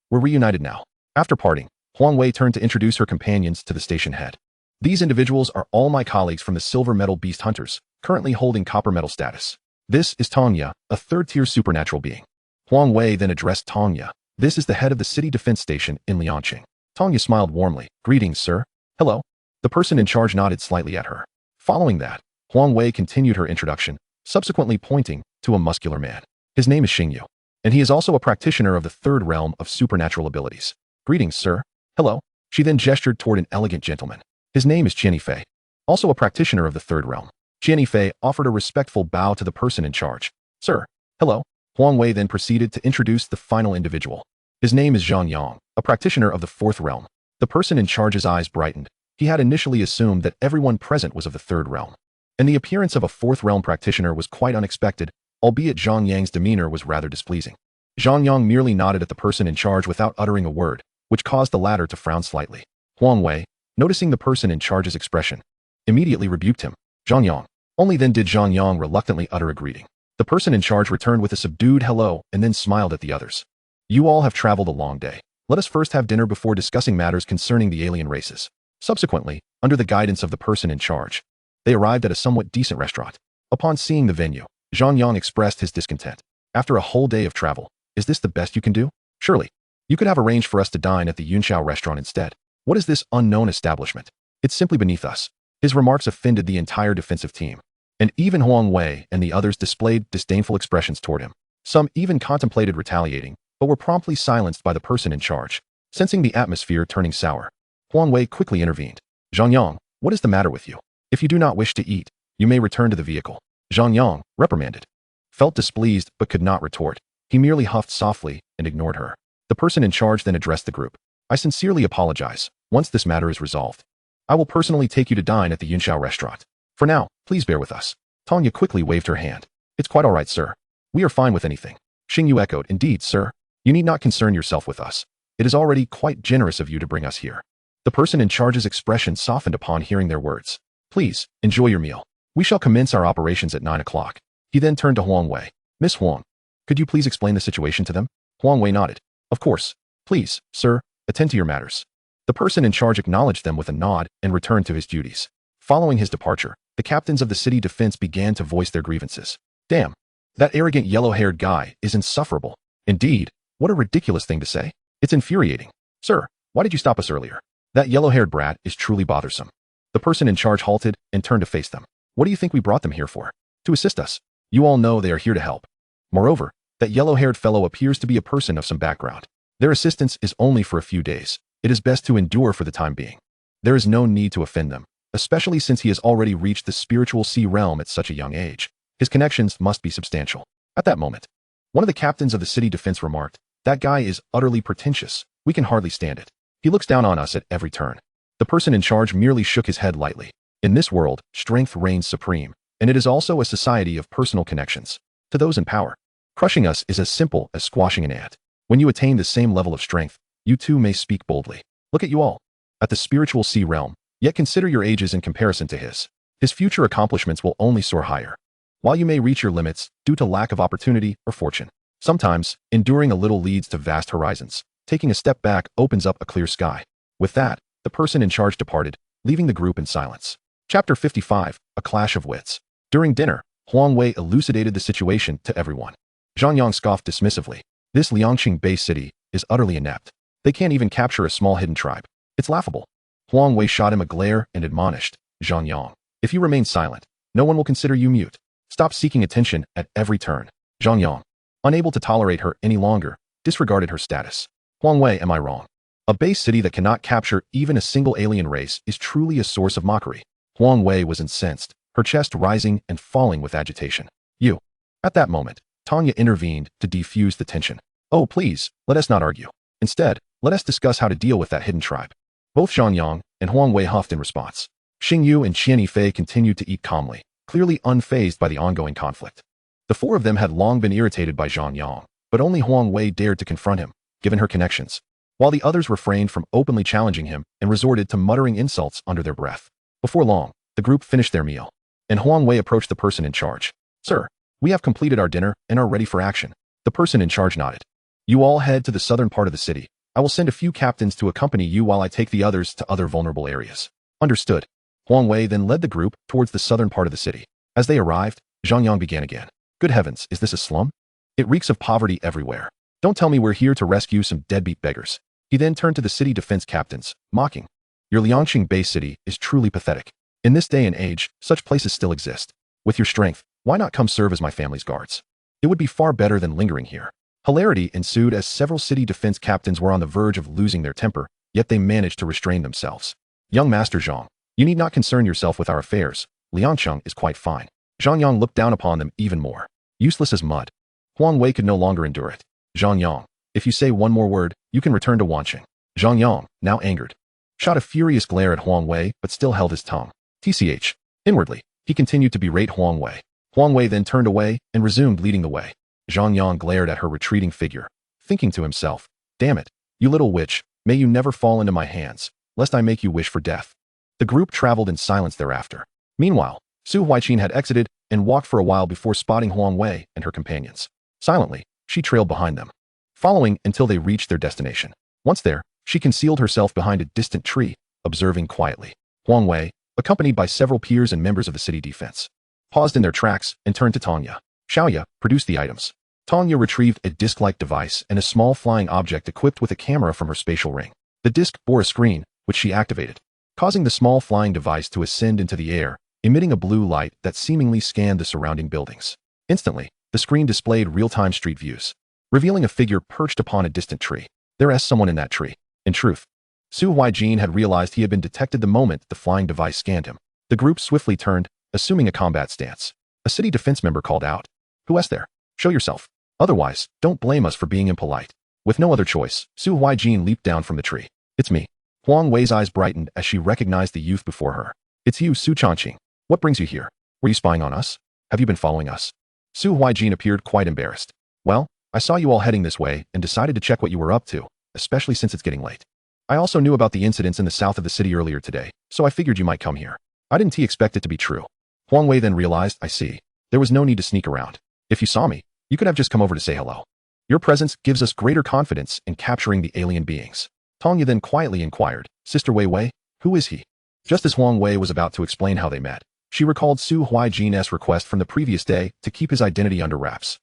we're reunited now. After parting, Huang Wei turned to introduce her companions to the station head. These individuals are all my colleagues from the Silver Metal Beast Hunters, currently holding Copper Metal status. This is Tongya, a 3rd-tier supernatural being. Huang Wei then addressed Tongya. This is the head of the city defense station in Liangqing. Tongya smiled warmly. Greetings, sir. Hello. The person in charge nodded slightly at her. Following that, Huang Wei continued her introduction, subsequently pointing to a muscular man. His name is Xingyu, and he is also a practitioner of the 3rd realm of supernatural abilities. Greetings, sir. Hello. She then gestured toward an elegant gentleman. His name is Qian Fei, also a practitioner of the 3rd realm. Qian Fei offered a respectful bow to the person in charge. Sir. Hello. Huang Wei then proceeded to introduce the final individual. His name is Zhang Yang, a practitioner of the 4th realm. The person in charge's eyes brightened. He had initially assumed that everyone present was of the 3rd realm, and the appearance of a 4th realm practitioner was quite unexpected, albeit Zhang Yang's demeanor was rather displeasing. Zhang Yang merely nodded at the person in charge without uttering a word, which caused the latter to frown slightly. Huang Wei, noticing the person in charge's expression, immediately rebuked him. Zhang Yang, Only then did Zhang Yang reluctantly utter a greeting. The person in charge returned with a subdued hello and then smiled at the others. You all have traveled a long day. Let us first have dinner before discussing matters concerning the alien races. Subsequently, under the guidance of the person in charge, they arrived at a somewhat decent restaurant. Upon seeing the venue, Zhang Yang expressed his discontent. After a whole day of travel, is this the best you can do? Surely, you could have arranged for us to dine at the Yunxiao restaurant instead. What is this unknown establishment? It's simply beneath us. His remarks offended the entire defensive team, and even Huang Wei and the others displayed disdainful expressions toward him. Some even contemplated retaliating, but were promptly silenced by the person in charge. Sensing the atmosphere turning sour, Huang Wei quickly intervened. Zhang Yang, what is the matter with you? If you do not wish to eat, you may return to the vehicle. Zhang Yang, reprimanded, felt displeased but could not retort. He merely huffed softly and ignored her. The person in charge then addressed the group. I sincerely apologize. Once this matter is resolved, I will personally take you to dine at the Yunxiao restaurant. For now, please bear with us. Tanya quickly waved her hand. It's quite all right, sir. We are fine with anything. Xingyu echoed, indeed, sir. You need not concern yourself with us. It is already quite generous of you to bring us here. The person in charge's expression softened upon hearing their words. Please, enjoy your meal. We shall commence our operations at 9 o'clock. He then turned to Huang Wei. Miss Huang, could you please explain the situation to them? Huang Wei nodded. Of course. Please, sir, attend to your matters. The person in charge acknowledged them with a nod and returned to his duties. Following his departure, the captains of the city defense began to voice their grievances. Damn, that arrogant yellow-haired guy is insufferable. Indeed, what a ridiculous thing to say. It's infuriating. Sir, why did you stop us earlier? That yellow-haired brat is truly bothersome. The person in charge halted and turned to face them. What do you think we brought them here for? To assist us. You all know they are here to help. Moreover, that yellow-haired fellow appears to be a person of some background. Their assistance is only for a few days. It is best to endure for the time being. There is no need to offend them, especially since he has already reached the spiritual sea realm at such a young age. His connections must be substantial. At that moment, one of the captains of the city defense remarked, that guy is utterly pretentious. We can hardly stand it. He looks down on us at every turn. The person in charge merely shook his head lightly. In this world, strength reigns supreme, and it is also a society of personal connections. To those in power, crushing us is as simple as squashing an ant. When you attain the same level of strength, you too may speak boldly. Look at you all. At the spiritual sea realm, yet consider your ages in comparison to his. His future accomplishments will only soar higher, while you may reach your limits due to lack of opportunity or fortune. Sometimes, enduring a little leads to vast horizons. Taking a step back opens up a clear sky. With that, the person in charge departed, leaving the group in silence. Chapter 55, A Clash of Wits. During dinner, Huang Wei elucidated the situation to everyone. Zhang Yang scoffed dismissively. This Liangqing Bay city is utterly inept. They can't even capture a small hidden tribe. It's laughable. Huang Wei shot him a glare and admonished, Zhang Yang, if you remain silent, no one will consider you mute. Stop seeking attention at every turn. Zhang Yang, unable to tolerate her any longer, disregarded her status. Huang Wei, am I wrong? A base city that cannot capture even a single alien race is truly a source of mockery. Huang Wei was incensed, her chest rising and falling with agitation. You. At that moment, Tanya intervened to defuse the tension. Oh, please, let us not argue. Instead, let us discuss how to deal with that hidden tribe. Both Zhang Yang and Huang Wei huffed in response. Xingyu and Qian Yifei continued to eat calmly, clearly unfazed by the ongoing conflict. The four of them had long been irritated by Zhang Yang, but only Huang Wei dared to confront him, given her connections, while the others refrained from openly challenging him and resorted to muttering insults under their breath. Before long, the group finished their meal, and Huang Wei approached the person in charge. Sir, we have completed our dinner and are ready for action. The person in charge nodded. You all head to the southern part of the city. I will send a few captains to accompany you while I take the others to other vulnerable areas. Understood. Huang Wei then led the group towards the southern part of the city. As they arrived, Zhang Yang began again. Good heavens, is this a slum? It reeks of poverty everywhere. Don't tell me we're here to rescue some deadbeat beggars. He then turned to the city defense captains, mocking. Your Liangqing Bay city is truly pathetic. In this day and age, such places still exist. With your strength, why not come serve as my family's guards? It would be far better than lingering here. Hilarity ensued as several city defense captains were on the verge of losing their temper, yet they managed to restrain themselves. Young Master Zhang, you need not concern yourself with our affairs. Liangqing is quite fine. Zhang Yang looked down upon them even more. Useless as mud. Huang Wei could no longer endure it. Zhang Yang, if you say one more word, you can return to Wanqing. Zhang Yang, now angered, shot a furious glare at Huang Wei but still held his tongue. TCH. Inwardly, he continued to berate Huang Wei. Huang Wei then turned away and resumed leading the way. Zhang Yang glared at her retreating figure, thinking to himself, damn it, you little witch, may you never fall into my hands, lest I make you wish for death. The group traveled in silence thereafter. Meanwhile, Su Huaijin had exited and walked for a while before spotting Huang Wei and her companions. Silently, she trailed behind them, following until they reached their destination. Once there, she concealed herself behind a distant tree, observing quietly. Huang Wei, accompanied by several peers and members of the city defense, paused in their tracks and turned to Tanya. Xiaoya, produce the items. Tanya retrieved a disc-like device and a small flying object equipped with a camera from her spatial ring. The disc bore a screen, which she activated, causing the small flying device to ascend into the air, emitting a blue light that seemingly scanned the surrounding buildings. Instantly, the screen displayed real-time street views, revealing a figure perched upon a distant tree. There's someone in that tree. In truth, Su Huaijin had realized he had been detected the moment the flying device scanned him. The group swiftly turned, assuming a combat stance. A city defense member called out, "Who's there? Show yourself. Otherwise, don't blame us for being impolite." With no other choice, Su Huaijin leaped down from the tree. "It's me." Huang Wei's eyes brightened as she recognized the youth before her. "It's you, Su Changqing. What brings you here? Were you spying on us? Have you been following us?" Su Huaijin appeared quite embarrassed. "Well, I saw you all heading this way and decided to check what you were up to, especially since it's getting late. I also knew about the incidents in the south of the city earlier today, so I figured you might come here. I didn't expect it to be true." Huang Wei then realized, "I see. There was no need to sneak around. If you saw me, you could have just come over to say hello. Your presence gives us greater confidence in capturing the alien beings." Tanya then quietly inquired, "Sister Wei Wei, who is he?" Just as Huang Wei was about to explain how they met, she recalled Su Huaijin's request from the previous day to keep his identity under wraps.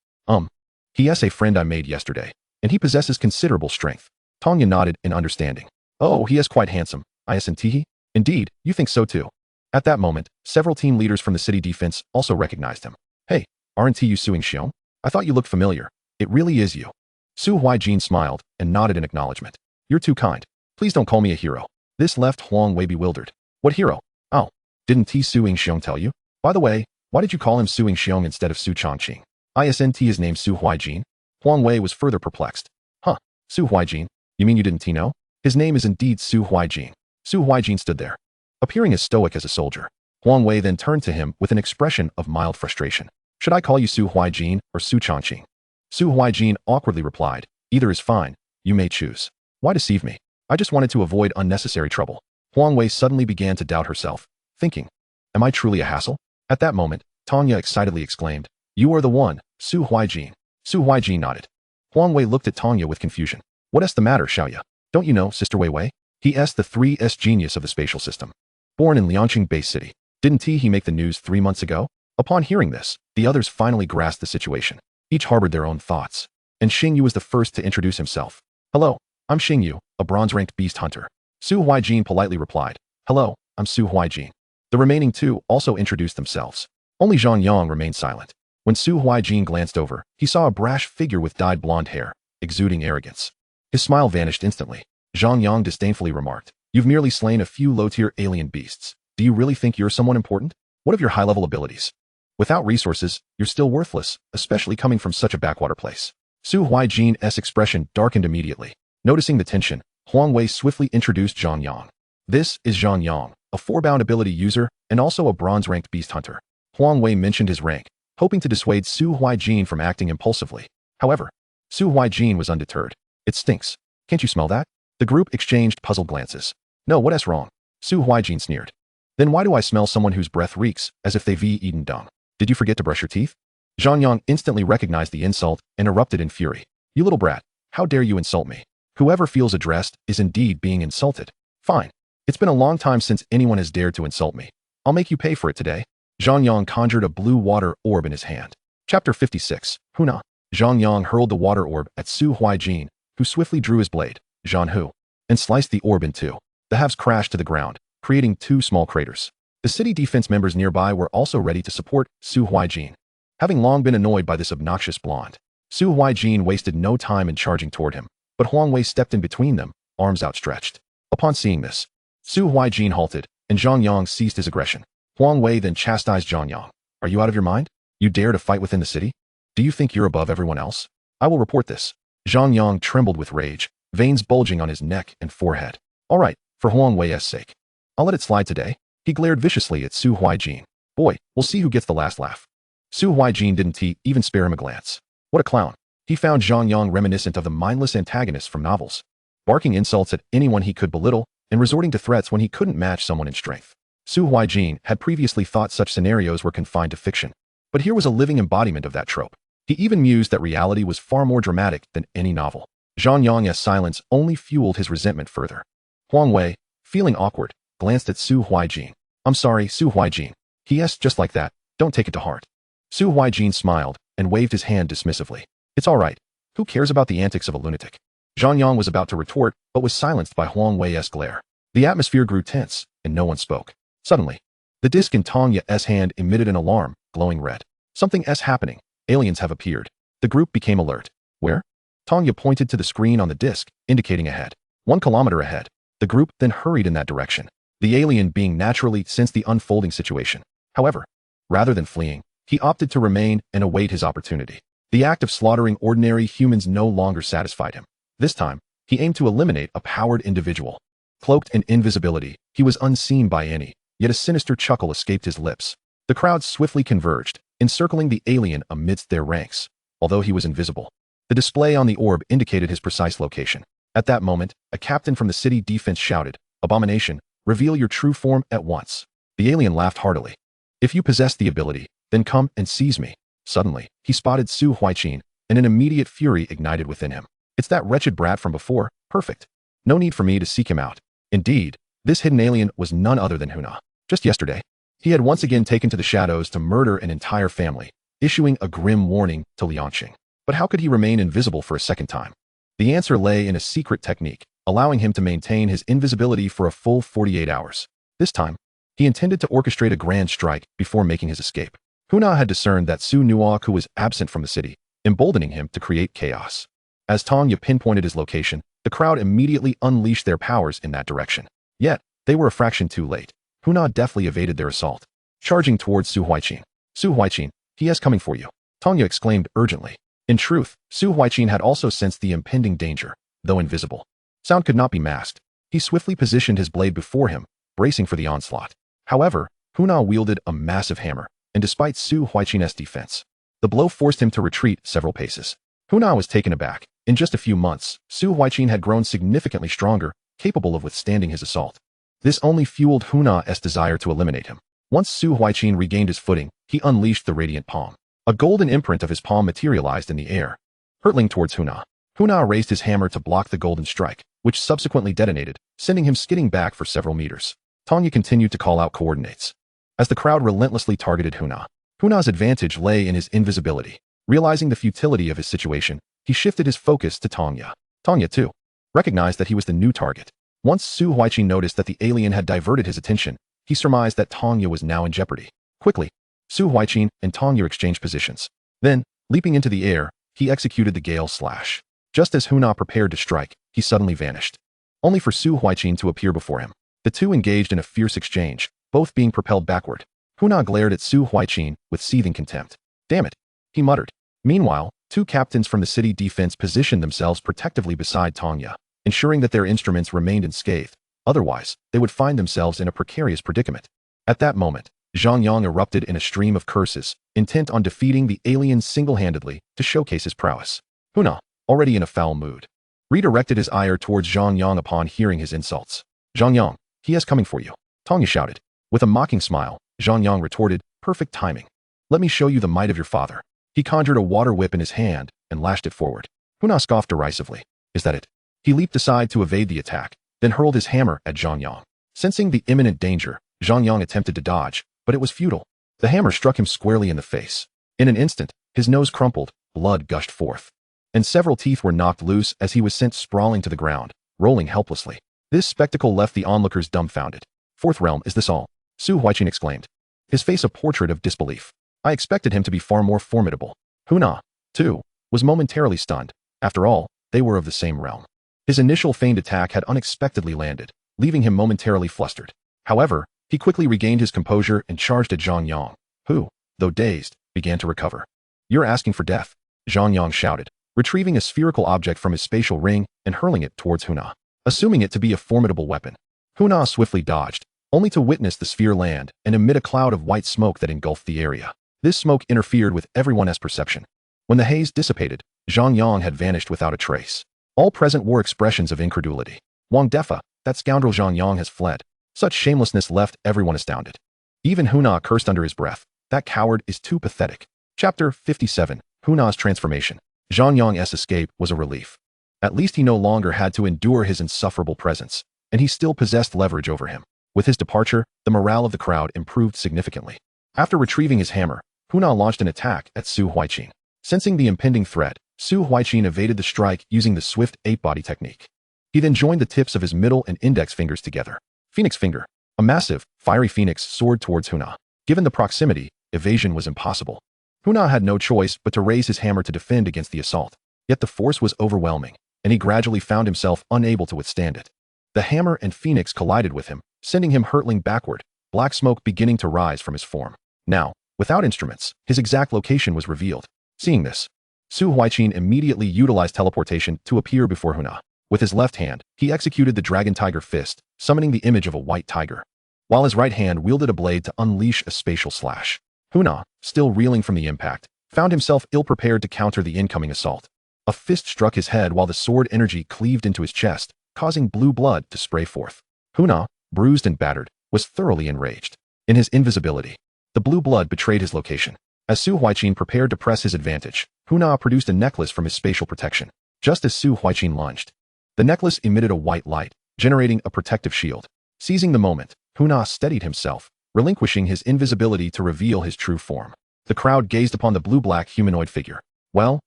He's a friend I made yesterday, and he possesses considerable strength." Tanya nodded in understanding. "Oh, he is quite handsome, isn't he?" "Indeed, you think so too." At that moment, several team leaders from the city defense also recognized him. "Hey, aren't you Su Xiong? I thought you looked familiar. It really is you." Su Huaijin smiled and nodded in acknowledgement. "You're too kind. Please don't call me a hero." This left Huang Wei bewildered. "What hero? Oh, didn't Su Xiong tell you? By the way, why did you call him Su Xiong instead of Su Changqing? Isn't his name Su Huaijin?" Huang Wei was further perplexed. "Huh, Su Huaijin? You mean you didn't know? His name is indeed Su Huaijin." Su Huaijin stood there, appearing as stoic as a soldier. Huang Wei then turned to him with an expression of mild frustration. "Should I call you Su Huaijin or Su Changqing?" Su Huaijin awkwardly replied, "Either is fine. You may choose." "Why deceive me? I just wanted to avoid unnecessary trouble." Huang Wei suddenly began to doubt herself, thinking, "Am I truly a hassle?" At that moment, Tanya excitedly exclaimed, "You are the one, Su Huaijin." Su Huaijin nodded. Huang Wei looked at Tanya with confusion. "What's the matter, Xiaoya? Don't you know Sister Wei Wei? He's the 3S genius of the spatial system. Born in Liangqing Bay City. Didn't he make the news 3 months ago?" Upon hearing this, the others finally grasped the situation. Each harbored their own thoughts, and Xing Yu was the first to introduce himself. "Hello, I'm Xing Yu, a bronze-ranked beast hunter." Su Huaijin politely replied, "Hello, I'm Su Huaijin." The remaining two also introduced themselves. Only Zhang Yang remained silent. When Su Huaijin glanced over, he saw a brash figure with dyed blonde hair, exuding arrogance. His smile vanished instantly. Zhang Yang disdainfully remarked, "You've merely slain a few low-tier alien beasts. Do you really think you're someone important? What of your high-level abilities? Without resources, you're still worthless, especially coming from such a backwater place." Su Huaijin's expression darkened immediately. Noticing the tension, Huang Wei swiftly introduced Zhang Yang. "This is Zhang Yang, a 4-bound ability user and also a bronze-ranked beast hunter." Huang Wei mentioned his rank, hoping to dissuade Su Huaijin from acting impulsively. However, Su Huaijin was undeterred. "It stinks. Can't you smell that?" The group exchanged puzzled glances. "No, what's wrong?" Su Huaijin sneered. "Then why do I smell someone whose breath reeks as if they've eaten dung? Did you forget to brush your teeth?" Zhang Yang instantly recognized the insult and erupted in fury. "You little brat, how dare you insult me? Whoever feels addressed is indeed being insulted. Fine. It's been a long time since anyone has dared to insult me. I'll make you pay for it today." Zhang Yang conjured a blue water orb in his hand. Chapter 56, Huna. Zhang Yang hurled the water orb at Su Huaijin, who swiftly drew his blade, Zhan Hu, and sliced the orb in two. The halves crashed to the ground, creating 2 small craters. The city defense members nearby were also ready to support Su Huaijin. Having long been annoyed by this obnoxious blonde, Su Huaijin wasted no time in charging toward him, but Huang Wei stepped in between them, arms outstretched. Upon seeing this, Su Huaijin halted, and Zhang Yang ceased his aggression. Huang Wei then chastised Zhang Yang. "Are you out of your mind? You dare to fight within the city? Do you think you're above everyone else? I will report this." Zhang Yang trembled with rage, veins bulging on his neck and forehead. "All right, for Huang Wei's sake. I'll let it slide today." He glared viciously at Su Huaijin. "Boy, we'll see who gets the last laugh." Su Huaijin didn't even spare him a glance. What a clown. He found Zhang Yang reminiscent of the mindless antagonists from novels, barking insults at anyone he could belittle and resorting to threats when he couldn't match someone in strength. Su Huaijin had previously thought such scenarios were confined to fiction, but here was a living embodiment of that trope. He even mused that reality was far more dramatic than any novel. Zhang Yang's silence only fueled his resentment further. Huang Wei, feeling awkward, glanced at Su Huaijin. "I'm sorry, Su Huaijin." He asked just like that. "Don't take it to heart." Su Huaijin smiled and waved his hand dismissively. "It's all right. Who cares about the antics of a lunatic?" Zhang Yang was about to retort, but was silenced by Huang Wei's glare. The atmosphere grew tense, and no one spoke. Suddenly, the disc in Tong Ya's hand emitted an alarm, glowing red. "Something is happening. Aliens have appeared." The group became alert. "Where?" Tong Ya pointed to the screen on the disc, indicating ahead. 1 kilometer ahead. The group then hurried in that direction, the alien being naturally sensed the unfolding situation. However, rather than fleeing, he opted to remain and await his opportunity. The act of slaughtering ordinary humans no longer satisfied him. This time, he aimed to eliminate a powered individual. Cloaked in invisibility, he was unseen by any, yet a sinister chuckle escaped his lips. The crowd swiftly converged, encircling the alien amidst their ranks, although he was invisible. The display on the orb indicated his precise location. At that moment, a captain from the city defense shouted, "Abomination, reveal your true form at once." The alien laughed heartily. "If you possess the ability, then come and seize me." Suddenly, he spotted Su Huaijin, and an immediate fury ignited within him. "It's that wretched brat from before. Perfect. No need for me to seek him out." Indeed, this hidden alien was none other than Huna. Just yesterday, he had once again taken to the shadows to murder an entire family, issuing a grim warning to Liangqing. But how could he remain invisible for a second time? The answer lay in a secret technique, allowing him to maintain his invisibility for a full 48 hours. This time, he intended to orchestrate a grand strike before making his escape. Huna had discerned that Su Nuoku was absent from the city, emboldening him to create chaos. As Tong Ya pinpointed his location, the crowd immediately unleashed their powers in that direction. Yet, they were a fraction too late. Huna deftly evaded their assault, charging towards Su Huaijin. "Su Huaijin, he is coming for you," Tong Ya exclaimed urgently. In truth, Su Huaijin had also sensed the impending danger, though invisible. Sound could not be masked. He swiftly positioned his blade before him, bracing for the onslaught. However, Huna wielded a massive hammer, and despite Su Huaijin's defense, the blow forced him to retreat several paces. Huna was taken aback. In just a few months, Su Huaijin had grown significantly stronger, capable of withstanding his assault. This only fueled Huna's desire to eliminate him. Once Su Huaijin regained his footing, he unleashed the radiant palm. A golden imprint of his palm materialized in the air, hurtling towards Huna. Huna raised his hammer to block the golden strike, which subsequently detonated, sending him skidding back for several meters. Tong Ya continued to call out coordinates. As the crowd relentlessly targeted Huna, Huna's advantage lay in his invisibility. Realizing the futility of his situation, he shifted his focus to Tong Ya. Tong Ya, too, recognized that he was the new target. Once Su Huaijin noticed that the alien had diverted his attention, he surmised that Tong Ya was now in jeopardy. Quickly, Su Huaijin and Tong Ya exchanged positions. Then, leaping into the air, he executed the Gale Slash. Just as Huna prepared to strike, he suddenly vanished, only for Su Huaijin to appear before him. The two engaged in a fierce exchange, both being propelled backward. Huna glared at Su Huaijin with seething contempt. "Damn it," he muttered. Meanwhile, two captains from the city defense positioned themselves protectively beside Tong Ya, ensuring that their instruments remained unscathed. Otherwise, they would find themselves in a precarious predicament. At that moment, Zhang Yang erupted in a stream of curses, intent on defeating the alien single-handedly to showcase his prowess. Huna, already in a foul mood, redirected his ire towards Zhang Yang upon hearing his insults. "Zhang Yang, he is coming for you," Tong Ya shouted. With a mocking smile, Zhang Yang retorted, "Perfect timing. Let me show you the might of your father." He conjured a water whip in his hand and lashed it forward. Huna scoffed derisively. "Is that it?" He leaped aside to evade the attack, then hurled his hammer at Zhang Yang. Sensing the imminent danger, Zhang Yang attempted to dodge, but it was futile. The hammer struck him squarely in the face. In an instant, his nose crumpled, blood gushed forth, and several teeth were knocked loose as he was sent sprawling to the ground, rolling helplessly. This spectacle left the onlookers dumbfounded. "Fourth realm, is this all?" Su Huaijin exclaimed, his face a portrait of disbelief. "I expected him to be far more formidable." Huna, too, was momentarily stunned. After all, they were of the same realm. His initial feigned attack had unexpectedly landed, leaving him momentarily flustered. However, he quickly regained his composure and charged at Zhang Yang, who, though dazed, began to recover. "You're asking for death," Zhang Yang shouted, retrieving a spherical object from his spatial ring and hurling it towards Huna, assuming it to be a formidable weapon. Huna swiftly dodged, only to witness the sphere land and emit a cloud of white smoke that engulfed the area. This smoke interfered with everyone's perception. When the haze dissipated, Zhang Yang had vanished without a trace. All present wore expressions of incredulity. "Wang Defa, that scoundrel Zhang Yang has fled." Such shamelessness left everyone astounded. Even Huna cursed under his breath. That coward is too pathetic. Chapter 57. Huna's Transformation. Zhang Yang's escape was a relief. At least he no longer had to endure his insufferable presence, and he still possessed leverage over him. With his departure, the morale of the crowd improved significantly. After retrieving his hammer, Huna launched an attack at Su Huaijin. Sensing the impending threat, Su Huaijin evaded the strike using the swift ape-body technique. He then joined the tips of his middle and index fingers together. Phoenix Finger. A massive, fiery phoenix soared towards Huna. Given the proximity, evasion was impossible. Huna had no choice but to raise his hammer to defend against the assault. Yet the force was overwhelming, and he gradually found himself unable to withstand it. The hammer and phoenix collided with him, sending him hurtling backward, black smoke beginning to rise from his form. Now, without instruments, his exact location was revealed. Seeing this, Su Huaijin immediately utilized teleportation to appear before Huna. With his left hand, he executed the Dragon Tiger Fist, summoning the image of a white tiger, while his right hand wielded a blade to unleash a spatial slash. Huna, still reeling from the impact, found himself ill-prepared to counter the incoming assault. A fist struck his head while the sword energy cleaved into his chest, causing blue blood to spray forth. Huna, bruised and battered, was thoroughly enraged. In his invisibility, the blue blood betrayed his location. As Su Huaijin prepared to press his advantage, Huna produced a necklace from his spatial protection. Just as Su Huaijin lunged, the necklace emitted a white light, generating a protective shield. Seizing the moment, Huna steadied himself, relinquishing his invisibility to reveal his true form. The crowd gazed upon the blue-black humanoid figure. Well,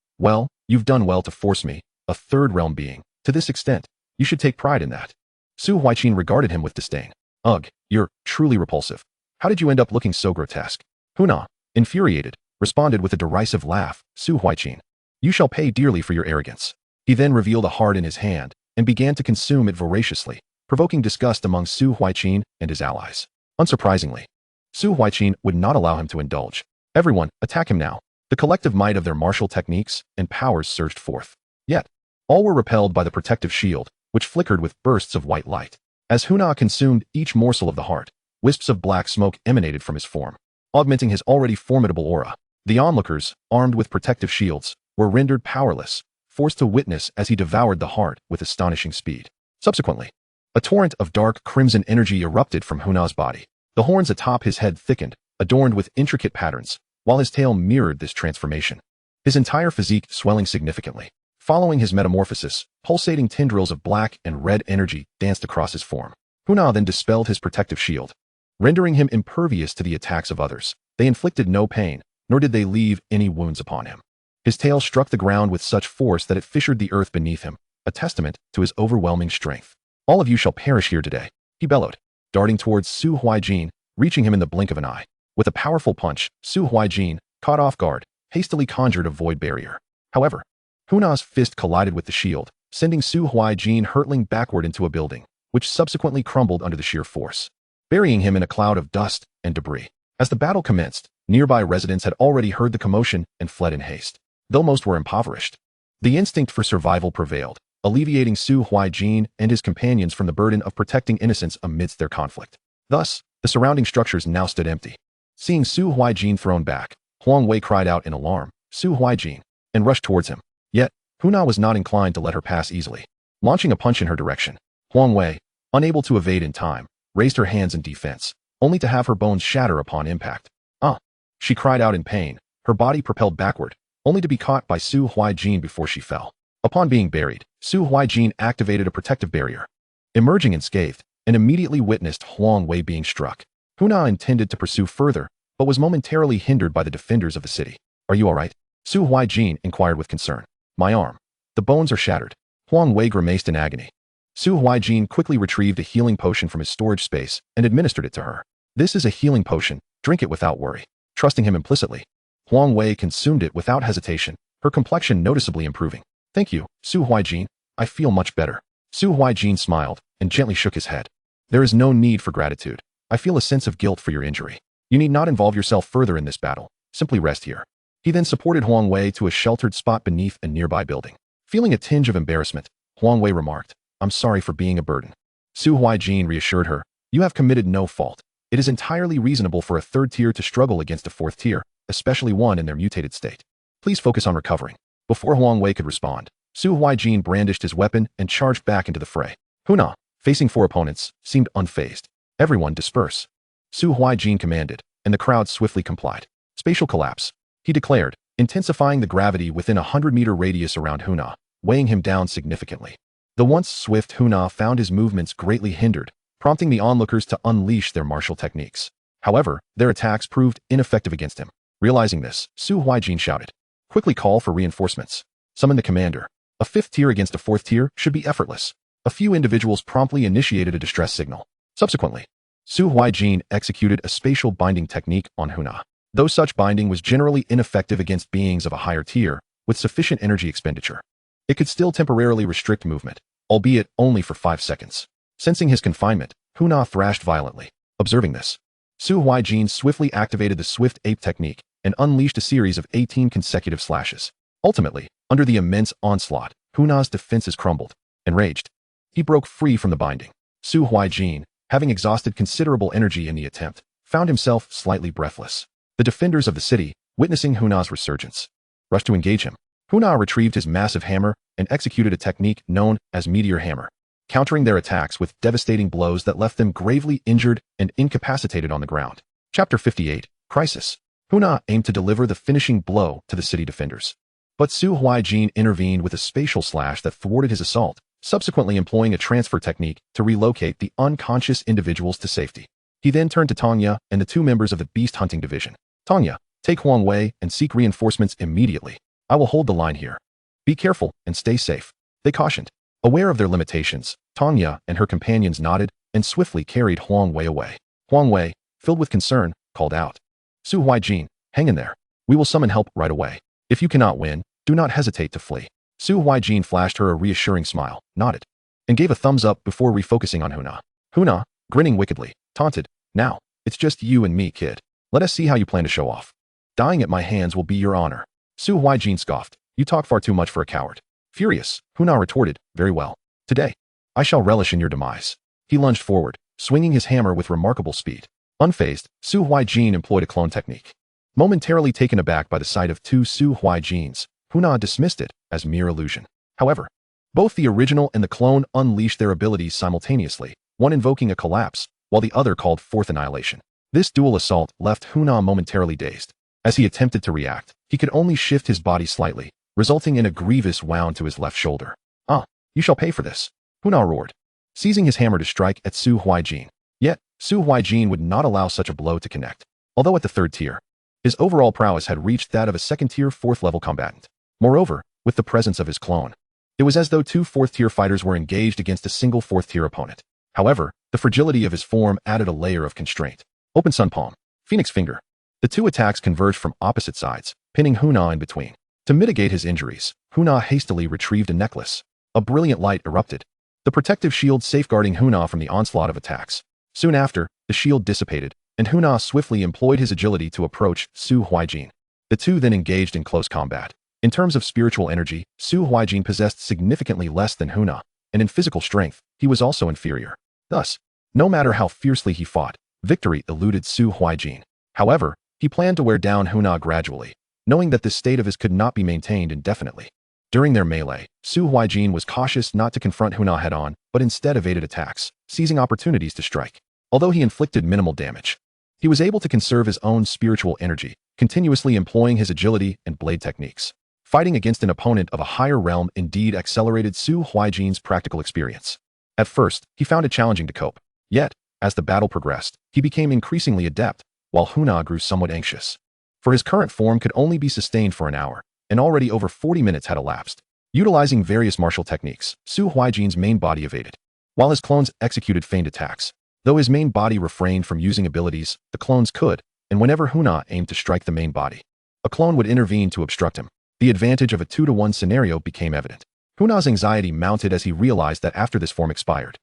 you've done well to force me, a third realm being, to this extent. You should take pride in that. Su Huaijin regarded him with disdain. Ugh, you're truly repulsive. How did you end up looking so grotesque? Huna, infuriated, responded with a derisive laugh. Su Huaijin, you shall pay dearly for your arrogance. He then revealed a heart in his hand and began to consume it voraciously, provoking disgust among Su Huaijin and his allies. Unsurprisingly, Su Huaijin would not allow him to indulge. Everyone, attack him now. The collective might of their martial techniques and powers surged forth. Yet, all were repelled by the protective shield, which flickered with bursts of white light. As Huna consumed each morsel of the heart, wisps of black smoke emanated from his form, augmenting his already formidable aura. The onlookers, armed with protective shields, were rendered powerless, forced to witness as he devoured the heart with astonishing speed. Subsequently, a torrent of dark crimson energy erupted from Huna's body. The horns atop his head thickened, adorned with intricate patterns, while his tail mirrored this transformation. His entire physique swelling significantly. Following his metamorphosis, pulsating tendrils of black and red energy danced across his form. Huna then dispelled his protective shield, rendering him impervious to the attacks of others. They inflicted no pain, nor did they leave any wounds upon him. His tail struck the ground with such force that it fissured the earth beneath him, a testament to his overwhelming strength. All of you shall perish here today, he bellowed, darting towards Su Huaijin, reaching him in the blink of an eye. With a powerful punch, Su Huaijin, caught off guard, hastily conjured a void barrier. However, Huna's fist collided with the shield, sending Su Huaijin hurtling backward into a building, which subsequently crumbled under the sheer force, burying him in a cloud of dust and debris. As the battle commenced, nearby residents had already heard the commotion and fled in haste. Though most were impoverished, the instinct for survival prevailed, alleviating Su Huaijin and his companions from the burden of protecting innocents amidst their conflict. Thus, the surrounding structures now stood empty. Seeing Su Huaijin thrown back, Huang Wei cried out in alarm, Su Huaijin, and rushed towards him. Yet, Huna was not inclined to let her pass easily. Launching a punch in her direction, Huang Wei, unable to evade in time, raised her hands in defense, only to have her bones shatter upon impact. Ah! She cried out in pain, her body propelled backward, only to be caught by Su Huaijin before she fell. Upon being buried, Su Huaijin activated a protective barrier, emerging unscathed, and immediately witnessed Huang Wei being struck. Huna intended to pursue further, but was momentarily hindered by the defenders of the city. Are you all right? Su Huaijin inquired with concern. My arm. The bones are shattered. Huang Wei grimaced in agony. Su Huaijin quickly retrieved a healing potion from his storage space and administered it to her. This is a healing potion. Drink it without worry. Trusting him implicitly, Huang Wei consumed it without hesitation, her complexion noticeably improving. Thank you, Su Huaijin. I feel much better. Su Huaijin smiled and gently shook his head. There is no need for gratitude. I feel a sense of guilt for your injury. You need not involve yourself further in this battle. Simply rest here. He then supported Huang Wei to a sheltered spot beneath a nearby building. Feeling a tinge of embarrassment, Huang Wei remarked, I'm sorry for being a burden. Su Huaijin reassured her, you have committed no fault. It is entirely reasonable for a third tier to struggle against a fourth tier, especially one in their mutated state. Please focus on recovering. Before Huang Wei could respond, Su Huaijin brandished his weapon and charged back into the fray. Huna, facing four opponents, seemed unfazed. Everyone disperse. Su Huaijin commanded, and the crowd swiftly complied. Spatial collapse, he declared, intensifying the gravity within a 100-meter radius around Huna, weighing him down significantly. The once swift Huna found his movements greatly hindered, prompting the onlookers to unleash their martial techniques. However, their attacks proved ineffective against him. Realizing this, Su Huaijin shouted, "Quickly call for reinforcements. Summon the commander. A 5th tier against a 4th tier should be effortless." A few individuals promptly initiated a distress signal. Subsequently, Su Huaijin executed a spatial binding technique on Huna. Though such binding was generally ineffective against beings of a higher tier, with sufficient energy expenditure, it could still temporarily restrict movement, albeit only for 5 seconds. Sensing his confinement, Huna thrashed violently. Observing this, Su Huaijin swiftly activated the Swift Ape technique and unleashed a series of 18 consecutive slashes. Ultimately, under the immense onslaught, Huna's defenses crumbled. Enraged, he broke free from the binding. Su Huaijin, having exhausted considerable energy in the attempt, found himself slightly breathless. The defenders of the city, witnessing Huna's resurgence, rushed to engage him. Huna retrieved his massive hammer and executed a technique known as Meteor Hammer, countering their attacks with devastating blows that left them gravely injured and incapacitated on the ground. Chapter 58, Crisis. Huna aimed to deliver the finishing blow to the city defenders, but Su Huaijin intervened with a spatial slash that thwarted his assault, subsequently employing a transfer technique to relocate the unconscious individuals to safety. He then turned to Tanya and the 2 members of the beast hunting division. "Tanya, take Huang Wei and seek reinforcements immediately. I will hold the line here. Be careful and stay safe," they cautioned. Aware of their limitations, Tanya and her companions nodded and swiftly carried Huang Wei away. Huang Wei, filled with concern, called out, "Su Huaijin, hang in there. We will summon help right away. If you cannot win, do not hesitate to flee." Su Huaijin flashed her a reassuring smile, nodded, and gave a thumbs up before refocusing on Huna. Huna, grinning wickedly, taunted, "Now, it's just you and me, kid. Let us see how you plan to show off. Dying at my hands will be your honor." Su Huaijin scoffed, "You talk far too much for a coward." Furious, Huna retorted, "Very well. Today, I shall relish in your demise." He lunged forward, swinging his hammer with remarkable speed. Unfazed, Su Huaijin employed a clone technique. Momentarily taken aback by the sight of 2 Su Huaijins, Huna dismissed it as mere illusion. However, both the original and the clone unleashed their abilities simultaneously, one invoking a collapse, while the other called forth annihilation. This dual assault left Huna momentarily dazed. As he attempted to react, he could only shift his body slightly, resulting in a grievous wound to his left shoulder. "Ah, you shall pay for this," Huna roared, seizing his hammer to strike at Su Huaijin. Yet, Su Huaijin would not allow such a blow to connect. Although at the 3rd tier, his overall prowess had reached that of a 2nd-tier 4th-level combatant. Moreover, with the presence of his clone, it was as though 2 4th-tier fighters were engaged against a single 4th-tier opponent. However, the fragility of his form added a layer of constraint. Open Sun Palm, Phoenix Finger. The 2 attacks converged from opposite sides, pinning Huna in between. To mitigate his injuries, Huna hastily retrieved a necklace. A brilliant light erupted, the protective shield safeguarding Huna from the onslaught of attacks. Soon after, the shield dissipated, and Huna swiftly employed his agility to approach Su Huaijin. The 2 then engaged in close combat. In terms of spiritual energy, Su Huaijin possessed significantly less than Huna, and in physical strength, he was also inferior. Thus, no matter how fiercely he fought, victory eluded Su Huaijin. However, he planned to wear down Huna gradually, knowing that this state of his could not be maintained indefinitely. During their melee, Su Huaijin was cautious not to confront Huna head-on, but instead evaded attacks, seizing opportunities to strike. Although he inflicted minimal damage, he was able to conserve his own spiritual energy, continuously employing his agility and blade techniques. Fighting against an opponent of a higher realm indeed accelerated Su Huaijin's practical experience. At first, he found it challenging to cope. Yet, as the battle progressed, he became increasingly adept, while Huna grew somewhat anxious. For his current form could only be sustained for an hour, and already over 40 minutes had elapsed. Utilizing various martial techniques, Su Huaijin's main body evaded, while his clones executed feigned attacks. Though his main body refrained from using abilities, the clones could, and whenever Huna aimed to strike the main body, a clone would intervene to obstruct him. The advantage of a 2-to-1 scenario became evident. Huna's anxiety mounted as he realized that after this form expired,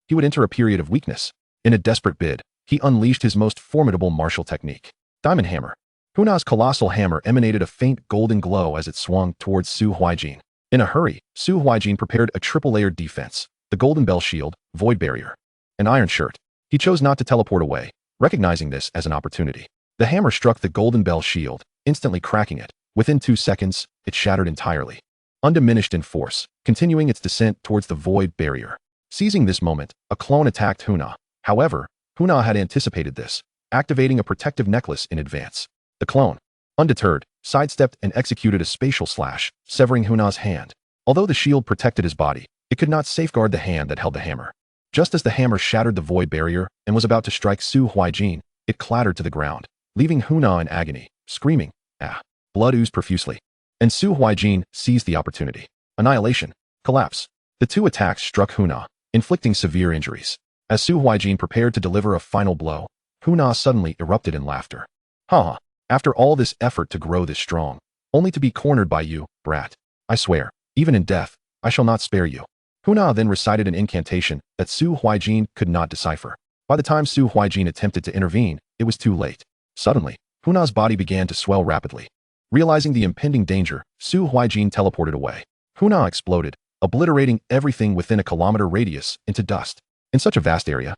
he would enter a period of weakness. In a desperate bid, he unleashed his most formidable martial technique, Diamond Hammer. Huna's colossal hammer emanated a faint golden glow as it swung towards Su Huaijin. In a hurry, Su Huaijin prepared a triple-layered defense, the Golden Bell Shield, Void Barrier, and Iron Shirt. He chose not to teleport away, recognizing this as an opportunity. The hammer struck the Golden Bell Shield, instantly cracking it. Within 2 seconds, it shattered entirely, undiminished in force, continuing its descent towards the Void Barrier. Seizing this moment, a clone attacked Huna. However, Huna had anticipated this, activating a protective necklace in advance. The clone, undeterred, sidestepped and executed a spatial slash, severing Huna's hand. Although the shield protected his body, it could not safeguard the hand that held the hammer. Just as the hammer shattered the void barrier and was about to strike Su Huaijin, it clattered to the ground, leaving Huna in agony, screaming, "Ah!" Blood oozed profusely. And Su Huaijin seized the opportunity. Annihilation. Collapse. The two attacks struck Huna, inflicting severe injuries. As Su Huaijin prepared to deliver a final blow, Huna suddenly erupted in laughter. "Ha! After all this effort to grow this strong, only to be cornered by you, brat. I swear, even in death, I shall not spare you." Huna then recited an incantation that Su Huaijin could not decipher. By the time Su Huaijin attempted to intervene, it was too late. Suddenly, Huna's body began to swell rapidly. Realizing the impending danger, Su Huaijin teleported away. Huna exploded, obliterating everything within a kilometer radius into dust. In such a vast area,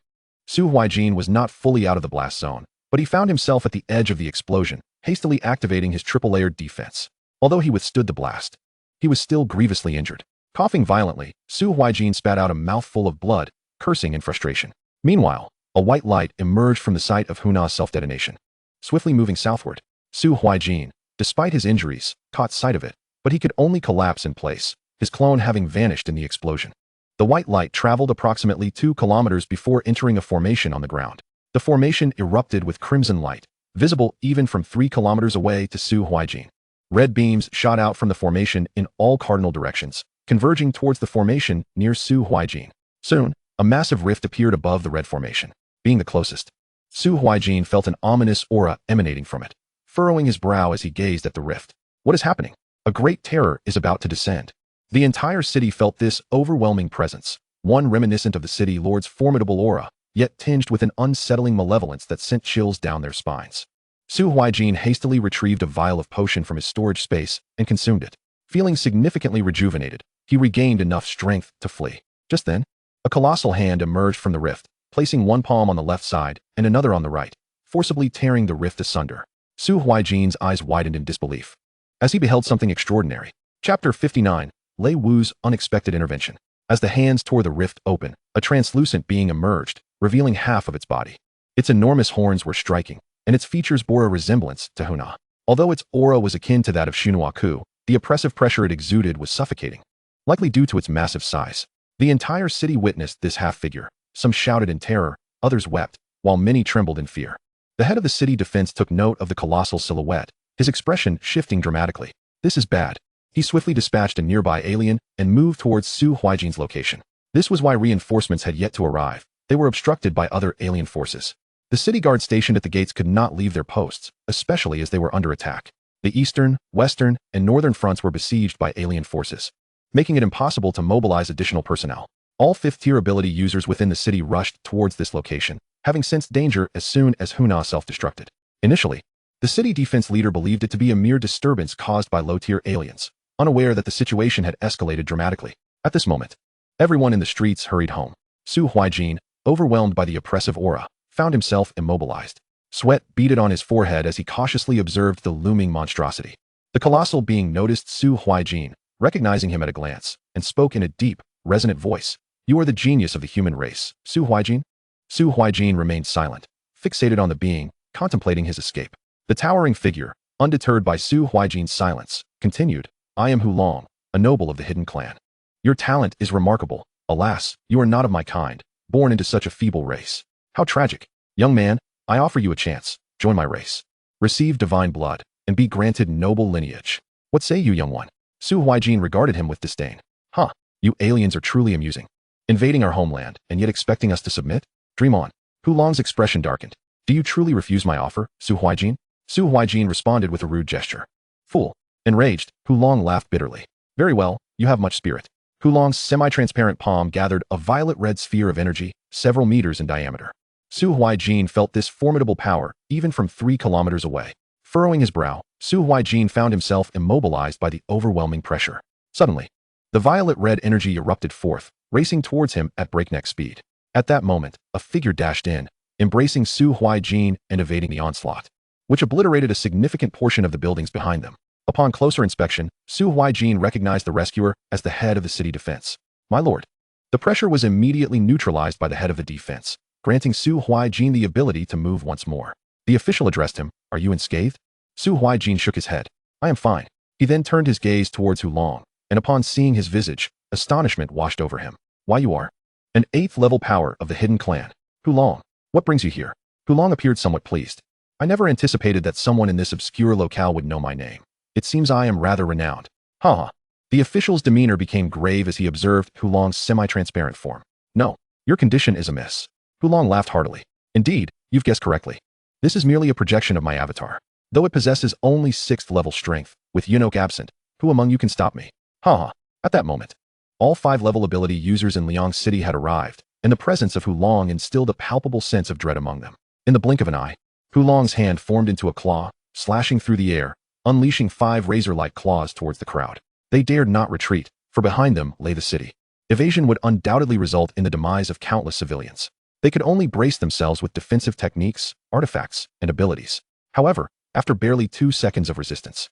Su Huaijin was not fully out of the blast zone, but he found himself at the edge of the explosion, hastily activating his triple-layered defense. Although he withstood the blast, he was still grievously injured. Coughing violently, Su Huaijin spat out a mouthful of blood, cursing in frustration. Meanwhile, a white light emerged from the site of Huna's self-detonation. Swiftly moving southward, Su Huaijin, despite his injuries, caught sight of it, but he could only collapse in place, his clone having vanished in the explosion. The white light traveled approximately 2 kilometers before entering a formation on the ground. The formation erupted with crimson light, visible even from 3 kilometers away to Su Huaijin. Red beams shot out from the formation in all cardinal directions, converging towards the formation near Su Huaijin. Soon, a massive rift appeared above the red formation, being the closest. Su Huaijin felt an ominous aura emanating from it, furrowing his brow as he gazed at the rift. What is happening? A great terror is about to descend. The entire city felt this overwhelming presence, one reminiscent of the city lord's formidable aura, yet tinged with an unsettling malevolence that sent chills down their spines. Su Huaijin hastily retrieved a vial of potion from his storage space and consumed it. Feeling significantly rejuvenated, he regained enough strength to flee. Just then, a colossal hand emerged from the rift, placing one palm on the left side and another on the right, forcibly tearing the rift asunder. Su Huaijin's eyes widened in disbelief as he beheld something extraordinary. Chapter 59, Lei Wu's Unexpected Intervention. As the hands tore the rift open, a translucent being emerged, revealing half of its body. Its enormous horns were striking, and its features bore a resemblance to Huna. Although its aura was akin to that of Shinwaku, the oppressive pressure it exuded was suffocating, likely due to its massive size. The entire city witnessed this half-figure. Some shouted in terror, others wept, while many trembled in fear. The head of the city defense took note of the colossal silhouette, his expression shifting dramatically. This is bad. He swiftly dispatched a nearby alien and moved towards Su Huaijin's location. This was why reinforcements had yet to arrive. They were obstructed by other alien forces. The city guard stationed at the gates could not leave their posts, especially as they were under attack. The eastern, western, and northern fronts were besieged by alien forces, making it impossible to mobilize additional personnel. All 5th-tier ability users within the city rushed towards this location, having sensed danger as soon as Huna self-destructed. Initially, the city defense leader believed it to be a mere disturbance caused by low-tier aliens, unaware that the situation had escalated dramatically. At this moment, everyone in the streets hurried home. Su Huaijin, overwhelmed by the oppressive aura, found himself immobilized. Sweat beaded on his forehead as he cautiously observed the looming monstrosity. The colossal being noticed Su Huaijin, recognizing him at a glance, and spoke in a deep, resonant voice. "You are the genius of the human race, Su Huaijin?" Su Huaijin remained silent, fixated on the being, contemplating his escape. The towering figure, undeterred by Su Huaijin's silence, continued, "I am Hulong, a noble of the hidden clan. Your talent is remarkable. Alas, you are not of my kind, born into such a feeble race. How tragic. Young man, I offer you a chance. Join my race. Receive divine blood, and be granted noble lineage. What say you, young one?" Su Huaijin regarded him with disdain. "Huh, you aliens are truly amusing. Invading our homeland, and yet expecting us to submit? Dream on." Hulong's expression darkened. "Do you truly refuse my offer, Su Huaijin?" Su Huaijin responded with a rude gesture. "Fool." Enraged, Hulong laughed bitterly. "Very well, you have much spirit." Hulong's semi-transparent palm gathered a violet-red sphere of energy, several meters in diameter. Su Huaijin felt this formidable power, even from 3 kilometers away. Furrowing his brow, Su Huaijin found himself immobilized by the overwhelming pressure. Suddenly, the violet-red energy erupted forth, racing towards him at breakneck speed. At that moment, a figure dashed in, embracing Su Huaijin and evading the onslaught, which obliterated a significant portion of the buildings behind them. Upon closer inspection, Su Huaijin recognized the rescuer as the head of the city defense. "My lord." The pressure was immediately neutralized by the head of the defense, granting Su Huaijin the ability to move once more. The official addressed him, "Are you unscathed?" Su Huaijin shook his head. "I am fine." He then turned his gaze towards Hulong, and upon seeing his visage, astonishment washed over him. "Why, you are an 8th level power of the hidden clan. Hulong, what brings you here?" Hulong appeared somewhat pleased. "I never anticipated that someone in this obscure locale would know my name. It seems I am rather renowned." Ha. The official's demeanor became grave as he observed Hulong's semi-transparent form. "No, your condition is amiss." Hulong laughed heartily. "Indeed, you've guessed correctly. This is merely a projection of my avatar. Though it possesses only 6th level strength, with Yunok absent, who among you can stop me?" Ha. At that moment, all 5-level ability users in Liang City had arrived, and the presence of Hulong instilled a palpable sense of dread among them. In the blink of an eye, Hulong's hand formed into a claw, slashing through the air, unleashing 5 razor-like claws towards the crowd. They dared not retreat, for behind them lay the city. Evasion would undoubtedly result in the demise of countless civilians. They could only brace themselves with defensive techniques, artifacts, and abilities. However, after barely 2 seconds of resistance,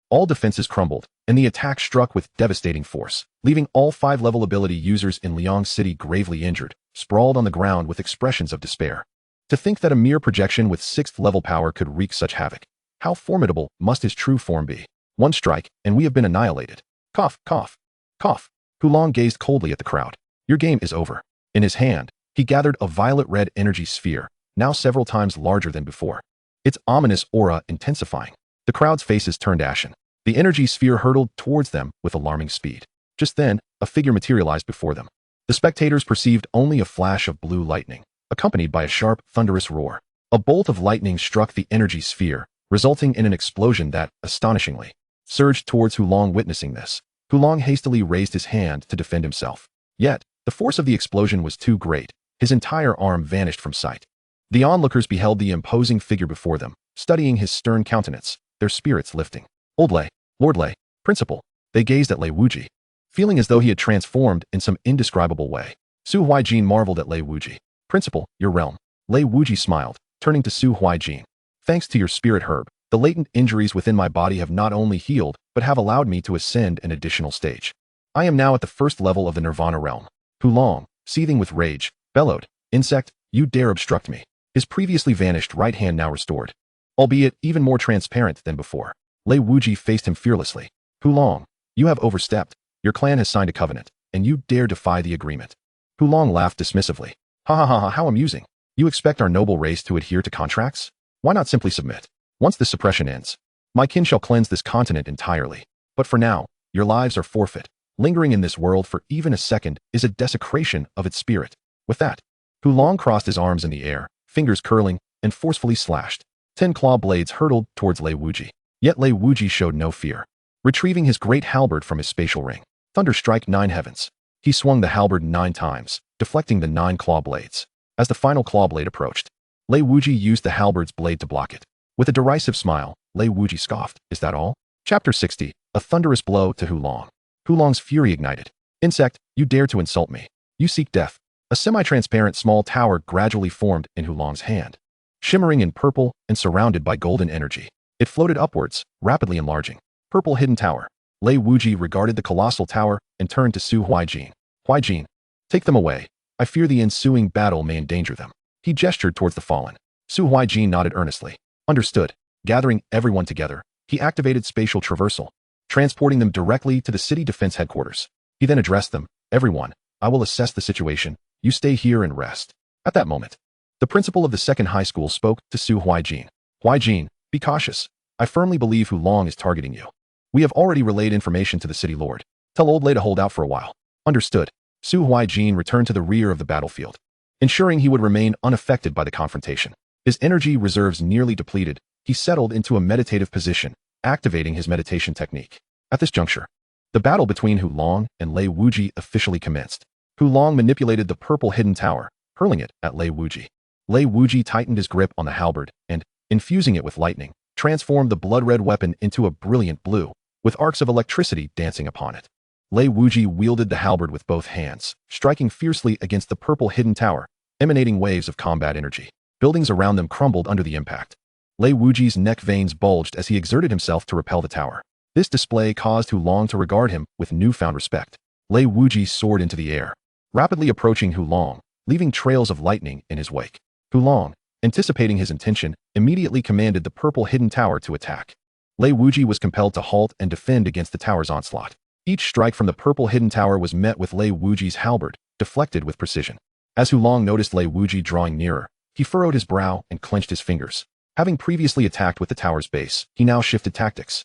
all defenses crumbled, and the attack struck with devastating force, leaving all 5-level ability users in Liang City gravely injured, sprawled on the ground with expressions of despair. To think that a mere projection with 6th level power could wreak such havoc. How formidable must his true form be? One strike, and we have been annihilated. Cough, cough, cough. Hulong gazed coldly at the crowd. Your game is over. In his hand, he gathered a violet-red energy sphere, now several times larger than before. Its ominous aura intensifying. The crowd's faces turned ashen. The energy sphere hurtled towards them with alarming speed. Just then, a figure materialized before them. The spectators perceived only a flash of blue lightning, accompanied by a sharp, thunderous roar. A bolt of lightning struck the energy sphere, resulting in an explosion that, astonishingly, surged towards Hulong. Witnessing this, Hulong hastily raised his hand to defend himself. Yet, the force of the explosion was too great. His entire arm vanished from sight. The onlookers beheld the imposing figure before them, studying his stern countenance, their spirits lifting. Old Lei, Lord Lei, Principal. They gazed at Lei Wuji, feeling as though he had transformed in some indescribable way. Su Huaijin marveled at Lei Wuji. Principal, your realm. Lei Wuji smiled, turning to Su Huaijin. Thanks to your spirit herb, the latent injuries within my body have not only healed, but have allowed me to ascend an additional stage. I am now at the 1st level of the Nirvana realm. Hulong, seething with rage, bellowed, Insect, you dare obstruct me. His previously vanished right hand now restored, albeit even more transparent than before. Lei Wuji faced him fearlessly. Hulong, you have overstepped. Your clan has signed a covenant, and you dare defy the agreement. Hulong laughed dismissively. Ha ha ha ha, how amusing. You expect our noble race to adhere to contracts? Why not simply submit? Once this suppression ends, my kin shall cleanse this continent entirely. But for now, your lives are forfeit. Lingering in this world for even a second is a desecration of its spirit. With that, Hulong crossed his arms in the air, fingers curling, and forcefully slashed. 10 claw blades hurtled towards Lei Wuji. Yet Lei Wuji showed no fear. Retrieving his great halberd from his spatial ring, thunder strike 9 heavens. He swung the halberd 9 times, deflecting the 9 claw blades. As the final claw blade approached, Lei Wuji used the halberd's blade to block it. With a derisive smile, Lei Wuji scoffed. Is that all? Chapter 60. A thunderous blow to Hulong. Hulong's fury ignited. Insect, you dare to insult me. You seek death. A semi-transparent small tower gradually formed in Hulong's hand, shimmering in purple and surrounded by golden energy. It floated upwards, rapidly enlarging. Purple hidden tower. Lei Wuji regarded the colossal tower and turned to Su Huaijin. Huaijin, take them away. I fear the ensuing battle may endanger them. He gestured towards the fallen. Su Huaijin nodded earnestly. Understood. Gathering everyone together, he activated spatial traversal, transporting them directly to the city defense headquarters. He then addressed them. Everyone, I will assess the situation. You stay here and rest. At that moment, the principal of the second high school spoke to Su Huaijin. Huaijin, be cautious. I firmly believe Hulong is targeting you. We have already relayed information to the city lord. Tell Old Lei to hold out for a while. Understood. Su Huaijin returned to the rear of the battlefield, ensuring he would remain unaffected by the confrontation. His energy reserves nearly depleted, he settled into a meditative position, activating his meditation technique. At this juncture, the battle between Hulong and Lei Wuji officially commenced. Hulong manipulated the purple hidden tower, hurling it at Lei Wuji. Lei Wuji tightened his grip on the halberd and, infusing it with lightning, transformed the blood-red weapon into a brilliant blue, with arcs of electricity dancing upon it. Lei Wuji wielded the halberd with both hands, striking fiercely against the purple hidden tower, emanating waves of combat energy. Buildings around them crumbled under the impact. Lei Wuji's neck veins bulged as he exerted himself to repel the tower. This display caused Hulong to regard him with newfound respect. Lei Wuji soared into the air, rapidly approaching Hulong, leaving trails of lightning in his wake. Hu Long, anticipating his intention, immediately commanded the purple hidden tower to attack. Lei Wuji was compelled to halt and defend against the tower's onslaught. Each strike from the purple hidden tower was met with Lei Wuji's halberd, deflected with precision. As Hu Long noticed Lei Wuji drawing nearer, he furrowed his brow and clenched his fingers. Having previously attacked with the tower's base, he now shifted tactics.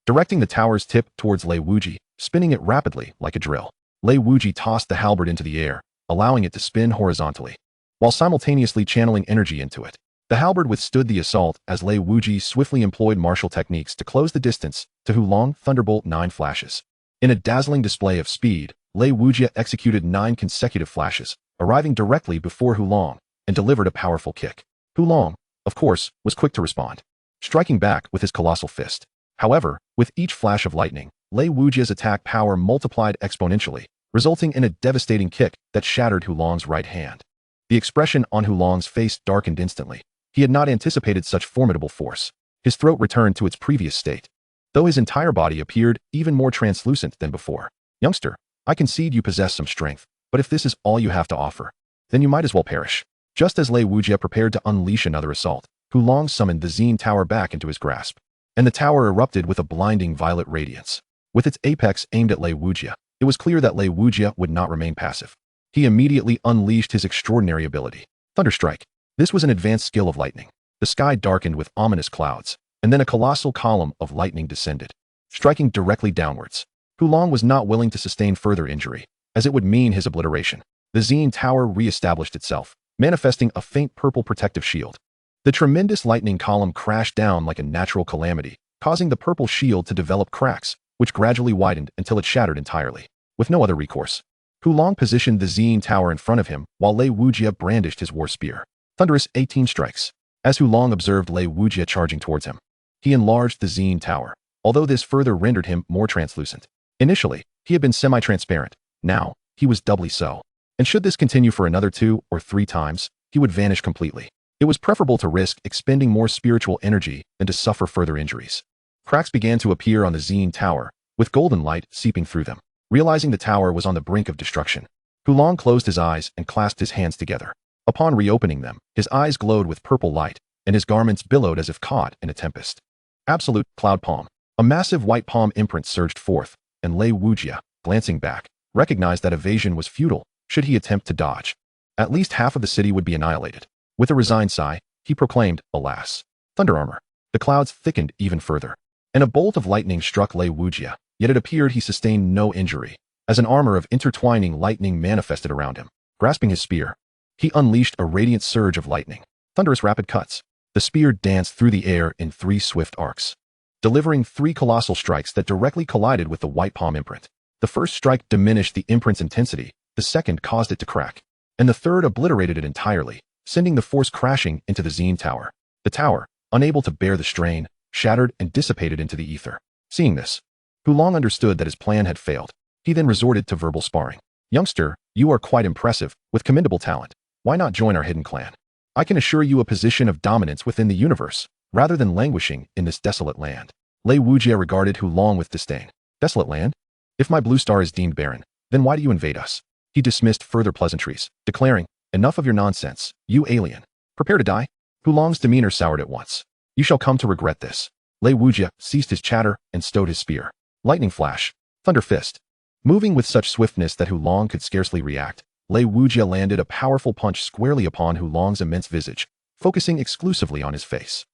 Directing the tower's tip towards Lei Wuji, spinning it rapidly like a drill, Lei Wuji tossed the halberd into the air, allowing it to spin horizontally, while simultaneously channeling energy into it. The halberd withstood the assault as Lei Wuji swiftly employed martial techniques to close the distance to Hu Long Thunderbolt 9 flashes. In a dazzling display of speed, Lei Wuji executed 9 consecutive flashes, arriving directly before Hu Long, and delivered a powerful kick. Hu Long, of course, was quick to respond, striking back with his colossal fist. However, with each flash of lightning, Lei Wuji's attack power multiplied exponentially, resulting in a devastating kick that shattered Hu Long's right hand. The expression on Hu Long's face darkened instantly. He had not anticipated such formidable force. His throat returned to its previous state, though his entire body appeared even more translucent than before. Youngster, I concede you possess some strength, but if this is all you have to offer, then you might as well perish. Just as Lei Wuji prepared to unleash another assault, Hu Long summoned the Zine Tower back into his grasp, and the tower erupted with a blinding violet radiance. With its apex aimed at Lei Wuji, it was clear that Lei Wuji would not remain passive. He immediately unleashed his extraordinary ability, Thunderstrike. This was an advanced skill of lightning. The sky darkened with ominous clouds, and then a colossal column of lightning descended, striking directly downwards. Hu Long was not willing to sustain further injury, as it would mean his obliteration. The Zine Tower re-established itself, manifesting a faint purple protective shield. The tremendous lightning column crashed down like a natural calamity, causing the purple shield to develop cracks, which gradually widened until it shattered entirely. With no other recourse, Hu Long positioned the Zine Tower in front of him while Lei Wuji brandished his war spear. Thunderous 18 strikes. As Hu Long observed Lei Wuji charging towards him, he enlarged the Zine Tower, although this further rendered him more translucent. Initially, he had been semi-transparent. Now, he was doubly so. And should this continue for another 2 or 3 times, he would vanish completely. It was preferable to risk expending more spiritual energy than to suffer further injuries. Cracks began to appear on the Zine Tower, with golden light seeping through them. Realizing the tower was on the brink of destruction, Hu Long closed his eyes and clasped his hands together. Upon reopening them, his eyes glowed with purple light, and his garments billowed as if caught in a tempest. Absolute cloud palm. A massive white palm imprint surged forth, and Lei Wuji, glancing back, recognized that evasion was futile should he attempt to dodge. At least half of the city would be annihilated. With a resigned sigh, he proclaimed, "Alas, thunder armor." The clouds thickened even further, and a bolt of lightning struck Lei Wuji, yet it appeared he sustained no injury, as an armor of intertwining lightning manifested around him. Grasping his spear, he unleashed a radiant surge of lightning. Thunderous rapid cuts. The spear danced through the air in 3 swift arcs, delivering 3 colossal strikes that directly collided with the white palm imprint. The first strike diminished the imprint's intensity, the second caused it to crack, and the third obliterated it entirely, sending the force crashing into the Zine Tower. The tower, unable to bear the strain, shattered and dissipated into the ether. Seeing this, Hu Long understood that his plan had failed. He then resorted to verbal sparring. "Youngster, you are quite impressive, with commendable talent. Why not join our hidden clan? I can assure you a position of dominance within the universe, rather than languishing in this desolate land." Lei Wuji regarded Hu Long with disdain. "Desolate land? If my blue star is deemed barren, then why do you invade us?" He dismissed further pleasantries, declaring, "Enough of your nonsense, you alien. Prepare to die." Hu Long's demeanor soured at once. "You shall come to regret this." Lei Wuji ceased his chatter and stowed his spear. Lightning flash. Thunder fist. Moving with such swiftness that Hu Long could scarcely react, Lei Wuji landed a powerful punch squarely upon Hu Long's immense visage, focusing exclusively on his face.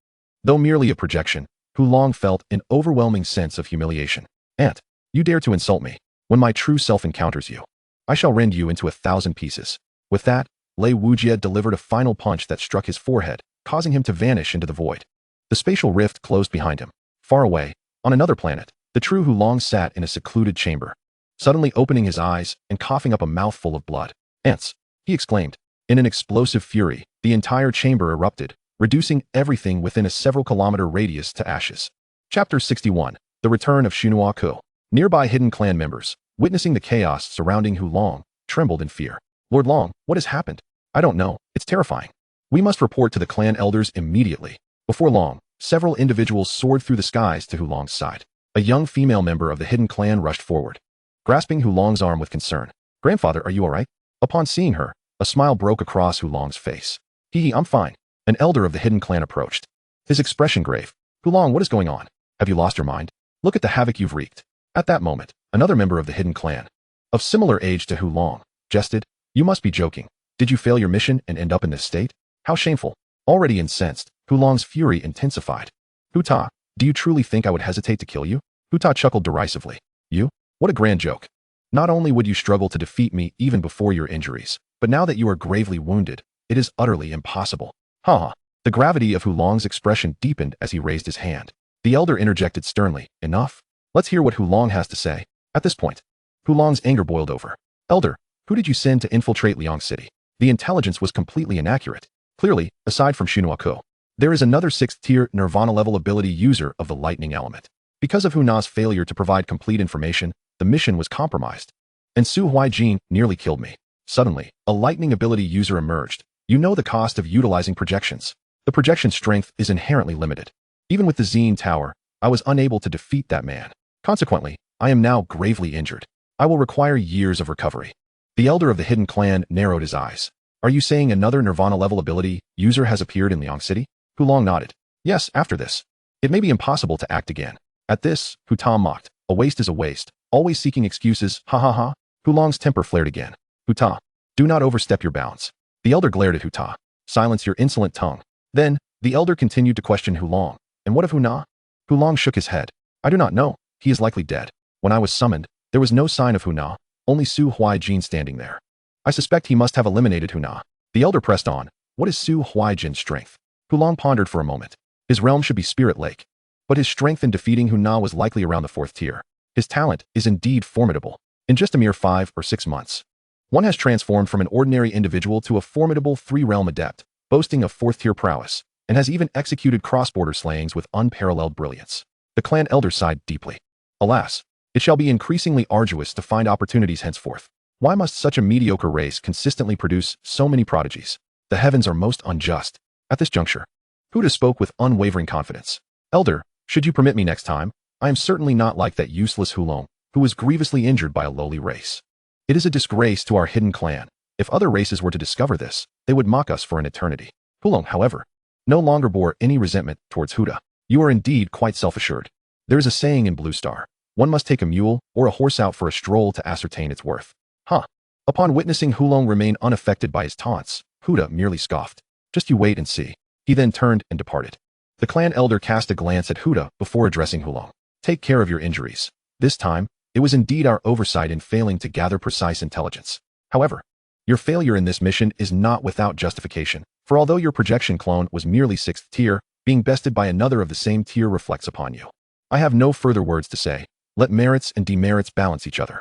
Though merely a projection, Hu Long felt an overwhelming sense of humiliation. "Ant, you dare to insult me. When my true self encounters you, I shall rend you into 1,000 pieces." With that, Lei Wuji delivered a final punch that struck his forehead, causing him to vanish into the void. The spatial rift closed behind him. Far away, on another planet, the true Hu Long sat in a secluded chamber, suddenly opening his eyes and coughing up a mouthful of blood. "Ants!" he exclaimed. In an explosive fury, the entire chamber erupted, reducing everything within a several-kilometer radius to ashes. Chapter 61. The Return of Shunuaku. Nearby hidden clan members, witnessing the chaos surrounding Hu Long, trembled in fear. "Lord Long, what has happened?" "I don't know. It's terrifying. We must report to the clan elders immediately." Before long, several individuals soared through the skies to Hu Long's side. A young female member of the hidden clan rushed forward, grasping Hu Long's arm with concern. "Grandfather, are you all right?" Upon seeing her, A smile broke across Hulong's face. I'm fine. An elder of the hidden clan approached. His expression grave. Hulong, what is going on? Have you lost your mind? Look at the havoc you've wreaked. At that moment, another member of the hidden clan, of similar age to Hulong, jested. You must be joking. Did you fail your mission and end up in this state? How shameful. Already incensed, Hulong's fury intensified. Huta, do you truly think I would hesitate to kill you? Huta chuckled derisively. You? What a grand joke. Not only would you struggle to defeat me even before your injuries, but now that you are gravely wounded, it is utterly impossible. Ha. The gravity of Hulong's expression deepened as he raised his hand. The elder interjected sternly. Enough. Let's hear what Hulong has to say. At this point, Hulong's anger boiled over. Elder, who did you send to infiltrate Liang City? The intelligence was completely inaccurate. Clearly, aside from Shunuako, there is another 6th-tier Nirvana-level ability user of the lightning element. Because of Huna's failure to provide complete information, the mission was compromised. And Su Huaijin nearly killed me. Suddenly, a lightning ability user emerged. You know the cost of utilizing projections. The projection strength is inherently limited. Even with the Zine Tower, I was unable to defeat that man. Consequently, I am now gravely injured. I will require years of recovery. The elder of the hidden clan narrowed his eyes. Are you saying another Nirvana-level ability user has appeared in Liang City? Hulong nodded. Yes, after this. It may be impossible to act again. At this, Huta mocked. A waste is a waste. Always seeking excuses, ha ha ha. Hulong's temper flared again. Huta, do not overstep your bounds. The elder glared at Huta. Silence your insolent tongue. Then, the elder continued to question Hulong. And what of Huna? Hulong shook his head. I do not know. He is likely dead. When I was summoned, there was no sign of Huna, only Su Huaijin standing there. I suspect he must have eliminated Huna. The elder pressed on. What is Su Huaijin's strength? Hulong pondered for a moment. His realm should be Spirit Lake. But his strength in defeating Huna was likely around the 4th tier. His talent is indeed formidable. In just a mere 5 or 6 months, one has transformed from an ordinary individual to a formidable 3-realm adept, boasting of 4th-tier prowess, and has even executed cross-border slayings with unparalleled brilliance. The clan elder sighed deeply. Alas, it shall be increasingly arduous to find opportunities henceforth. Why must such a mediocre race consistently produce so many prodigies? The heavens are most unjust. At this juncture, Huda spoke with unwavering confidence. Elder, should you permit me next time, I am certainly not like that useless Hulong, who was grievously injured by a lowly race. It is a disgrace to our hidden clan. If other races were to discover this, they would mock us for an eternity. Hulong, however, no longer bore any resentment towards Huda. You are indeed quite self-assured. There is a saying in Blue Star. One must take a mule or a horse out for a stroll to ascertain its worth. Upon witnessing Hulong remain unaffected by his taunts, Huda merely scoffed. Just you wait and see. He then turned and departed. The clan elder cast a glance at Huda before addressing Hulong. Take care of your injuries. This time, it was indeed our oversight in failing to gather precise intelligence. However, your failure in this mission is not without justification, for although your projection clone was merely 6th tier, being bested by another of the same tier reflects upon you. I have no further words to say. Let merits and demerits balance each other.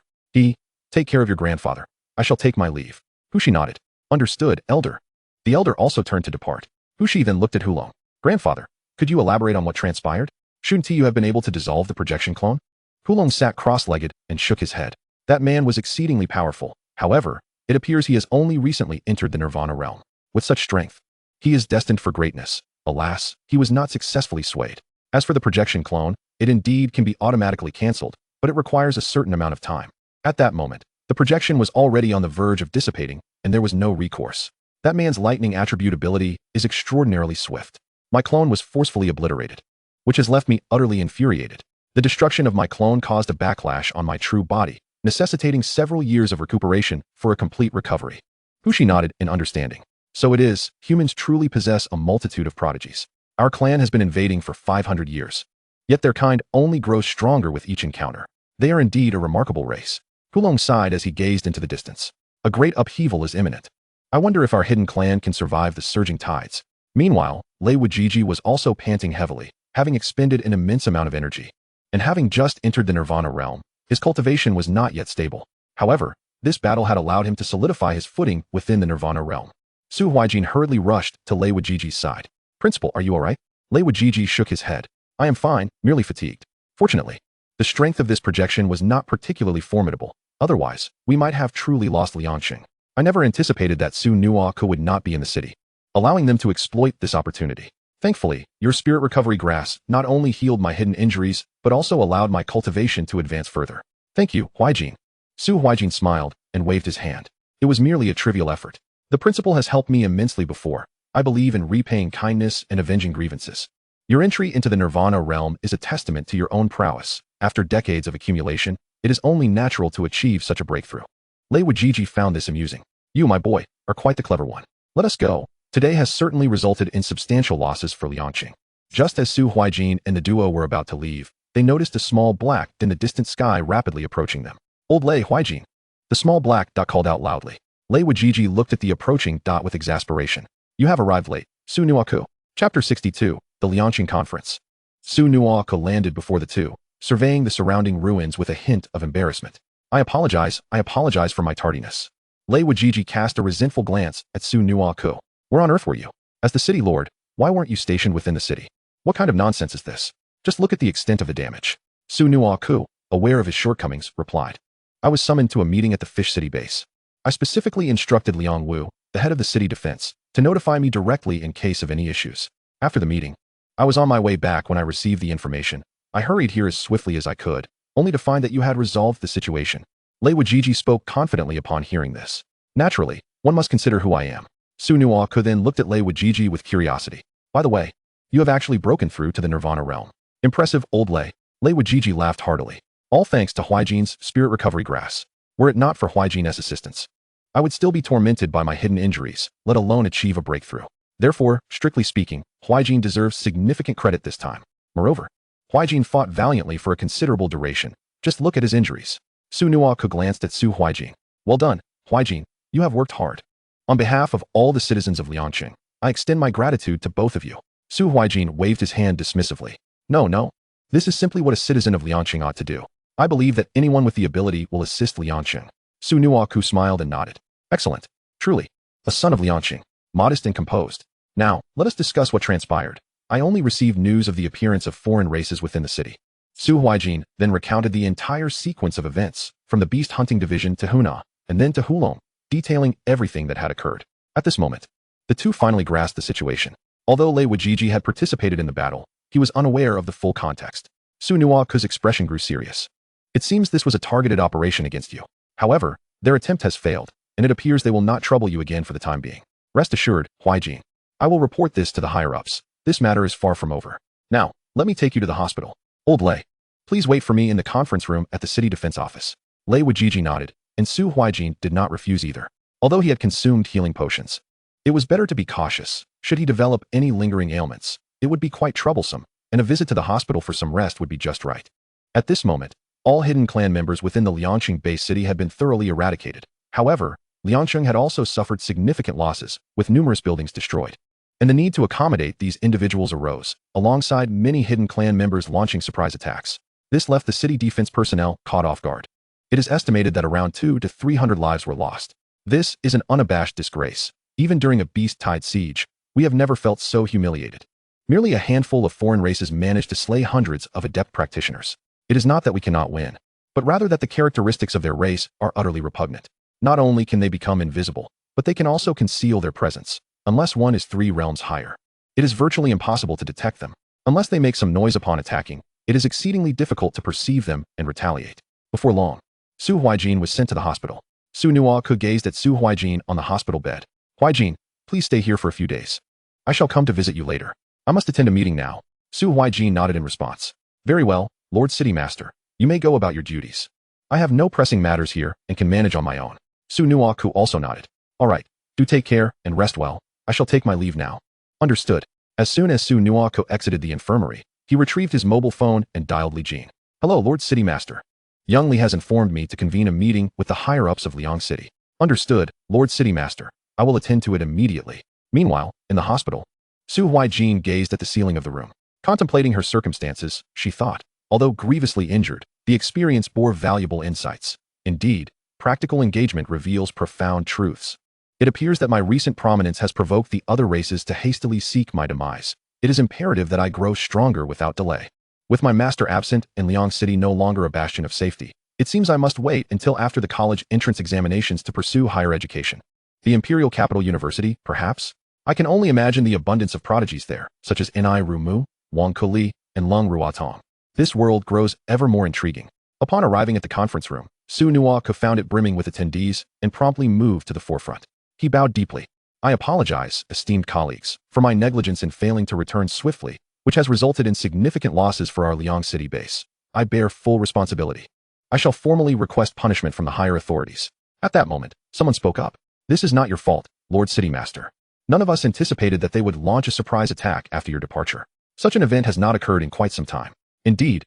Take care of your grandfather. I shall take my leave. Hushi nodded. Understood, elder. The elder also turned to depart. Hushi then looked at Hulong. Grandfather, could you elaborate on what transpired? Shouldn't you have been able to dissolve the projection clone? Hulong sat cross-legged and shook his head. That man was exceedingly powerful. However, it appears he has only recently entered the Nirvana realm. With such strength, he is destined for greatness. Alas, he was not successfully swayed. As for the projection clone, it indeed can be automatically cancelled, but it requires a certain amount of time. At that moment, the projection was already on the verge of dissipating, and there was no recourse. That man's lightning attribute ability is extraordinarily swift. My clone was forcefully obliterated, which has left me utterly infuriated. The destruction of my clone caused a backlash on my true body, necessitating several years of recuperation for a complete recovery. Hushi nodded in understanding. So it is, humans truly possess a multitude of prodigies. Our clan has been invading for 500 years. Yet their kind only grows stronger with each encounter. They are indeed a remarkable race. Hulong sighed as he gazed into the distance. A great upheaval is imminent. I wonder if our hidden clan can survive the surging tides. Meanwhile, Lei Wujiji was also panting heavily, having expended an immense amount of energy. And having just entered the Nirvana realm, his cultivation was not yet stable. However, this battle had allowed him to solidify his footing within the Nirvana realm. Su Huaijin hurriedly rushed to Lei Wujiji's side. Principal, are you alright? Lei Wujiji shook his head. I am fine, merely fatigued. Fortunately, the strength of this projection was not particularly formidable. Otherwise, we might have truly lost Liangxing. I never anticipated that Su Nuako would not be in the city, allowing them to exploit this opportunity. Thankfully, your spirit recovery grass not only healed my hidden injuries, but also allowed my cultivation to advance further. Thank you, Huaijin. Su Huaijin smiled and waved his hand. It was merely a trivial effort. The principal has helped me immensely before. I believe in repaying kindness and avenging grievances. Your entry into the Nirvana realm is a testament to your own prowess. After decades of accumulation, it is only natural to achieve such a breakthrough. Lei Wujiji found this amusing. You, my boy, are quite the clever one. Let us go. Today has certainly resulted in substantial losses for Liangqing. Just as Su Huaijin and the duo were about to leave, they noticed a small black in the distant sky rapidly approaching them. Old Lei Huaijin. The small black dot called out loudly. Lei Wujiji looked at the approaching dot with exasperation. You have arrived late. Su Nuaku. Chapter 62, The Liangqing Conference. Su Nuaku landed before the two, surveying the surrounding ruins with a hint of embarrassment. I apologize for my tardiness. Lei Wujiji cast a resentful glance at Su Nuaku. Where on earth were you? As the city lord, why weren't you stationed within the city? What kind of nonsense is this? Just look at the extent of the damage. Su Nuaku, aware of his shortcomings, replied. I was summoned to a meeting at the Fish City base. I specifically instructed Liang Wu, the head of the city defense, to notify me directly in case of any issues. After the meeting, I was on my way back when I received the information. I hurried here as swiftly as I could, only to find that you had resolved the situation. Lei Wujiji spoke confidently upon hearing this. Naturally, one must consider who I am. Su Nuaku then looked at Lei Wujiji with curiosity. By the way, you have actually broken through to the Nirvana realm. Impressive, old Lei. Lei Wujiji laughed heartily. All thanks to Huaijin's spirit recovery grass. Were it not for Huaijin's assistance, I would still be tormented by my hidden injuries, let alone achieve a breakthrough. Therefore, strictly speaking, Huaijin deserves significant credit this time. Moreover, Huaijin fought valiantly for a considerable duration. Just look at his injuries. Su Nuaku glanced at Su Huaijin. Well done, Huaijin. You have worked hard. On behalf of all the citizens of Liangqing, I extend my gratitude to both of you. Su Huaijin waved his hand dismissively. No. This is simply what a citizen of Liangqing ought to do. I believe that anyone with the ability will assist Liangqing. Su Nuaku smiled and nodded. Excellent. Truly. A son of Liangqing. Modest and composed. Now, let us discuss what transpired. I only received news of the appearance of foreign races within the city. Su Huaijin then recounted the entire sequence of events, from the beast hunting division to Huna, and then to Hulong, detailing everything that had occurred. At this moment, the two finally grasped the situation. Although Lei Wujiji had participated in the battle, he was unaware of the full context. Su Nuaku's expression grew serious. It seems this was a targeted operation against you. However, their attempt has failed, and it appears they will not trouble you again for the time being. Rest assured, Huaijin. I will report this to the higher-ups. This matter is far from over. Now, let me take you to the hospital. Old Lei, please wait for me in the conference room at the city defense office. Lei Wujiji nodded, and Su Huaijin did not refuse either. Although he had consumed healing potions, it was better to be cautious. Should he develop any lingering ailments, it would be quite troublesome, and a visit to the hospital for some rest would be just right. At this moment, all hidden clan members within the Liangqing base city had been thoroughly eradicated. However, Liangqing had also suffered significant losses, with numerous buildings destroyed. And the need to accommodate these individuals arose, alongside many hidden clan members launching surprise attacks. This left the city defense personnel caught off guard. It is estimated that around 200 to 300 lives were lost. This is an unabashed disgrace. Even during a beast-tied siege, we have never felt so humiliated. Merely a handful of foreign races managed to slay hundreds of adept practitioners. It is not that we cannot win, but rather that the characteristics of their race are utterly repugnant. Not only can they become invisible, but they can also conceal their presence, unless one is 3 realms higher. It is virtually impossible to detect them. Unless they make some noise upon attacking, it is exceedingly difficult to perceive them and retaliate. Before long, Su Huaijin was sent to the hospital. Su Nuaku gazed at Su Huaijin on the hospital bed. Huaijin, please stay here for a few days. I shall come to visit you later. I must attend a meeting now. Su Huaijin nodded in response. Very well, Lord City Master. You may go about your duties. I have no pressing matters here and can manage on my own. Su Nuaku also nodded. All right, do take care and rest well. I shall take my leave now. Understood. As soon as Su Nuaku exited the infirmary, he retrieved his mobile phone and dialed Li Jin. Hello, Lord City Master. Young Li has informed me to convene a meeting with the higher-ups of Liang City. Understood, Lord City Master. I will attend to it immediately. Meanwhile, in the hospital, Su Huaijin gazed at the ceiling of the room. Contemplating her circumstances, she thought, although grievously injured, the experience bore valuable insights. Indeed, practical engagement reveals profound truths. It appears that my recent prominence has provoked the other races to hastily seek my demise. It is imperative that I grow stronger without delay. With my master absent and Liang City no longer a bastion of safety, it seems I must wait until after the college entrance examinations to pursue higher education. The Imperial Capital University, perhaps? I can only imagine the abundance of prodigies there, such as Ni Rumu, Wang Kuli, and Lung Ruatong. This world grows ever more intriguing. Upon arriving at the conference room, Su Nuaku found it brimming with attendees and promptly moved to the forefront. He bowed deeply. I apologize, esteemed colleagues, for my negligence in failing to return swiftly, which has resulted in significant losses for our Liang City base. I bear full responsibility. I shall formally request punishment from the higher authorities. At that moment, someone spoke up. This is not your fault, Lord City Master. None of us anticipated that they would launch a surprise attack after your departure. Such an event has not occurred in quite some time. Indeed,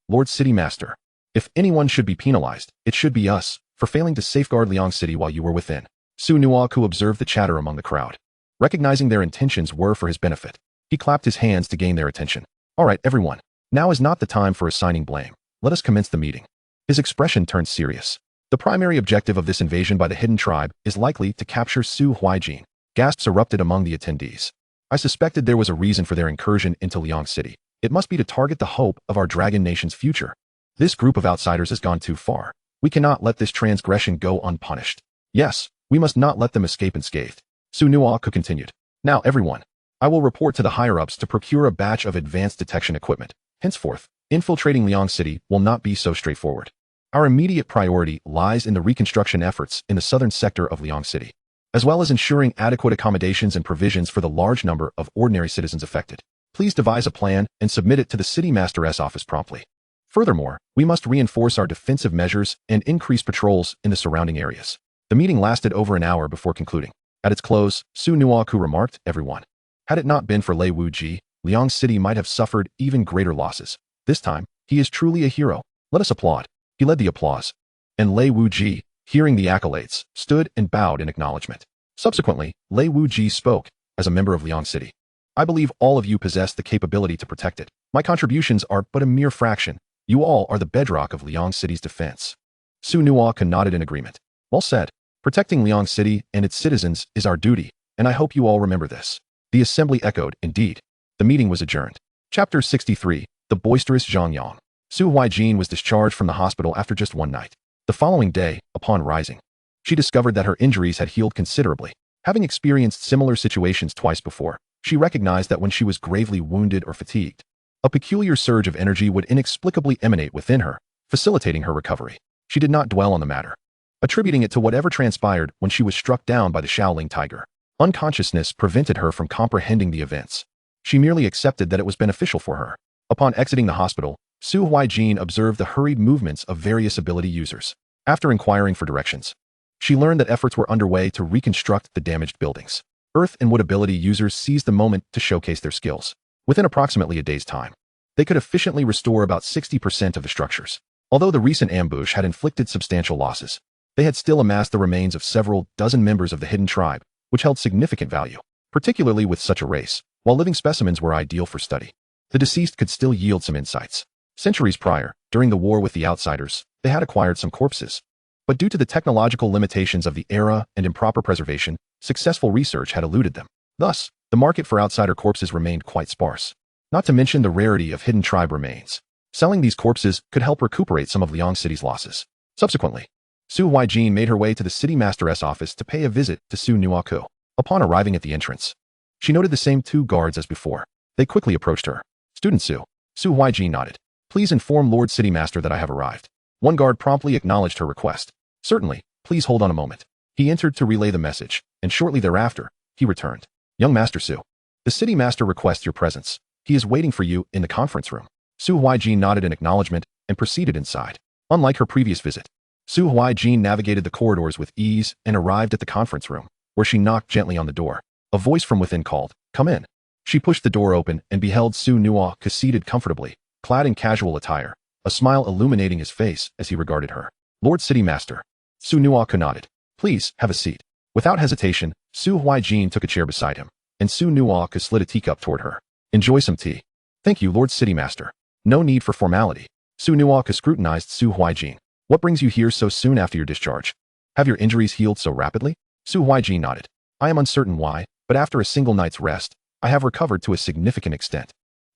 Lord City Master. If anyone should be penalized, it should be us, for failing to safeguard Liang City while you were within. Su Huaijin observed the chatter among the crowd. Recognizing their intentions were for his benefit, he clapped his hands to gain their attention. All right, everyone. Now is not the time for assigning blame. Let us commence the meeting. His expression turned serious. The primary objective of this invasion by the hidden tribe is likely to capture Su Huaijin. Gasps erupted among the attendees. I suspected there was a reason for their incursion into Liang City. It must be to target the hope of our dragon nation's future. This group of outsiders has gone too far. We cannot let this transgression go unpunished. Yes, we must not let them escape unscathed. Su Huaijin continued. Now everyone, I will report to the higher-ups to procure a batch of advanced detection equipment. Henceforth, infiltrating Liang City will not be so straightforward. Our immediate priority lies in the reconstruction efforts in the southern sector of Liang City, as well as ensuring adequate accommodations and provisions for the large number of ordinary citizens affected. Please devise a plan and submit it to the City Master's office promptly. Furthermore, we must reinforce our defensive measures and increase patrols in the surrounding areas. The meeting lasted over an hour before concluding. At its close, Su Huaijin remarked, everyone. Had it not been for Lei Wuji, Liang City might have suffered even greater losses. This time, he is truly a hero. Let us applaud. He led the applause. And Lei Wuji, hearing the accolades, stood and bowed in acknowledgement. Subsequently, Lei Wuji spoke, as a member of Liang City. I believe all of you possess the capability to protect it. My contributions are but a mere fraction. You all are the bedrock of Liang City's defense. Su Huaijin nodded in agreement. Well said. Protecting Liang City and its citizens is our duty, and I hope you all remember this. The assembly echoed, indeed. The meeting was adjourned. Chapter 63, The Boisterous Zhang Yang. Su Huaijin was discharged from the hospital after just one night. The following day, upon rising, she discovered that her injuries had healed considerably. Having experienced similar situations twice before, she recognized that when she was gravely wounded or fatigued, a peculiar surge of energy would inexplicably emanate within her, facilitating her recovery. She did not dwell on the matter, attributing it to whatever transpired when she was struck down by the Shaolin tiger. Unconsciousness prevented her from comprehending the events. She merely accepted that it was beneficial for her. Upon exiting the hospital, Su Huaijin observed the hurried movements of various ability users. After inquiring for directions, she learned that efforts were underway to reconstruct the damaged buildings. Earth and wood ability users seized the moment to showcase their skills. Within approximately a day's time, they could efficiently restore about 60% of the structures. Although the recent ambush had inflicted substantial losses, they had still amassed the remains of several dozen members of the hidden tribe, which held significant value, particularly with such a race. While living specimens were ideal for study, the deceased could still yield some insights. Centuries prior, during the war with the outsiders, they had acquired some corpses. But due to the technological limitations of the era and improper preservation, successful research had eluded them. Thus, the market for outsider corpses remained quite sparse. Not to mention the rarity of hidden tribe remains. Selling these corpses could help recuperate some of Liang City's losses. Subsequently, Su Huaijin made her way to the City Master's office to pay a visit to Su Huaijin. Upon arriving at the entrance, she noted the same two guards as before. They quickly approached her. Student Su. Su Huaijin nodded. Please inform Lord City Master that I have arrived. One guard promptly acknowledged her request. Certainly, please hold on a moment. He entered to relay the message, and shortly thereafter, he returned. Young Master Su. The City Master requests your presence. He is waiting for you in the conference room. Su Huaijin nodded in acknowledgement and proceeded inside. Unlike her previous visit, Su Huaijin navigated the corridors with ease and arrived at the conference room, where she knocked gently on the door. A voice from within called, "Come in." She pushed the door open and beheld Su Huaijin seated comfortably, clad in casual attire, a smile illuminating his face as he regarded her. Lord City Master. Su Huaijin nodded. Please, have a seat. Without hesitation, Su Huaijin took a chair beside him, and Su Huaijin slid a teacup toward her. Enjoy some tea. Thank you, Lord City Master. No need for formality. Su Huaijin scrutinized Su Huaijin. What brings you here so soon after your discharge? Have your injuries healed so rapidly? Su Huaijin nodded. I am uncertain why, but after a single night's rest, I have recovered to a significant extent.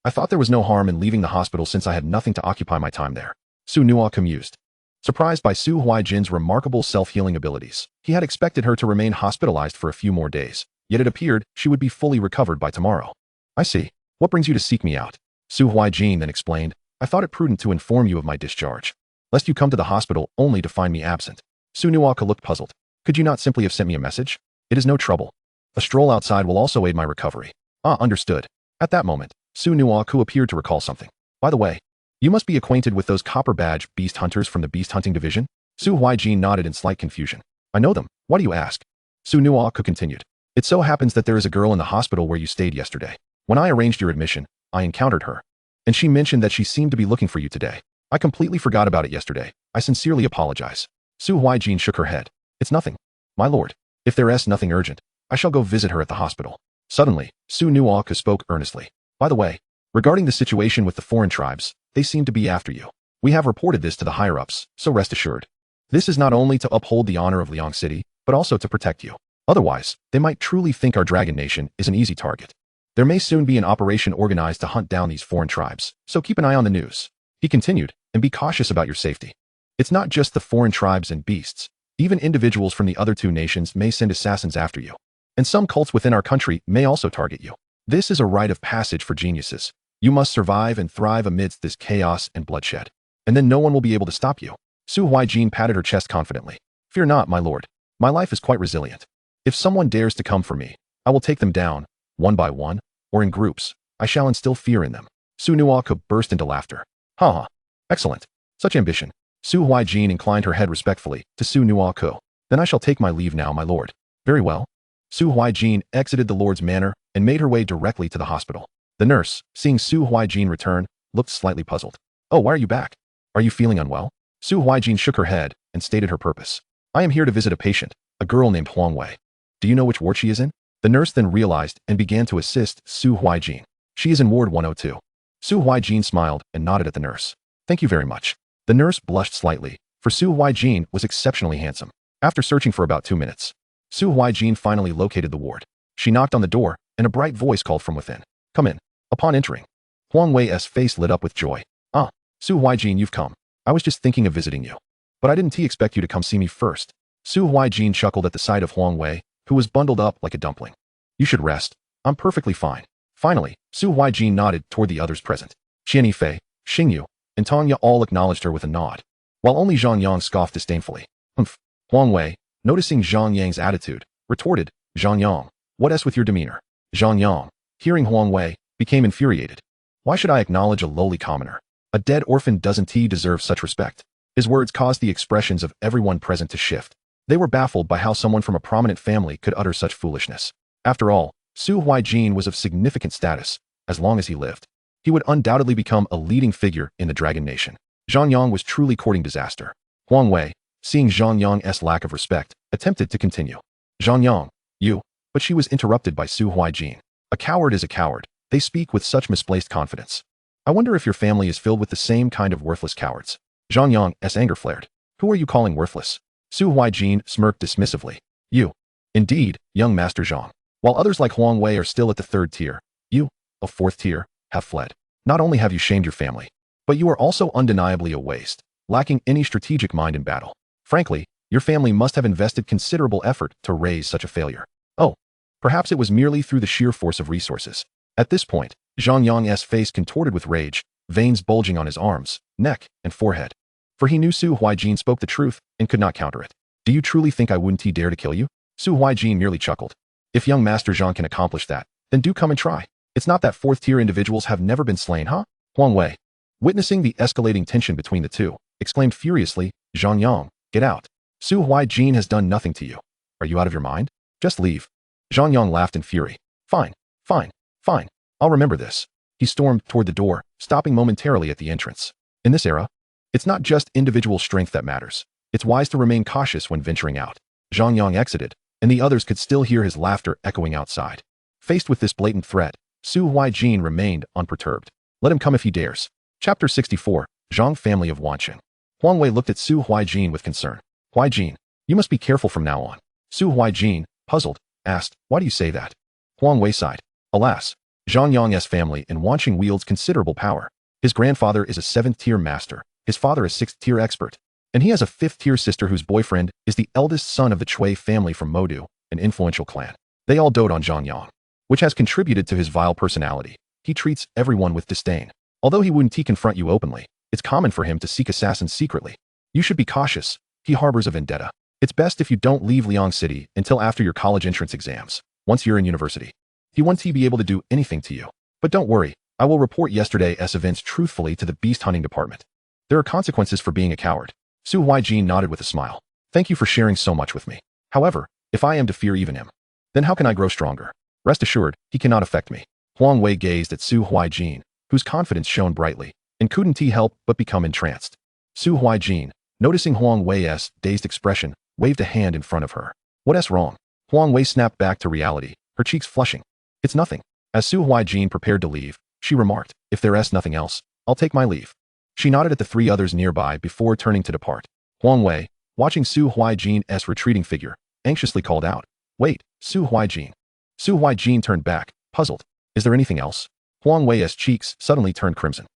I thought there was no harm in leaving the hospital since I had nothing to occupy my time there. Su Huaijin mused. Surprised by Su Huaijin's remarkable self-healing abilities, he had expected her to remain hospitalized for a few more days, yet it appeared she would be fully recovered by tomorrow. I see. What brings you to seek me out? Su Huaijin then explained. I thought it prudent to inform you of my discharge, lest you come to the hospital only to find me absent. Su Huaijin looked puzzled. Could you not simply have sent me a message? It is no trouble. A stroll outside will also aid my recovery. Ah, understood. At that moment, Su Nuoku appeared to recall something. By the way, you must be acquainted with those copper badge beast hunters from the beast hunting division? Su Huaijin nodded in slight confusion. I know them. Why do you ask? Su Nuoku continued. It so happens that there is a girl in the hospital where you stayed yesterday. When I arranged your admission, I encountered her. And she mentioned that she seemed to be looking for you today. I completely forgot about it yesterday. I sincerely apologize. Su Huaijin shook her head. It's nothing. My lord, if there is nothing urgent, I shall go visit her at the hospital. Suddenly, Su Nuoku spoke earnestly. By the way, regarding the situation with the foreign tribes, they seem to be after you. We have reported this to the higher-ups, so rest assured. This is not only to uphold the honor of Liang City, but also to protect you. Otherwise, they might truly think our Dragon Nation is an easy target. There may soon be an operation organized to hunt down these foreign tribes, so keep an eye on the news. He continued, and be cautious about your safety. It's not just the foreign tribes and beasts. Even individuals from the other two nations may send assassins after you. And some cults within our country may also target you. This is a rite of passage for geniuses. You must survive and thrive amidst this chaos and bloodshed. And then no one will be able to stop you. Su Huaijin patted her chest confidently. Fear not, my lord. My life is quite resilient. If someone dares to come for me, I will take them down, one by one, or in groups. I shall instill fear in them. Su Nuoku burst into laughter. Ha ha. Excellent. Such ambition. Su Huaijin inclined her head respectfully to Su Nuoku. Then I shall take my leave now, my lord. Very well. Su Huaijin exited the lord's manor and made her way directly to the hospital. The nurse, seeing Su Huaijin return, looked slightly puzzled. Oh, why are you back? Are you feeling unwell? Su Huaijin shook her head and stated her purpose. I am here to visit a patient, a girl named Huang Wei. Do you know which ward she is in? The nurse then realized and began to assist Su Huaijin. She is in ward 102. Su Huaijin smiled and nodded at the nurse. Thank you very much. The nurse blushed slightly, for Su Huaijin was exceptionally handsome. After searching for about 2 minutes, Su Huaijin finally located the ward. She knocked on the door, and a bright voice called from within. Come in. Upon entering, Huang Wei's face lit up with joy. Ah, Su Huaijin, you've come. I was just thinking of visiting you. But I didn't expect you to come see me first. Su Huaijin chuckled at the sight of Huang Wei, who was bundled up like a dumpling. You should rest. I'm perfectly fine. Finally, Su Huaijin nodded toward the others present. Qian Yifei, Xingyu, and Tanya all acknowledged her with a nod, while only Zhang Yang scoffed disdainfully. Humph. Huang Wei, noticing Zhang Yang's attitude, retorted, Zhang Yang, what is with your demeanor? Zhang Yang, hearing Huang Wei, became infuriated. Why should I acknowledge a lowly commoner? A dead orphan doesn't deserve such respect. His words caused the expressions of everyone present to shift. They were baffled by how someone from a prominent family could utter such foolishness. After all, Su Huaijin was of significant status. As long as he lived, he would undoubtedly become a leading figure in the Dragon Nation. Zhang Yang was truly courting disaster. Huang Wei, seeing Zhang Yang's lack of respect, attempted to continue. Zhang Yang, you. But she was interrupted by Su Huaijin. A coward is a coward. They speak with such misplaced confidence. I wonder if your family is filled with the same kind of worthless cowards. Zhang Yang's anger flared. Who are you calling worthless? Su Huaijin smirked dismissively. You. Indeed, young Master Zhang. While others like Huang Wei are still at the 3rd tier, you, a 4th tier, have fled. Not only have you shamed your family, but you are also undeniably a waste, lacking any strategic mind in battle. Frankly, your family must have invested considerable effort to raise such a failure. Oh, perhaps it was merely through the sheer force of resources. At this point, Zhang Yang's face contorted with rage, veins bulging on his arms, neck, and forehead. For he knew Su Huaijin spoke the truth and could not counter it. Do you truly think I wouldn't dare to kill you? Su Huaijin merely chuckled. If young Master Zhang can accomplish that, then do come and try. It's not that 4th tier individuals have never been slain, huh? Huang Wei, witnessing the escalating tension between the two, exclaimed furiously, Zhang Yang, get out. Su Huaijin has done nothing to you. Are you out of your mind? Just leave. Zhang Yang laughed in fury. Fine, fine, fine. I'll remember this. He stormed toward the door, stopping momentarily at the entrance. In this era, it's not just individual strength that matters. It's wise to remain cautious when venturing out. Zhang Yang exited, and the others could still hear his laughter echoing outside. Faced with this blatant threat, Su Huaijin remained unperturbed. Let him come if he dares. Chapter 64, Zhang Family of Wanqing. Huang Wei looked at Su Huaijin with concern. Huaijin, you must be careful from now on. Su Huaijin, puzzled, asked, why do you say that? Huang Wei sighed. Alas, Zhang Yang's family in Wanqing wields considerable power. His grandfather is a 7th-tier master, his father a 6th-tier expert, and he has a 5th-tier sister whose boyfriend is the eldest son of the Chui family from Modu, an influential clan. They all dote on Zhang Yang, which has contributed to his vile personality. He treats everyone with disdain. Although he wouldn't confront you openly, it's common for him to seek assassins secretly. You should be cautious. He harbors a vendetta. It's best if you don't leave Liang City until after your college entrance exams, once you're in university. He won't be able to do anything to you. But don't worry, I will report yesterday's events truthfully to the beast hunting department. There are consequences for being a coward. Su Huaijin nodded with a smile. Thank you for sharing so much with me. However, if I am to fear even him, then how can I grow stronger? Rest assured, he cannot affect me. Huang Wei gazed at Su Huaijin, whose confidence shone brightly, and couldn't he help but become entranced. Su Huaijin, noticing Huang Wei's dazed expression, waved a hand in front of her. What's wrong? Huang Wei snapped back to reality, her cheeks flushing. It's nothing. As Su Huaijin prepared to leave, she remarked, if there's nothing else, I'll take my leave. She nodded at the three others nearby before turning to depart. Huang Wei, watching Su Huaijin's retreating figure, anxiously called out, Wait, Su Huaijin. Su Huaijin turned back, puzzled. Is there anything else? Huang Wei's cheeks suddenly turned crimson.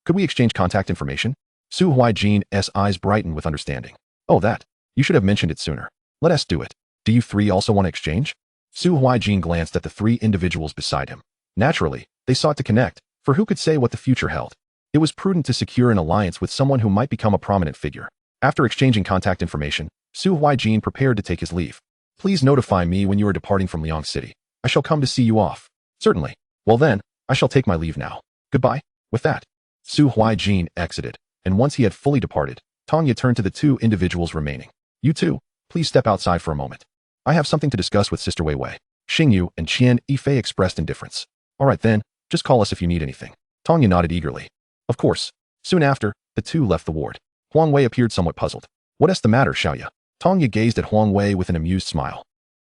Could we exchange contact information? Su Huaijin's eyes brightened with understanding. Oh, that. You should have mentioned it sooner. Let us do it. Do you three also want to exchange? Su Huaijin glanced at the three individuals beside him. Naturally, they sought to connect, for who could say what the future held? It was prudent to secure an alliance with someone who might become a prominent figure. After exchanging contact information, Su Huaijin prepared to take his leave. Please notify me when you are departing from Liang City. I shall come to see you off. Certainly. Well then, I shall take my leave now. Goodbye. With that, Su Huaijin exited, and once he had fully departed, Tanya turned to the two individuals remaining. You two, please step outside for a moment. I have something to discuss with Sister Wei Wei. Xingyu and Qian Yifei expressed indifference. All right then, just call us if you need anything. Tanya nodded eagerly. Of course. Soon after, the two left the ward. Huang Wei appeared somewhat puzzled. What's the matter, Xiaoya? Tanya gazed at Huang Wei with an amused smile.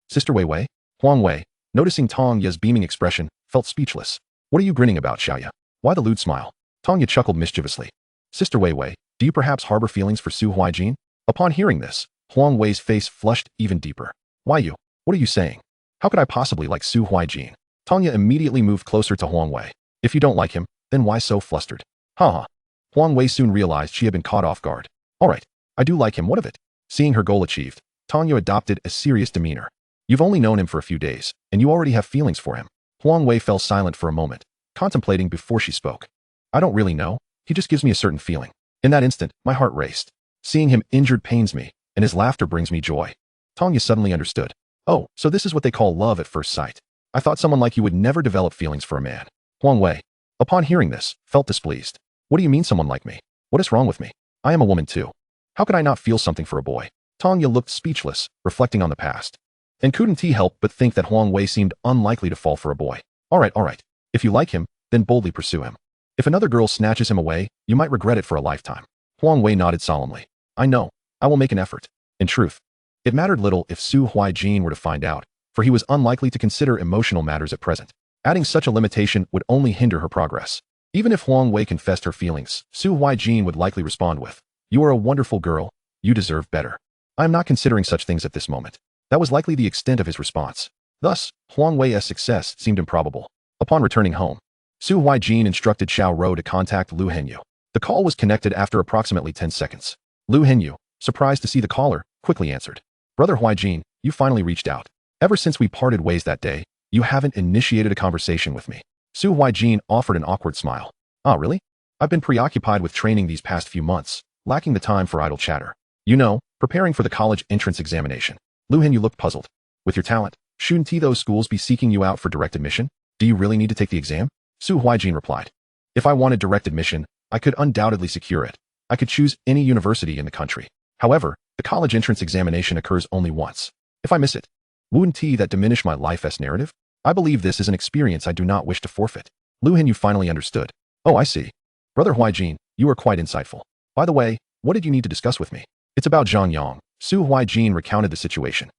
Sister Wei Wei? Huang Wei, noticing Tanya's beaming expression, felt speechless. What are you grinning about, Xiaoya? Why the lewd smile? Tanya chuckled mischievously. Sister Wei Wei, do you perhaps harbor feelings for Su Huaijin? Upon hearing this, Huang Wei's face flushed even deeper. Why you? What are you saying? How could I possibly like Su Huaijin? Tanya immediately moved closer to Huang Wei. If you don't like him, then why so flustered? Haha. Huang Wei soon realized she had been caught off guard. All right, I do like him, what of it? Seeing her goal achieved, Tanya adopted a serious demeanor. You've only known him for a few days, and you already have feelings for him. Huang Wei fell silent for a moment, contemplating before she spoke. I don't really know, he just gives me a certain feeling. In that instant, my heart raced. Seeing him injured pains me, and his laughter brings me joy. Tanya suddenly understood. Oh, so this is what they call love at first sight. I thought someone like you would never develop feelings for a man. Huang Wei, upon hearing this, felt displeased. What do you mean someone like me? What is wrong with me? I am a woman too. How could I not feel something for a boy? Tanya looked speechless, reflecting on the past. And couldn't he help but think that Huang Wei seemed unlikely to fall for a boy. All right. If you like him, then boldly pursue him. If another girl snatches him away, you might regret it for a lifetime. Huang Wei nodded solemnly. I know. I will make an effort. In truth, it mattered little if Su Huaijin were to find out, for he was unlikely to consider emotional matters at present. Adding such a limitation would only hinder her progress. Even if Huang Wei confessed her feelings, Su Huaijin would likely respond with, You are a wonderful girl. You deserve better. I am not considering such things at this moment. That was likely the extent of his response. Thus, Huang Wei's success seemed improbable. Upon returning home, Su Huaijin instructed Xiao Rou to contact Lu Henyu. The call was connected after approximately 10 seconds. Lu Henyu, surprised to see the caller, quickly answered. Brother Huaijin, you finally reached out. Ever since we parted ways that day, you haven't initiated a conversation with me. Su Huaijin offered an awkward smile. Ah, really? I've been preoccupied with training these past few months, lacking the time for idle chatter. You know, preparing for the college entrance examination. Lu Henyu looked puzzled. With your talent, shouldn't those schools be seeking you out for direct admission? Do you really need to take the exam? Su Huaijin replied. If I wanted direct admission, I could undoubtedly secure it. I could choose any university in the country. However, the college entrance examination occurs only once. If I miss it, wouldn't that diminish my life's narrative? I believe this is an experience I do not wish to forfeit. Lu Henyu finally understood. Oh, I see. Brother Huaijin, you are quite insightful. By the way, what did you need to discuss with me? It's about Zhang Yang. Su Huaijin recounted the situation.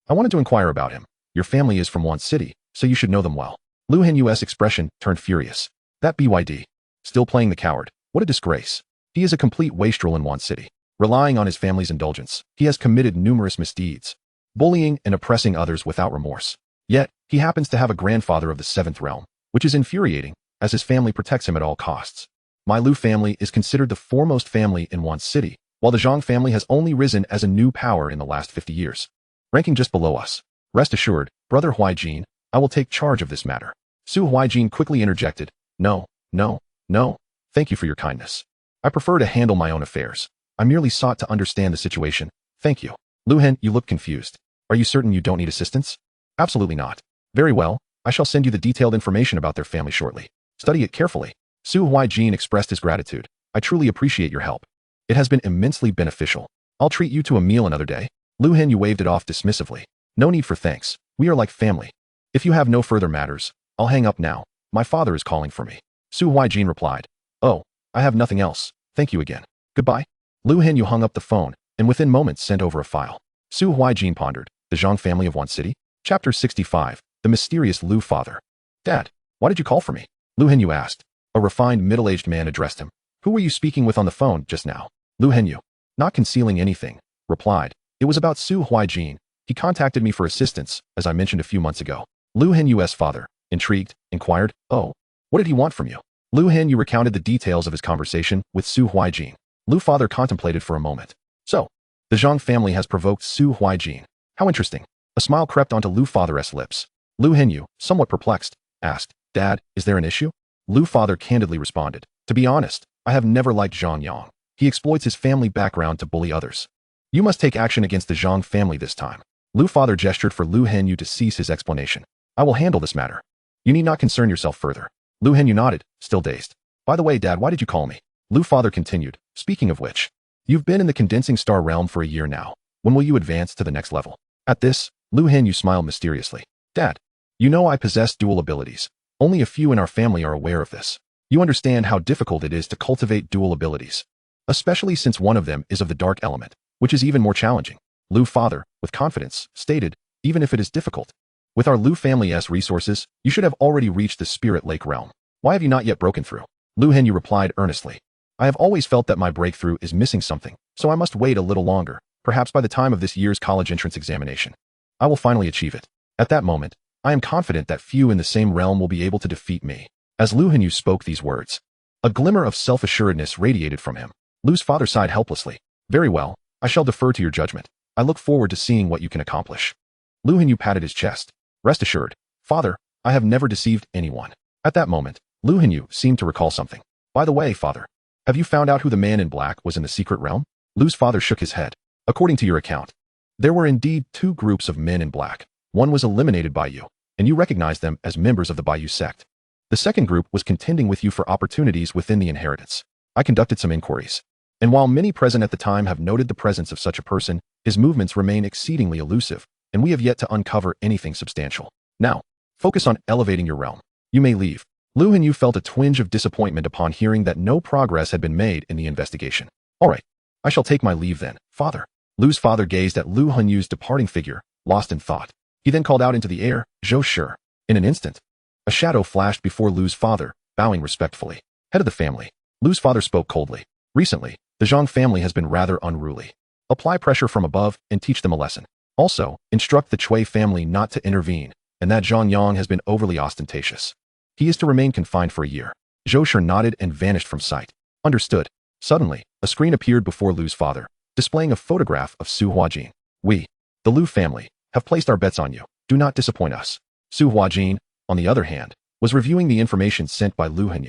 I wanted to inquire about him. Your family is from Wan City, so you should know them well. Lu Henyu's expression turned furious. That BYD. Still playing the coward. What a disgrace. He is a complete wastrel in Wan City. Relying on his family's indulgence, he has committed numerous misdeeds, bullying and oppressing others without remorse. Yet, he happens to have a grandfather of the seventh realm, which is infuriating, as his family protects him at all costs. My Lu family is considered the foremost family in Wan City, while the Zhang family has only risen as a new power in the last 50 years, ranking just below us. Rest assured, Brother Huaijin, I will take charge of this matter. Su Huaijin quickly interjected, No. Thank you for your kindness. I prefer to handle my own affairs. I merely sought to understand the situation. Thank you. Lu Hen, you look confused. Are you certain you don't need assistance? Absolutely not. Very well, I shall send you the detailed information about their family shortly. Study it carefully. Su Huaijin expressed his gratitude. I truly appreciate your help. It has been immensely beneficial. I'll treat you to a meal another day. Lu Hen, you waved it off dismissively. No need for thanks. We are like family. If you have no further matters, I'll hang up now. My father is calling for me. Su Huaijin replied. Oh, I have nothing else. Thank you again. Goodbye. Lu Hen, you hung up the phone, and within moments sent over a file. Su Huaijin pondered. The Zhang family of one city? Chapter 65. The mysterious Lu father. Dad, why did you call for me? Lu Hen, you asked. A refined middle-aged man addressed him. Who were you speaking with on the phone just now? Lu Hen, you, not concealing anything, replied. It was about Su Huaijin. He contacted me for assistance, as I mentioned a few months ago. Lu Hen, Yu's father, intrigued, inquired, oh, what did he want from you? Lu Hen, you recounted the details of his conversation with Su Huaijin. Lu father contemplated for a moment. So, the Zhang family has provoked Su Huaijin. How interesting. A smile crept onto Lu father's lips. Lu Hen, you, somewhat perplexed, asked, Dad, is there an issue? Lu father candidly responded. To be honest, I have never liked Zhang Yang. He exploits his family background to bully others. You must take action against the Zhang family this time. Lu father gestured for Lu Hen, you to cease his explanation. I will handle this matter. You need not concern yourself further. Lu Hen, you nodded, still dazed. By the way, Dad, why did you call me? Lu father continued. Speaking of which, you've been in the condensing star realm for a year now. When will you advance to the next level? At this, Lu Hen, you smiled mysteriously. Dad, you know I possess dual abilities. Only a few in our family are aware of this. You understand how difficult it is to cultivate dual abilities, especially since one of them is of the dark element, which is even more challenging. Lu father, with confidence, stated, even if it is difficult. With our Lu family's resources, you should have already reached the Spirit Lake realm. Why have you not yet broken through? Lu Hen, you replied earnestly. I have always felt that my breakthrough is missing something, so I must wait a little longer, perhaps by the time of this year's college entrance examination. I will finally achieve it. At that moment, I am confident that few in the same realm will be able to defeat me. As Lu Hen, you spoke these words, a glimmer of self-assuredness radiated from him. Lu's father sighed helplessly. Very well, I shall defer to your judgment. I look forward to seeing what you can accomplish. Lu Hen, you patted his chest. Rest assured, father, I have never deceived anyone. At that moment, Lu Hen, you seemed to recall something. By the way, father, have you found out who the man in black was in the secret realm? Lu's father shook his head. According to your account, there were indeed two groups of men in black. One was eliminated by you, and you recognized them as members of the Baiyu sect. The second group was contending with you for opportunities within the inheritance. I conducted some inquiries, and while many present at the time have noted the presence of such a person, his movements remain exceedingly elusive, and we have yet to uncover anything substantial. Now, focus on elevating your realm. You may leave. Lu Hen, you felt a twinge of disappointment upon hearing that no progress had been made in the investigation. All right, I shall take my leave then, father. Lu's father gazed at Lu Hen, you's departing figure, lost in thought. He then called out into the air, Zhou Shi. In an instant, a shadow flashed before Lu's father, bowing respectfully. Head of the family. Lu's father spoke coldly. Recently, the Zhang family has been rather unruly. Apply pressure from above and teach them a lesson. Also, instruct the Cui family not to intervene, and that Zhang Yang has been overly ostentatious. He is to remain confined for a year. Zhou Shi nodded and vanished from sight. Understood. Suddenly, a screen appeared before Lu's father, displaying a photograph of Su Huaijin. We, the Lu family, have placed our bets on you. Do not disappoint us. Su Huaijin, on the other hand, was reviewing the information sent by Lu Hen.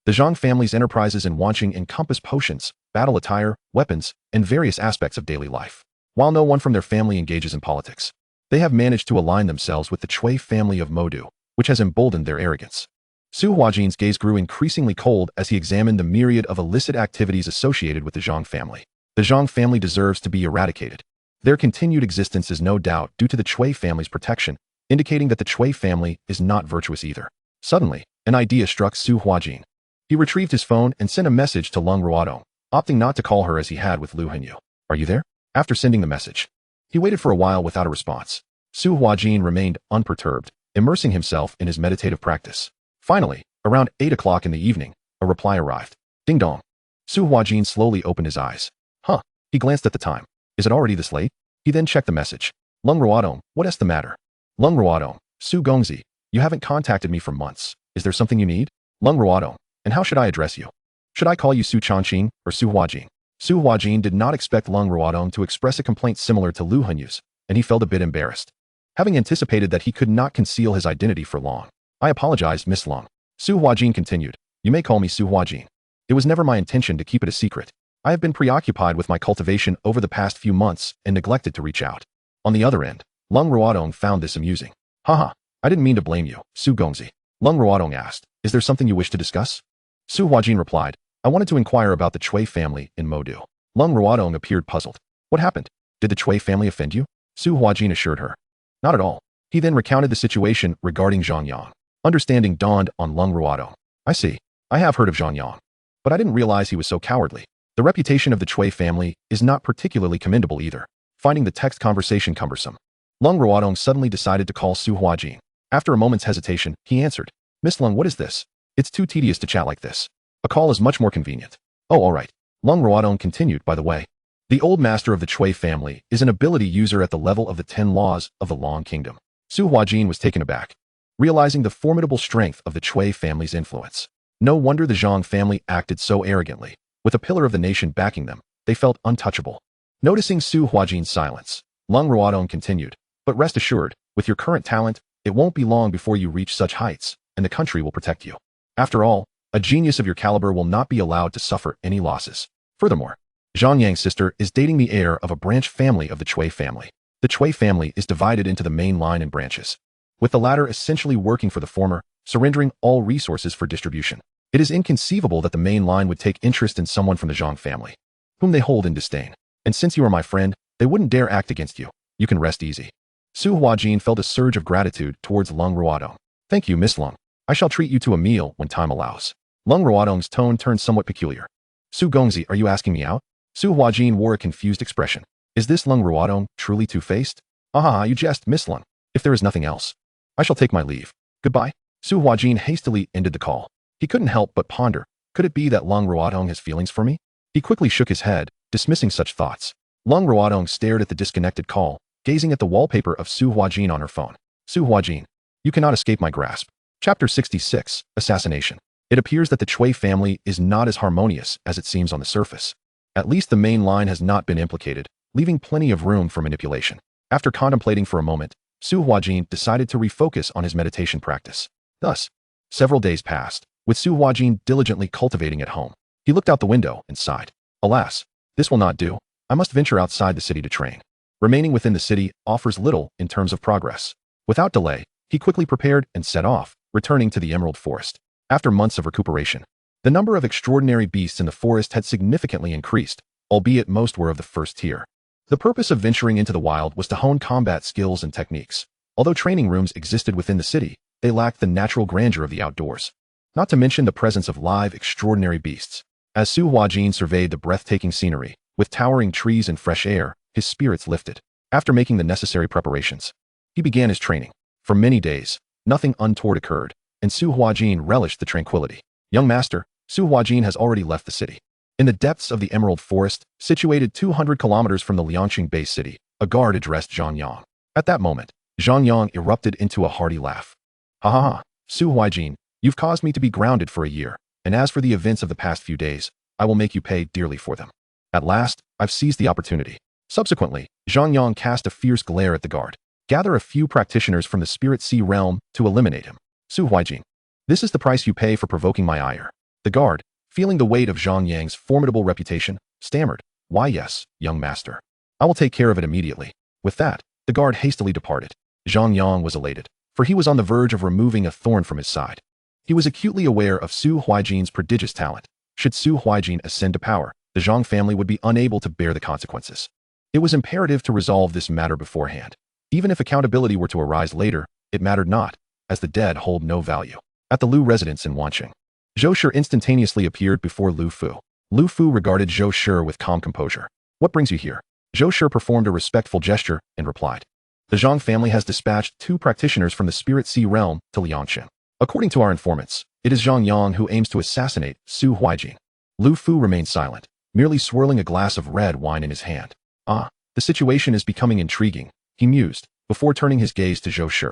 The Zhang family's enterprises in Wanqing encompass potions, battle attire, weapons, and various aspects of daily life. While no one from their family engages in politics, they have managed to align themselves with the Cui family of Modu, which has emboldened their arrogance. Su Huaijin's gaze grew increasingly cold as he examined the myriad of illicit activities associated with the Zhang family. The Zhang family deserves to be eradicated. Their continued existence is no doubt due to the Cui family's protection, indicating that the Cui family is not virtuous either. Suddenly, an idea struck Su Huaijin. He retrieved his phone and sent a message to Manhwaedit, opting not to call her as he had with Lu Hen. Are you there? After sending the message, he waited for a while without a response. Su Huaijin remained unperturbed, immersing himself in his meditative practice. Finally, around 8 o'clock in the evening, a reply arrived. Ding dong. Su Huaijin slowly opened his eyes. Huh. He glanced at the time. Is it already this late? He then checked the message. Manhwaedit, what is the matter? Manhwaedit, Su Gongzi, you haven't contacted me for months. Is there something you need? Manhwaedit, and how should I address you? Should I call you Su Changqing or Su Huaijin? Su Huaijin did not expect Manhwaedit to express a complaint similar to Lu Hen's, and he felt a bit embarrassed. Having anticipated that he could not conceal his identity for long. I apologized, Miss Long. Su Huaijin continued. You may call me Su Huaijin. It was never my intention to keep it a secret. I have been preoccupied with my cultivation over the past few months and neglected to reach out. On the other end, Lung Ruodong found this amusing. Haha, I didn't mean to blame you, Su Gongzi. Lung Ruodong asked, is there something you wish to discuss? Su Huaijin replied, I wanted to inquire about the Chui family in Modu. Lung Ruodong appeared puzzled. What happened? Did the Chui family offend you? Su Huaijin assured her. Not at all. He then recounted the situation regarding Zhang Yang. Understanding dawned on Lung Ruodong. I see. I have heard of Zhang Yang. But I didn't realize he was so cowardly. The reputation of the Chui family is not particularly commendable either, finding the text conversation cumbersome. Lung Ruodong suddenly decided to call Su Huaijin. After a moment's hesitation, he answered, Miss Lung, what is this? It's too tedious to chat like this. A call is much more convenient. Oh, all right. Lung Ruodong continued, by the way. The old master of the Chui family is an ability user at the level of the 10 laws of the Long Kingdom. Su Huaijin was taken aback, realizing the formidable strength of the Chui family's influence. No wonder the Zhang family acted so arrogantly. With a pillar of the nation backing them, they felt untouchable. Noticing Su Huaijin's silence, Lung Ruodong continued, but rest assured, with your current talent, it won't be long before you reach such heights, and the country will protect you. After all, a genius of your caliber will not be allowed to suffer any losses. Furthermore, Zhang Yang's sister is dating the heir of a branch family of the Chui family. The Chui family is divided into the main line and branches, with the latter essentially working for the former, surrendering all resources for distribution. It is inconceivable that the main line would take interest in someone from the Zhang family, whom they hold in disdain. And since you are my friend, they wouldn't dare act against you. You can rest easy. Su Huaijin felt a surge of gratitude towards Lung Ruodong. Thank you, Miss Lung. I shall treat you to a meal when time allows. Lung Ruodong's tone turned somewhat peculiar. Su Gongzi, are you asking me out? Su Huaijin wore a confused expression. Is this Lung Ruodong truly two-faced? Ah, you jest, Miss Lung. If there is nothing else, I shall take my leave. Goodbye. Su Huaijin hastily ended the call. He couldn't help but ponder, could it be that Lung Ruodong has feelings for me? He quickly shook his head, dismissing such thoughts. Lung Ruodong stared at the disconnected call, gazing at the wallpaper of Su Huaijin on her phone. Su Huaijin, you cannot escape my grasp. Chapter 66, Assassination. It appears that the Chui family is not as harmonious as it seems on the surface. At least the main line has not been implicated, leaving plenty of room for manipulation. After contemplating for a moment, Su Huaijin decided to refocus on his meditation practice. Thus, several days passed, with Su Huaijin diligently cultivating at home. He looked out the window and sighed. Alas, this will not do. I must venture outside the city to train. Remaining within the city offers little in terms of progress. Without delay, he quickly prepared and set off, returning to the Emerald Forest. After months of recuperation, the number of extraordinary beasts in the forest had significantly increased, albeit most were of the first tier. The purpose of venturing into the wild was to hone combat skills and techniques. Although training rooms existed within the city, they lacked the natural grandeur of the outdoors. Not to mention the presence of live, extraordinary beasts. As Su Huaijin surveyed the breathtaking scenery, with towering trees and fresh air, his spirits lifted. After making the necessary preparations, he began his training. For many days, nothing untoward occurred, and Su Huaijin relished the tranquility. Young master, Su Huaijin has already left the city. In the depths of the Emerald Forest, situated 200 kilometers from the Liangqing base city, a guard addressed Zhang Yang. At that moment, Zhang Yang erupted into a hearty laugh. Ha ha ha, Su Huaijin, you've caused me to be grounded for a year, and as for the events of the past few days, I will make you pay dearly for them. At last, I've seized the opportunity. Subsequently, Zhang Yang cast a fierce glare at the guard. Gather a few practitioners from the Spirit Sea realm to eliminate him. Su Huaijin, this is the price you pay for provoking my ire. The guard, feeling the weight of Zhang Yang's formidable reputation, stammered, Why yes, young master. I will take care of it immediately. With that, the guard hastily departed. Zhang Yang was elated, for he was on the verge of removing a thorn from his side. He was acutely aware of Su Huaijin's prodigious talent. Should Su Huaijin ascend to power, the Zhang family would be unable to bear the consequences. It was imperative to resolve this matter beforehand. Even if accountability were to arise later, it mattered not, as the dead hold no value. At the Lu residence in Wanqing, Zhou Shi instantaneously appeared before Lu Fu. Lu Fu regarded Zhou Shi with calm composure. What brings you here? Zhou Shi performed a respectful gesture and replied. The Zhang family has dispatched 2 practitioners from the Spirit Sea realm to Liangqing. According to our informants, it is Zhang Yang who aims to assassinate Su Huaijin. Lu Fu remained silent, merely swirling a glass of red wine in his hand. Ah, the situation is becoming intriguing, he mused, before turning his gaze to Zhou Shi.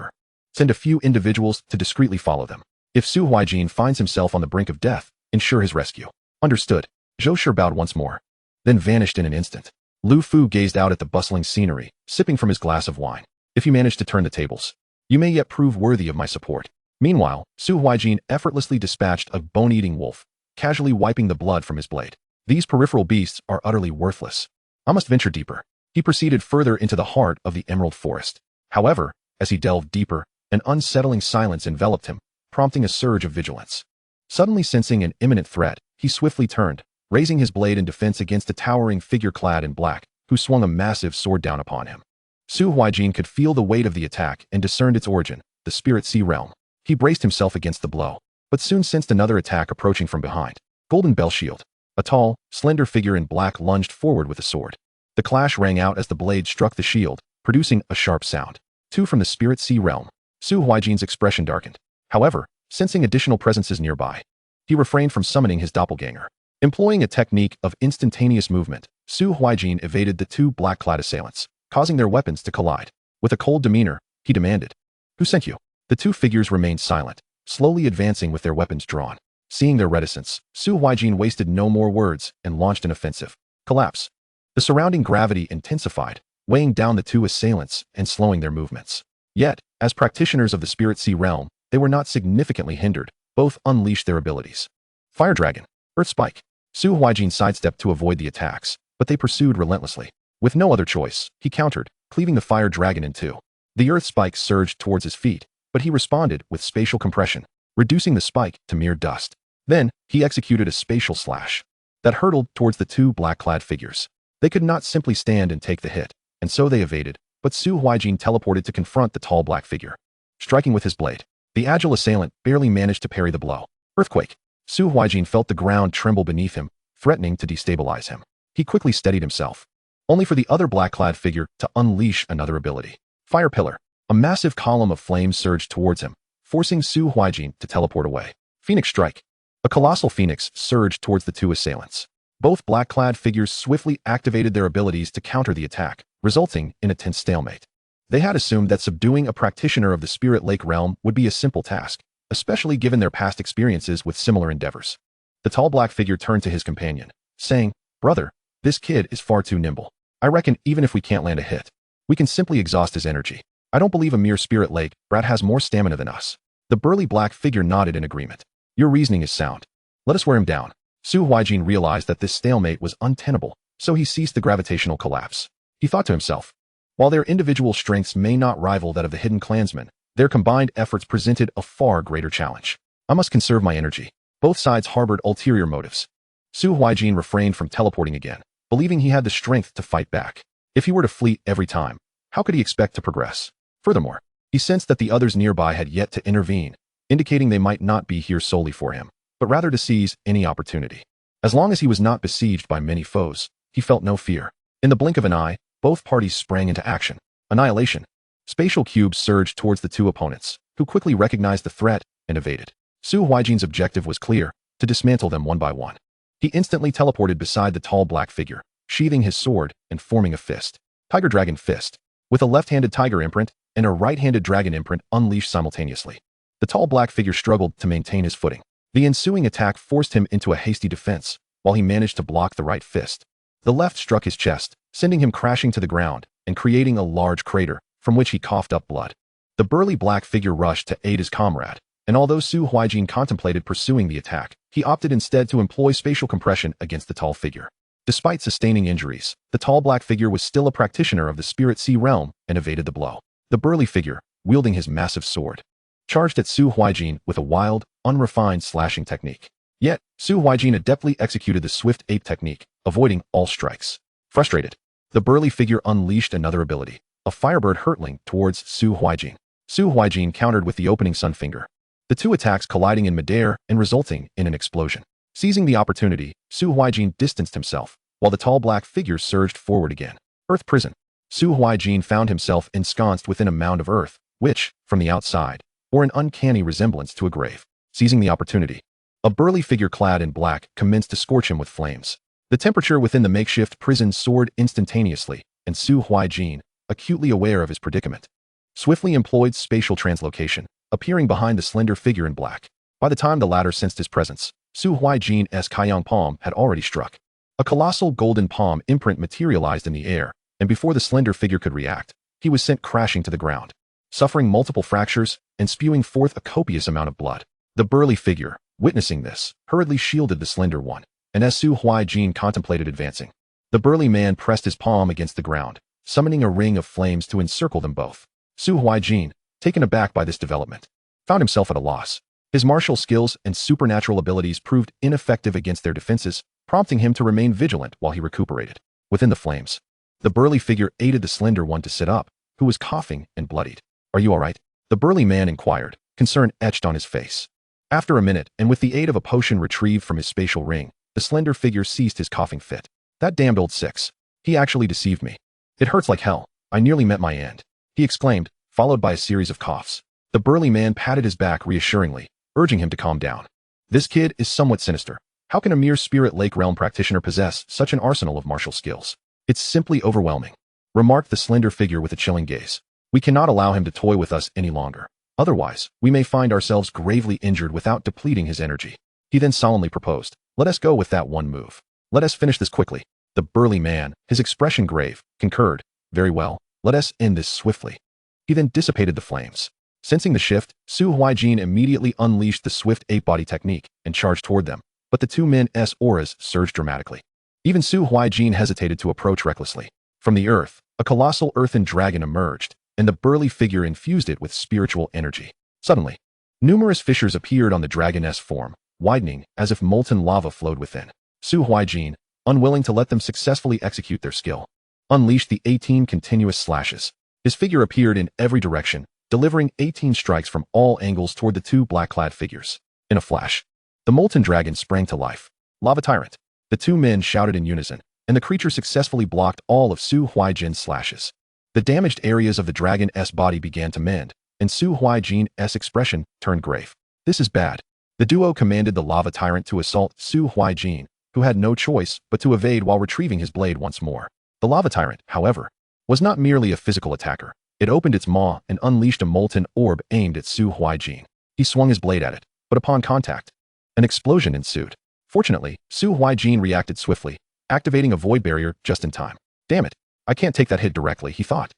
Send a few individuals to discreetly follow them. If Su Huaijin finds himself on the brink of death, ensure his rescue. Understood. Zhou Shi bowed once more, then vanished in an instant. Lu Fu gazed out at the bustling scenery, sipping from his glass of wine. If you manage to turn the tables, you may yet prove worthy of my support. Meanwhile, Su Huaijin effortlessly dispatched a bone-eating wolf, casually wiping the blood from his blade. These peripheral beasts are utterly worthless. I must venture deeper. He proceeded further into the heart of the emerald forest. However, as he delved deeper, an unsettling silence enveloped him, prompting a surge of vigilance. Suddenly sensing an imminent threat, he swiftly turned, raising his blade in defense against a towering figure clad in black, who swung a massive sword down upon him. Su Huaijin could feel the weight of the attack and discerned its origin, the spirit sea realm. He braced himself against the blow, but soon sensed another attack approaching from behind. Golden Bell Shield. A tall, slender figure in black lunged forward with a sword. The clash rang out as the blade struck the shield, producing a sharp sound. Two from the spirit sea realm. Su Huaijin's expression darkened. However, sensing additional presences nearby, he refrained from summoning his doppelganger. Employing a technique of instantaneous movement, Su Huaijin evaded the two black-clad assailants, causing their weapons to collide. With a cold demeanor, he demanded, "Who sent you?" The two figures remained silent, slowly advancing with their weapons drawn. Seeing their reticence, Su Huaijin wasted no more words and launched an offensive. Collapse. The surrounding gravity intensified, weighing down the two assailants and slowing their movements. Yet, as practitioners of the Spirit Sea realm, they were not significantly hindered. Both unleashed their abilities. Fire Dragon. Earth Spike. Su Huaijin sidestepped to avoid the attacks, but they pursued relentlessly. With no other choice, he countered, cleaving the Fire Dragon in two. The Earth Spike surged towards his feet, but he responded with spatial compression, reducing the spike to mere dust. Then, he executed a spatial slash that hurtled towards the two black-clad figures. They could not simply stand and take the hit, and so they evaded, but Su Huaijin teleported to confront the tall black figure. Striking with his blade, the agile assailant barely managed to parry the blow. Earthquake. Su Huaijin felt the ground tremble beneath him, threatening to destabilize him. He quickly steadied himself, only for the other black-clad figure to unleash another ability. Fire Pillar. A massive column of flames surged towards him, forcing Su Huaijin to teleport away. Phoenix Strike. A colossal phoenix surged towards the two assailants. Both black-clad figures swiftly activated their abilities to counter the attack, resulting in a tense stalemate. They had assumed that subduing a practitioner of the Spirit Lake realm would be a simple task, especially given their past experiences with similar endeavors. The tall black figure turned to his companion, saying, "Brother, this kid is far too nimble. I reckon even if we can't land a hit, we can simply exhaust his energy. I don't believe a mere Spirit Lake brat has more stamina than us." The burly black figure nodded in agreement. "Your reasoning is sound. Let us wear him down." Su Huaijin realized that this stalemate was untenable, so he ceased the gravitational collapse. He thought to himself, while their individual strengths may not rival that of the hidden clansmen, their combined efforts presented a far greater challenge. I must conserve my energy. Both sides harbored ulterior motives. Su Huaijin refrained from teleporting again, believing he had the strength to fight back. If he were to flee every time, how could he expect to progress? Furthermore, he sensed that the others nearby had yet to intervene, indicating they might not be here solely for him, but rather to seize any opportunity. As long as he was not besieged by many foes, he felt no fear. In the blink of an eye, both parties sprang into action. Annihilation. Spatial cubes surged towards the two opponents, who quickly recognized the threat and evaded. Su Huaijin's objective was clear, to dismantle them one by one. He instantly teleported beside the tall black figure, sheathing his sword and forming a fist. Tiger Dragon Fist. With a left-handed tiger imprint and a right-handed dragon imprint unleashed simultaneously. The tall black figure struggled to maintain his footing. The ensuing attack forced him into a hasty defense, while he managed to block the right fist. The left struck his chest, sending him crashing to the ground and creating a large crater, from which he coughed up blood. The burly black figure rushed to aid his comrade, and although Su Huaijin contemplated pursuing the attack, he opted instead to employ spatial compression against the tall figure. Despite sustaining injuries, the tall black figure was still a practitioner of the Spirit Sea realm and evaded the blow. The burly figure, wielding his massive sword, charged at Su Huaijin with a wild, unrefined slashing technique. Yet, Su Huaijin adeptly executed the swift ape technique, avoiding all strikes. Frustrated, the burly figure unleashed another ability, a firebird hurtling towards Su Huaijin. Su Huaijin countered with the opening sun finger, the two attacks colliding in midair and resulting in an explosion. Seizing the opportunity, Su Huaijin distanced himself, while the tall black figure surged forward again. Earth Prison. Su Huaijin found himself ensconced within a mound of earth, which, from the outside, bore an uncanny resemblance to a grave. Seizing the opportunity, a burly figure clad in black commenced to scorch him with flames. The temperature within the makeshift prison soared instantaneously, and Su Huaijin, acutely aware of his predicament, swiftly employed spatial translocation, appearing behind the slender figure in black. By the time the latter sensed his presence, Su Huaijin's Kaiyang palm had already struck. A colossal golden palm imprint materialized in the air, and before the slender figure could react, he was sent crashing to the ground, suffering multiple fractures and spewing forth a copious amount of blood. The burly figure, witnessing this, hurriedly shielded the slender one, and as Su Huaijin contemplated advancing, the burly man pressed his palm against the ground, summoning a ring of flames to encircle them both. Su Huaijin, taken aback by this development, found himself at a loss. His martial skills and supernatural abilities proved ineffective against their defenses, prompting him to remain vigilant while he recuperated. Within the flames, the burly figure aided the slender one to sit up, who was coughing and bloodied. "Are you all right?" the burly man inquired, concern etched on his face. After a minute, and with the aid of a potion retrieved from his spatial ring, the slender figure ceased his coughing fit. "That damned old six. He actually deceived me. It hurts like hell. I nearly met my end," he exclaimed, followed by a series of coughs. The burly man patted his back reassuringly, urging him to calm down. "This kid is somewhat sinister. How can a mere spirit lake realm practitioner possess such an arsenal of martial skills? It's simply overwhelming," remarked the slender figure with a chilling gaze. "We cannot allow him to toy with us any longer. Otherwise, we may find ourselves gravely injured without depleting his energy." He then solemnly proposed, "Let us go with that one move. Let us finish this quickly." The burly man, his expression grave, concurred, "Very well, let us end this swiftly." He then dissipated the flames. Sensing the shift, Su Huaijin immediately unleashed the swift ape-body technique and charged toward them, but the two men's auras surged dramatically. Even Su Huaijin hesitated to approach recklessly. From the earth, a colossal earthen dragon emerged, and the burly figure infused it with spiritual energy. Suddenly, numerous fissures appeared on the dragon's form, widening as if molten lava flowed within. Su Huaijin, unwilling to let them successfully execute their skill, unleashed the 18 continuous slashes. His figure appeared in every direction, delivering 18 strikes from all angles toward the two black-clad figures. In a flash, the molten dragon sprang to life. "Lava Tyrant!" The two men shouted in unison, and the creature successfully blocked all of Su Huaijin's slashes. The damaged areas of the dragon's body began to mend, and Su Huaijin's expression turned grave. "This is bad." The duo commanded the Lava Tyrant to assault Su Huaijin, who had no choice but to evade while retrieving his blade once more. The Lava Tyrant, however, was not merely a physical attacker. It opened its maw and unleashed a molten orb aimed at Su Huaijin. He swung his blade at it, but upon contact, an explosion ensued. Fortunately, Su Huaijin reacted swiftly, activating a void barrier just in time. "Damn it, I can't take that hit directly," he thought,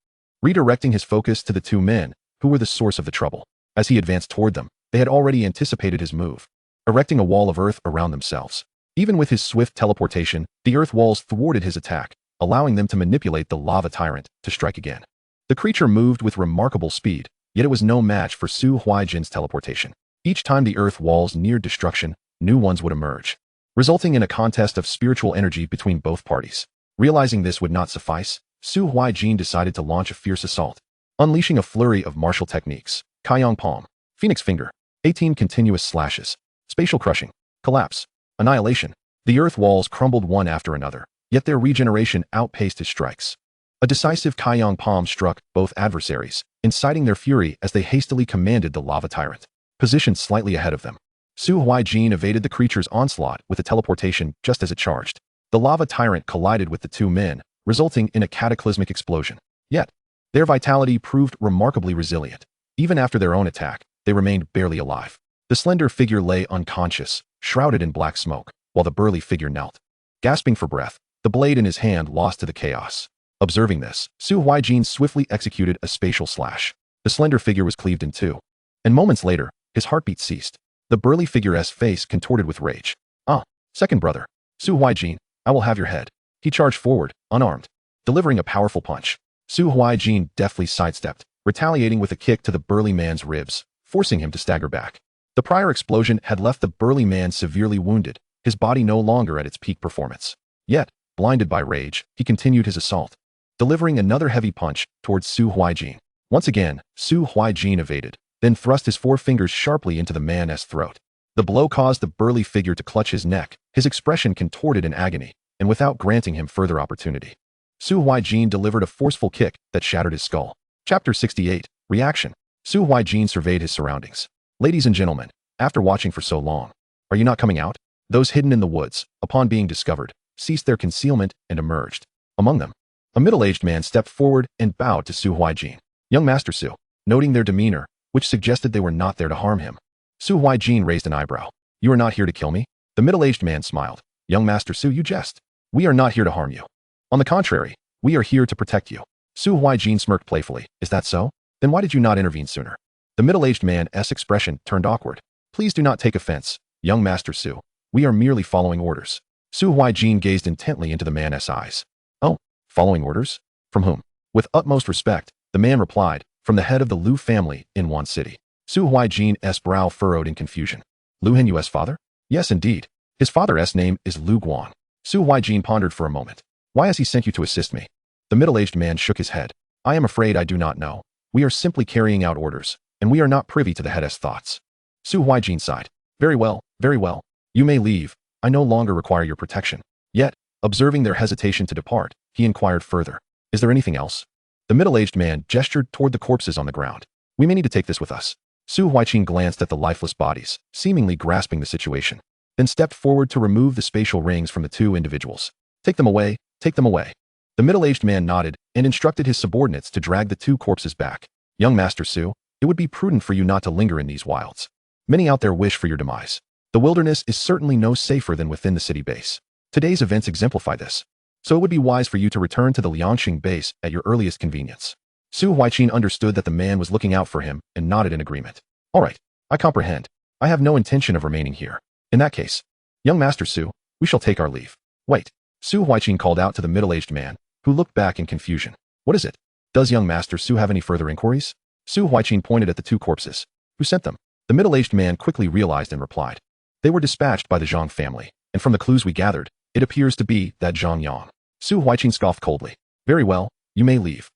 redirecting his focus to the two men, who were the source of the trouble. As he advanced toward them, they had already anticipated his move, erecting a wall of earth around themselves. Even with his swift teleportation, the earth walls thwarted his attack, allowing them to manipulate the Lava Tyrant to strike again. The creature moved with remarkable speed, yet it was no match for Su Huaijin's teleportation. Each time the earth walls neared destruction, new ones would emerge, resulting in a contest of spiritual energy between both parties. Realizing this would not suffice, Su Huaijin decided to launch a fierce assault, unleashing a flurry of martial techniques: Kaiyang Palm, Phoenix Finger, 18 continuous slashes, Spatial Crushing, Collapse, Annihilation. The earth walls crumbled one after another, yet their regeneration outpaced his strikes. A decisive Kaiyang Palm struck both adversaries, inciting their fury as they hastily commanded the Lava Tyrant, positioned slightly ahead of them. Su Huaijin evaded the creature's onslaught with a teleportation just as it charged. The Lava Tyrant collided with the two men, resulting in a cataclysmic explosion. Yet, their vitality proved remarkably resilient. Even after their own attack, they remained barely alive. The slender figure lay unconscious, shrouded in black smoke, while the burly figure knelt, gasping for breath, the blade in his hand lost to the chaos. Observing this, Su Huaijin swiftly executed a spatial slash. The slender figure was cleaved in two, and moments later, his heartbeat ceased. The burly figure's face contorted with rage. "Ah, second brother. Su Huaijin, I will have your head." He charged forward, unarmed, delivering a powerful punch. Su Huaijin deftly sidestepped, retaliating with a kick to the burly man's ribs, forcing him to stagger back. The prior explosion had left the burly man severely wounded, his body no longer at its peak performance. Yet, blinded by rage, he continued his assault, delivering another heavy punch towards Su Huaijin. Once again, Su Huaijin evaded, then thrust his forefingers sharply into the man's throat. The blow caused the burly figure to clutch his neck, his expression contorted in agony, and without granting him further opportunity, Su Huaijin delivered a forceful kick that shattered his skull. Chapter 68, Reaction. Su Huaijin surveyed his surroundings. "Ladies and gentlemen, after watching for so long, are you not coming out?" Those hidden in the woods, upon being discovered, ceased their concealment and emerged. Among them, a middle-aged man stepped forward and bowed to Su Huaijin. "Young Master Su," noting their demeanor, which suggested they were not there to harm him. Su Huaijin raised an eyebrow. "You are not here to kill me?" The middle-aged man smiled. "Young Master Su, you jest. We are not here to harm you. On the contrary, we are here to protect you." Su Huaijin smirked playfully. "Is that so? Then why did you not intervene sooner?" The middle-aged man's expression turned awkward. "Please do not take offense, young Master Su. We are merely following orders." Su Huaijin gazed intently into the man's eyes. Oh, following orders? From whom? With utmost respect, the man replied, from the head of the Lu family in Wan City. Su Huaijin's brow furrowed in confusion. Lu Henyu's father? Yes, indeed. His father's name is Lu Guang. Su Huaijin pondered for a moment. Why has he sent you to assist me? The middle-aged man shook his head. I am afraid I do not know. We are simply carrying out orders, and we are not privy to the head's thoughts. Su Huaijin sighed. Very well, very well. You may leave. I no longer require your protection. Yet, observing their hesitation to depart, he inquired further. Is there anything else? The middle-aged man gestured toward the corpses on the ground. We may need to take this with us. Su Huaijin glanced at the lifeless bodies, seemingly grasping the situation, then stepped forward to remove the spatial rings from the two individuals. Take them away, take them away. The middle-aged man nodded and instructed his subordinates to drag the two corpses back. Young Master Su, it would be prudent for you not to linger in these wilds. Many out there wish for your demise. The wilderness is certainly no safer than within the city base. Today's events exemplify this. So it would be wise for you to return to the Liangxing base at your earliest convenience. Su Huaijin understood that the man was looking out for him and nodded in agreement. All right, I comprehend. I have no intention of remaining here. In that case, young Master Su, we shall take our leave. Wait. Su Huaijin called out to the middle-aged man, who looked back in confusion. What is it? Does young Master Su have any further inquiries? Su Huaijin pointed at the two corpses. Who sent them? The middle-aged man quickly realized and replied. They were dispatched by the Zhang family, and from the clues we gathered, it appears to be that Zhang Yang. Su Huaijin scoffed coldly. Very well, you may leave.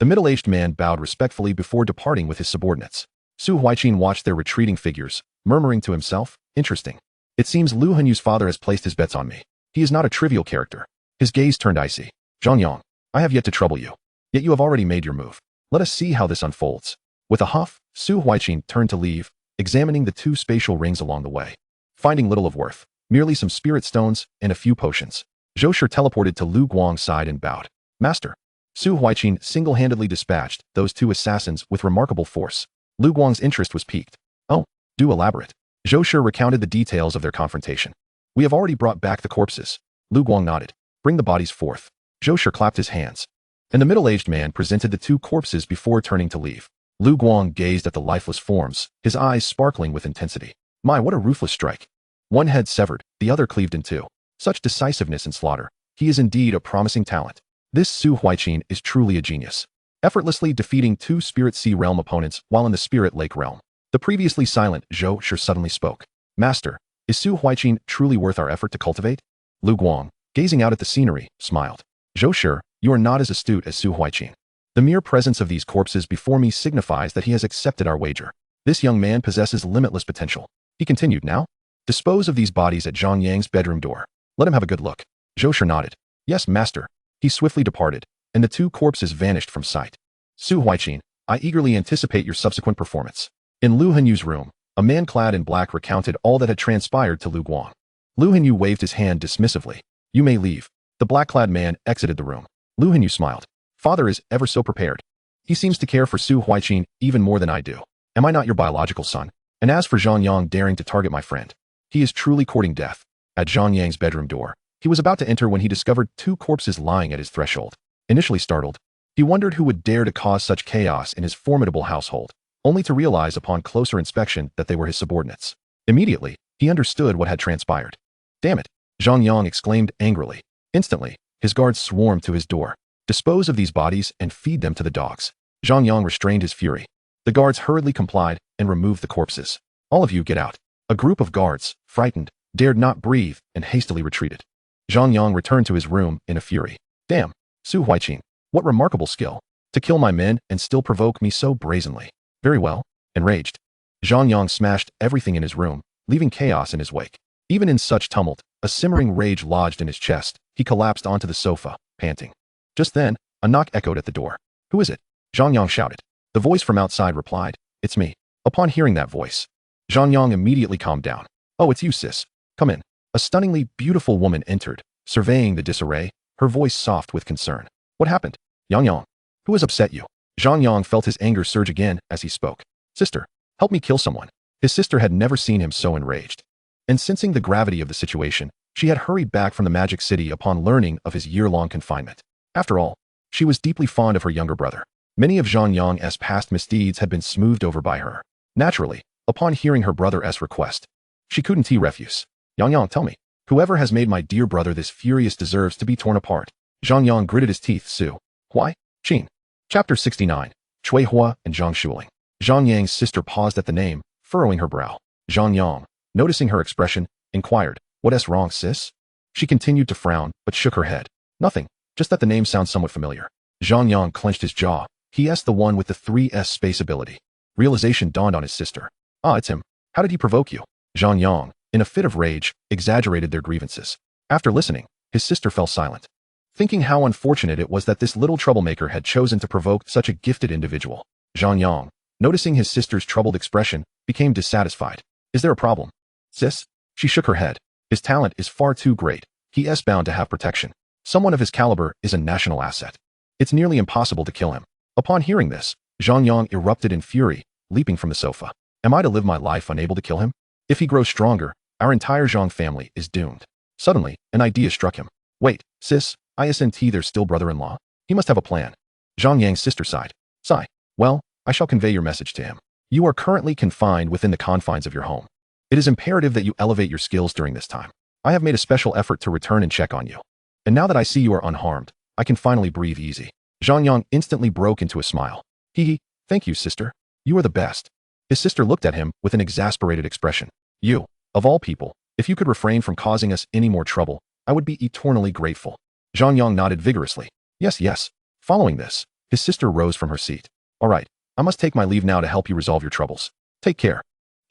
The middle-aged man bowed respectfully before departing with his subordinates. Su Huaijin watched their retreating figures, murmuring to himself, interesting. It seems Lu Henyu's father has placed his bets on me. He is not a trivial character. His gaze turned icy. Zhang Yang, I have yet to trouble you. Yet you have already made your move. Let us see how this unfolds. With a huff, Su Huaijin turned to leave, examining the two spatial rings along the way. Finding little of worth, merely some spirit stones and a few potions, Zhou Shi teleported to Lu Guang's side and bowed. Master. Su Huaijin single-handedly dispatched those two assassins with remarkable force. Lu Guang's interest was piqued. Oh, do elaborate. Zhou Shi recounted the details of their confrontation. We have already brought back the corpses. Lu Guang nodded. Bring the bodies forth. Zhou Shi clapped his hands. And the middle-aged man presented the two corpses before turning to leave. Lu Guang gazed at the lifeless forms, his eyes sparkling with intensity. My, what a ruthless strike. One head severed, the other cleaved in two. Such decisiveness and slaughter. He is indeed a promising talent. This Su Huaijin is truly a genius. Effortlessly defeating two Spirit Sea Realm opponents while in the Spirit Lake Realm. The previously silent Zhou Shi suddenly spoke. Master, is Su Huaijin truly worth our effort to cultivate? Lu Guang, gazing out at the scenery, smiled. Zhou Shi, you are not as astute as Su Huaijin. The mere presence of these corpses before me signifies that he has accepted our wager. This young man possesses limitless potential. He continued, now? Dispose of these bodies at Zhang Yang's bedroom door. Let him have a good look. Zhou Shi nodded. Yes, master. He swiftly departed, and the two corpses vanished from sight. Su Huaijin, I eagerly anticipate your subsequent performance. In Lu Henyu's room, a man clad in black recounted all that had transpired to Lu Guang. Lu Henyu waved his hand dismissively. You may leave. The black-clad man exited the room. Lu Henyu smiled. Father is ever so prepared. He seems to care for Su Huaijin even more than I do. Am I not your biological son? And as for Zhang Yang daring to target my friend, he is truly courting death. At Zhang Yang's bedroom door, he was about to enter when he discovered two corpses lying at his threshold. Initially startled, he wondered who would dare to cause such chaos in his formidable household, only to realize upon closer inspection that they were his subordinates. Immediately, he understood what had transpired. Damn it! Zhang Yang exclaimed angrily. Instantly, his guards swarmed to his door. Dispose of these bodies and feed them to the dogs. Zhang Yang restrained his fury. The guards hurriedly complied and removed the corpses. All of you get out. A group of guards, frightened, dared not breathe and hastily retreated. Zhang Yang returned to his room in a fury. Damn, Su Huaijin, what remarkable skill. To kill my men and still provoke me so brazenly. Very well. Enraged, Zhang Yang smashed everything in his room, leaving chaos in his wake. Even in such tumult, a simmering rage lodged in his chest. He collapsed onto the sofa, panting. Just then, a knock echoed at the door. Who is it? Zhang Yang shouted. The voice from outside replied, It's me. Upon hearing that voice, Zhang Yang immediately calmed down. Oh, it's you, sis. Come in. A stunningly beautiful woman entered, surveying the disarray, her voice soft with concern. What happened? Yang, who has upset you? Zhang Yang felt his anger surge again as he spoke. Sister, help me kill someone. His sister had never seen him so enraged. And sensing the gravity of the situation, she had hurried back from the Magic City upon learning of his year-long confinement. After all, she was deeply fond of her younger brother. Many of Zhang Yang's past misdeeds had been smoothed over by her. Naturally, upon hearing her brother's request, she couldn't refuse. Yang, tell me, Whoever has made my dear brother this furious deserves to be torn apart. Zhang Yang gritted his teeth. Su Huaijin. Chapter 69. Chui Hua and Zhang Shuling. Zhang Yang's sister paused at the name, furrowing her brow. Zhang Yang, noticing her expression, inquired, "What's wrong, sis?" She continued to frown, but shook her head. "Nothing, just that the name sounds somewhat familiar." Zhang Yang clenched his jaw. He's the one with the 3S space ability. Realization dawned on his sister. "Ah, it's him. How did he provoke you?" Zhang Yang, in a fit of rage, exaggerated their grievances. After listening, his sister fell silent, thinking how unfortunate it was that this little troublemaker had chosen to provoke such a gifted individual. Zhang Yang, noticing his sister's troubled expression, became dissatisfied. "Is there a problem, sis?" She shook her head. "His talent is far too great. He's bound to have protection. Someone of his caliber is a national asset. It's nearly impossible to kill him." Upon hearing this, Zhang Yang erupted in fury, leaping from the sofa. "Am I to live my life unable to kill him? If he grows stronger, our entire Zhang family is doomed." Suddenly, an idea struck him. "Wait, sis, isn't their still brother-in-law? He must have a plan." Zhang Yang's sister sighed. "Sigh. Well, I shall convey your message to him. You are currently confined within the confines of your home. It is imperative that you elevate your skills during this time. I have made a special effort to return and check on you. And now that I see you are unharmed, I can finally breathe easy." Zhang Yang instantly broke into a smile. "Hee, thank you, sister. You are the best." His sister looked at him with an exasperated expression. "You, of all people, if you could refrain from causing us any more trouble, I would be eternally grateful." Zhang Yang nodded vigorously. "Yes, yes." Following this, his sister rose from her seat. "All right, I must take my leave now to help you resolve your troubles. Take care."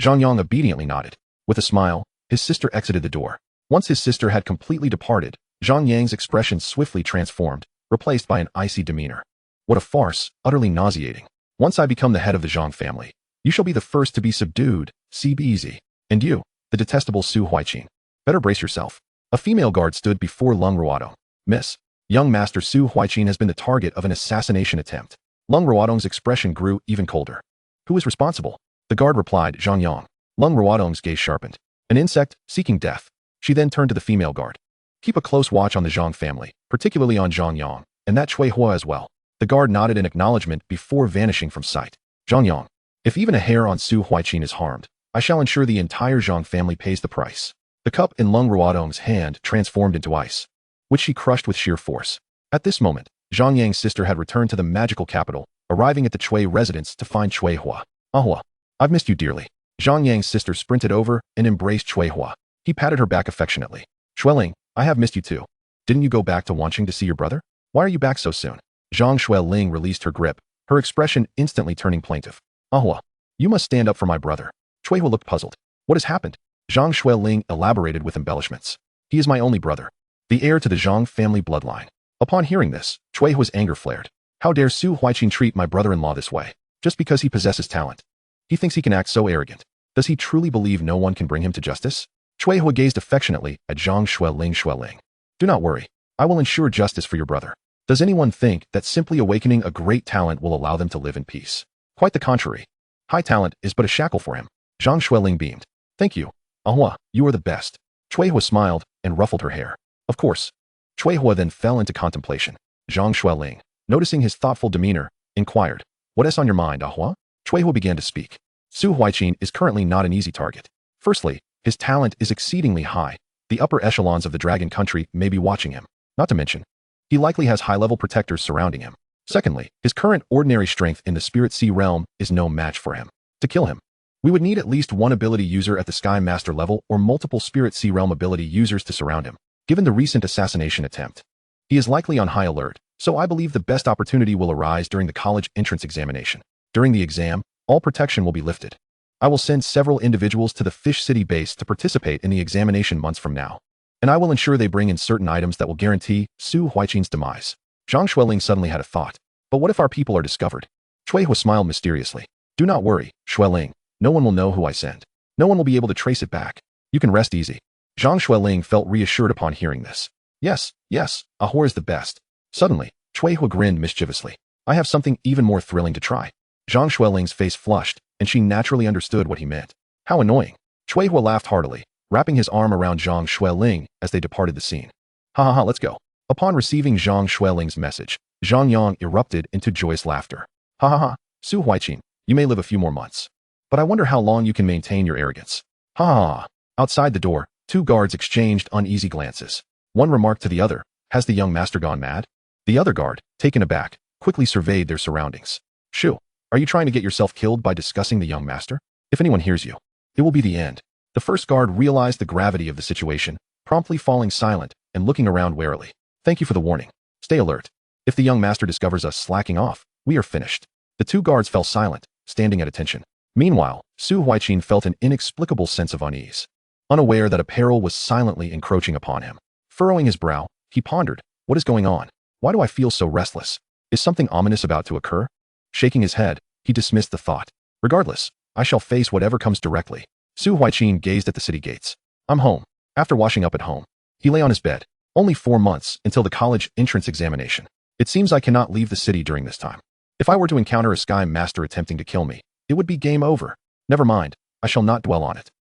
Zhang Yang obediently nodded. With a smile, his sister exited the door. Once his sister had completely departed, Zhang Yang's expression swiftly transformed, replaced by an icy demeanor. "What a farce, utterly nauseating. Once I become the head of the Zhang family, you shall be the first to be subdued, CBZ. And you, the detestable Su Huaijin. Better brace yourself." A female guard stood before Lung Ruodong. "Miss, young master Su Huaijin has been the target of an assassination attempt." Lung Ruodong's expression grew even colder. "Who is responsible?" The guard replied. "Zhang Yang." Lung Ruodong's gaze sharpened. "An insect, seeking death." She then turned to the female guard. "Keep a close watch on the Zhang family, particularly on Zhang Yang, and that Chui Hua as well." The guard nodded in acknowledgement before vanishing from sight. Zhang Yang, if even a hair on Su Huaijin is harmed, I shall ensure the entire Zhang family pays the price. The cup in Lung Ruodong's hand transformed into ice, which she crushed with sheer force. At this moment, Zhang Yang's sister had returned to the magical capital, arriving at the Chui residence to find Chui Hua. "Ahua, I've missed you dearly." Zhang Yang's sister sprinted over and embraced Chui Hua. He patted her back affectionately. "Xueling, I have missed you too. Didn't you go back to Wanqing to see your brother? Why are you back so soon?" Zhang Xueling released her grip, her expression instantly turning plaintive. "Ahua, you must stand up for my brother." Chui Hua looked puzzled. "What has happened?" Zhang Xueling elaborated with embellishments. "He is my only brother, the heir to the Zhang family bloodline." Upon hearing this, Chui Hua's anger flared. "How dare Su Huaijin treat my brother-in-law this way, just because he possesses talent? He thinks he can act so arrogant. Does he truly believe no one can bring him to justice?" Chui Hua gazed affectionately at Zhang Xueling. "Do not worry. I will ensure justice for your brother. Does anyone think that simply awakening a great talent will allow them to live in peace? Quite the contrary. High talent is but a shackle for him." Zhang Xueling beamed. "Thank you. Ahua, you are the best." Chui Hua smiled and ruffled her hair. "Of course." Chui Hua then fell into contemplation. Zhang Xueling, noticing his thoughtful demeanor, inquired, "What's on your mind, Ahua?" Chui Hua began to speak. "Su Huaijin is currently not an easy target. Firstly, his talent is exceedingly high. The upper echelons of the dragon country may be watching him. Not to mention, he likely has high-level protectors surrounding him. Secondly, his current ordinary strength in the Spirit Sea realm is no match for him. To kill him, we would need at least one ability user at the Sky Master level or multiple Spirit Sea realm ability users to surround him. Given the recent assassination attempt, he is likely on high alert, so I believe the best opportunity will arise during the college entrance examination. During the exam, all protection will be lifted. I will send several individuals to the Fish City base to participate in the examination months from now, and I will ensure they bring in certain items that will guarantee Su Huaijin's demise." Zhang Xueling suddenly had a thought. "But what if our people are discovered?" Chui Hua smiled mysteriously. "Do not worry, Xueling. No one will know who I send. No one will be able to trace it back. You can rest easy." Zhang Xueling felt reassured upon hearing this. Yes, Ahua is the best." Suddenly, Chui Hua grinned mischievously. "I have something even more thrilling to try." Zhang Xueling's face flushed, and she naturally understood what he meant. How annoying. Chui Hua laughed heartily, wrapping his arm around Zhang Xueling as they departed the scene. "Ha, let's go." Upon receiving Zhang Xueling's message, Zhang Yang erupted into joyous laughter. Ha, Su Huaijin, you may live a few more months. But I wonder how long you can maintain your arrogance. Ha. Outside the door, Two guards exchanged uneasy glances. One remarked to the other, "Has the young master gone mad?" The other guard, taken aback, quickly surveyed their surroundings. "Shu, are you trying to get yourself killed by discussing the young master? If anyone hears you, it will be the end." The first guard realized the gravity of the situation, promptly falling silent and looking around warily. "Thank you for the warning. Stay alert. If the young master discovers us slacking off, we are finished." The two guards fell silent, standing at attention. Meanwhile, Su Huaijin felt an inexplicable sense of unease, unaware that a peril was silently encroaching upon him. Furrowing his brow, he pondered, "What is going on? Why do I feel so restless? Is something ominous about to occur?" Shaking his head, he dismissed the thought. "Regardless, I shall face whatever comes directly." Su Huaijin gazed at the city gates. "I'm home." After washing up at home, he lay on his bed. Only 4 months until the college entrance examination. It seems I cannot leave the city during this time. If I were to encounter a sky master attempting to kill me, it would be game over. Never mind, I shall not dwell on it.